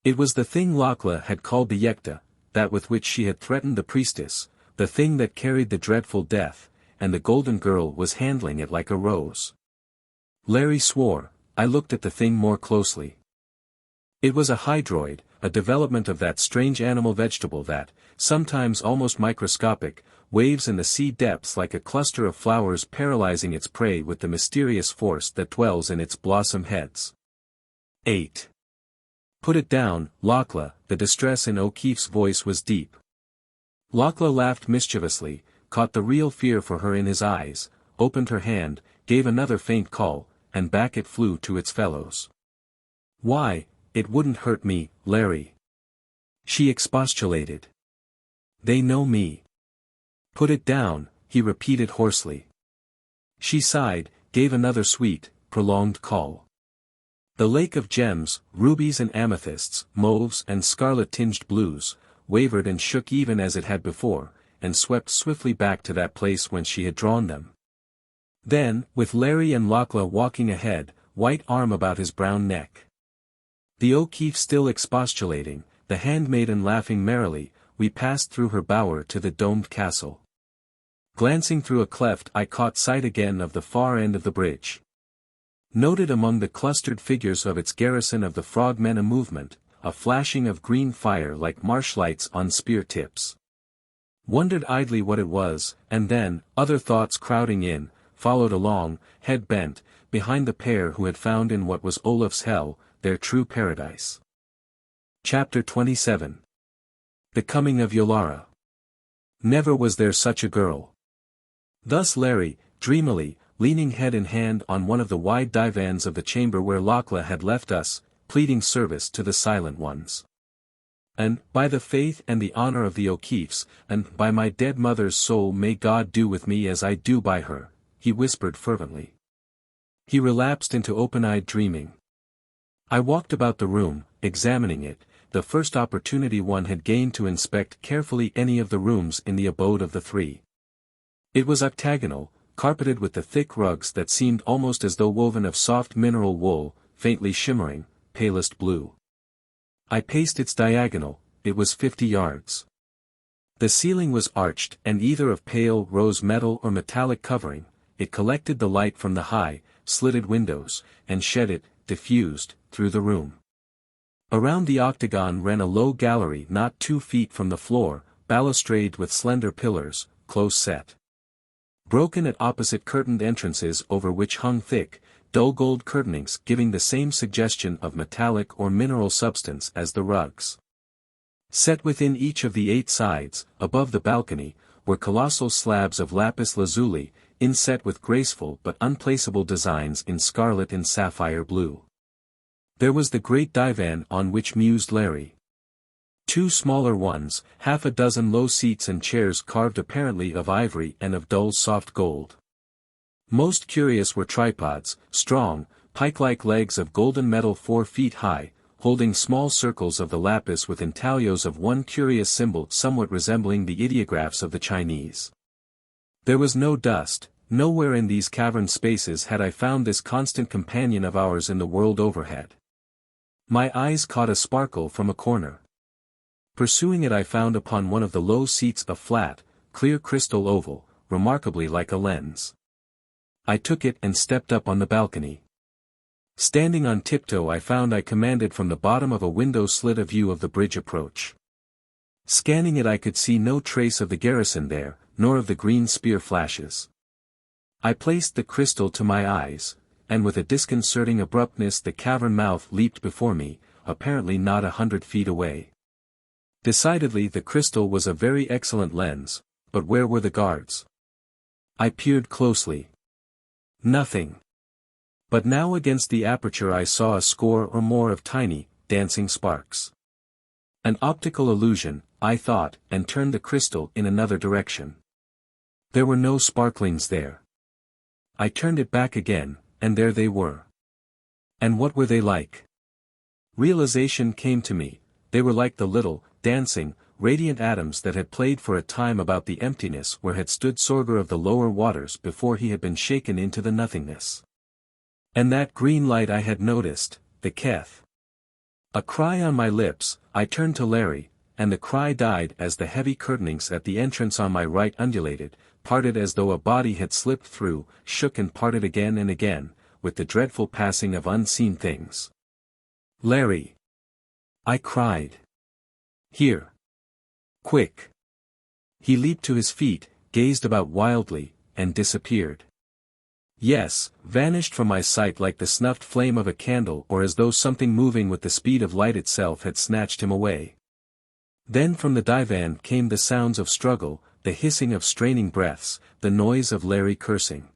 It was the thing Lakla had called the Yekta, that with which she had threatened the priestess, the thing that carried the dreadful death, and the golden girl was handling it like a rose. Larry swore. I looked at the thing more closely. It was a hydroid, a development of that strange animal vegetable that, sometimes almost microscopic, waves in the sea depths like a cluster of flowers paralyzing its prey with the mysterious force that dwells in its blossom heads. 8. Put it down, Lakla. The distress in O'Keefe's voice was deep. Lakla laughed mischievously, caught the real fear for her in his eyes, opened her hand, gave another faint call, and back it flew to its fellows. "Why, it wouldn't hurt me, Larry," she expostulated. "They know me." "Put it down," he repeated hoarsely. She sighed, gave another sweet, prolonged call. The lake of gems, rubies and amethysts, mauves and scarlet-tinged blues, wavered and shook even as it had before, and swept swiftly back to that place whence she had drawn them. Then, with Larry and Lakla walking ahead, white arm about his brown neck, the O'Keefe still expostulating, the handmaiden laughing merrily, we passed through her bower to the domed castle. Glancing through a cleft I caught sight again of the far end of the bridge. Noted among the clustered figures of its garrison of the frogmen a movement, a flashing of green fire like marsh lights on spear tips. Wondered idly what it was, and then, other thoughts crowding in, followed along, head bent, behind the pair who had found in what was Olaf's hell, their true paradise. Chapter 27. The Coming of Yolara. Never was there such a girl. Thus Larry, dreamily, leaning head in hand on one of the wide divans of the chamber where Lakla had left us, pleading service to the Silent Ones. And, by the faith and the honor of the O'Keefes, and by my dead mother's soul may God do with me as I do by her, he whispered fervently. He relapsed into open-eyed dreaming. I walked about the room, examining it, the first opportunity one had gained to inspect carefully any of the rooms in the abode of the three. It was octagonal, carpeted with the thick rugs that seemed almost as though woven of soft mineral wool, faintly shimmering, palest blue. I paced its diagonal, it was 50 yards. The ceiling was arched and either of pale rose metal or metallic covering, it collected the light from the high, slitted windows, and shed it, diffused, through the room. Around the octagon ran a low gallery not 2 feet from the floor, balustraded with slender pillars, close set. Broken at opposite curtained entrances over which hung thick, dull gold curtainings giving the same suggestion of metallic or mineral substance as the rugs. Set within each of the 8 sides, above the balcony, were colossal slabs of lapis lazuli, inset with graceful but unplaceable designs in scarlet and sapphire blue. There was the great divan on which mused Larry. 2 smaller ones, half a dozen low seats and chairs carved apparently of ivory and of dull soft gold. Most curious were tripods, strong, pike-like legs of golden metal 4 feet high, holding small circles of the lapis with intaglios of one curious symbol somewhat resembling the ideographs of the Chinese. There was no dust, nowhere in these cavern spaces had I found this constant companion of ours in the world overhead. My eyes caught a sparkle from a corner. Pursuing it I found upon one of the low seats a flat, clear crystal oval, remarkably like a lens. I took it and stepped up on the balcony. Standing on tiptoe I found I commanded from the bottom of a window slit a view of the bridge approach. Scanning it I could see no trace of the garrison there, nor of the green spear flashes. I placed the crystal to my eyes, and with a disconcerting abruptness the cavern mouth leaped before me, apparently not 100 feet away. Decidedly the crystal was a very excellent lens, but where were the guards? I peered closely. Nothing. But now against the aperture I saw a score or more of tiny, dancing sparks. An optical illusion, I thought, and turned the crystal in another direction. There were no sparklings there. I turned it back again, and there they were. And what were they like? Realization came to me, they were like the little, dancing, radiant atoms that had played for a time about the emptiness where had stood Sorger of the lower waters before he had been shaken into the nothingness. And that green light I had noticed, the Keth. A cry on my lips, I turned to Larry, and the cry died as the heavy curtainings at the entrance on my right undulated, parted as though a body had slipped through, shook and parted again and again, with the dreadful passing of unseen things. Larry! I cried. Here! Quick! He leaped to his feet, gazed about wildly, and disappeared. Yes, vanished from my sight like the snuffed flame of a candle or as though something moving with the speed of light itself had snatched him away. Then from the divan came the sounds of struggle, the hissing of straining breaths, the noise of Larry cursing.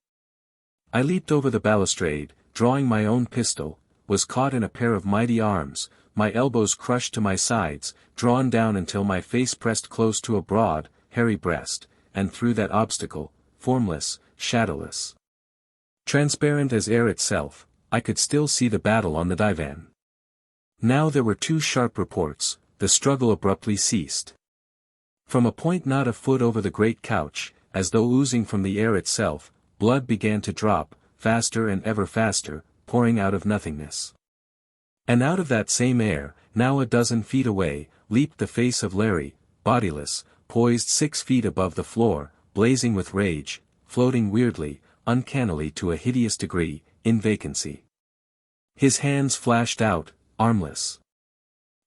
I leaped over the balustrade, drawing my own pistol, was caught in a pair of mighty arms, my elbows crushed to my sides, drawn down until my face pressed close to a broad, hairy breast, and through that obstacle, formless, shadowless, transparent as air itself, I could still see the battle on the divan. Now there were 2 sharp reports, the struggle abruptly ceased. From a point not a foot over the great couch, as though oozing from the air itself, blood began to drop, faster and ever faster, pouring out of nothingness. And out of that same air, now a dozen feet away, leaped the face of Larry, bodiless, poised 6 feet above the floor, blazing with rage, floating weirdly, uncannily to a hideous degree, in vacancy. His hands flashed out, armless.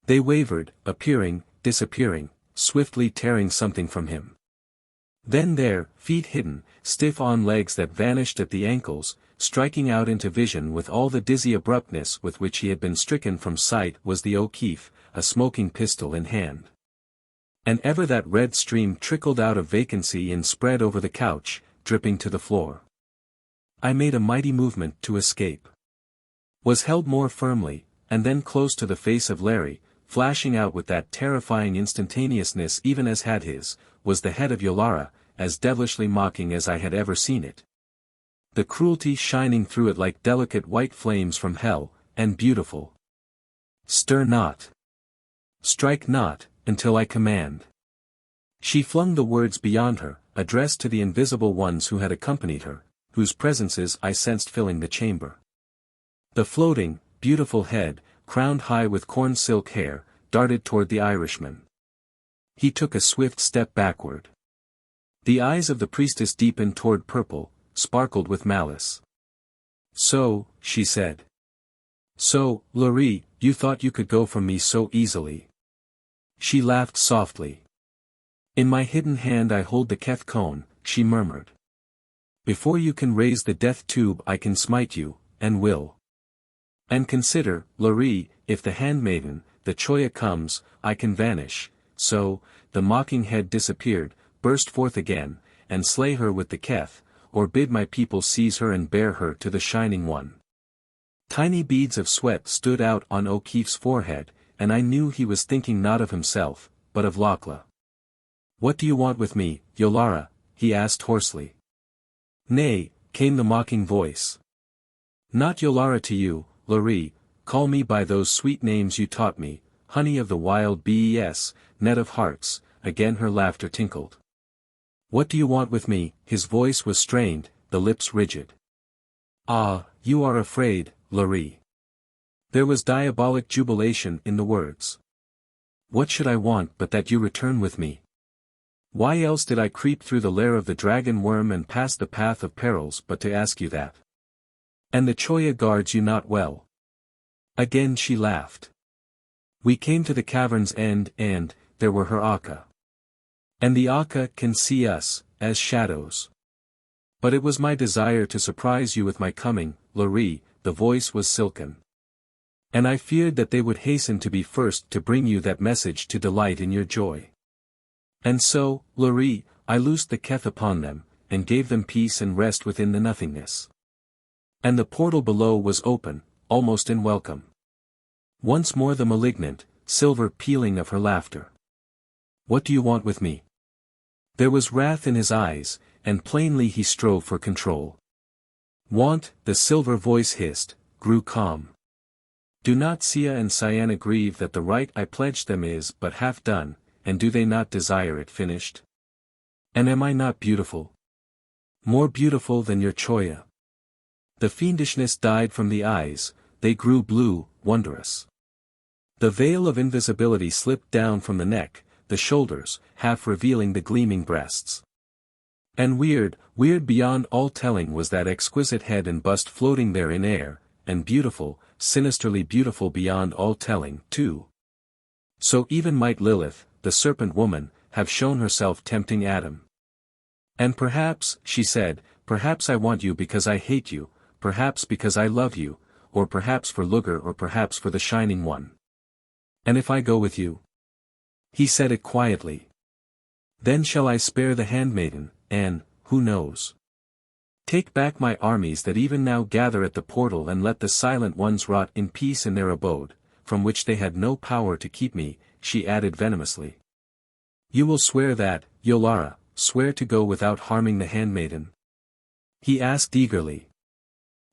They wavered, appearing, disappearing, swiftly tearing something from him. Then there, feet hidden, stiff on legs that vanished at the ankles, striking out into vision with all the dizzy abruptness with which he had been stricken from sight, was the O'Keefe, a smoking pistol in hand. And ever that red stream trickled out of vacancy and spread over the couch, dripping to the floor. I made a mighty movement to escape. Was held more firmly, and then close to the face of Larry, flashing out with that terrifying instantaneousness even as had his, was the head of Yolara, as devilishly mocking as I had ever seen it. The cruelty shining through it like delicate white flames from hell, and beautiful. Stir not. Strike not, until I command. She flung the words beyond her, addressed to the invisible ones who had accompanied her, whose presences I sensed filling the chamber. The floating, beautiful head, crowned high with corn silk hair, darted toward the Irishman. He took a swift step backward. The eyes of the priestess deepened toward purple, sparkled with malice. So, she said. So, Lora, you thought you could go from me so easily. She laughed softly. In my hidden hand I hold the Keth cone, she murmured. Before you can raise the death tube I can smite you, and will. And consider, Lora, if the handmaiden, the Choya comes, I can vanish, so, the mocking head disappeared, burst forth again, and slay her with the Keth, or bid my people seize her and bear her to the Shining One. Tiny beads of sweat stood out on O'Keefe's forehead, and I knew he was thinking not of himself, but of Lakla. What do you want with me, Yolara? He asked hoarsely. Nay, came the mocking voice. Not Yolara to you, Lora, call me by those sweet names you taught me, honey of the wild bes, net of hearts. Again her laughter tinkled. What do you want with me? His voice was strained, the lips rigid. Ah, you are afraid, Lora. There was diabolic jubilation in the words. What should I want but that you return with me? Why else did I creep through the lair of the dragon worm and pass the path of perils but to ask you that? And the Choya guards you not well. Again she laughed. We came to the cavern's end and, there were her Akka. And the Akka can see us, as shadows. But it was my desire to surprise you with my coming, Lora, the voice was silken. And I feared that they would hasten to be first to bring you that message to delight in your joy. And so, Lora, I loosed the Keth upon them, and gave them peace and rest within the nothingness. And the portal below was open, almost in welcome. Once more the malignant, silver pealing of her laughter. What do you want with me? There was wrath in his eyes, and plainly he strove for control. Want, the silver voice hissed, grew calm. Do not Sia and Sienna grieve that the right I pledged them is but half done, and do they not desire it finished? And am I not beautiful? More beautiful than your Choya. The fiendishness died from the eyes, they grew blue, wondrous. The veil of invisibility slipped down from the neck, the shoulders, half revealing the gleaming breasts. And weird beyond all telling was that exquisite head and bust floating there in air, and beautiful, sinisterly beautiful beyond all telling, too. So even might Lilith, the serpent woman, have shown herself tempting Adam. And perhaps, she said, perhaps I want you because I hate you, perhaps because I love you, or perhaps for Luger or perhaps for the Shining One. And if I go with you? He said it quietly. Then shall I spare the handmaiden, and, who knows? Take back my armies that even now gather at the portal and let the silent ones rot in peace in their abode, from which they had no power to keep me, she added venomously. You will swear that, Yolara, swear to go without harming the handmaiden? He asked eagerly.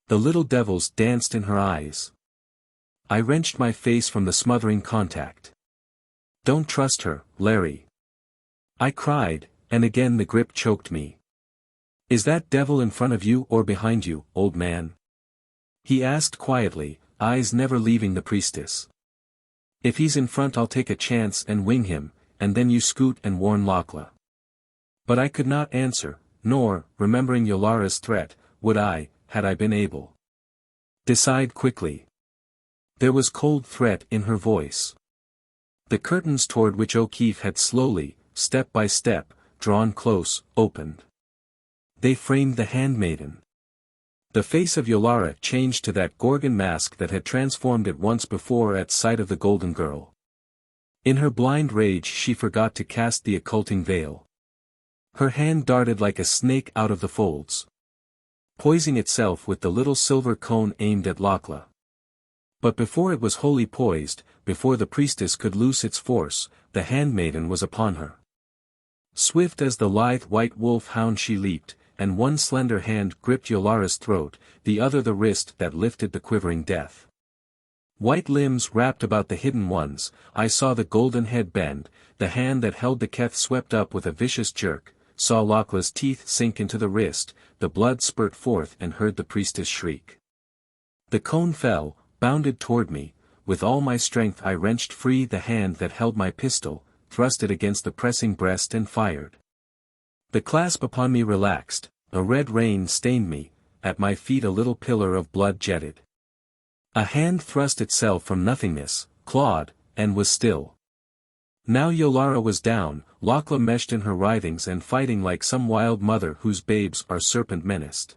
The little devils danced in her eyes. I wrenched my face from the smothering contact. Don't trust her, Larry. I cried, and again the grip choked me. Is that devil in front of you or behind you, old man? He asked quietly, eyes never leaving the priestess. If he's in front I'll take a chance and wing him, and then you scoot and warn Lakla. But I could not answer, nor, remembering Yolara's threat, would I, had I been able. Decide quickly. There was cold threat in her voice. The curtains toward which O'Keefe had slowly, step by step, drawn close, opened. They framed the handmaiden. The face of Yolara changed to that Gorgon mask that had transformed it once before at sight of the golden girl. In her blind rage she forgot to cast the occulting veil. Her hand darted like a snake out of the folds, poising itself with the little silver cone aimed at Lakla. But before it was wholly poised, before the priestess could loose its force, the handmaiden was upon her. Swift as the lithe white wolf hound she leaped, and one slender hand gripped Yolara's throat, the other the wrist that lifted the quivering death. White limbs wrapped about the hidden ones, I saw the golden head bend, the hand that held the keth swept up with a vicious jerk, saw Lakla's teeth sink into the wrist, the blood spurt forth and heard the priestess shriek. The cone fell, bounded toward me, with all my strength I wrenched free the hand that held my pistol, thrust it against the pressing breast and fired. The clasp upon me relaxed, a red rain stained me, at my feet a little pillar of blood jetted. A hand thrust itself from nothingness, clawed, and was still. Now Yolara was down, Lakla meshed in her writhings and fighting like some wild mother whose babes are serpent-menaced.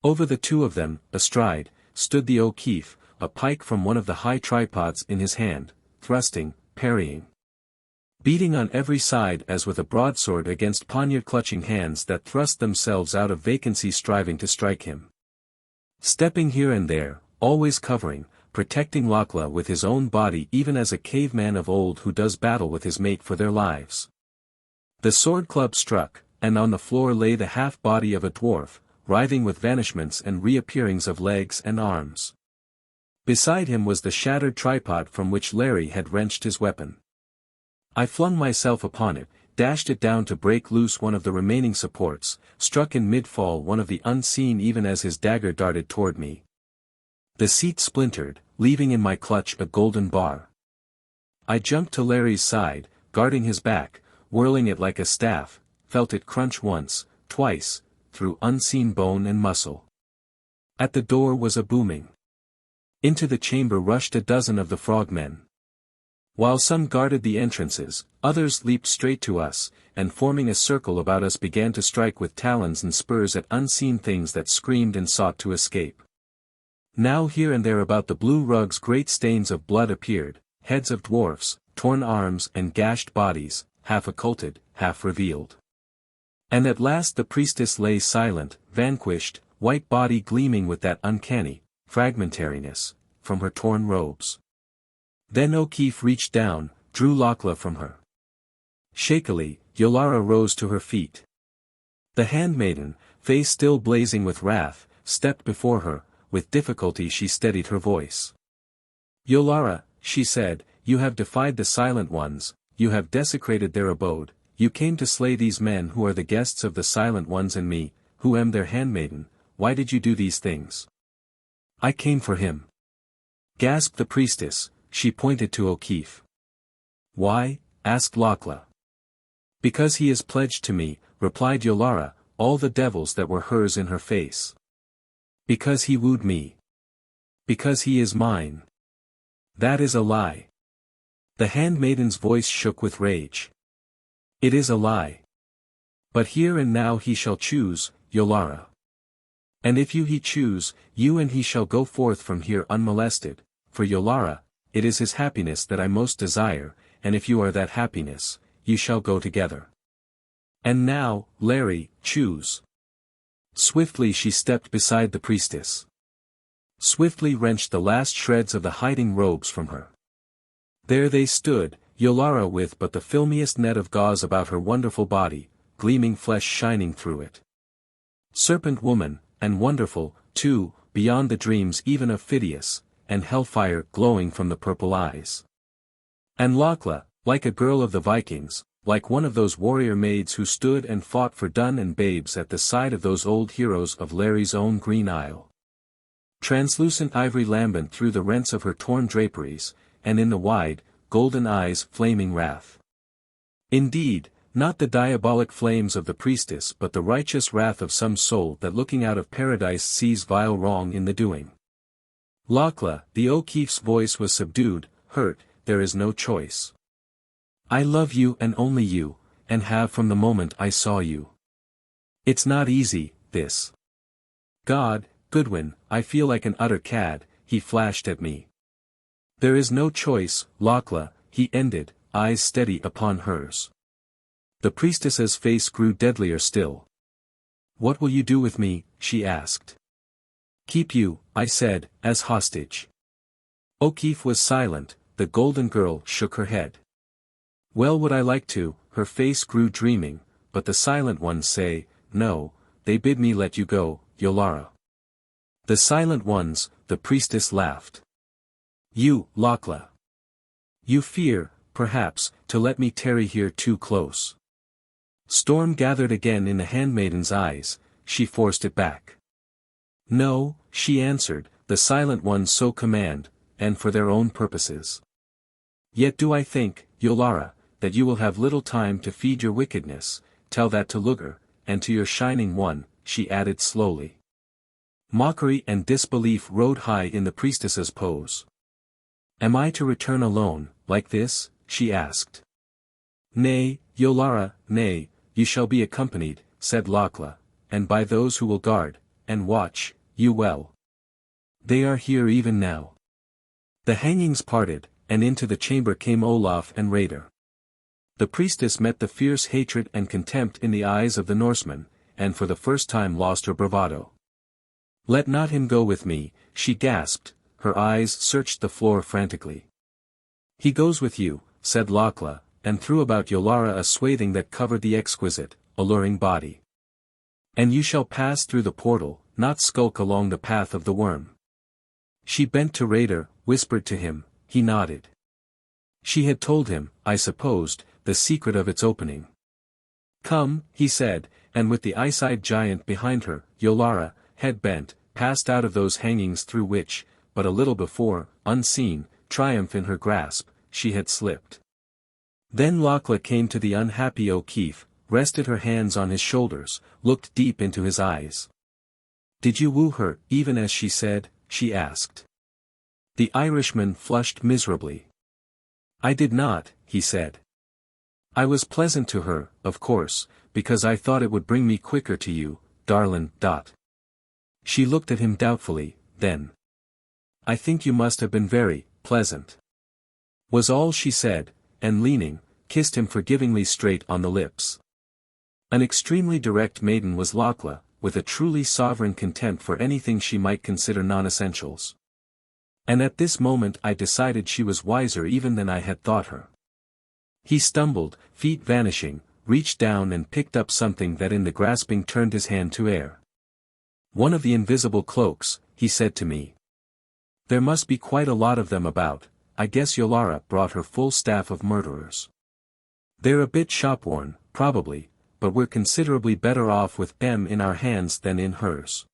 Over the two of them, astride, stood the O'Keefe, a pike from one of the high tripods in his hand, thrusting, parrying, beating on every side as with a broadsword against poniard-clutching hands that thrust themselves out of vacancy striving to strike him. Stepping here and there, always covering, protecting Lakla with his own body even as a caveman of old who does battle with his mate for their lives. The sword club struck, and on the floor lay the half-body of a dwarf, writhing with vanishments and reappearings of legs and arms. Beside him was the shattered tripod from which Larry had wrenched his weapon. I flung myself upon it, dashed it down to break loose one of the remaining supports, struck in mid-fall one of the unseen even as his dagger darted toward me. The seat splintered, leaving in my clutch a golden bar. I jumped to Larry's side, guarding his back, whirling it like a staff, felt it crunch once, twice, through unseen bone and muscle. At the door was a booming. Into the chamber rushed a dozen of the frogmen. While some guarded the entrances, others leaped straight to us, and forming a circle about us began to strike with talons and spurs at unseen things that screamed and sought to escape. Now here and there about the blue rugs great stains of blood appeared, heads of dwarfs, torn arms and gashed bodies, half occulted, half revealed. And at last the priestess lay silent, vanquished, white body gleaming with that uncanny fragmentariness, from her torn robes. Then O'Keefe reached down, drew Lakla from her. Shakily, Yolara rose to her feet. The handmaiden, face still blazing with wrath, stepped before her. With difficulty she steadied her voice. Yolara, she said, you have defied the Silent Ones, you have desecrated their abode, you came to slay these men who are the guests of the Silent Ones and me, who am their handmaiden, why did you do these things? I came for him. Gasped the priestess, she pointed to O'Keefe. Why? Asked Lakla. Because he is pledged to me, replied Yolara, all the devils that were hers in her face. Because he wooed me. Because he is mine. That is a lie. The handmaiden's voice shook with rage. It is a lie. But here and now he shall choose, Yolara. And if you he choose, you and he shall go forth from here unmolested, for Yolara, it is his happiness that I most desire, and if you are that happiness, you shall go together. And now, Larry, choose. Swiftly she stepped beside the priestess. Swiftly wrenched the last shreds of the hiding robes from her. There they stood, Yolara with but the filmiest net of gauze about her wonderful body, gleaming flesh shining through it. Serpent woman, and wonderful, too, beyond the dreams even of Phidias, and hellfire glowing from the purple eyes. And Lakla, like a girl of the Vikings, like one of those warrior maids who stood and fought for Dun and babes at the side of those old heroes of Larry's own Green Isle. Translucent ivory lambent through the rents of her torn draperies, and in the wide, golden eyes flaming wrath. Indeed, not the diabolic flames of the priestess but the righteous wrath of some soul that looking out of paradise sees vile wrong in the doing. Lakla, the O'Keefe's voice was subdued, hurt, there is no choice. I love you and only you, and have from the moment I saw you. It's not easy, this. God, Goodwin, I feel like an utter cad," he flashed at me. "There is no choice, Lakla," he ended, eyes steady upon hers. The priestess's face grew deadlier still. "What will you do with me?" she asked. "Keep you," I said, "as hostage." O'Keefe was silent, the golden girl shook her head. "Well, would I like to," her face grew dreaming, "but the silent ones say, no, they bid me let you go, Yolara." "The silent ones," the priestess laughed. "You, Lakla. You fear, perhaps, to let me tarry here too close." Storm gathered again in the handmaiden's eyes, she forced it back. "No," she answered, "the silent ones so command, and for their own purposes. Yet do I think, Yolara, that you will have little time to feed your wickedness, tell that to Luger, and to your shining one," she added slowly. Mockery and disbelief rode high in the priestess's pose. "Am I to return alone, like this?" she asked. "Nay, Yolara, nay, you shall be accompanied," said Lakla, "and by those who will guard, and watch, you well. They are here even now." The hangings parted, and into the chamber came Olaf and Raider. The priestess met the fierce hatred and contempt in the eyes of the Norseman, and for the first time lost her bravado. "Let not him go with me," she gasped, her eyes searched the floor frantically. "He goes with you," said Lakla, and threw about Yolara a swathing that covered the exquisite, alluring body. "And you shall pass through the portal, not skulk along the path of the worm." She bent to Raider, whispered to him, he nodded. She had told him, I supposed, the secret of its opening. "Come," he said, and with the ice-eyed giant behind her, Yolara, head bent, passed out of those hangings through which, but a little before, unseen, triumph in her grasp, she had slipped. Then Lakla came to the unhappy O'Keefe, rested her hands on his shoulders, looked deep into his eyes. "Did you woo her, even as she said?" she asked. The Irishman flushed miserably. "I did not," he said. "I was pleasant to her, of course, because I thought it would bring me quicker to you, darlin'. She looked at him doubtfully, then. "I think you must have been very pleasant," was all she said, and leaning, kissed him forgivingly straight on the lips. An extremely direct maiden was Lakla, with a truly sovereign contempt for anything she might consider non-essentials. And at this moment I decided she was wiser even than I had thought her. He stumbled, feet vanishing, reached down and picked up something that in the grasping turned his hand to air. "One of the invisible cloaks," he said to me. "There must be quite a lot of them about. I guess Yolara brought her full staff of murderers. They're a bit shop-worn, probably, but we're considerably better off with them in our hands than in hers.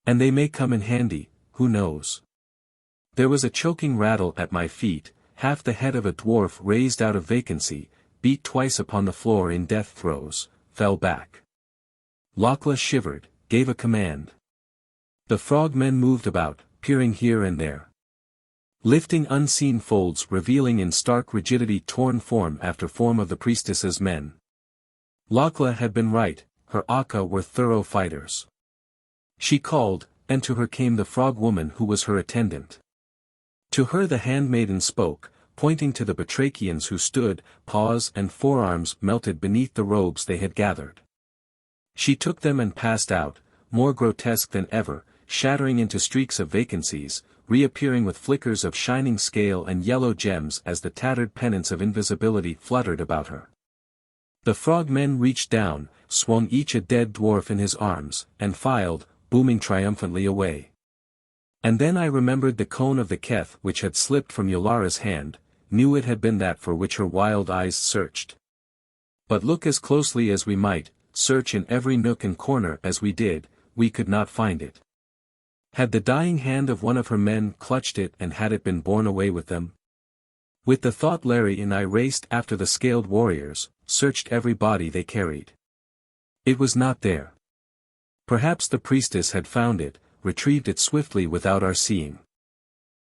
And they may come in handy, who knows?" There was a choking rattle at my feet, half the head of a dwarf raised out of vacancy, beat twice upon the floor in death throes, fell back. Lakla shivered, gave a command. The frogmen moved about, peering here and there. Lifting unseen folds revealing in stark rigidity torn form after form of the priestess's men. Lakla had been right, her Akka were thorough fighters. She called, and to her came the frog woman who was her attendant. To her the handmaiden spoke, pointing to the batrachians who stood, paws and forearms melted beneath the robes they had gathered. She took them and passed out, more grotesque than ever, shattering into streaks of vacancies, reappearing with flickers of shining scale and yellow gems as the tattered pennants of invisibility fluttered about her. The frogmen reached down, swung each a dead dwarf in his arms, and filed, booming triumphantly away. And then I remembered the cone of the keth which had slipped from Yolara's hand, knew it had been that for which her wild eyes searched. But look as closely as we might, search in every nook and corner as we did, we could not find it. Had the dying hand of one of her men clutched it and had it been borne away with them? With the thought Larry and I raced after the scaled warriors, searched every body they carried. It was not there. Perhaps the priestess had found it, retrieved it swiftly without our seeing.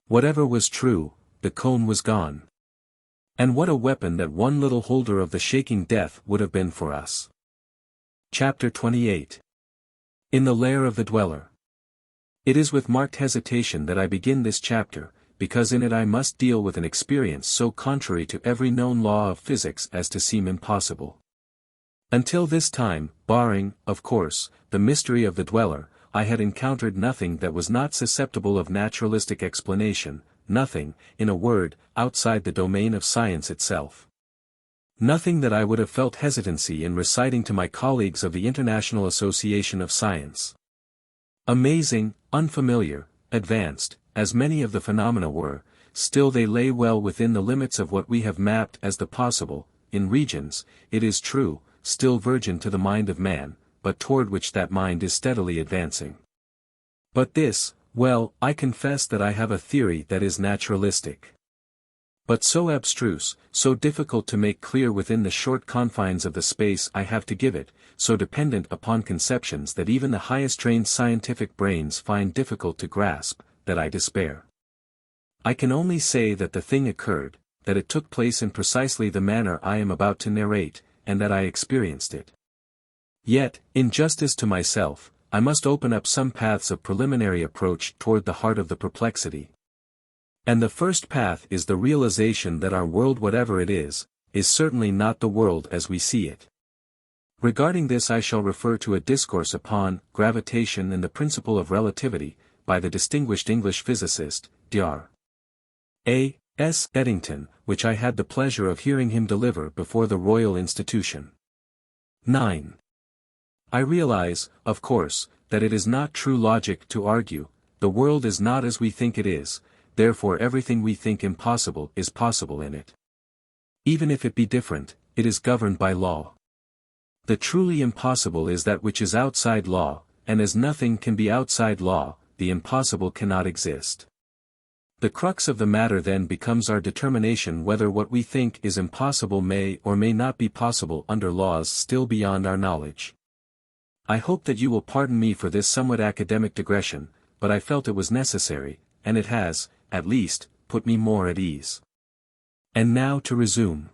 Whatever was true, the cone was gone. And what a weapon that one little holder of the shaking death would have been for us. Chapter 28. In the Lair of the Dweller. It is with marked hesitation that I begin this chapter, because in it I must deal with an experience so contrary to every known law of physics as to seem impossible. Until this time, barring, of course, the mystery of the dweller, I had encountered nothing that was not susceptible of naturalistic explanation, nothing, in a word, outside the domain of science itself. Nothing that I would have felt hesitancy in reciting to my colleagues of the International Association of Science. Amazing, unfamiliar, advanced, as many of the phenomena were, still they lay well within the limits of what we have mapped as the possible, in regions, it is true, still virgin to the mind of man, but toward which that mind is steadily advancing. But this, well, I confess that I have a theory that is naturalistic. But so abstruse, so difficult to make clear within the short confines of the space I have to give it, so dependent upon conceptions that even the highest trained scientific brains find difficult to grasp, that I despair. I can only say that the thing occurred, that it took place in precisely the manner I am about to narrate, and that I experienced it. Yet, in justice to myself, I must open up some paths of preliminary approach toward the heart of the perplexity. And the first path is the realization that our world, whatever it is certainly not the world as we see it. Regarding this I shall refer to a discourse upon gravitation and the principle of relativity, by the distinguished English physicist, Dr. A. S. Eddington, which I had the pleasure of hearing him deliver before the Royal Institution. 9. I realize, of course, that it is not true logic to argue, the world is not as we think it is, therefore everything we think impossible is possible in it. Even if it be different, it is governed by law. The truly impossible is that which is outside law, and as nothing can be outside law, the impossible cannot exist. The crux of the matter then becomes our determination whether what we think is impossible may or may not be possible under laws still beyond our knowledge. I hope that you will pardon me for this somewhat academic digression, but I felt it was necessary, and it has, at least, put me more at ease. And now to resume.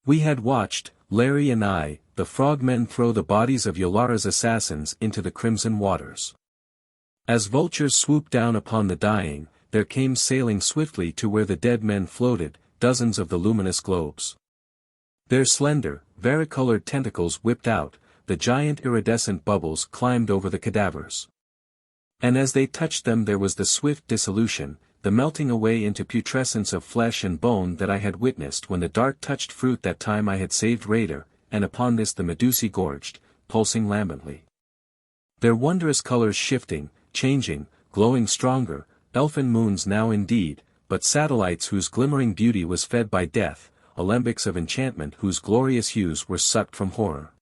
We had watched, Larry and I, the frogmen throw the bodies of Yolara's assassins into the crimson waters. As vultures swooped down upon the dying, there came sailing swiftly to where the dead men floated, dozens of the luminous globes. Their slender, varicolored tentacles whipped out, the giant iridescent bubbles climbed over the cadavers. And as they touched them there was the swift dissolution, the melting away into putrescence of flesh and bone that I had witnessed when the dart touched fruit that time I had saved Raider, and upon this the Medusae gorged, pulsing lambently. Their wondrous colors shifting, changing, glowing stronger, elfin moons now indeed, but satellites whose glimmering beauty was fed by death, alembics of enchantment whose glorious hues were sucked from horror.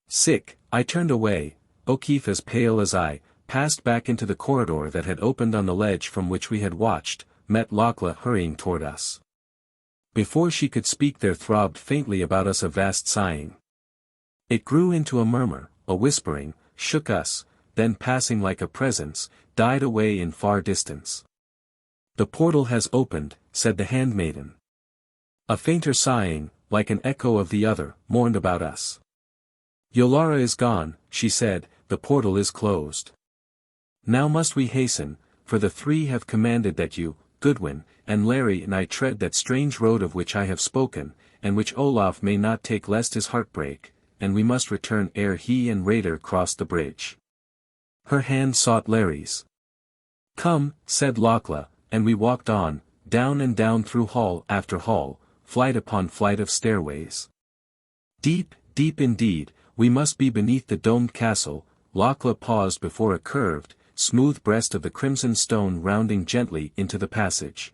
Sick, I turned away, O'Keefe as pale as I, passed back into the corridor that had opened on the ledge from which we had watched, met Lakla hurrying toward us. Before she could speak there throbbed faintly about us a vast sighing. It grew into a murmur, a whispering, shook us, then passing like a presence, died away in far distance. The portal has opened, said the handmaiden. A fainter sighing, like an echo of the other, mourned about us. Yolara is gone, she said, the portal is closed. Now must we hasten, for the three have commanded that you, Goodwin, and Larry and I tread that strange road of which I have spoken, and which Olaf may not take lest his heart break, and we must return ere he and Raider cross the bridge. Her hand sought Larry's. Come, said Lakla, and we walked on, down and down through hall after hall, flight upon flight of stairways. Deep, deep indeed, we must be beneath the domed castle. Lakla paused before a curved, smooth breast of the crimson stone rounding gently into the passage.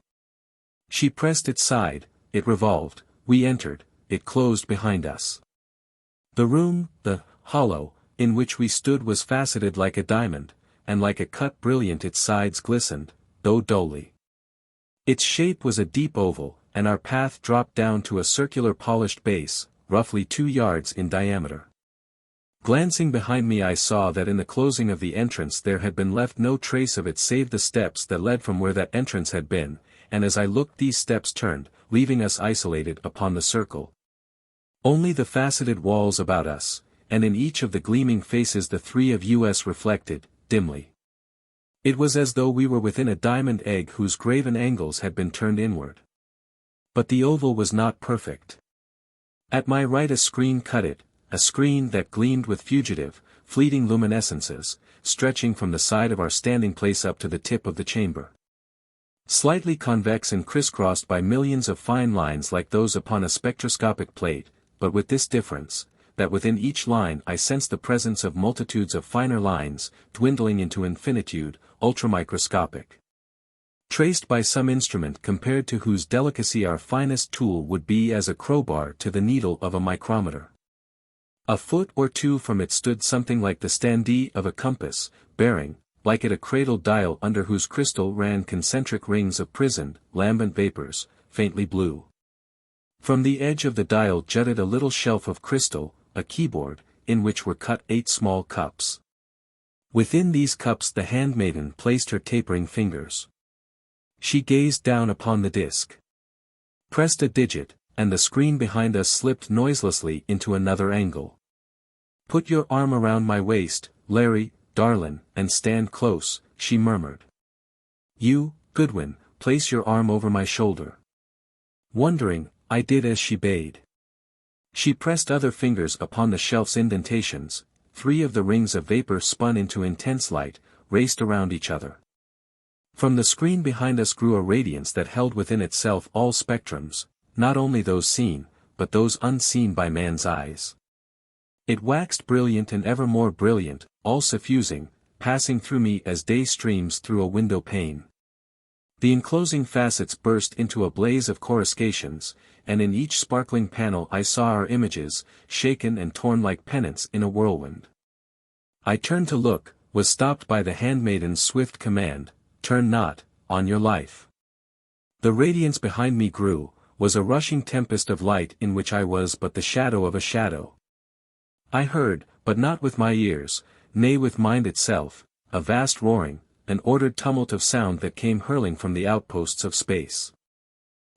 She pressed its side, it revolved, we entered, it closed behind us. The room, the hollow, in which we stood was faceted like a diamond, and like a cut brilliant its sides glistened, though dully. Its shape was a deep oval, and our path dropped down to a circular polished base, roughly 2 yards in diameter. Glancing behind me I saw that in the closing of the entrance there had been left no trace of it save the steps that led from where that entrance had been, and as I looked these steps turned, leaving us isolated upon the circle. Only the faceted walls about us, and in each of the gleaming faces the three of us reflected, dimly. It was as though we were within a diamond egg whose graven angles had been turned inward. But the oval was not perfect. At my right a screen cut it, a screen that gleamed with fugitive, fleeting luminescences, stretching from the side of our standing place up to the tip of the chamber. Slightly convex and crisscrossed by millions of fine lines like those upon a spectroscopic plate, but with this difference, that within each line I sensed the presence of multitudes of finer lines, dwindling into infinitude, ultramicroscopic. Traced by some instrument compared to whose delicacy our finest tool would be as a crowbar to the needle of a micrometer. A foot or two from it stood something like the standee of a compass, bearing, like it a cradle dial under whose crystal ran concentric rings of prisoned, lambent vapors, faintly blue. From the edge of the dial jutted a little shelf of crystal, a keyboard, in which were cut 8 small cups. Within these cups the handmaiden placed her tapering fingers. She gazed down upon the disk. Pressed a digit, and the screen behind us slipped noiselessly into another angle. "Put your arm around my waist, Larry, darlin', and stand close," she murmured. "You, Goodwin, place your arm over my shoulder." Wondering, I did as she bade. She pressed other fingers upon the shelf's indentations. 3 of the rings of vapor spun into intense light, raced around each other. From the screen behind us grew a radiance that held within itself all spectrums, not only those seen, but those unseen by man's eyes. It waxed brilliant and ever more brilliant, all suffusing, passing through me as day streams through a window pane. The enclosing facets burst into a blaze of coruscations, and in each sparkling panel I saw our images, shaken and torn like pennants in a whirlwind. I turned to look, was stopped by the handmaiden's swift command, "Turn not, on your life." The radiance behind me grew, was a rushing tempest of light in which I was but the shadow of a shadow. I heard, but not with my ears, nay with mind itself, a vast roaring, an ordered tumult of sound that came hurling from the outposts of space.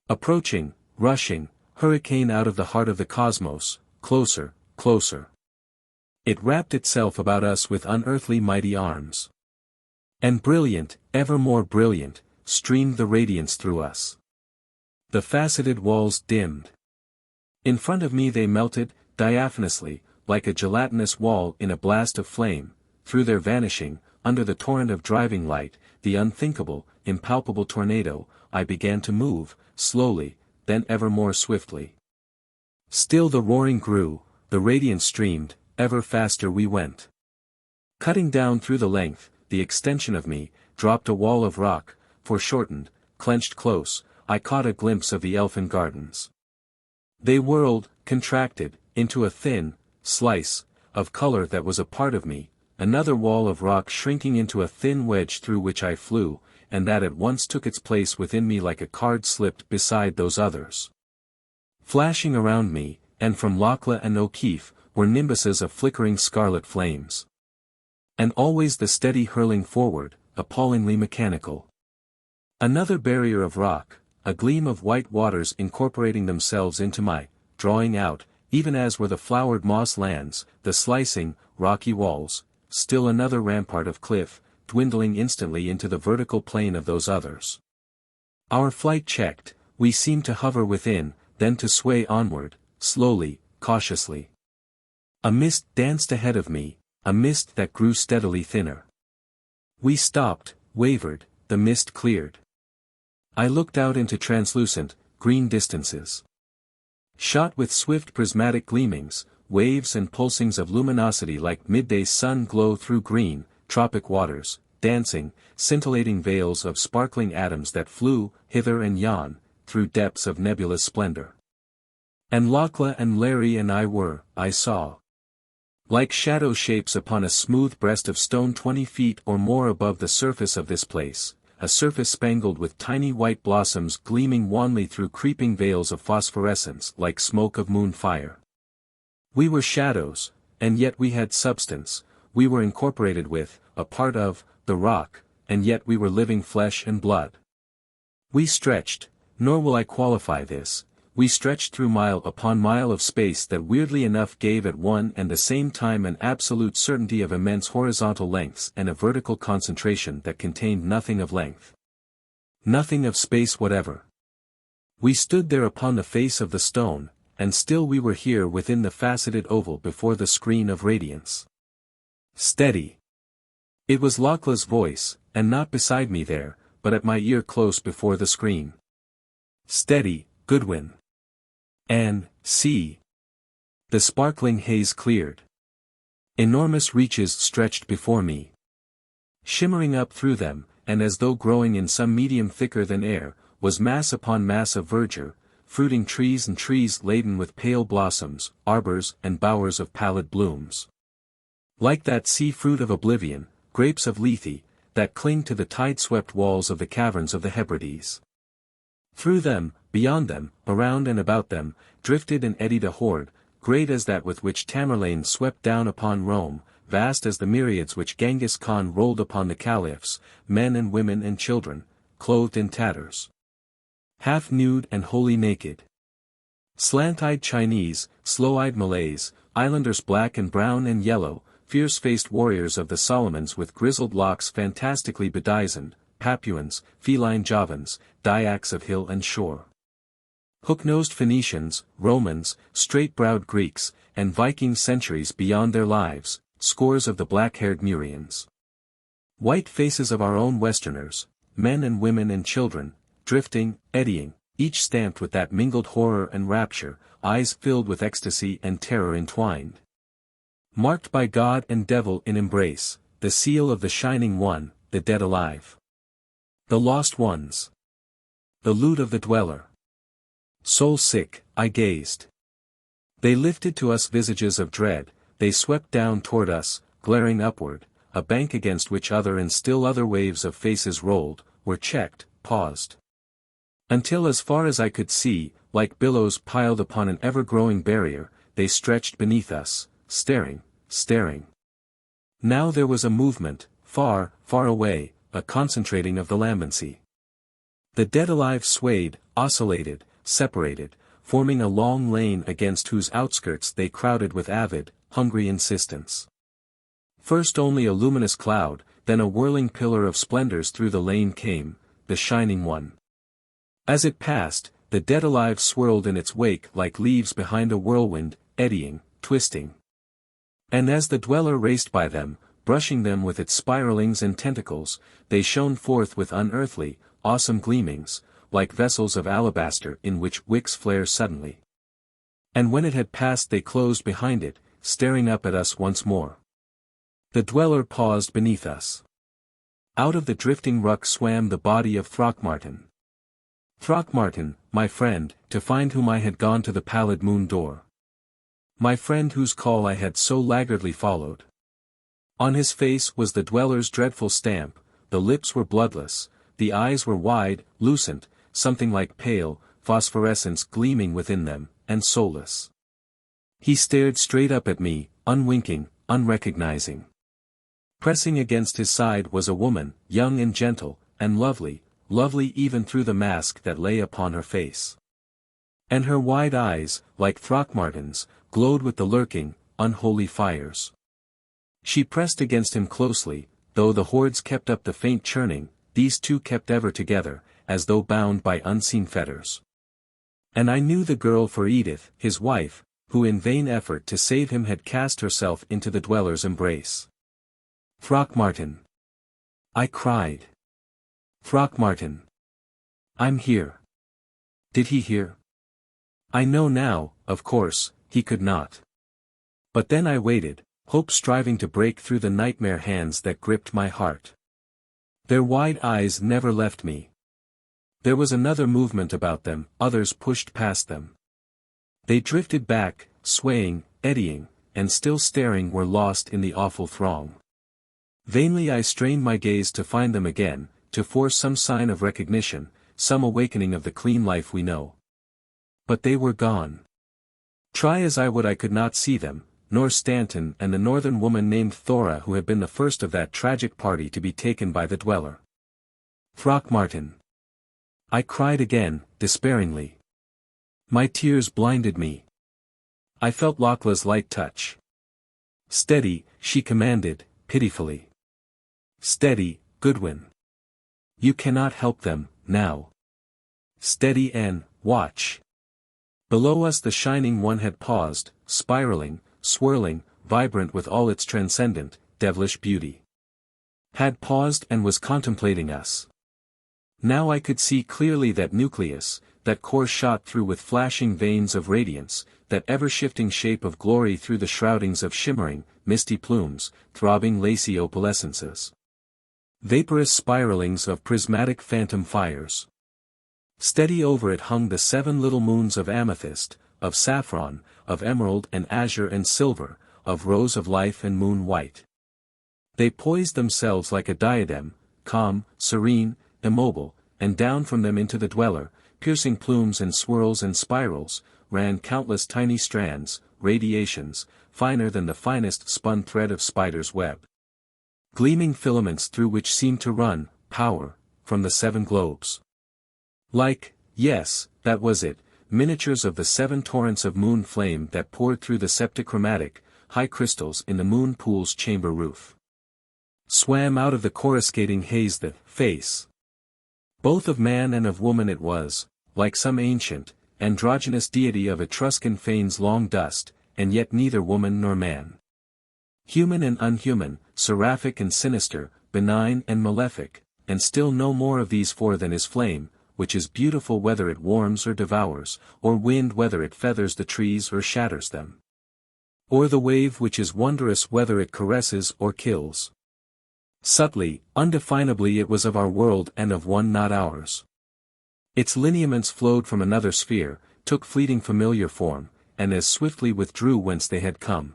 Approaching, rushing, hurricane out of the heart of the cosmos, closer, closer. It wrapped itself about us with unearthly mighty arms. And brilliant, ever more brilliant, streamed the radiance through us. The faceted walls dimmed. In front of me they melted, diaphanously, like a gelatinous wall in a blast of flame, through their vanishing, under the torrent of driving light, the unthinkable, impalpable tornado, I began to move, slowly, then ever more swiftly. Still the roaring grew, the radiance streamed, ever faster we went. Cutting down through the length, the extension of me, dropped a wall of rock, foreshortened, clenched close, I caught a glimpse of the elfin gardens. They whirled, contracted, into a thin slice of color that was a part of me, another wall of rock shrinking into a thin wedge through which I flew, and that at once took its place within me like a card slipped beside those others. Flashing around me, and from Lakla and O'Keefe, were nimbuses of flickering scarlet flames. And always the steady hurling forward, appallingly mechanical. Another barrier of rock, a gleam of white waters incorporating themselves into my, drawing out, even as were the flowered moss lands, the slicing, rocky walls, still another rampart of cliff, dwindling instantly into the vertical plane of those others. Our flight checked, we seemed to hover within, then to sway onward, slowly, cautiously. A mist danced ahead of me, a mist that grew steadily thinner. We stopped, wavered, the mist cleared. I looked out into translucent, green distances. Shot with swift prismatic gleamings, waves and pulsings of luminosity like midday sun glow through green, tropic waters, dancing, scintillating veils of sparkling atoms that flew, hither and yon, through depths of nebulous splendor. And Lakla and Larry and I were, I saw, like shadow shapes upon a smooth breast of stone 20 feet or more above the surface of this place, a surface spangled with tiny white blossoms gleaming wanly through creeping veils of phosphorescence like smoke of moon fire. We were shadows, and yet we had substance, we were incorporated with, a part of, the rock, and yet we were living flesh and blood. We stretched, nor will I qualify this, We stretched through mile upon mile of space that weirdly enough gave at one and the same time an absolute certainty of immense horizontal lengths and a vertical concentration that contained nothing of length. Nothing of space whatever. We stood there upon the face of the stone, and still we were here within the faceted oval before the screen of radiance. Steady. It was Lakla's voice, and not beside me there, but at my ear close before the screen. Steady, Goodwin. And, see. The sparkling haze cleared. Enormous reaches stretched before me. Shimmering up through them, and as though growing in some medium thicker than air, was mass upon mass of verdure, fruiting trees and trees laden with pale blossoms, arbors and bowers of pallid blooms. Like that sea fruit of oblivion, grapes of Lethe, that cling to the tide-swept walls of the caverns of the Hebrides. Through them, beyond them, around and about them, drifted and eddied a horde, great as that with which Tamerlane swept down upon Rome, vast as the myriads which Genghis Khan rolled upon the caliphs, men and women and children, clothed in tatters. Half nude and wholly naked. Slant-eyed Chinese, slow-eyed Malays, islanders black and brown and yellow, fierce-faced warriors of the Solomons with grizzled locks fantastically bedizened, Papuans, feline Javans, Dyaks of hill and shore. Hook-nosed Phoenicians, Romans, straight-browed Greeks, and Viking centuries beyond their lives, scores of the black-haired Murians. White faces of our own Westerners, men and women and children, drifting, eddying, each stamped with that mingled horror and rapture, eyes filled with ecstasy and terror entwined. Marked by God and devil in embrace, the seal of the Shining One, the dead alive. The lost ones. The loot of the dweller. Soul sick, I gazed. They lifted to us visages of dread, they swept down toward us, glaring upward, a bank against which other and still other waves of faces rolled, were checked, paused. Until as far as I could see, like billows piled upon an ever-growing barrier, they stretched beneath us, staring, staring. Now there was a movement, far, far away, a concentrating of the lambency. The dead alive swayed, oscillated, separated, forming a long lane against whose outskirts they crowded with avid, hungry insistence. First only a luminous cloud, then a whirling pillar of splendors through the lane came, the Shining One. As it passed, the dead alive swirled in its wake like leaves behind a whirlwind, eddying, twisting. And as the dweller raced by them, brushing them with its spiralings and tentacles, they shone forth with unearthly, awesome gleamings, like vessels of alabaster in which wicks flare suddenly. And when it had passed they closed behind it, staring up at us once more. The dweller paused beneath us. Out of the drifting ruck swam the body of Throckmorton. Throckmorton, my friend, to find whom I had gone to the pallid moon door. My friend whose call I had so laggardly followed. On his face was the dweller's dreadful stamp, the lips were bloodless, the eyes were wide, lucent, something like pale, phosphorescence gleaming within them, and soulless. He stared straight up at me, unwinking, unrecognizing. Pressing against his side was a woman, young and gentle, and lovely, lovely even through the mask that lay upon her face. And her wide eyes, like Throckmorton's, glowed with the lurking, unholy fires. She pressed against him closely, though the hordes kept up the faint churning, these two kept ever together, as though bound by unseen fetters. And I knew the girl for Edith, his wife, who in vain effort to save him had cast herself into the dweller's embrace. Throckmorton. I cried. Throckmorton. I'm here. Did he hear? I know now, of course, he could not. But then I waited, hope striving to break through the nightmare hands that gripped my heart. Their wide eyes never left me. There was another movement about them, others pushed past them. They drifted back, swaying, eddying, and still staring were lost in the awful throng. Vainly I strained my gaze to find them again, to force some sign of recognition, some awakening of the clean life we know. But they were gone. Try as I would I could not see them, nor Stanton and the northern woman named Thora who had been the first of that tragic party to be taken by the dweller. Throckmorton. I cried again, despairingly. My tears blinded me. I felt Lakla's light touch. "Steady," she commanded, pitifully. "Steady, Goodwin. You cannot help them, now. Steady and watch." Below us the Shining One had paused, spiraling, swirling, vibrant with all its transcendent, devilish beauty. Had paused and was contemplating us. Now I could see clearly that nucleus, that core shot through with flashing veins of radiance, that ever-shifting shape of glory through the shroudings of shimmering, misty plumes, throbbing lacy opalescences. Vaporous spiralings of prismatic phantom fires. Steady over it hung the 7 little moons of amethyst, of saffron, of emerald and azure and silver, of rose of life and moon white. They poised themselves like a diadem, calm, serene, immobile, and down from them into the dweller, piercing plumes and swirls and spirals, ran countless tiny strands, radiations, finer than the finest spun thread of spider's web. Gleaming filaments through which seemed to run, power, from the 7 globes. Like, yes, that was it, miniatures of the 7 torrents of moon flame that poured through the septichromatic, high crystals in the moon pool's chamber roof. Swam out of the coruscating haze the face. Both of man and of woman it was, like some ancient, androgynous deity of Etruscan fanes long dust, and yet neither woman nor man. Human and unhuman, seraphic and sinister, benign and malefic, and still no more of these 4 than is flame, which is beautiful whether it warms or devours, or wind whether it feathers the trees or shatters them. Or the wave which is wondrous whether it caresses or kills. Subtly, undefinably it was of our world and of one not ours. Its lineaments flowed from another sphere, took fleeting familiar form, and as swiftly withdrew whence they had come.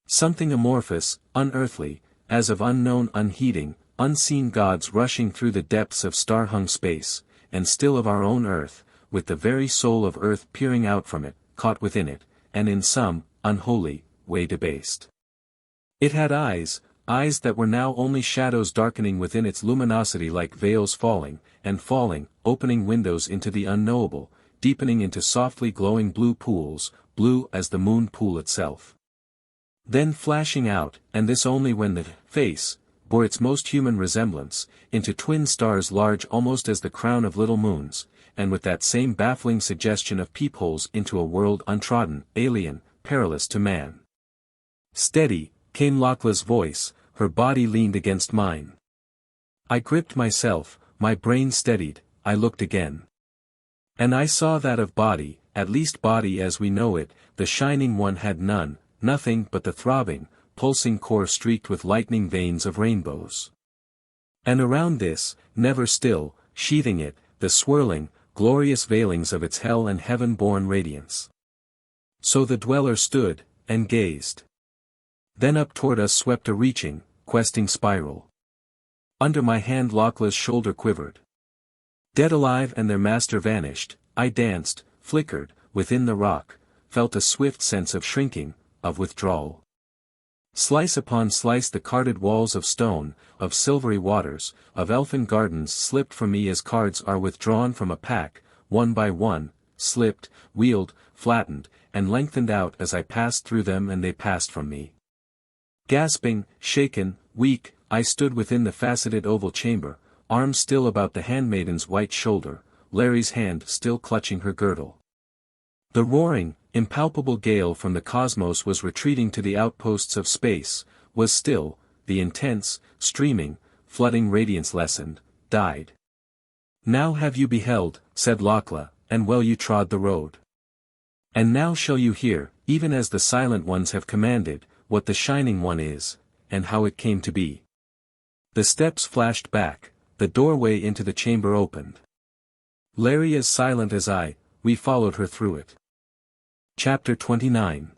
Something amorphous, unearthly, as of unknown unheeding, unseen gods rushing through the depths of star-hung space, and still of our own earth, with the very soul of earth peering out from it, caught within it, and in some, unholy, way debased. It had eyes that were now only shadows darkening within its luminosity like veils falling, and falling, opening windows into the unknowable, deepening into softly glowing blue pools, blue as the moon pool itself. Then flashing out, and this only when the face bore its most human resemblance, into twin stars large almost as the crown of little moons, and with that same baffling suggestion of peepholes into a world untrodden, alien, perilous to man. "Steady," came Lakla's voice, her body leaned against mine. I gripped myself, my brain steadied, I looked again. And I saw that of body, at least body as we know it, the Shining One had none, nothing but the throbbing, pulsing core streaked with lightning veins of rainbows. And around this, never still, sheathing it, the swirling, glorious veilings of its hell and heaven-born radiance. So the dweller stood, and gazed. Then up toward us swept a reaching, questing spiral. Under my hand Lakla's shoulder quivered. Dead alive and their master vanished, I danced, flickered, within the rock, felt a swift sense of shrinking, of withdrawal. Slice upon slice the carded walls of stone, of silvery waters, of elfin gardens slipped from me as cards are withdrawn from a pack, one by one, slipped, wheeled, flattened, and lengthened out as I passed through them and they passed from me. Gasping, shaken, weak, I stood within the faceted oval chamber, arms still about the handmaiden's white shoulder, Larry's hand still clutching her girdle. The roaring, impalpable gale from the cosmos was retreating to the outposts of space, was still, the intense, streaming, flooding radiance lessened, died. "Now have you beheld," said Lakla, "and well you trod the road. And now shall you hear, even as the silent ones have commanded, what the Shining One is, and how it came to be." The steps flashed back, the doorway into the chamber opened. Larry as silent as I, we followed her through it. Chapter 29.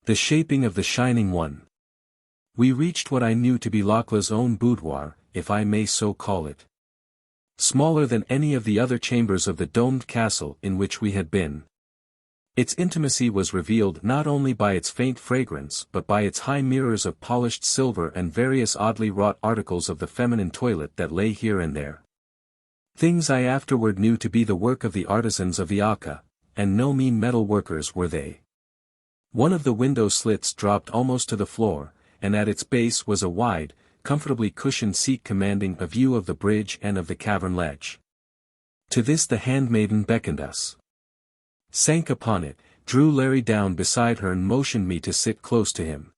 The Shaping of the Shining One. We reached what I knew to be Lakla's own boudoir, if I may so call it. Smaller than any of the other chambers of the domed castle in which we had been. Its intimacy was revealed not only by its faint fragrance but by its high mirrors of polished silver and various oddly wrought articles of the feminine toilet that lay here and there. Things I afterward knew to be the work of the artisans of Iaka, and no mean metal workers were they. One of the window slits dropped almost to the floor, and at its base was a wide, comfortably cushioned seat commanding a view of the bridge and of the cavern ledge. To this the handmaiden beckoned us. Sank upon it, drew Larry down beside her and motioned me to sit close to him.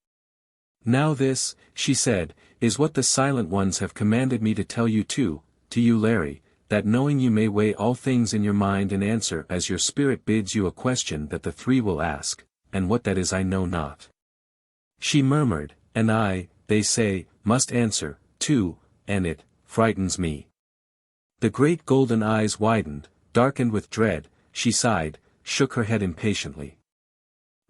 "Now this," she said, "is what the Silent Ones have commanded me to tell you too, to you Larry, that knowing you may weigh all things in your mind and answer as your spirit bids you a question that the three will ask, and what that is I know not." She murmured, "And I, they say, must answer, too, and it frightens me." The great golden eyes widened, darkened with dread, she sighed, shook her head impatiently.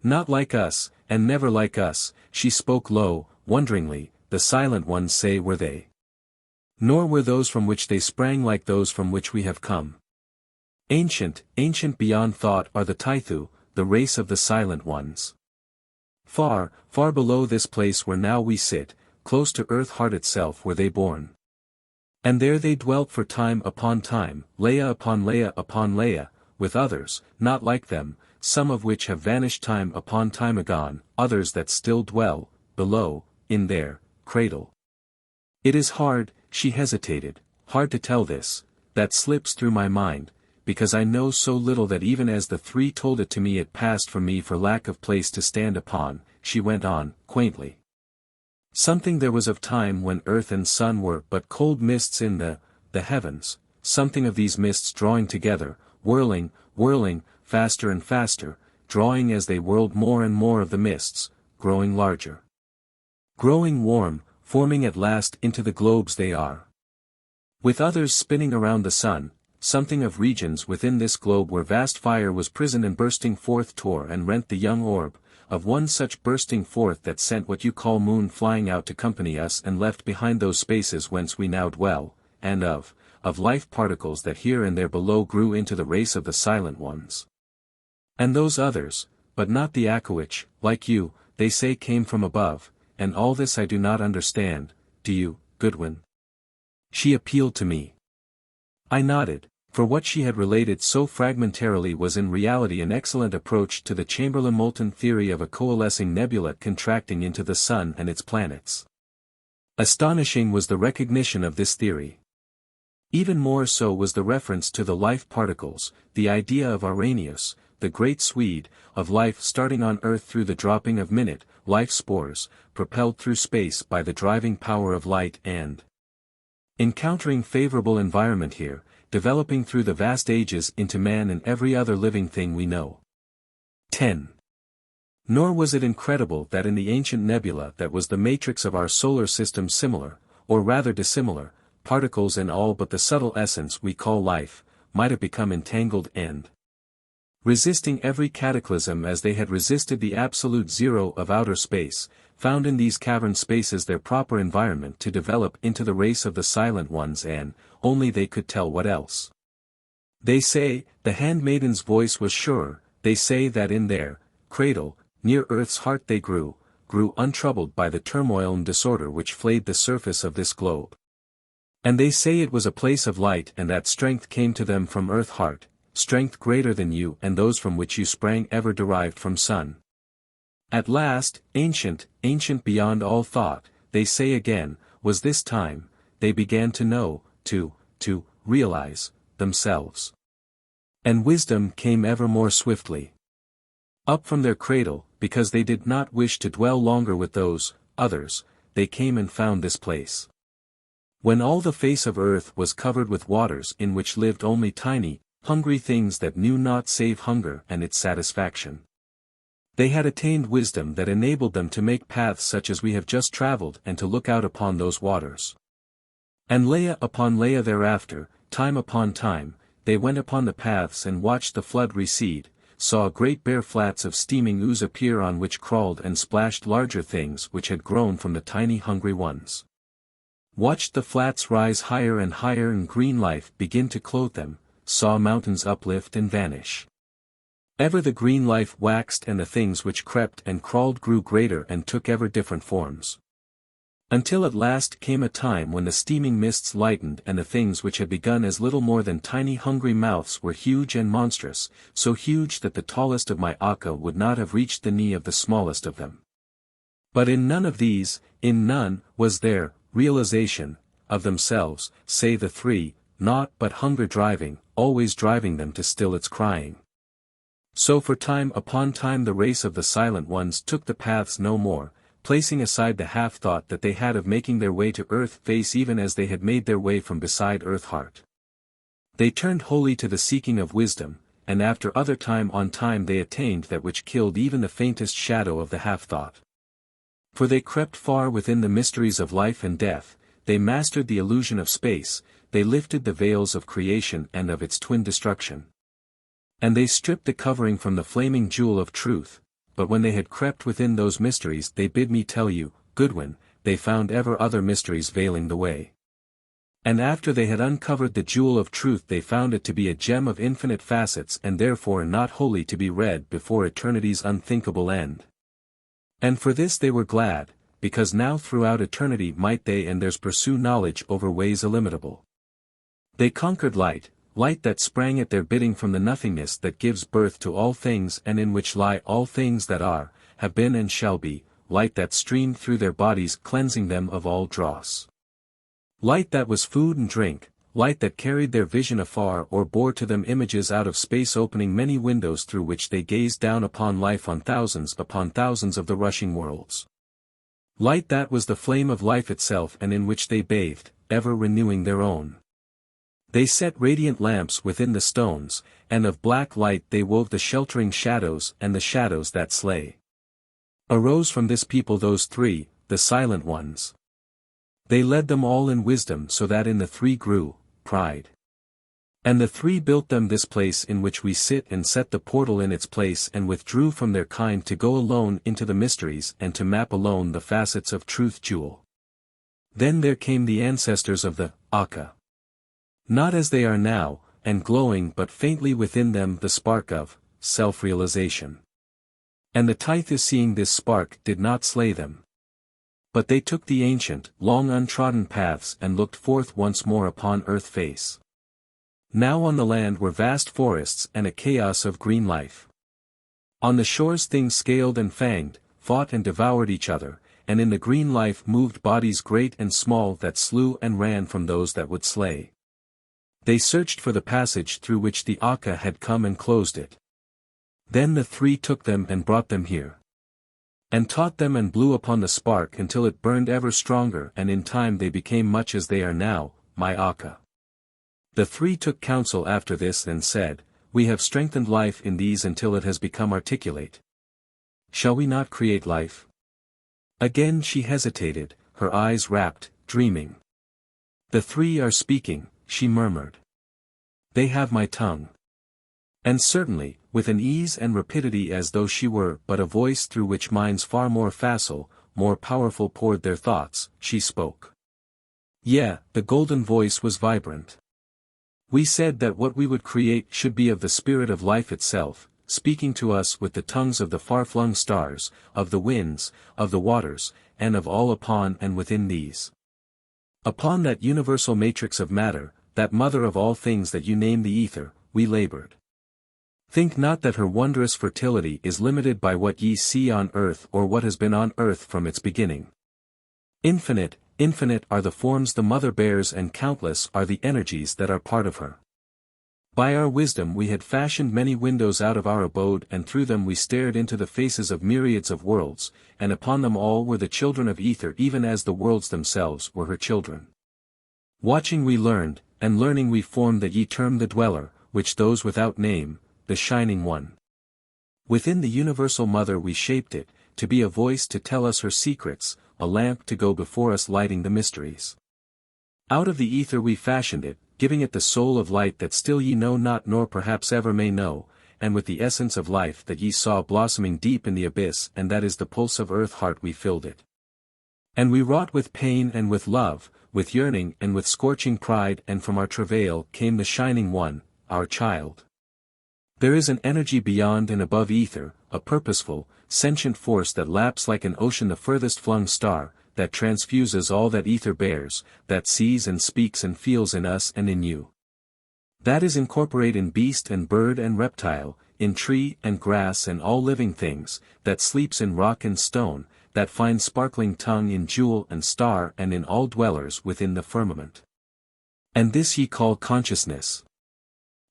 "Not like us, and never like us," she spoke low, wonderingly, "the Silent Ones say were they. Nor were those from which they sprang like those from which we have come. Ancient, ancient beyond thought are the Tythu, the race of the Silent Ones. Far, far below this place where now we sit, close to earth heart itself were they born. And there they dwelt for time upon time, Leia upon Leia upon Leia, with others, not like them, some of which have vanished time upon time agone, others that still dwell, below, in their cradle. It is hard," she hesitated, "hard to tell this, that slips through my mind, because I know so little that even as the three told it to me it passed from me for lack of place to stand upon," she went on, quaintly. "Something there was of time when earth and sun were but cold mists in the heavens, something of these mists drawing together, whirling, whirling, faster and faster, drawing as they whirled more and more of the mists, growing larger. Growing warm, forming at last into the globes they are. With others spinning around the sun, something of regions within this globe where vast fire was prisoned and bursting forth tore and rent the young orb, of one such bursting forth that sent what you call moon flying out to company us and left behind those spaces whence we now dwell, and of life particles that here and there below grew into the race of the Silent Ones. And those others, but not the Akowich, like you, they say came from above, and all this I do not understand, do you, Goodwin?" She appealed to me. I nodded, for what she had related so fragmentarily was in reality an excellent approach to the Chamberlain-Moulton theory of a coalescing nebula contracting into the sun and its planets. Astonishing was the recognition of this theory. Even more so was the reference to the life particles, the idea of Arrhenius, the great Swede, of life starting on Earth through the dropping of minute, life spores, propelled through space by the driving power of light and encountering favorable environment here, developing through the vast ages into man and every other living thing we know. 10. Nor was it incredible that in the ancient nebula that was the matrix of our solar system similar, or rather dissimilar, particles and all but the subtle essence we call life, might have become entangled and resisting every cataclysm as they had resisted the absolute zero of outer space, found in these cavern spaces their proper environment to develop into the race of the Silent Ones and, only they could tell what else. They say, the handmaiden's voice was sure, they say that in their cradle, near earth's heart they grew untroubled by the turmoil and disorder which flayed the surface of this globe. And they say it was a place of light and that strength came to them from earth heart, strength greater than you and those from which you sprang ever derived from sun. At last, ancient, ancient beyond all thought, they say again, was this time, they began to know, to realize, themselves. And wisdom came ever more swiftly. Up from their cradle, because they did not wish to dwell longer with those others, they came and found this place. When all the face of earth was covered with waters in which lived only tiny, hungry things that knew naught save hunger and its satisfaction. They had attained wisdom that enabled them to make paths such as we have just traveled and to look out upon those waters. And Leia upon Leia thereafter, time upon time, they went upon the paths and watched the flood recede, saw great bare flats of steaming ooze appear on which crawled and splashed larger things which had grown from the tiny hungry ones. Watched the flats rise higher and higher and green life begin to clothe them, saw mountains uplift and vanish. Ever the green life waxed and the things which crept and crawled grew greater and took ever different forms. Until at last came a time when the steaming mists lightened and the things which had begun as little more than tiny hungry mouths were huge and monstrous, so huge that the tallest of my Akka would not have reached the knee of the smallest of them. But in none of these, in none, was there, realization, of themselves, say the three, naught but hunger driving, always driving them to still its crying. So for time upon time the race of the silent ones took the paths no more, placing aside the half-thought that they had of making their way to earth face even as they had made their way from beside earth heart. They turned wholly to the seeking of wisdom, and after other time on time they attained that which killed even the faintest shadow of the half-thought. For they crept far within the mysteries of life and death, they mastered the illusion of space, they lifted the veils of creation and of its twin destruction. And they stripped the covering from the flaming jewel of truth, but when they had crept within those mysteries they bid me tell you, Goodwin, they found ever other mysteries veiling the way. And after they had uncovered the jewel of truth they found it to be a gem of infinite facets and therefore not wholly to be read before eternity's unthinkable end. And for this they were glad, because now throughout eternity might they and theirs pursue knowledge over ways illimitable. They conquered light, light that sprang at their bidding from the nothingness that gives birth to all things and in which lie all things that are, have been and shall be, light that streamed through their bodies cleansing them of all dross. Light that was food and drink, light that carried their vision afar or bore to them images out of space opening many windows through which they gazed down upon life on thousands upon thousands of the rushing worlds. Light that was the flame of life itself and in which they bathed, ever renewing their own. They set radiant lamps within the stones, and of black light they wove the sheltering shadows and the shadows that slay. Arose from this people those three, the silent ones. They led them all in wisdom so that in the three grew, pride. And the three built them this place in which we sit and set the portal in its place and withdrew from their kind to go alone into the mysteries and to map alone the facets of truth jewel. Then there came the ancestors of the Akka. Not as they are now, and glowing but faintly within them the spark of self-realization. And the Tithe seeing this spark did not slay them. But they took the ancient, long untrodden paths and looked forth once more upon earth face. Now on the land were vast forests and a chaos of green life. On the shores things scaled and fanged, fought and devoured each other, and in the green life moved bodies great and small that slew and ran from those that would slay. They searched for the passage through which the Akka had come and closed it. Then the three took them and brought them here. And taught them and blew upon the spark until it burned ever stronger and in time they became much as they are now, my Akka. The three took counsel after this and said, We have strengthened life in these until it has become articulate. Shall we not create life? Again she hesitated, her eyes rapt, dreaming. The three are speaking, she murmured. They have my tongue. And certainly, with an ease and rapidity as though she were but a voice through which minds far more facile, more powerful poured their thoughts, she spoke. Yeah, the golden voice was vibrant. We said that what we would create should be of the spirit of life itself, speaking to us with the tongues of the far-flung stars, of the winds, of the waters, and of all upon and within these. Upon that universal matrix of matter, that mother of all things that you name the ether, we labored. Think not that her wondrous fertility is limited by what ye see on earth or what has been on earth from its beginning. Infinite, infinite are the forms the mother bears and countless are the energies that are part of her. By our wisdom we had fashioned many windows out of our abode and through them we stared into the faces of myriads of worlds, and upon them all were the children of ether even as the worlds themselves were her children. Watching we learned, and learning we formed that ye term the dweller, which those without name, the shining one. Within the universal mother we shaped it, to be a voice to tell us her secrets, a lamp to go before us lighting the mysteries. Out of the ether we fashioned it, giving it the soul of light that still ye know not nor perhaps ever may know, and with the essence of life that ye saw blossoming deep in the abyss and that is the pulse of earth heart we filled it. And we wrought with pain and with love, with yearning and with scorching pride and from our travail came the shining one, our child. There is an energy beyond and above ether, a purposeful, sentient force that laps like an ocean the furthest flung star, that transfuses all that ether bears, that sees and speaks and feels in us and in you. That is incorporate in beast and bird and reptile, in tree and grass and all living things, that sleeps in rock and stone, that finds sparkling tongue in jewel and star and in all dwellers within the firmament. And this ye call consciousness.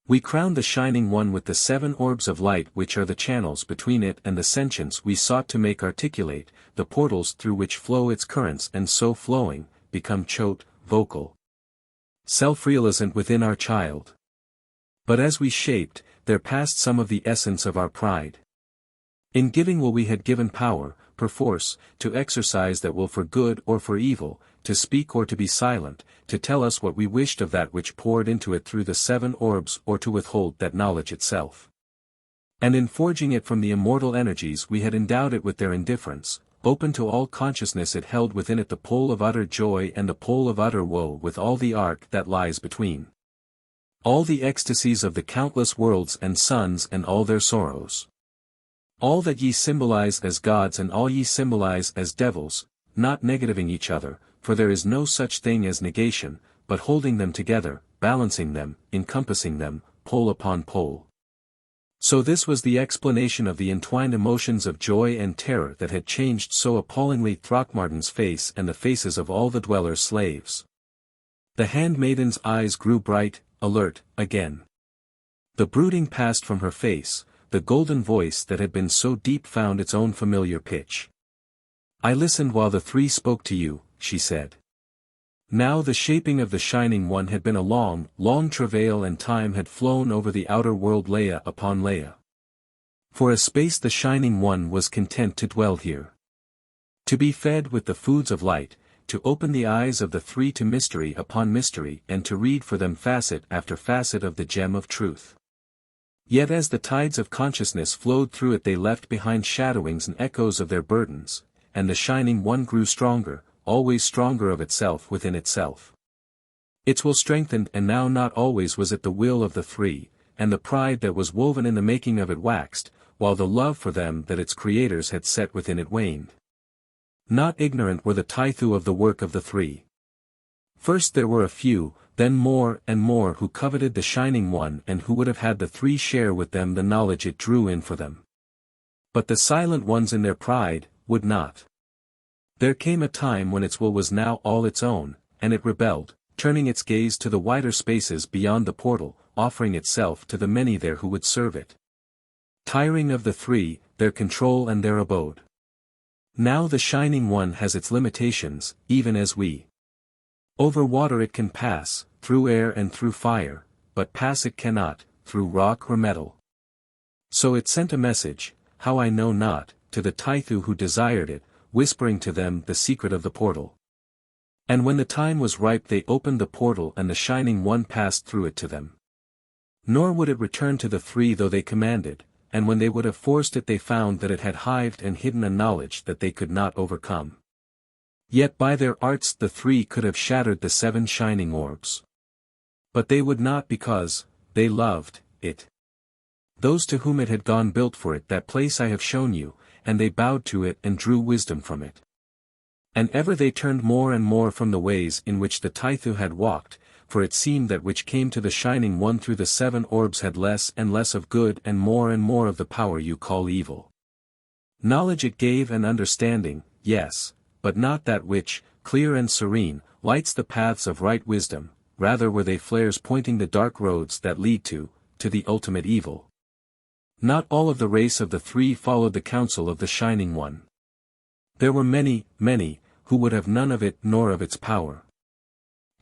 We crown the Shining One with the 7 orbs of light which are the channels between it and the sentience we sought to make articulate, the portals through which flow its currents and so flowing, become chote, vocal, self-realizant within our child. But as we shaped, there passed some of the essence of our pride. In giving will we had given power, perforce, to exercise that will for good or for evil, to speak or to be silent, to tell us what we wished of that which poured into it through the 7 orbs or to withhold that knowledge itself. And in forging it from the immortal energies we had endowed it with their indifference, open to all consciousness it held within it the pole of utter joy and the pole of utter woe with all the arc that lies between. All the ecstasies of the countless worlds and suns and all their sorrows. All that ye symbolize as gods and all ye symbolize as devils, not negativing each other, for there is no such thing as negation, but holding them together, balancing them, encompassing them, pole upon pole. So this was the explanation of the entwined emotions of joy and terror that had changed so appallingly Throckmorton's face and the faces of all the dwellers' slaves. The handmaiden's eyes grew bright, alert, again. The brooding passed from her face, the golden voice that had been so deep found its own familiar pitch. I listened while the 3 spoke to you, she said. Now the shaping of the Shining One had been a long, long travail and time had flown over the outer world layer upon layer. For a space the Shining One was content to dwell here. To be fed with the foods of light, to open the eyes of the 3 to mystery upon mystery and to read for them facet after facet of the gem of truth. Yet as the tides of consciousness flowed through it they left behind shadowings and echoes of their burdens, and the Shining One grew stronger, always stronger of itself within itself. Its will strengthened and now not always was it the will of the 3, and the pride that was woven in the making of it waxed, while the love for them that its creators had set within it waned. Not ignorant were the Tythu of the work of the 3. First there were a few, then more and more who coveted the Shining One and who would have had the 3 share with them the knowledge it drew in for them. But the silent ones in their pride, would not. There came a time when its will was now all its own, and it rebelled, turning its gaze to the wider spaces beyond the portal, offering itself to the many there who would serve it. Tiring of the 3, their control and their abode. Now the Shining One has its limitations, even as we. Over water it can pass, through air and through fire, but pass it cannot, through rock or metal. So it sent a message, how I know not, to the Tythu who desired it, whispering to them the secret of the portal. And when the time was ripe they opened the portal and the Shining One passed through it to them. Nor would it return to the 3 though they commanded, and when they would have forced it they found that it had hived and hidden a knowledge that they could not overcome. Yet by their arts the 3 could have shattered the 7 shining orbs. But they would not because, they loved, it. Those to whom it had gone built for it that place I have shown you, and they bowed to it and drew wisdom from it. And ever they turned more and more from the ways in which the Tythu had walked, for it seemed that which came to the Shining One through the 7 orbs had less and less of good and more of the power you call evil. Knowledge it gave and understanding, yes, but not that which, clear and serene, lights the paths of right wisdom, rather were they flares pointing the dark roads that lead to the ultimate evil. Not all of the race of the 3 followed the counsel of the Shining One. There were many, many, who would have none of it nor of its power.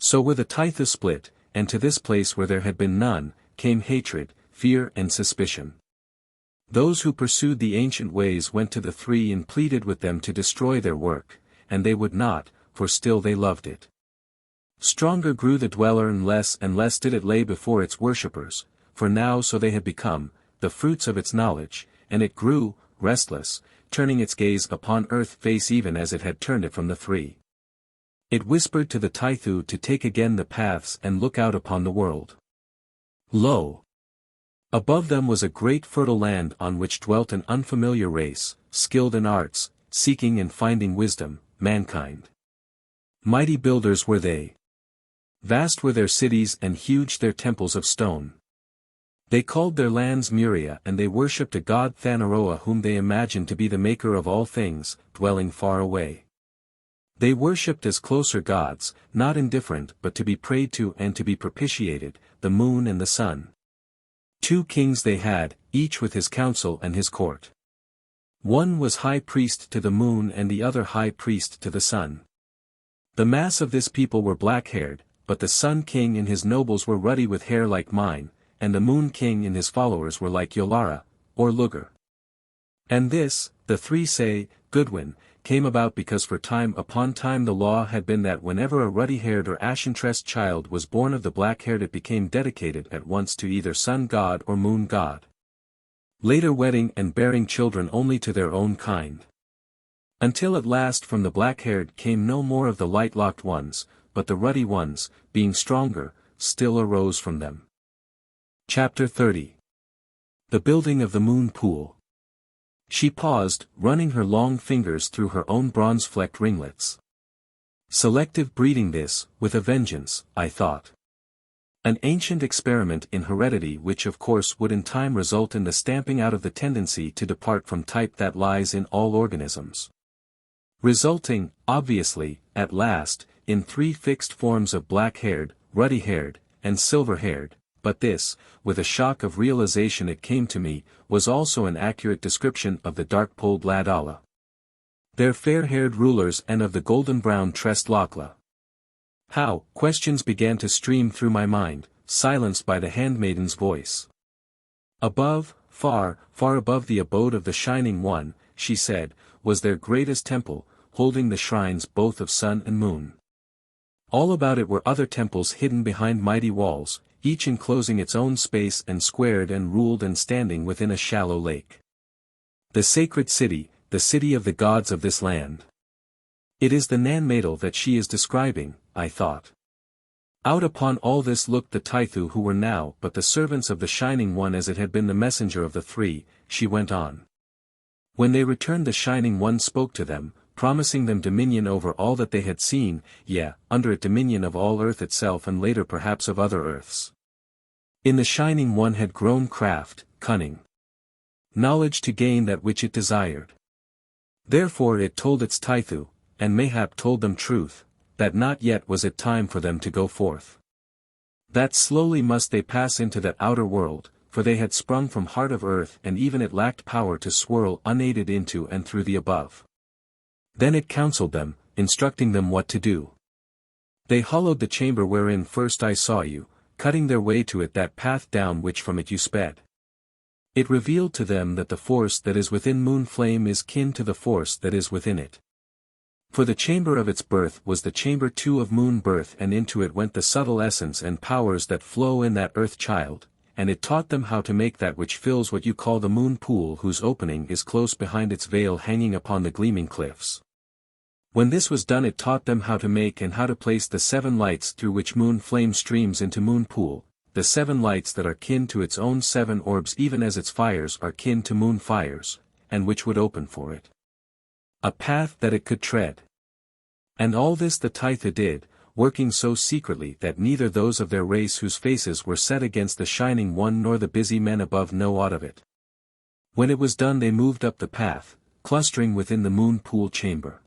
So were the Tythu split, and to this place where there had been none, came hatred, fear and suspicion. Those who pursued the ancient ways went to the 3 and pleaded with them to destroy their work, and they would not, for still they loved it. Stronger grew the dweller and less did it lay before its worshippers, for now so they had become, the fruits of its knowledge, and it grew, restless, turning its gaze upon earth face even as it had turned it from the 3. It whispered to the Tythu to take again the paths and look out upon the world. Lo! Above them was a great fertile land on which dwelt an unfamiliar race, skilled in arts, seeking and finding wisdom, mankind. Mighty builders were they. Vast were their cities and huge their temples of stone. They called their lands Muria and they worshipped a god Thanaroa whom they imagined to be the maker of all things, dwelling far away. They worshipped as closer gods, not indifferent but to be prayed to and to be propitiated, the moon and the sun. 2 kings they had, each with his council and his court. One was high priest to the moon and the other high priest to the sun. The mass of this people were black-haired, but the Sun King and his nobles were ruddy with hair like mine, and the Moon King and his followers were like Yolara, or Luger. And this, the 3 say, Goodwin, came about because for time upon time the law had been that whenever a ruddy-haired or ashen-tressed child was born of the black-haired it became dedicated at once to either Sun God or Moon God. Later wedding and bearing children only to their own kind. Until at last from the black-haired came no more of the light-locked ones, but the ruddy ones, being stronger, still arose from them. Chapter 30. The Building of the Moon Pool. She paused, running her long fingers through her own bronze-flecked ringlets. Selective breeding this, with a vengeance, I thought. An ancient experiment in heredity which of course would in time result in the stamping out of the tendency to depart from type that lies in all organisms. Resulting, obviously, at last, in 3 fixed forms of black-haired, ruddy-haired, and silver-haired, but this, with a shock of realization it came to me, was also an accurate description of the dark-polled Ladala. Their fair-haired rulers and of the golden-brown tressed Lakla. How, questions began to stream through my mind, silenced by the handmaiden's voice. Above, far, far above the abode of the Shining One, she said, was their greatest temple, holding the shrines both of sun and moon. All about it were other temples hidden behind mighty walls, each enclosing its own space and squared and ruled and standing within a shallow lake. The sacred city, the city of the gods of this land. It is the Nanmadel that she is describing, I thought. Out upon all this looked the Tythu who were now but the servants of the Shining One as it had been the messenger of the 3, she went on. When they returned the Shining One spoke to them, promising them dominion over all that they had seen, under it dominion of all earth itself and later perhaps of other earths. In the Shining One had grown craft, cunning. Knowledge to gain that which it desired. Therefore it told its Tythu, and mayhap told them truth, that not yet was it time for them to go forth. That slowly must they pass into that outer world, for they had sprung from heart of earth and even it lacked power to swirl unaided into and through the above. Then it counselled them, instructing them what to do. They hollowed the chamber wherein first I saw you, cutting their way to it that path down which from it you sped. It revealed to them that the force that is within moon flame is kin to the force that is within it. For the chamber of its birth was the chamber too of moon birth and into it went the subtle essence and powers that flow in that earth child, and it taught them how to make that which fills what you call the moon pool whose opening is close behind its veil hanging upon the gleaming cliffs. When this was done it taught them how to make and how to place the 7 lights through which moon flame streams into moon pool, the 7 lights that are kin to its own 7 orbs even as its fires are kin to moon fires, and which would open for it a path that it could tread. And all this the Tytha did, working so secretly that neither those of their race whose faces were set against the Shining One nor the busy men above know aught of it. When it was done they moved up the path, clustering within the moon pool chamber.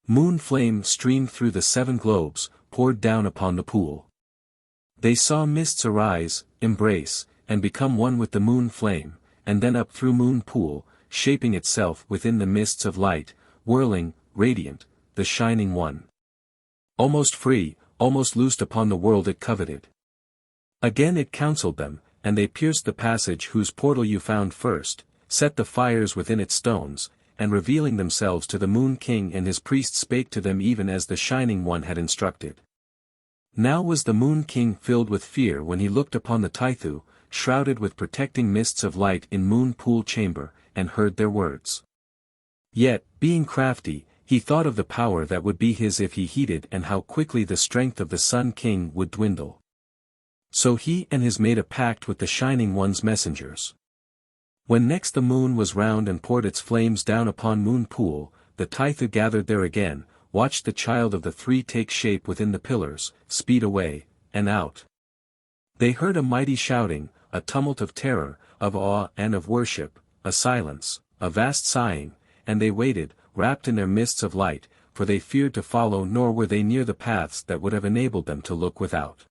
Moon flame streamed through the 7 globes, poured down upon the pool. They saw mists arise, embrace, and become one with the moon flame, and then up through moon pool, shaping itself within the mists of light, whirling, radiant, the Shining One. Almost free, almost loosed upon the world it coveted. Again it counselled them, and they pierced the passage whose portal you found first, set the fires within its stones, and revealing themselves to the Moon King and his priests spake to them even as the Shining One had instructed. Now was the Moon King filled with fear when he looked upon the Tythu, shrouded with protecting mists of light in moon pool chamber, and heard their words. Yet, being crafty, he thought of the power that would be his if he heeded and how quickly the strength of the Sun King would dwindle. So he and his made a pact with the Shining One's messengers. When next the moon was round and poured its flames down upon moon pool, the Tytha gathered there again, watched the child of the three take shape within the pillars, speed away, and out. They heard a mighty shouting, a tumult of terror, of awe and of worship, a silence, a vast sighing, and they waited, wrapped in their mists of light, for they feared to follow nor were they near the paths that would have enabled them to look without.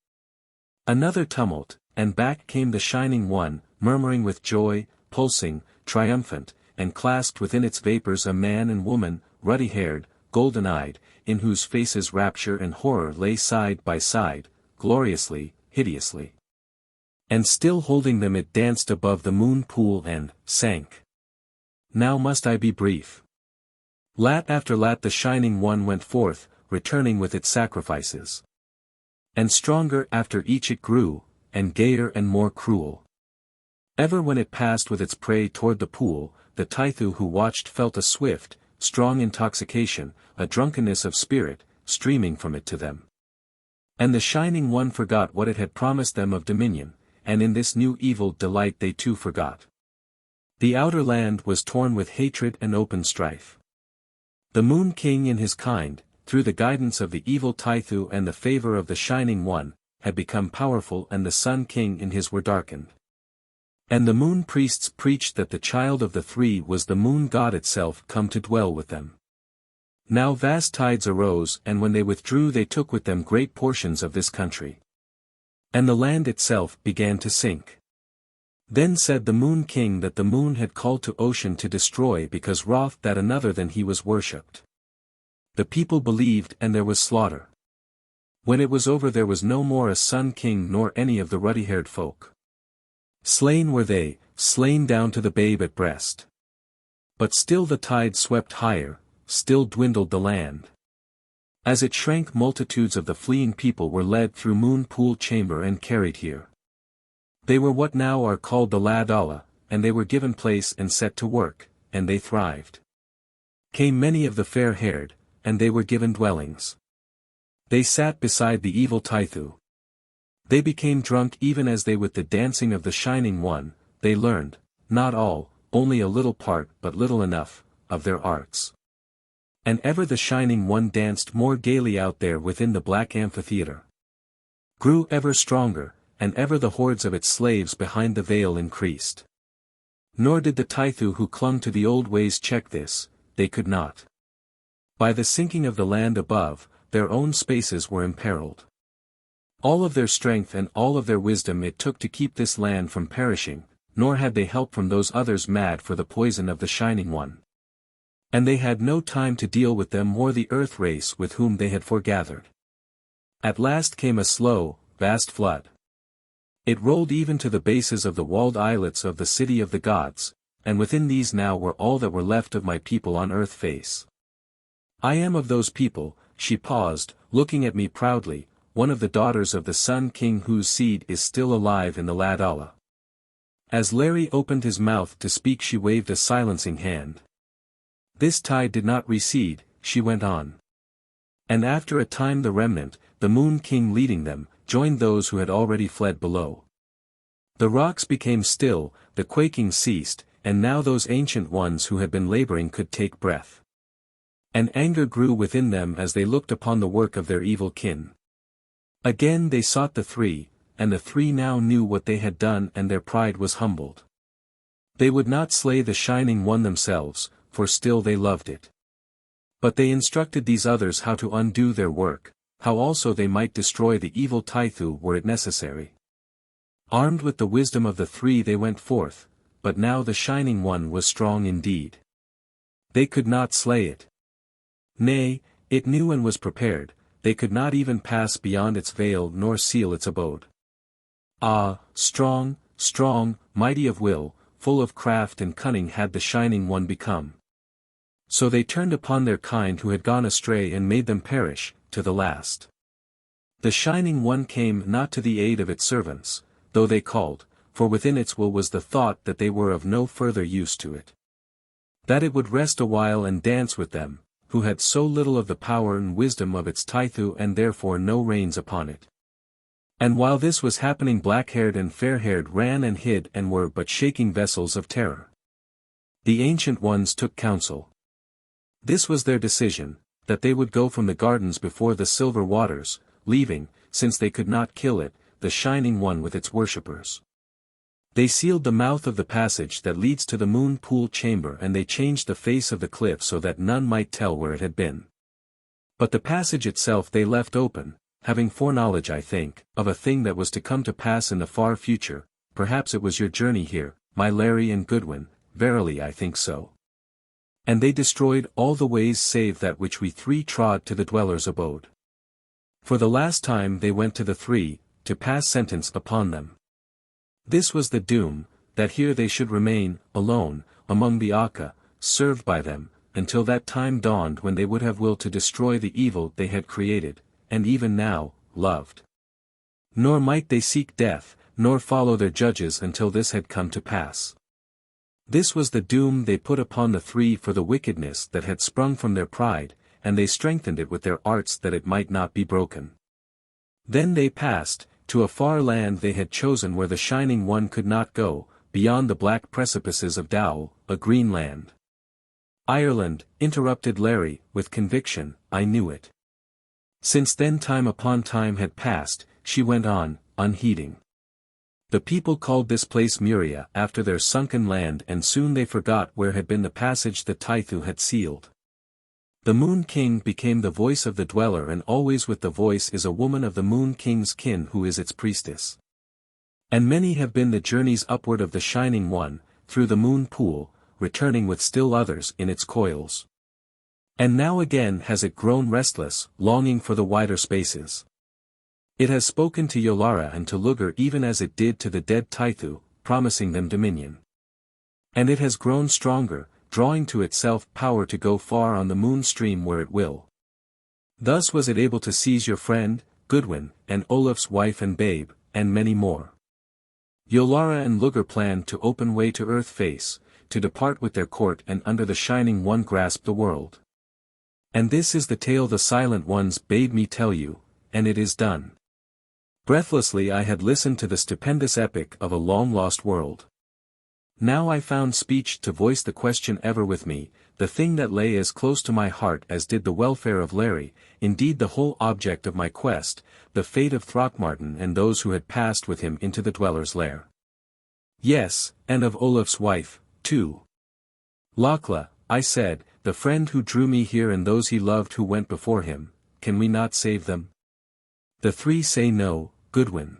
Another tumult, and back came the Shining One, murmuring with joy, pulsing, triumphant, and clasped within its vapors a man and woman, ruddy-haired, golden-eyed, in whose faces rapture and horror lay side by side, gloriously, hideously. And still holding them it danced above the moon pool and sank. Now must I be brief. Lat after lat the Shining One went forth, returning with its sacrifices. And stronger after each it grew, and gayer and more cruel. Ever when it passed with its prey toward the pool, the Tythu who watched felt a swift, strong intoxication, a drunkenness of spirit, streaming from it to them. And the Shining One forgot what it had promised them of dominion, and in this new evil delight they too forgot. The outer land was torn with hatred and open strife. The Moon King in his kind, through the guidance of the evil Tythu and the favor of the Shining One, had become powerful and the Sun King in his were darkened. And the Moon Priests preached that the child of the three was the Moon God itself come to dwell with them. Now vast tides arose and when they withdrew they took with them great portions of this country. And the land itself began to sink. Then said the Moon King that the moon had called to ocean to destroy because wroth that another than he was worshipped. The people believed and there was slaughter. When it was over there was no more a Sun King nor any of the ruddy-haired folk. Slain were they, slain down to the babe at breast. But still the tide swept higher, still dwindled the land. As it shrank multitudes of the fleeing people were led through Moon Pool chamber and carried here. They were what now are called the Ladala, and they were given place and set to work, and they thrived. Came many of the fair-haired, and they were given dwellings. They sat beside the evil Tythu. They became drunk even as they with the dancing of the Shining One, they learned, not all, only a little part but little enough, of their arts. And ever the Shining One danced more gaily out there within the black amphitheatre. Grew ever stronger, and ever the hordes of its slaves behind the veil increased. Nor did the Tythu who clung to the old ways check this, they could not. By the sinking of the land above, their own spaces were imperiled. All of their strength and all of their wisdom it took to keep this land from perishing, nor had they help from those others mad for the poison of the Shining One. And they had no time to deal with them or the earth race with whom they had foregathered. At last came a slow, vast flood. It rolled even to the bases of the walled islets of the city of the gods, and within these now were all that were left of my people on earth face. I am of those people, she paused, looking at me proudly, one of the daughters of the Sun King whose seed is still alive in the Ladala. As Larry opened his mouth to speak she waved a silencing hand. This tide did not recede, she went on. And after a time the remnant, the Moon King leading them, joined those who had already fled below. The rocks became still, the quaking ceased, and now those ancient ones who had been laboring could take breath. And anger grew within them as they looked upon the work of their evil kin. Again they sought the three, and the three now knew what they had done and their pride was humbled. They would not slay the Shining One themselves, for still they loved it. But they instructed these others how to undo their work, how also they might destroy the evil Tythu were it necessary. Armed with the wisdom of the three they went forth, but now the Shining One was strong indeed. They could not slay it. Nay, it knew and was prepared, they could not even pass beyond its veil nor seal its abode. Ah, strong, strong, mighty of will, full of craft and cunning had the Shining One become. So they turned upon their kind who had gone astray and made them perish, to the last. The Shining One came not to the aid of its servants, though they called, for within its will was the thought that they were of no further use to it. That it would rest a while and dance with them, who had so little of the power and wisdom of its Tythu and therefore no reins upon it. And while this was happening black-haired and fair-haired ran and hid and were but shaking vessels of terror. The Ancient Ones took counsel. This was their decision, that they would go from the gardens before the silver waters, leaving, since they could not kill it, the Shining One with its worshippers. They sealed the mouth of the passage that leads to the moon pool chamber, and they changed the face of the cliff so that none might tell where it had been. But the passage itself they left open, having foreknowledge, I think, of a thing that was to come to pass in the far future. Perhaps it was your journey here, my Larry and Goodwin, verily I think so. And they destroyed all the ways save that which we three trod to the dwellers' abode. For the last time they went to the three, to pass sentence upon them. This was the doom, that here they should remain, alone, among the Aka, served by them, until that time dawned when they would have willed to destroy the evil they had created, and even now, loved. Nor might they seek death, nor follow their judges until this had come to pass. This was the doom they put upon the three for the wickedness that had sprung from their pride, and they strengthened it with their arts that it might not be broken. Then they passed, to a far land they had chosen where the Shining One could not go, beyond the black precipices of Dowell, a green land. Ireland, interrupted Larry, with conviction, I knew it. Since then time upon time had passed, she went on, unheeding. The people called this place Muria after their sunken land, and soon they forgot where had been the passage that Tythu had sealed. The Moon King became the voice of the dweller, and always with the voice is a woman of the Moon King's kin who is its priestess. And many have been the journeys upward of the Shining One, through the moon pool, returning with still others in its coils. And now again has it grown restless, longing for the wider spaces. It has spoken to Yolara and to Luger even as it did to the dead Tythu, promising them dominion. And it has grown stronger, drawing to itself power to go far on the moon stream where it will. Thus was it able to seize your friend, Goodwin, and Olaf's wife and babe, and many more. Yolara and Luger planned to open way to earth face, to depart with their court, and under the Shining One grasp the world. And this is the tale the Silent Ones bade me tell you, and it is done. Breathlessly I had listened to the stupendous epic of a long-lost world. Now I found speech to voice the question ever with me, the thing that lay as close to my heart as did the welfare of Larry, indeed the whole object of my quest, the fate of Throckmorton and those who had passed with him into the dweller's lair. Yes, and of Olaf's wife, too. Lakla, I said, the friend who drew me here and those he loved who went before him, can we not save them? The three say no, Goodwin.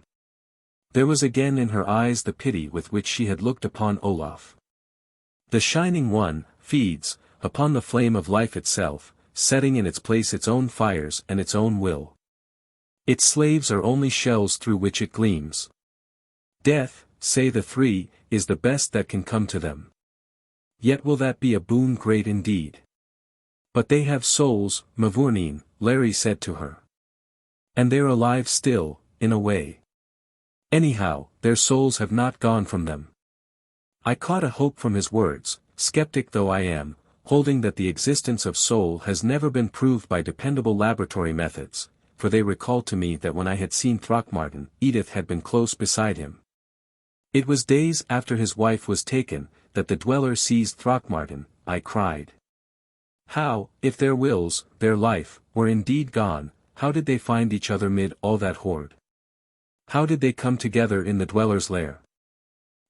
There was again in her eyes the pity with which she had looked upon Olaf. The Shining One feeds upon the flame of life itself, setting in its place its own fires and its own will. Its slaves are only shells through which it gleams. Death, say the three, is the best that can come to them. Yet will that be a boon great indeed? But they have souls, Mavourneen, Larry said to her. And they're alive still, in a way. Anyhow, their souls have not gone from them. I caught a hope from his words, skeptic though I am, holding that the existence of soul has never been proved by dependable laboratory methods, for they recalled to me that when I had seen Throckmorton, Edith had been close beside him. It was days after his wife was taken, that the dweller seized Throckmorton, I cried. How, if their wills, their life, were indeed gone, how did they find each other mid all that horde? How did they come together in the dweller's lair?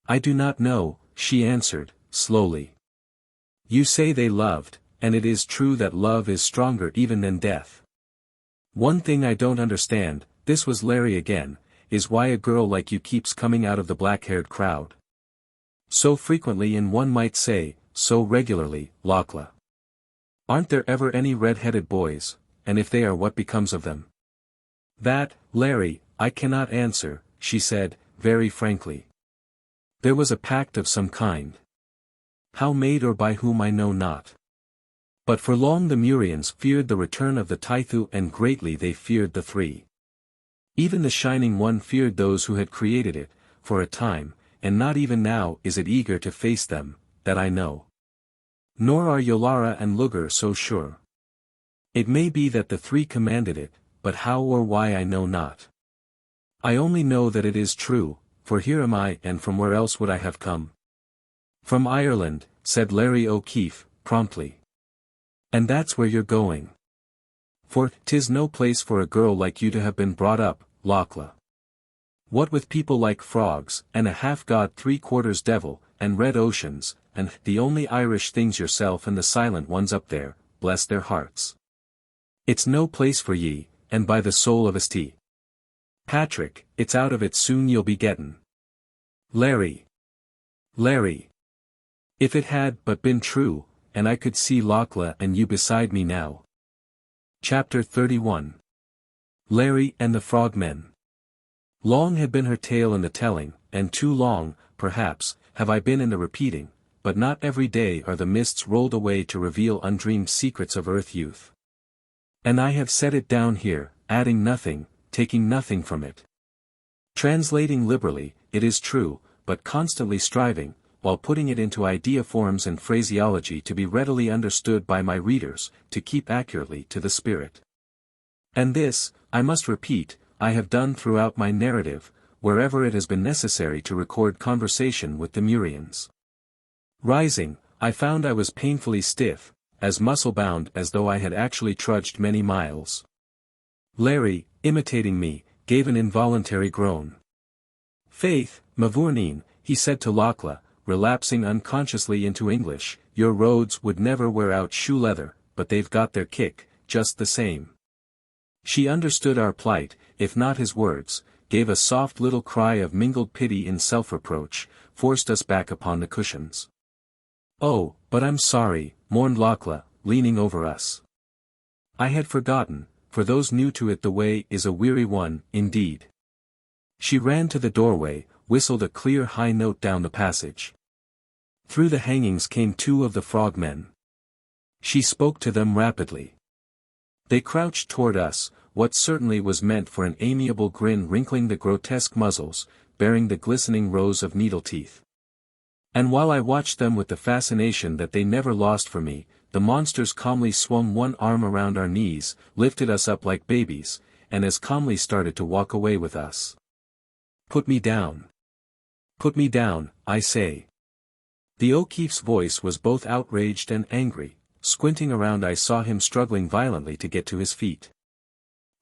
I do not know, she answered, slowly. You say they loved, and it is true that love is stronger even than death. One thing I don't understand, this was Larry again, is why a girl like you keeps coming out of the black-haired crowd. So frequently, and one might say, so regularly, Lakla. Aren't there ever any red-headed boys, and if they are, what becomes of them? That, Larry, I cannot answer, she said, very frankly. There was a pact of some kind. How made or by whom I know not. But for long the Murians feared the return of the Tythu, and greatly they feared the three. Even the Shining One feared those who had created it, for a time, and not even now is it eager to face them, that I know. Nor are Yolara and Luger so sure. It may be that the three commanded it, but how or why I know not. I only know that it is true, for here am I, and from where else would I have come? From Ireland, said Larry O'Keefe, promptly. And that's where you're going. For 'tis no place for a girl like you to have been brought up, Lakla. What with people like frogs, and a half-god three-quarters devil, and red oceans, and the only Irish things yourself and the silent ones up there, bless their hearts. It's no place for ye, and by the soul of St. Patrick, it's out of it soon you'll be gettin'. Larry. Larry. If it had but been true, and I could see Lakla and you beside me now. Chapter 31. Larry and the Frogmen. Long had been her tale in the telling, and too long, perhaps, have I been in the repeating, but not every day are the mists rolled away to reveal undreamed secrets of earth youth. And I have set it down here, adding nothing, taking nothing from it. Translating liberally, it is true, but constantly striving, while putting it into idea forms and phraseology to be readily understood by my readers, to keep accurately to the spirit. And this, I must repeat, I have done throughout my narrative, wherever it has been necessary to record conversation with the Murians. Rising, I found I was painfully stiff, as muscle-bound as though I had actually trudged many miles. Larry, imitating me, gave an involuntary groan. "Faith, Mavourneen," he said to Lakla, relapsing unconsciously into English, "your roads would never wear out shoe leather, but they've got their kick, just the same." She understood our plight, if not his words, gave a soft little cry of mingled pity and self-reproach, forced us back upon the cushions. "Oh, but I'm sorry," mourned Lakla, leaning over us. I had forgotten, for those new to it the way is a weary one, indeed. She ran to the doorway, whistled a clear high note down the passage. Through the hangings came two of the frogmen. She spoke to them rapidly. They crouched toward us, what certainly was meant for an amiable grin wrinkling the grotesque muzzles, bearing the glistening rows of needle teeth. And while I watched them with the fascination that they never lost for me, the monsters calmly swung one arm around our knees, lifted us up like babies, and as calmly started to walk away with us. "Put me down. Put me down, I say." The O'Keefe's voice was both outraged and angry. Squinting around I saw him struggling violently to get to his feet.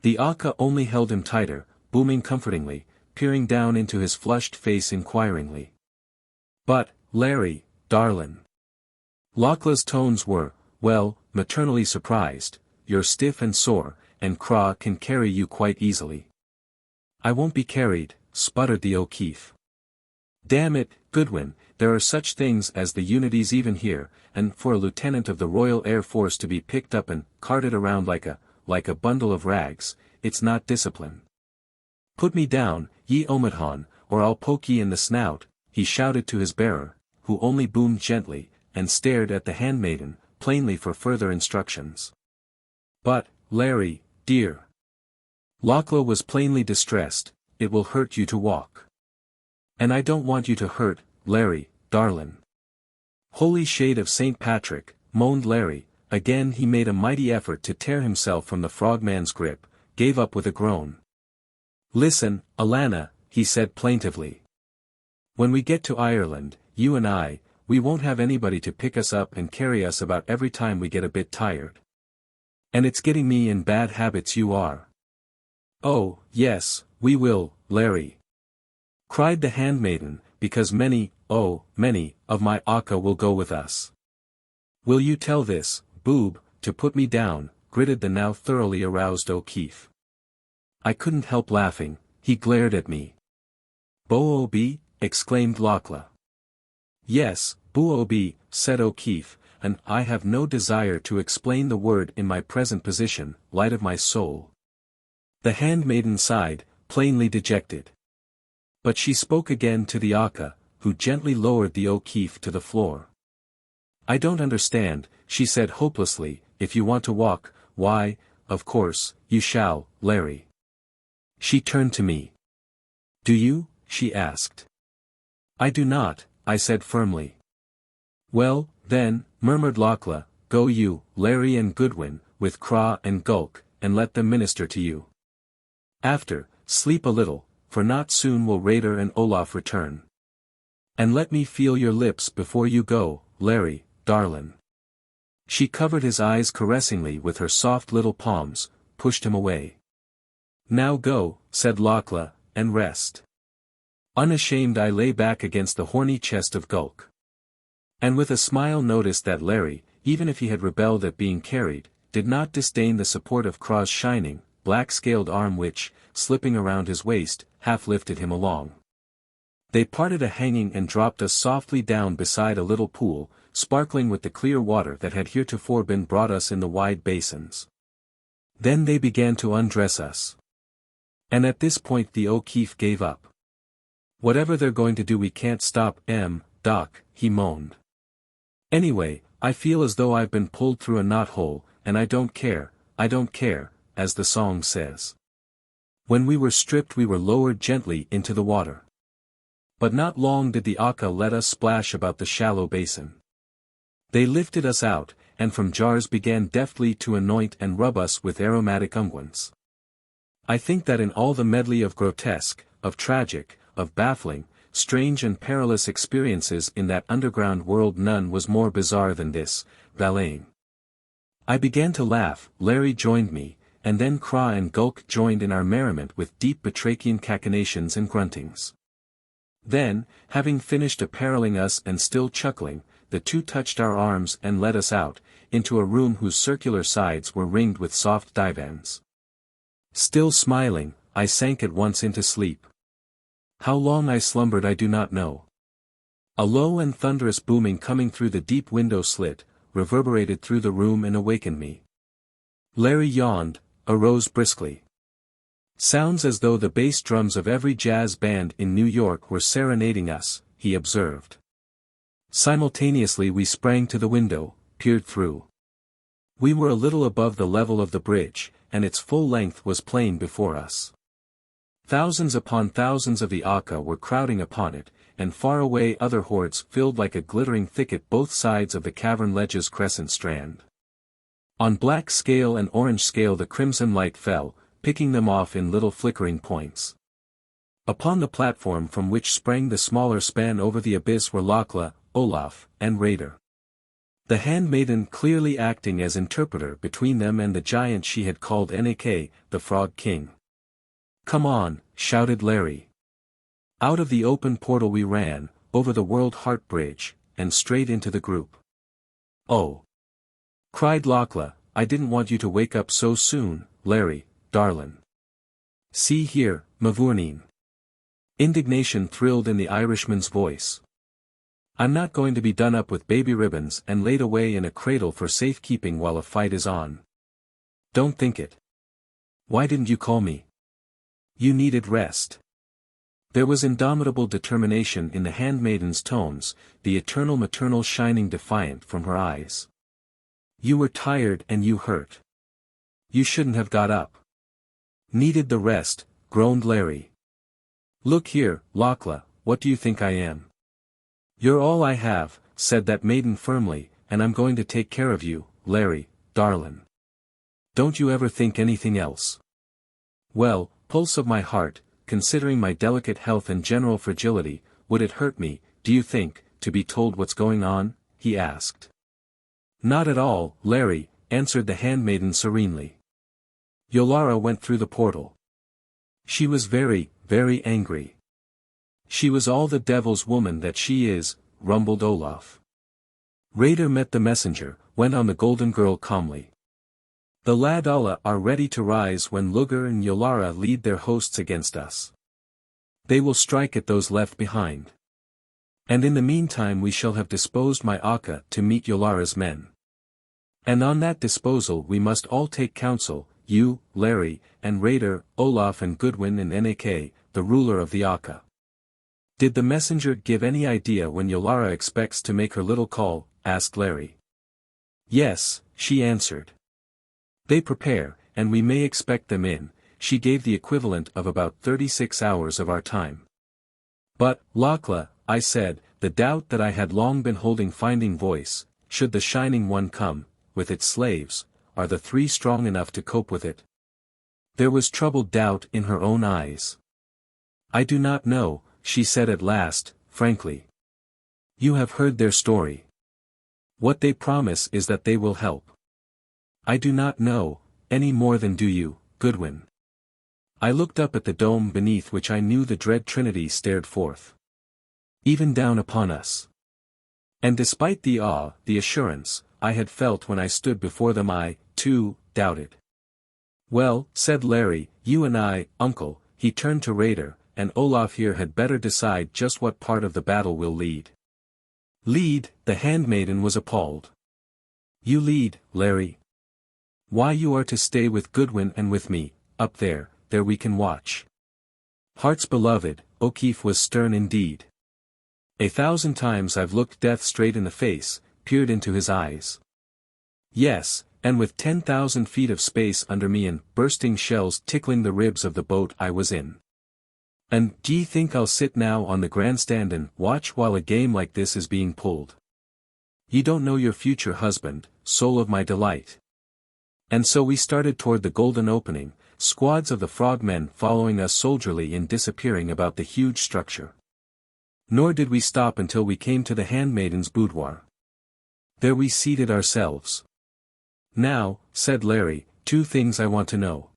The Aka only held him tighter, booming comfortingly, peering down into his flushed face inquiringly. "But, Larry, darlin'." Lakla's tones were, well, maternally surprised. "You're stiff and sore, and Craw can carry you quite easily." "I won't be carried," sputtered the O'Keefe. "Damn it, Goodwin, there are such things as the unities even here, and for a lieutenant of the Royal Air Force to be picked up and carted around like a bundle of rags, it's not discipline. Put me down, ye Omadhaun, or I'll poke ye in the snout," he shouted to his bearer, who only boomed gently, and stared at the handmaiden, plainly for further instructions. "But, Larry, dear." Lakla was plainly distressed. "It will hurt you to walk." "And I don't want you to hurt, Larry, darlin'." "Holy shade of St. Patrick," moaned Larry. Again he made a mighty effort to tear himself from the frogman's grip, gave up with a groan. "Listen, Alana," he said plaintively. "When we get to Ireland, you and I, we won't have anybody to pick us up and carry us about every time we get a bit tired. And it's getting me in bad habits you are." "Oh, yes, we will, Larry," cried the handmaiden, "because many, oh, many, of my Aka will go with us." "Will you tell this, boob, to put me down?" gritted the now thoroughly aroused O'Keefe. I couldn't help laughing. He glared at me. "Bo-o-be?" exclaimed Lakla. "Yes, Bo-o-be," said O'Keefe, "and I have no desire to explain the word in my present position, light of my soul." The handmaiden sighed, plainly dejected. But she spoke again to the Aka, who gently lowered the O'Keefe to the floor. "I don't understand," she said hopelessly. "If you want to walk, why, of course, you shall, Larry." She turned to me. "Do you?" she asked. "I do not," I said firmly. "Well, then," murmured Lakla, "go you, Larry and Goodwin, with Craw and Gulk, and let them minister to you. After, sleep a little, for not soon will Raider and Olaf return. And let me feel your lips before you go, Larry, darlin'." She covered his eyes caressingly with her soft little palms, pushed him away. "Now go," said Lakla, "and rest." Unashamed I lay back against the horny chest of Gulk. And with a smile noticed that Larry, even if he had rebelled at being carried, did not disdain the support of Kraw's shining, black-scaled arm which, slipping around his waist, half lifted him along. They parted a hanging and dropped us softly down beside a little pool, sparkling with the clear water that had heretofore been brought us in the wide basins. Then they began to undress us. And at this point the O'Keefe gave up. "Whatever they're going to do we can't stop, Doc," he moaned. "Anyway, I feel as though I've been pulled through a knothole, and I don't care, as the song says." When we were stripped we were lowered gently into the water. But not long did the Akka let us splash about the shallow basin. They lifted us out, and from jars began deftly to anoint and rub us with aromatic unguents. I think that in all the medley of grotesque, of tragic, of baffling, strange and perilous experiences in that underground world none was more bizarre than this, valeting. I began to laugh, Larry joined me, and then Kraw and Gulk joined in our merriment with deep batrachian cachinnations and gruntings. Then, having finished appareling us and still chuckling, the two touched our arms and led us out, into a room whose circular sides were ringed with soft divans. Still smiling, I sank at once into sleep. How long I slumbered I do not know. A low and thunderous booming coming through the deep window slit, reverberated through the room and awakened me. Larry yawned, arose briskly. "Sounds as though the bass drums of every jazz band in New York were serenading us," he observed. Simultaneously we sprang to the window, peered through. We were a little above the level of the bridge, and its full length was plain before us. Thousands upon thousands of the Akka were crowding upon it, and far away other hordes filled like a glittering thicket both sides of the cavern ledge's crescent strand. On black scale and orange scale the crimson light fell, picking them off in little flickering points. Upon the platform from which sprang the smaller span over the abyss were Lakla, Olaf, and Raider. The handmaiden clearly acting as interpreter between them and the giant she had called Nak, the Frog King. "Come on," shouted Larry. Out of the open portal we ran, over the World Heart Bridge, and straight into the group. "Oh!" cried Lakla, "I didn't want you to wake up so soon, Larry, darlin'. See here, Mavourneen." Indignation thrilled in the Irishman's voice. "I'm not going to be done up with baby ribbons and laid away in a cradle for safekeeping while a fight is on. Don't think it. Why didn't you call me? You needed rest." There was indomitable determination in the handmaiden's tones, the eternal maternal shining defiant from her eyes. "You were tired and you hurt. You shouldn't have got up." "Needed the rest," groaned Larry. "Look here, Lakla, what do you think I am?" "You're all I have," said that maiden firmly, "and I'm going to take care of you, Larry, darlin'. Don't you ever think anything else." "Well, pulse of my heart, considering my delicate health and general fragility, would it hurt me, do you think, to be told what's going on?" he asked. "Not at all, Larry," answered the handmaiden serenely. Yolara went through the portal. She was very, very angry. "She was all the devil's woman that she is," rumbled Olaf. Raider met the messenger, went on the golden girl calmly. "The lad Allah are ready to rise when Luger and Yolara lead their hosts against us. They will strike at those left behind. And in the meantime we shall have disposed my Akka to meet Yolara's men. And on that disposal we must all take counsel, you, Larry, and Raider, Olaf and Goodwin and Nak, the ruler of the Akka." "Did the messenger give any idea when Yolara expects to make her little call?" asked Larry. "Yes," she answered. "They prepare, and we may expect them in." She gave the equivalent of about 36 hours of our time. "But, Lakla," I said, the doubt that I had long been holding finding voice, "should the Shining One come, with its slaves, are the three strong enough to cope with it?" There was troubled doubt in her own eyes. "I do not know," she said at last, frankly. "You have heard their story. What they promise is that they will help." "I do not know," any more than do you, Goodwin. I looked up at the dome beneath which I knew the dread Trinity stared forth. Even down upon us. And despite the awe, the assurance, I had felt when I stood before them I, too, doubted. Well, said Larry, you and I, Uncle, he turned to Raider, and Olaf here had better decide just what part of the battle we'll lead. Lead, the handmaiden was appalled. You lead, Larry. Why you are to stay with Goodwin and with me, up there we can watch. Heart's beloved, O'Keefe was stern indeed. 1,000 times I've looked death straight in the face, peered into his eyes. Yes, and with 10,000 feet of space under me and bursting shells tickling the ribs of the boat I was in. And d'ye think I'll sit now on the grandstand and watch while a game like this is being pulled? You don't know your future husband, soul of my delight. And so we started toward the golden opening, squads of the frogmen following us soldierly in disappearing about the huge structure. Nor did we stop until we came to the handmaiden's boudoir. There we seated ourselves. Now, said Larry, 2 things I want to know.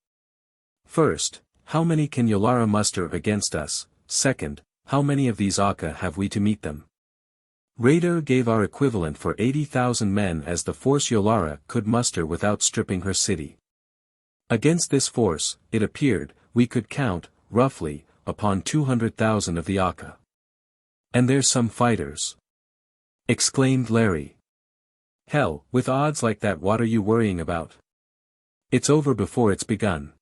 First, how many can Yolara muster against us? Second, how many of these Aka have we to meet them? Raider gave our equivalent for 80,000 men as the force Yolara could muster without stripping her city. Against this force, it appeared, we could count, roughly, upon 200,000 of the Aka. And there's some fighters. Exclaimed Larry. Hell, with odds like that what are you worrying about? It's over before it's begun.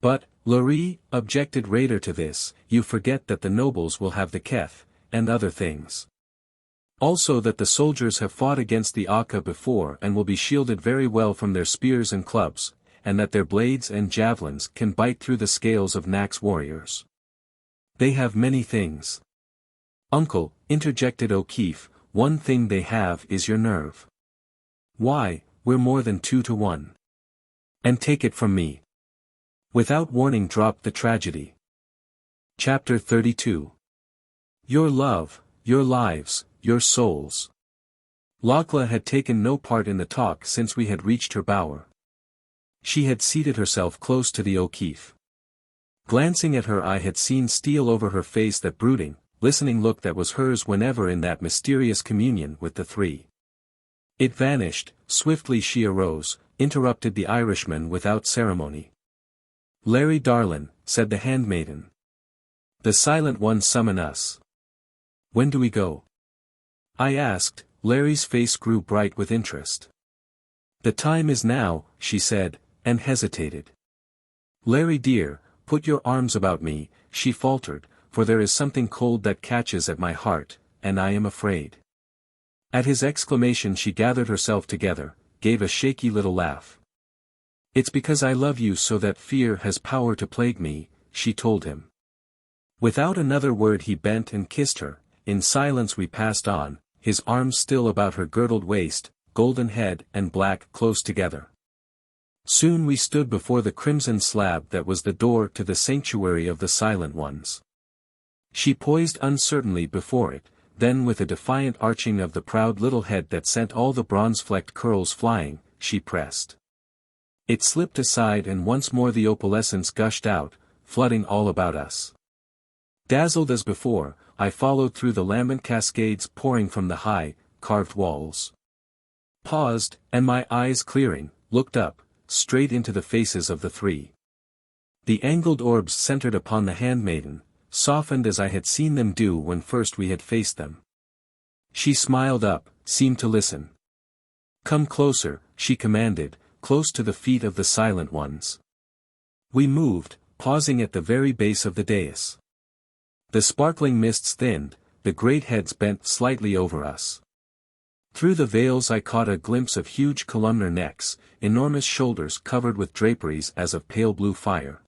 But, Larry, objected Raider to this, you forget that the nobles will have the keth, and other things. Also that the soldiers have fought against the Aka before and will be shielded very well from their spears and clubs, and that their blades and javelins can bite through the scales of Nax's warriors. They have many things. Uncle, interjected O'Keefe, one thing they have is your nerve. Why, we're more than 2 to 1. And take it from me. Without warning dropped the tragedy. Chapter 32. Your love, your lives, your souls. Lakla had taken no part in the talk since we had reached her bower. She had seated herself close to the O'Keefe. Glancing at her I had seen steal over her face that brooding, listening look that was hers whenever in that mysterious communion with the 3. It vanished, swiftly she arose, interrupted the Irishman without ceremony. Larry darlin', said the handmaiden. The silent ones summon us. When do we go? I asked. Larry's face grew bright with interest. The time is now, she said, and hesitated. Larry dear, put your arms about me, she faltered, for there is something cold that catches at my heart, and I am afraid. At his exclamation she gathered herself together, gave a shaky little laugh. It's because I love you so that fear has power to plague me, she told him. Without another word he bent and kissed her. In silence we passed on, his arms still about her girdled waist, golden head and black close together. Soon we stood before the crimson slab that was the door to the sanctuary of the Silent Ones. She poised uncertainly before it, then with a defiant arching of the proud little head that sent all the bronze-flecked curls flying, she pressed. It slipped aside and once more the opalescence gushed out, flooding all about us. Dazzled as before, I followed through the lambent cascades pouring from the high, carved walls. Paused, and my eyes clearing, looked up, straight into the faces of the 3. The angled orbs centered upon the handmaiden, softened as I had seen them do when first we had faced them. She smiled up, seemed to listen. Come closer, she commanded, close to the feet of the Silent Ones. We moved, pausing at the very base of the dais. The sparkling mists thinned, the great heads bent slightly over us. Through the veils I caught a glimpse of huge columnar necks, enormous shoulders covered with draperies as of pale blue fire.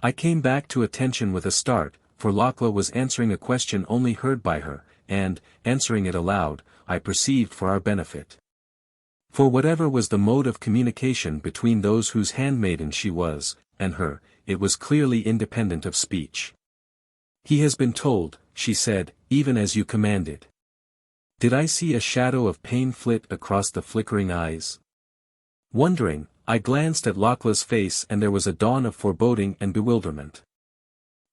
I came back to attention with a start, for Lakla was answering a question only heard by her, and, answering it aloud, I perceived for our benefit. For whatever was the mode of communication between those whose handmaiden she was, and her, it was clearly independent of speech. He has been told, she said, even as you commanded. Did I see a shadow of pain flit across the flickering eyes? Wondering, I glanced at Lakla's face and there was a dawn of foreboding and bewilderment.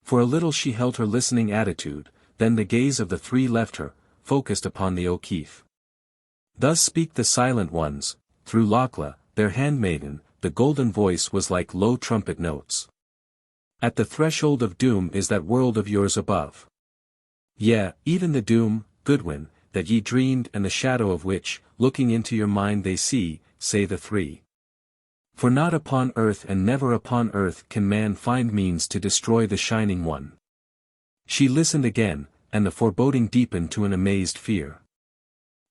For a little she held her listening attitude, then the gaze of the three left her, focused upon the O'Keefe. Thus speak the silent ones, through Lakla, their handmaiden, the golden voice was like low trumpet notes. At the threshold of doom is that world of yours above. Yea, even the doom, Goodwin, that ye dreamed and the shadow of which, looking into your mind they see, say the three. For not upon earth and never upon earth can man find means to destroy the Shining One. She listened again, and the foreboding deepened to an amazed fear.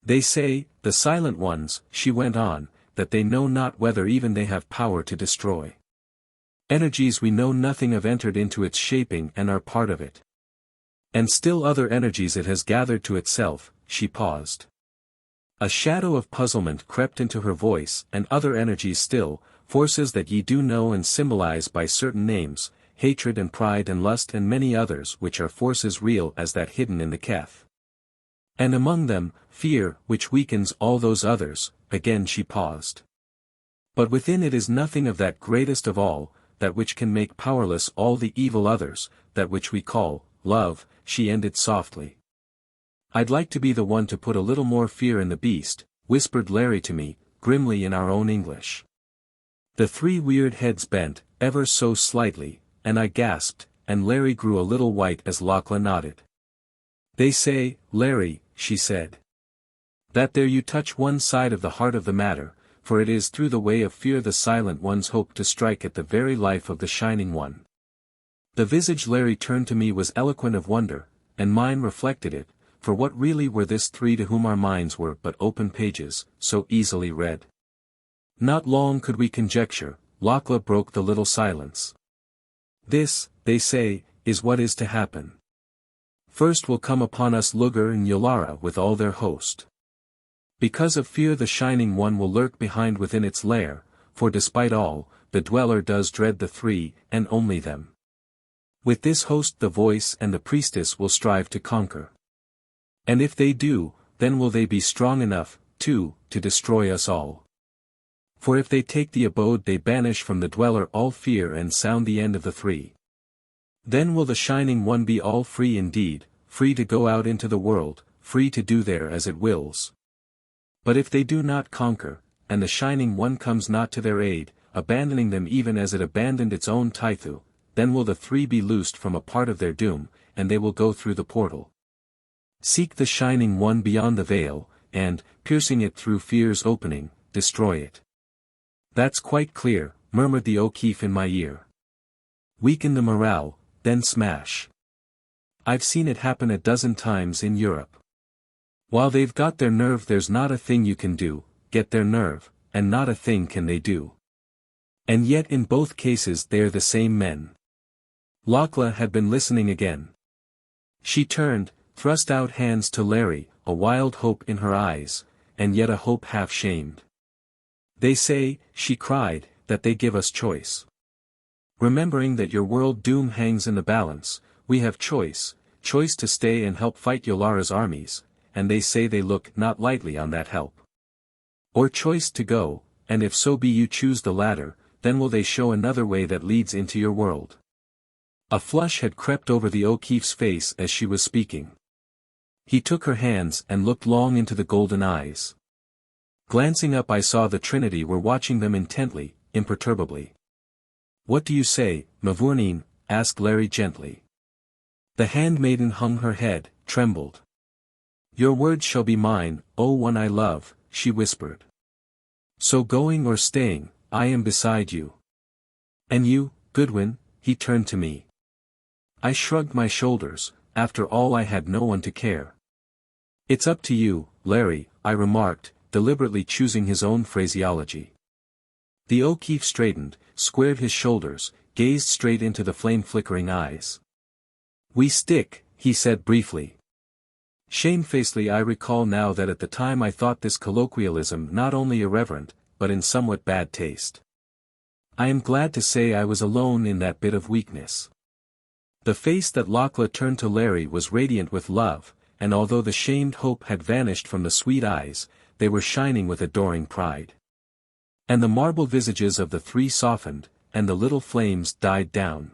They say, the silent ones, she went on, that they know not whether even they have power to destroy. Energies we know nothing of entered into its shaping and are part of it. And still other energies it has gathered to itself. She paused. A shadow of puzzlement crept into her voice, and other energies still, forces that ye do know and symbolize by certain names, hatred and pride and lust and many others which are forces real as that hidden in the Keth. And among them, fear, which weakens all those others. Again she paused. But within it is nothing of that greatest of all, that which can make powerless all the evil others, that which we call, love, she ended softly. I'd like to be the one to put a little more fear in the beast, whispered Larry to me, grimly in our own English. The three weird heads bent, ever so slightly, and I gasped, and Larry grew a little white as Lakla nodded. They say, Larry, she said, that there you touch one side of the heart of the matter, for it is through the way of fear the silent ones hope to strike at the very life of the Shining One. The visage Larry turned to me was eloquent of wonder, and mine reflected it, for what really were this three to whom our minds were but open pages, so easily read? Not long could we conjecture. Lakla broke the little silence. This, they say, is what is to happen. First will come upon us Luger and Yolara with all their host. Because of fear the Shining One will lurk behind within its lair, for despite all, the Dweller does dread the three, and only them. With this host the Voice and the Priestess will strive to conquer. And if they do, then will they be strong enough, too, to destroy us all. For if they take the abode they banish from the Dweller all fear and sound the end of the three. Then will the Shining One be all free indeed, free to go out into the world, free to do there as it wills. But if they do not conquer, and the Shining One comes not to their aid, abandoning them even as it abandoned its own Tythu, then will the three be loosed from a part of their doom, and they will go through the portal. Seek the Shining One beyond the veil, and, piercing it through fear's opening, destroy it. That's quite clear, murmured the O'Keefe in my ear. Weaken the morale, then smash. I've seen it happen a dozen times in Europe. While they've got their nerve there's not a thing you can do, get their nerve, and not a thing can they do. And yet in both cases they're the same men. Lakla had been listening again. She turned, thrust out hands to Larry, a wild hope in her eyes, and yet a hope half-shamed. They say, she cried, that they give us choice. Remembering that your world doom hangs in the balance, we have choice to stay and help fight Yolara's armies, and they say they look not lightly on that help. Or choice to go, and if so be you choose the latter, then will they show another way that leads into your world. A flush had crept over the O'Keefe's face as she was speaking. He took her hands and looked long into the golden eyes. Glancing up I saw the Trinity were watching them intently, imperturbably. What do you say, Mavourneen? Asked Larry gently. The handmaiden hung her head, trembled. Your words shall be mine, O one I love, she whispered. So going or staying, I am beside you. And you, Goodwin? He turned to me. I shrugged my shoulders. After all I had no one to care. It's up to you, Larry, I remarked, deliberately choosing his own phraseology. The O'Keefe straightened, squared his shoulders, gazed straight into the flame-flickering eyes. We stick, he said briefly. Shamefacedly I recall now that at the time I thought this colloquialism not only irreverent, but in somewhat bad taste. I am glad to say I was alone in that bit of weakness. The face that Lakla turned to Larry was radiant with love, and although the shamed hope had vanished from the sweet eyes, they were shining with adoring pride. And the marble visages of the three softened, and the little flames died down.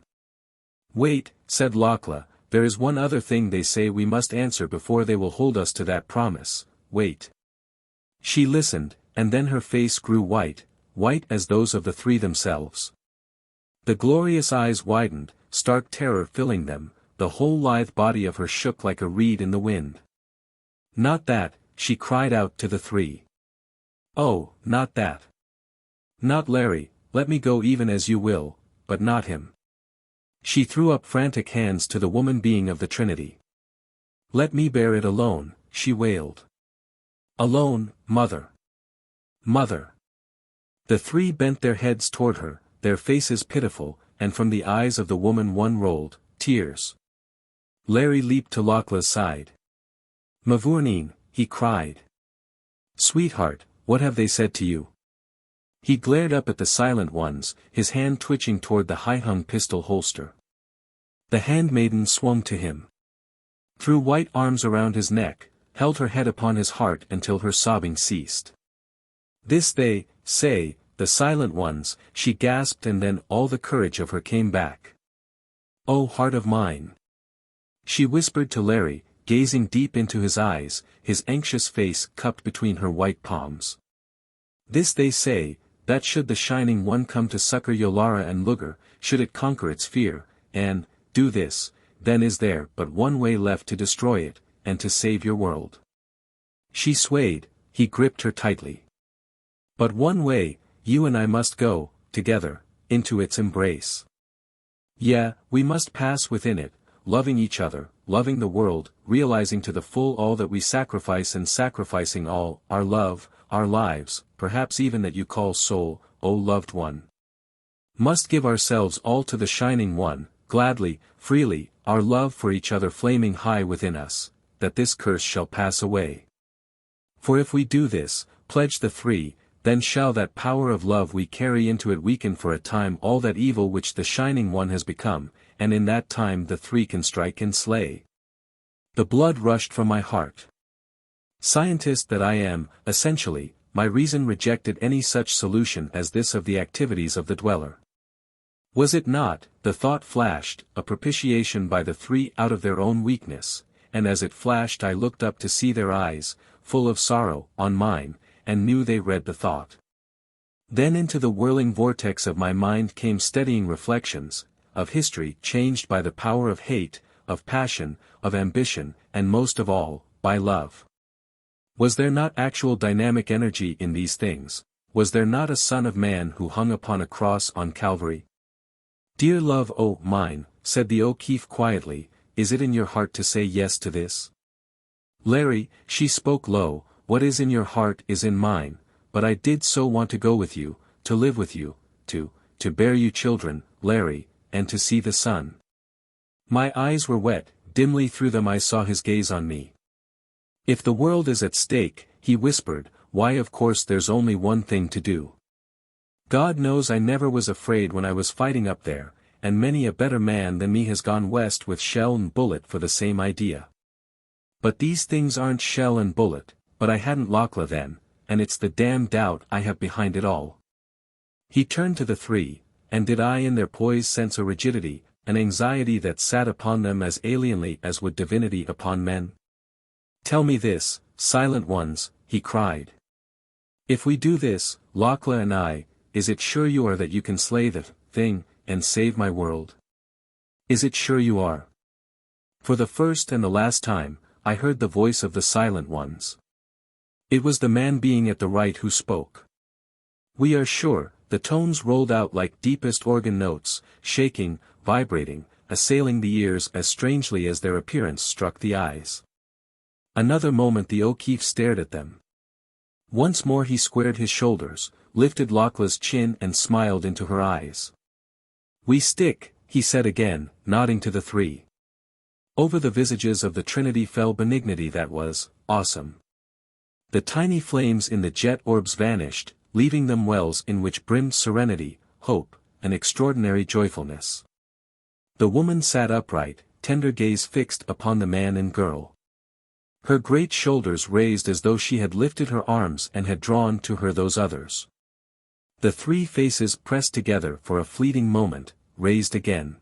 "Wait," said Lakla, "there is one other thing they say we must answer before they will hold us to that promise, wait." She listened, and then her face grew white, white as those of the three themselves. The glorious eyes widened, stark terror filling them, the whole lithe body of her shook like a reed in the wind. "Not that," she cried out to the three. "Oh, not that. Not Larry, let me go even as you will, but not him." She threw up frantic hands to the woman being of the Trinity. "Let me bear it alone," she wailed. "Alone, mother. Mother." The three bent their heads toward her, their faces pitiful, and from the eyes of the woman one rolled, tears. Larry leaped to Lakla's side. "Mavourneen," he cried. "Sweetheart, what have they said to you?" He glared up at the silent ones, his hand twitching toward the high-hung pistol holster. The handmaiden swung to him. Threw white arms around his neck, held her head upon his heart until her sobbing ceased. "This they say, the silent ones," she gasped, and then all the courage of her came back. "Oh heart of mine," she whispered to Larry, gazing deep into his eyes, his anxious face cupped between her white palms. "This they say, that should the Shining One come to succor Yolara and Luger, should it conquer its fear, and do this, then is there but one way left to destroy it, and to save your world." She swayed, he gripped her tightly. "But one way, you and I must go, together, into its embrace. Yeah, we must pass within it, loving each other, loving the world, realizing to the full all that we sacrifice and sacrificing all, our love, our lives, perhaps even that you call soul, O loved one. Must give ourselves all to the Shining One, gladly, freely, our love for each other flaming high within us, that this curse shall pass away. For if we do this, pledge the three, then shall that power of love we carry into it weaken for a time all that evil which the Shining One has become, and in that time the three can strike and slay." The blood rushed from my heart. Scientist that I am, essentially, my reason rejected any such solution as this of the activities of the Dweller. Was it not, the thought flashed, a propitiation by the three out of their own weakness, and as it flashed I looked up to see their eyes, full of sorrow, on mine, and knew they read the thought. Then into the whirling vortex of my mind came steadying reflections, of history changed by the power of hate, of passion, of ambition, and most of all, by love. Was there not actual dynamic energy in these things? Was there not a Son of Man who hung upon a cross on Calvary? "Dear love, oh mine," said the O'Keefe quietly, "is it in your heart to say yes to this?" "Larry," she spoke low, "what is in your heart is in mine, but I did so want to go with you, to live with you, to bear you children, Larry, and to see the sun." My eyes were wet, dimly through them I saw his gaze on me. "If the world is at stake," he whispered, "why of course there's only one thing to do. God knows I never was afraid when I was fighting up there, and many a better man than me has gone west with shell and bullet for the same idea. But these things aren't shell and bullet, but I hadn't Lakla then, and it's the damned doubt I have behind it all." He turned to the three, and did I in their poise sense a rigidity, an anxiety that sat upon them as alienly as would divinity upon men? "Tell me this, silent ones," he cried. "If we do this, Lakla and I, is it sure you are that you can slay the thing, and save my world? Is it sure you are?" For the first and the last time, I heard the voice of the silent ones. It was the man being at the right who spoke. "We are sure," the tones rolled out like deepest organ notes, shaking, vibrating, assailing the ears as strangely as their appearance struck the eyes. Another moment the O'Keefe stared at them. Once more he squared his shoulders, lifted Lakla's chin and smiled into her eyes. "We stick," he said again, nodding to the three. Over the visages of the Trinity fell benignity that was awesome. The tiny flames in the jet orbs vanished, leaving them wells in which brimmed serenity, hope, and extraordinary joyfulness. The woman sat upright, tender gaze fixed upon the man and girl. Her great shoulders raised as though she had lifted her arms and had drawn to her those others. The three faces pressed together for a fleeting moment, raised again.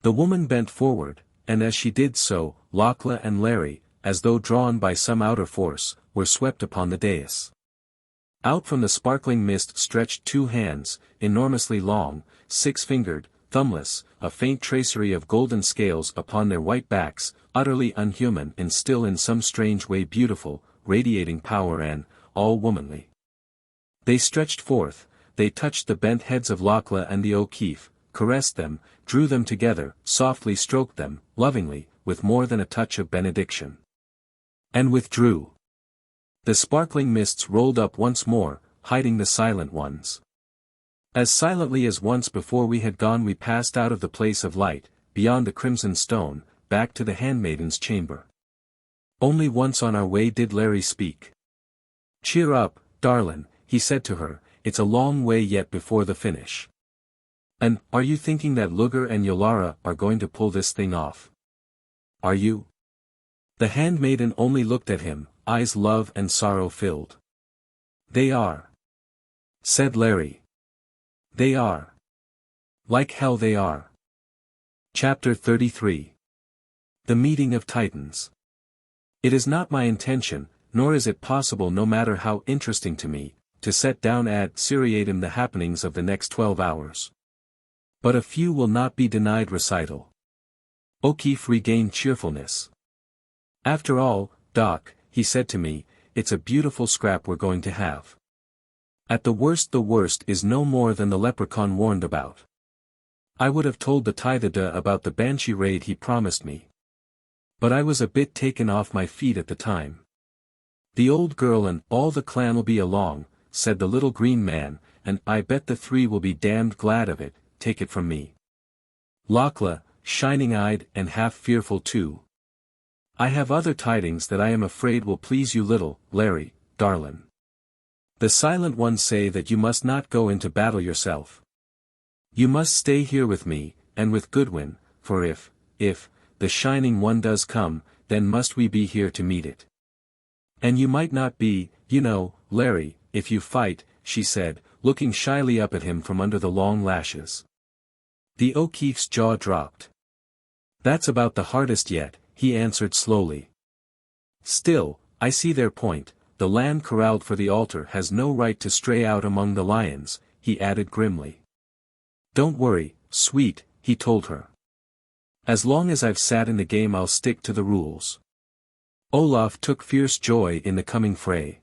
The woman bent forward, and as she did so, Lakla and Lair, as though drawn by some outer force, were swept upon the dais. Out from the sparkling mist stretched two hands, enormously long, six-fingered, thumbless, a faint tracery of golden scales upon their white backs, utterly unhuman and still in some strange way beautiful, radiating power and, all womanly. They stretched forth, they touched the bent heads of Lakla and the O'Keefe, caressed them, drew them together, softly stroked them, lovingly, with more than a touch of benediction. And withdrew. The sparkling mists rolled up once more, hiding the silent ones. As silently as once before we had gone we passed out of the place of light, beyond the crimson stone, back to the handmaiden's chamber. Only once on our way did Lair speak. "Cheer up, darlin'," he said to her, "it's a long way yet before the finish. And, are you thinking that Luger and Yolara are going to pull this thing off? Are you?" The handmaiden only looked at him, eyes love and sorrow filled. "They are," said Lair. "They are. Like hell they are." Chapter 33. The Meeting of Titans. It is not my intention, nor is it possible no matter how interesting to me, to set down ad seriatim the happenings of the next 12 hours. But a few will not be denied recital. O'Keefe regained cheerfulness. "After all, Doc," he said to me, "it's a beautiful scrap we're going to have. At the worst is no more than the Leprechaun warned about. I would have told the Tithada about the Banshee raid he promised me. But I was a bit taken off my feet at the time. The old girl and all the clan'll be along," said the little green man, "and I bet the three will be damned glad of it, take it from me. Lakla, shining-eyed and half fearful too. I have other tidings that I am afraid will please you little, Lair, darlin'. The silent ones say that you must not go into battle yourself. You must stay here with me, and with Goodwin, for if, the Shining One does come, then must we be here to meet it. And you might not be, you know, Lair, if you fight," she said, looking shyly up at him from under the long lashes. The O'Keefe's jaw dropped. "That's about the hardest yet," he answered slowly. "Still, I see their point, the lamb corralled for the altar has no right to stray out among the lions," he added grimly. "Don't worry, sweet," he told her. "As long as I've sat in the game I'll stick to the rules." Olaf took fierce joy in the coming fray.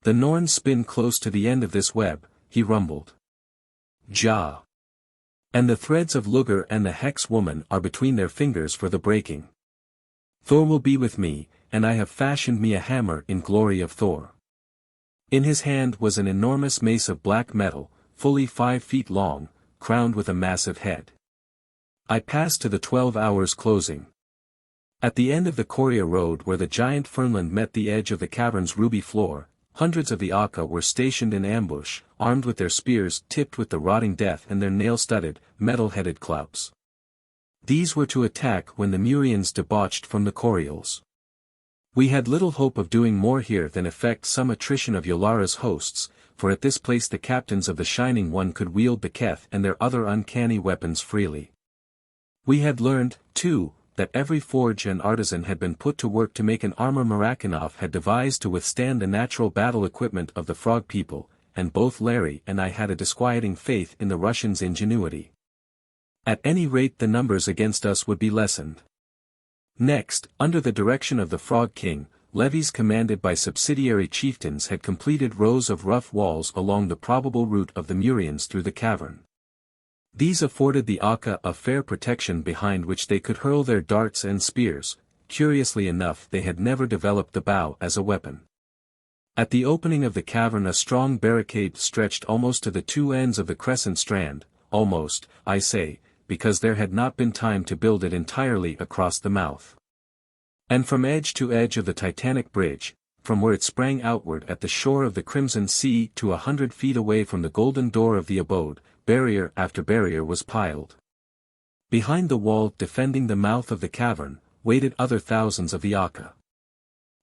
"The Norns spin close to the end of this web," he rumbled. "Ja. And the threads of Luger and the Hex woman are between their fingers for the breaking. Thor will be with me, and I have fashioned me a hammer in glory of Thor." In his hand was an enormous mace of black metal, fully 5 feet long, crowned with a massive head. I passed to the 12 hours closing. At the end of the Coria road where the giant fernland met the edge of the cavern's ruby floor, hundreds of the Aka were stationed in ambush, armed with their spears tipped with the rotting death and their nail-studded, metal-headed clouts. These were to attack when the Murians debauched from the Corials. We had little hope of doing more here than effect some attrition of Yolara's hosts, for at this place the captains of the Shining One could wield the Keth and their other uncanny weapons freely. We had learned, too, that every forge and artisan had been put to work to make an armor Marakinov had devised to withstand the natural battle equipment of the Frog people, and both Lair and I had a disquieting faith in the Russians' ingenuity. At any rate the numbers against us would be lessened. Next, under the direction of the Frog King, levies commanded by subsidiary chieftains had completed rows of rough walls along the probable route of the Murians through the cavern. These afforded the Aka a fair protection behind which they could hurl their darts and spears. Curiously enough they had never developed the bow as a weapon. At the opening of the cavern a strong barricade stretched almost to the two ends of the crescent strand, almost, I say, because there had not been time to build it entirely across the mouth. And from edge to edge of the Titanic bridge, from where it sprang outward at the shore of the Crimson Sea to 100 feet away from the golden door of the abode, barrier after barrier was piled. Behind the wall defending the mouth of the cavern, waited other thousands of the Aka.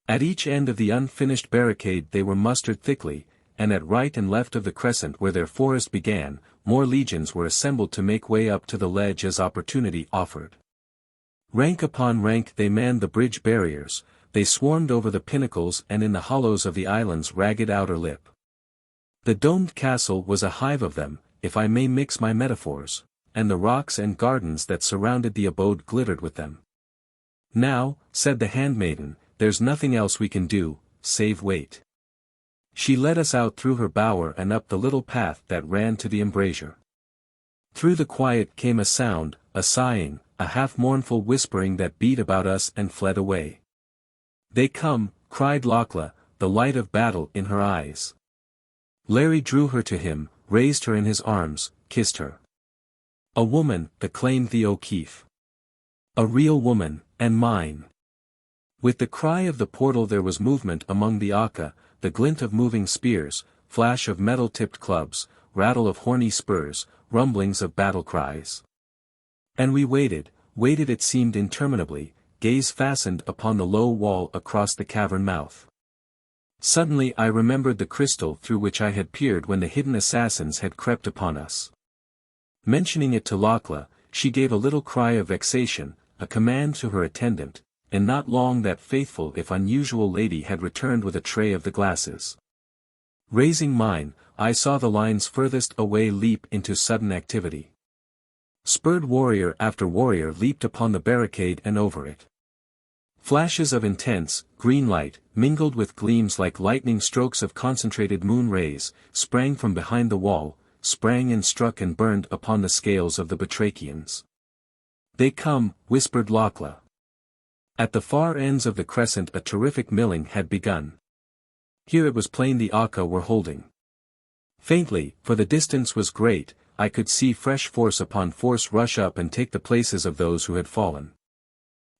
At each end of the unfinished barricade they were mustered thickly, and at right and left of the crescent where their forest began, more legions were assembled to make way up to the ledge as opportunity offered. Rank upon rank they manned the bridge barriers, they swarmed over the pinnacles and in the hollows of the island's ragged outer lip. The domed castle was a hive of them, if I may mix my metaphors, and the rocks and gardens that surrounded the abode glittered with them. "Now," said the handmaiden, "there's nothing else we can do, save wait." She led us out through her bower and up the little path that ran to the embrasure. Through the quiet came a sound, a sighing, a half-mournful whispering that beat about us and fled away. "They come," cried Lakla, the light of battle in her eyes. Larry drew her to him, raised her in his arms, kissed her. "A woman," acclaimed the O'Keefe. "A real woman, and mine." With the cry of the portal there was movement among the Aka, the glint of moving spears, flash of metal-tipped clubs, rattle of horny spurs, rumblings of battle cries. And we waited it seemed interminably, gaze fastened upon the low wall across the cavern mouth. Suddenly I remembered the crystal through which I had peered when the hidden assassins had crept upon us. Mentioning it to Lakla, she gave a little cry of vexation, a command to her attendant, and not long that faithful if unusual lady had returned with a tray of the glasses. Raising mine, I saw the lines furthest away leap into sudden activity. Spurred warrior after warrior leaped upon the barricade and over it. Flashes of intense, green light, mingled with gleams like lightning strokes of concentrated moon rays, sprang from behind the wall, sprang and struck and burned upon the scales of the Batrachians. "They come," whispered Lakla. At the far ends of the crescent a terrific milling had begun. Here it was plain the Aka were holding. Faintly, for the distance was great, I could see fresh force upon force rush up and take the places of those who had fallen.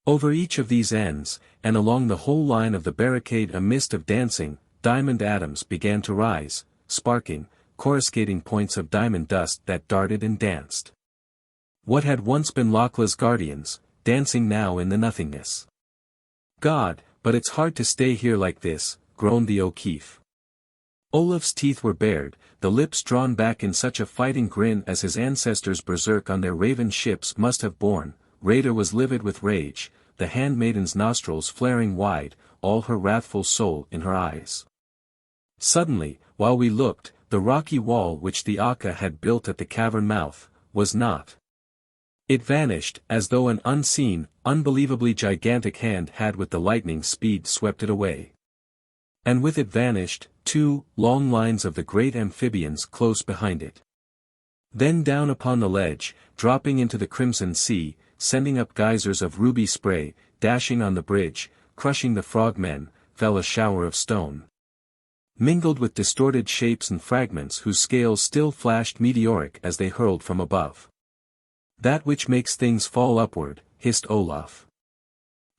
Over each of these ends, and along the whole line of the barricade a mist of dancing, diamond atoms began to rise, sparking, coruscating points of diamond dust that darted and danced. What had once been Lakla's guardians, dancing now in the nothingness. "God, but it's hard to stay here like this," groaned the O'Keefe. Olaf's teeth were bared, the lips drawn back in such a fighting grin as his ancestors berserk on their raven ships must have borne. Raider was livid with rage, the handmaiden's nostrils flaring wide, all her wrathful soul in her eyes. Suddenly, while we looked, the rocky wall which the Aka had built at the cavern mouth, was not. It vanished, as though an unseen, unbelievably gigantic hand had with the lightning speed swept it away. And with it vanished, 2 long lines of the great amphibians close behind it. Then down upon the ledge, dropping into the crimson sea, sending up geysers of ruby spray, dashing on the bridge, crushing the frogmen, fell a shower of stone. Mingled with distorted shapes and fragments whose scales still flashed meteoric as they hurled from above. "That which makes things fall upward," hissed Olaf.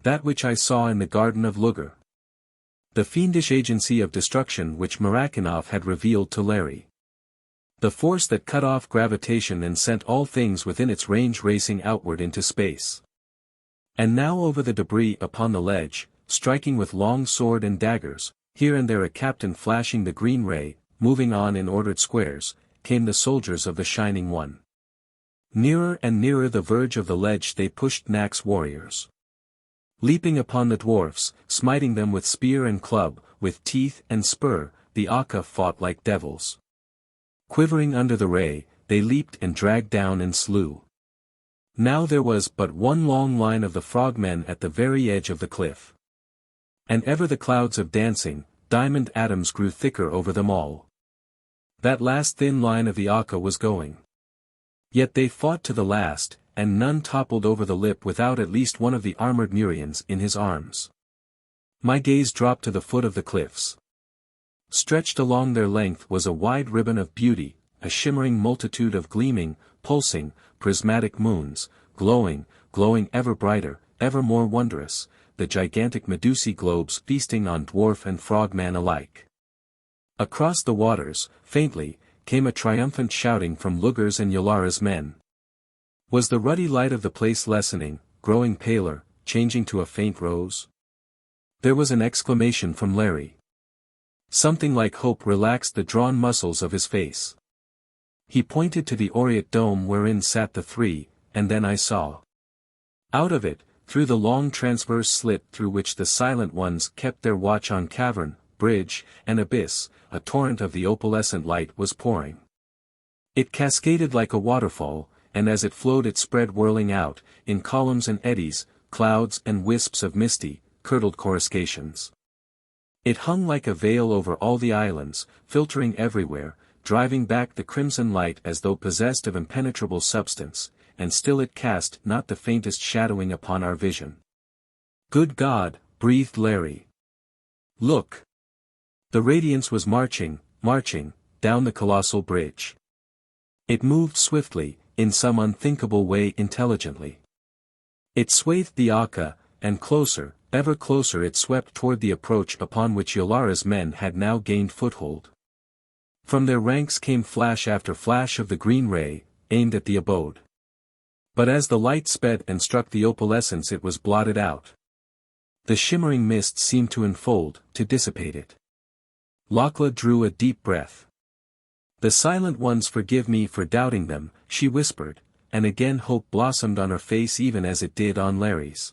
"That which I saw in the garden of Lugar. The fiendish agency of destruction which Marakinov had revealed to Larry. The force that cut off gravitation and sent all things within its range racing outward into space. And now over the debris upon the ledge, striking with long sword and daggers, here and there a captain flashing the green ray, moving on in ordered squares, came the soldiers of the Shining One. Nearer and nearer the verge of the ledge they pushed Nak's warriors. Leaping upon the dwarfs, smiting them with spear and club, with teeth and spur, the Aka fought like devils. Quivering under the ray, they leaped and dragged down and slew. Now there was but one long line of the frogmen at the very edge of the cliff. And ever the clouds of dancing, diamond atoms grew thicker over them all. That last thin line of the Aka was going. Yet they fought to the last, and none toppled over the lip without at least one of the armored Murians in his arms. My gaze dropped to the foot of the cliffs. Stretched along their length was a wide ribbon of beauty, a shimmering multitude of gleaming, pulsing, prismatic moons, glowing ever brighter, ever more wondrous, the gigantic Medusae globes feasting on dwarf and frogman alike. Across the waters, faintly, came a triumphant shouting from Lugar's and Yolara's men. Was the ruddy light of the place lessening, growing paler, changing to a faint rose? There was an exclamation from Larry. Something like hope relaxed the drawn muscles of his face. He pointed to the aureate dome wherein sat the three, and then I saw. Out of it, through the long transverse slit through which the Silent Ones kept their watch on cavern, bridge, and abyss, a torrent of the opalescent light was pouring. It cascaded like a waterfall, and as it flowed it spread whirling out, in columns and eddies, clouds and wisps of misty, curdled coruscations. It hung like a veil over all the islands, filtering everywhere, driving back the crimson light as though possessed of impenetrable substance, and still it cast not the faintest shadowing upon our vision. "Good God," breathed Larry. "Look!" The radiance was marching, down the colossal bridge. It moved swiftly, in some unthinkable way intelligently. It swathed the Akka, and closer, ever closer it swept toward the approach upon which Yolara's men had now gained foothold. From their ranks came flash after flash of the green ray, aimed at the abode. But as the light sped and struck the opalescence it was blotted out. The shimmering mist seemed to enfold, to dissipate it. Lakla drew a deep breath. "The Silent Ones forgive me for doubting them," she whispered, and again hope blossomed on her face even as it did on Larry's.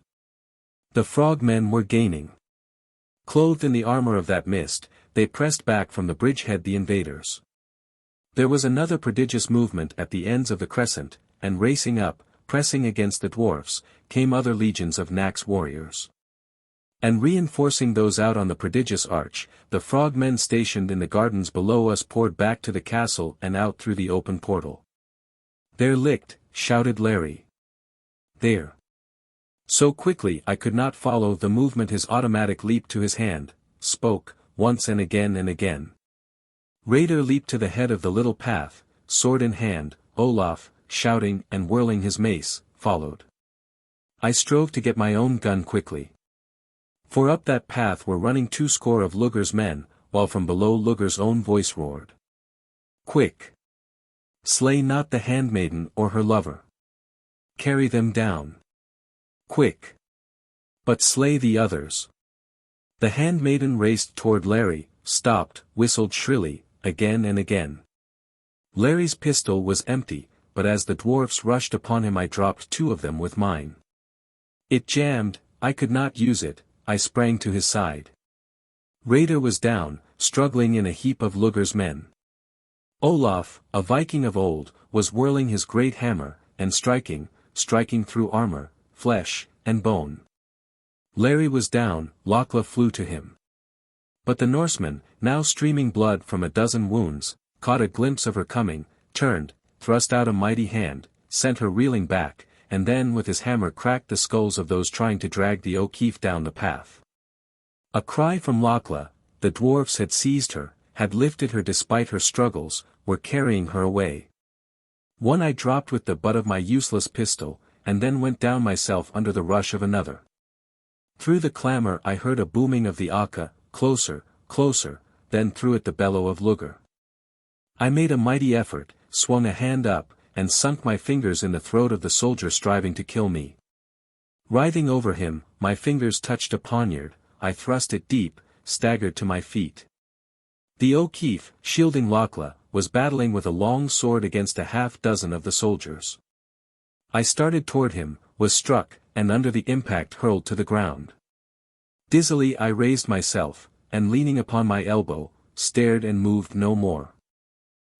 The frogmen were gaining. Clothed in the armor of that mist, they pressed back from the bridgehead the invaders. There was another prodigious movement at the ends of the crescent, and racing up, pressing against the dwarfs, came other legions of Nax's warriors. And reinforcing those out on the prodigious arch, the frogmen stationed in the gardens below us poured back to the castle and out through the open portal. "They're licked," shouted Larry. "There." So quickly I could not follow the movement. His automatic leaped to his hand, spoke, once and again and again. Raider leaped to the head of the little path, sword in hand, Olaf, shouting and whirling his mace, followed. I strove to get my own gun quickly. For up that path were running 20 of Lugger's men, while from below Lugger's own voice roared. "Quick! Slay not the handmaiden or her lover. Carry them down. Quick! But slay the others." The handmaiden raced toward Larry, stopped, whistled shrilly, again and again. Larry's pistol was empty, but as the dwarfs rushed upon him I dropped 2 of them with mine. It jammed, I could not use it, I sprang to his side. Raider was down, struggling in a heap of Lugger's men. Olaf, a Viking of old, was whirling his great hammer, and striking through armor, flesh, and bone. Larry was down, Lakla flew to him. But the Norseman, now streaming blood from a dozen wounds, caught a glimpse of her coming, turned, thrust out a mighty hand, sent her reeling back, and then with his hammer cracked the skulls of those trying to drag the O'Keefe down the path. A cry from Lakla, the dwarfs had seized her, had lifted her despite her struggles, were carrying her away. One I dropped with the butt of my useless pistol, and then went down myself under the rush of another. Through the clamor I heard a booming of the Akka, closer, then through it the bellow of Lugger. I made a mighty effort, swung a hand up, and sunk my fingers in the throat of the soldier striving to kill me. Writhing over him, my fingers touched a poniard, I thrust it deep, staggered to my feet. The O'Keefe, shielding Lakla, was battling with a long sword against a half-dozen of the soldiers. I started toward him, was struck, and under the impact hurled to the ground. Dizzily I raised myself, and leaning upon my elbow, stared and moved no more.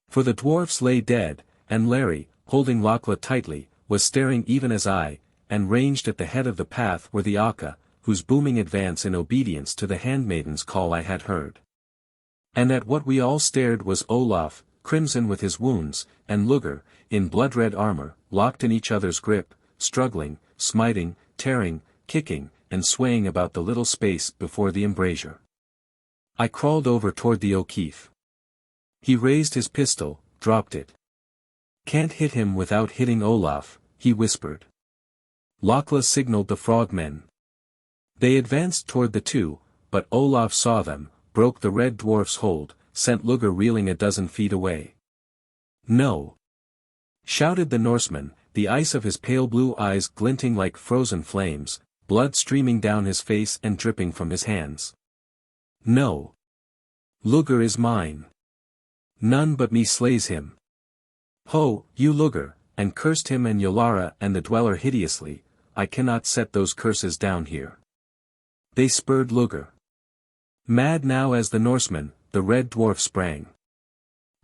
For the dwarfs lay dead, and Larry, holding Lakla tightly, was staring even as I, and ranged at the head of the path were the Akka, whose booming advance in obedience to the handmaiden's call I had heard. And at what we all stared was Olaf, crimson with his wounds, and Lugger, in blood-red armor, locked in each other's grip, struggling, smiting, tearing, kicking, and swaying about the little space before the embrasure. I crawled over toward the O'Keefe. He raised his pistol, dropped it. "Can't hit him without hitting Olaf," he whispered. Lakla signaled the frogmen. They advanced toward the 2, but Olaf saw them, broke the red dwarf's hold, sent Lugger reeling a dozen feet away. "No!" shouted the Norseman, the ice of his pale blue eyes glinting like frozen flames, blood streaming down his face and dripping from his hands. "No! Luger is mine. None but me slays him. Ho, you Luger, and cursed him and Yolara and the dweller hideously, I cannot set those curses down here. They spurred Luger. Mad now as the Norseman, the red dwarf sprang.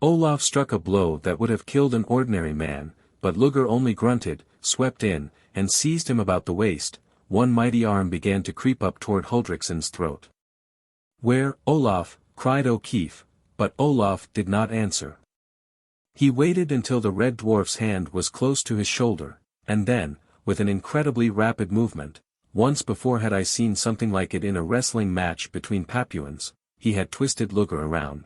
Olaf struck a blow that would have killed an ordinary man, but Luger only grunted, swept in, and seized him about the waist. One mighty arm began to creep up toward Huldriksson's throat. Where, Olaf, cried O'Keefe, but Olaf did not answer. He waited until the red dwarf's hand was close to his shoulder, and then, with an incredibly rapid movement, once before had I seen something like it in a wrestling match between Papuans, he had twisted Luger around.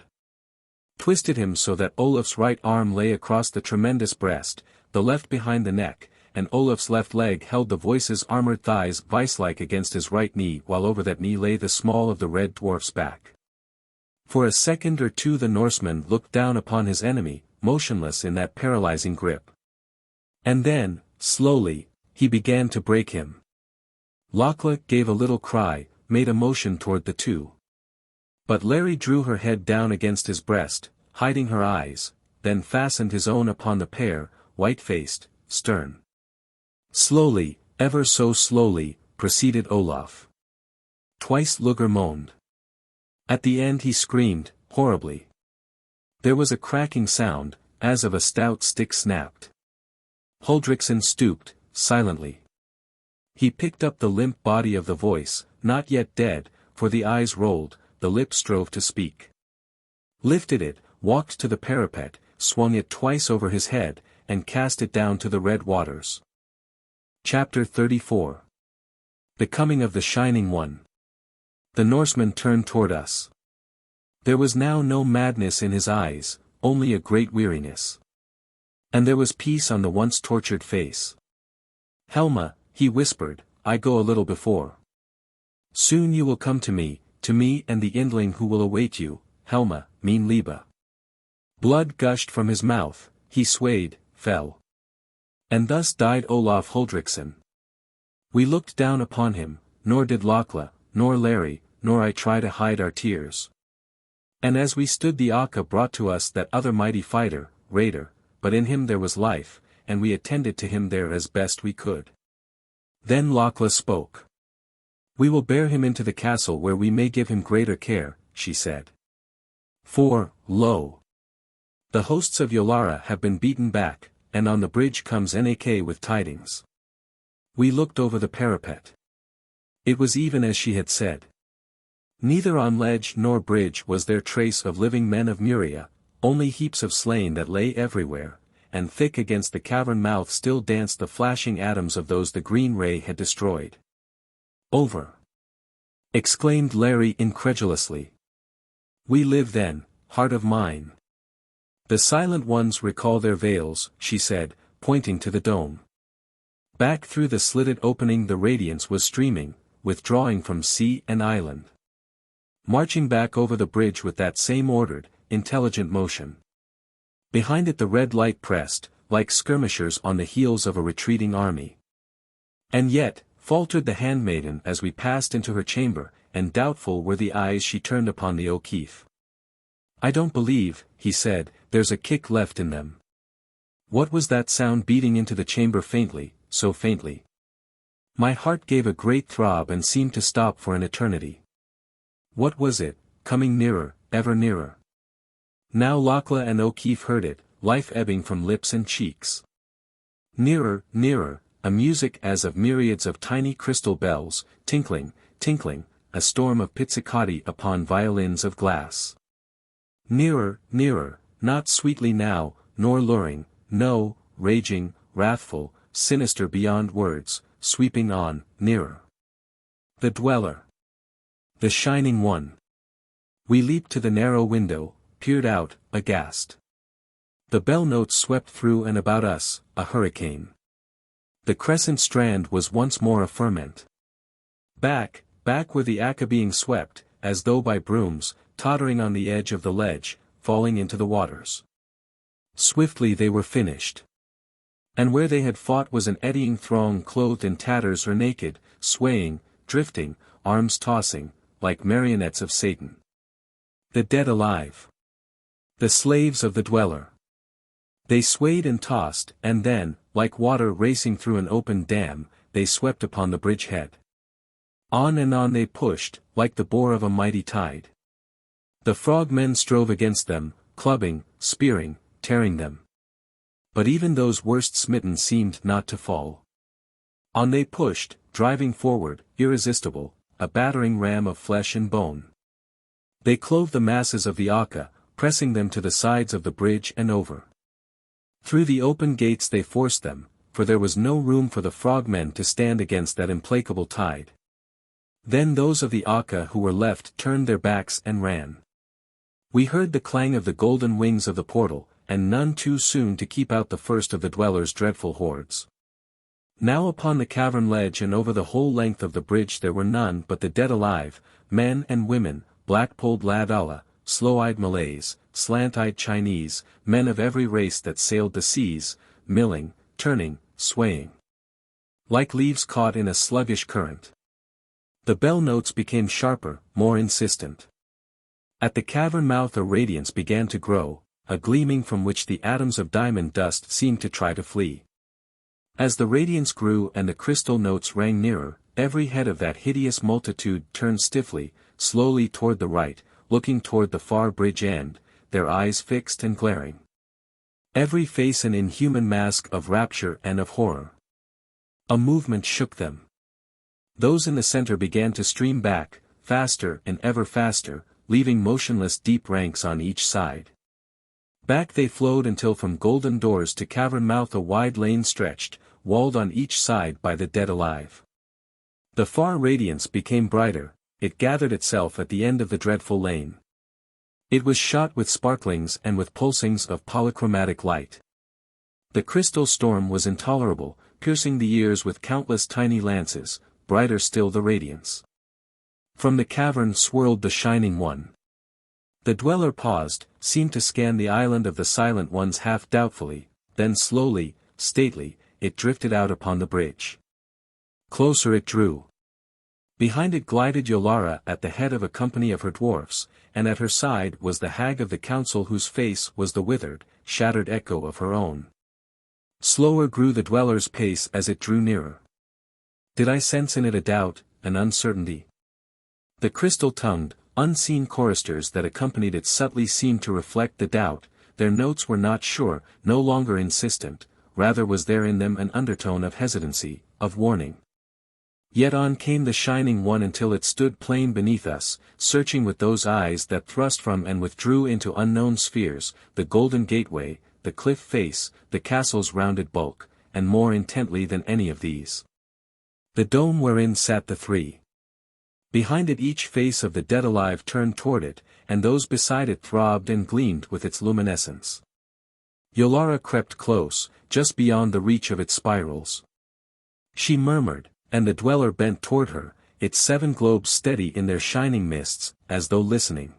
Twisted him so that Olaf's right arm lay across the tremendous breast, the left behind the neck, and Olaf's left leg held the voice's armored thighs vice-like against his right knee, while over that knee lay the small of the red dwarf's back. For a second or two the Norseman looked down upon his enemy, motionless in that paralyzing grip. And then, slowly, he began to break him. Lakla gave a little cry, made a motion toward the two. But Larry drew her head down against his breast, hiding her eyes, then fastened his own upon the pair, white-faced, stern. Slowly, ever so slowly, proceeded Olaf. Twice Luger moaned. At the end he screamed, horribly. There was a cracking sound, as of a stout stick snapped. Huldrikssson stooped, silently. He picked up the limp body of the voice, not yet dead, for the eyes rolled, the lips strove to speak. Lifted it, walked to the parapet, swung it twice over his head, and cast it down to the red waters. Chapter 34. The Coming of the Shining One. The Norseman turned toward us. There was now no madness in his eyes, only a great weariness. And there was peace on the once tortured face. Helma, he whispered, I go a little before. Soon you will come to me and the Indling who will await you, Helma, mein Liebe. Blood gushed from his mouth, he swayed, fell. And thus died Olaf Huldrikssson. We looked down upon him, nor did Lakla, nor Larry, nor I try to hide our tears. And as we stood the Aka brought to us that other mighty fighter, Raider, but in him there was life, and we attended to him there as best we could. Then Lakla spoke. We will bear him into the castle where we may give him greater care, she said. For, lo! The hosts of Yolara have been beaten back, and on the bridge comes Nak with tidings. We looked over the parapet. It was even as she had said. Neither on ledge nor bridge was there trace of living men of Muria, only heaps of slain that lay everywhere, and thick against the cavern mouth still danced the flashing atoms of those the green ray had destroyed. Over! Exclaimed Larry incredulously. We live then, heart of mine. The silent ones recall their veils, she said, pointing to the dome. Back through the slitted opening the radiance was streaming, withdrawing from sea and island. Marching back over the bridge with that same ordered, intelligent motion. Behind it the red light pressed, like skirmishers on the heels of a retreating army. And yet, faltered the handmaiden as we passed into her chamber, and doubtful were the eyes she turned upon the O'Keefe. I don't believe, he said, there's a kick left in them. What was that sound beating into the chamber faintly, so faintly? My heart gave a great throb and seemed to stop for an eternity. What was it, coming nearer, ever nearer? Now Lakla and O'Keefe heard it, life ebbing from lips and cheeks. Nearer, nearer, a music as of myriads of tiny crystal bells, tinkling, tinkling, a storm of pizzicati upon violins of glass. Nearer, nearer, not sweetly now, nor luring, no, raging, wrathful, sinister beyond words, sweeping on, nearer. The Dweller. The Shining One. We leaped to the narrow window, peered out, aghast. The bell notes swept through and about us, a hurricane. The crescent strand was once more a ferment. Back were the Aka being swept, as though by brooms, tottering on the edge of the ledge, falling into the waters. Swiftly they were finished. And where they had fought was an eddying throng clothed in tatters or naked, swaying, drifting, arms tossing, like marionettes of Satan. The dead alive. The slaves of the dweller. They swayed and tossed, and then, like water racing through an open dam, they swept upon the bridgehead. On and on they pushed, like the bore of a mighty tide. The frogmen strove against them, clubbing, spearing, tearing them. But even those worst smitten seemed not to fall. On they pushed, driving forward, irresistible, a battering ram of flesh and bone. They clove the masses of the Aka, pressing them to the sides of the bridge and over. Through the open gates they forced them, for there was no room for the frogmen to stand against that implacable tide. Then those of the Aka who were left turned their backs and ran. We heard the clang of the golden wings of the portal, and none too soon to keep out the first of the dwellers' dreadful hordes. Now upon the cavern ledge and over the whole length of the bridge there were none but the dead alive, men and women, black-polled Ladala, slow-eyed Malays, slant-eyed Chinese, men of every race that sailed the seas, milling, turning, swaying. Like leaves caught in a sluggish current. The bell notes became sharper, more insistent. At the cavern mouth a radiance began to grow, a gleaming from which the atoms of diamond dust seemed to try to flee. As the radiance grew and the crystal notes rang nearer, every head of that hideous multitude turned stiffly, slowly toward the right, looking toward the far bridge end, their eyes fixed and glaring. Every face an inhuman mask of rapture and of horror. A movement shook them. Those in the center began to stream back, faster and ever faster, leaving motionless deep ranks on each side. Back they flowed until from golden doors to cavern mouth a wide lane stretched, walled on each side by the dead alive. The far radiance became brighter, it gathered itself at the end of the dreadful lane. It was shot with sparklings and with pulsings of polychromatic light. The crystal storm was intolerable, piercing the ears with countless tiny lances, brighter still the radiance. From the cavern swirled the Shining One. The dweller paused, seemed to scan the island of the Silent Ones half doubtfully, then slowly, stately, it drifted out upon the bridge. Closer it drew. Behind it glided Yolara at the head of a company of her dwarfs, and at her side was the hag of the council whose face was the withered, shattered echo of her own. Slower grew the dweller's pace as it drew nearer. Did I sense in it a doubt, an uncertainty? The crystal-tongued, unseen choristers that accompanied it subtly seemed to reflect the doubt, their notes were not sure, no longer insistent, rather was there in them an undertone of hesitancy, of warning. Yet on came the Shining One until it stood plain beneath us, searching with those eyes that thrust from and withdrew into unknown spheres, the golden gateway, the cliff face, the castle's rounded bulk, and more intently than any of these. The dome wherein sat the three. Behind it each face of the dead alive turned toward it, and those beside it throbbed and gleamed with its luminescence. Yolara crept close, just beyond the reach of its spirals. She murmured, and the dweller bent toward her, its 7 globes steady in their shining mists, as though listening.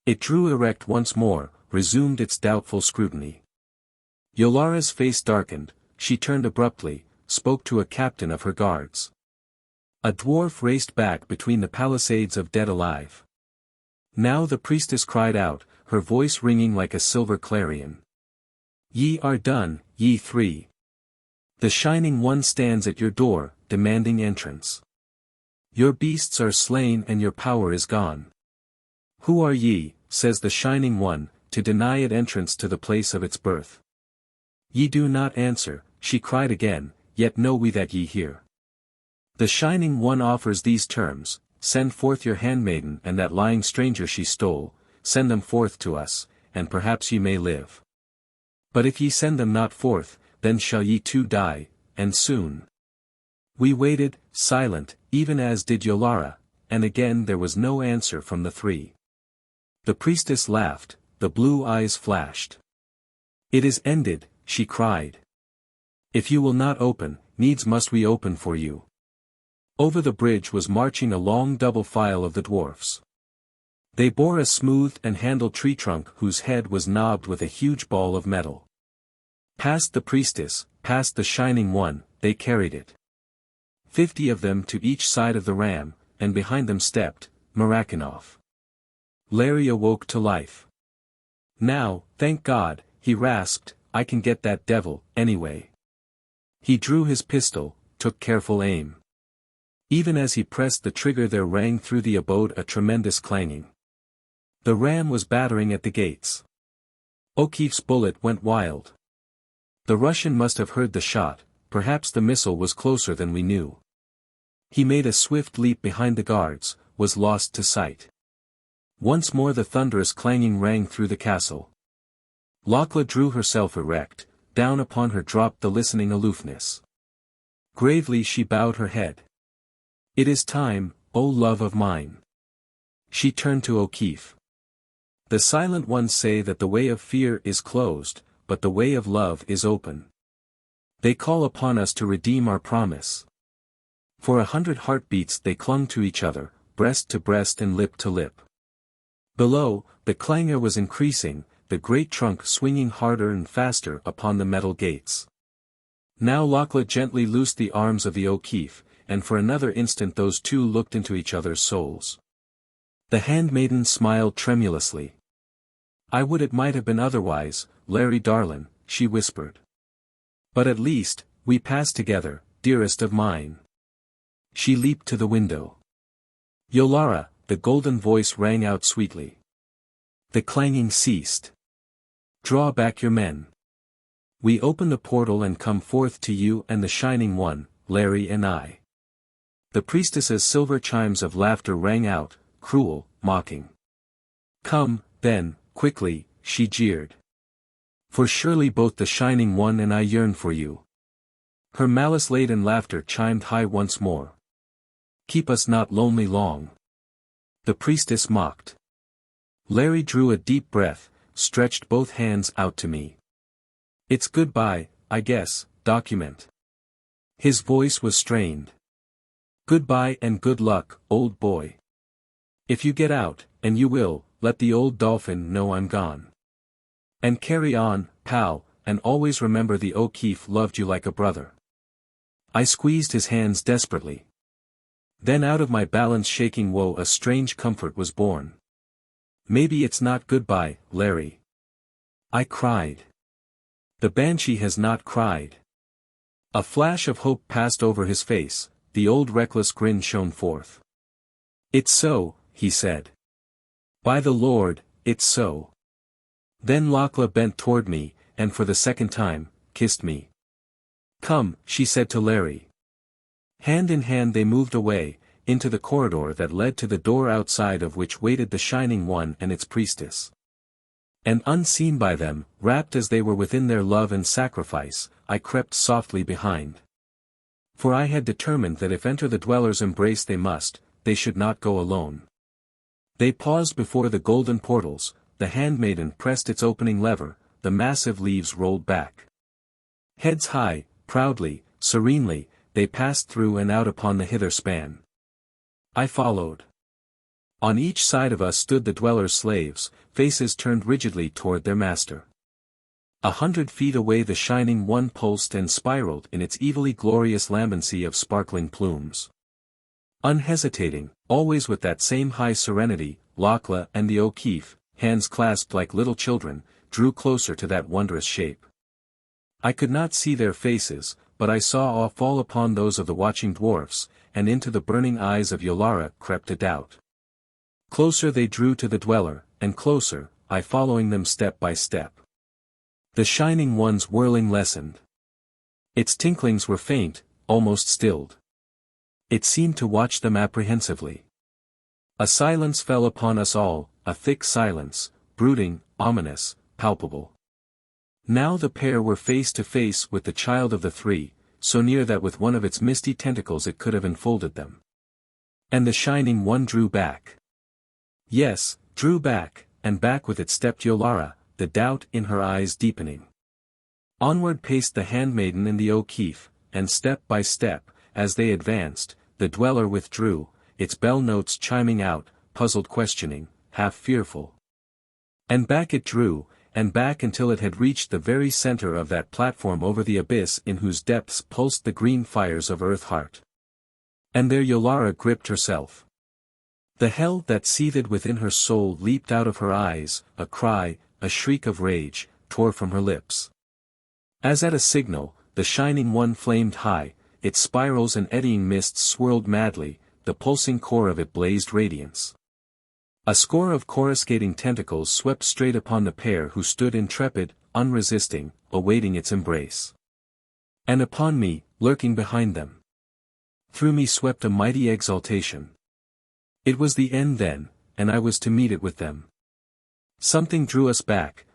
It drew erect once more, resumed its doubtful scrutiny. Yolara's face darkened, she turned abruptly, spoke to a captain of her guards. A dwarf raced back between the palisades of dead alive. Now the priestess cried out, her voice ringing like a silver clarion. Ye are done, ye three. The Shining One stands at your door, demanding entrance. Your beasts are slain and your power is gone. Who are ye, says the Shining One, to deny it entrance to the place of its birth? Ye do not answer, she cried again, yet know we that ye hear. The Shining One offers these terms, send forth your handmaiden and that lying stranger she stole, send them forth to us, and perhaps ye may live. But if ye send them not forth, then shall ye too die, and soon. We waited, silent, even as did Yolara, and again there was no answer from the three. The priestess laughed, the blue eyes flashed. It is ended, she cried. If you will not open, needs must we open for you. Over the bridge was marching a long double file of the dwarfs. They bore a smoothed and handled tree trunk whose head was knobbed with a huge ball of metal. Past the priestess, past the Shining One, they carried it. 50 of them to each side of the ram, and behind them stepped Marakinov. Larry awoke to life. Now, thank God, he rasped, I can get that devil, anyway. He drew his pistol, took careful aim. Even as he pressed the trigger there rang through the abode a tremendous clanging. The ram was battering at the gates. O'Keefe's bullet went wild. The Russian must have heard the shot, perhaps the missile was closer than we knew. He made a swift leap behind the guards, was lost to sight. Once more the thunderous clanging rang through the castle. Lakla drew herself erect, down upon her dropped the listening aloofness. Gravely she bowed her head. It is time, O love of mine. She turned to O'Keefe. The silent ones say that the way of fear is closed, but the way of love is open. They call upon us to redeem our promise. For 100 heartbeats they clung to each other, breast to breast and lip to lip. Below, the clangor was increasing, the great trunk swinging harder and faster upon the metal gates. Now Lakla gently loosed the arms of the O'Keefe, and for another instant those two looked into each other's souls. The handmaiden smiled tremulously. I would it might have been otherwise, Larry darlin', she whispered. But at least, we pass together, dearest of mine. She leaped to the window. Yolara, the golden voice rang out sweetly. The clanging ceased. Draw back your men. We open the portal and come forth to you and the Shining One, Larry and I. The priestess's silver chimes of laughter rang out, cruel, mocking. Come, then, quickly, she jeered. For surely both the Shining One and I yearn for you. Her malice-laden laughter chimed high once more. Keep us not lonely long. The priestess mocked. Larry drew a deep breath, stretched both hands out to me. It's goodbye, I guess, document. His voice was strained. Goodbye and good luck, old boy. If you get out, and you will, let the old dolphin know I'm gone. And carry on, pal, and always remember the O'Keefe loved you like a brother. I squeezed his hands desperately. Then out of my balance shaking woe a strange comfort was born. Maybe it's not goodbye, Larry. I cried. The banshee has not cried. A flash of hope passed over his face, the old reckless grin shone forth. It's so, he said. By the Lord, it's so. Then Lakla bent toward me, and for the second time, kissed me. Come, she said to Larry. Hand in hand they moved away, into the corridor that led to the door outside of which waited the Shining One and its priestess. And unseen by them, wrapped as they were within their love and sacrifice, I crept softly behind. For I had determined that if enter the dweller's embrace they should not go alone. They paused before the golden portals, the handmaiden pressed its opening lever, the massive leaves rolled back. Heads high, proudly, serenely, they passed through and out upon the hither span. I followed. On each side of us stood the dweller's slaves, faces turned rigidly toward their master. 100 feet away the Shining One pulsed and spiraled in its evilly glorious lambency of sparkling plumes. Unhesitating, always with that same high serenity, Lakla and the O'Keefe, hands clasped like little children, drew closer to that wondrous shape. I could not see their faces, but I saw awe fall upon those of the watching dwarfs, and into the burning eyes of Yolara crept a doubt. Closer they drew to the dweller, and closer, I following them step by step. The Shining One's whirling lessened. Its tinklings were faint, almost stilled. It seemed to watch them apprehensively. A silence fell upon us all, a thick silence, brooding, ominous, palpable. Now the pair were face to face with the child of the three, so near that with one of its misty tentacles it could have enfolded them. And the Shining One drew back. Yes, drew back, and back with it stepped Yolara, the doubt in her eyes deepening. Onward paced the handmaiden and the O'Keefe, and step by step, as they advanced, the dweller withdrew, its bell notes chiming out, puzzled questioning, half fearful. And back it drew, and back until it had reached the very center of that platform over the abyss in whose depths pulsed the green fires of Earth-Heart. And there Yolara gripped herself. The hell that seethed within her soul leaped out of her eyes, a cry, a shriek of rage, tore from her lips. As at a signal, the Shining One flamed high, its spirals and eddying mists swirled madly, the pulsing core of it blazed radiance. A score of coruscating tentacles swept straight upon the pair who stood intrepid, unresisting, awaiting its embrace. And upon me, lurking behind them. Through me swept a mighty exaltation. It was the end then, and I was to meet it with them. Something drew us back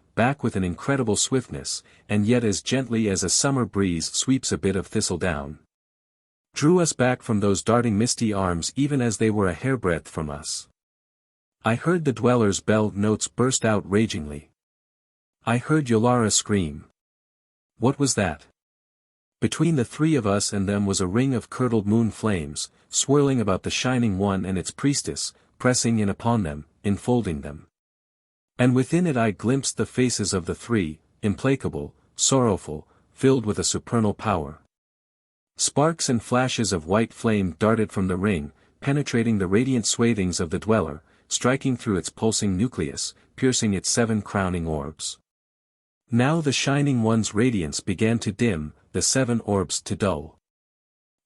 with an incredible swiftness, and yet as gently as a summer breeze sweeps a bit of thistledown. Drew us back from those darting misty arms even as they were a hairbreadth from us. I heard the dwellers' belled notes burst out ragingly. I heard Yolara scream. What was that? Between the three of us and them was a ring of curdled moon flames, swirling about the Shining One and its priestess, pressing in upon them, enfolding them. And within it I glimpsed the faces of the three, implacable, sorrowful, filled with a supernal power. Sparks and flashes of white flame darted from the ring, penetrating the radiant swathings of the dweller, striking through its pulsing nucleus, piercing its 7 crowning orbs. Now the Shining One's radiance began to dim, the 7 orbs to dull.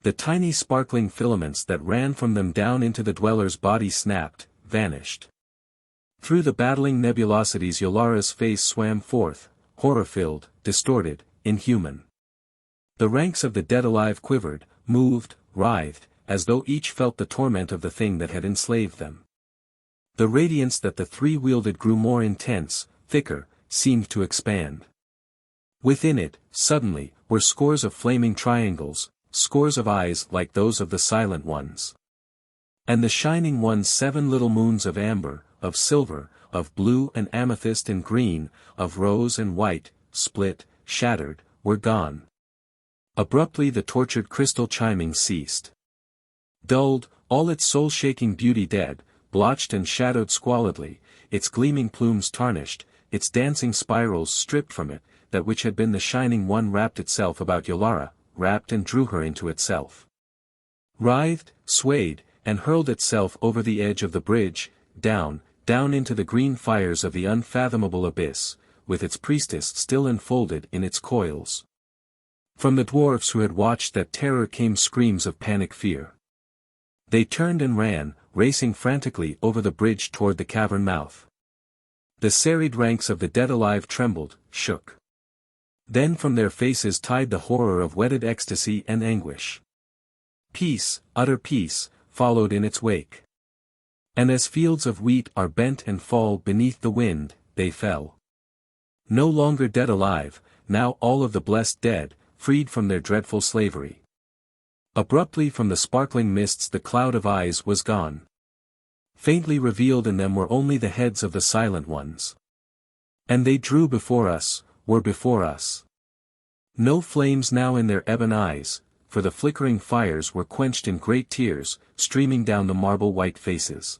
The tiny sparkling filaments that ran from them down into the dweller's body snapped, vanished. Through the battling nebulosities Yolara's face swam forth, horror-filled, distorted, inhuman. The ranks of the dead alive quivered, moved, writhed, as though each felt the torment of the thing that had enslaved them. The radiance that the three wielded grew more intense, thicker, seemed to expand. Within it, suddenly, were scores of flaming triangles, scores of eyes like those of the Silent Ones. And the Shining One's 7 little moons of amber, of silver, of blue and amethyst and green, of rose and white, split, shattered, were gone. Abruptly the tortured crystal chiming ceased. Dulled, all its soul-shaking beauty dead, blotched and shadowed squalidly, its gleaming plumes tarnished, its dancing spirals stripped from it, that which had been the Shining One wrapped itself about Yolara, wrapped and drew her into itself. Writhed, swayed, and hurled itself over the edge of the bridge, down into the green fires of the unfathomable abyss, with its priestess still enfolded in its coils. From the dwarfs who had watched that terror came screams of panic fear. They turned and ran, racing frantically over the bridge toward the cavern mouth. The serried ranks of the dead alive trembled, shook. Then from their faces tied the horror of wedded ecstasy and anguish. Peace, utter peace, followed in its wake. And as fields of wheat are bent and fall beneath the wind, they fell. No longer dead alive, now all of the blessed dead, freed from their dreadful slavery. Abruptly from the sparkling mists the cloud of eyes was gone. Faintly revealed in them were only the heads of the Silent Ones. And they drew before us, were before us. No flames now in their ebon eyes, for the flickering fires were quenched in great tears, streaming down the marble white faces.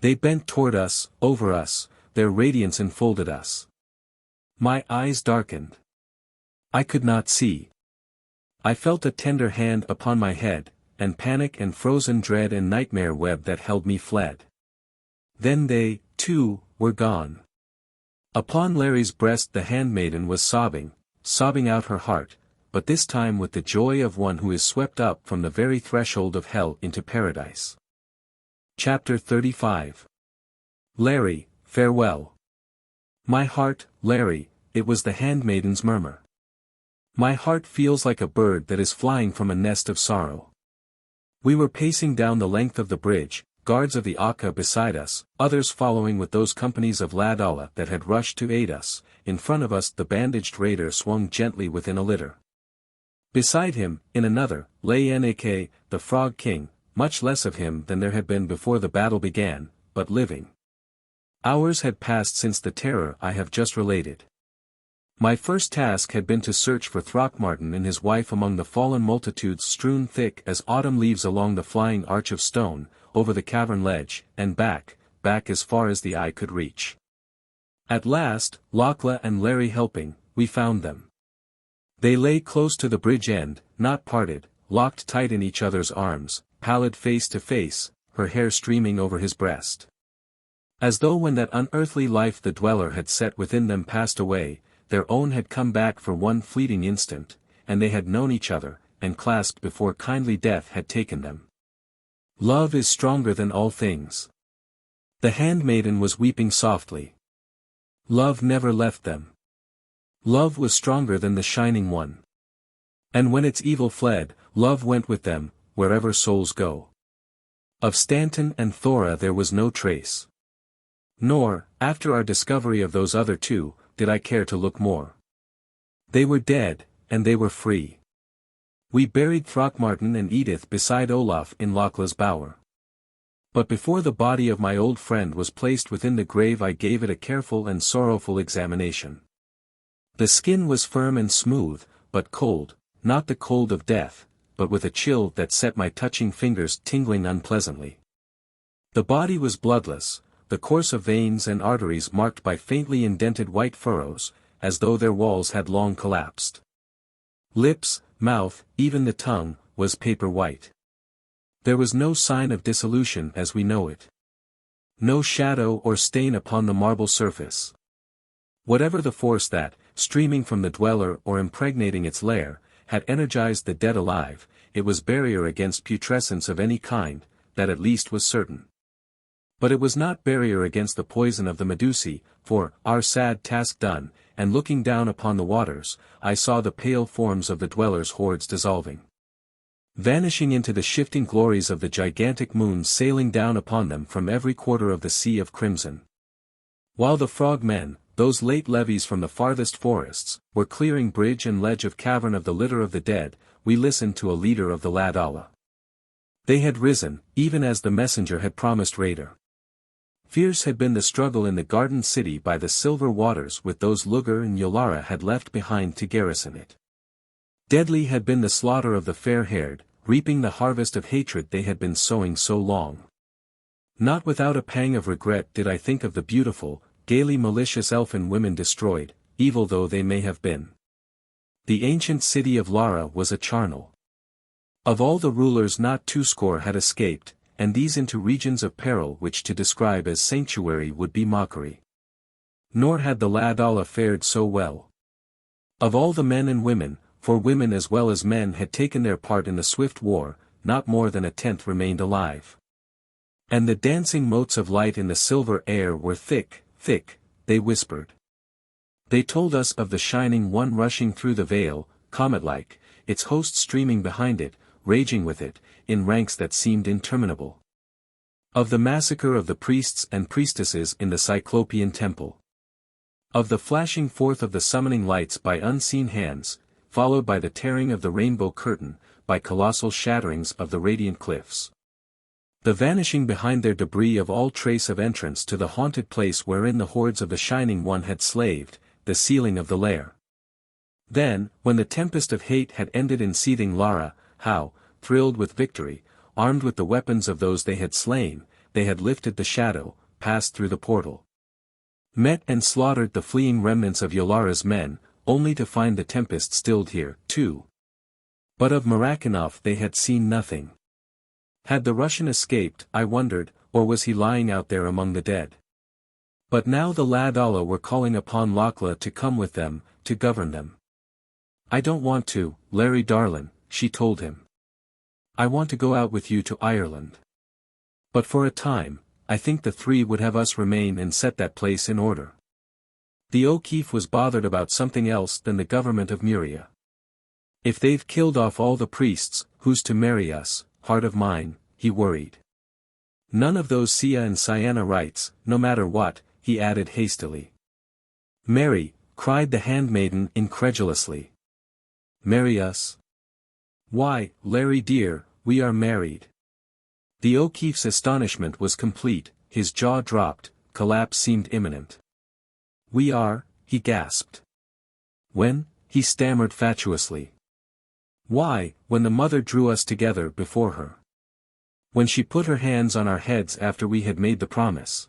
They bent toward us, over us, their radiance enfolded us. My eyes darkened. I could not see. I felt a tender hand upon my head, and panic and frozen dread and nightmare web that held me fled. Then they, too, were gone. Upon Larry's breast the handmaiden was sobbing out her heart, but this time with the joy of one who is swept up from the very threshold of hell into paradise. Chapter 35. Larry, farewell. My heart, Larry, it was the handmaiden's murmur. My heart feels like a bird that is flying from a nest of sorrow. We were pacing down the length of the bridge, guards of the Akka beside us, others following with those companies of Ladala that had rushed to aid us. In front of us the bandaged raider swung gently within a litter. Beside him, in another, lay Nak, the Frog King, much less of him than there had been before the battle began, but living. Hours had passed since the terror I have just related. My first task had been to search for Throckmorton and his wife among the fallen multitudes strewn thick as autumn leaves along the flying arch of stone, over the cavern ledge, and back as far as the eye could reach. At last, Lakla and Larry helping, we found them. They lay close to the bridge end, not parted, locked tight in each other's arms, pallid face to face, her hair streaming over his breast. As though when that unearthly life the dweller had set within them passed away, their own had come back for one fleeting instant, and they had known each other, and clasped before kindly death had taken them. Love is stronger than all things. The handmaiden was weeping softly. Love never left them. Love was stronger than the Shining One. And when its evil fled, love went with them, wherever souls go. Of Stanton and Thora there was no trace. Nor, after our discovery of those other two, did I care to look more. They were dead, and they were free. We buried Throckmorton and Edith beside Olaf in Lakla's bower. But before the body of my old friend was placed within the grave I gave it a careful and sorrowful examination. The skin was firm and smooth, but cold, not the cold of death, but with a chill that set my touching fingers tingling unpleasantly. The body was bloodless, the course of veins and arteries marked by faintly indented white furrows, as though their walls had long collapsed. Lips, mouth, even the tongue, was paper white. There was no sign of dissolution as we know it. No shadow or stain upon the marble surface. Whatever the force that, streaming from the dweller or impregnating its lair, had energized the dead alive, it was barrier against putrescence of any kind, that at least was certain. But it was not barrier against the poison of the Medusae, for, our sad task done, and looking down upon the waters, I saw the pale forms of the dwellers' hordes dissolving. Vanishing into the shifting glories of the gigantic moons sailing down upon them from every quarter of the sea of crimson. While the frog-men, those late levies from the farthest forests, were clearing bridge and ledge of cavern of the litter of the dead, we listened to a leader of the Ladala. They had risen, even as the messenger had promised Raider. Fierce had been the struggle in the garden city by the silver waters with those Luger and Yolara had left behind to garrison it. Deadly had been the slaughter of the fair-haired, reaping the harvest of hatred they had been sowing so long. Not without a pang of regret did I think of the beautiful, gaily malicious elfin women destroyed, evil though they may have been. The ancient city of Lora was a charnel. Of all the rulers not 20 had escaped, and these into regions of peril which to describe as sanctuary would be mockery. Nor had the Ladala fared so well. Of all the men and women, for women as well as men had taken their part in the swift war, not more than 1/10 remained alive. And the dancing motes of light in the silver air were thick, thick, they whispered. They told us of the Shining One rushing through the veil, comet-like, its host streaming behind it, raging with it, in ranks that seemed interminable. Of the massacre of the priests and priestesses in the Cyclopean temple. Of the flashing forth of the summoning lights by unseen hands, followed by the tearing of the rainbow curtain, by colossal shatterings of the radiant cliffs. The vanishing behind their debris of all trace of entrance to the haunted place wherein the hordes of the Shining One had slaved, the sealing of the Lair. Then, when the tempest of hate had ended in seething Lora, how, thrilled with victory, armed with the weapons of those they had slain, they had lifted the shadow, passed through the portal. Met and slaughtered the fleeing remnants of Yolara's men, only to find the tempest stilled here, too. But of Marakinov they had seen nothing. Had the Russian escaped, I wondered, or was he lying out there among the dead? But now the Ladala were calling upon Lakla to come with them, to govern them. I don't want to, Larry darlin', she told him. I want to go out with you to Ireland. But for a time, I think the three would have us remain and set that place in order. The O'Keefe was bothered about something else than the government of Muria. If they've killed off all the priests, who's to marry us, heart of mine, he worried. None of those Sia and Sienna rights, no matter what, he added hastily. Marry, cried the handmaiden incredulously. Marry us? Why, Larry dear, we are married. The O'Keefe's astonishment was complete, his jaw dropped, collapse seemed imminent. We are, he gasped. When? He stammered fatuously. Why, when the mother drew us together before her. When she put her hands on our heads after we had made the promise.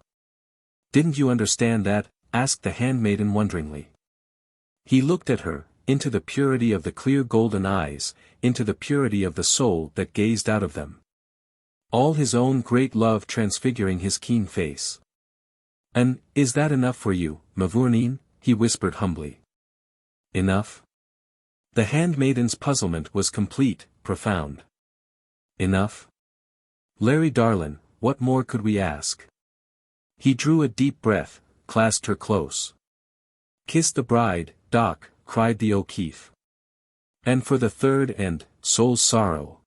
Didn't you understand that? Asked the handmaiden wonderingly. He looked at her, into the purity of the clear golden eyes, into the purity of the soul that gazed out of them. All his own great love transfiguring his keen face. "And, is that enough for you, Mavourneen?" he whispered humbly. "Enough?" The handmaiden's puzzlement was complete, profound. "Enough? Larry darlin', what more could we ask?" He drew a deep breath, clasped her close. "Kiss the bride, Doc," cried the O'Keefe. "And for the third and, soul's sorrow."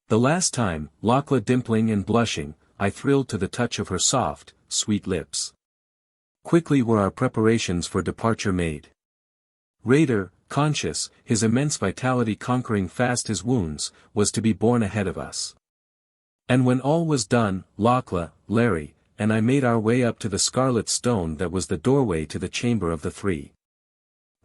The last time, Lakla dimpling and blushing, I thrilled to the touch of her soft, sweet lips. Quickly were our preparations for departure made. Raider, conscious, his immense vitality conquering fast his wounds, was to be borne ahead of us. And when all was done, Lakla, Larry, and I made our way up to the scarlet stone that was the doorway to the chamber of the three.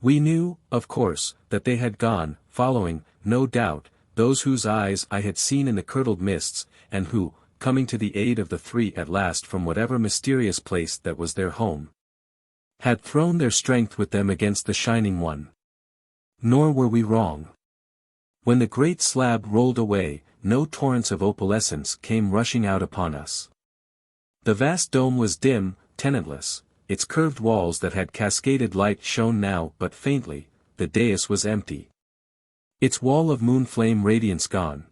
We knew, of course, that they had gone, following, no doubt, those whose eyes I had seen in the curdled mists, and who, coming to the aid of the three at last from whatever mysterious place that was their home, had thrown their strength with them against the Shining One. Nor were we wrong. When the great slab rolled away, no torrents of opalescence came rushing out upon us. The vast dome was dim, tenantless, its curved walls that had cascaded light shone now but faintly, the dais was empty. Its wall of moon-flame radiance gone.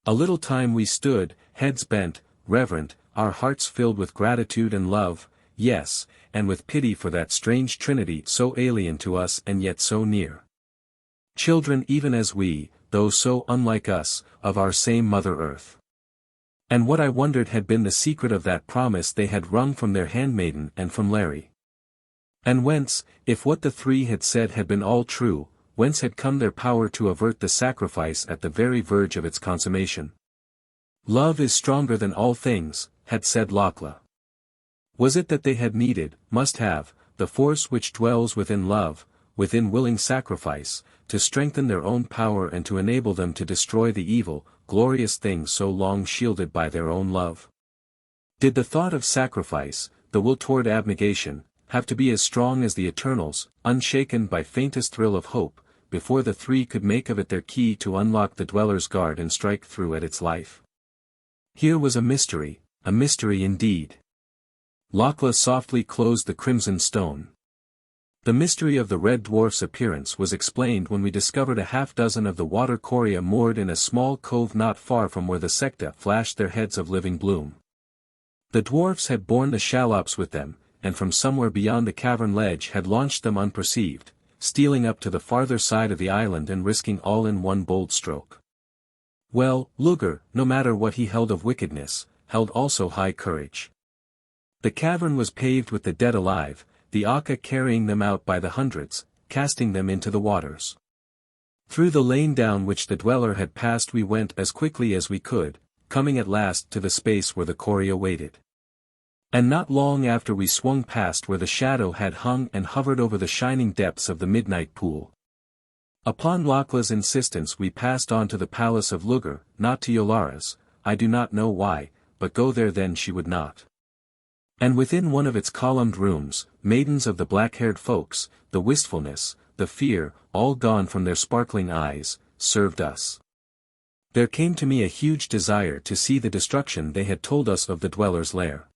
A little time we stood, heads bent, reverent, our hearts filled with gratitude and love, yes, and with pity for that strange trinity so alien to us and yet so near. Children even as we, though so unlike us, of our same Mother Earth. And what I wondered had been the secret of that promise they had wrung from their handmaiden and from Larry. And whence, if what the three had said had been all true, whence had come their power to avert the sacrifice at the very verge of its consummation? "Love is stronger than all things," had said Lakla. Was it that they had needed, must have, the force which dwells within love, within willing sacrifice, to strengthen their own power and to enable them to destroy the evil, glorious things so long shielded by their own love? Did the thought of sacrifice, the will toward abnegation, have to be as strong as the Eternal's, unshaken by faintest thrill of hope, before the three could make of it their key to unlock the Dweller's guard and strike through at its life? Here was a mystery indeed. Lakla softly closed the crimson stone. The mystery of the Red Dwarf's appearance was explained when we discovered a half-dozen of the water coria moored in a small cove not far from where the secta flashed their heads of living bloom. The dwarfs had borne the shallops with them, and from somewhere beyond the cavern ledge had launched them unperceived, stealing up to the farther side of the island and risking all in one bold stroke. Well, Luger, no matter what he held of wickedness, held also high courage. The cavern was paved with the dead alive, the Aka carrying them out by the hundreds, casting them into the waters. Through the lane down which the Dweller had passed we went as quickly as we could, coming at last to the space where the coria waited. And not long after we swung past where the shadow had hung and hovered over the shining depths of the midnight pool. Upon Lakla's insistence we passed on to the palace of Luger, not to Yolara's, I do not know why, but go there then she would not. And within one of its columned rooms, maidens of the black-haired folks, the wistfulness, the fear, all gone from their sparkling eyes, served us. There came to me a huge desire to see the destruction they had told us of the Dweller's lair.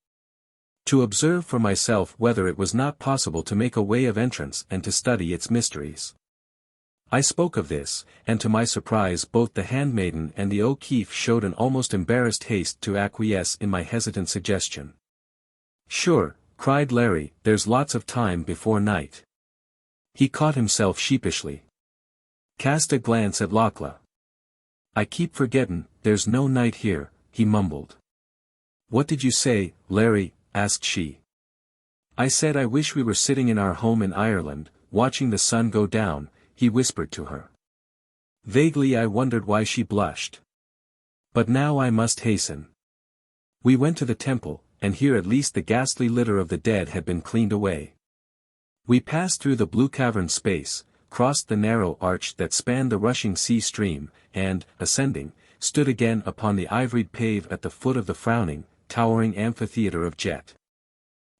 To observe for myself whether it was not possible to make a way of entrance and to study its mysteries. I spoke of this, and to my surprise both the handmaiden and the O'Keefe showed an almost embarrassed haste to acquiesce in my hesitant suggestion. "Sure," cried Larry, "there's lots of time before night." He caught himself sheepishly. Cast a glance at Lakla. "I keep forgettin', there's no night here," he mumbled. "What did you say, Larry?" asked she. "I said I wish we were sitting in our home in Ireland, watching the sun go down," he whispered to her. Vaguely I wondered why she blushed. But now I must hasten. We went to the temple, and here at least the ghastly litter of the dead had been cleaned away. We passed through the blue cavern space, crossed the narrow arch that spanned the rushing sea stream, and, ascending, stood again upon the ivoried pave at the foot of the frowning, towering Amphitheatre of Jet.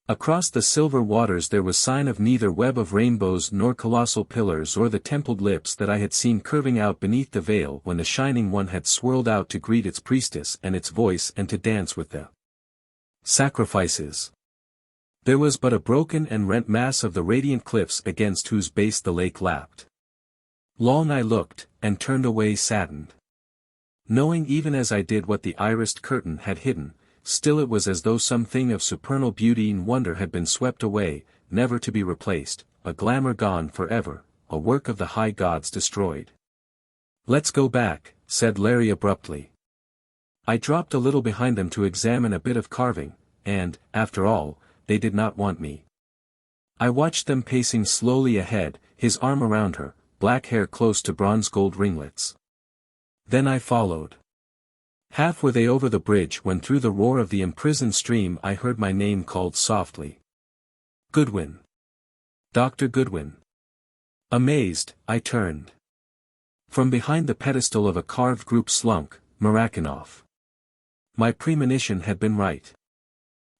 Across the silver waters there was sign of neither web of rainbows nor colossal pillars or the templed lips that I had seen curving out beneath the veil when the Shining One had swirled out to greet its priestess and its voice and to dance with the sacrifices. There was but a broken and rent mass of the radiant cliffs against whose base the lake lapped. Long I looked, and turned away saddened. Knowing even as I did what the irised curtain had hidden, still it was as though some thing of supernal beauty and wonder had been swept away, never to be replaced, a glamour gone forever, a work of the high gods destroyed. "Let's go back," said Larry abruptly. I dropped a little behind them to examine a bit of carving, and, after all, they did not want me. I watched them pacing slowly ahead, his arm around her, black hair close to bronze-gold ringlets. Then I followed. Half were they over the bridge when through the roar of the imprisoned stream I heard my name called softly. "Goodwin. Dr. Goodwin." Amazed, I turned. From behind the pedestal of a carved group slunk, Murakanoff. My premonition had been right.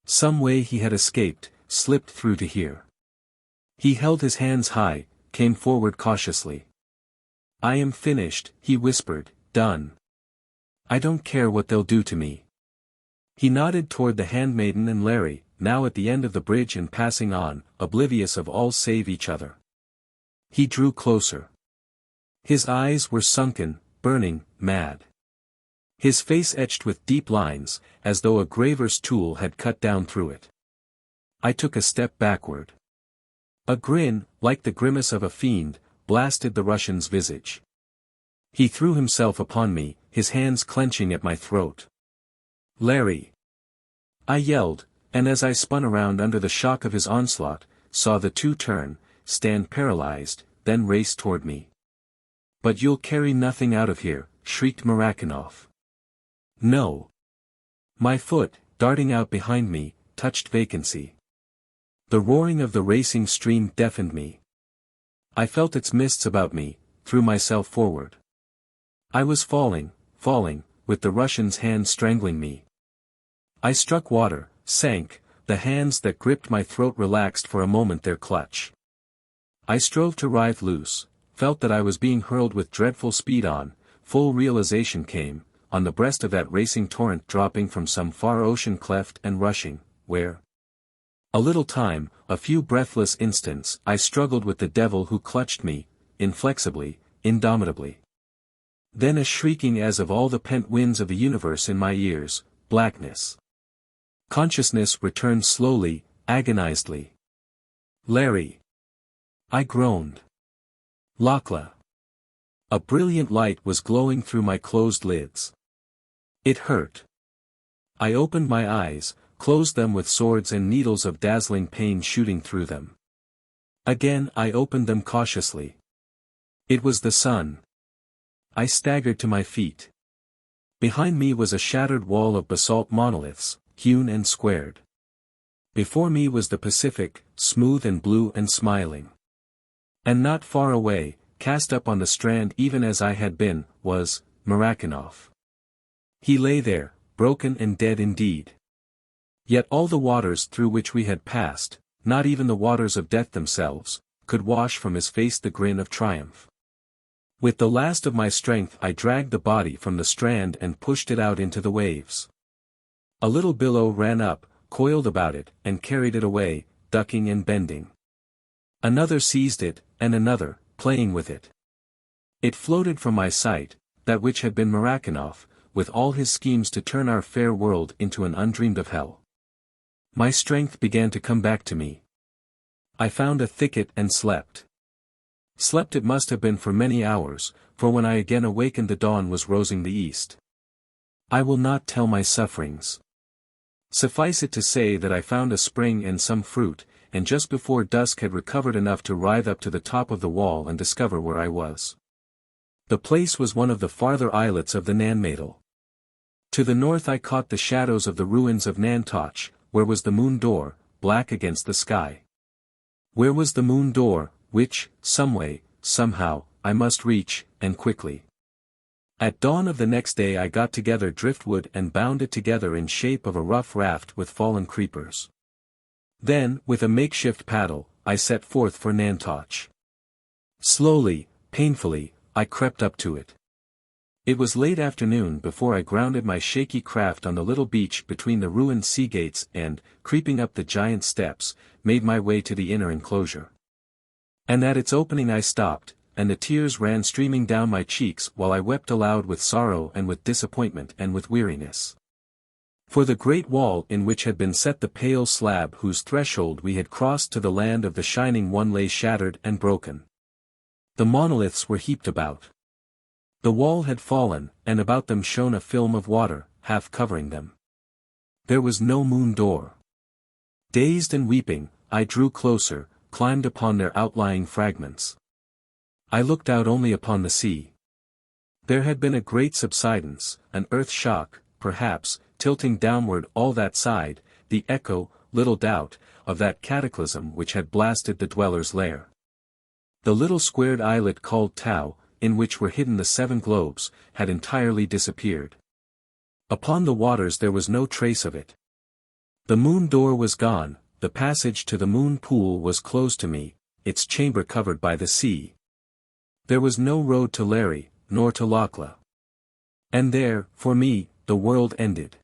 Some way he had escaped, slipped through to here. He held his hands high, came forward cautiously. "I am finished," he whispered, "done. I don't care what they'll do to me." He nodded toward the handmaiden and Larry, now at the end of the bridge and passing on, oblivious of all save each other. He drew closer. His eyes were sunken, burning, mad. His face etched with deep lines, as though a graver's tool had cut down through it. I took a step backward. A grin, like the grimace of a fiend, blasted the Russian's visage. He threw himself upon me, his hands clenching at my throat. "Larry!" I yelled, and as I spun around under the shock of his onslaught, saw the two turn, stand paralyzed, then race toward me. "But you'll carry nothing out of here," shrieked Murakanoff. "No." My foot, darting out behind me, touched vacancy. The roaring of the racing stream deafened me. I felt its mists about me, threw myself forward. I was falling, with the Russian's hand strangling me. I struck water, sank, the hands that gripped my throat relaxed for a moment their clutch. I strove to writhe loose, felt that I was being hurled with dreadful speed on, full realization came, on the breast of that racing torrent dropping from some far ocean cleft and rushing, where? A little time, a few breathless instants, I struggled with the devil who clutched me, inflexibly, indomitably. Then a shrieking as of all the pent winds of the universe in my ears, blackness. Consciousness returned slowly, agonizedly. "Larry!" I groaned. "Lakla!" A brilliant light was glowing through my closed lids. It hurt. I opened my eyes, closed them with swords and needles of dazzling pain shooting through them. Again I opened them cautiously. It was the sun. I staggered to my feet. Behind me was a shattered wall of basalt monoliths, hewn and squared. Before me was the Pacific, smooth and blue and smiling. And not far away, cast up on the strand even as I had been, was Murakanoff. He lay there, broken and dead indeed. Yet all the waters through which we had passed, not even the waters of death themselves, could wash from his face the grin of triumph. With the last of my strength I dragged the body from the strand and pushed it out into the waves. A little billow ran up, coiled about it, and carried it away, ducking and bending. Another seized it, and another, playing with it. It floated from my sight, that which had been Murakanoff, with all his schemes to turn our fair world into an undreamed of hell. My strength began to come back to me. I found a thicket and slept. Slept it must have been for many hours, for when I again awakened the dawn was rosing the east. I will not tell my sufferings. Suffice it to say that I found a spring and some fruit, and just before dusk had recovered enough to writhe up to the top of the wall and discover where I was. The place was one of the farther islets of the Nanmadel. To the north I caught the shadows of the ruins of Nantoch, where was the moon door, black against the sky. Where was the moon door, which, someway, somehow, I must reach, and quickly. At dawn of the next day I got together driftwood and bound it together in shape of a rough raft with fallen creepers. Then, with a makeshift paddle, I set forth for Nantoch. Slowly, painfully, I crept up to it. It was late afternoon before I grounded my shaky craft on the little beach between the ruined sea gates and, creeping up the giant steps, made my way to the inner enclosure. And at its opening I stopped, and the tears ran streaming down my cheeks while I wept aloud with sorrow and with disappointment and with weariness. For the great wall in which had been set the pale slab whose threshold we had crossed to the land of the Shining One lay shattered and broken. The monoliths were heaped about. The wall had fallen, and about them shone a film of water, half covering them. There was no moon door. Dazed and weeping, I drew closer, climbed upon their outlying fragments. I looked out only upon the sea. There had been a great subsidence, an earth shock, perhaps, tilting downward all that side, the echo, little doubt, of that cataclysm which had blasted the dweller's lair. The little squared islet called Tau, in which were hidden the 7 globes, had entirely disappeared. Upon the waters there was no trace of it. The moon door was gone, the passage to the moon pool was closed to me, its chamber covered by the sea. There was no road to Lair, nor to Lakla. And there, for me, the world ended.